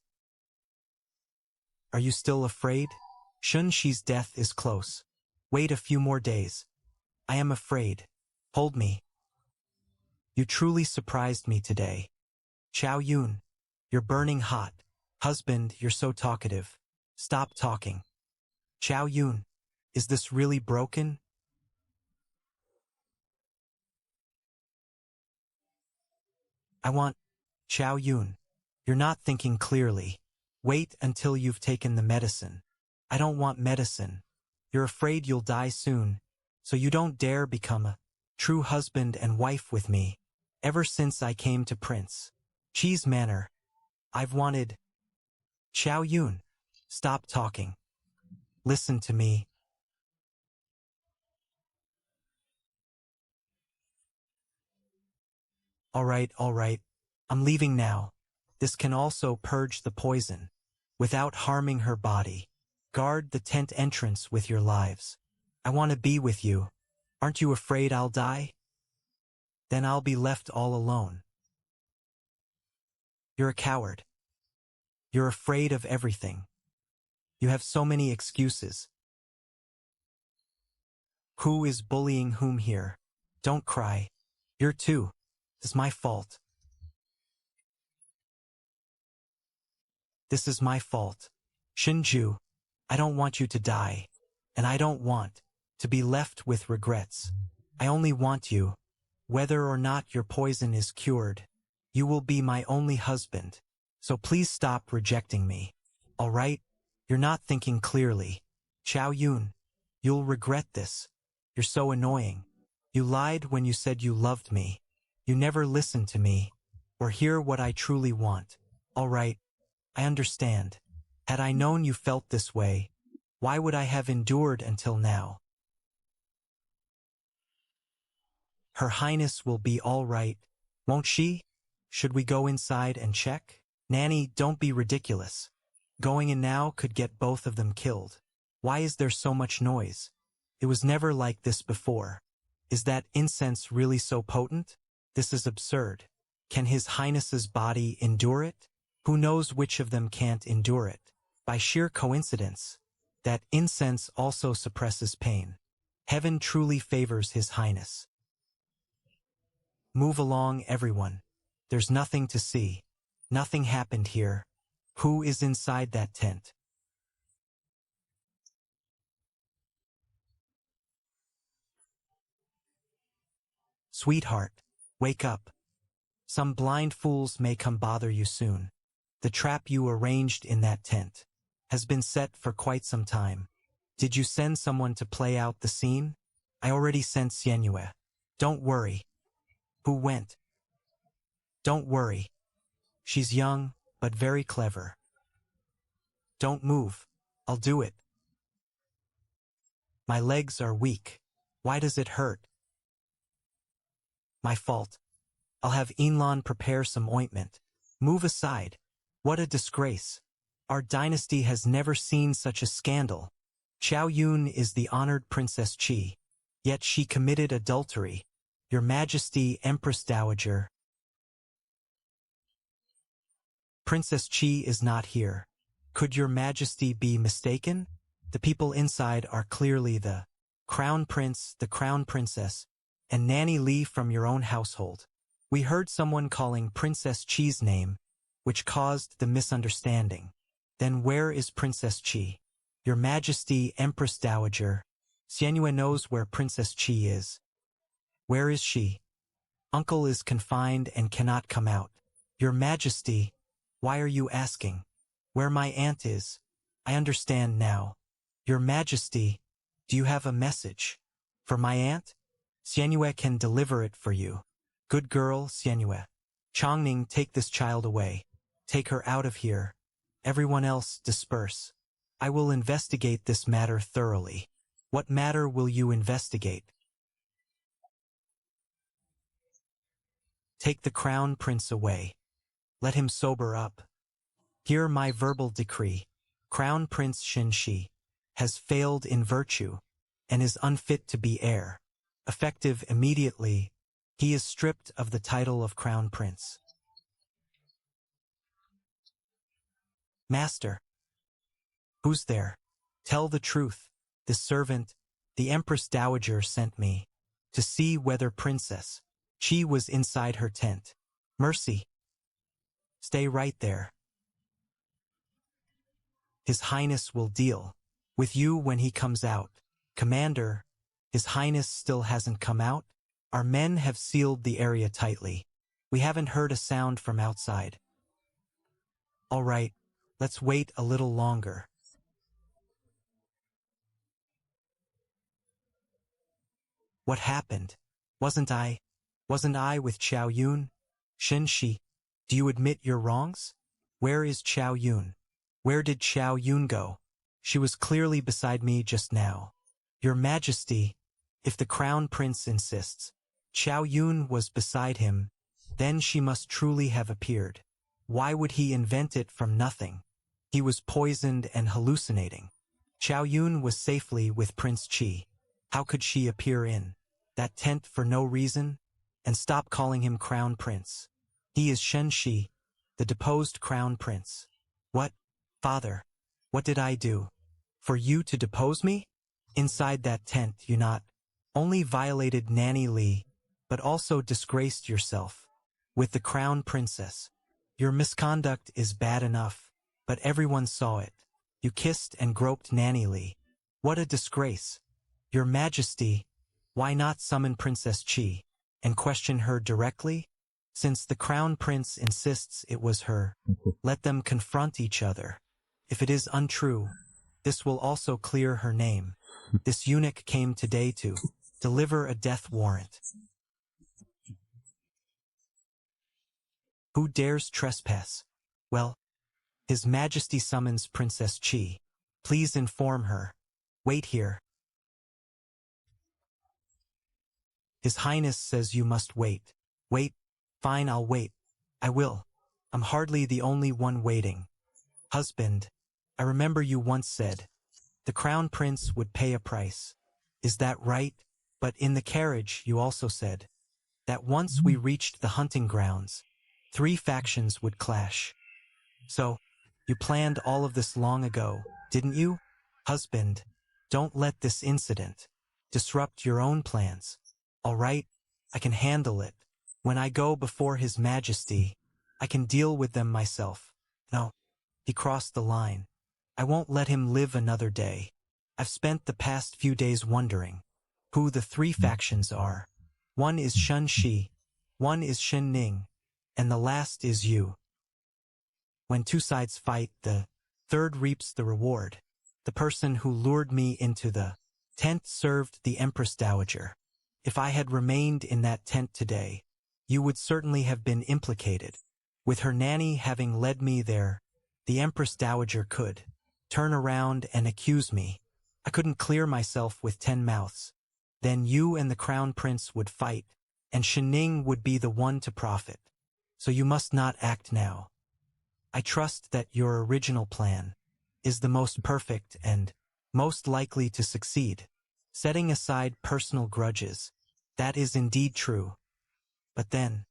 Are you still afraid? Shun-Shi's death is close. Wait a few more days. I am afraid. Hold me. You truly surprised me today. Xiao Yun, you're burning hot. Husband, you're so talkative. Stop talking. Xiao Yun, is this really broken? I want... Xiao Yun, you're not thinking clearly. Wait until you've taken the medicine. I don't want medicine. You're afraid you'll die soon, so you don't dare become a true husband and wife with me. Ever since I came to Prince Chi's manor, I've wanted... Xiao Yun, stop talking. Listen to me. All right. I'm leaving now. This can also purge the poison without harming her body. Guard the tent entrance with your lives. I want to be with you. Aren't you afraid I'll die? Then I'll be left all alone. You're a coward. You're afraid of everything. You have so many excuses. Who is bullying whom here? Don't cry. You're too. It's my fault. This is my fault. Shinju, I don't want you to die. And I don't want to be left with regrets. I only want you, whether or not your poison is cured. You will be my only husband. So please stop rejecting me. All right? You're not thinking clearly. Chao Yun, you'll regret this. You're so annoying. You lied when you said you loved me. You never listened to me, or hear what I truly want. All right, I understand. Had I known you felt this way, why would I have endured until now? Her Highness will be all right, won't she? Should we go inside and check? Nanny, don't be ridiculous. Going in now could get both of them killed. Why is there so much noise? It was never like this before. Is that incense really so potent? This is absurd. Can His Highness's body endure it? Who knows which of them can't endure it? By sheer coincidence, that incense also suppresses pain. Heaven truly favors His Highness. Move along, everyone. There's nothing to see. Nothing happened here. Who is inside that tent? Sweetheart, wake up. Some blind fools may come bother you soon. The trap you arranged in that tent has been set for quite some time. Did you send someone to play out the scene? I already sent Xianyue. Don't worry. Who went? Don't worry. She's young, but very clever. Don't move. I'll do it. My legs are weak. Why does it hurt? My fault. I'll have Inlan prepare some ointment. Move aside. What a disgrace. Our dynasty has never seen such a scandal. Chao Yun is the honored Princess Qi. Yet she committed adultery. Your Majesty, Empress Dowager. Princess Qi is not here. Could your Majesty be mistaken? The people inside are clearly the Crown Prince, the Crown Princess, and Nanny Li from your own household. We heard someone calling Princess Qi's name, which caused the misunderstanding. Then where is Princess Qi? Your Majesty, Empress Dowager. Xianyue knows where Princess Qi is. Where is she? Uncle is confined and cannot come out. Your Majesty, why are you asking? Where my aunt is? I understand now. Your Majesty, do you have a message? For my aunt? Xianyue can deliver it for you. Good girl, Xianyue. Chongning, take this child away. Take her out of here. Everyone else, disperse. I will investigate this matter thoroughly. What matter will you investigate? Take the Crown Prince away. Let him sober up. Hear my verbal decree. Crown Prince Shinshi has failed in virtue and is unfit to be heir. Effective immediately, he is stripped of the title of Crown Prince. Master. Who's there? Tell the truth. This servant, the Empress Dowager, sent me to see whether Princess Qi was inside her tent. Mercy. Stay right there. His Highness will deal with you when he comes out. Commander, His Highness still hasn't come out? Our men have sealed the area tightly. We haven't heard a sound from outside. All right, let's wait a little longer. What happened? Wasn't I with Chao Yun? Shinshi, do you admit your wrongs? Where is Chao Yun? Where did Chao Yun go? She was clearly beside me just now. Your Majesty, if the Crown Prince insists, Chao Yun was beside him, then she must truly have appeared. Why would he invent it from nothing? He was poisoned and hallucinating. Chao Yun was safely with Prince Qi. How could she appear in that tent for no reason? And stop calling him Crown Prince. He is Shen Shi, the deposed Crown Prince. What, father? What did I do? For you to depose me? Inside that tent you not only violated Nanny Lee, but also disgraced yourself with the crown princess. Your misconduct is bad enough, but everyone saw it. You kissed and groped Nanny Lee. What a disgrace. Your Majesty, why not summon Princess Chi and question her directly? Since the crown prince insists it was her, let them confront each other. If it is untrue, this will also clear her name. This eunuch came today to deliver a death warrant. Who dares trespass? Well, His Majesty summons Princess Chi. Please inform her. Wait here. His Highness says you must wait. Wait. Fine, I'll wait. I will. I'm hardly the only one waiting. Husband, I remember you once said, the crown prince would pay a price. Is that right? But in the carriage you also said that once we reached the hunting grounds, 3 factions would clash. So, you planned all of this long ago, didn't you? Husband, don't let this incident disrupt your own plans. All right, I can handle it. When I go before His Majesty, I can deal with them myself. No, he crossed the line. I won't let him live another day. I've spent the past few days wondering who the 3 factions are. One is Shun Shi, one is Shen Ning, and the last is you. When 2 sides fight, the third reaps the reward. The person who lured me into the tent served the Empress Dowager. If I had remained in that tent today, you would certainly have been implicated. With her nanny having led me there, the Empress Dowager could turn around and accuse me. I couldn't clear myself with 10 mouths. Then you and the Crown Prince would fight, and Shening would be the one to profit. So you must not act now. I trust that your original plan is the most perfect and most likely to succeed. Setting aside personal grudges, that is indeed true. But then,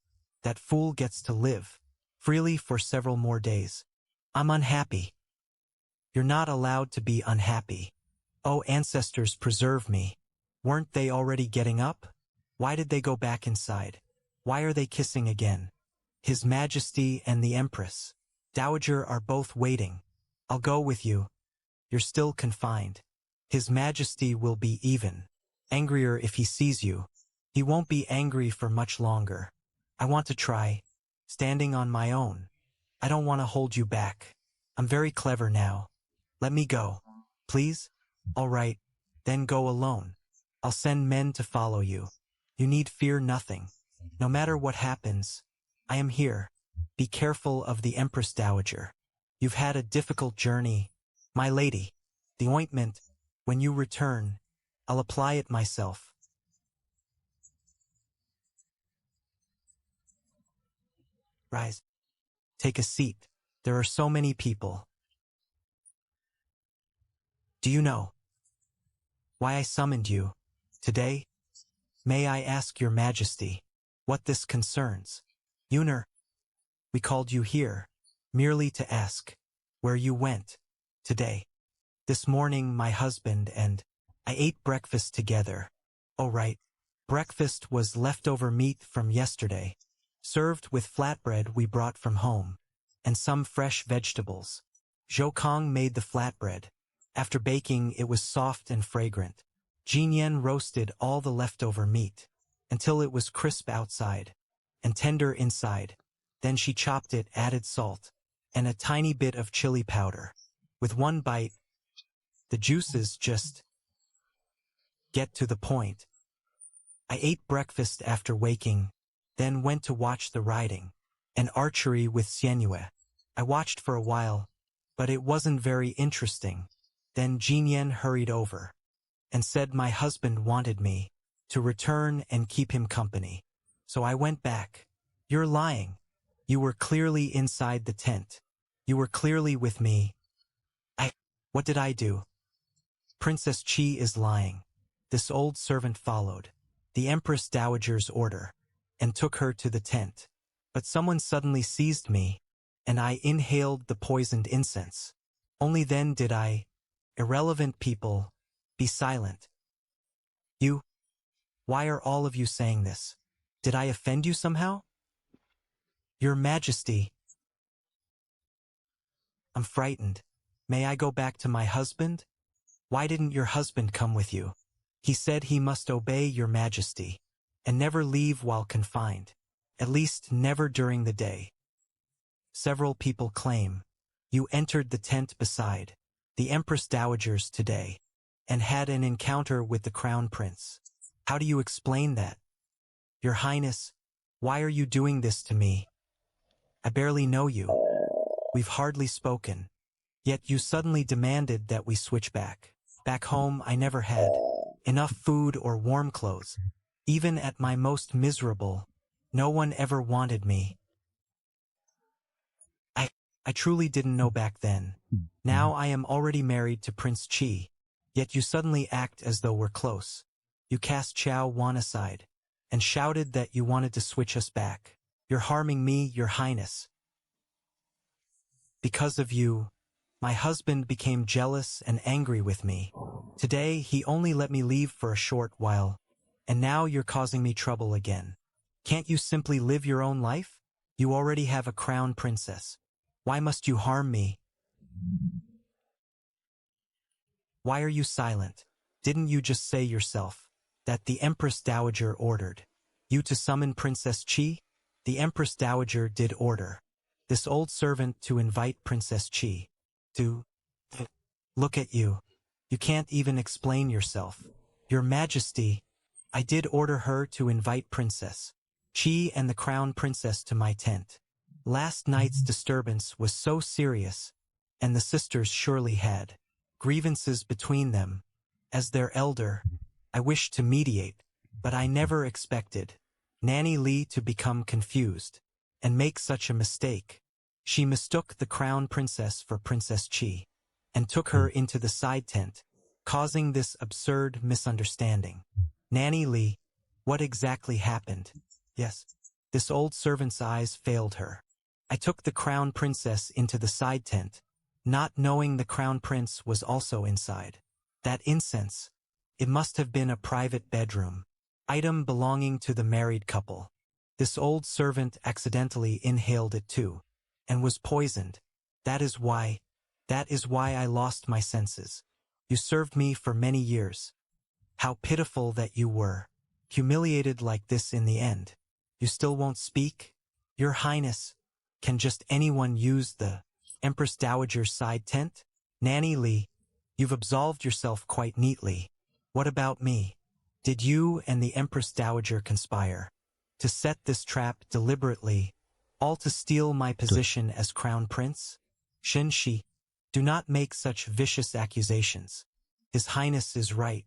that fool gets to live freely for several more days. I'm unhappy. You're not allowed to be unhappy. Oh, ancestors, preserve me. Weren't they already getting up? Why did they go back inside? Why are they kissing again? His Majesty and the Empress Dowager are both waiting. I'll go with you. You're still confined. His Majesty will be even angrier if he sees you. He won't be angry for much longer. I want to try standing on my own. I don't want to hold you back. I'm very clever now. Let me go. Please? All right, then go alone. I'll send men to follow you. You need fear nothing. No matter what happens, I am here. Be careful of the Empress Dowager. You've had a difficult journey, my lady. The ointment, when you return, I'll apply it myself. Rise. Take a seat. There are so many people. Do you know why I summoned you today? May I ask your Majesty what this concerns? Yuner, we called you here merely to ask where you went today. This morning my husband and I ate breakfast together. Oh right, breakfast was leftover meat from yesterday, served with flatbread we brought from home, and some fresh vegetables. Zhou Kong made the flatbread. After baking, it was soft and fragrant. Jin Yan roasted all the leftover meat until it was crisp outside and tender inside. Then she chopped it, added salt, and a tiny bit of chili powder. With one bite, the juices just get to the point. I ate breakfast after waking, then went to watch the riding and archery with Xianyue. I watched for a while, but it wasn't very interesting. Then Jin Yan hurried over and said my husband wanted me to return and keep him company. So I went back. You're lying. You were clearly inside the tent. You were clearly with me. What did I do? Princess Chi is lying. This old servant followed the Empress Dowager's order and took her to the tent. But someone suddenly seized me and I inhaled the poisoned incense. Only then did I, irrelevant people, be silent. You, why are all of you saying this? Did I offend you somehow? Your Majesty, I'm frightened. May I go back to my husband? Why didn't your husband come with you? He said he must obey your Majesty, and never leave while confined, at least never during the day. Several people claim you entered the tent beside the Empress Dowager's today, and had an encounter with the Crown Prince. How do you explain that? Your Highness, why are you doing this to me? I barely know you. We've hardly spoken. Yet you suddenly demanded that we switch back. Back home, I never had enough food or warm clothes. Even at my most miserable, no one ever wanted me. I truly didn't know back then. Now I am already married to Prince Chi. Yet you suddenly act as though we're close. You cast Chao Wan aside, and shouted that you wanted to switch us back. You're harming me, your Highness. Because of you, my husband became jealous and angry with me. Today, he only let me leave for a short while, and now you're causing me trouble again. Can't you simply live your own life? You already have a crown princess. Why must you harm me? Why are you silent? Didn't you just say yourself that the Empress Dowager ordered you to summon Princess Chi? The Empress Dowager did order this old servant to invite Princess Chi to look at you. You can't even explain yourself. Your Majesty, I did order her to invite Princess Chi and the Crown Princess to my tent. Last night's disturbance was so serious, and the sisters surely had grievances between them. As their elder, I wished to mediate, but I never expected Nanny Lee to become confused and make such a mistake. She mistook the Crown Princess for Princess Chi and took her into the side tent, causing this absurd misunderstanding. Nanny Lee, what exactly happened? Yes, this old servant's eyes failed her. I took the Crown Princess into the side tent, not knowing the Crown Prince was also inside. That incense, it must have been a private bedroom item belonging to the married couple. This old servant accidentally inhaled it too, and was poisoned. That is why I lost my senses. You served me for many years. How pitiful that you were, humiliated like this in the end. You still won't speak? Your Highness, can just anyone use the Empress Dowager's side tent? Nanny Lee, you've absolved yourself quite neatly. What about me? Did you and the Empress Dowager conspire to set this trap deliberately, all to steal my position as Crown Prince? Shin-shi, do not make such vicious accusations. His Highness is right.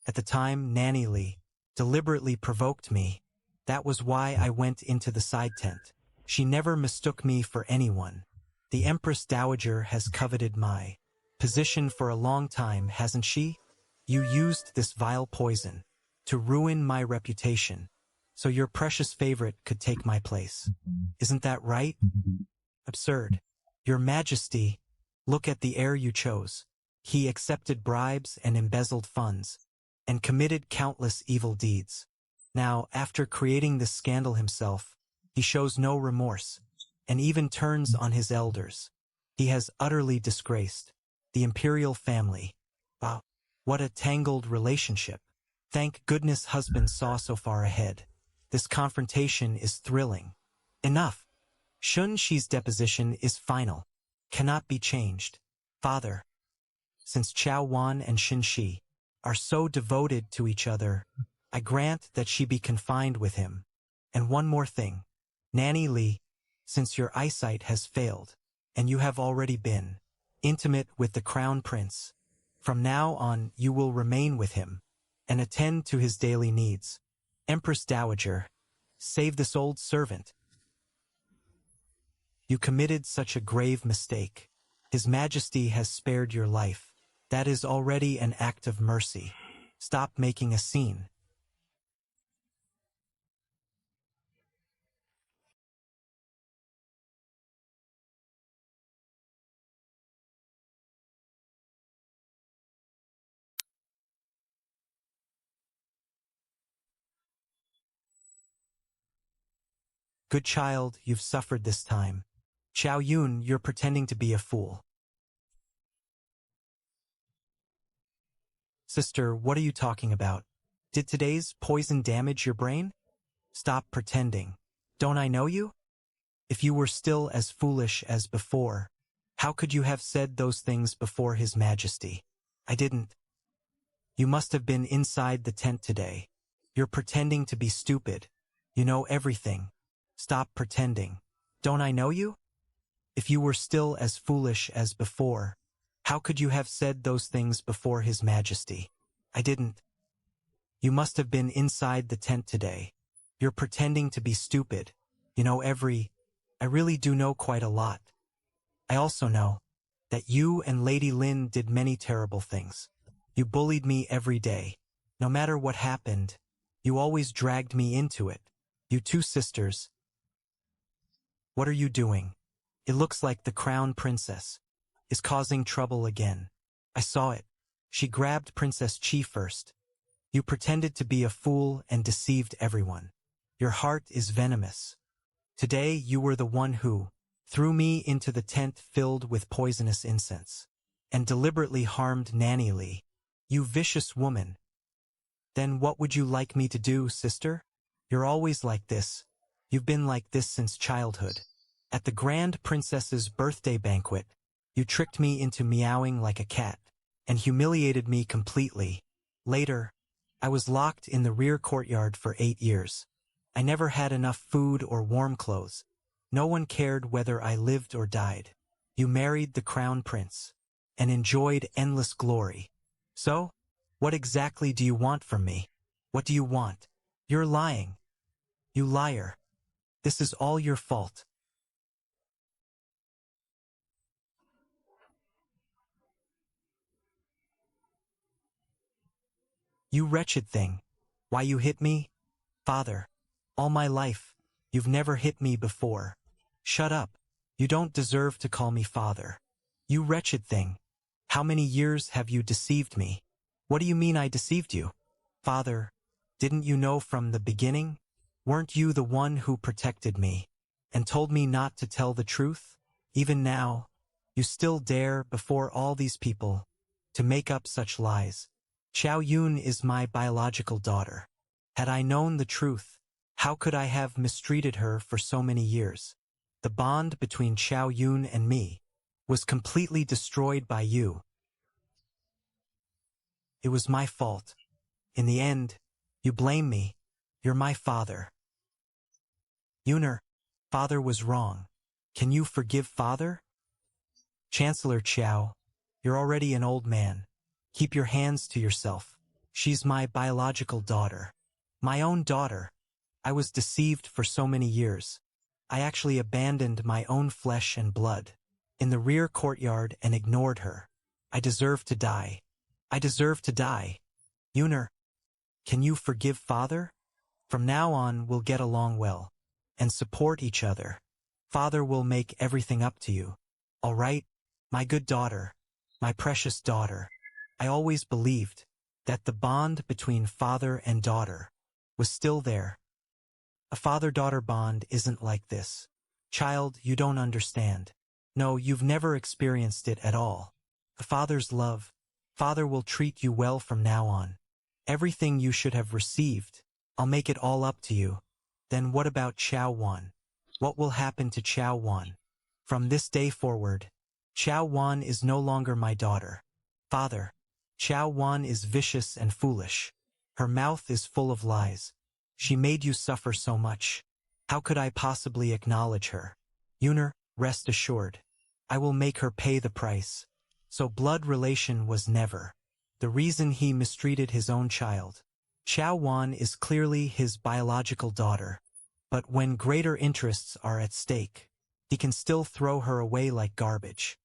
At the time, Nanny Lee deliberately provoked me. That was why I went into the side tent. She never mistook me for anyone. The Empress Dowager has coveted my position for a long time, hasn't she? You used this vile poison to ruin my reputation, so your precious favorite could take my place. Isn't that right? Absurd. Your Majesty, look at the heir you chose. He accepted bribes and embezzled funds, and committed countless evil deeds. Now, after creating this scandal himself, he shows no remorse, and even turns on his elders. He has utterly disgraced the imperial family. Wow, what a tangled relationship. Thank goodness husband saw so far ahead. This confrontation is thrilling. Enough. Shun-shi's deposition is final. Cannot be changed. Father, since Chao Wan and Shin-shi are so devoted to each other, I grant that she be confined with him. And one more thing. Nanny Lee, since your eyesight has failed, and you have already been intimate with the Crown Prince, from now on you will remain with him, and attend to his daily needs. Empress Dowager, save this old servant. You committed such a grave mistake. His Majesty has spared your life. That is already an act of mercy. Stop making a scene. Good child, you've suffered this time. Xiao Yun, you're pretending to be a fool. Sister, what are you talking about? Did today's poison damage your brain? Stop pretending. Don't I know you? If you were still as foolish as before, how could you have said those things before His Majesty? I didn't. You must have been inside the tent today. You're pretending to be stupid. You know everything. Stop pretending. Don't I know you? If you were still as foolish as before, how could you have said those things before His Majesty? I didn't. You must have been inside the tent today. You're pretending to be stupid. You know I really do know quite a lot. I also know that you and Lady Lin did many terrible things. You bullied me every day. No matter what happened, you always dragged me into it. You two sisters. What are you doing? It looks like the crown princess is causing trouble again. I saw it. She grabbed Princess Chi first. You pretended to be a fool and deceived everyone. Your heart is venomous. Today you were the one who threw me into the tent filled with poisonous incense and deliberately harmed Nanny Lee. You vicious woman. Then what would you like me to do, sister? You're always like this. You've been like this since childhood. At the Grand Princess's birthday banquet, you tricked me into meowing like a cat and humiliated me completely. Later, I was locked in the rear courtyard for 8 years. I never had enough food or warm clothes. No one cared whether I lived or died. You married the crown prince and enjoyed endless glory. So, what exactly do you want from me? What do you want? You're lying. You liar. This is all your fault. You wretched thing. Why you hit me? Father. All my life, you've never hit me before. Shut up. You don't deserve to call me father. You wretched thing. How many years have you deceived me? What do you mean I deceived you? Father, didn't you know from the beginning? Weren't you the one who protected me and told me not to tell the truth? Even now, you still dare before all these people to make up such lies. Xiao Yun is my biological daughter. Had I known the truth, how could I have mistreated her for so many years? The bond between Xiao Yun and me was completely destroyed by you. It was my fault. In the end, you blame me. You're my father. Yuner, father was wrong. Can you forgive father? Chancellor Qiao, you're already an old man. Keep your hands to yourself. She's my biological daughter. My own daughter. I was deceived for so many years. I actually abandoned my own flesh and blood in the rear courtyard and ignored her. I deserve to die. I deserve to die. Yuner, can you forgive father? From now on, we'll get along well and support each other. Father will make everything up to you. All right, my good daughter, my precious daughter. I always believed that the bond between father and daughter was still there. A father-daughter bond isn't like this. Child, you don't understand. No, you've never experienced it at all. A father's love. Father will treat you well from now on. Everything you should have received, I'll make it all up to you. Then what about Qiao Wan? What will happen to Qiao Wan? From this day forward, Qiao Wan is no longer my daughter. Father, Qiao Wan is vicious and foolish. Her mouth is full of lies. She made you suffer so much. How could I possibly acknowledge her? Yuner, rest assured. I will make her pay the price. So blood relation was never the reason he mistreated his own child. Qiao Wan is clearly his biological daughter. But when greater interests are at stake, he can still throw her away like garbage.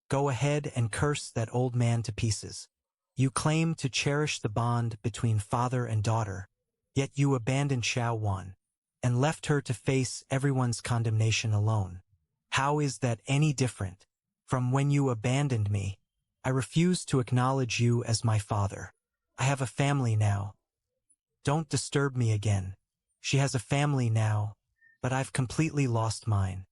Go ahead and curse that old man to pieces. You claim to cherish the bond between father and daughter, yet you abandoned Xiao Wan and left her to face everyone's condemnation alone. How is that any different from when you abandoned me? I refuse to acknowledge you as my father. I have a family now. Don't disturb me again. She has a family now, but I've completely lost mine.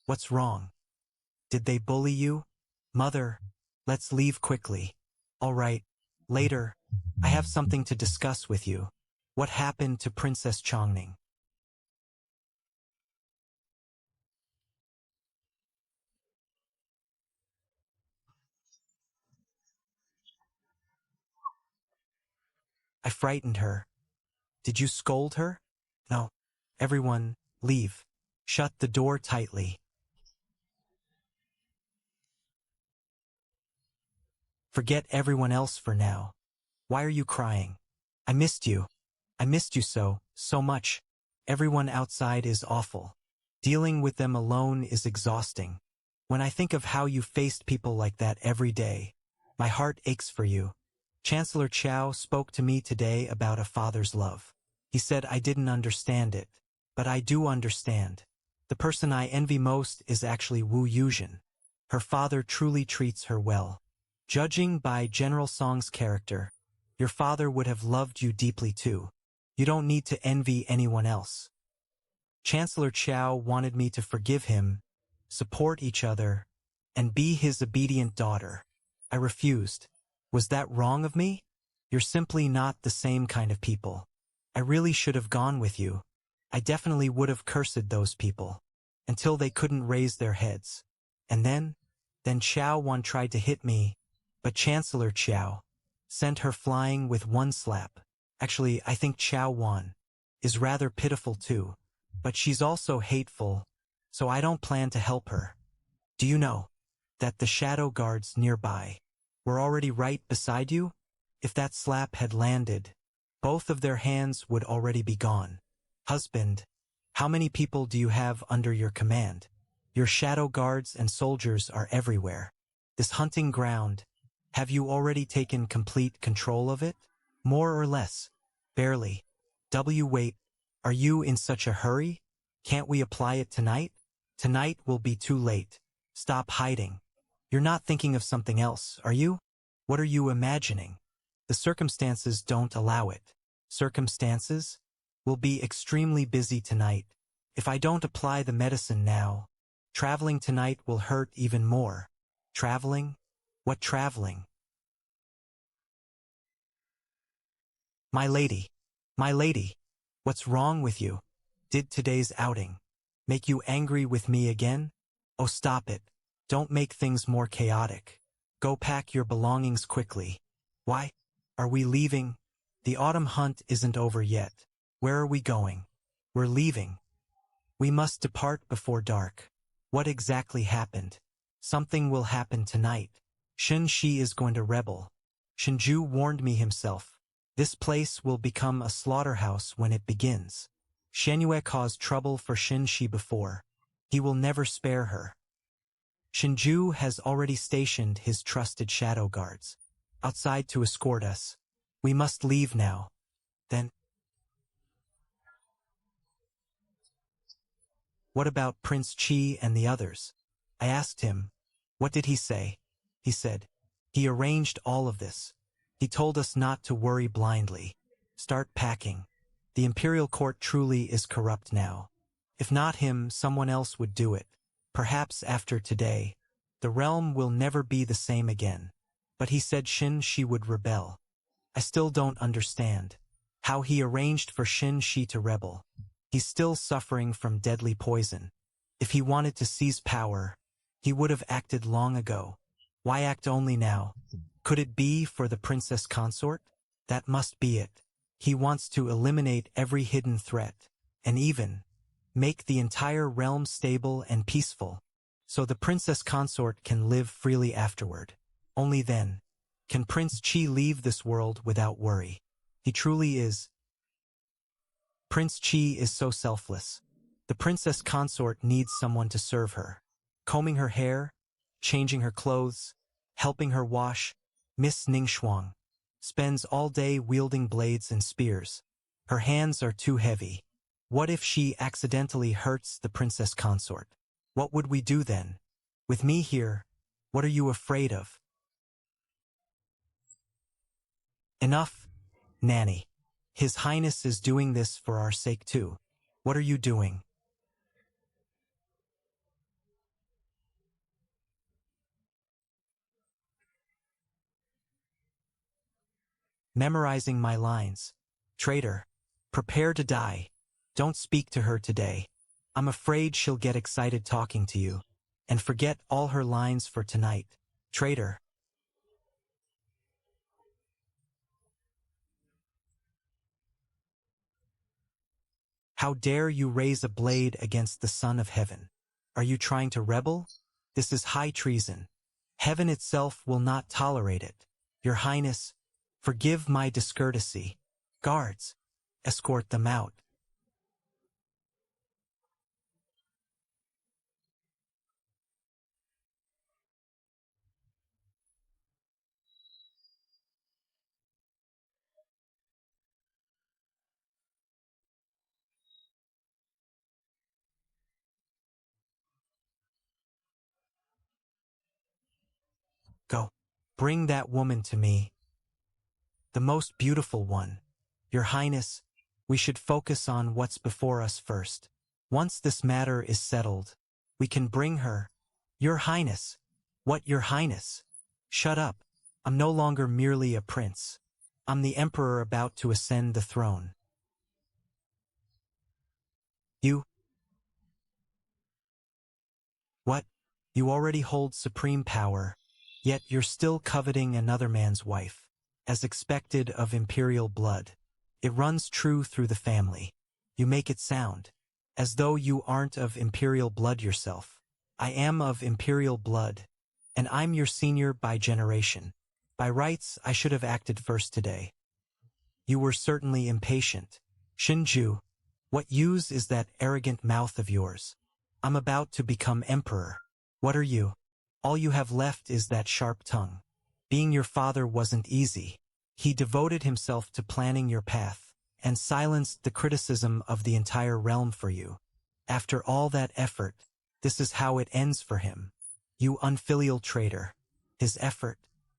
What's wrong? Did they bully you? Mother, let's leave quickly. All right, later. I have something to discuss with you. What happened to Princess Chongning? I frightened her. Did you scold her? No. Everyone, leave. Shut the door tightly. Forget everyone else for now. Why are you crying? I missed you. I missed you so much. Everyone outside is awful. Dealing with them alone is exhausting. When I think of how you faced people like that every day, my heart aches for you. Chancellor Chow spoke to me today about a father's love. He said I didn't understand it, but I do understand. The person I envy most is actually Wu Yuzhen. Her father truly treats her well. Judging by General Song's character, your father would have loved you deeply too. You don't need to envy anyone else. Chancellor Chow wanted me to forgive him, support each other, and be his obedient daughter. I refused. Was that wrong of me? You're simply not the same kind of people. I really should have gone with you. I definitely would have cursed those people, until they couldn't raise their heads. And then Chow Wan tried to hit me, but Chancellor Chow sent her flying with one slap. Actually, I think Chow Wan is rather pitiful too, but she's also hateful, so I don't plan to help her. Do you know that the shadow guards nearby were already right beside you? If that slap had landed, both of their hands would already be gone. Husband, how many people do you have under your command? Your shadow guards and soldiers are everywhere. This hunting ground, have you already taken complete control of it? More or less? Barely. Wait, are you in such a hurry? Can't we apply it tonight? Tonight will be too late. Stop hiding. You're not thinking of something else, are you? What are you imagining? The circumstances don't allow it. Circumstances? We'll be extremely busy tonight. If I don't apply the medicine now, traveling tonight will hurt even more. Traveling? What traveling? My lady, what's wrong with you? Did today's outing make you angry with me again? Oh, stop it. Don't make things more chaotic. Go pack your belongings quickly. Why? Are we leaving? The autumn hunt isn't over yet. Where are we going? We're leaving. We must depart before dark. What exactly happened? Something will happen tonight. Shen Shi is going to rebel. Shinju warned me himself. This place will become a slaughterhouse when it begins. Shen Yue caused trouble for Shen Shi before. He will never spare her. Shinju has already stationed his trusted shadow guards outside to escort us. We must leave now. Then, what about Prince Qi and the others? I asked him. What did he say? He said, he arranged all of this. He told us not to worry blindly. Start packing. The imperial court truly is corrupt now. If not him, someone else would do it. Perhaps after today, the realm will never be the same again. But he said Shin Shi would rebel. I still don't understand how he arranged for Shin Shi to rebel. He's still suffering from deadly poison. If he wanted to seize power, he would have acted long ago. Why act only now? Could it be for the princess consort? That must be it. He wants to eliminate every hidden threat, and even make the entire realm stable and peaceful, so the princess consort can live freely afterward. Only then can Prince Qi leave this world without worry. He truly is. Prince Qi is so selfless. The princess consort needs someone to serve her. Combing her hair, changing her clothes, helping her wash. Miss Ning Shuang spends all day wielding blades and spears. Her hands are too heavy. What if she accidentally hurts the princess consort? What would we do then? With me here, what are you afraid of? Enough, Nanny. His Highness is doing this for our sake too. What are you doing? Memorizing my lines. Traitor, prepare to die. Don't speak to her today. I'm afraid she'll get excited talking to you and forget all her lines for tonight. Traitor. How dare you raise a blade against the Son of Heaven? Are you trying to rebel? This is high treason. Heaven itself will not tolerate it. Your Highness, forgive my discourtesy. Guards, escort them out. Go. Bring that woman to me. The most beautiful one. Your Highness, we should focus on what's before us first. Once this matter is settled, we can bring her. Your Highness. What, Your Highness? Shut up. I'm no longer merely a prince. I'm the emperor about to ascend the throne. You? What? You already hold supreme power, yet you're still coveting another man's wife, as expected of imperial blood. It runs true through the family. You make it sound as though you aren't of imperial blood yourself. I am of imperial blood, and I'm your senior by generation. By rights, I should have acted first today. You were certainly impatient. Shinju, what use is that arrogant mouth of yours? I'm about to become emperor. What are you? All you have left is that sharp tongue. Being your father wasn't easy. He devoted himself to planning your path and silenced the criticism of the entire realm for you. After all that effort, this is how it ends for him. You unfilial traitor. His effort.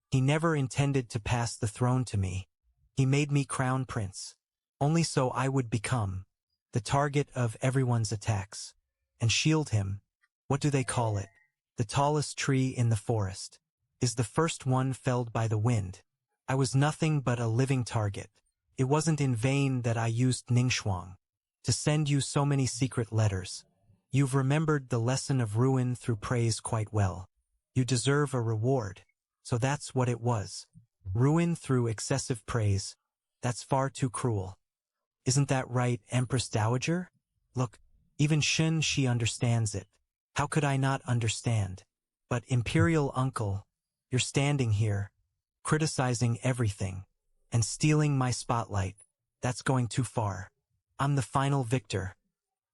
He never intended to pass the throne to me. He made me crown prince, only so I would become the target of everyone's attacks, and shield him. What do they call it? The tallest tree in the forest is the first one felled by the wind. I was nothing but a living target. It wasn't in vain that I used Ningxuang to send you so many secret letters. You've remembered the lesson of ruin through praise quite well. You deserve a reward. So that's what it was. Ruin through excessive praise. That's far too cruel. Isn't that right, Empress Dowager? Look, even Shun, she understands it. How could I not understand? But Imperial Uncle, you're standing here, criticizing everything, and stealing my spotlight. That's going too far. I'm the final victor.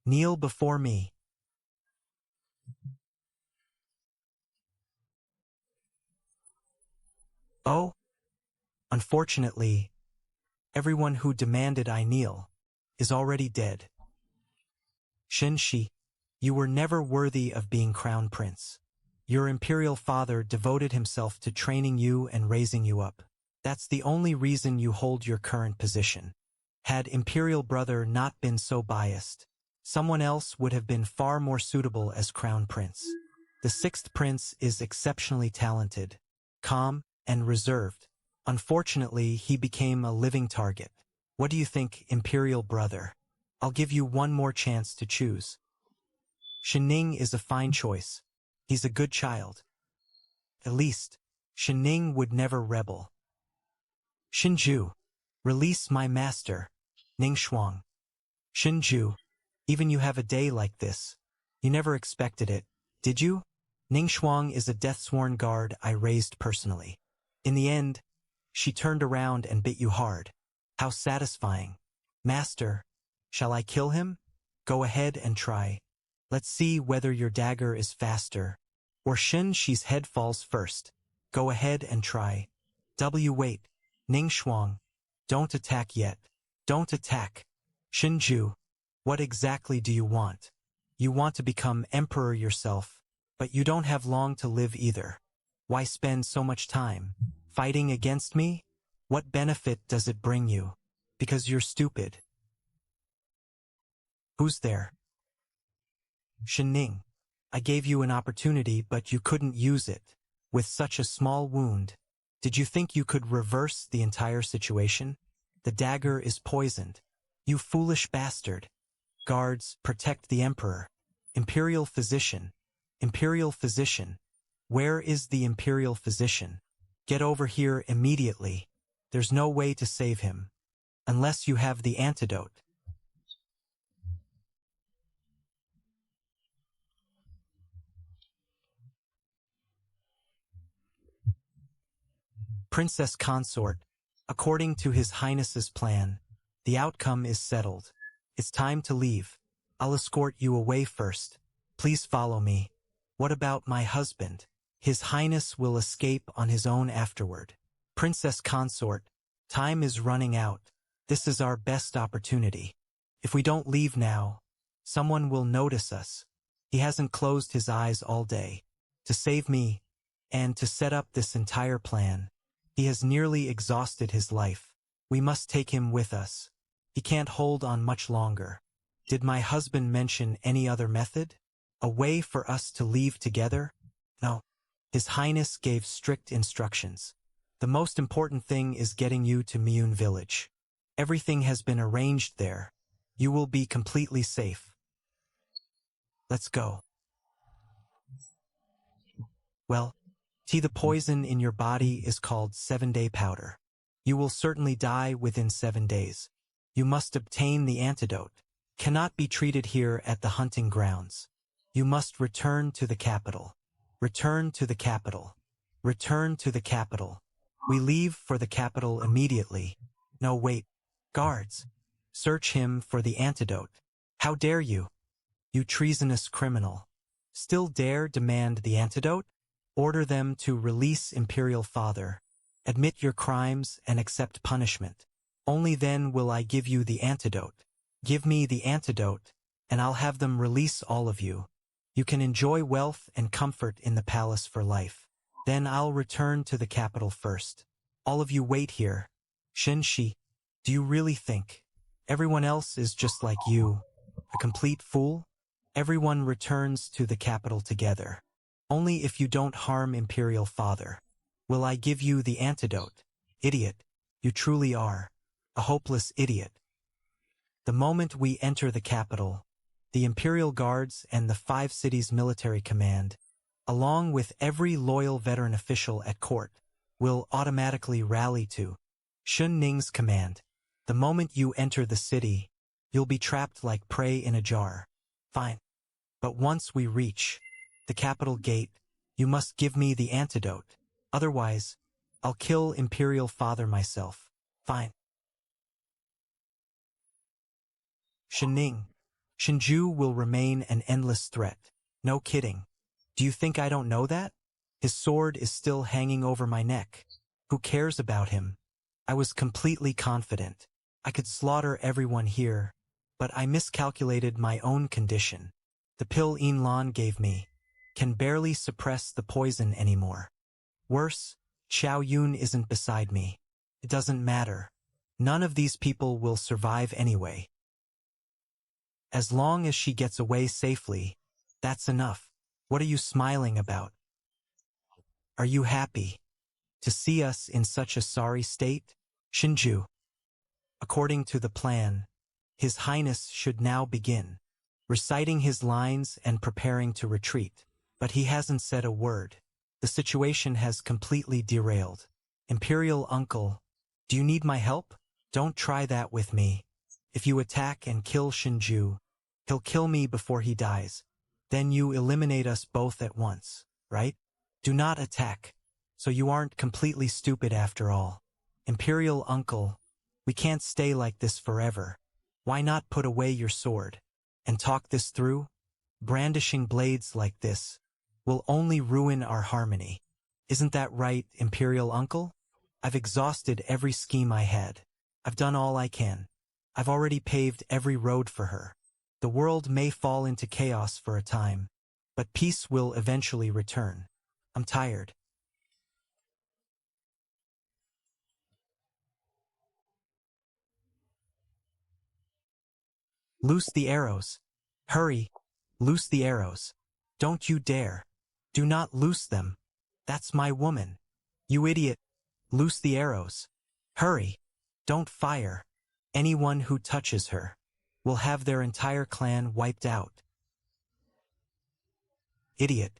Kneel before me. Oh, unfortunately, everyone who demanded I kneel is already dead. Shinshi, you were never worthy of being crown prince. Your imperial father devoted himself to training you and raising you up. That's the only reason you hold your current position. Had imperial brother not been so biased, someone else would have been far more suitable as crown prince. The sixth prince is exceptionally talented, calm, and reserved. Unfortunately, he became a living target. What do you think, imperial brother? I'll give you one more chance to choose. Shining is a fine choice. He's a good child. At least, Shining would never rebel. Shinju, release my master, Ningxuang. Shinju, even you have a day like this. You never expected it, did you? Ningxuang is a death-sworn guard I raised personally. In the end, she turned around and bit you hard. How satisfying. Master, shall I kill him? Go ahead and try. Let's see whether your dagger is faster. Or Shinshi's head falls first. Go ahead and try. Wait. Ningxuang, don't attack yet. Don't attack. Shinju, what exactly do you want? You want to become emperor yourself, but you don't have long to live either. Why spend so much time fighting against me? What benefit does it bring you? Because you're stupid. Who's there? Shinning. I gave you an opportunity, but you couldn't use it. With such a small wound, did you think you could reverse the entire situation? The dagger is poisoned. You foolish bastard. Guards, protect the emperor. Imperial physician. Imperial physician. Where is the imperial physician? Get over here immediately. There's no way to save him. Unless you have the antidote. Princess Consort, according to His Highness's plan, the outcome is settled. It's time to leave. I'll escort you away first. Please follow me. What about my husband? His Highness will escape on his own afterward. Princess Consort, time is running out. This is our best opportunity. If we don't leave now, someone will notice us. He hasn't closed his eyes all day. To save me, and to set up this entire plan, he has nearly exhausted his life. We must take him with us. He can't hold on much longer. Did my husband mention any other method? A way for us to leave together? No. His Highness gave strict instructions. The most important thing is getting you to Miyun village. Everything has been arranged there. You will be completely safe. Let's go. Well, the poison in your body is called 7-day powder. You will certainly die within 7 days. You must obtain the antidote. Cannot be treated here at the hunting grounds. You must return to the capital. Return to the capital. Return to the capital. We leave for the capital immediately. No, wait. Guards. Search him for the antidote. How dare you? You treasonous criminal. Still dare demand the antidote? Order them to release Imperial Father. Admit your crimes and accept punishment. Only then will I give you the antidote. Give me the antidote, and I'll have them release all of you. You can enjoy wealth and comfort in the palace for life. Then I'll return to the capital first. All of you wait here. Shin-shi, do you really think everyone else is just like you, a complete fool? Everyone returns to the capital together. Only if you don't harm Imperial Father will I give you the antidote. Idiot, you truly are a hopeless idiot. The moment we enter the capital, the Imperial Guards and the 5 cities military command, along with every loyal veteran official at court, will automatically rally to Shun Ning's command. The moment you enter the city, you'll be trapped like prey in a jar. Fine. But once we reach the capital gate, you must give me the antidote. Otherwise, I'll kill Imperial Father myself. Fine. Shinning. Shinju will remain an endless threat. No kidding. Do you think I don't know that? His sword is still hanging over my neck. Who cares about him? I was completely confident. I could slaughter everyone here, but I miscalculated my own condition. The pill Lan gave me can barely suppress the poison anymore. Worse, Xiao Yun isn't beside me. It doesn't matter. None of these people will survive anyway. As long as she gets away safely, that's enough. What are you smiling about? Are you happy to see us in such a sorry state? Shinju. According to the plan, His Highness should now begin reciting his lines and preparing to retreat. But he hasn't said a word. The situation has completely derailed. Imperial Uncle, do you need my help? Don't try that with me. If you attack and kill Shinju, he'll kill me before he dies. Then you eliminate us both at once, right? Do not attack, so you aren't completely stupid after all. Imperial Uncle, we can't stay like this forever. Why not put away your sword and talk this through? Brandishing blades like this will only ruin our harmony. Isn't that right, Imperial Uncle? I've exhausted every scheme I had. I've done all I can. I've already paved every road for her. The world may fall into chaos for a time, but peace will eventually return. I'm tired. Loose the arrows. Hurry. Loose the arrows. Don't you dare. Do not loose them. That's my woman. You idiot. Loose the arrows. Hurry. Don't fire. Anyone who touches her will have their entire clan wiped out. Idiot.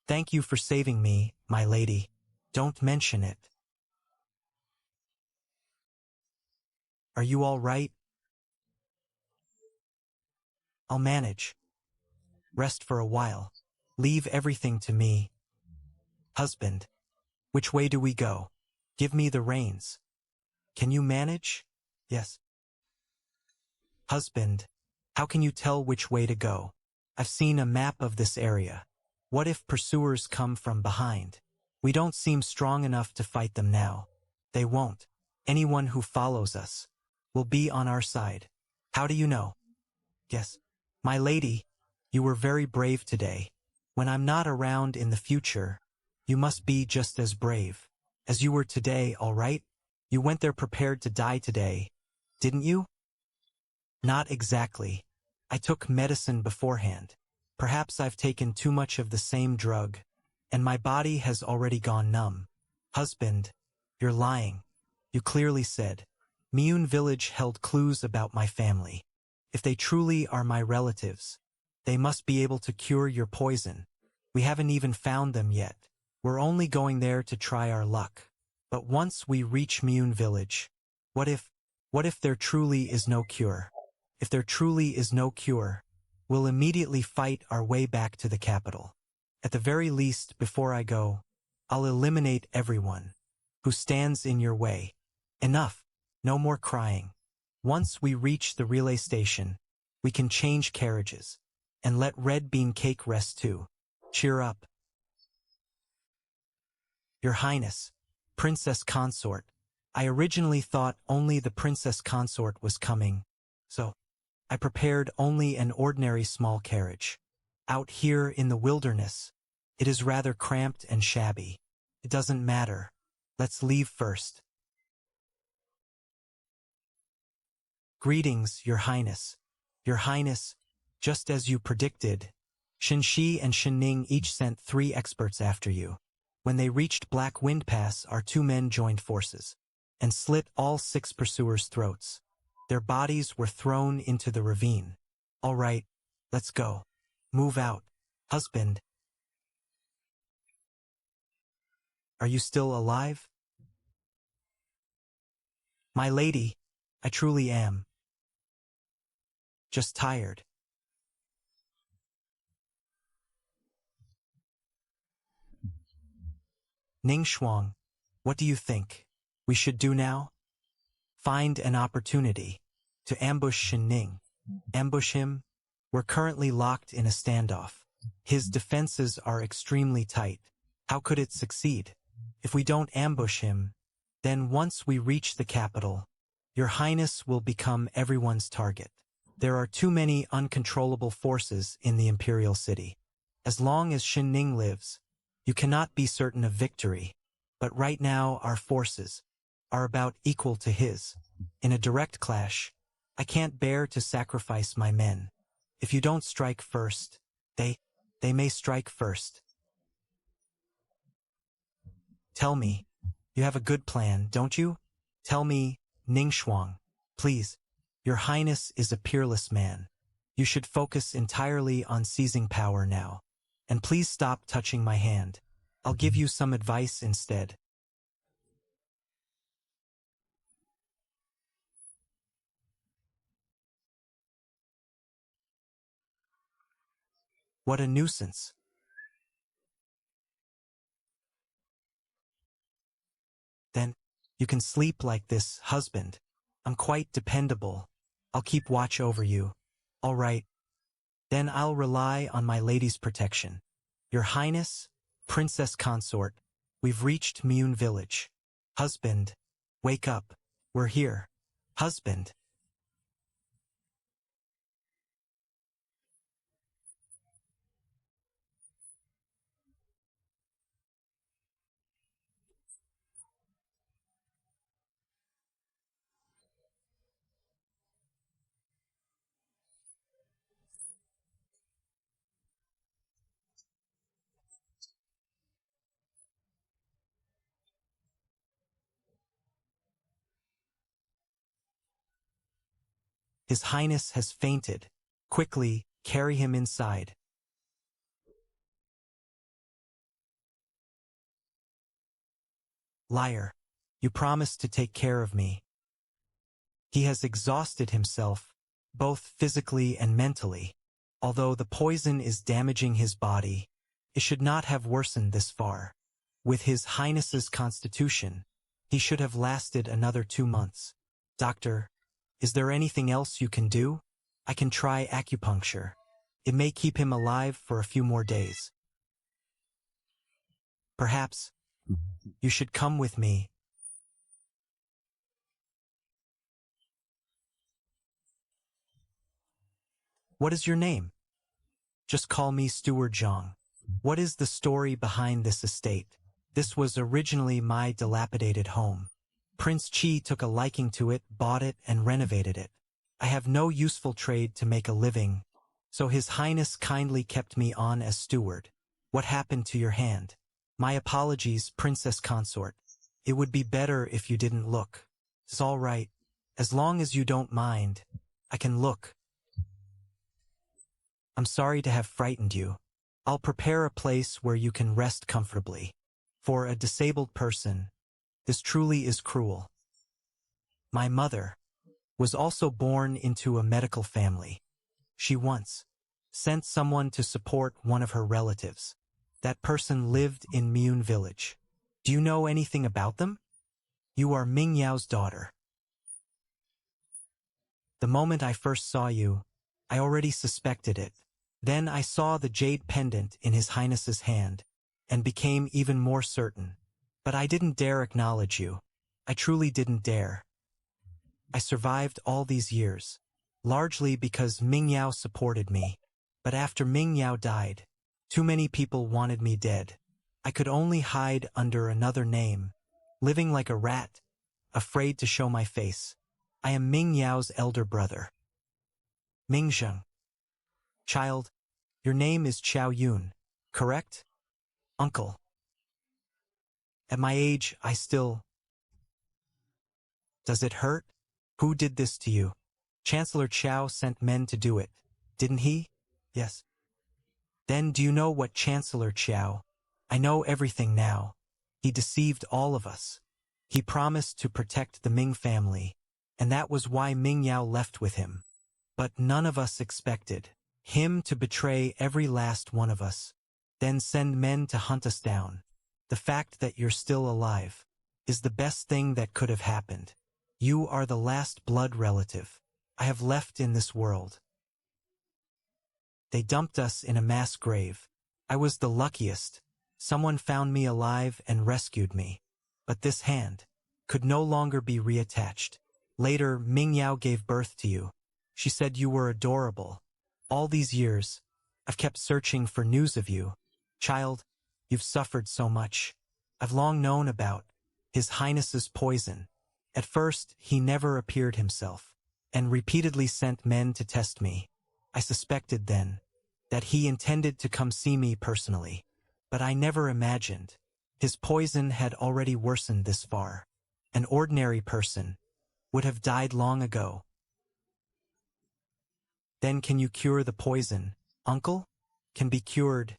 Thank you for saving me, my lady. Don't mention it. Are you all right? I'll manage. Rest for a while. Leave everything to me. Husband, which way do we go? Give me the reins. Can you manage? Yes. Husband, how can you tell which way to go? I've seen a map of this area. What if pursuers come from behind? We don't seem strong enough to fight them now. They won't. Anyone who follows us will be on our side. How do you know? Yes. My lady, you were very brave today. When I'm not around in the future, you must be just as brave as you were today, all right? You went there prepared to die today, didn't you? Not exactly. I took medicine beforehand. Perhaps I've taken too much of the same drug, and my body has already gone numb. Husband, you're lying. You clearly said, Miyun village held clues about my family. If they truly are my relatives, they must be able to cure your poison. We haven't even found them yet. We're only going there to try our luck. But once we reach Miyun village, what if there truly is no cure? If there truly is no cure, we'll immediately fight our way back to the capital. At the very least, before I go, I'll eliminate everyone who stands in your way. Enough. No more crying. Once we reach the relay station, we can change carriages and let Red Bean Cake rest too. Cheer up. Your Highness, Princess Consort. I originally thought only the Princess Consort was coming, so I prepared only an ordinary small carriage. Out here in the wilderness, it is rather cramped and shabby. It doesn't matter. Let's leave first. Greetings, Your Highness. Your Highness, just as you predicted, Shinshi and Shinning each sent 3 experts after you. When they reached Black Wind Pass, our 2 men joined forces and slit all 6 pursuers' throats. Their bodies were thrown into the ravine. All right, let's go. Move out. Husband, are you still alive? My lady, I truly am. Just tired. Ning Shuang, what do you think we should do now? Find an opportunity to ambush Shin Ning. Ambush him? We're currently locked in a standoff. His defenses are extremely tight. How could it succeed? If we don't ambush him, then once we reach the capital, Your Highness will become everyone's target. There are too many uncontrollable forces in the Imperial City. As long as Shin Ning lives, you cannot be certain of victory. But right now our forces are about equal to his. In a direct clash, I can't bear to sacrifice my men. If you don't strike first, they may strike first. Tell me, you have a good plan, don't you? Tell me, Ning Shuang, please. Your Highness is a peerless man. You should focus entirely on seizing power now. And please stop touching my hand. I'll give you some advice instead. What a nuisance. Then You can sleep like this, husband. I'm quite dependable. I'll keep watch over you. All right. Then I'll rely on my lady's protection. Your Highness, Princess Consort, we've reached Mune Village. Husband, wake up. We're here. Husband. His Highness has fainted. Quickly, carry him inside. Liar. You promised to take care of me. He has exhausted himself, both physically and mentally. Although the poison is damaging his body, it should not have worsened this far. With His Highness's constitution, he should have lasted another 2 months. Doctor, is there anything else you can do? I can try acupuncture. It may keep him alive for a few more days. Perhaps you should come with me. What is your name? Just call me Steward Zhang. What is the story behind this estate? This was originally my dilapidated home. Prince Qi took a liking to it, bought it, and renovated it. I have no useful trade to make a living, so His Highness kindly kept me on as steward. What happened to your hand? My apologies, Princess Consort. It would be better if you didn't look. It's all right. As long as you don't mind, I can look. I'm sorry to have frightened you. I'll prepare a place where you can rest comfortably. For a disabled person, this truly is cruel. My mother was also born into a medical family. She once sent someone to support one of her relatives. That person lived in Mune Village. Do you know anything about them? You are Ming Yao's daughter. The moment I first saw you, I already suspected it. Then I saw the jade pendant in His Highness's hand, and became even more certain. But I didn't dare acknowledge you. I truly didn't dare. I survived all these years, largely because Ming Yao supported me. But after Ming Yao died, too many people wanted me dead. I could only hide under another name, living like a rat, afraid to show my face. I am Ming Yao's elder brother. Ming Zheng. Child, your name is Chao Yun, correct? Uncle. At my age, I still... Does it hurt? Who did this to you? Chancellor Chao sent men to do it, didn't he? Yes. Then do you know what Chancellor Chao? I know everything now. He deceived all of us. He promised to protect the Ming family, and that was why Ming Yao left with him. But none of us expected him to betray every last one of us, then send men to hunt us down. The fact that you're still alive is the best thing that could have happened. You are the last blood relative I have left in this world. They dumped us in a mass grave. I was the luckiest. Someone found me alive and rescued me. But this hand could no longer be reattached. Later, Ming Yao gave birth to you. She said you were adorable. All these years, I've kept searching for news of you. Child, you've suffered so much. I've long known about His Highness's poison. At first, he never appeared himself, and repeatedly sent men to test me. I suspected then that he intended to come see me personally, but I never imagined his poison had already worsened this far. An ordinary person would have died long ago. Then can you cure the poison, uncle? Can be cured,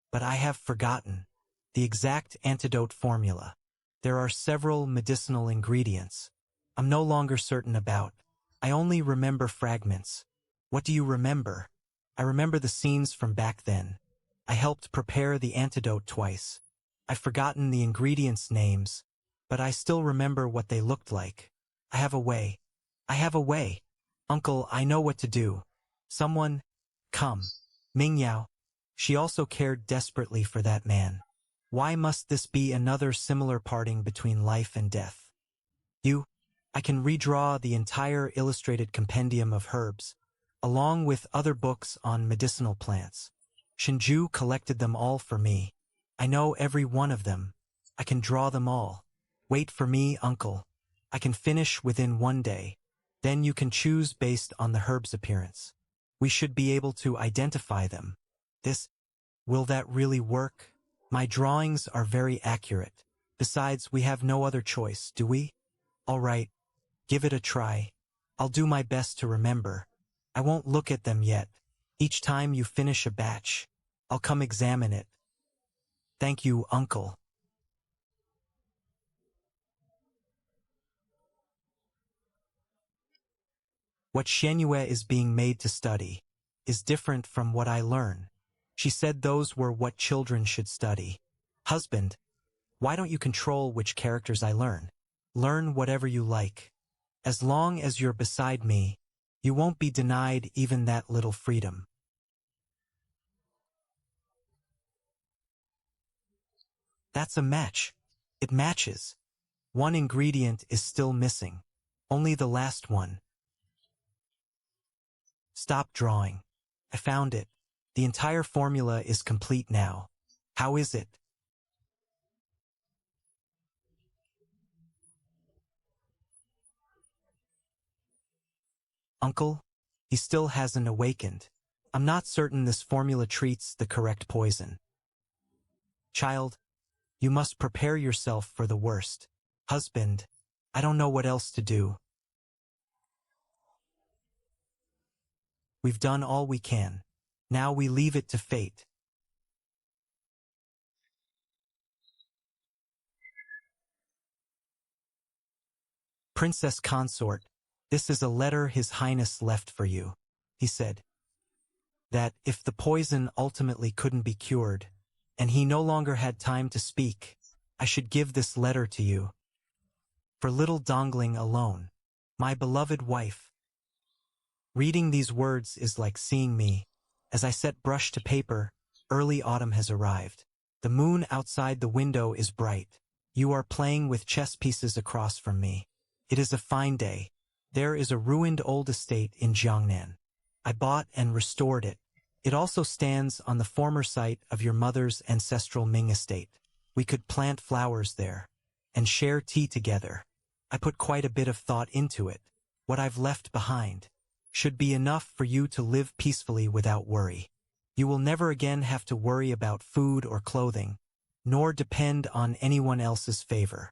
but I have forgotten the exact antidote formula. There are several medicinal ingredients I'm no longer certain about. I only remember fragments. What do you remember? I remember the scenes from back then. I helped prepare the antidote twice. I've forgotten the ingredients' names, but I still remember what they looked like. I have a way. I have a way. Uncle, I know what to do. Someone, come. Ming Yao. She also cared desperately for that man. Why must this be another similar parting between life and death? I can redraw the entire illustrated compendium of herbs, along with other books on medicinal plants. Shinju collected them all for me. I know every one of them. I can draw them all. Wait for me, uncle. I can finish within one day. Then you can choose based on the herb's appearance. We should be able to identify them. Will that really work? My drawings are very accurate. Besides, we have no other choice, do we? All right, give it a try. I'll do my best to remember. I won't look at them yet. Each time you finish a batch, I'll come examine it. Thank you, uncle. What Xianyue is being made to study is different from what I learn. She said those were what children should study. Husband, why don't you control which characters I learn? Learn whatever you like. As long as you're beside me, you won't be denied even that little freedom. That's a match. It matches. One ingredient is still missing. Only the last one. Stop drawing. I found it. The entire formula is complete now. How is it? Uncle, he still hasn't awakened. I'm not certain this formula treats the correct poison. Child, you must prepare yourself for the worst. Husband, I don't know what else to do. We've done all we can. Now we leave it to fate. Princess Consort, this is a letter His Highness left for you. He said that if the poison ultimately couldn't be cured, and he no longer had time to speak, I should give this letter to you. For little Dongling alone, my beloved wife. Reading these words is like seeing me. As I set brush to paper, early autumn has arrived. The moon outside the window is bright. You are playing with chess pieces across from me. It is a fine day. There is a ruined old estate in Jiangnan. I bought and restored it. It also stands on the former site of your mother's ancestral Ming estate. We could plant flowers there and share tea together. I put quite a bit of thought into it. What I've left behind should be enough for you to live peacefully without worry. You will never again have to worry about food or clothing, nor depend on anyone else's favor.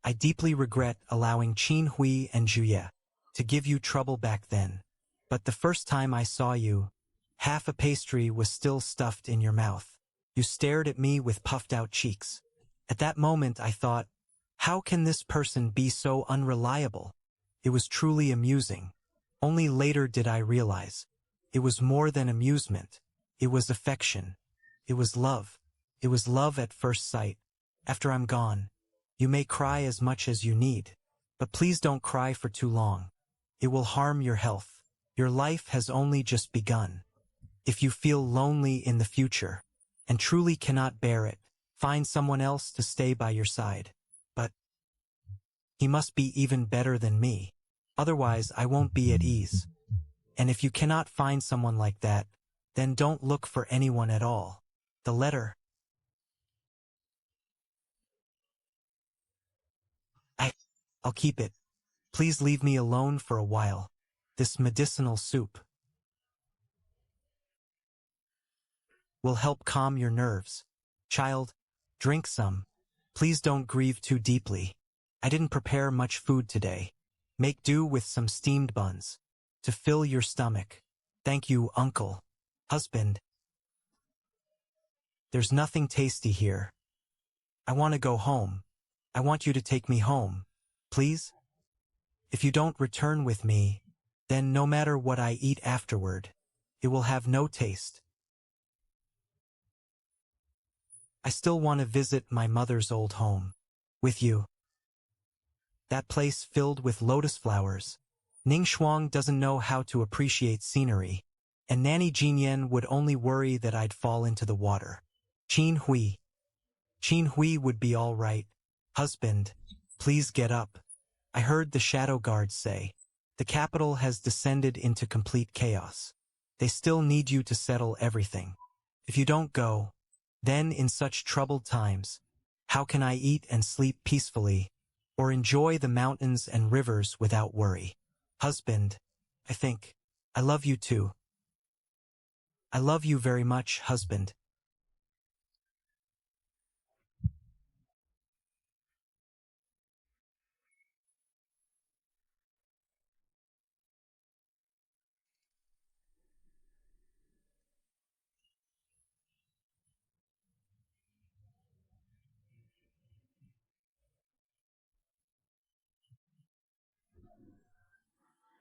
I deeply regret allowing Qin Hui and Juye to give you trouble back then. But the first time I saw you, half a pastry was still stuffed in your mouth. You stared at me with puffed-out cheeks. At that moment I thought, how can this person be so unreliable? It was truly amusing. Only later did I realize. It was more than amusement. It was affection. It was love. It was love at first sight. After I'm gone, you may cry as much as you need. But please don't cry for too long. It will harm your health. Your life has only just begun. If you feel lonely in the future, and truly cannot bear it, find someone else to stay by your side. But he must be even better than me. Otherwise, I won't be at ease. And if you cannot find someone like that, then don't look for anyone at all. The letter. I'll keep it. Please leave me alone for a while. This medicinal soup will help calm your nerves. Child, drink some. Please don't grieve too deeply. I didn't prepare much food today. Make do with some steamed buns to fill your stomach. Thank you, uncle. Husband. There's nothing tasty here. I want to go home. I want you to take me home. Please? If you don't return with me, then no matter what I eat afterward, it will have no taste. I still want to visit my mother's old home with you. That place filled with lotus flowers. Ning Shuang doesn't know how to appreciate scenery, and Nanny Jinyan would only worry that I'd fall into the water. Qin Hui would be all right. Husband, please get up. I heard the shadow guards say. The capital has descended into complete chaos. They still need you to settle everything. If you don't go, then in such troubled times, how can I eat and sleep peacefully, or enjoy the mountains and rivers without worry? Husband, I love you too. I love you very much, husband.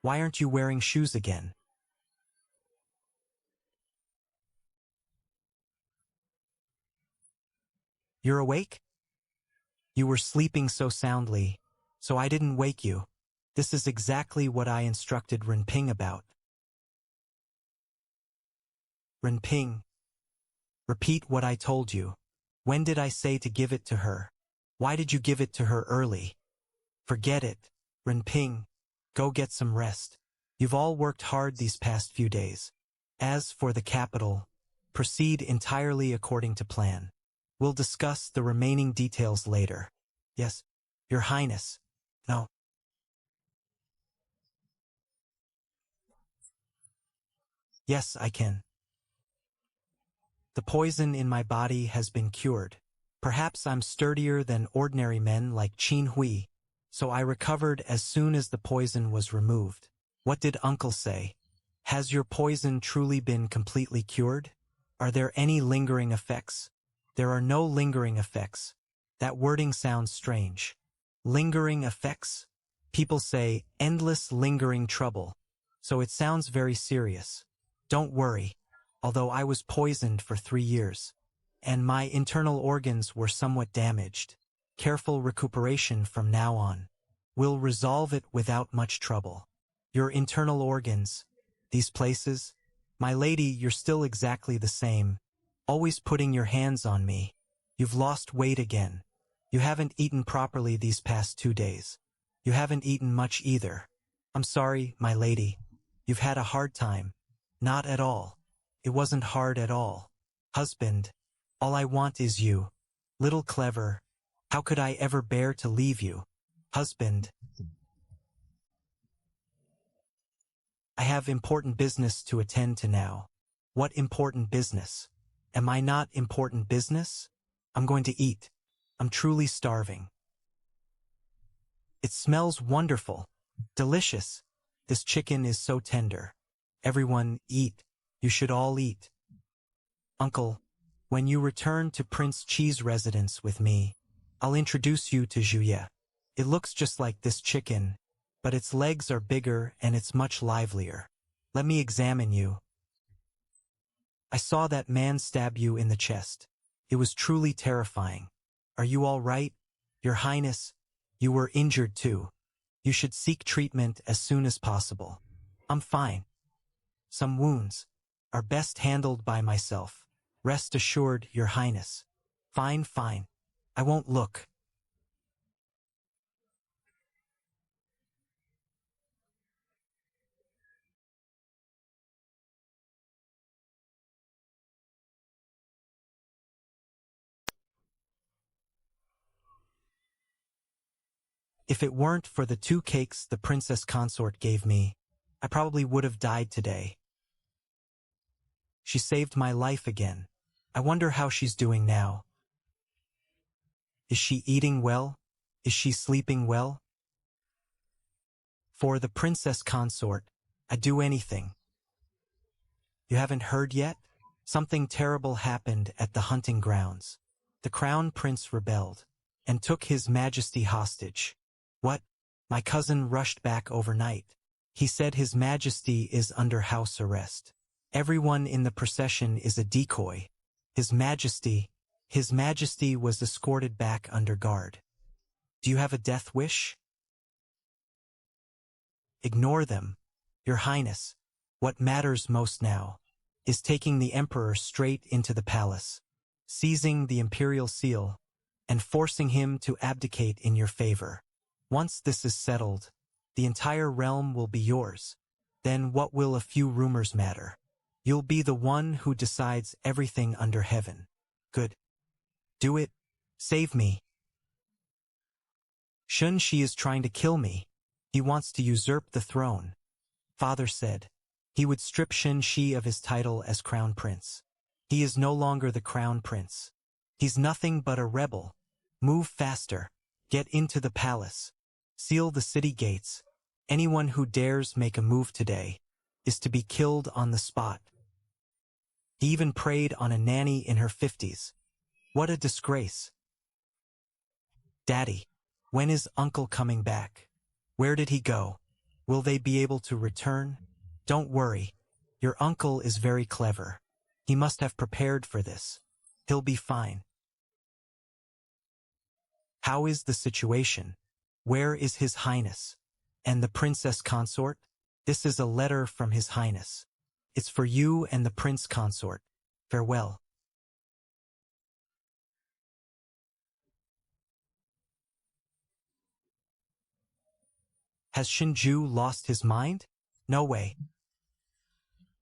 Why aren't you wearing shoes again? You're awake? You were sleeping so soundly, so I didn't wake you. This is exactly what I instructed Renping about. Renping, repeat what I told you. When did I say to give it to her? Why did you give it to her early? Forget it. Renping, go get some rest. You've all worked hard these past few days. As for the capital, proceed entirely according to plan. We'll discuss the remaining details later. Yes, Your Highness. No. Yes, I can. The poison in my body has been cured. Perhaps I'm sturdier than ordinary men like Qin Hui, so I recovered as soon as the poison was removed. What did Uncle say? Has your poison truly been completely cured? Are there any lingering effects? There are no lingering effects. That wording sounds strange. Lingering effects? People say endless lingering trouble, so it sounds very serious. Don't worry, although I was poisoned for 3 years, and my internal organs were somewhat damaged. Careful recuperation from now on will resolve it without much trouble. Your internal organs, these places, my lady, you're still exactly the same, always putting your hands on me. You've lost weight again. You haven't eaten properly these past 2 days. You haven't eaten much either. I'm sorry, my lady. You've had a hard time. Not at all. It wasn't hard at all. Husband, all I want is you. Little clever. How could I ever bear to leave you? Husband, I have important business to attend to now. What important business? Am I not important business? I'm going to eat. I'm truly starving. It smells wonderful. Delicious. This chicken is so tender. Everyone, eat. You should all eat. Uncle, when you return to Prince Chi's residence with me, I'll introduce you to Zhuye. It looks just like this chicken, but its legs are bigger and it's much livelier. Let me examine you. I saw that man stab you in the chest. It was truly terrifying. Are you all right? Your Highness, you were injured too. You should seek treatment as soon as possible. I'm fine. Some wounds are best handled by myself. Rest assured, Your Highness. Fine, fine. I won't look. If it weren't for the 2 cakes the princess consort gave me, I probably would have died today. She saved my life again. I wonder how she's doing now. Is she eating well? Is she sleeping well? For the princess consort, I'd do anything. You haven't heard yet? Something terrible happened at the hunting grounds. The crown prince rebelled and took his majesty hostage. What? My cousin rushed back overnight. He said his majesty is under house arrest. Everyone in the procession is a decoy. His majesty was escorted back under guard. Do you have a death wish? Ignore them. Your Highness, what matters most now is taking the Emperor straight into the palace, seizing the imperial seal, and forcing him to abdicate in your favor. Once this is settled, the entire realm will be yours. Then what will a few rumors matter? You'll be the one who decides everything under heaven. Good. Do it. Save me. Shun Shi is trying to kill me. He wants to usurp the throne. Father said he would strip Shun Shi of his title as crown prince. He is no longer the crown prince. He's nothing but a rebel. Move faster. Get into the palace. Seal the city gates. Anyone who dares make a move today is to be killed on the spot. He even preyed on a nanny in her 50s. What a disgrace. Daddy, when is Uncle coming back? Where did he go? Will they be able to return? Don't worry. Your uncle is very clever. He must have prepared for this. He'll be fine. How is the situation? Where is His Highness? And the princess consort? This is a letter from His Highness. It's for you and the prince consort. Farewell. Has Shinju lost his mind? No way.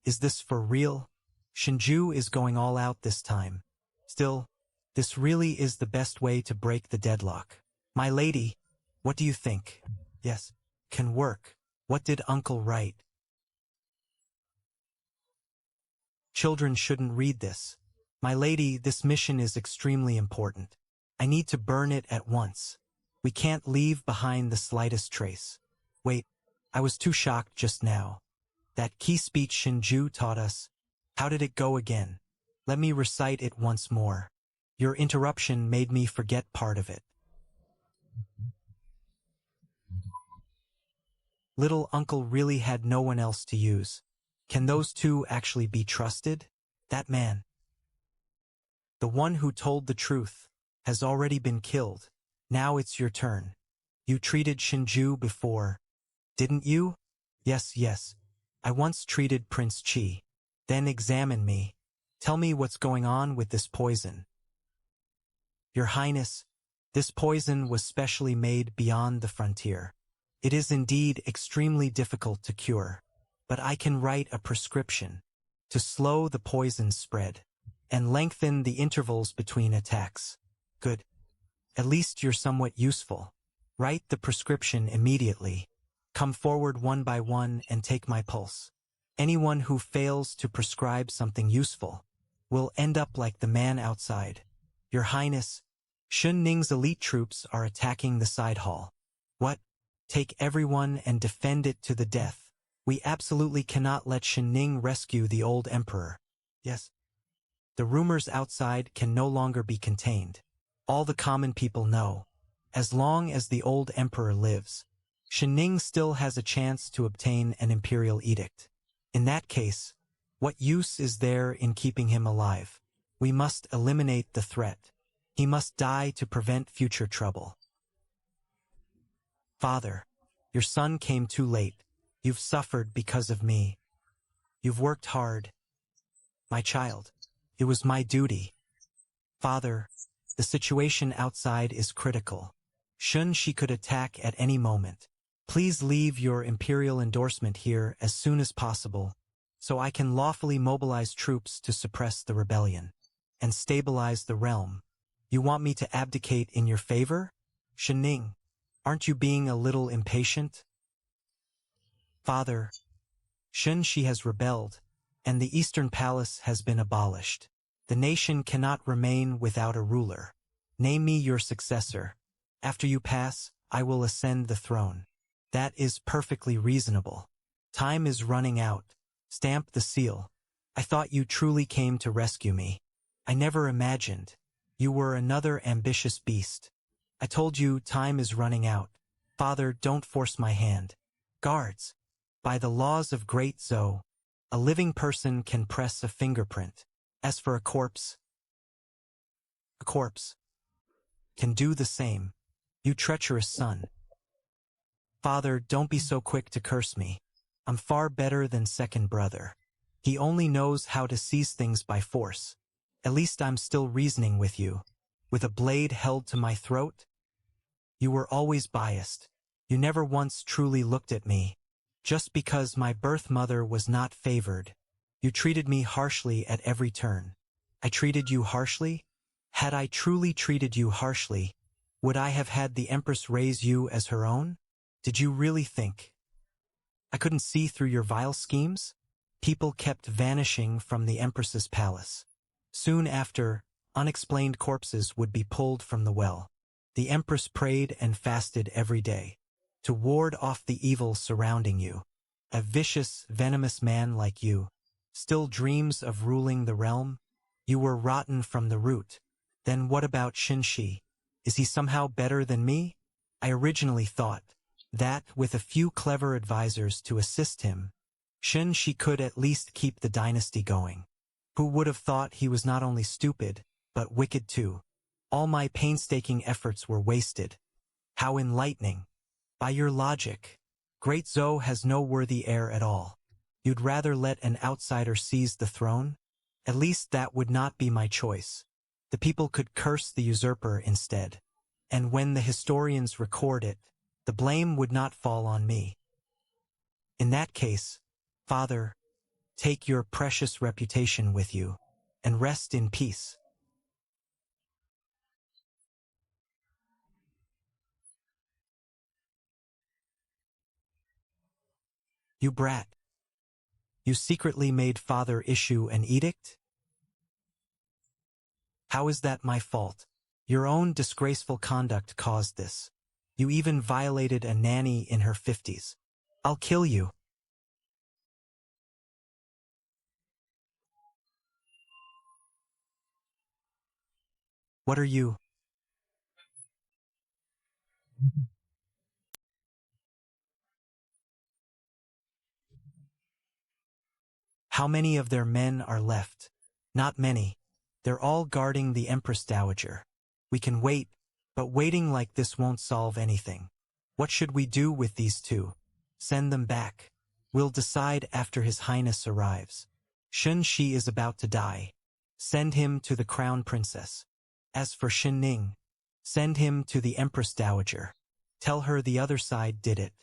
Is this for real? Shinju is going all out this time. Still, this really is the best way to break the deadlock. My lady, what do you think? Yes, can work. What did Uncle write? Children shouldn't read this. My lady, this mission is extremely important. I need to burn it at once. We can't leave behind the slightest trace. Wait, I was too shocked just now. That key speech Shinju taught us. How did it go again? Let me recite it once more. Your interruption made me forget part of it. Little Uncle really had no one else to use. Can those two actually be trusted? That man, the one who told the truth, has already been killed. Now it's your turn. You treated Shinju before, didn't you? Yes. I once treated Prince Qi. Then examine me. Tell me what's going on with this poison. Your Highness, this poison was specially made beyond the frontier. It is indeed extremely difficult to cure, but I can write a prescription to slow the poison's spread and lengthen the intervals between attacks. Good. At least you're somewhat useful. Write the prescription immediately. Come forward one by one and take my pulse. Anyone who fails to prescribe something useful will end up like the man outside. Your Highness, Shun Ning's elite troops are attacking the side hall. What? Take everyone and defend it to the death. We absolutely cannot let Shun Ning rescue the old emperor. Yes. The rumors outside can no longer be contained. All the common people know. As long as the old emperor lives, Shun Ning still has a chance to obtain an imperial edict. In that case, what use is there in keeping him alive? We must eliminate the threat. He must die to prevent future trouble. Father, your son came too late. You've suffered because of me. You've worked hard. My child, it was my duty. Father, the situation outside is critical. Shun Shi could attack at any moment. Please leave your imperial endorsement here as soon as possible, so I can lawfully mobilize troops to suppress the rebellion and stabilize the realm. You want me to abdicate in your favor? Shun Ning, aren't you being a little impatient? Father, Shun Shi has rebelled, and the Eastern Palace has been abolished. The nation cannot remain without a ruler. Name me your successor. After you pass, I will ascend the throne. That is perfectly reasonable. Time is running out. Stamp the seal. I thought you truly came to rescue me. I never imagined. You were another ambitious beast. I told you time is running out. Father, don't force my hand. Guards. By the laws of Great Zhou, a living person can press a fingerprint. As for a corpse can do the same. You treacherous son. Father, don't be so quick to curse me. I'm far better than second brother. He only knows how to seize things by force. At least I'm still reasoning with you. With a blade held to my throat? You were always biased. You never once truly looked at me. Just because my birth mother was not favored. You treated me harshly at every turn. I treated you harshly? Had I truly treated you harshly, would I have had the Empress raise you as her own? Did you really think I couldn't see through your vile schemes? People kept vanishing from the Empress's palace. Soon after, unexplained corpses would be pulled from the well. The Empress prayed and fasted every day to ward off the evil surrounding you. A vicious, venomous man like you still dreams of ruling the realm? You were rotten from the root. Then what about Shinshi? Is he somehow better than me? I originally thought that, with a few clever advisors to assist him, Shinshi could at least keep the dynasty going. Who would have thought he was not only stupid, but wicked too? All my painstaking efforts were wasted. How enlightening. By your logic, Great Zhou has no worthy heir at all. You'd rather let an outsider seize the throne? At least that would not be my choice. The people could curse the usurper instead. And when the historians record it, the blame would not fall on me. In that case, Father, take your precious reputation with you, and rest in peace. You brat. You secretly made Father issue an edict? How is that my fault? Your own disgraceful conduct caused this. You even violated a nanny in her 50s. I'll kill you. What are you? How many of their men are left? Not many. They're all guarding the Empress Dowager. We can wait, but waiting like this won't solve anything. What should we do with these two? Send them back. We'll decide after His Highness arrives. Shen Shi is about to die. Send him to the Crown Princess. As for Shin Ning, send him to the Empress Dowager. Tell her the other side did it.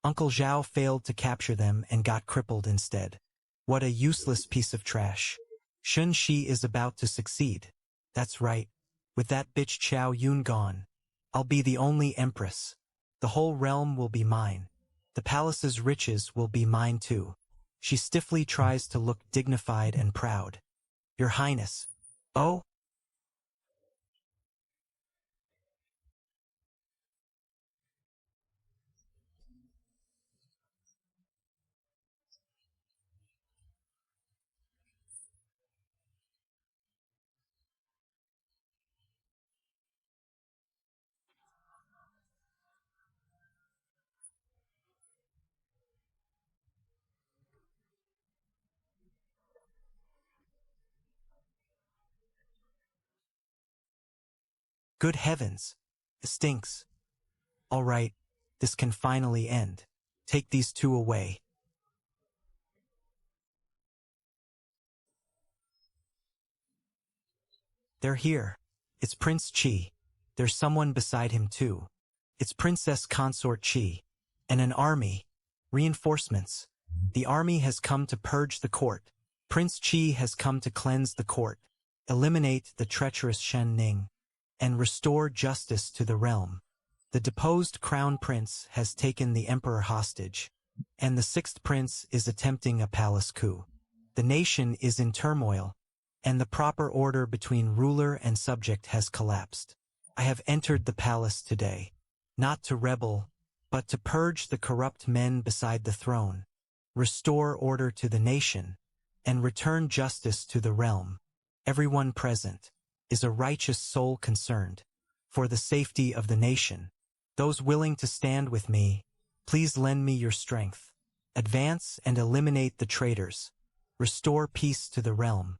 Uncle Zhao failed to capture them and got crippled instead. What a useless piece of trash. Shun Shi is about to succeed. That's right. With that bitch Chow Yun gone, I'll be the only empress. The whole realm will be mine. The palace's riches will be mine too. She stiffly tries to look dignified and proud. Your Highness. Oh? Good heavens. It stinks. All right, this can finally end. Take these two away. They're here. It's Prince Qi. There's someone beside him too. It's Princess Consort Qi. And an army. Reinforcements. The army has come to purge the court. Prince Qi has come to cleanse the court, eliminate the treacherous Shen Ning, and restore justice to the realm. The deposed crown prince has taken the emperor hostage, and the sixth prince is attempting a palace coup. The nation is in turmoil, and the proper order between ruler and subject has collapsed. I have entered the palace today, not to rebel, but to purge the corrupt men beside the throne, restore order to the nation, and return justice to the realm. Everyone present is a righteous soul concerned for the safety of the nation. Those willing to stand with me, please lend me your strength. Advance and eliminate the traitors. Restore peace to the realm.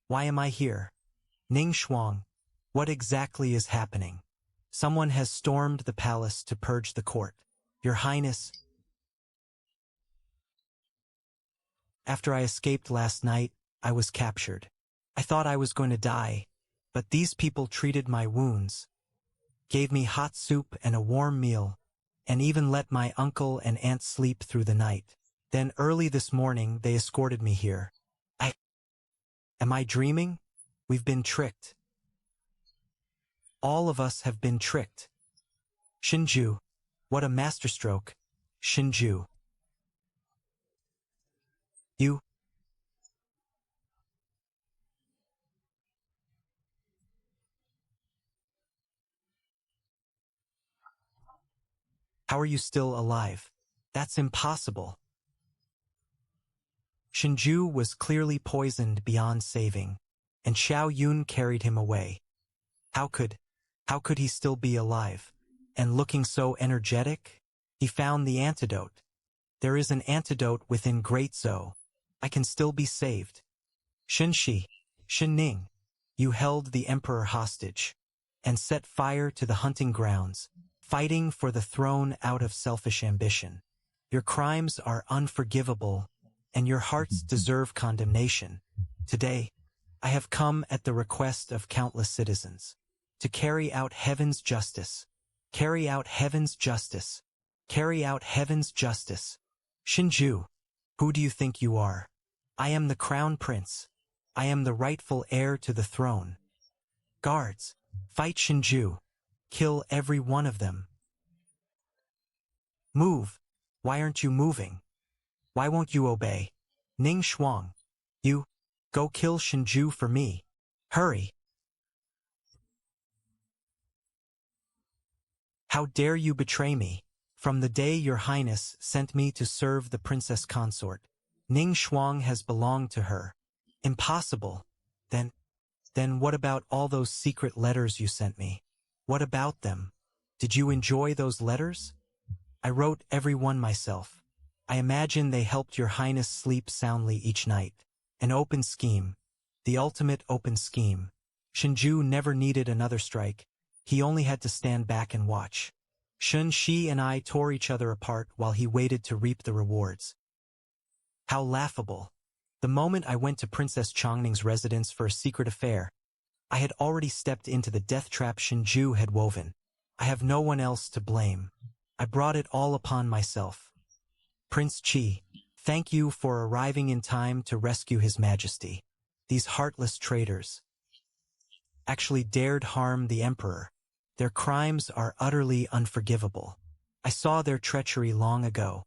Why am I here? Ning Shuang, what exactly is happening? Someone has stormed the palace to purge the court. Your Highness, after I escaped last night, I was captured. I thought I was going to die, but these people treated my wounds, gave me hot soup and a warm meal, and even let my uncle and aunt sleep through the night. Then early this morning they escorted me here. Am I dreaming? We've been tricked. All of us have been tricked. Shinju, what a masterstroke. Shinju. You. How are you still alive? That's impossible. Shinju was clearly poisoned beyond saving, and Xiao Yun carried him away. How could he still be alive? And looking so energetic? He found the antidote. There is an antidote within Great Zhou. I can still be saved. Shin Ning, you held the emperor hostage, and set fire to the hunting grounds, fighting for the throne out of selfish ambition. Your crimes are unforgivable, and your hearts deserve condemnation. Today, I have come at the request of countless citizens, to carry out heaven's justice. Carry out heaven's justice. Carry out heaven's justice. Shinju, who do you think you are? I am the crown prince. I am the rightful heir to the throne. Guards, fight Shinju. Kill every one of them. Move. Why aren't you moving? Why won't you obey? Ning Shuang, you, go kill Shinju for me. Hurry. How dare you betray me? From the day your highness sent me to serve the princess consort, Ning Shuang has belonged to her. Impossible. Then what about all those secret letters you sent me? What about them? Did you enjoy those letters? I wrote every one myself. I imagine they helped your highness sleep soundly each night. An open scheme. The ultimate open scheme. Shinju never needed another strike. He only had to stand back and watch. Shun Shi and I tore each other apart while he waited to reap the rewards. How laughable. The moment I went to Princess Chongning's residence for a secret affair, I had already stepped into the death trap Shinju had woven. I have no one else to blame. I brought it all upon myself. Prince Qi, thank you for arriving in time to rescue His Majesty. These heartless traitors actually dared harm the Emperor. Their crimes are utterly unforgivable. I saw their treachery long ago.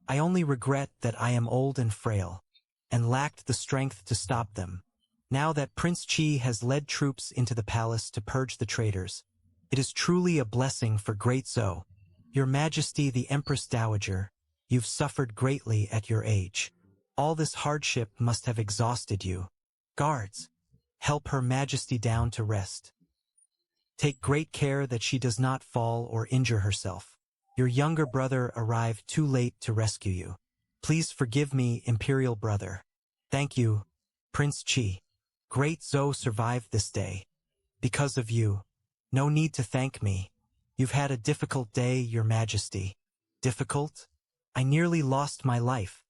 I only regret that I am old and frail, and lacked the strength to stop them. Now that Prince Qi has led troops into the palace to purge the traitors, it is truly a blessing for Great Zhou. Your Majesty the Empress Dowager, you've suffered greatly at your age. All this hardship must have exhausted you. Guards, help Her Majesty down to rest. Take great care that she does not fall or injure herself. Your younger brother arrived too late to rescue you. Please forgive me, Imperial brother. Thank you, Prince Qi. Great Zhou survived this day. Because of you. No need to thank me. You've had a difficult day, Your Majesty. Difficult? I nearly lost my life.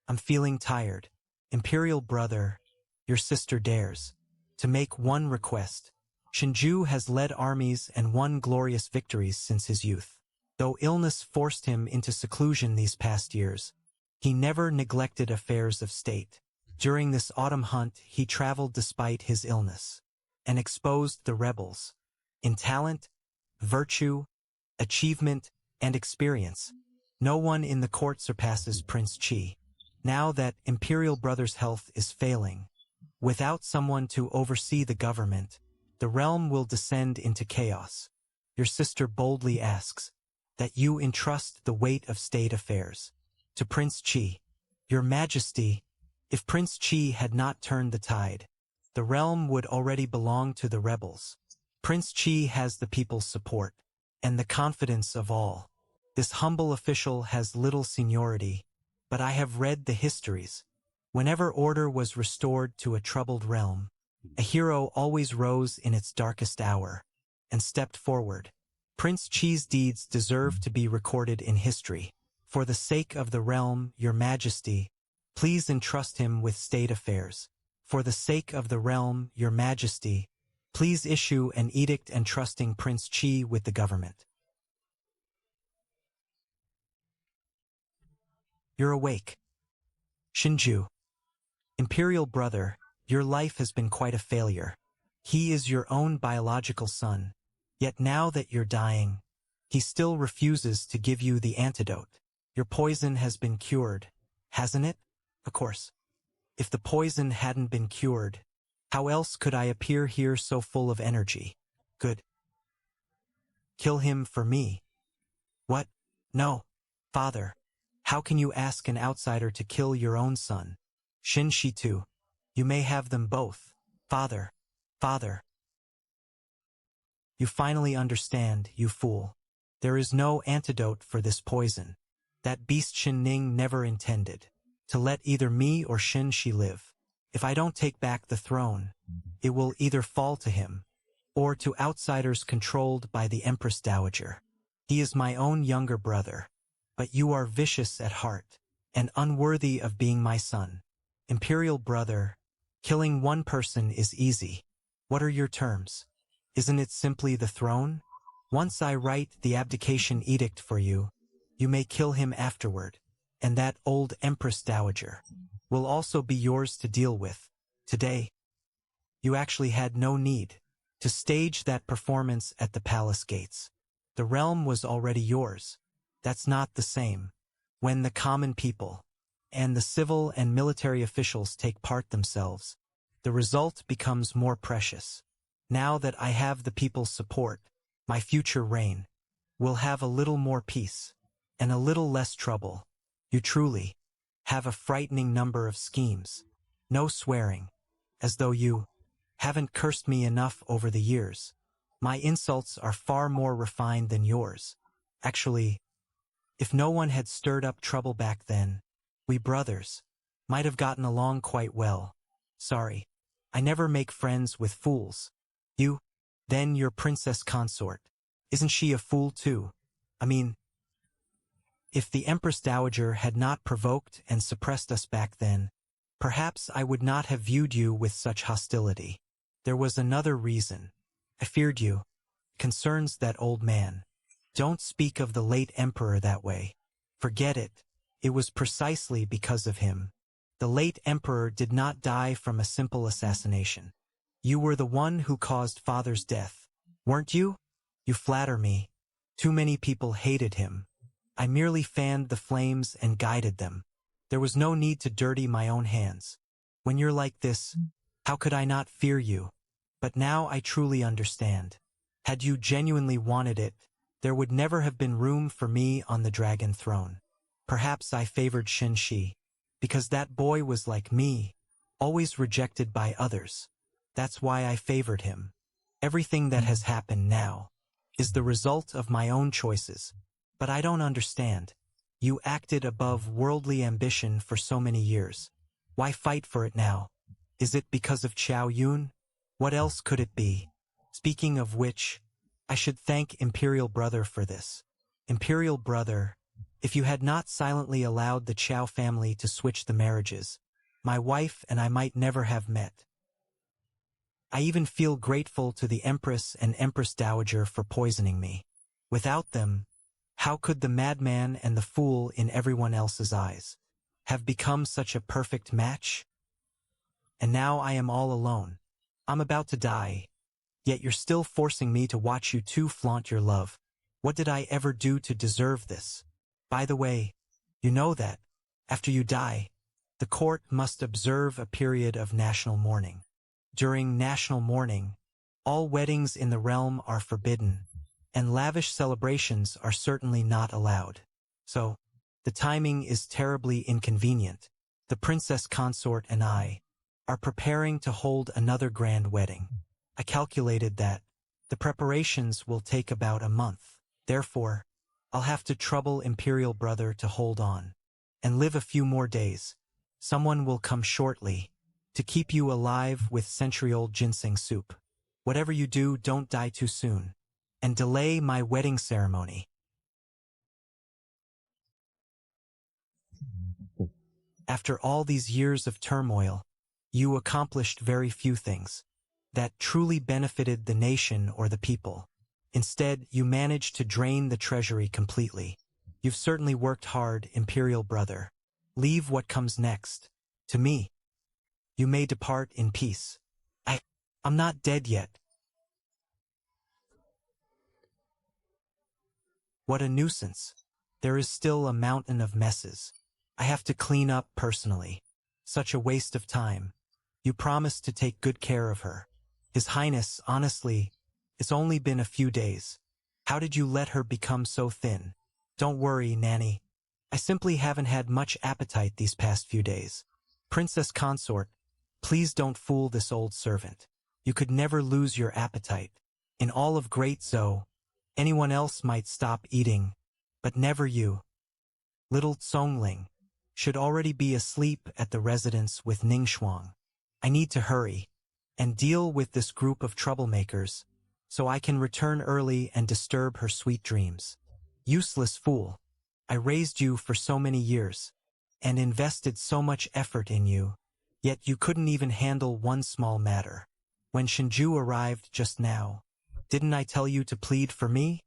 I'm feeling tired. Imperial brother, your sister dares to make one request. Shinju has led armies and won glorious victories since his youth. Though illness forced him into seclusion these past years, he never neglected affairs of state. During this autumn hunt, he traveled despite his illness, and exposed the rebels. In talent, virtue, achievement, and experience, no one in the court surpasses Prince Qi. Now that Imperial Brother's health is failing, without someone to oversee the government, the realm will descend into chaos. Your sister boldly asks that you entrust the weight of state affairs to Prince Qi. Your Majesty, if Prince Qi had not turned the tide, the realm would already belong to the rebels. Prince Qi has the people's support and the confidence of all. This humble official has little seniority, but I have read the histories. Whenever order was restored to a troubled realm, a hero always rose in its darkest hour and stepped forward. Prince Chi's deeds deserve to be recorded in history. For the sake of the realm, your majesty, please entrust him with state affairs. For the sake of the realm, your majesty, please issue an edict entrusting Prince Chi with the government. You're awake. Shinju. Imperial brother, your life has been quite a failure. He is your own biological son. Yet now that you're dying, he still refuses to give you the antidote. Your poison has been cured, hasn't it? Of course. If the poison hadn't been cured, how else could I appear here so full of energy? Good. Kill him for me. What? No. Father, how can you ask an outsider to kill your own son? Shin Shitu, you may have them both. Father. Father. You finally understand, you fool. There is no antidote for this poison. That beast Shin Ning never intended to let either me or Shin Shi live. If I don't take back the throne, it will either fall to him or to outsiders controlled by the Empress Dowager. He is my own younger brother, but you are vicious at heart and unworthy of being my son. Imperial brother, killing one person is easy. What are your terms? Isn't it simply the throne? Once I write the abdication edict for you, you may kill him afterward, and that old Empress Dowager will also be yours to deal with. Today, you actually had no need to stage that performance at the palace gates. The realm was already yours. That's not the same. When the common people and the civil and military officials take part themselves, the result becomes more precious. Now that I have the people's support, my future reign will have a little more peace and a little less trouble. You truly have a frightening number of schemes. No swearing, as though you haven't cursed me enough over the years. My insults are far more refined than yours. Actually, if no one had stirred up trouble back then, we brothers might have gotten along quite well. Sorry, I never make friends with fools. You, then your princess consort. Isn't she a fool too? I mean, if the Empress Dowager had not provoked and suppressed us back then, perhaps I would not have viewed you with such hostility. There was another reason. I feared you. Concerns that old man. Don't speak of the late emperor that way. Forget it. It was precisely because of him. The late emperor did not die from a simple assassination. You were the one who caused father's death, weren't you? You flatter me. Too many people hated him. I merely fanned the flames and guided them. There was no need to dirty my own hands. When you're like this, how could I not fear you? But now I truly understand. Had you genuinely wanted it, there would never have been room for me on the dragon throne. Perhaps I favored Shin Shi, because that boy was like me, always rejected by others. That's why I favored him. Everything that has happened now is the result of my own choices. But I don't understand. You acted above worldly ambition for so many years. Why fight for it now? Is it because of Qiao Yun? What else could it be? Speaking of which, I should thank Imperial Brother for this. Imperial Brother, if you had not silently allowed the Qiao family to switch the marriages, my wife and I might never have met. I even feel grateful to the Empress and Empress Dowager for poisoning me. Without them, how could the madman and the fool in everyone else's eyes have become such a perfect match? And now I am all alone. I'm about to die, yet you're still forcing me to watch you two flaunt your love. What did I ever do to deserve this? By the way, you know that, after you die, the court must observe a period of national mourning. During national mourning, all weddings in the realm are forbidden, and lavish celebrations are certainly not allowed. So, the timing is terribly inconvenient. The princess consort and I are preparing to hold another grand wedding. I calculated that the preparations will take about a month. Therefore, I'll have to trouble Imperial Brother to hold on and live a few more days. Someone will come shortly to keep you alive with century-old ginseng soup. Whatever you do, don't die too soon. And delay my wedding ceremony. After all these years of turmoil, you accomplished very few things that truly benefited the nation or the people. Instead, you managed to drain the treasury completely. You've certainly worked hard, imperial brother. Leave what comes next to me. You may depart in peace. I'm not dead yet. What a nuisance. There is still a mountain of messes I have to clean up personally. Such a waste of time. You promised to take good care of her. His Highness, honestly, it's only been a few days. How did you let her become so thin? Don't worry, Nanny. I simply haven't had much appetite these past few days. Princess Consort, please don't fool this old servant. You could never lose your appetite. In all of Great Zhou, anyone else might stop eating, but never you. Little Tsongling should already be asleep at the residence with Ning Shuang. I need to hurry and deal with this group of troublemakers so I can return early and disturb her sweet dreams. Useless fool. I raised you for so many years and invested so much effort in you, yet you couldn't even handle one small matter. When Shinju arrived just now, didn't I tell you to plead for me?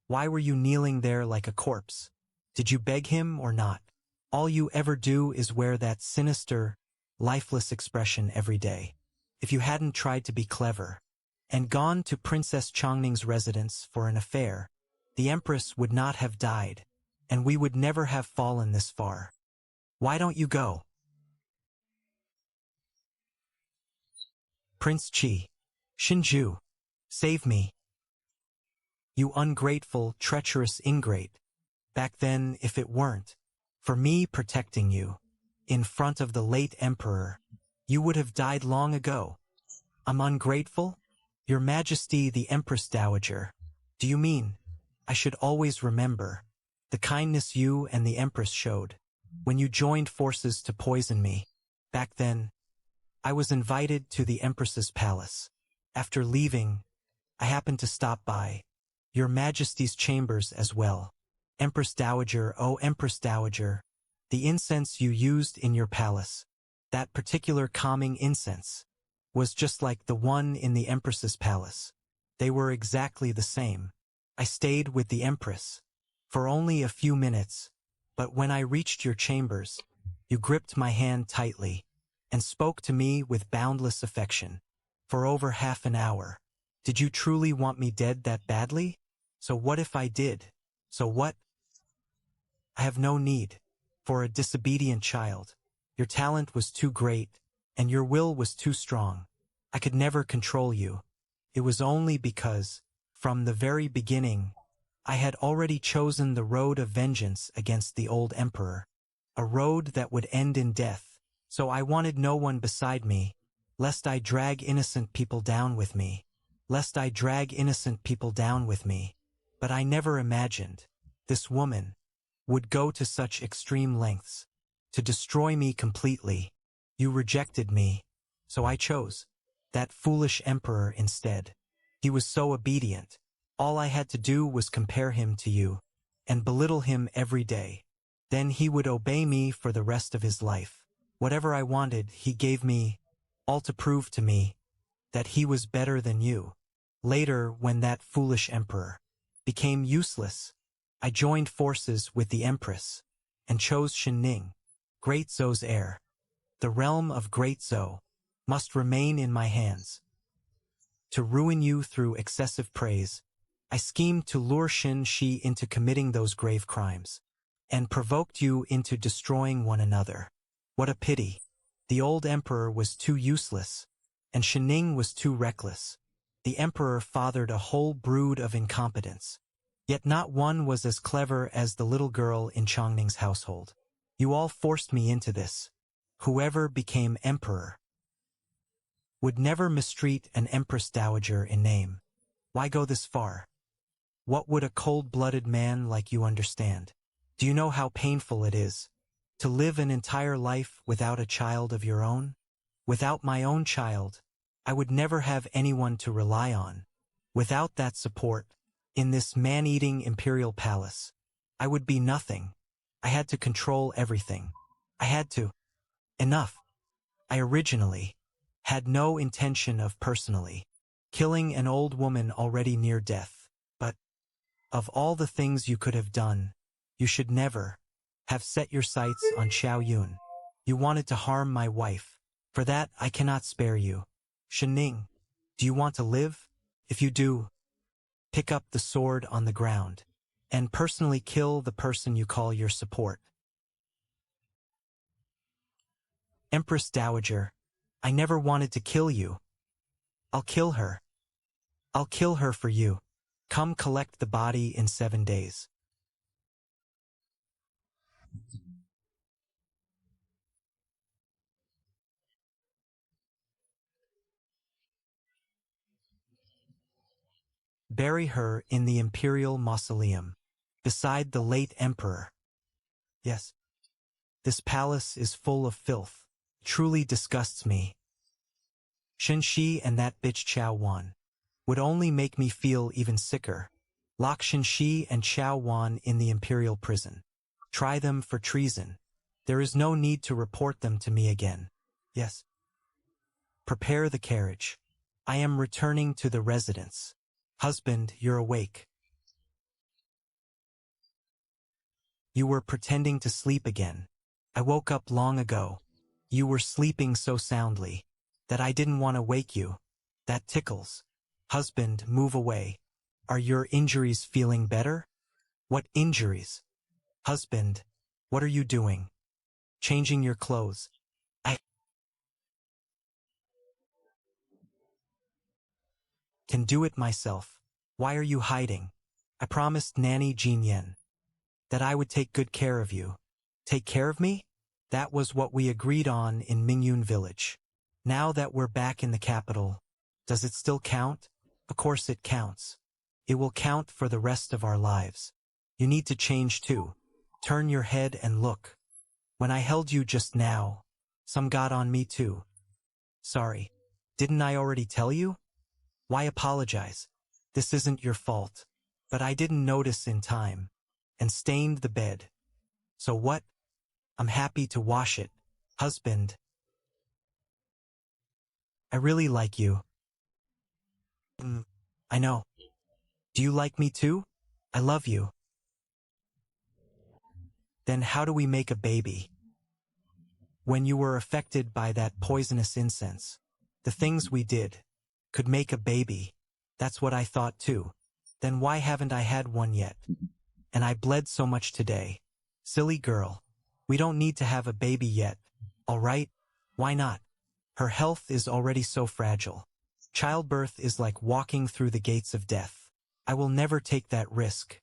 Why were you kneeling there like a corpse? Did you beg him or not? All you ever do is wear that sinister, lifeless expression every day. If you hadn't tried to be clever and gone to Princess Chongning's residence for an affair, the Empress would not have died, and we would never have fallen this far. Why don't you go? Prince Qi. Shinju. Save me. You ungrateful, treacherous ingrate. Back then, if it weren't for me protecting you, in front of the late Emperor, you would have died long ago. I'm ungrateful? Your Majesty the Empress Dowager. Do you mean I should always remember the kindness you and the Empress showed when you joined forces to poison me? Back then, I was invited to the Empress's palace. After leaving, I happened to stop by your Majesty's chambers as well. Empress Dowager, oh Empress Dowager, the incense you used in your palace, that particular calming incense, was just like the one in the Empress's palace. They were exactly the same. I stayed with the Empress for only a few minutes, but when I reached your chambers, you gripped my hand tightly and spoke to me with boundless affection for over half an hour. Did you truly want me dead that badly? So what if I did? So what? I have no need for a disobedient child. Your talent was too great, and your will was too strong. I could never control you. It was only because, from the very beginning, I had already chosen the road of vengeance against the old emperor, a road that would end in death. So I wanted no one beside me, lest I drag innocent people down with me. Lest I drag innocent people down with me. But I never imagined this woman would go to such extreme lengths to destroy me completely. You rejected me, so I chose that foolish emperor instead. He was so obedient. All I had to do was compare him to you and belittle him every day. Then he would obey me for the rest of his life. Whatever I wanted, he gave me, all to prove to me that he was better than you. Later, when that foolish emperor became useless, I joined forces with the Empress and chose Shinning, Great Zhou's heir. The realm of Great Zhou must remain in my hands. To ruin you through excessive praise, I schemed to lure Shin Shi into committing those grave crimes, and provoked you into destroying one another. What a pity. The old emperor was too useless, and Shinning was too reckless. The emperor fathered a whole brood of incompetence. Yet not one was as clever as the little girl in Chongning's household. You all forced me into this. Whoever became emperor would never mistreat an empress dowager in name. Why go this far? What would a cold-blooded man like you understand? Do you know how painful it is To live an entire life without a child of your own? Without my own child, I would never have anyone to rely on. Without that support, in this man-eating imperial palace, I would be nothing. I had to control everything. I had to. Enough. I originally had no intention of personally killing an old woman already near death, but of all the things you could have done, you should never have set your sights on Xiao Yun. You wanted to harm my wife. For that, I cannot spare you. Shening, do you want to live? If you do, pick up the sword on the ground and personally kill the person you call your support. Empress Dowager, I never wanted to kill you. I'll kill her. I'll kill her for you. Come collect the body in 7 days. Bury her in the imperial mausoleum, beside the late emperor. Yes, this palace is full of filth. Truly disgusts me. Shen Shi and that bitch Chao Wan would only make me feel even sicker. Lock Shen Shi and Chao Wan in the imperial prison. Try them for treason. There is no need to report them to me again. Yes. Prepare the carriage. I am returning to the residence. Husband, you're awake. You were pretending to sleep again. I woke up long ago. You were sleeping so soundly that I didn't want to wake you. That tickles. Husband, move away. Are your injuries feeling better? What injuries? Husband, what are you doing? Changing your clothes. I can do it myself. Why are you hiding? I promised Nanny Jean Yen that I would take good care of you. Take care of me? That was what we agreed on in Mingyun village. Now that we're back in the capital, does it still count? Of course it counts. It will count for the rest of our lives. You need to change too. Turn your head and look. When I held you just now, some got on me too. Sorry. Didn't I already tell you? Why apologize? This isn't your fault. But I didn't notice in time. And stained the bed. So what? I'm happy to wash it. Husband. I really like you. I know. Do you like me too? I love you. Then how do we make a baby? When you were affected by that poisonous incense, the things we did could make a baby. That's what I thought too. Then why haven't I had one yet? And I bled so much today. Silly girl. We don't need to have a baby yet. All right? Why not? Her health is already so fragile. Childbirth is like walking through the gates of death. I will never take that risk.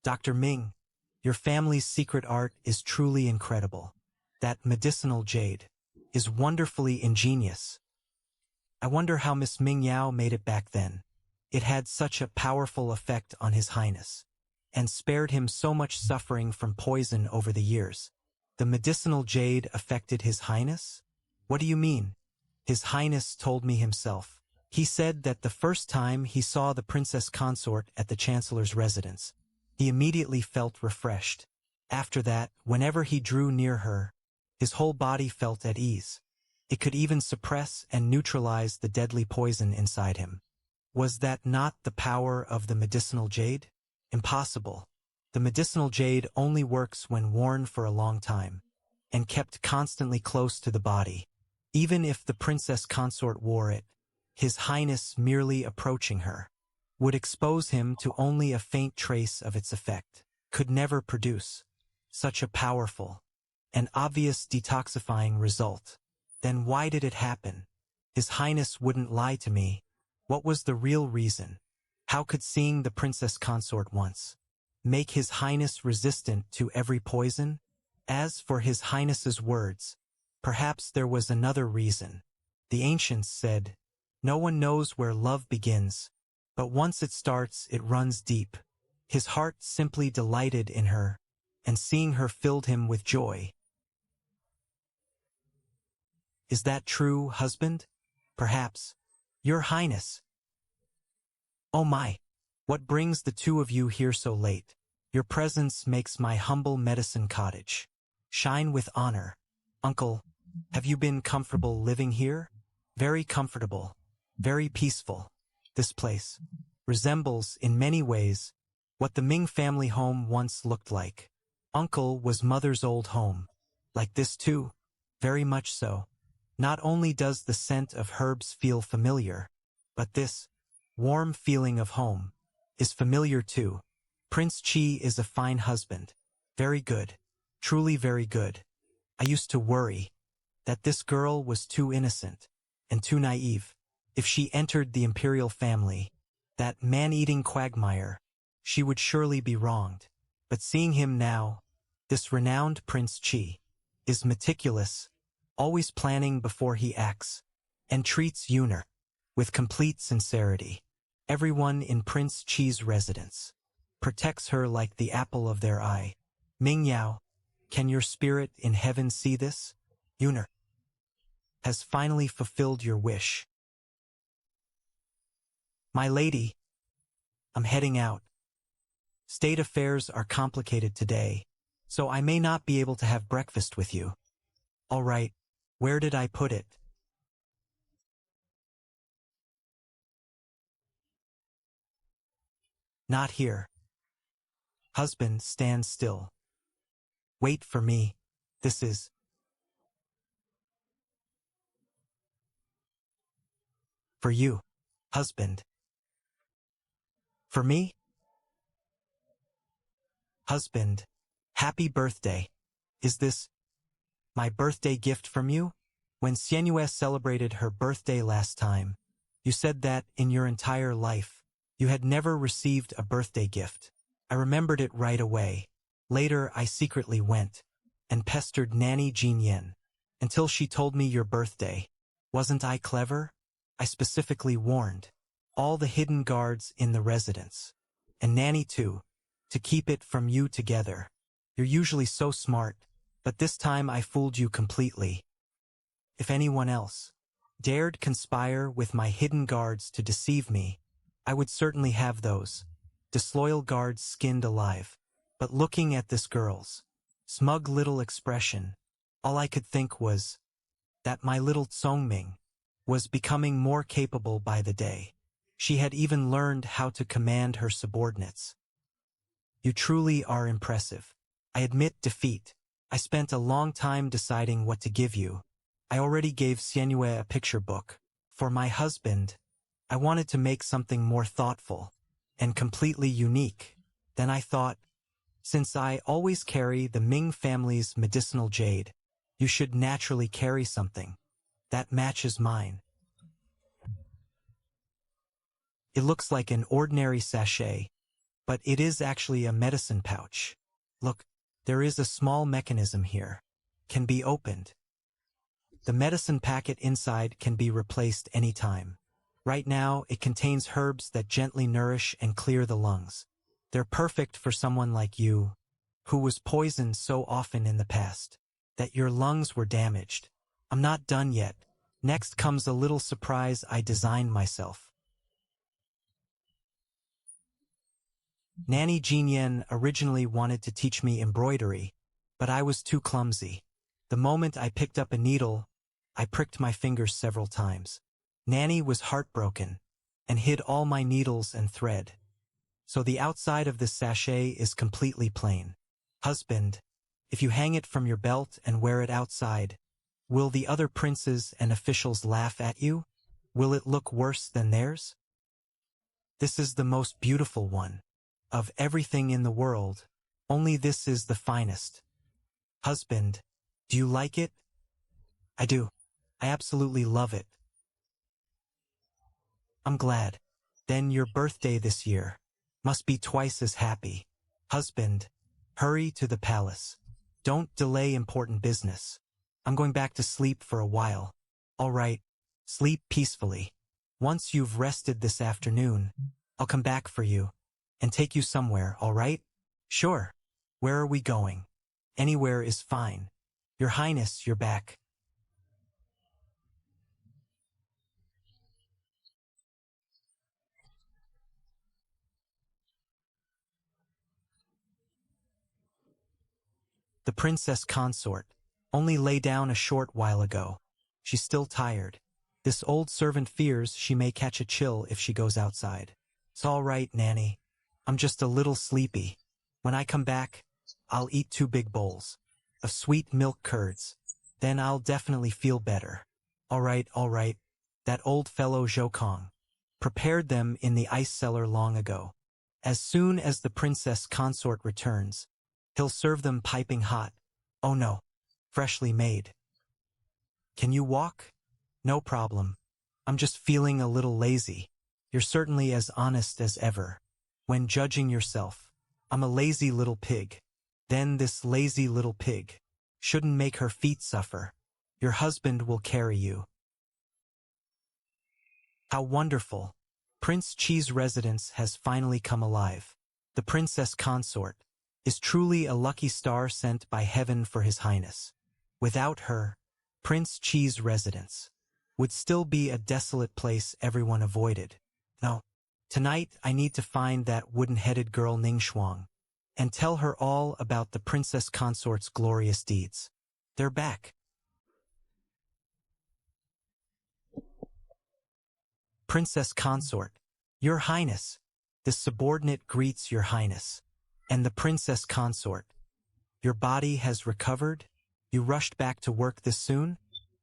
Dr. Ming, your family's secret art is truly incredible. That medicinal jade is wonderfully ingenious. I wonder how Miss Ming Yao made it back then. It had such a powerful effect on His Highness, and spared him so much suffering from poison over the years. The medicinal jade affected His Highness? What do you mean? His Highness told me himself. He said that the first time he saw the princess consort at the Chancellor's residence, he immediately felt refreshed. After that, whenever he drew near her, his whole body felt at ease. It could even suppress and neutralize the deadly poison inside him. Was that not the power of the medicinal jade? Impossible. The medicinal jade only works when worn for a long time, and kept constantly close to the body. Even if the princess consort wore it, His Highness merely approaching her would expose him to only a faint trace of its effect, could never produce such a powerful and obvious detoxifying result. Then why did it happen? His Highness wouldn't lie to me. What was the real reason? How could seeing the princess consort once make His Highness resistant to every poison? As for His Highness's words, perhaps there was another reason. The ancients said, "No one knows where love begins, but once it starts, it runs deep." His heart simply delighted in her, and seeing her filled him with joy. Is that true, husband? Perhaps. Your Highness. Oh my! What brings the two of you here so late? Your presence makes my humble medicine cottage shine with honor. Uncle, have you been comfortable living here? Very comfortable. Very peaceful. This place resembles, in many ways, what the Ming family home once looked like. Uncle was Mother's old home. Like this too? Very much so. Not only does the scent of herbs feel familiar, but this warm feeling of home is familiar too. Prince Chi is a fine husband. Very good. Truly very good. I used to worry that this girl was too innocent and too naive. If she entered the imperial family, that man-eating quagmire, she would surely be wronged. But seeing him now, this renowned Prince Chi is meticulous, always planning before he acts, and treats Yuner with complete sincerity. Everyone in Prince Chi's residence protects her like the apple of their eye. Ming Yao, can your spirit in heaven see this? Yuner has finally fulfilled your wish. My lady, I'm heading out. State affairs are complicated today, so I may not be able to have breakfast with you. All right, where did I put it? Not here. Husband, stand still. Wait for me. This is... for you, husband. For me? Husband, happy birthday. Is this my birthday gift from you? When Xianyue celebrated her birthday last time, you said that in your entire life, you had never received a birthday gift. I remembered it right away. Later, I secretly went and pestered Nanny Jinyen until she told me your birthday. Wasn't I clever? I specifically warned all the hidden guards in the residence, and Nanny too, to keep it from you together. You're usually so smart, but this time I fooled you completely. If anyone else dared conspire with my hidden guards to deceive me, I would certainly have those disloyal guards skinned alive. But looking at this girl's smug little expression, all I could think was that my little Tsongming was becoming more capable by the day. She had even learned how to command her subordinates. You truly are impressive. I admit defeat. I spent a long time deciding what to give you. I already gave Xianyue a picture book. For my husband, I wanted to make something more thoughtful and completely unique. Then I thought, since I always carry the Ming family's medicinal jade, you should naturally carry something that matches mine. It looks like an ordinary sachet, but it is actually a medicine pouch. Look, there is a small mechanism here. Can be opened. The medicine packet inside can be replaced anytime. Right now, it contains herbs that gently nourish and clear the lungs. They're perfect for someone like you, who was poisoned so often in the past, that your lungs were damaged. I'm not done yet. Next comes a little surprise I designed myself. Nanny Jinyen originally wanted to teach me embroidery, but I was too clumsy. The moment I picked up a needle, I pricked my fingers several times. Nanny was heartbroken and hid all my needles and thread. So the outside of this sachet is completely plain. Husband, if you hang it from your belt and wear it outside, will the other princes and officials laugh at you? Will it look worse than theirs? This is the most beautiful one. Of everything in the world, only this is the finest. Husband, do you like it? I do. I absolutely love it. I'm glad. Then your birthday this year must be twice as happy. Husband, hurry to the palace. Don't delay important business. I'm going back to sleep for a while. All right, sleep peacefully. Once you've rested this afternoon, I'll come back for you. and take you somewhere, all right? Sure. Where are we going? Anywhere is fine. Your Highness, you're back. The princess consort only lay down a short while ago. She's still tired. This old servant fears she may catch a chill if she goes outside. It's all right, Nanny. I'm just a little sleepy. When I come back, I'll eat 2 big bowls of sweet milk curds. Then I'll definitely feel better. All right, all right. That old fellow Zhou prepared them in the ice cellar long ago. As soon as the princess consort returns, he'll serve them piping hot. Oh no, freshly made. Can you walk? No problem. I'm just feeling a little lazy. You're certainly as honest as ever. When judging yourself, I'm a lazy little pig. Then this lazy little pig shouldn't make her feet suffer. Your husband will carry you. How wonderful! Prince Chi's residence has finally come alive. The princess consort is truly a lucky star sent by heaven for His Highness. Without her, Prince Chi's residence would still be a desolate place everyone avoided. No, tonight I need to find that wooden-headed girl Ningxuang and tell her all about the princess consort's glorious deeds. They're back. Princess consort, Your Highness. The subordinate greets Your Highness. And the princess consort. Your body has recovered? You rushed back to work this soon?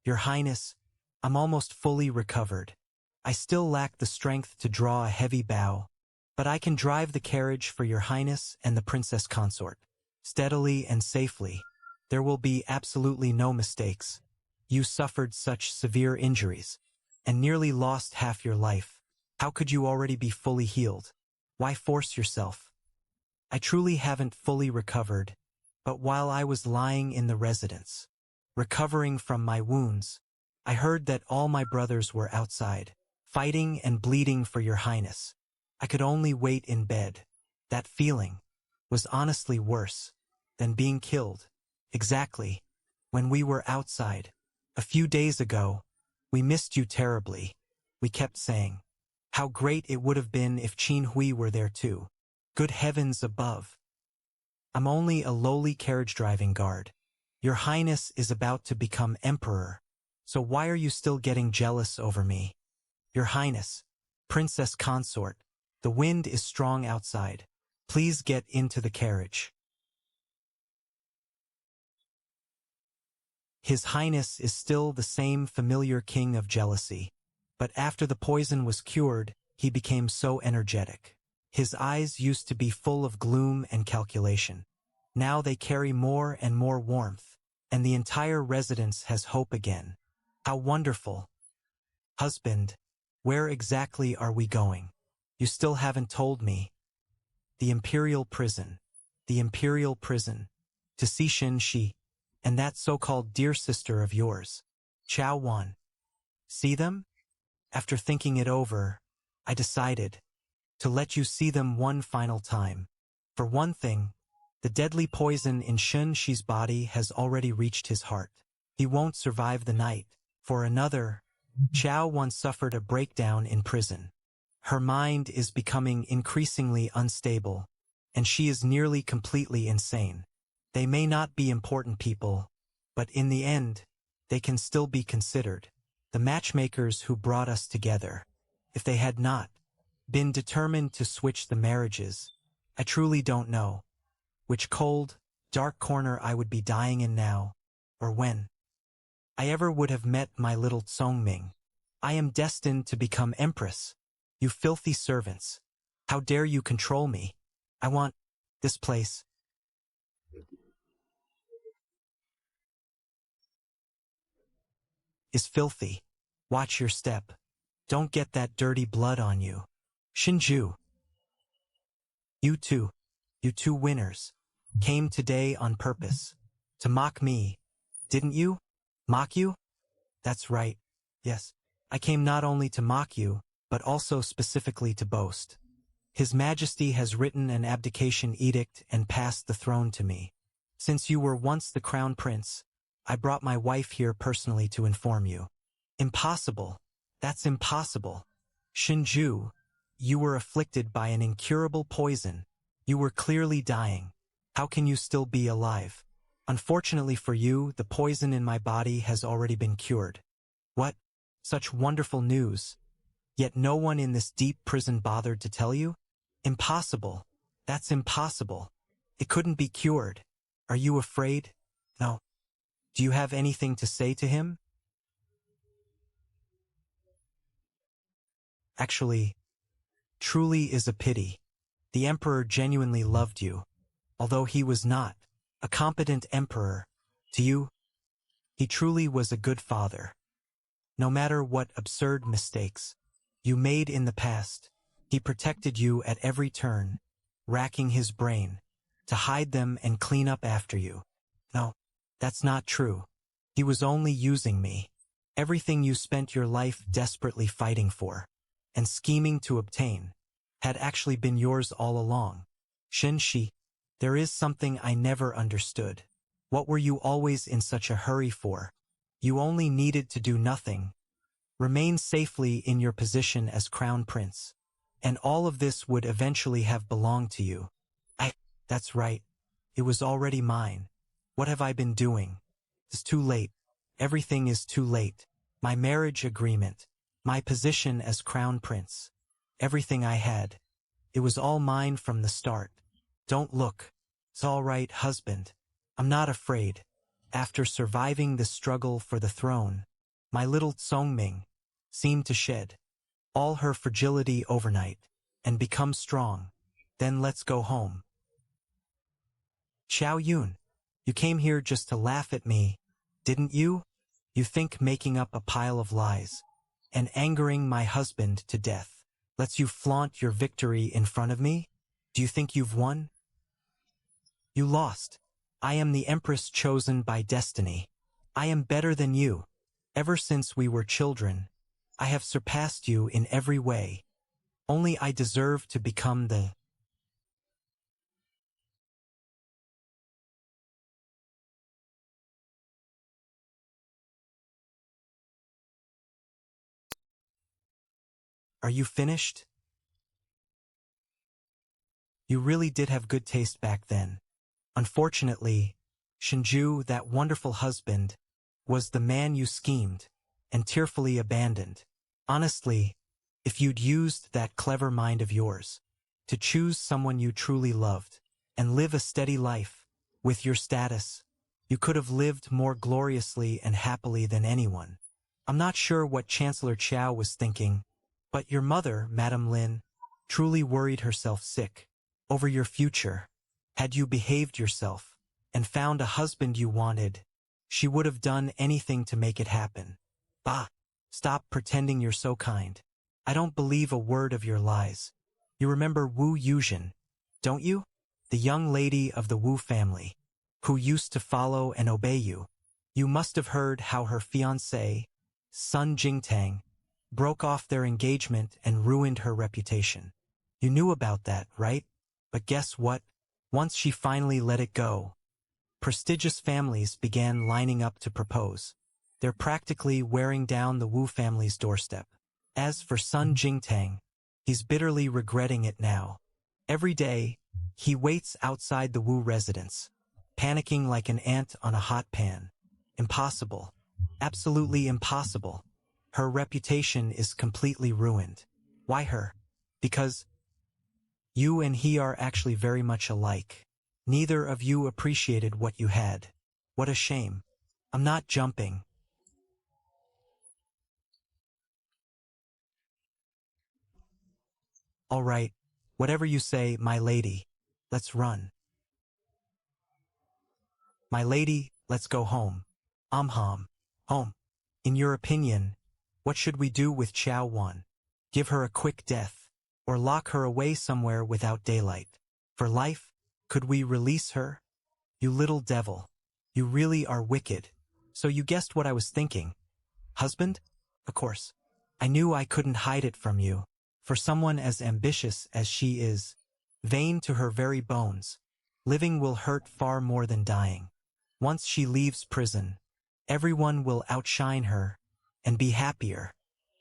Your Highness, I'm almost fully recovered. I still lack the strength to draw a heavy bow, but I can drive the carriage for Your Highness and the princess consort. Steadily and safely. There will be absolutely no mistakes. You suffered such severe injuries and nearly lost half your life. How could you already be fully healed? Why force yourself? I truly haven't fully recovered, but while I was lying in the residence, recovering from my wounds, I heard that all my brothers were outside, fighting and bleeding for Your Highness. I could only wait in bed. That feeling was honestly worse than being killed. Exactly. When we were outside, a few days ago, we missed you terribly. We kept saying, how great it would have been if Qin Hui were there too. Good heavens above. I'm only a lowly carriage-driving guard. Your Highness is about to become emperor, so why are you still getting jealous over me? Your Highness, princess consort, the wind is strong outside. Please get into the carriage. His Highness is still the same familiar king of jealousy, but after the poison was cured, he became so energetic. His eyes used to be full of gloom and calculation. Now they carry more and more warmth, and the entire residence has hope again. How wonderful! Husband, where exactly are we going? You still haven't told me. The Imperial Prison. The Imperial Prison. To see Shi, and that so-called dear sister of yours, Chao Wan. See them? After thinking it over, I decided to let you see them one final time. For one thing, the deadly poison in Shi's body has already reached his heart. He won't survive the night. For another, Chao once suffered a breakdown in prison. Her mind is becoming increasingly unstable, and she is nearly completely insane. They may not be important people, but in the end, they can still be considered the matchmakers who brought us together. If they had not been determined to switch the marriages, I truly don't know which cold, dark corner I would be dying in now, or when I ever would have met my little Tsongming. I am destined to become empress. You filthy servants. How dare you control me? I want this place is filthy. Watch your step. Don't get that dirty blood on you. Shinju. You two winners, came today on purpose to mock me, didn't you? Mock you? That's right. Yes. I came not only to mock you, but also specifically to boast. His Majesty has written an abdication edict and passed the throne to me. Since you were once the crown prince, I brought my wife here personally to inform you. Impossible. That's impossible. Shinju, you were afflicted by an incurable poison. You were clearly dying. How can you still be alive? Unfortunately for you, the poison in my body has already been cured. What? Such wonderful news. Yet no one in this deep prison bothered to tell you? Impossible. That's impossible. It couldn't be cured. Are you afraid? No. Do you have anything to say to him? Actually, truly is a pity. The emperor genuinely loved you, although he was not a competent emperor. To you, he truly was a good father. No matter what absurd mistakes you made in the past, he protected you at every turn, racking his brain to hide them and clean up after you. No, that's not true. He was only using me. Everything you spent your life desperately fighting for and scheming to obtain had actually been yours all along. Shinshi, there is something I never understood. What were you always in such a hurry for? You only needed to do nothing. Remain safely in your position as crown prince, and all of this would eventually have belonged to you. That's right. It was already mine. What have I been doing? It's too late. Everything is too late. My marriage agreement, my position as crown prince, everything I had. It was all mine from the start. Don't look. It's all right, husband. I'm not afraid. After surviving the struggle for the throne, my little Tsongming seemed to shed all her fragility overnight and become strong. Then let's go home. Xiao Yun, you came here just to laugh at me, didn't you? You think making up a pile of lies and angering my husband to death lets you flaunt your victory in front of me? Do you think you've won? You lost. I am the empress chosen by destiny. I am better than you. Ever since we were children, I have surpassed you in every way. Only I deserve to become the... Are you finished? You really did have good taste back then. Unfortunately, Shinju, that wonderful husband, was the man you schemed and tearfully abandoned. Honestly, if you'd used that clever mind of yours to choose someone you truly loved and live a steady life with your status, you could have lived more gloriously and happily than anyone. I'm not sure what Chancellor Qiao was thinking, but your mother, Madame Lin, truly worried herself sick over your future. Had you behaved yourself and found a husband you wanted, she would have done anything to make it happen. Bah! Stop pretending you're so kind. I don't believe a word of your lies. You remember Wu Yuzhen, don't you? The young lady of the Wu family, who used to follow and obey you. You must have heard how her fiancé, Sun Jingtang, broke off their engagement and ruined her reputation. You knew about that, right? But guess what? Once she finally let it go, prestigious families began lining up to propose. They're practically wearing down the Wu family's doorstep. As for Sun Jingtang, he's bitterly regretting it now. Every day, he waits outside the Wu residence, panicking like an ant on a hot pan. Impossible. Absolutely impossible. Her reputation is completely ruined. Why her? Because you and he are actually very much alike. Neither of you appreciated what you had. What a shame. I'm not jumping. All right, whatever you say, my lady. Let's run. My lady, let's go home. Home. In your opinion, what should we do with Qiao Wan? Give her a quick death, or lock her away somewhere without daylight? For life? Could we release her? You little devil. You really are wicked. So you guessed what I was thinking. Husband? Of course. I knew I couldn't hide it from you. For someone as ambitious as she is, vain to her very bones, living will hurt far more than dying. Once she leaves prison, everyone will outshine her and be happier.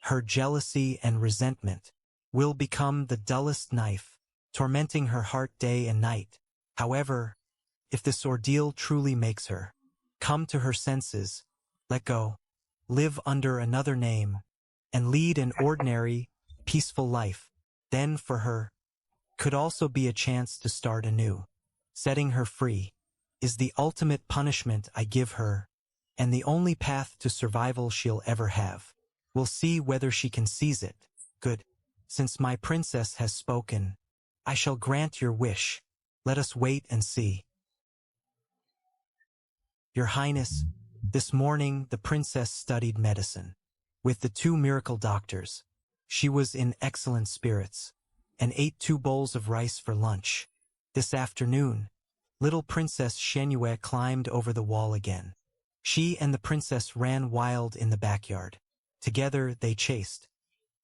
Her jealousy and resentment will become the dullest knife, tormenting her heart day and night. However, if this ordeal truly makes her come to her senses, let go, live under another name, and lead an ordinary, peaceful life, then for her could also be a chance to start anew. Setting her free is the ultimate punishment I give her, and the only path to survival she'll ever have. We'll see whether she can seize it. Good. Since my princess has spoken, I shall grant your wish. Let us wait and see. Your Highness, this morning the princess studied medicine with the 2 miracle doctors. She was in excellent spirits and ate 2 bowls of rice for lunch. This afternoon, little Princess Shenhue climbed over the wall again. She and the princess ran wild in the backyard. Together they chased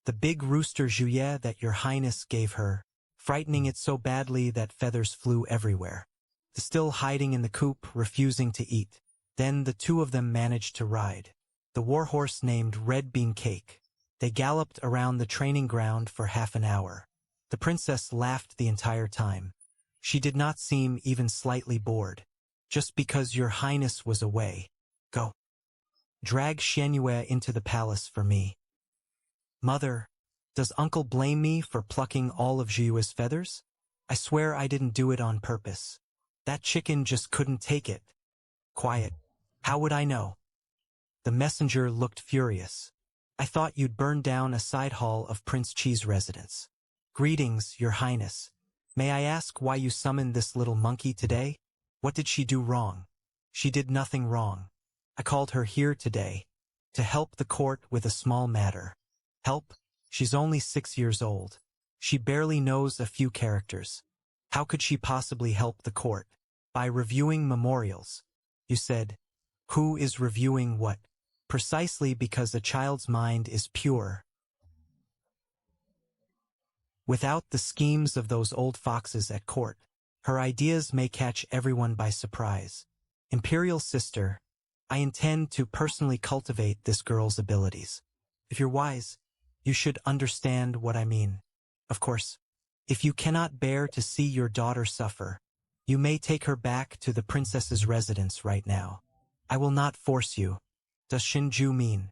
the big rooster Juye that your Highness gave her, frightening it so badly that feathers flew everywhere. Still hiding in the coop, refusing to eat. Then the 2 of them managed to ride the warhorse named Red Bean Cake. They galloped around the training ground for half an hour. The princess laughed the entire time. She did not seem even slightly bored. Just because your Highness was away. Go. Drag Shenhue into the palace for me. Mother, does uncle blame me for plucking all of Jiyue's feathers? I swear I didn't do it on purpose. That chicken just couldn't take it. Quiet. How would I know? The messenger looked furious. I thought you'd burn down a side hall of Prince Chi's residence. Greetings, your Highness. May I ask why you summoned this little monkey today? What did she do wrong? She did nothing wrong. I called her here today to help the court with a small matter. Help? She's only 6 years old. She barely knows a few characters. How could she possibly help the court? By reviewing memorials. You said, who is reviewing what? Precisely because a child's mind is pure. Without the schemes of those old foxes at court, her ideas may catch everyone by surprise. Imperial sister, I intend to personally cultivate this girl's abilities. If you're wise, you should understand what I mean. Of course, if you cannot bear to see your daughter suffer, you may take her back to the princess's residence right now. I will not force you. Does Shinju mean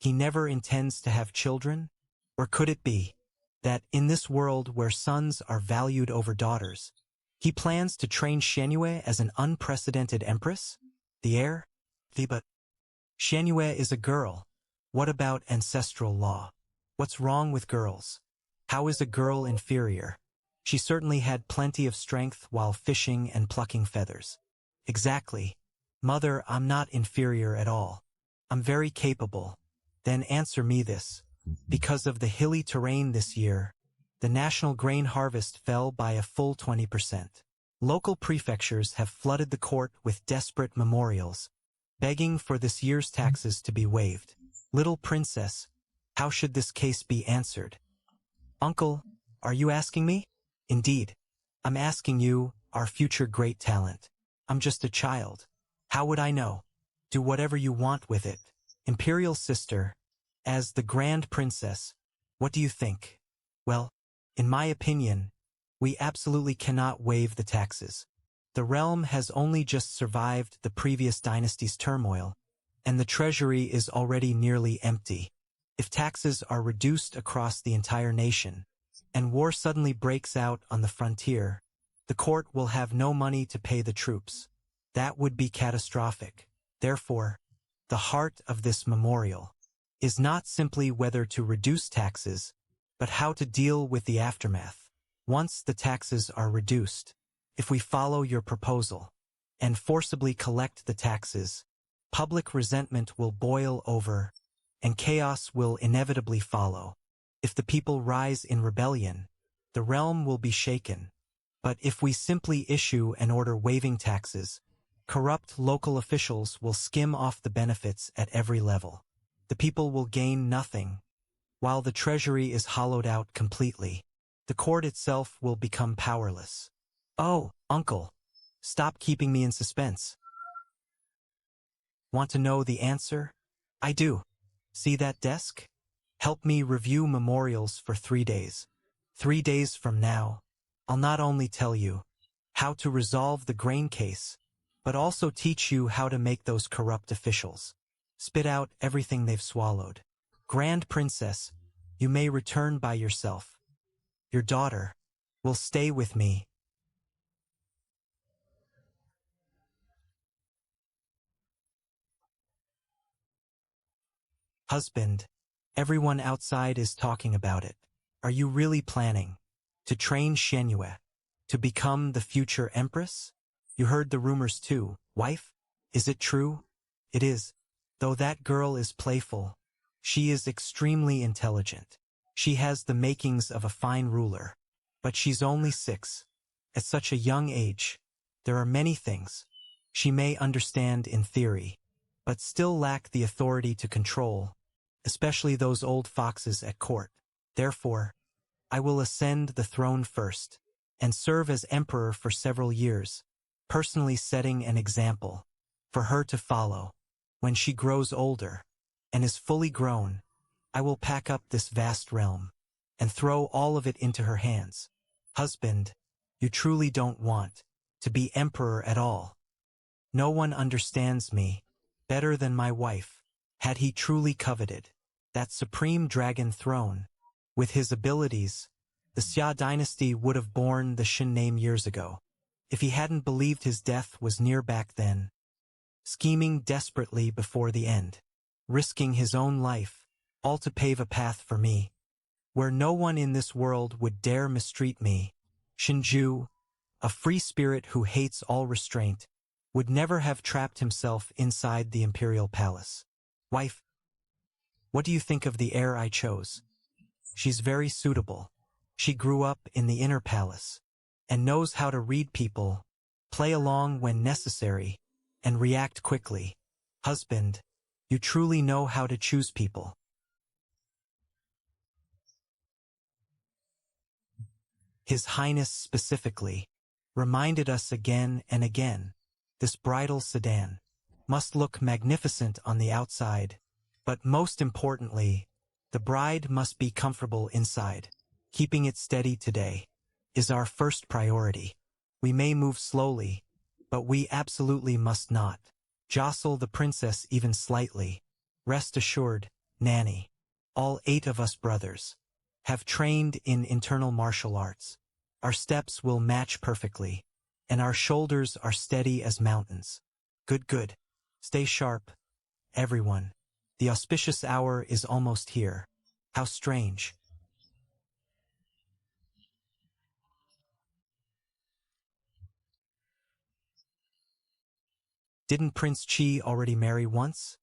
he never intends to have children? Or could it be that in this world where sons are valued over daughters, he plans to train Shenhue as an unprecedented empress? The heir? But Shenhue is a girl. What about ancestral law? What's wrong with girls? How is a girl inferior? She certainly had plenty of strength while fishing and plucking feathers. Exactly. Mother, I'm not inferior at all. I'm very capable. Then answer me this. Because of the hilly terrain this year, the national grain harvest fell by a full 20%. Local prefectures have flooded the court with desperate memorials, begging for this year's taxes to be waived. Little princess, how should this case be answered? Uncle, are you asking me? Indeed. I'm asking you, our future great talent. I'm just a child. How would I know? Do whatever you want with it. Imperial sister, as the grand princess, what do you think? Well, in my opinion, we absolutely cannot waive the taxes. The realm has only just survived the previous dynasty's turmoil, and the treasury is already nearly empty. If taxes are reduced across the entire nation, and war suddenly breaks out on the frontier, the court will have no money to pay the troops. That would be catastrophic. Therefore, the heart of this memorial is not simply whether to reduce taxes, but how to deal with the aftermath. Once the taxes are reduced, if we follow your proposal and forcibly collect the taxes, public resentment will boil over, and chaos will inevitably follow. If the people rise in rebellion, the realm will be shaken. But if we simply issue an order waiving taxes, corrupt local officials will skim off the benefits at every level. The people will gain nothing, while the treasury is hollowed out completely. The court itself will become powerless. Oh, uncle, stop keeping me in suspense. Want to know the answer? I do. See that desk? Help me review memorials for 3 days. 3 days from now, I'll not only tell you how to resolve the grain case, but also teach you how to make those corrupt officials spit out everything they've swallowed. Grand Princess, you may return by yourself. Your daughter will stay with me. Husband, everyone outside is talking about it. Are you really planning to train Shenhue to become the future empress? You heard the rumors too, wife? Is it true? It is. Though that girl is playful, she is extremely intelligent. She has the makings of a fine ruler. But she's only 6. At such a young age, there are many things she may understand in theory, but still lack the authority to control, especially those old foxes at court. Therefore, I will ascend the throne first, and serve as emperor for several years, personally setting an example for her to follow. When she grows older and is fully grown, I will pack up this vast realm and throw all of it into her hands. Husband, you truly don't want to be emperor at all. No one understands me better than my wife. Had he truly coveted that supreme dragon throne, with his abilities, the Xia dynasty would have borne the Shin name years ago. If he hadn't believed his death was near back then, scheming desperately before the end, risking his own life, all to pave a path for me, where no one in this world would dare mistreat me. Shinju, a free spirit who hates all restraint, would never have trapped himself inside the imperial palace. Wife, what do you think of the heir I chose? She's very suitable. She grew up in the inner palace and knows how to read people, play along when necessary, and react quickly. Husband, you truly know how to choose people. His Highness specifically reminded us again and again, this bridal sedan must look magnificent on the outside, but most importantly, the bride must be comfortable inside. Keeping it steady today is our first priority. We may move slowly, but we absolutely must not jostle the princess even slightly. Rest assured, Nanny, all 8 of us brothers have trained in internal martial arts. Our steps will match perfectly, and our shoulders are steady as mountains. Good, good. Stay sharp, everyone. The auspicious hour is almost here. How strange. Didn't Prince Chi already marry once?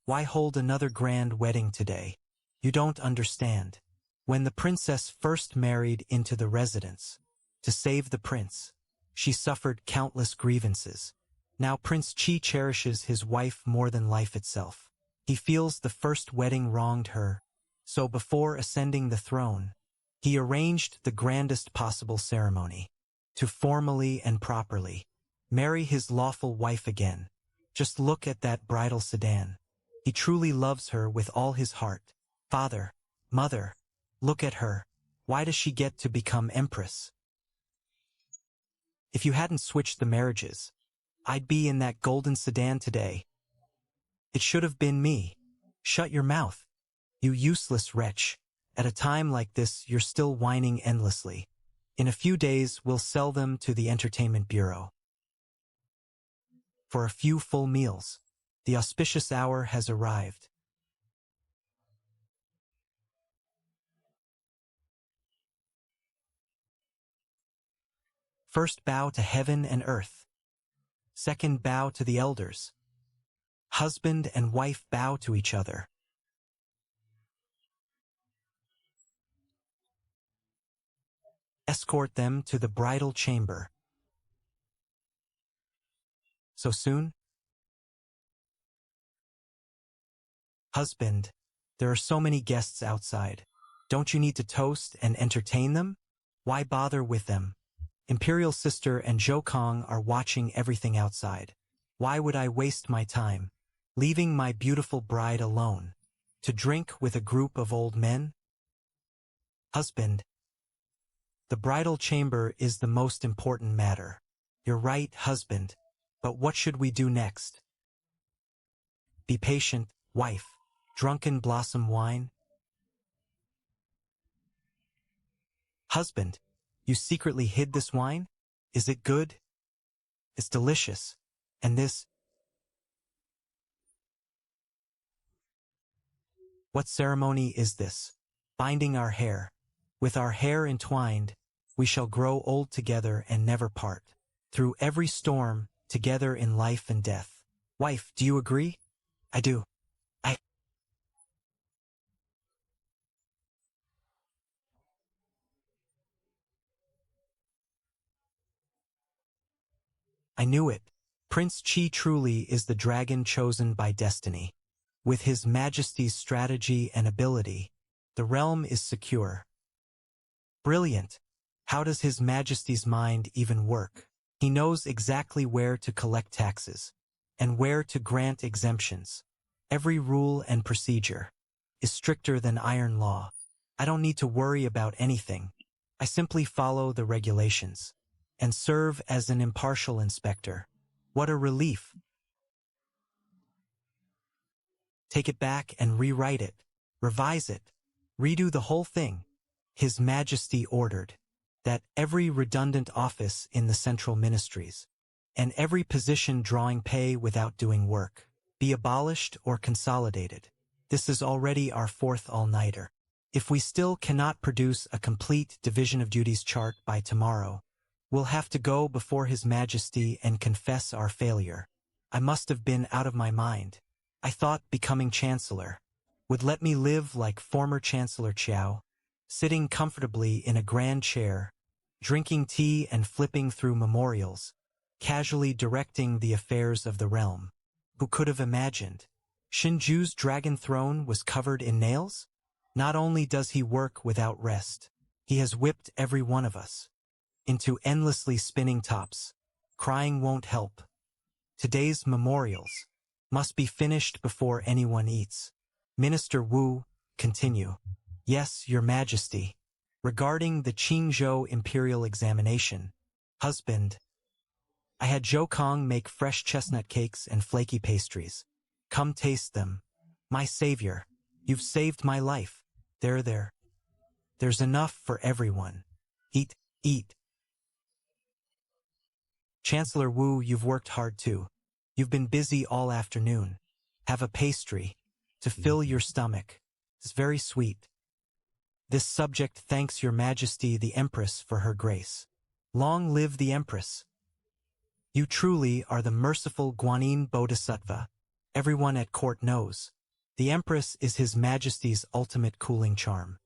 Why hold another grand wedding today? You don't understand. When the princess first married into the residence, to save the prince, she suffered countless grievances. Now Prince Chi cherishes his wife more than life itself. He feels the first wedding wronged her, so before ascending the throne, he arranged the grandest possible ceremony to formally and properly marry his lawful wife again. Just look at that bridal sedan. He truly loves her with all his heart. Father, mother, look at her. Why does she get to become empress? If you hadn't switched the marriages, I'd be in that golden sedan today. It should have been me. Shut your mouth, you useless wretch. At a time like this, you're still whining endlessly. In a few days, we'll sell them to the entertainment bureau for a few full meals. The auspicious hour has arrived. First bow to heaven and earth. Second bow to the elders. Husband and wife bow to each other. Escort them to the bridal chamber. So soon? Husband, There are so many guests outside. Don't you need to toast and entertain them? Why bother with them? Imperial sister and Zhou are watching everything outside. Why would I waste my time, leaving my beautiful bride alone, to drink with a group of old men? Husband, the bridal chamber is the most important matter. You're right, husband, but what should we do next? Be patient, wife. Drunken blossom wine? Husband, you secretly hid this wine? Is it good? It's delicious. And this? What ceremony is this? Binding our hair. With our hair entwined, we shall grow old together and never part. Through every storm, together in life and death. Wife, do you agree? I do. I knew it. Prince Qi truly is the dragon chosen by destiny. With his majesty's strategy and ability, the realm is secure. Brilliant. How does his majesty's mind even work? He knows exactly where to collect taxes and where to grant exemptions. Every rule and procedure is stricter than iron law. I don't need to worry about anything. I simply follow the regulations and serve as an impartial inspector. What a relief. Take it back and rewrite it, revise it, redo the whole thing. His Majesty ordered that every redundant office in the central ministries and every position drawing pay without doing work be abolished or consolidated. This is already our fourth all-nighter. If we still cannot produce a complete division of duties chart by tomorrow, we'll have to go before His Majesty and confess our failure. I must have been out of my mind. I thought becoming Chancellor would let me live like former Chancellor Qiao, sitting comfortably in a grand chair, drinking tea and flipping through memorials, casually directing the affairs of the realm. Who could have imagined? Shinju's dragon throne was covered in nails? Not only does he work without rest, he has whipped every one of us into endlessly spinning tops. Crying won't help. Today's memorials must be finished before anyone eats. Minister Wu, continue. Yes, Your Majesty. Regarding the Qingzhou Imperial Examination, husband, I had Zhou Kong make fresh chestnut cakes and flaky pastries. Come taste them. My savior, you've saved my life. There. There's enough for everyone. Eat, eat. Chancellor Wu, you've worked hard too. You've been busy all afternoon. Have a pastry to fill your stomach. It's very sweet. This subject thanks Your Majesty the Empress for her grace. Long live the Empress. You truly are the merciful Guanyin Bodhisattva. Everyone at court knows. The Empress is His Majesty's ultimate cooling charm.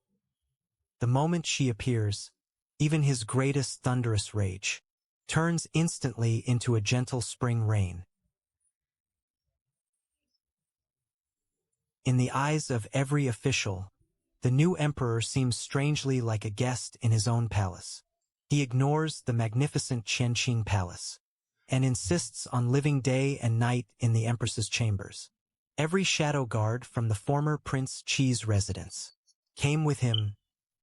The moment she appears, even his greatest thunderous rage turns instantly into a gentle spring rain. In the eyes of every official, the new emperor seems strangely like a guest in his own palace. He ignores the magnificent Qianqing Palace and insists on living day and night in the empress's chambers. Every shadow guard from the former Prince Qi's residence came with him,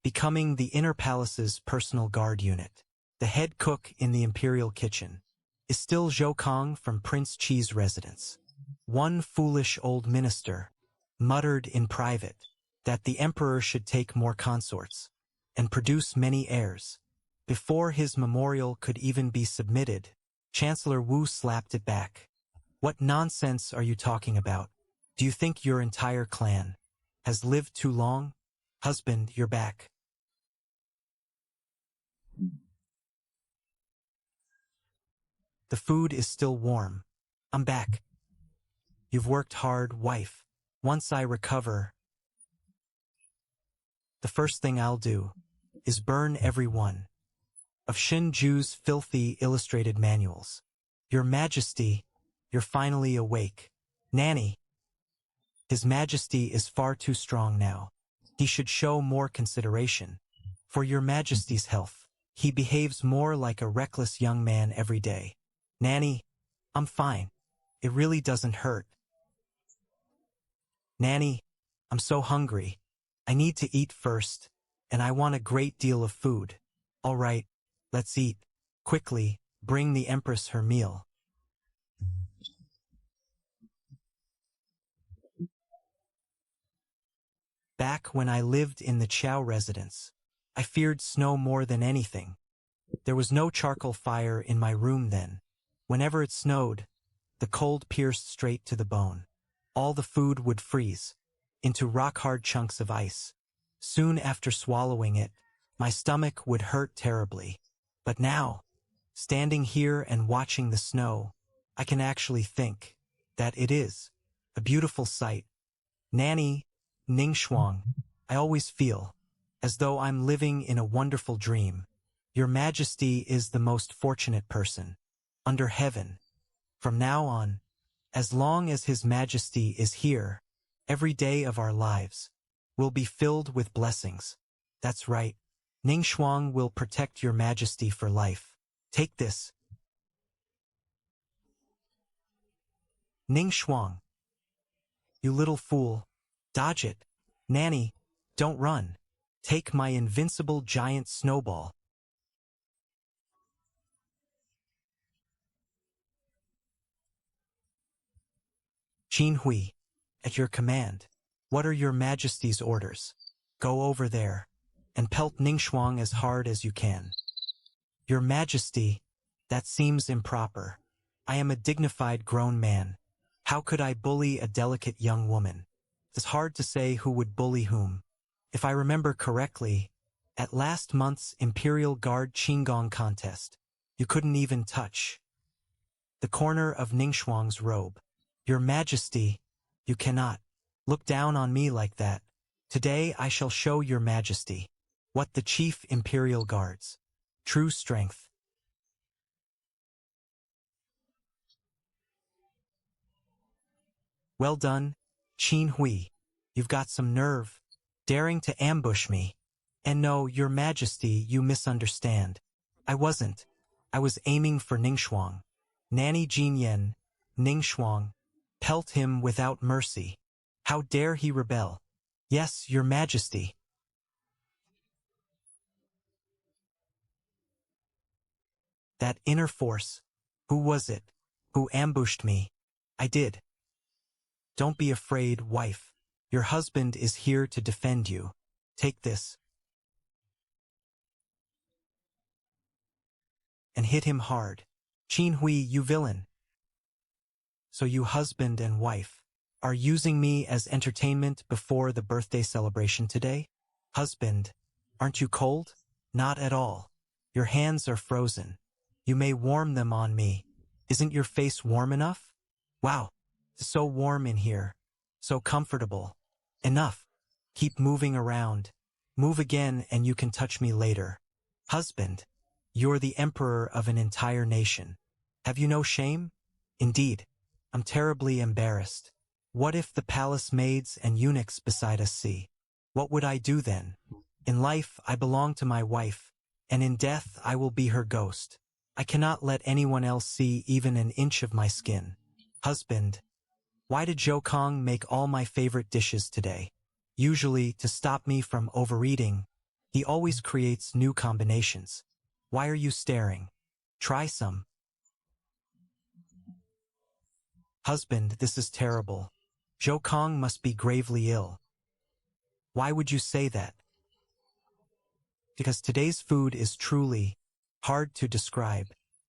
becoming the inner palace's personal guard unit. The head cook in the imperial kitchen is still Zhou Kong from Prince Qi's residence. One foolish old minister muttered in private that the emperor should take more consorts and produce many heirs. Before his memorial could even be submitted, Chancellor Wu slapped it back. What nonsense are you talking about? Do you think your entire clan has lived too long? Husband, you're back. The food is still warm. I'm back. You've worked hard, wife. Once I recover, the first thing I'll do is burn every one of Shinju's filthy illustrated manuals. Your Majesty, you're finally awake. Nanny, His Majesty is far too strong now. He should show more consideration. For your Majesty's health. He behaves more like a reckless young man every day. Nanny, I'm fine. It really doesn't hurt. Nanny, I'm so hungry. I need to eat first, and I want a great deal of food. All right, let's eat. Quickly, bring the Empress her meal. Back when I lived in the Chow residence, I feared snow more than anything. There was no charcoal fire in my room then. Whenever it snowed, the cold pierced straight to the bone. All the food would freeze into rock-hard chunks of ice. Soon after swallowing it, my stomach would hurt terribly. But now, standing here and watching the snow, I can actually think that it is a beautiful sight. Nanny, Ningxuang, I always feel as though I'm living in a wonderful dream. Your Majesty is the most fortunate person under heaven. From now on, as long as His Majesty is here, every day of our lives will be filled with blessings. That's right. Ningxuang will protect your Majesty for life. Take this. Ningxuang. You little fool. Dodge it. Nanny, don't run. Take my invincible giant snowball. Qin Hui, at your command. What are your Majesty's orders? Go over there and pelt Ningxuang as hard as you can. Your Majesty, that seems improper. I am a dignified grown man. How could I bully a delicate young woman? It's hard to say who would bully whom. If I remember correctly, at last month's Imperial Guard Qinggong contest, you couldn't even touch the corner of Ningxuang's robe. Your Majesty, you cannot look down on me like that. Today I shall show your Majesty what the Chief Imperial Guard's true strength. Well done, Qin Hui. You've got some nerve, daring to ambush me. And no, your Majesty, you misunderstand. I wasn't. I was aiming for Ningxuang. Nanny Jinyan, Ningxuang, pelt him without mercy. How dare he rebel? Yes, your Majesty. That inner force. Who was it? Who ambushed me? I did. Don't be afraid, wife. Your husband is here to defend you. Take this. And hit him hard. Qin Hui, you villain. So you husband and wife are using me as entertainment before the birthday celebration today? Husband, aren't you cold? Not at all. Your hands are frozen. You may warm them on me. Isn't your face warm enough? Wow, it's so warm in here. So comfortable. Enough. Keep moving around. Move again and you can touch me later. Husband, you're the emperor of an entire nation. Have you no shame? Indeed, I'm terribly embarrassed. What if the palace maids and eunuchs beside us see? What would I do then? In life, I belong to my wife, and in death, I will be her ghost. I cannot let anyone else see even an inch of my skin. Husband, why did Zhou Kong make all my favorite dishes today? Usually, to stop me from overeating, he always creates new combinations. Why are you staring? Try some. Husband, this is terrible. Zhou Kong must be gravely ill. Why would you say that? Because today's food is truly hard to describe.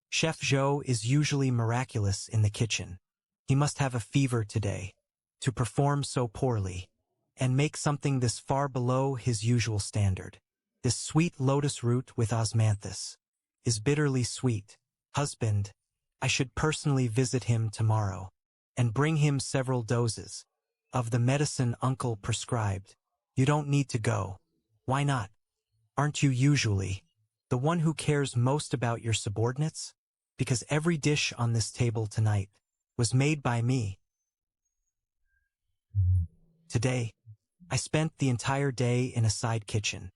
Chef Zhou is usually miraculous in the kitchen. He must have a fever today to perform so poorly and make something this far below his usual standard. This sweet lotus root with osmanthus is bitterly sweet. Husband, I should personally visit him tomorrow and bring him several doses of the medicine uncle prescribed. You don't need to go. Why not? Aren't you usually the one who cares most about your subordinates? Because every dish on this table tonight was made by me. Today, I spent the entire day in a side kitchen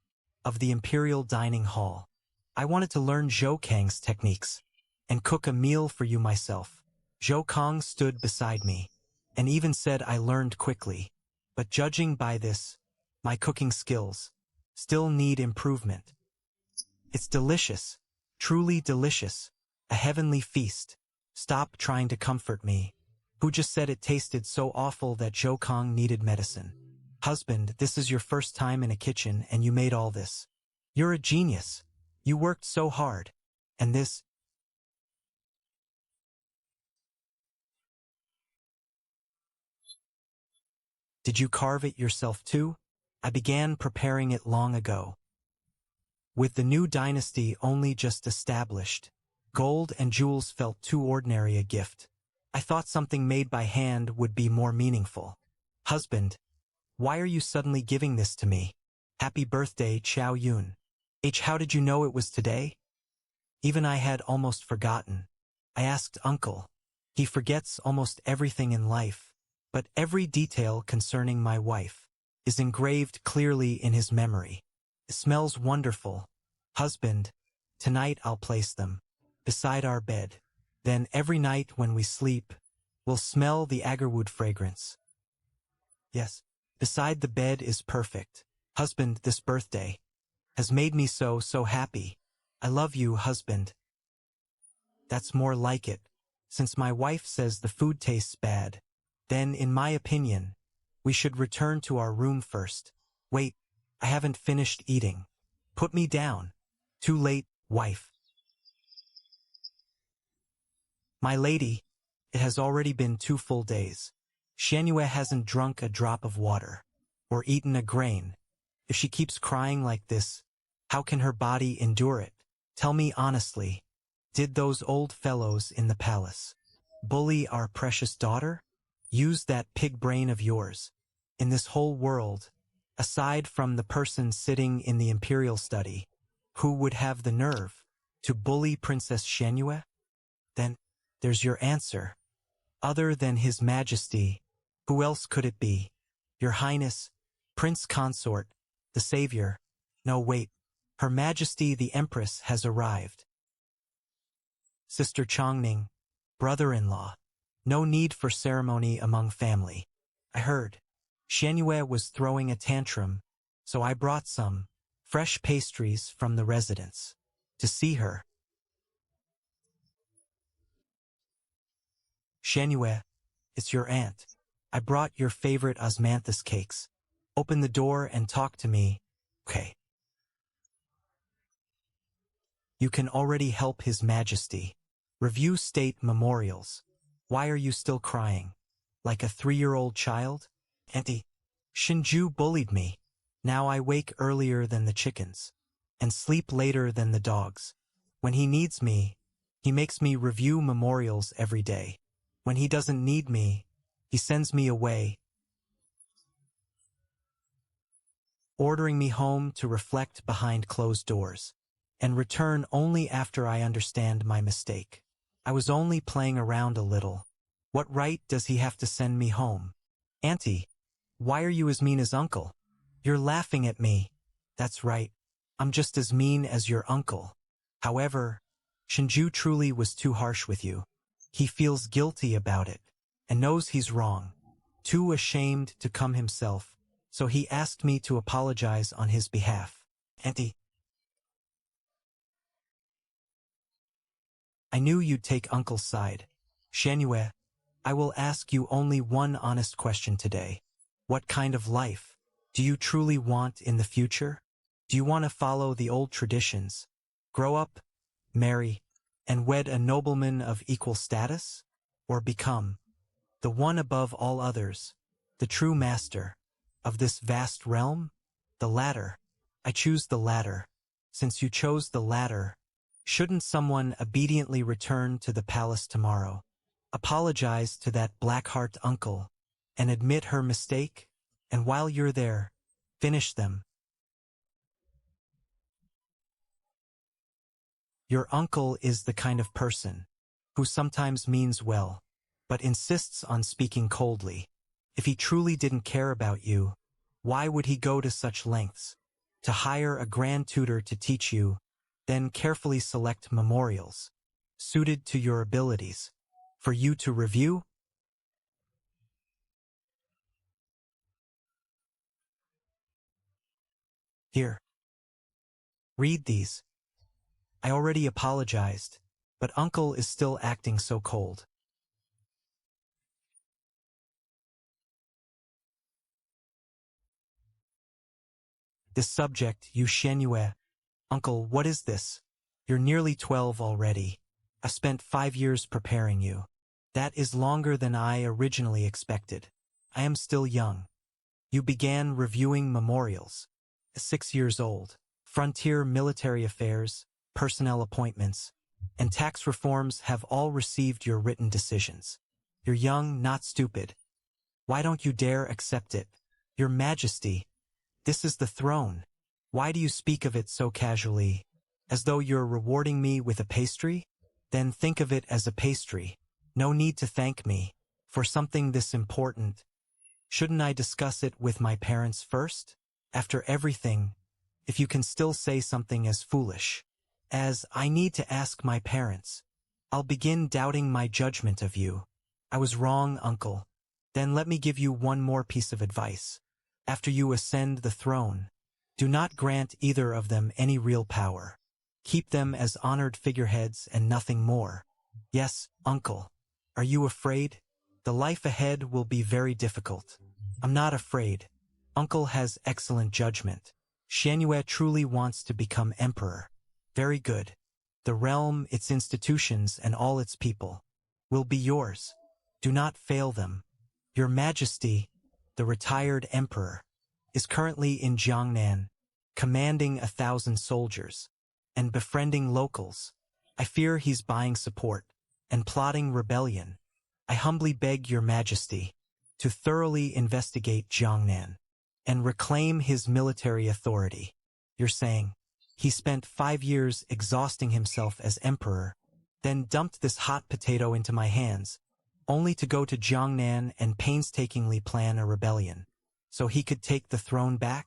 of the Imperial Dining Hall. I wanted to learn Zhou Kang's techniques and cook a meal for you myself. Zhou Kang stood beside me and even said I learned quickly. But judging by this, my cooking skills still need improvement. It's delicious, truly delicious, a heavenly feast. Stop trying to comfort me. Who just said it tasted so awful that Zhou Kang needed medicine? Husband, this is your first time in a kitchen and you made all this. You're a genius. You worked so hard. And this, did you carve it yourself too? I began preparing it long ago. With the new dynasty only just established, gold and jewels felt too ordinary a gift. I thought something made by hand would be more meaningful. Husband, why are you suddenly giving this to me? Happy birthday, Chow Yun. How did you know it was today? Even I had almost forgotten. I asked Uncle. He forgets almost everything in life, but every detail concerning my wife is engraved clearly in his memory. It smells wonderful. Husband, tonight I'll place them beside our bed. Then every night when we sleep, we'll smell the agarwood fragrance. Yes, beside the bed is perfect. Husband, this birthday has made me so happy. I love you, husband. That's more like it. Since my wife says the food tastes bad, then, in my opinion, we should return to our room first. Wait, I haven't finished eating. Put me down. Too late, wife. My lady, it has already been 2 full days. Xianyue hasn't drunk a drop of water, or eaten a grain. If she keeps crying like this, how can her body endure it? Tell me honestly, did those old fellows in the palace bully our precious daughter? Use that pig brain of yours. In this whole world, aside from the person sitting in the imperial study, who would have the nerve to bully Princess Xianyue? Then, there's your answer. Other than His Majesty, who else could it be? Your Highness, Prince Consort, the Savior. No, wait. Her Majesty the Empress has arrived. Sister Chongning, brother-in-law. No need for ceremony among family. I heard Xianyue was throwing a tantrum, so I brought some fresh pastries from the residence to see her. Xianyue, it's your aunt. I brought your favorite osmanthus cakes. Open the door and talk to me. Okay. You can already help His Majesty. Review state memorials. Why are you still crying? Like a 3-year-old child? Auntie, Shinju bullied me. Now I wake earlier than the chickens and sleep later than the dogs. When he needs me, he makes me review memorials every day. When he doesn't need me, he sends me away, ordering me home to reflect behind closed doors and return only after I understand my mistake. I was only playing around a little. What right does he have to send me home? Auntie, why are you as mean as Uncle? You're laughing at me. That's right. I'm just as mean as your uncle. However, Shinju truly was too harsh with you. He feels guilty about it and knows he's wrong, too ashamed to come himself, so he asked me to apologize on his behalf. Auntie, I knew you'd take Uncle's side. Xianyue, I will ask you only one honest question today. What kind of life do you truly want in the future? Do you want to follow the old traditions, grow up, marry, and wed a nobleman of equal status? Or become the one above all others, the true master of this vast realm? The latter. I choose the latter. Since you chose the latter, shouldn't someone obediently return to the palace tomorrow, apologize to that black-heart uncle, and admit her mistake? And while you're there, finish them. Your uncle is the kind of person who sometimes means well, but insists on speaking coldly. If he truly didn't care about you, why would he go to such lengths? To hire a grand tutor to teach you, then carefully select memorials, suited to your abilities, for you to review? Here, read these. I already apologized, but Uncle is still acting so cold. This subject, you Shenhue. Uncle, what is this? You're nearly 12 already. I spent 5 years preparing you. That is longer than I originally expected. I am still young. You began reviewing memorials. 6 years old. Frontier military affairs, personnel appointments, and tax reforms have all received your written decisions. You're young, not stupid. Why don't you dare accept it? Your Majesty, this is the throne. Why do you speak of it so casually? As though you're rewarding me with a pastry? Then think of it as a pastry. No need to thank me for something this important. Shouldn't I discuss it with my parents first? After everything, if you can still say something as foolish as I need to ask my parents, I'll begin doubting my judgment of you. I was wrong, Uncle. Then let me give you one more piece of advice. After you ascend the throne, do not grant either of them any real power. Keep them as honored figureheads and nothing more. Yes, Uncle. Are you afraid? The life ahead will be very difficult. I'm not afraid. Uncle has excellent judgment. Shenhue truly wants to become emperor. Very good. The realm, its institutions, and all its people will be yours. Do not fail them. Your Majesty, the retired emperor, is currently in Jiangnan, commanding 1,000 soldiers and befriending locals. I fear he's buying support and plotting rebellion. I humbly beg your Majesty to thoroughly investigate Jiangnan and reclaim his military authority. You're saying he spent 5 years exhausting himself as emperor, then dumped this hot potato into my hands, only to go to Jiangnan and painstakingly plan a rebellion, so he could take the throne back?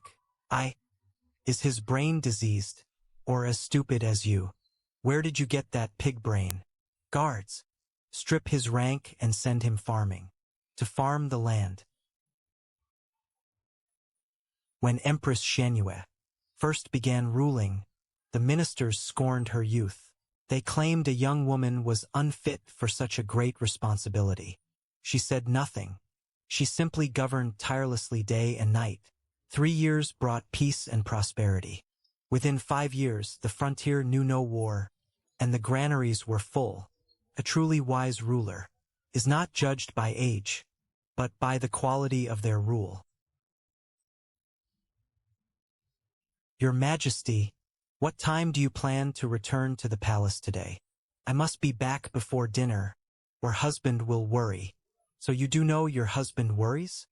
Is his brain diseased, or as stupid as you? Where did you get that pig brain? Guards, strip his rank and send him farming, to farm the land. When Empress Shenhue first began ruling, the ministers scorned her youth. They claimed a young woman was unfit for such a great responsibility. She said nothing. She simply governed tirelessly day and night. 3 years brought peace and prosperity. Within 5 years, the frontier knew no war, and the granaries were full. A truly wise ruler is not judged by age, but by the quality of their rule. Your Majesty, what time do you plan to return to the palace today? I must be back before dinner, or husband will worry. So you do know your husband worries?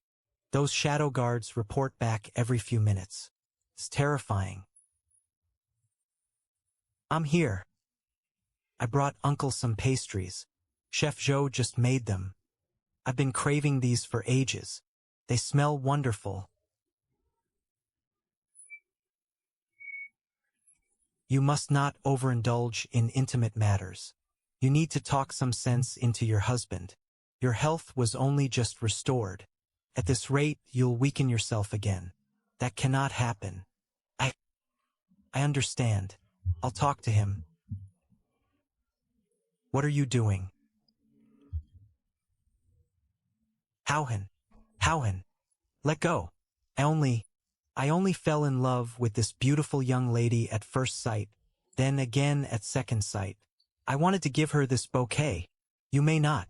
Those shadow guards report back every few minutes. It's terrifying. I'm here. I brought Uncle some pastries. Chef Zhou just made them. I've been craving these for ages. They smell wonderful. You must not overindulge in intimate matters. You need to talk some sense into your husband. Your health was only just restored. At this rate, you'll weaken yourself again. That cannot happen. I understand. I'll talk to him. What are you doing? Howhan, let go. I only fell in love with this beautiful young lady at first sight, then again at second sight. I wanted to give her this bouquet. You may not.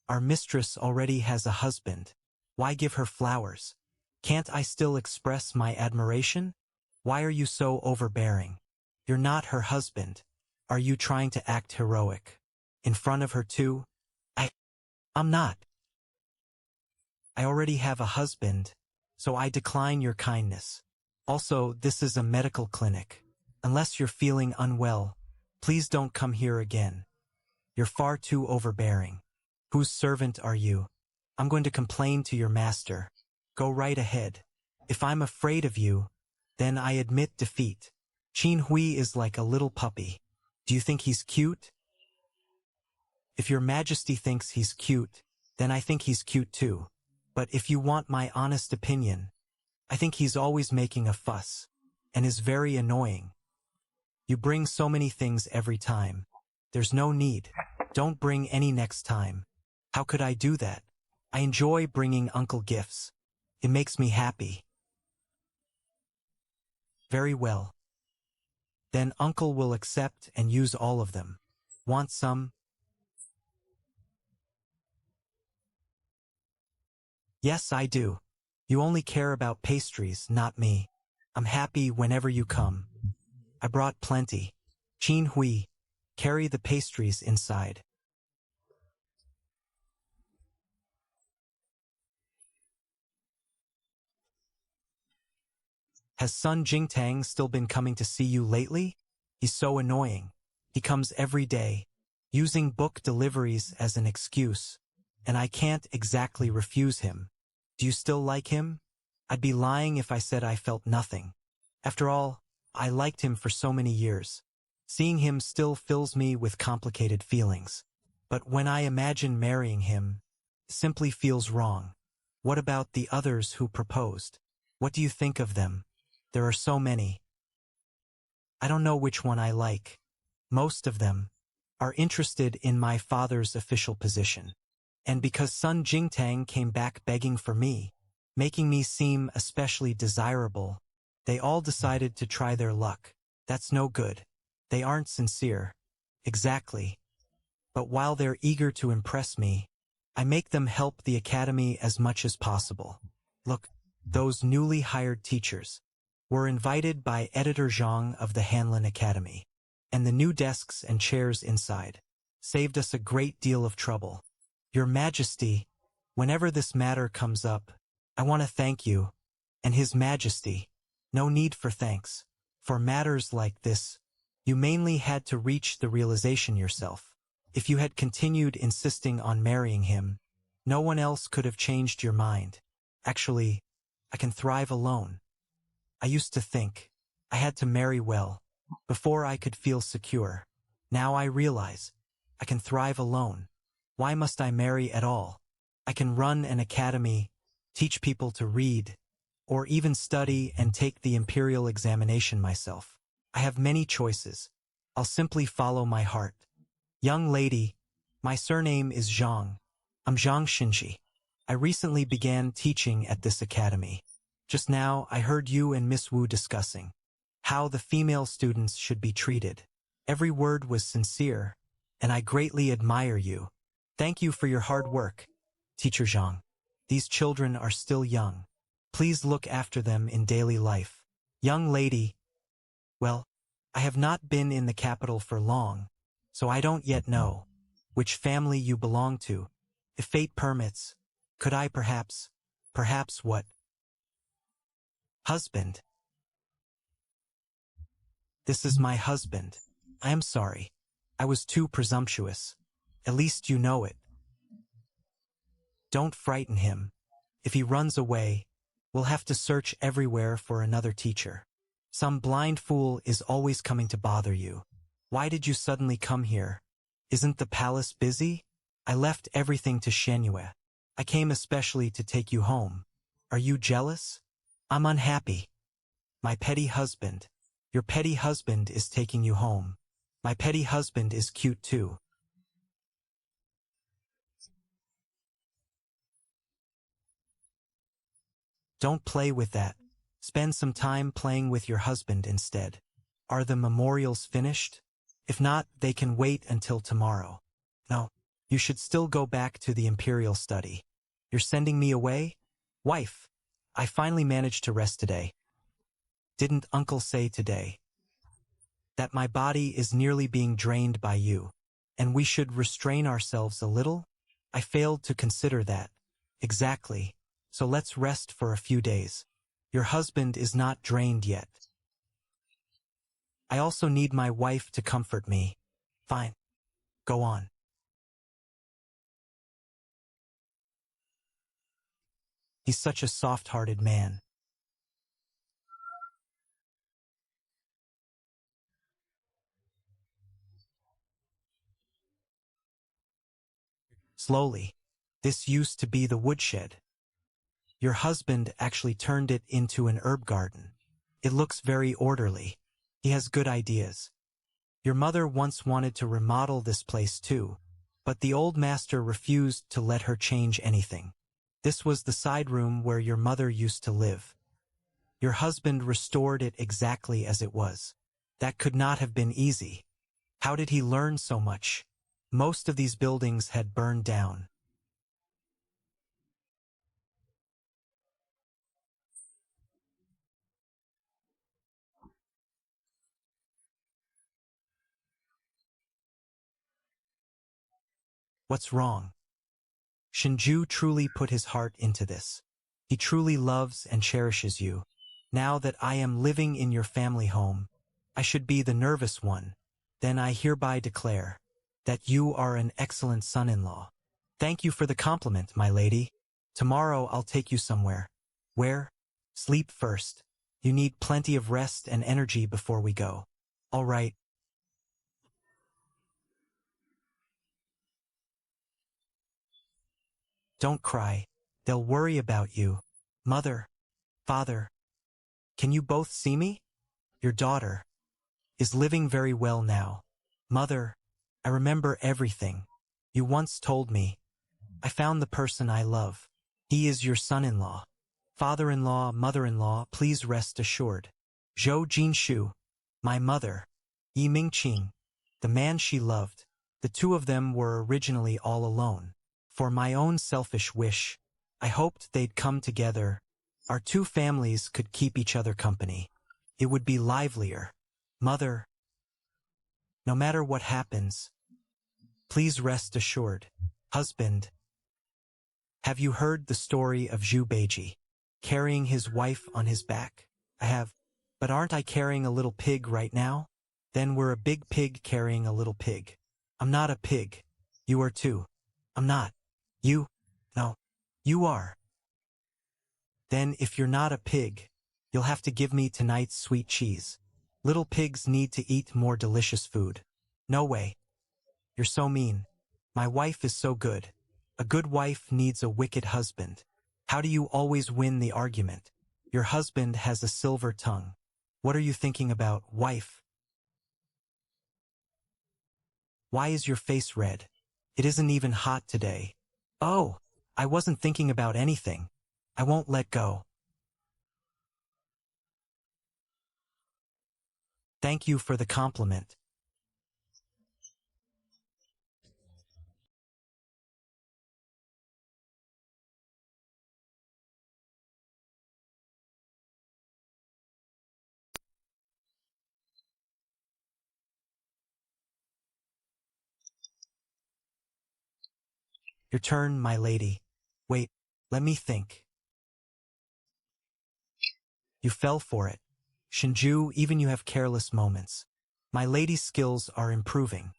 Our mistress already has a husband. Why give her flowers? Can't I still express my admiration? Why are you so overbearing? You're not her husband. Are you trying to act heroic? In front of her too? I'm not. I already have a husband, so I decline your kindness. Also, this is a medical clinic. Unless you're feeling unwell, please don't come here again. You're far too overbearing. Whose servant are you? I'm going to complain to your master. Go right ahead. If I'm afraid of you, then I admit defeat. Qin Hui is like a little puppy. Do you think he's cute? If your majesty thinks he's cute, then I think he's cute too. But if you want my honest opinion, I think he's always making a fuss, and is very annoying. You bring so many things every time. There's no need. Don't bring any next time. How could I do that? I enjoy bringing uncle gifts. It makes me happy. Very well. Then uncle will accept and use all of them. Want some? Yes, I do. You only care about pastries, not me. I'm happy whenever you come. I brought plenty. Qin Hui, carry the pastries inside. Has Sun Jingtang still been coming to see you lately? He's so annoying. He comes every day, using book deliveries as an excuse, and I can't exactly refuse him. Do you still like him? I'd be lying if I said I felt nothing. After all, I liked him for so many years. Seeing him still fills me with complicated feelings. But when I imagine marrying him, it simply feels wrong. What about the others who proposed? What do you think of them? There are so many. I don't know which one I like. Most of them are interested in my father's official position. And because Sun Jingtang came back begging for me, making me seem especially desirable, they all decided to try their luck. That's no good. They aren't sincere. Exactly. But while they're eager to impress me, I make them help the academy as much as possible. Look, those newly hired teachers were invited by Editor Zhang of the Hanlin Academy, and the new desks and chairs inside saved us a great deal of trouble. Your Majesty, whenever this matter comes up, I want to thank you, and His Majesty. No need for thanks. For matters like this, you mainly had to reach the realization yourself. If you had continued insisting on marrying him, no one else could have changed your mind. Actually, I can thrive alone. I used to think I had to marry well before I could feel secure. Now I realize I can thrive alone. Why must I marry at all? I can run an academy, teach people to read, or even study and take the imperial examination myself. I have many choices. I'll simply follow my heart. Young lady, my surname is Zhang. I'm Zhang Xinji. I recently began teaching at this academy. Just now, I heard you and Miss Wu discussing how the female students should be treated. Every word was sincere, and I greatly admire you. Thank you for your hard work, Teacher Zhang. These children are still young. Please look after them in daily life. Young lady, well, I have not been in the capital for long, so I don't yet know which family you belong to. If fate permits, could I perhaps what? Husband. This is my husband. I am sorry. I was too presumptuous. At least you know it. Don't frighten him. If he runs away, we'll have to search everywhere for another teacher. Some blind fool is always coming to bother you. Why did you suddenly come here? Isn't the palace busy? I left everything to Shenyue. I came especially to take you home. Are you jealous? I'm unhappy. My petty husband. Your petty husband is taking you home. My petty husband is cute too. Don't play with that. Spend some time playing with your husband instead. Are the memorials finished? If not, they can wait until tomorrow. No, you should still go back to the imperial study. You're sending me away? Wife, I finally managed to rest today. Didn't Uncle say today that my body is nearly being drained by you, and we should restrain ourselves a little? I failed to consider that. Exactly. So let's rest for a few days. Your husband is not drained yet. I also need my wife to comfort me. Fine. Go on. He's such a soft-hearted man. Slowly. This used to be the woodshed. Your husband actually turned it into an herb garden. It looks very orderly. He has good ideas. Your mother once wanted to remodel this place too, but the old master refused to let her change anything. This was the side room where your mother used to live. Your husband restored it exactly as it was. That could not have been easy. How did he learn so much? Most of these buildings had burned down. What's wrong? Shinju truly put his heart into this. He truly loves and cherishes you. Now that I am living in your family home, I should be the nervous one. Then I hereby declare that you are an excellent son-in-law. Thank you for the compliment, my lady. Tomorrow I'll take you somewhere. Where? Sleep first. You need plenty of rest and energy before we go. All right. Don't cry. They'll worry about you. Mother, father, can you both see me? Your daughter is living very well now. Mother, I remember everything. You once told me. I found the person I love. He is your son-in-law. Father-in-law, mother-in-law, please rest assured. Zhou Jinshu, my mother, Yi Mingqing, the man she loved. The two of them were originally all alone. For my own selfish wish, I hoped they'd come together. Our two families could keep each other company. It would be livelier. Mother, no matter what happens, please rest assured. Husband, have you heard the story of Zhu Beiji carrying his wife on his back? I have. But aren't I carrying a little pig right now? Then we're a big pig carrying a little pig. I'm not a pig. You are too. I'm not. You? No. You are. Then if you're not a pig, you'll have to give me tonight's sweet cheese. Little pigs need to eat more delicious food. No way. You're so mean. My wife is so good. A good wife needs a wicked husband. How do you always win the argument? Your husband has a silver tongue. What are you thinking about, wife? Why is your face red? It isn't even hot today. Oh, I wasn't thinking about anything. I won't let go. Thank you for the compliment. Your turn, my lady. Wait, let me think. You fell for it. Shinju, even you have careless moments. My lady's skills are improving.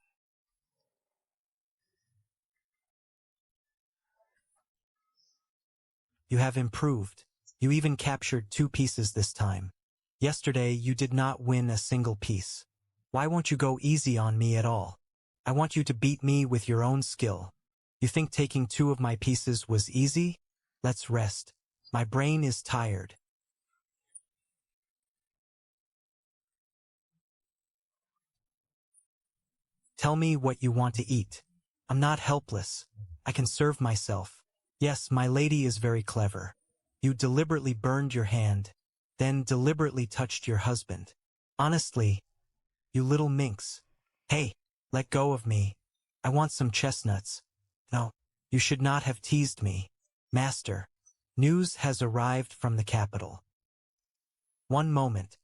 You have improved. You even captured 2 pieces this time. Yesterday, you did not win a single piece. Why won't you go easy on me at all? I want you to beat me with your own skill. You think taking 2 of my pieces was easy? Let's rest. My brain is tired. Tell me what you want to eat. I'm not helpless. I can serve myself. Yes, my lady is very clever. You deliberately burned your hand, then deliberately touched your husband. Honestly, you little minx. Hey, let go of me. I want some chestnuts. No, you should not have teased me. Master, news has arrived from the capital. One moment.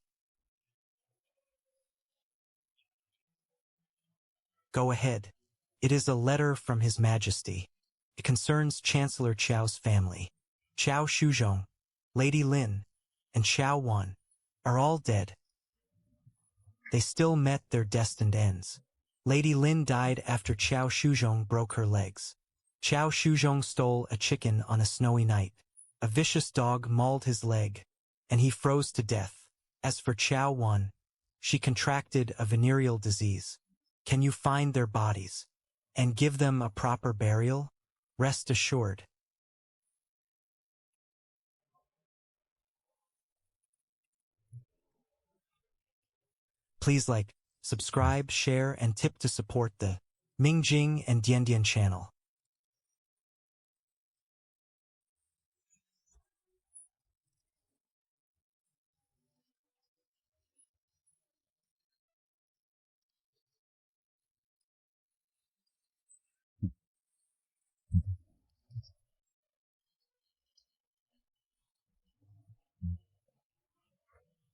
Go ahead. It is a letter from His Majesty. It concerns Chancellor Qiao's family. Qiao Shuzhong, Lady Lin, and Qiao Wan are all dead. They still met their destined ends. Lady Lin died after Qiao Shuzhong broke her legs. Qiao Shuzhong stole a chicken on a snowy night. A vicious dog mauled his leg, and he froze to death. As for Chow Wan, she contracted a venereal disease. Can you find their bodies and give them a proper burial? Rest assured. Please like, subscribe, share, and tip to support the Mingjing and Diandian channel.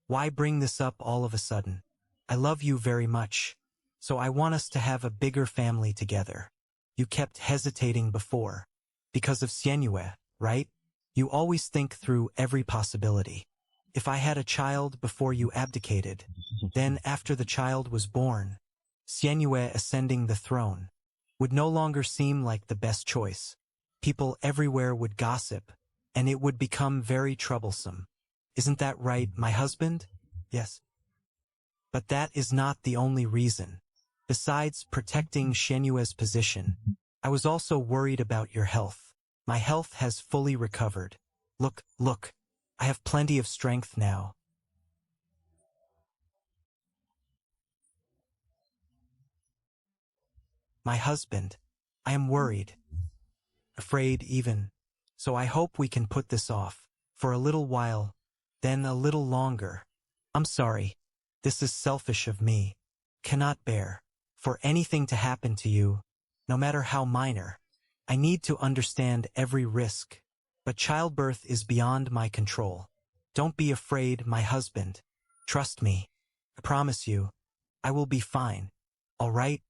Why bring this up all of a sudden? I love you very much, so I want us to have a bigger family together. You kept hesitating before, because of Xianyue, right? You always think through every possibility. If I had a child before you abdicated, then after the child was born, Xianyue ascending the throne would no longer seem like the best choice. People everywhere would gossip, and it would become very troublesome. Isn't that right, my husband? Yes. But that is not the only reason. Besides protecting Xianyue's position, I was also worried about your health. My health has fully recovered. Look, I have plenty of strength now. My husband, I am worried, afraid even. So I hope we can put this off for a little while, then a little longer. I'm sorry. This is selfish of me. Cannot bear for anything to happen to you, no matter how minor. I need to understand every risk, but childbirth is beyond my control. Don't be afraid, my husband. Trust me. I promise you, I will be fine. All right?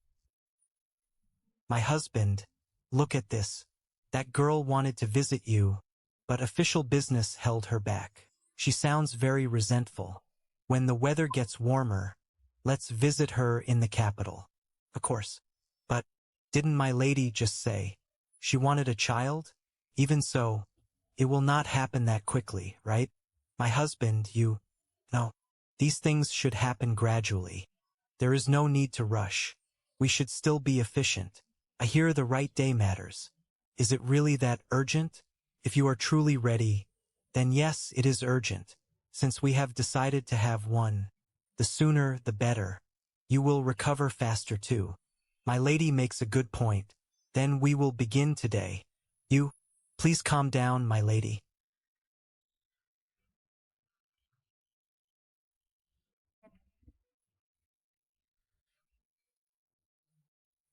My husband, look at this. That girl wanted to visit you, but official business held her back. She sounds very resentful. When the weather gets warmer, let's visit her in the capital. Of course. But didn't my lady just say she wanted a child? Even so, it will not happen that quickly, right? My husband, no. These things should happen gradually. There is no need to rush. We should still be efficient. I hear the right day matters. Is it really that urgent? If you are truly ready, then yes, it is urgent. Since we have decided to have one, the sooner the better. You will recover faster too. My lady makes a good point. Then we will begin today. Please calm down, my lady.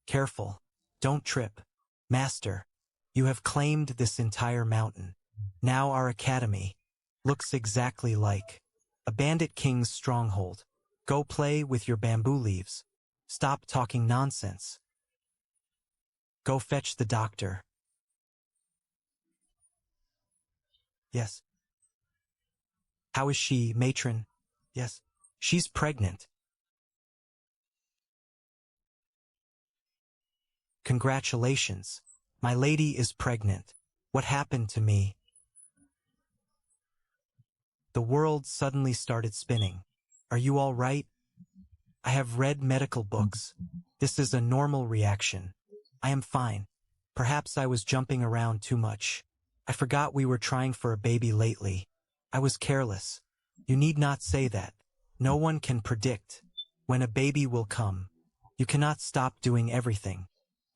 Careful. Don't trip. Master, you have claimed this entire mountain. Now our academy looks exactly like a bandit king's stronghold. Go play with your bamboo leaves. Stop talking nonsense. Go fetch the doctor. Yes. How is she, matron? Yes. She's pregnant. Congratulations. My lady is pregnant. What happened to me? The world suddenly started spinning. Are you all right? I have read medical books. This is a normal reaction. I am fine. Perhaps I was jumping around too much. I forgot we were trying for a baby lately. I was careless. You need not say that. No one can predict when a baby will come. You cannot stop doing everything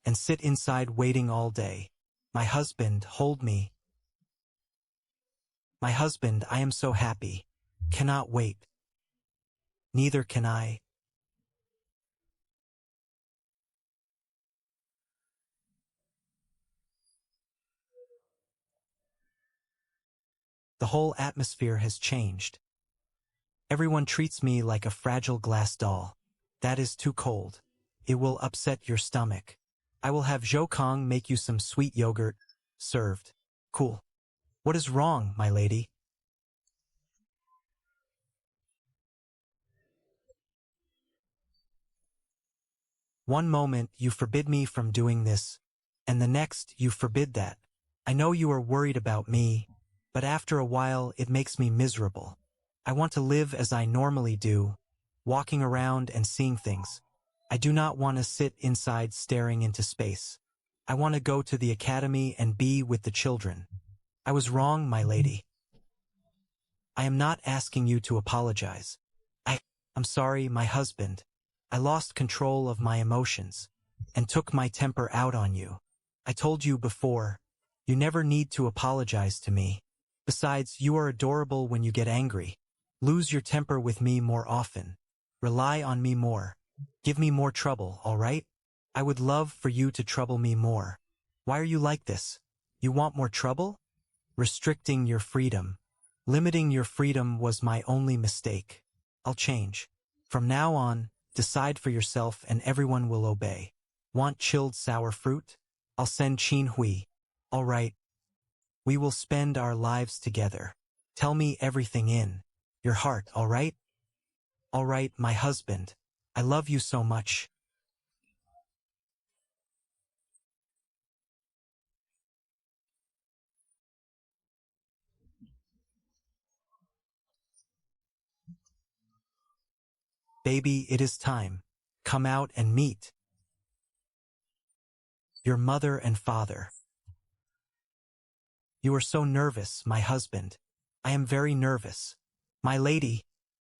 and sit inside waiting all day. My husband, hold me. My husband, I am so happy. Cannot wait. Neither can I. The whole atmosphere has changed. Everyone treats me like a fragile glass doll. That is too cold. It will upset your stomach. I will have Zhou Kong make you some sweet yogurt. Served. Cool. What is wrong, my lady? One moment you forbid me from doing this, and the next you forbid that. I know you are worried about me, But after a while it makes me miserable. I want to live as I normally do, walking around and seeing things. I do not want to sit inside staring into space. I want to go to the academy and be with the children. I was wrong, my lady. I am not asking you to apologize. I'm sorry, my husband. I lost control of my emotions and took my temper out on you. I told you before, you never need to apologize to me. Besides, you are adorable when you get angry. Lose your temper with me more often. Rely on me more. Give me more trouble, all right? I would love for you to trouble me more. Why are you like this? You want more trouble? Restricting your freedom. Limiting your freedom was my only mistake. I'll change. From now on, decide for yourself and everyone will obey. Want chilled sour fruit? I'll send Chin Hui. All right. We will spend our lives together. Tell me everything in your heart, all right? All right, my husband. I love you so much. Baby, it is time. Come out and meet your mother and father. You are so nervous, my husband. I am very nervous. My lady,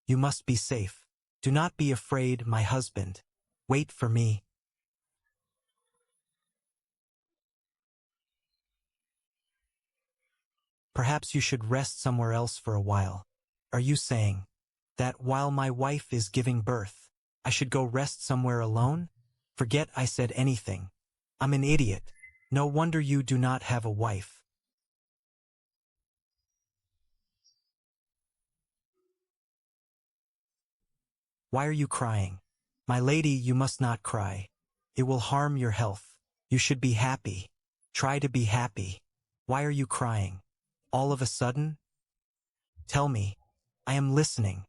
you must be safe. Do not be afraid, my husband. Wait for me. Perhaps you should rest somewhere else for a while. Are you saying that while my wife is giving birth, I should go rest somewhere alone? Forget I said anything. I'm an idiot. No wonder you do not have a wife. Why are you crying? My lady, you must not cry. It will harm your health. You should be happy. Try to be happy. Why are you crying? All of a sudden? Tell me. I am listening.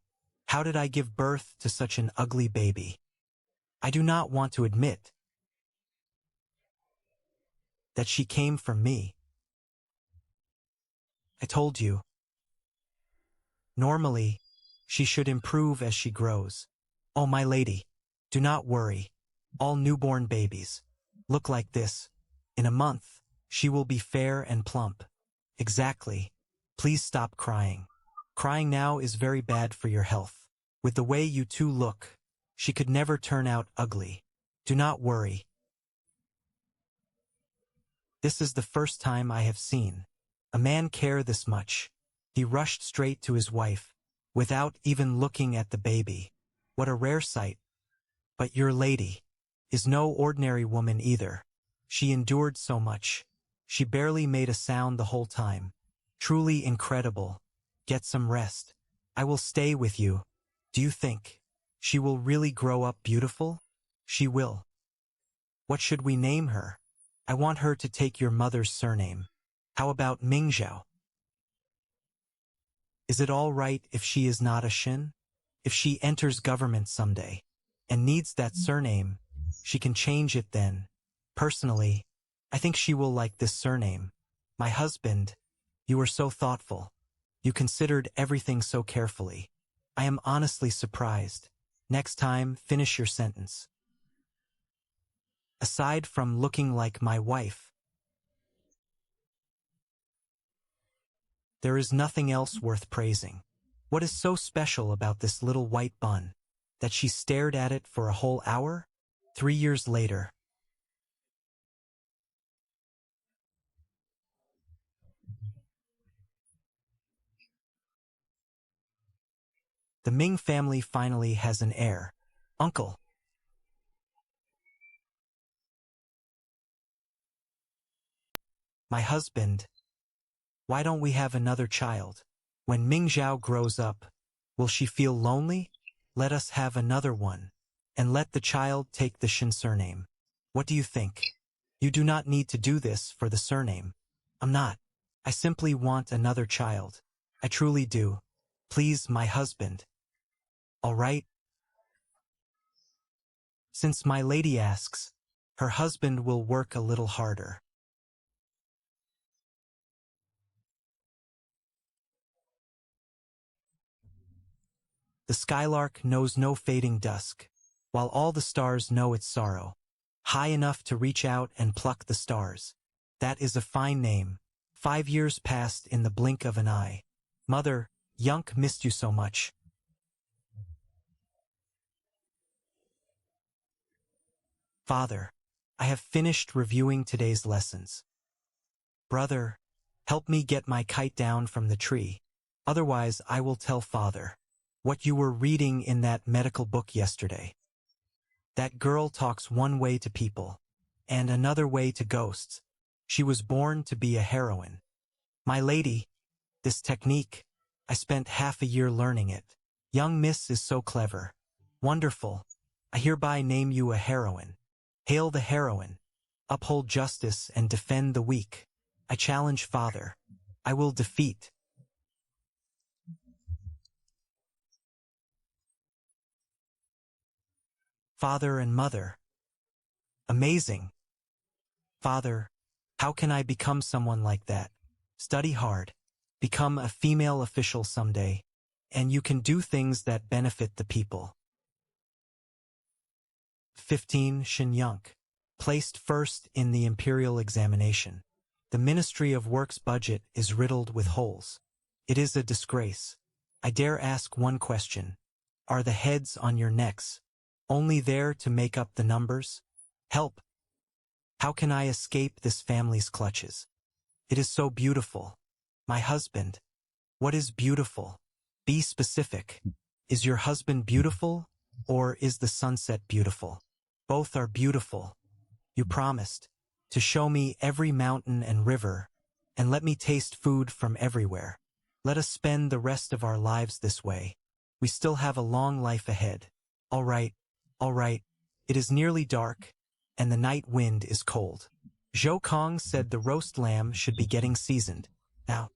How did I give birth to such an ugly baby? I do not want to admit that she came from me. I told you. Normally, she should improve as she grows. Oh, my lady, do not worry. All newborn babies look like this. In a month, she will be fair and plump. Exactly. Please stop crying. Crying now is very bad for your health. With the way you two look, she could never turn out ugly. Do not worry. This is the first time I have seen a man care this much. He rushed straight to his wife, without even looking at the baby. What a rare sight. But your lady is no ordinary woman either. She endured so much. She barely made a sound the whole time. Truly incredible. Get some rest. I will stay with you. Do you think she will really grow up beautiful? She will. What should we name her? I want her to take your mother's surname. How about Mingzhao? Is it all right if she is not a Shin? If she enters government someday and needs that surname, she can change it then. Personally, I think she will like this surname. My husband, you are so thoughtful. You considered everything so carefully. I am honestly surprised. Next time, finish your sentence. Aside from looking like my wife, there is nothing else worth praising. What is so special about this little white bun that she stared at it for a whole hour? 3 years later. The Ming family finally has an heir. Uncle. My husband. Why don't we have another child? When Ming Zhao grows up, will she feel lonely? Let us have another one. And let the child take the Shin surname. What do you think? You do not need to do this for the surname. I'm not. I simply want another child. I truly do. Please, my husband. All right? Since my lady asks, her husband will work a little harder. The skylark knows no fading dusk, while all the stars know its sorrow. High enough to reach out and pluck the stars. That is a fine name. 5 years passed in the blink of an eye. Mother, Yunk missed you so much. Father, I have finished reviewing today's lessons. Brother, help me get my kite down from the tree. Otherwise, I will tell Father what you were reading in that medical book yesterday. That girl talks one way to people, and another way to ghosts. She was born to be a heroine. My lady, this technique, I spent half a year learning it. Young miss is so clever. Wonderful. I hereby name you a heroine. Hail the heroine. Uphold justice and defend the weak. I challenge Father. I will defeat. Father and Mother. Amazing. Father, how can I become someone like that? Study hard. Become a female official someday, and you can do things that benefit the people. 15. Shin Yunk. Placed first in the imperial examination. The Ministry of Work's budget is riddled with holes. It is a disgrace. I dare ask one question. Are the heads on your necks only there to make up the numbers? Help! How can I escape this family's clutches? It is so beautiful. My husband. What is beautiful? Be specific. Is your husband beautiful, or is the sunset beautiful? Both are beautiful. You promised to show me every mountain and river, and let me taste food from everywhere. Let us spend the rest of our lives this way. We still have a long life ahead. All right, it is nearly dark, and the night wind is cold. Zhou Kong said the roast lamb should be getting seasoned. Now,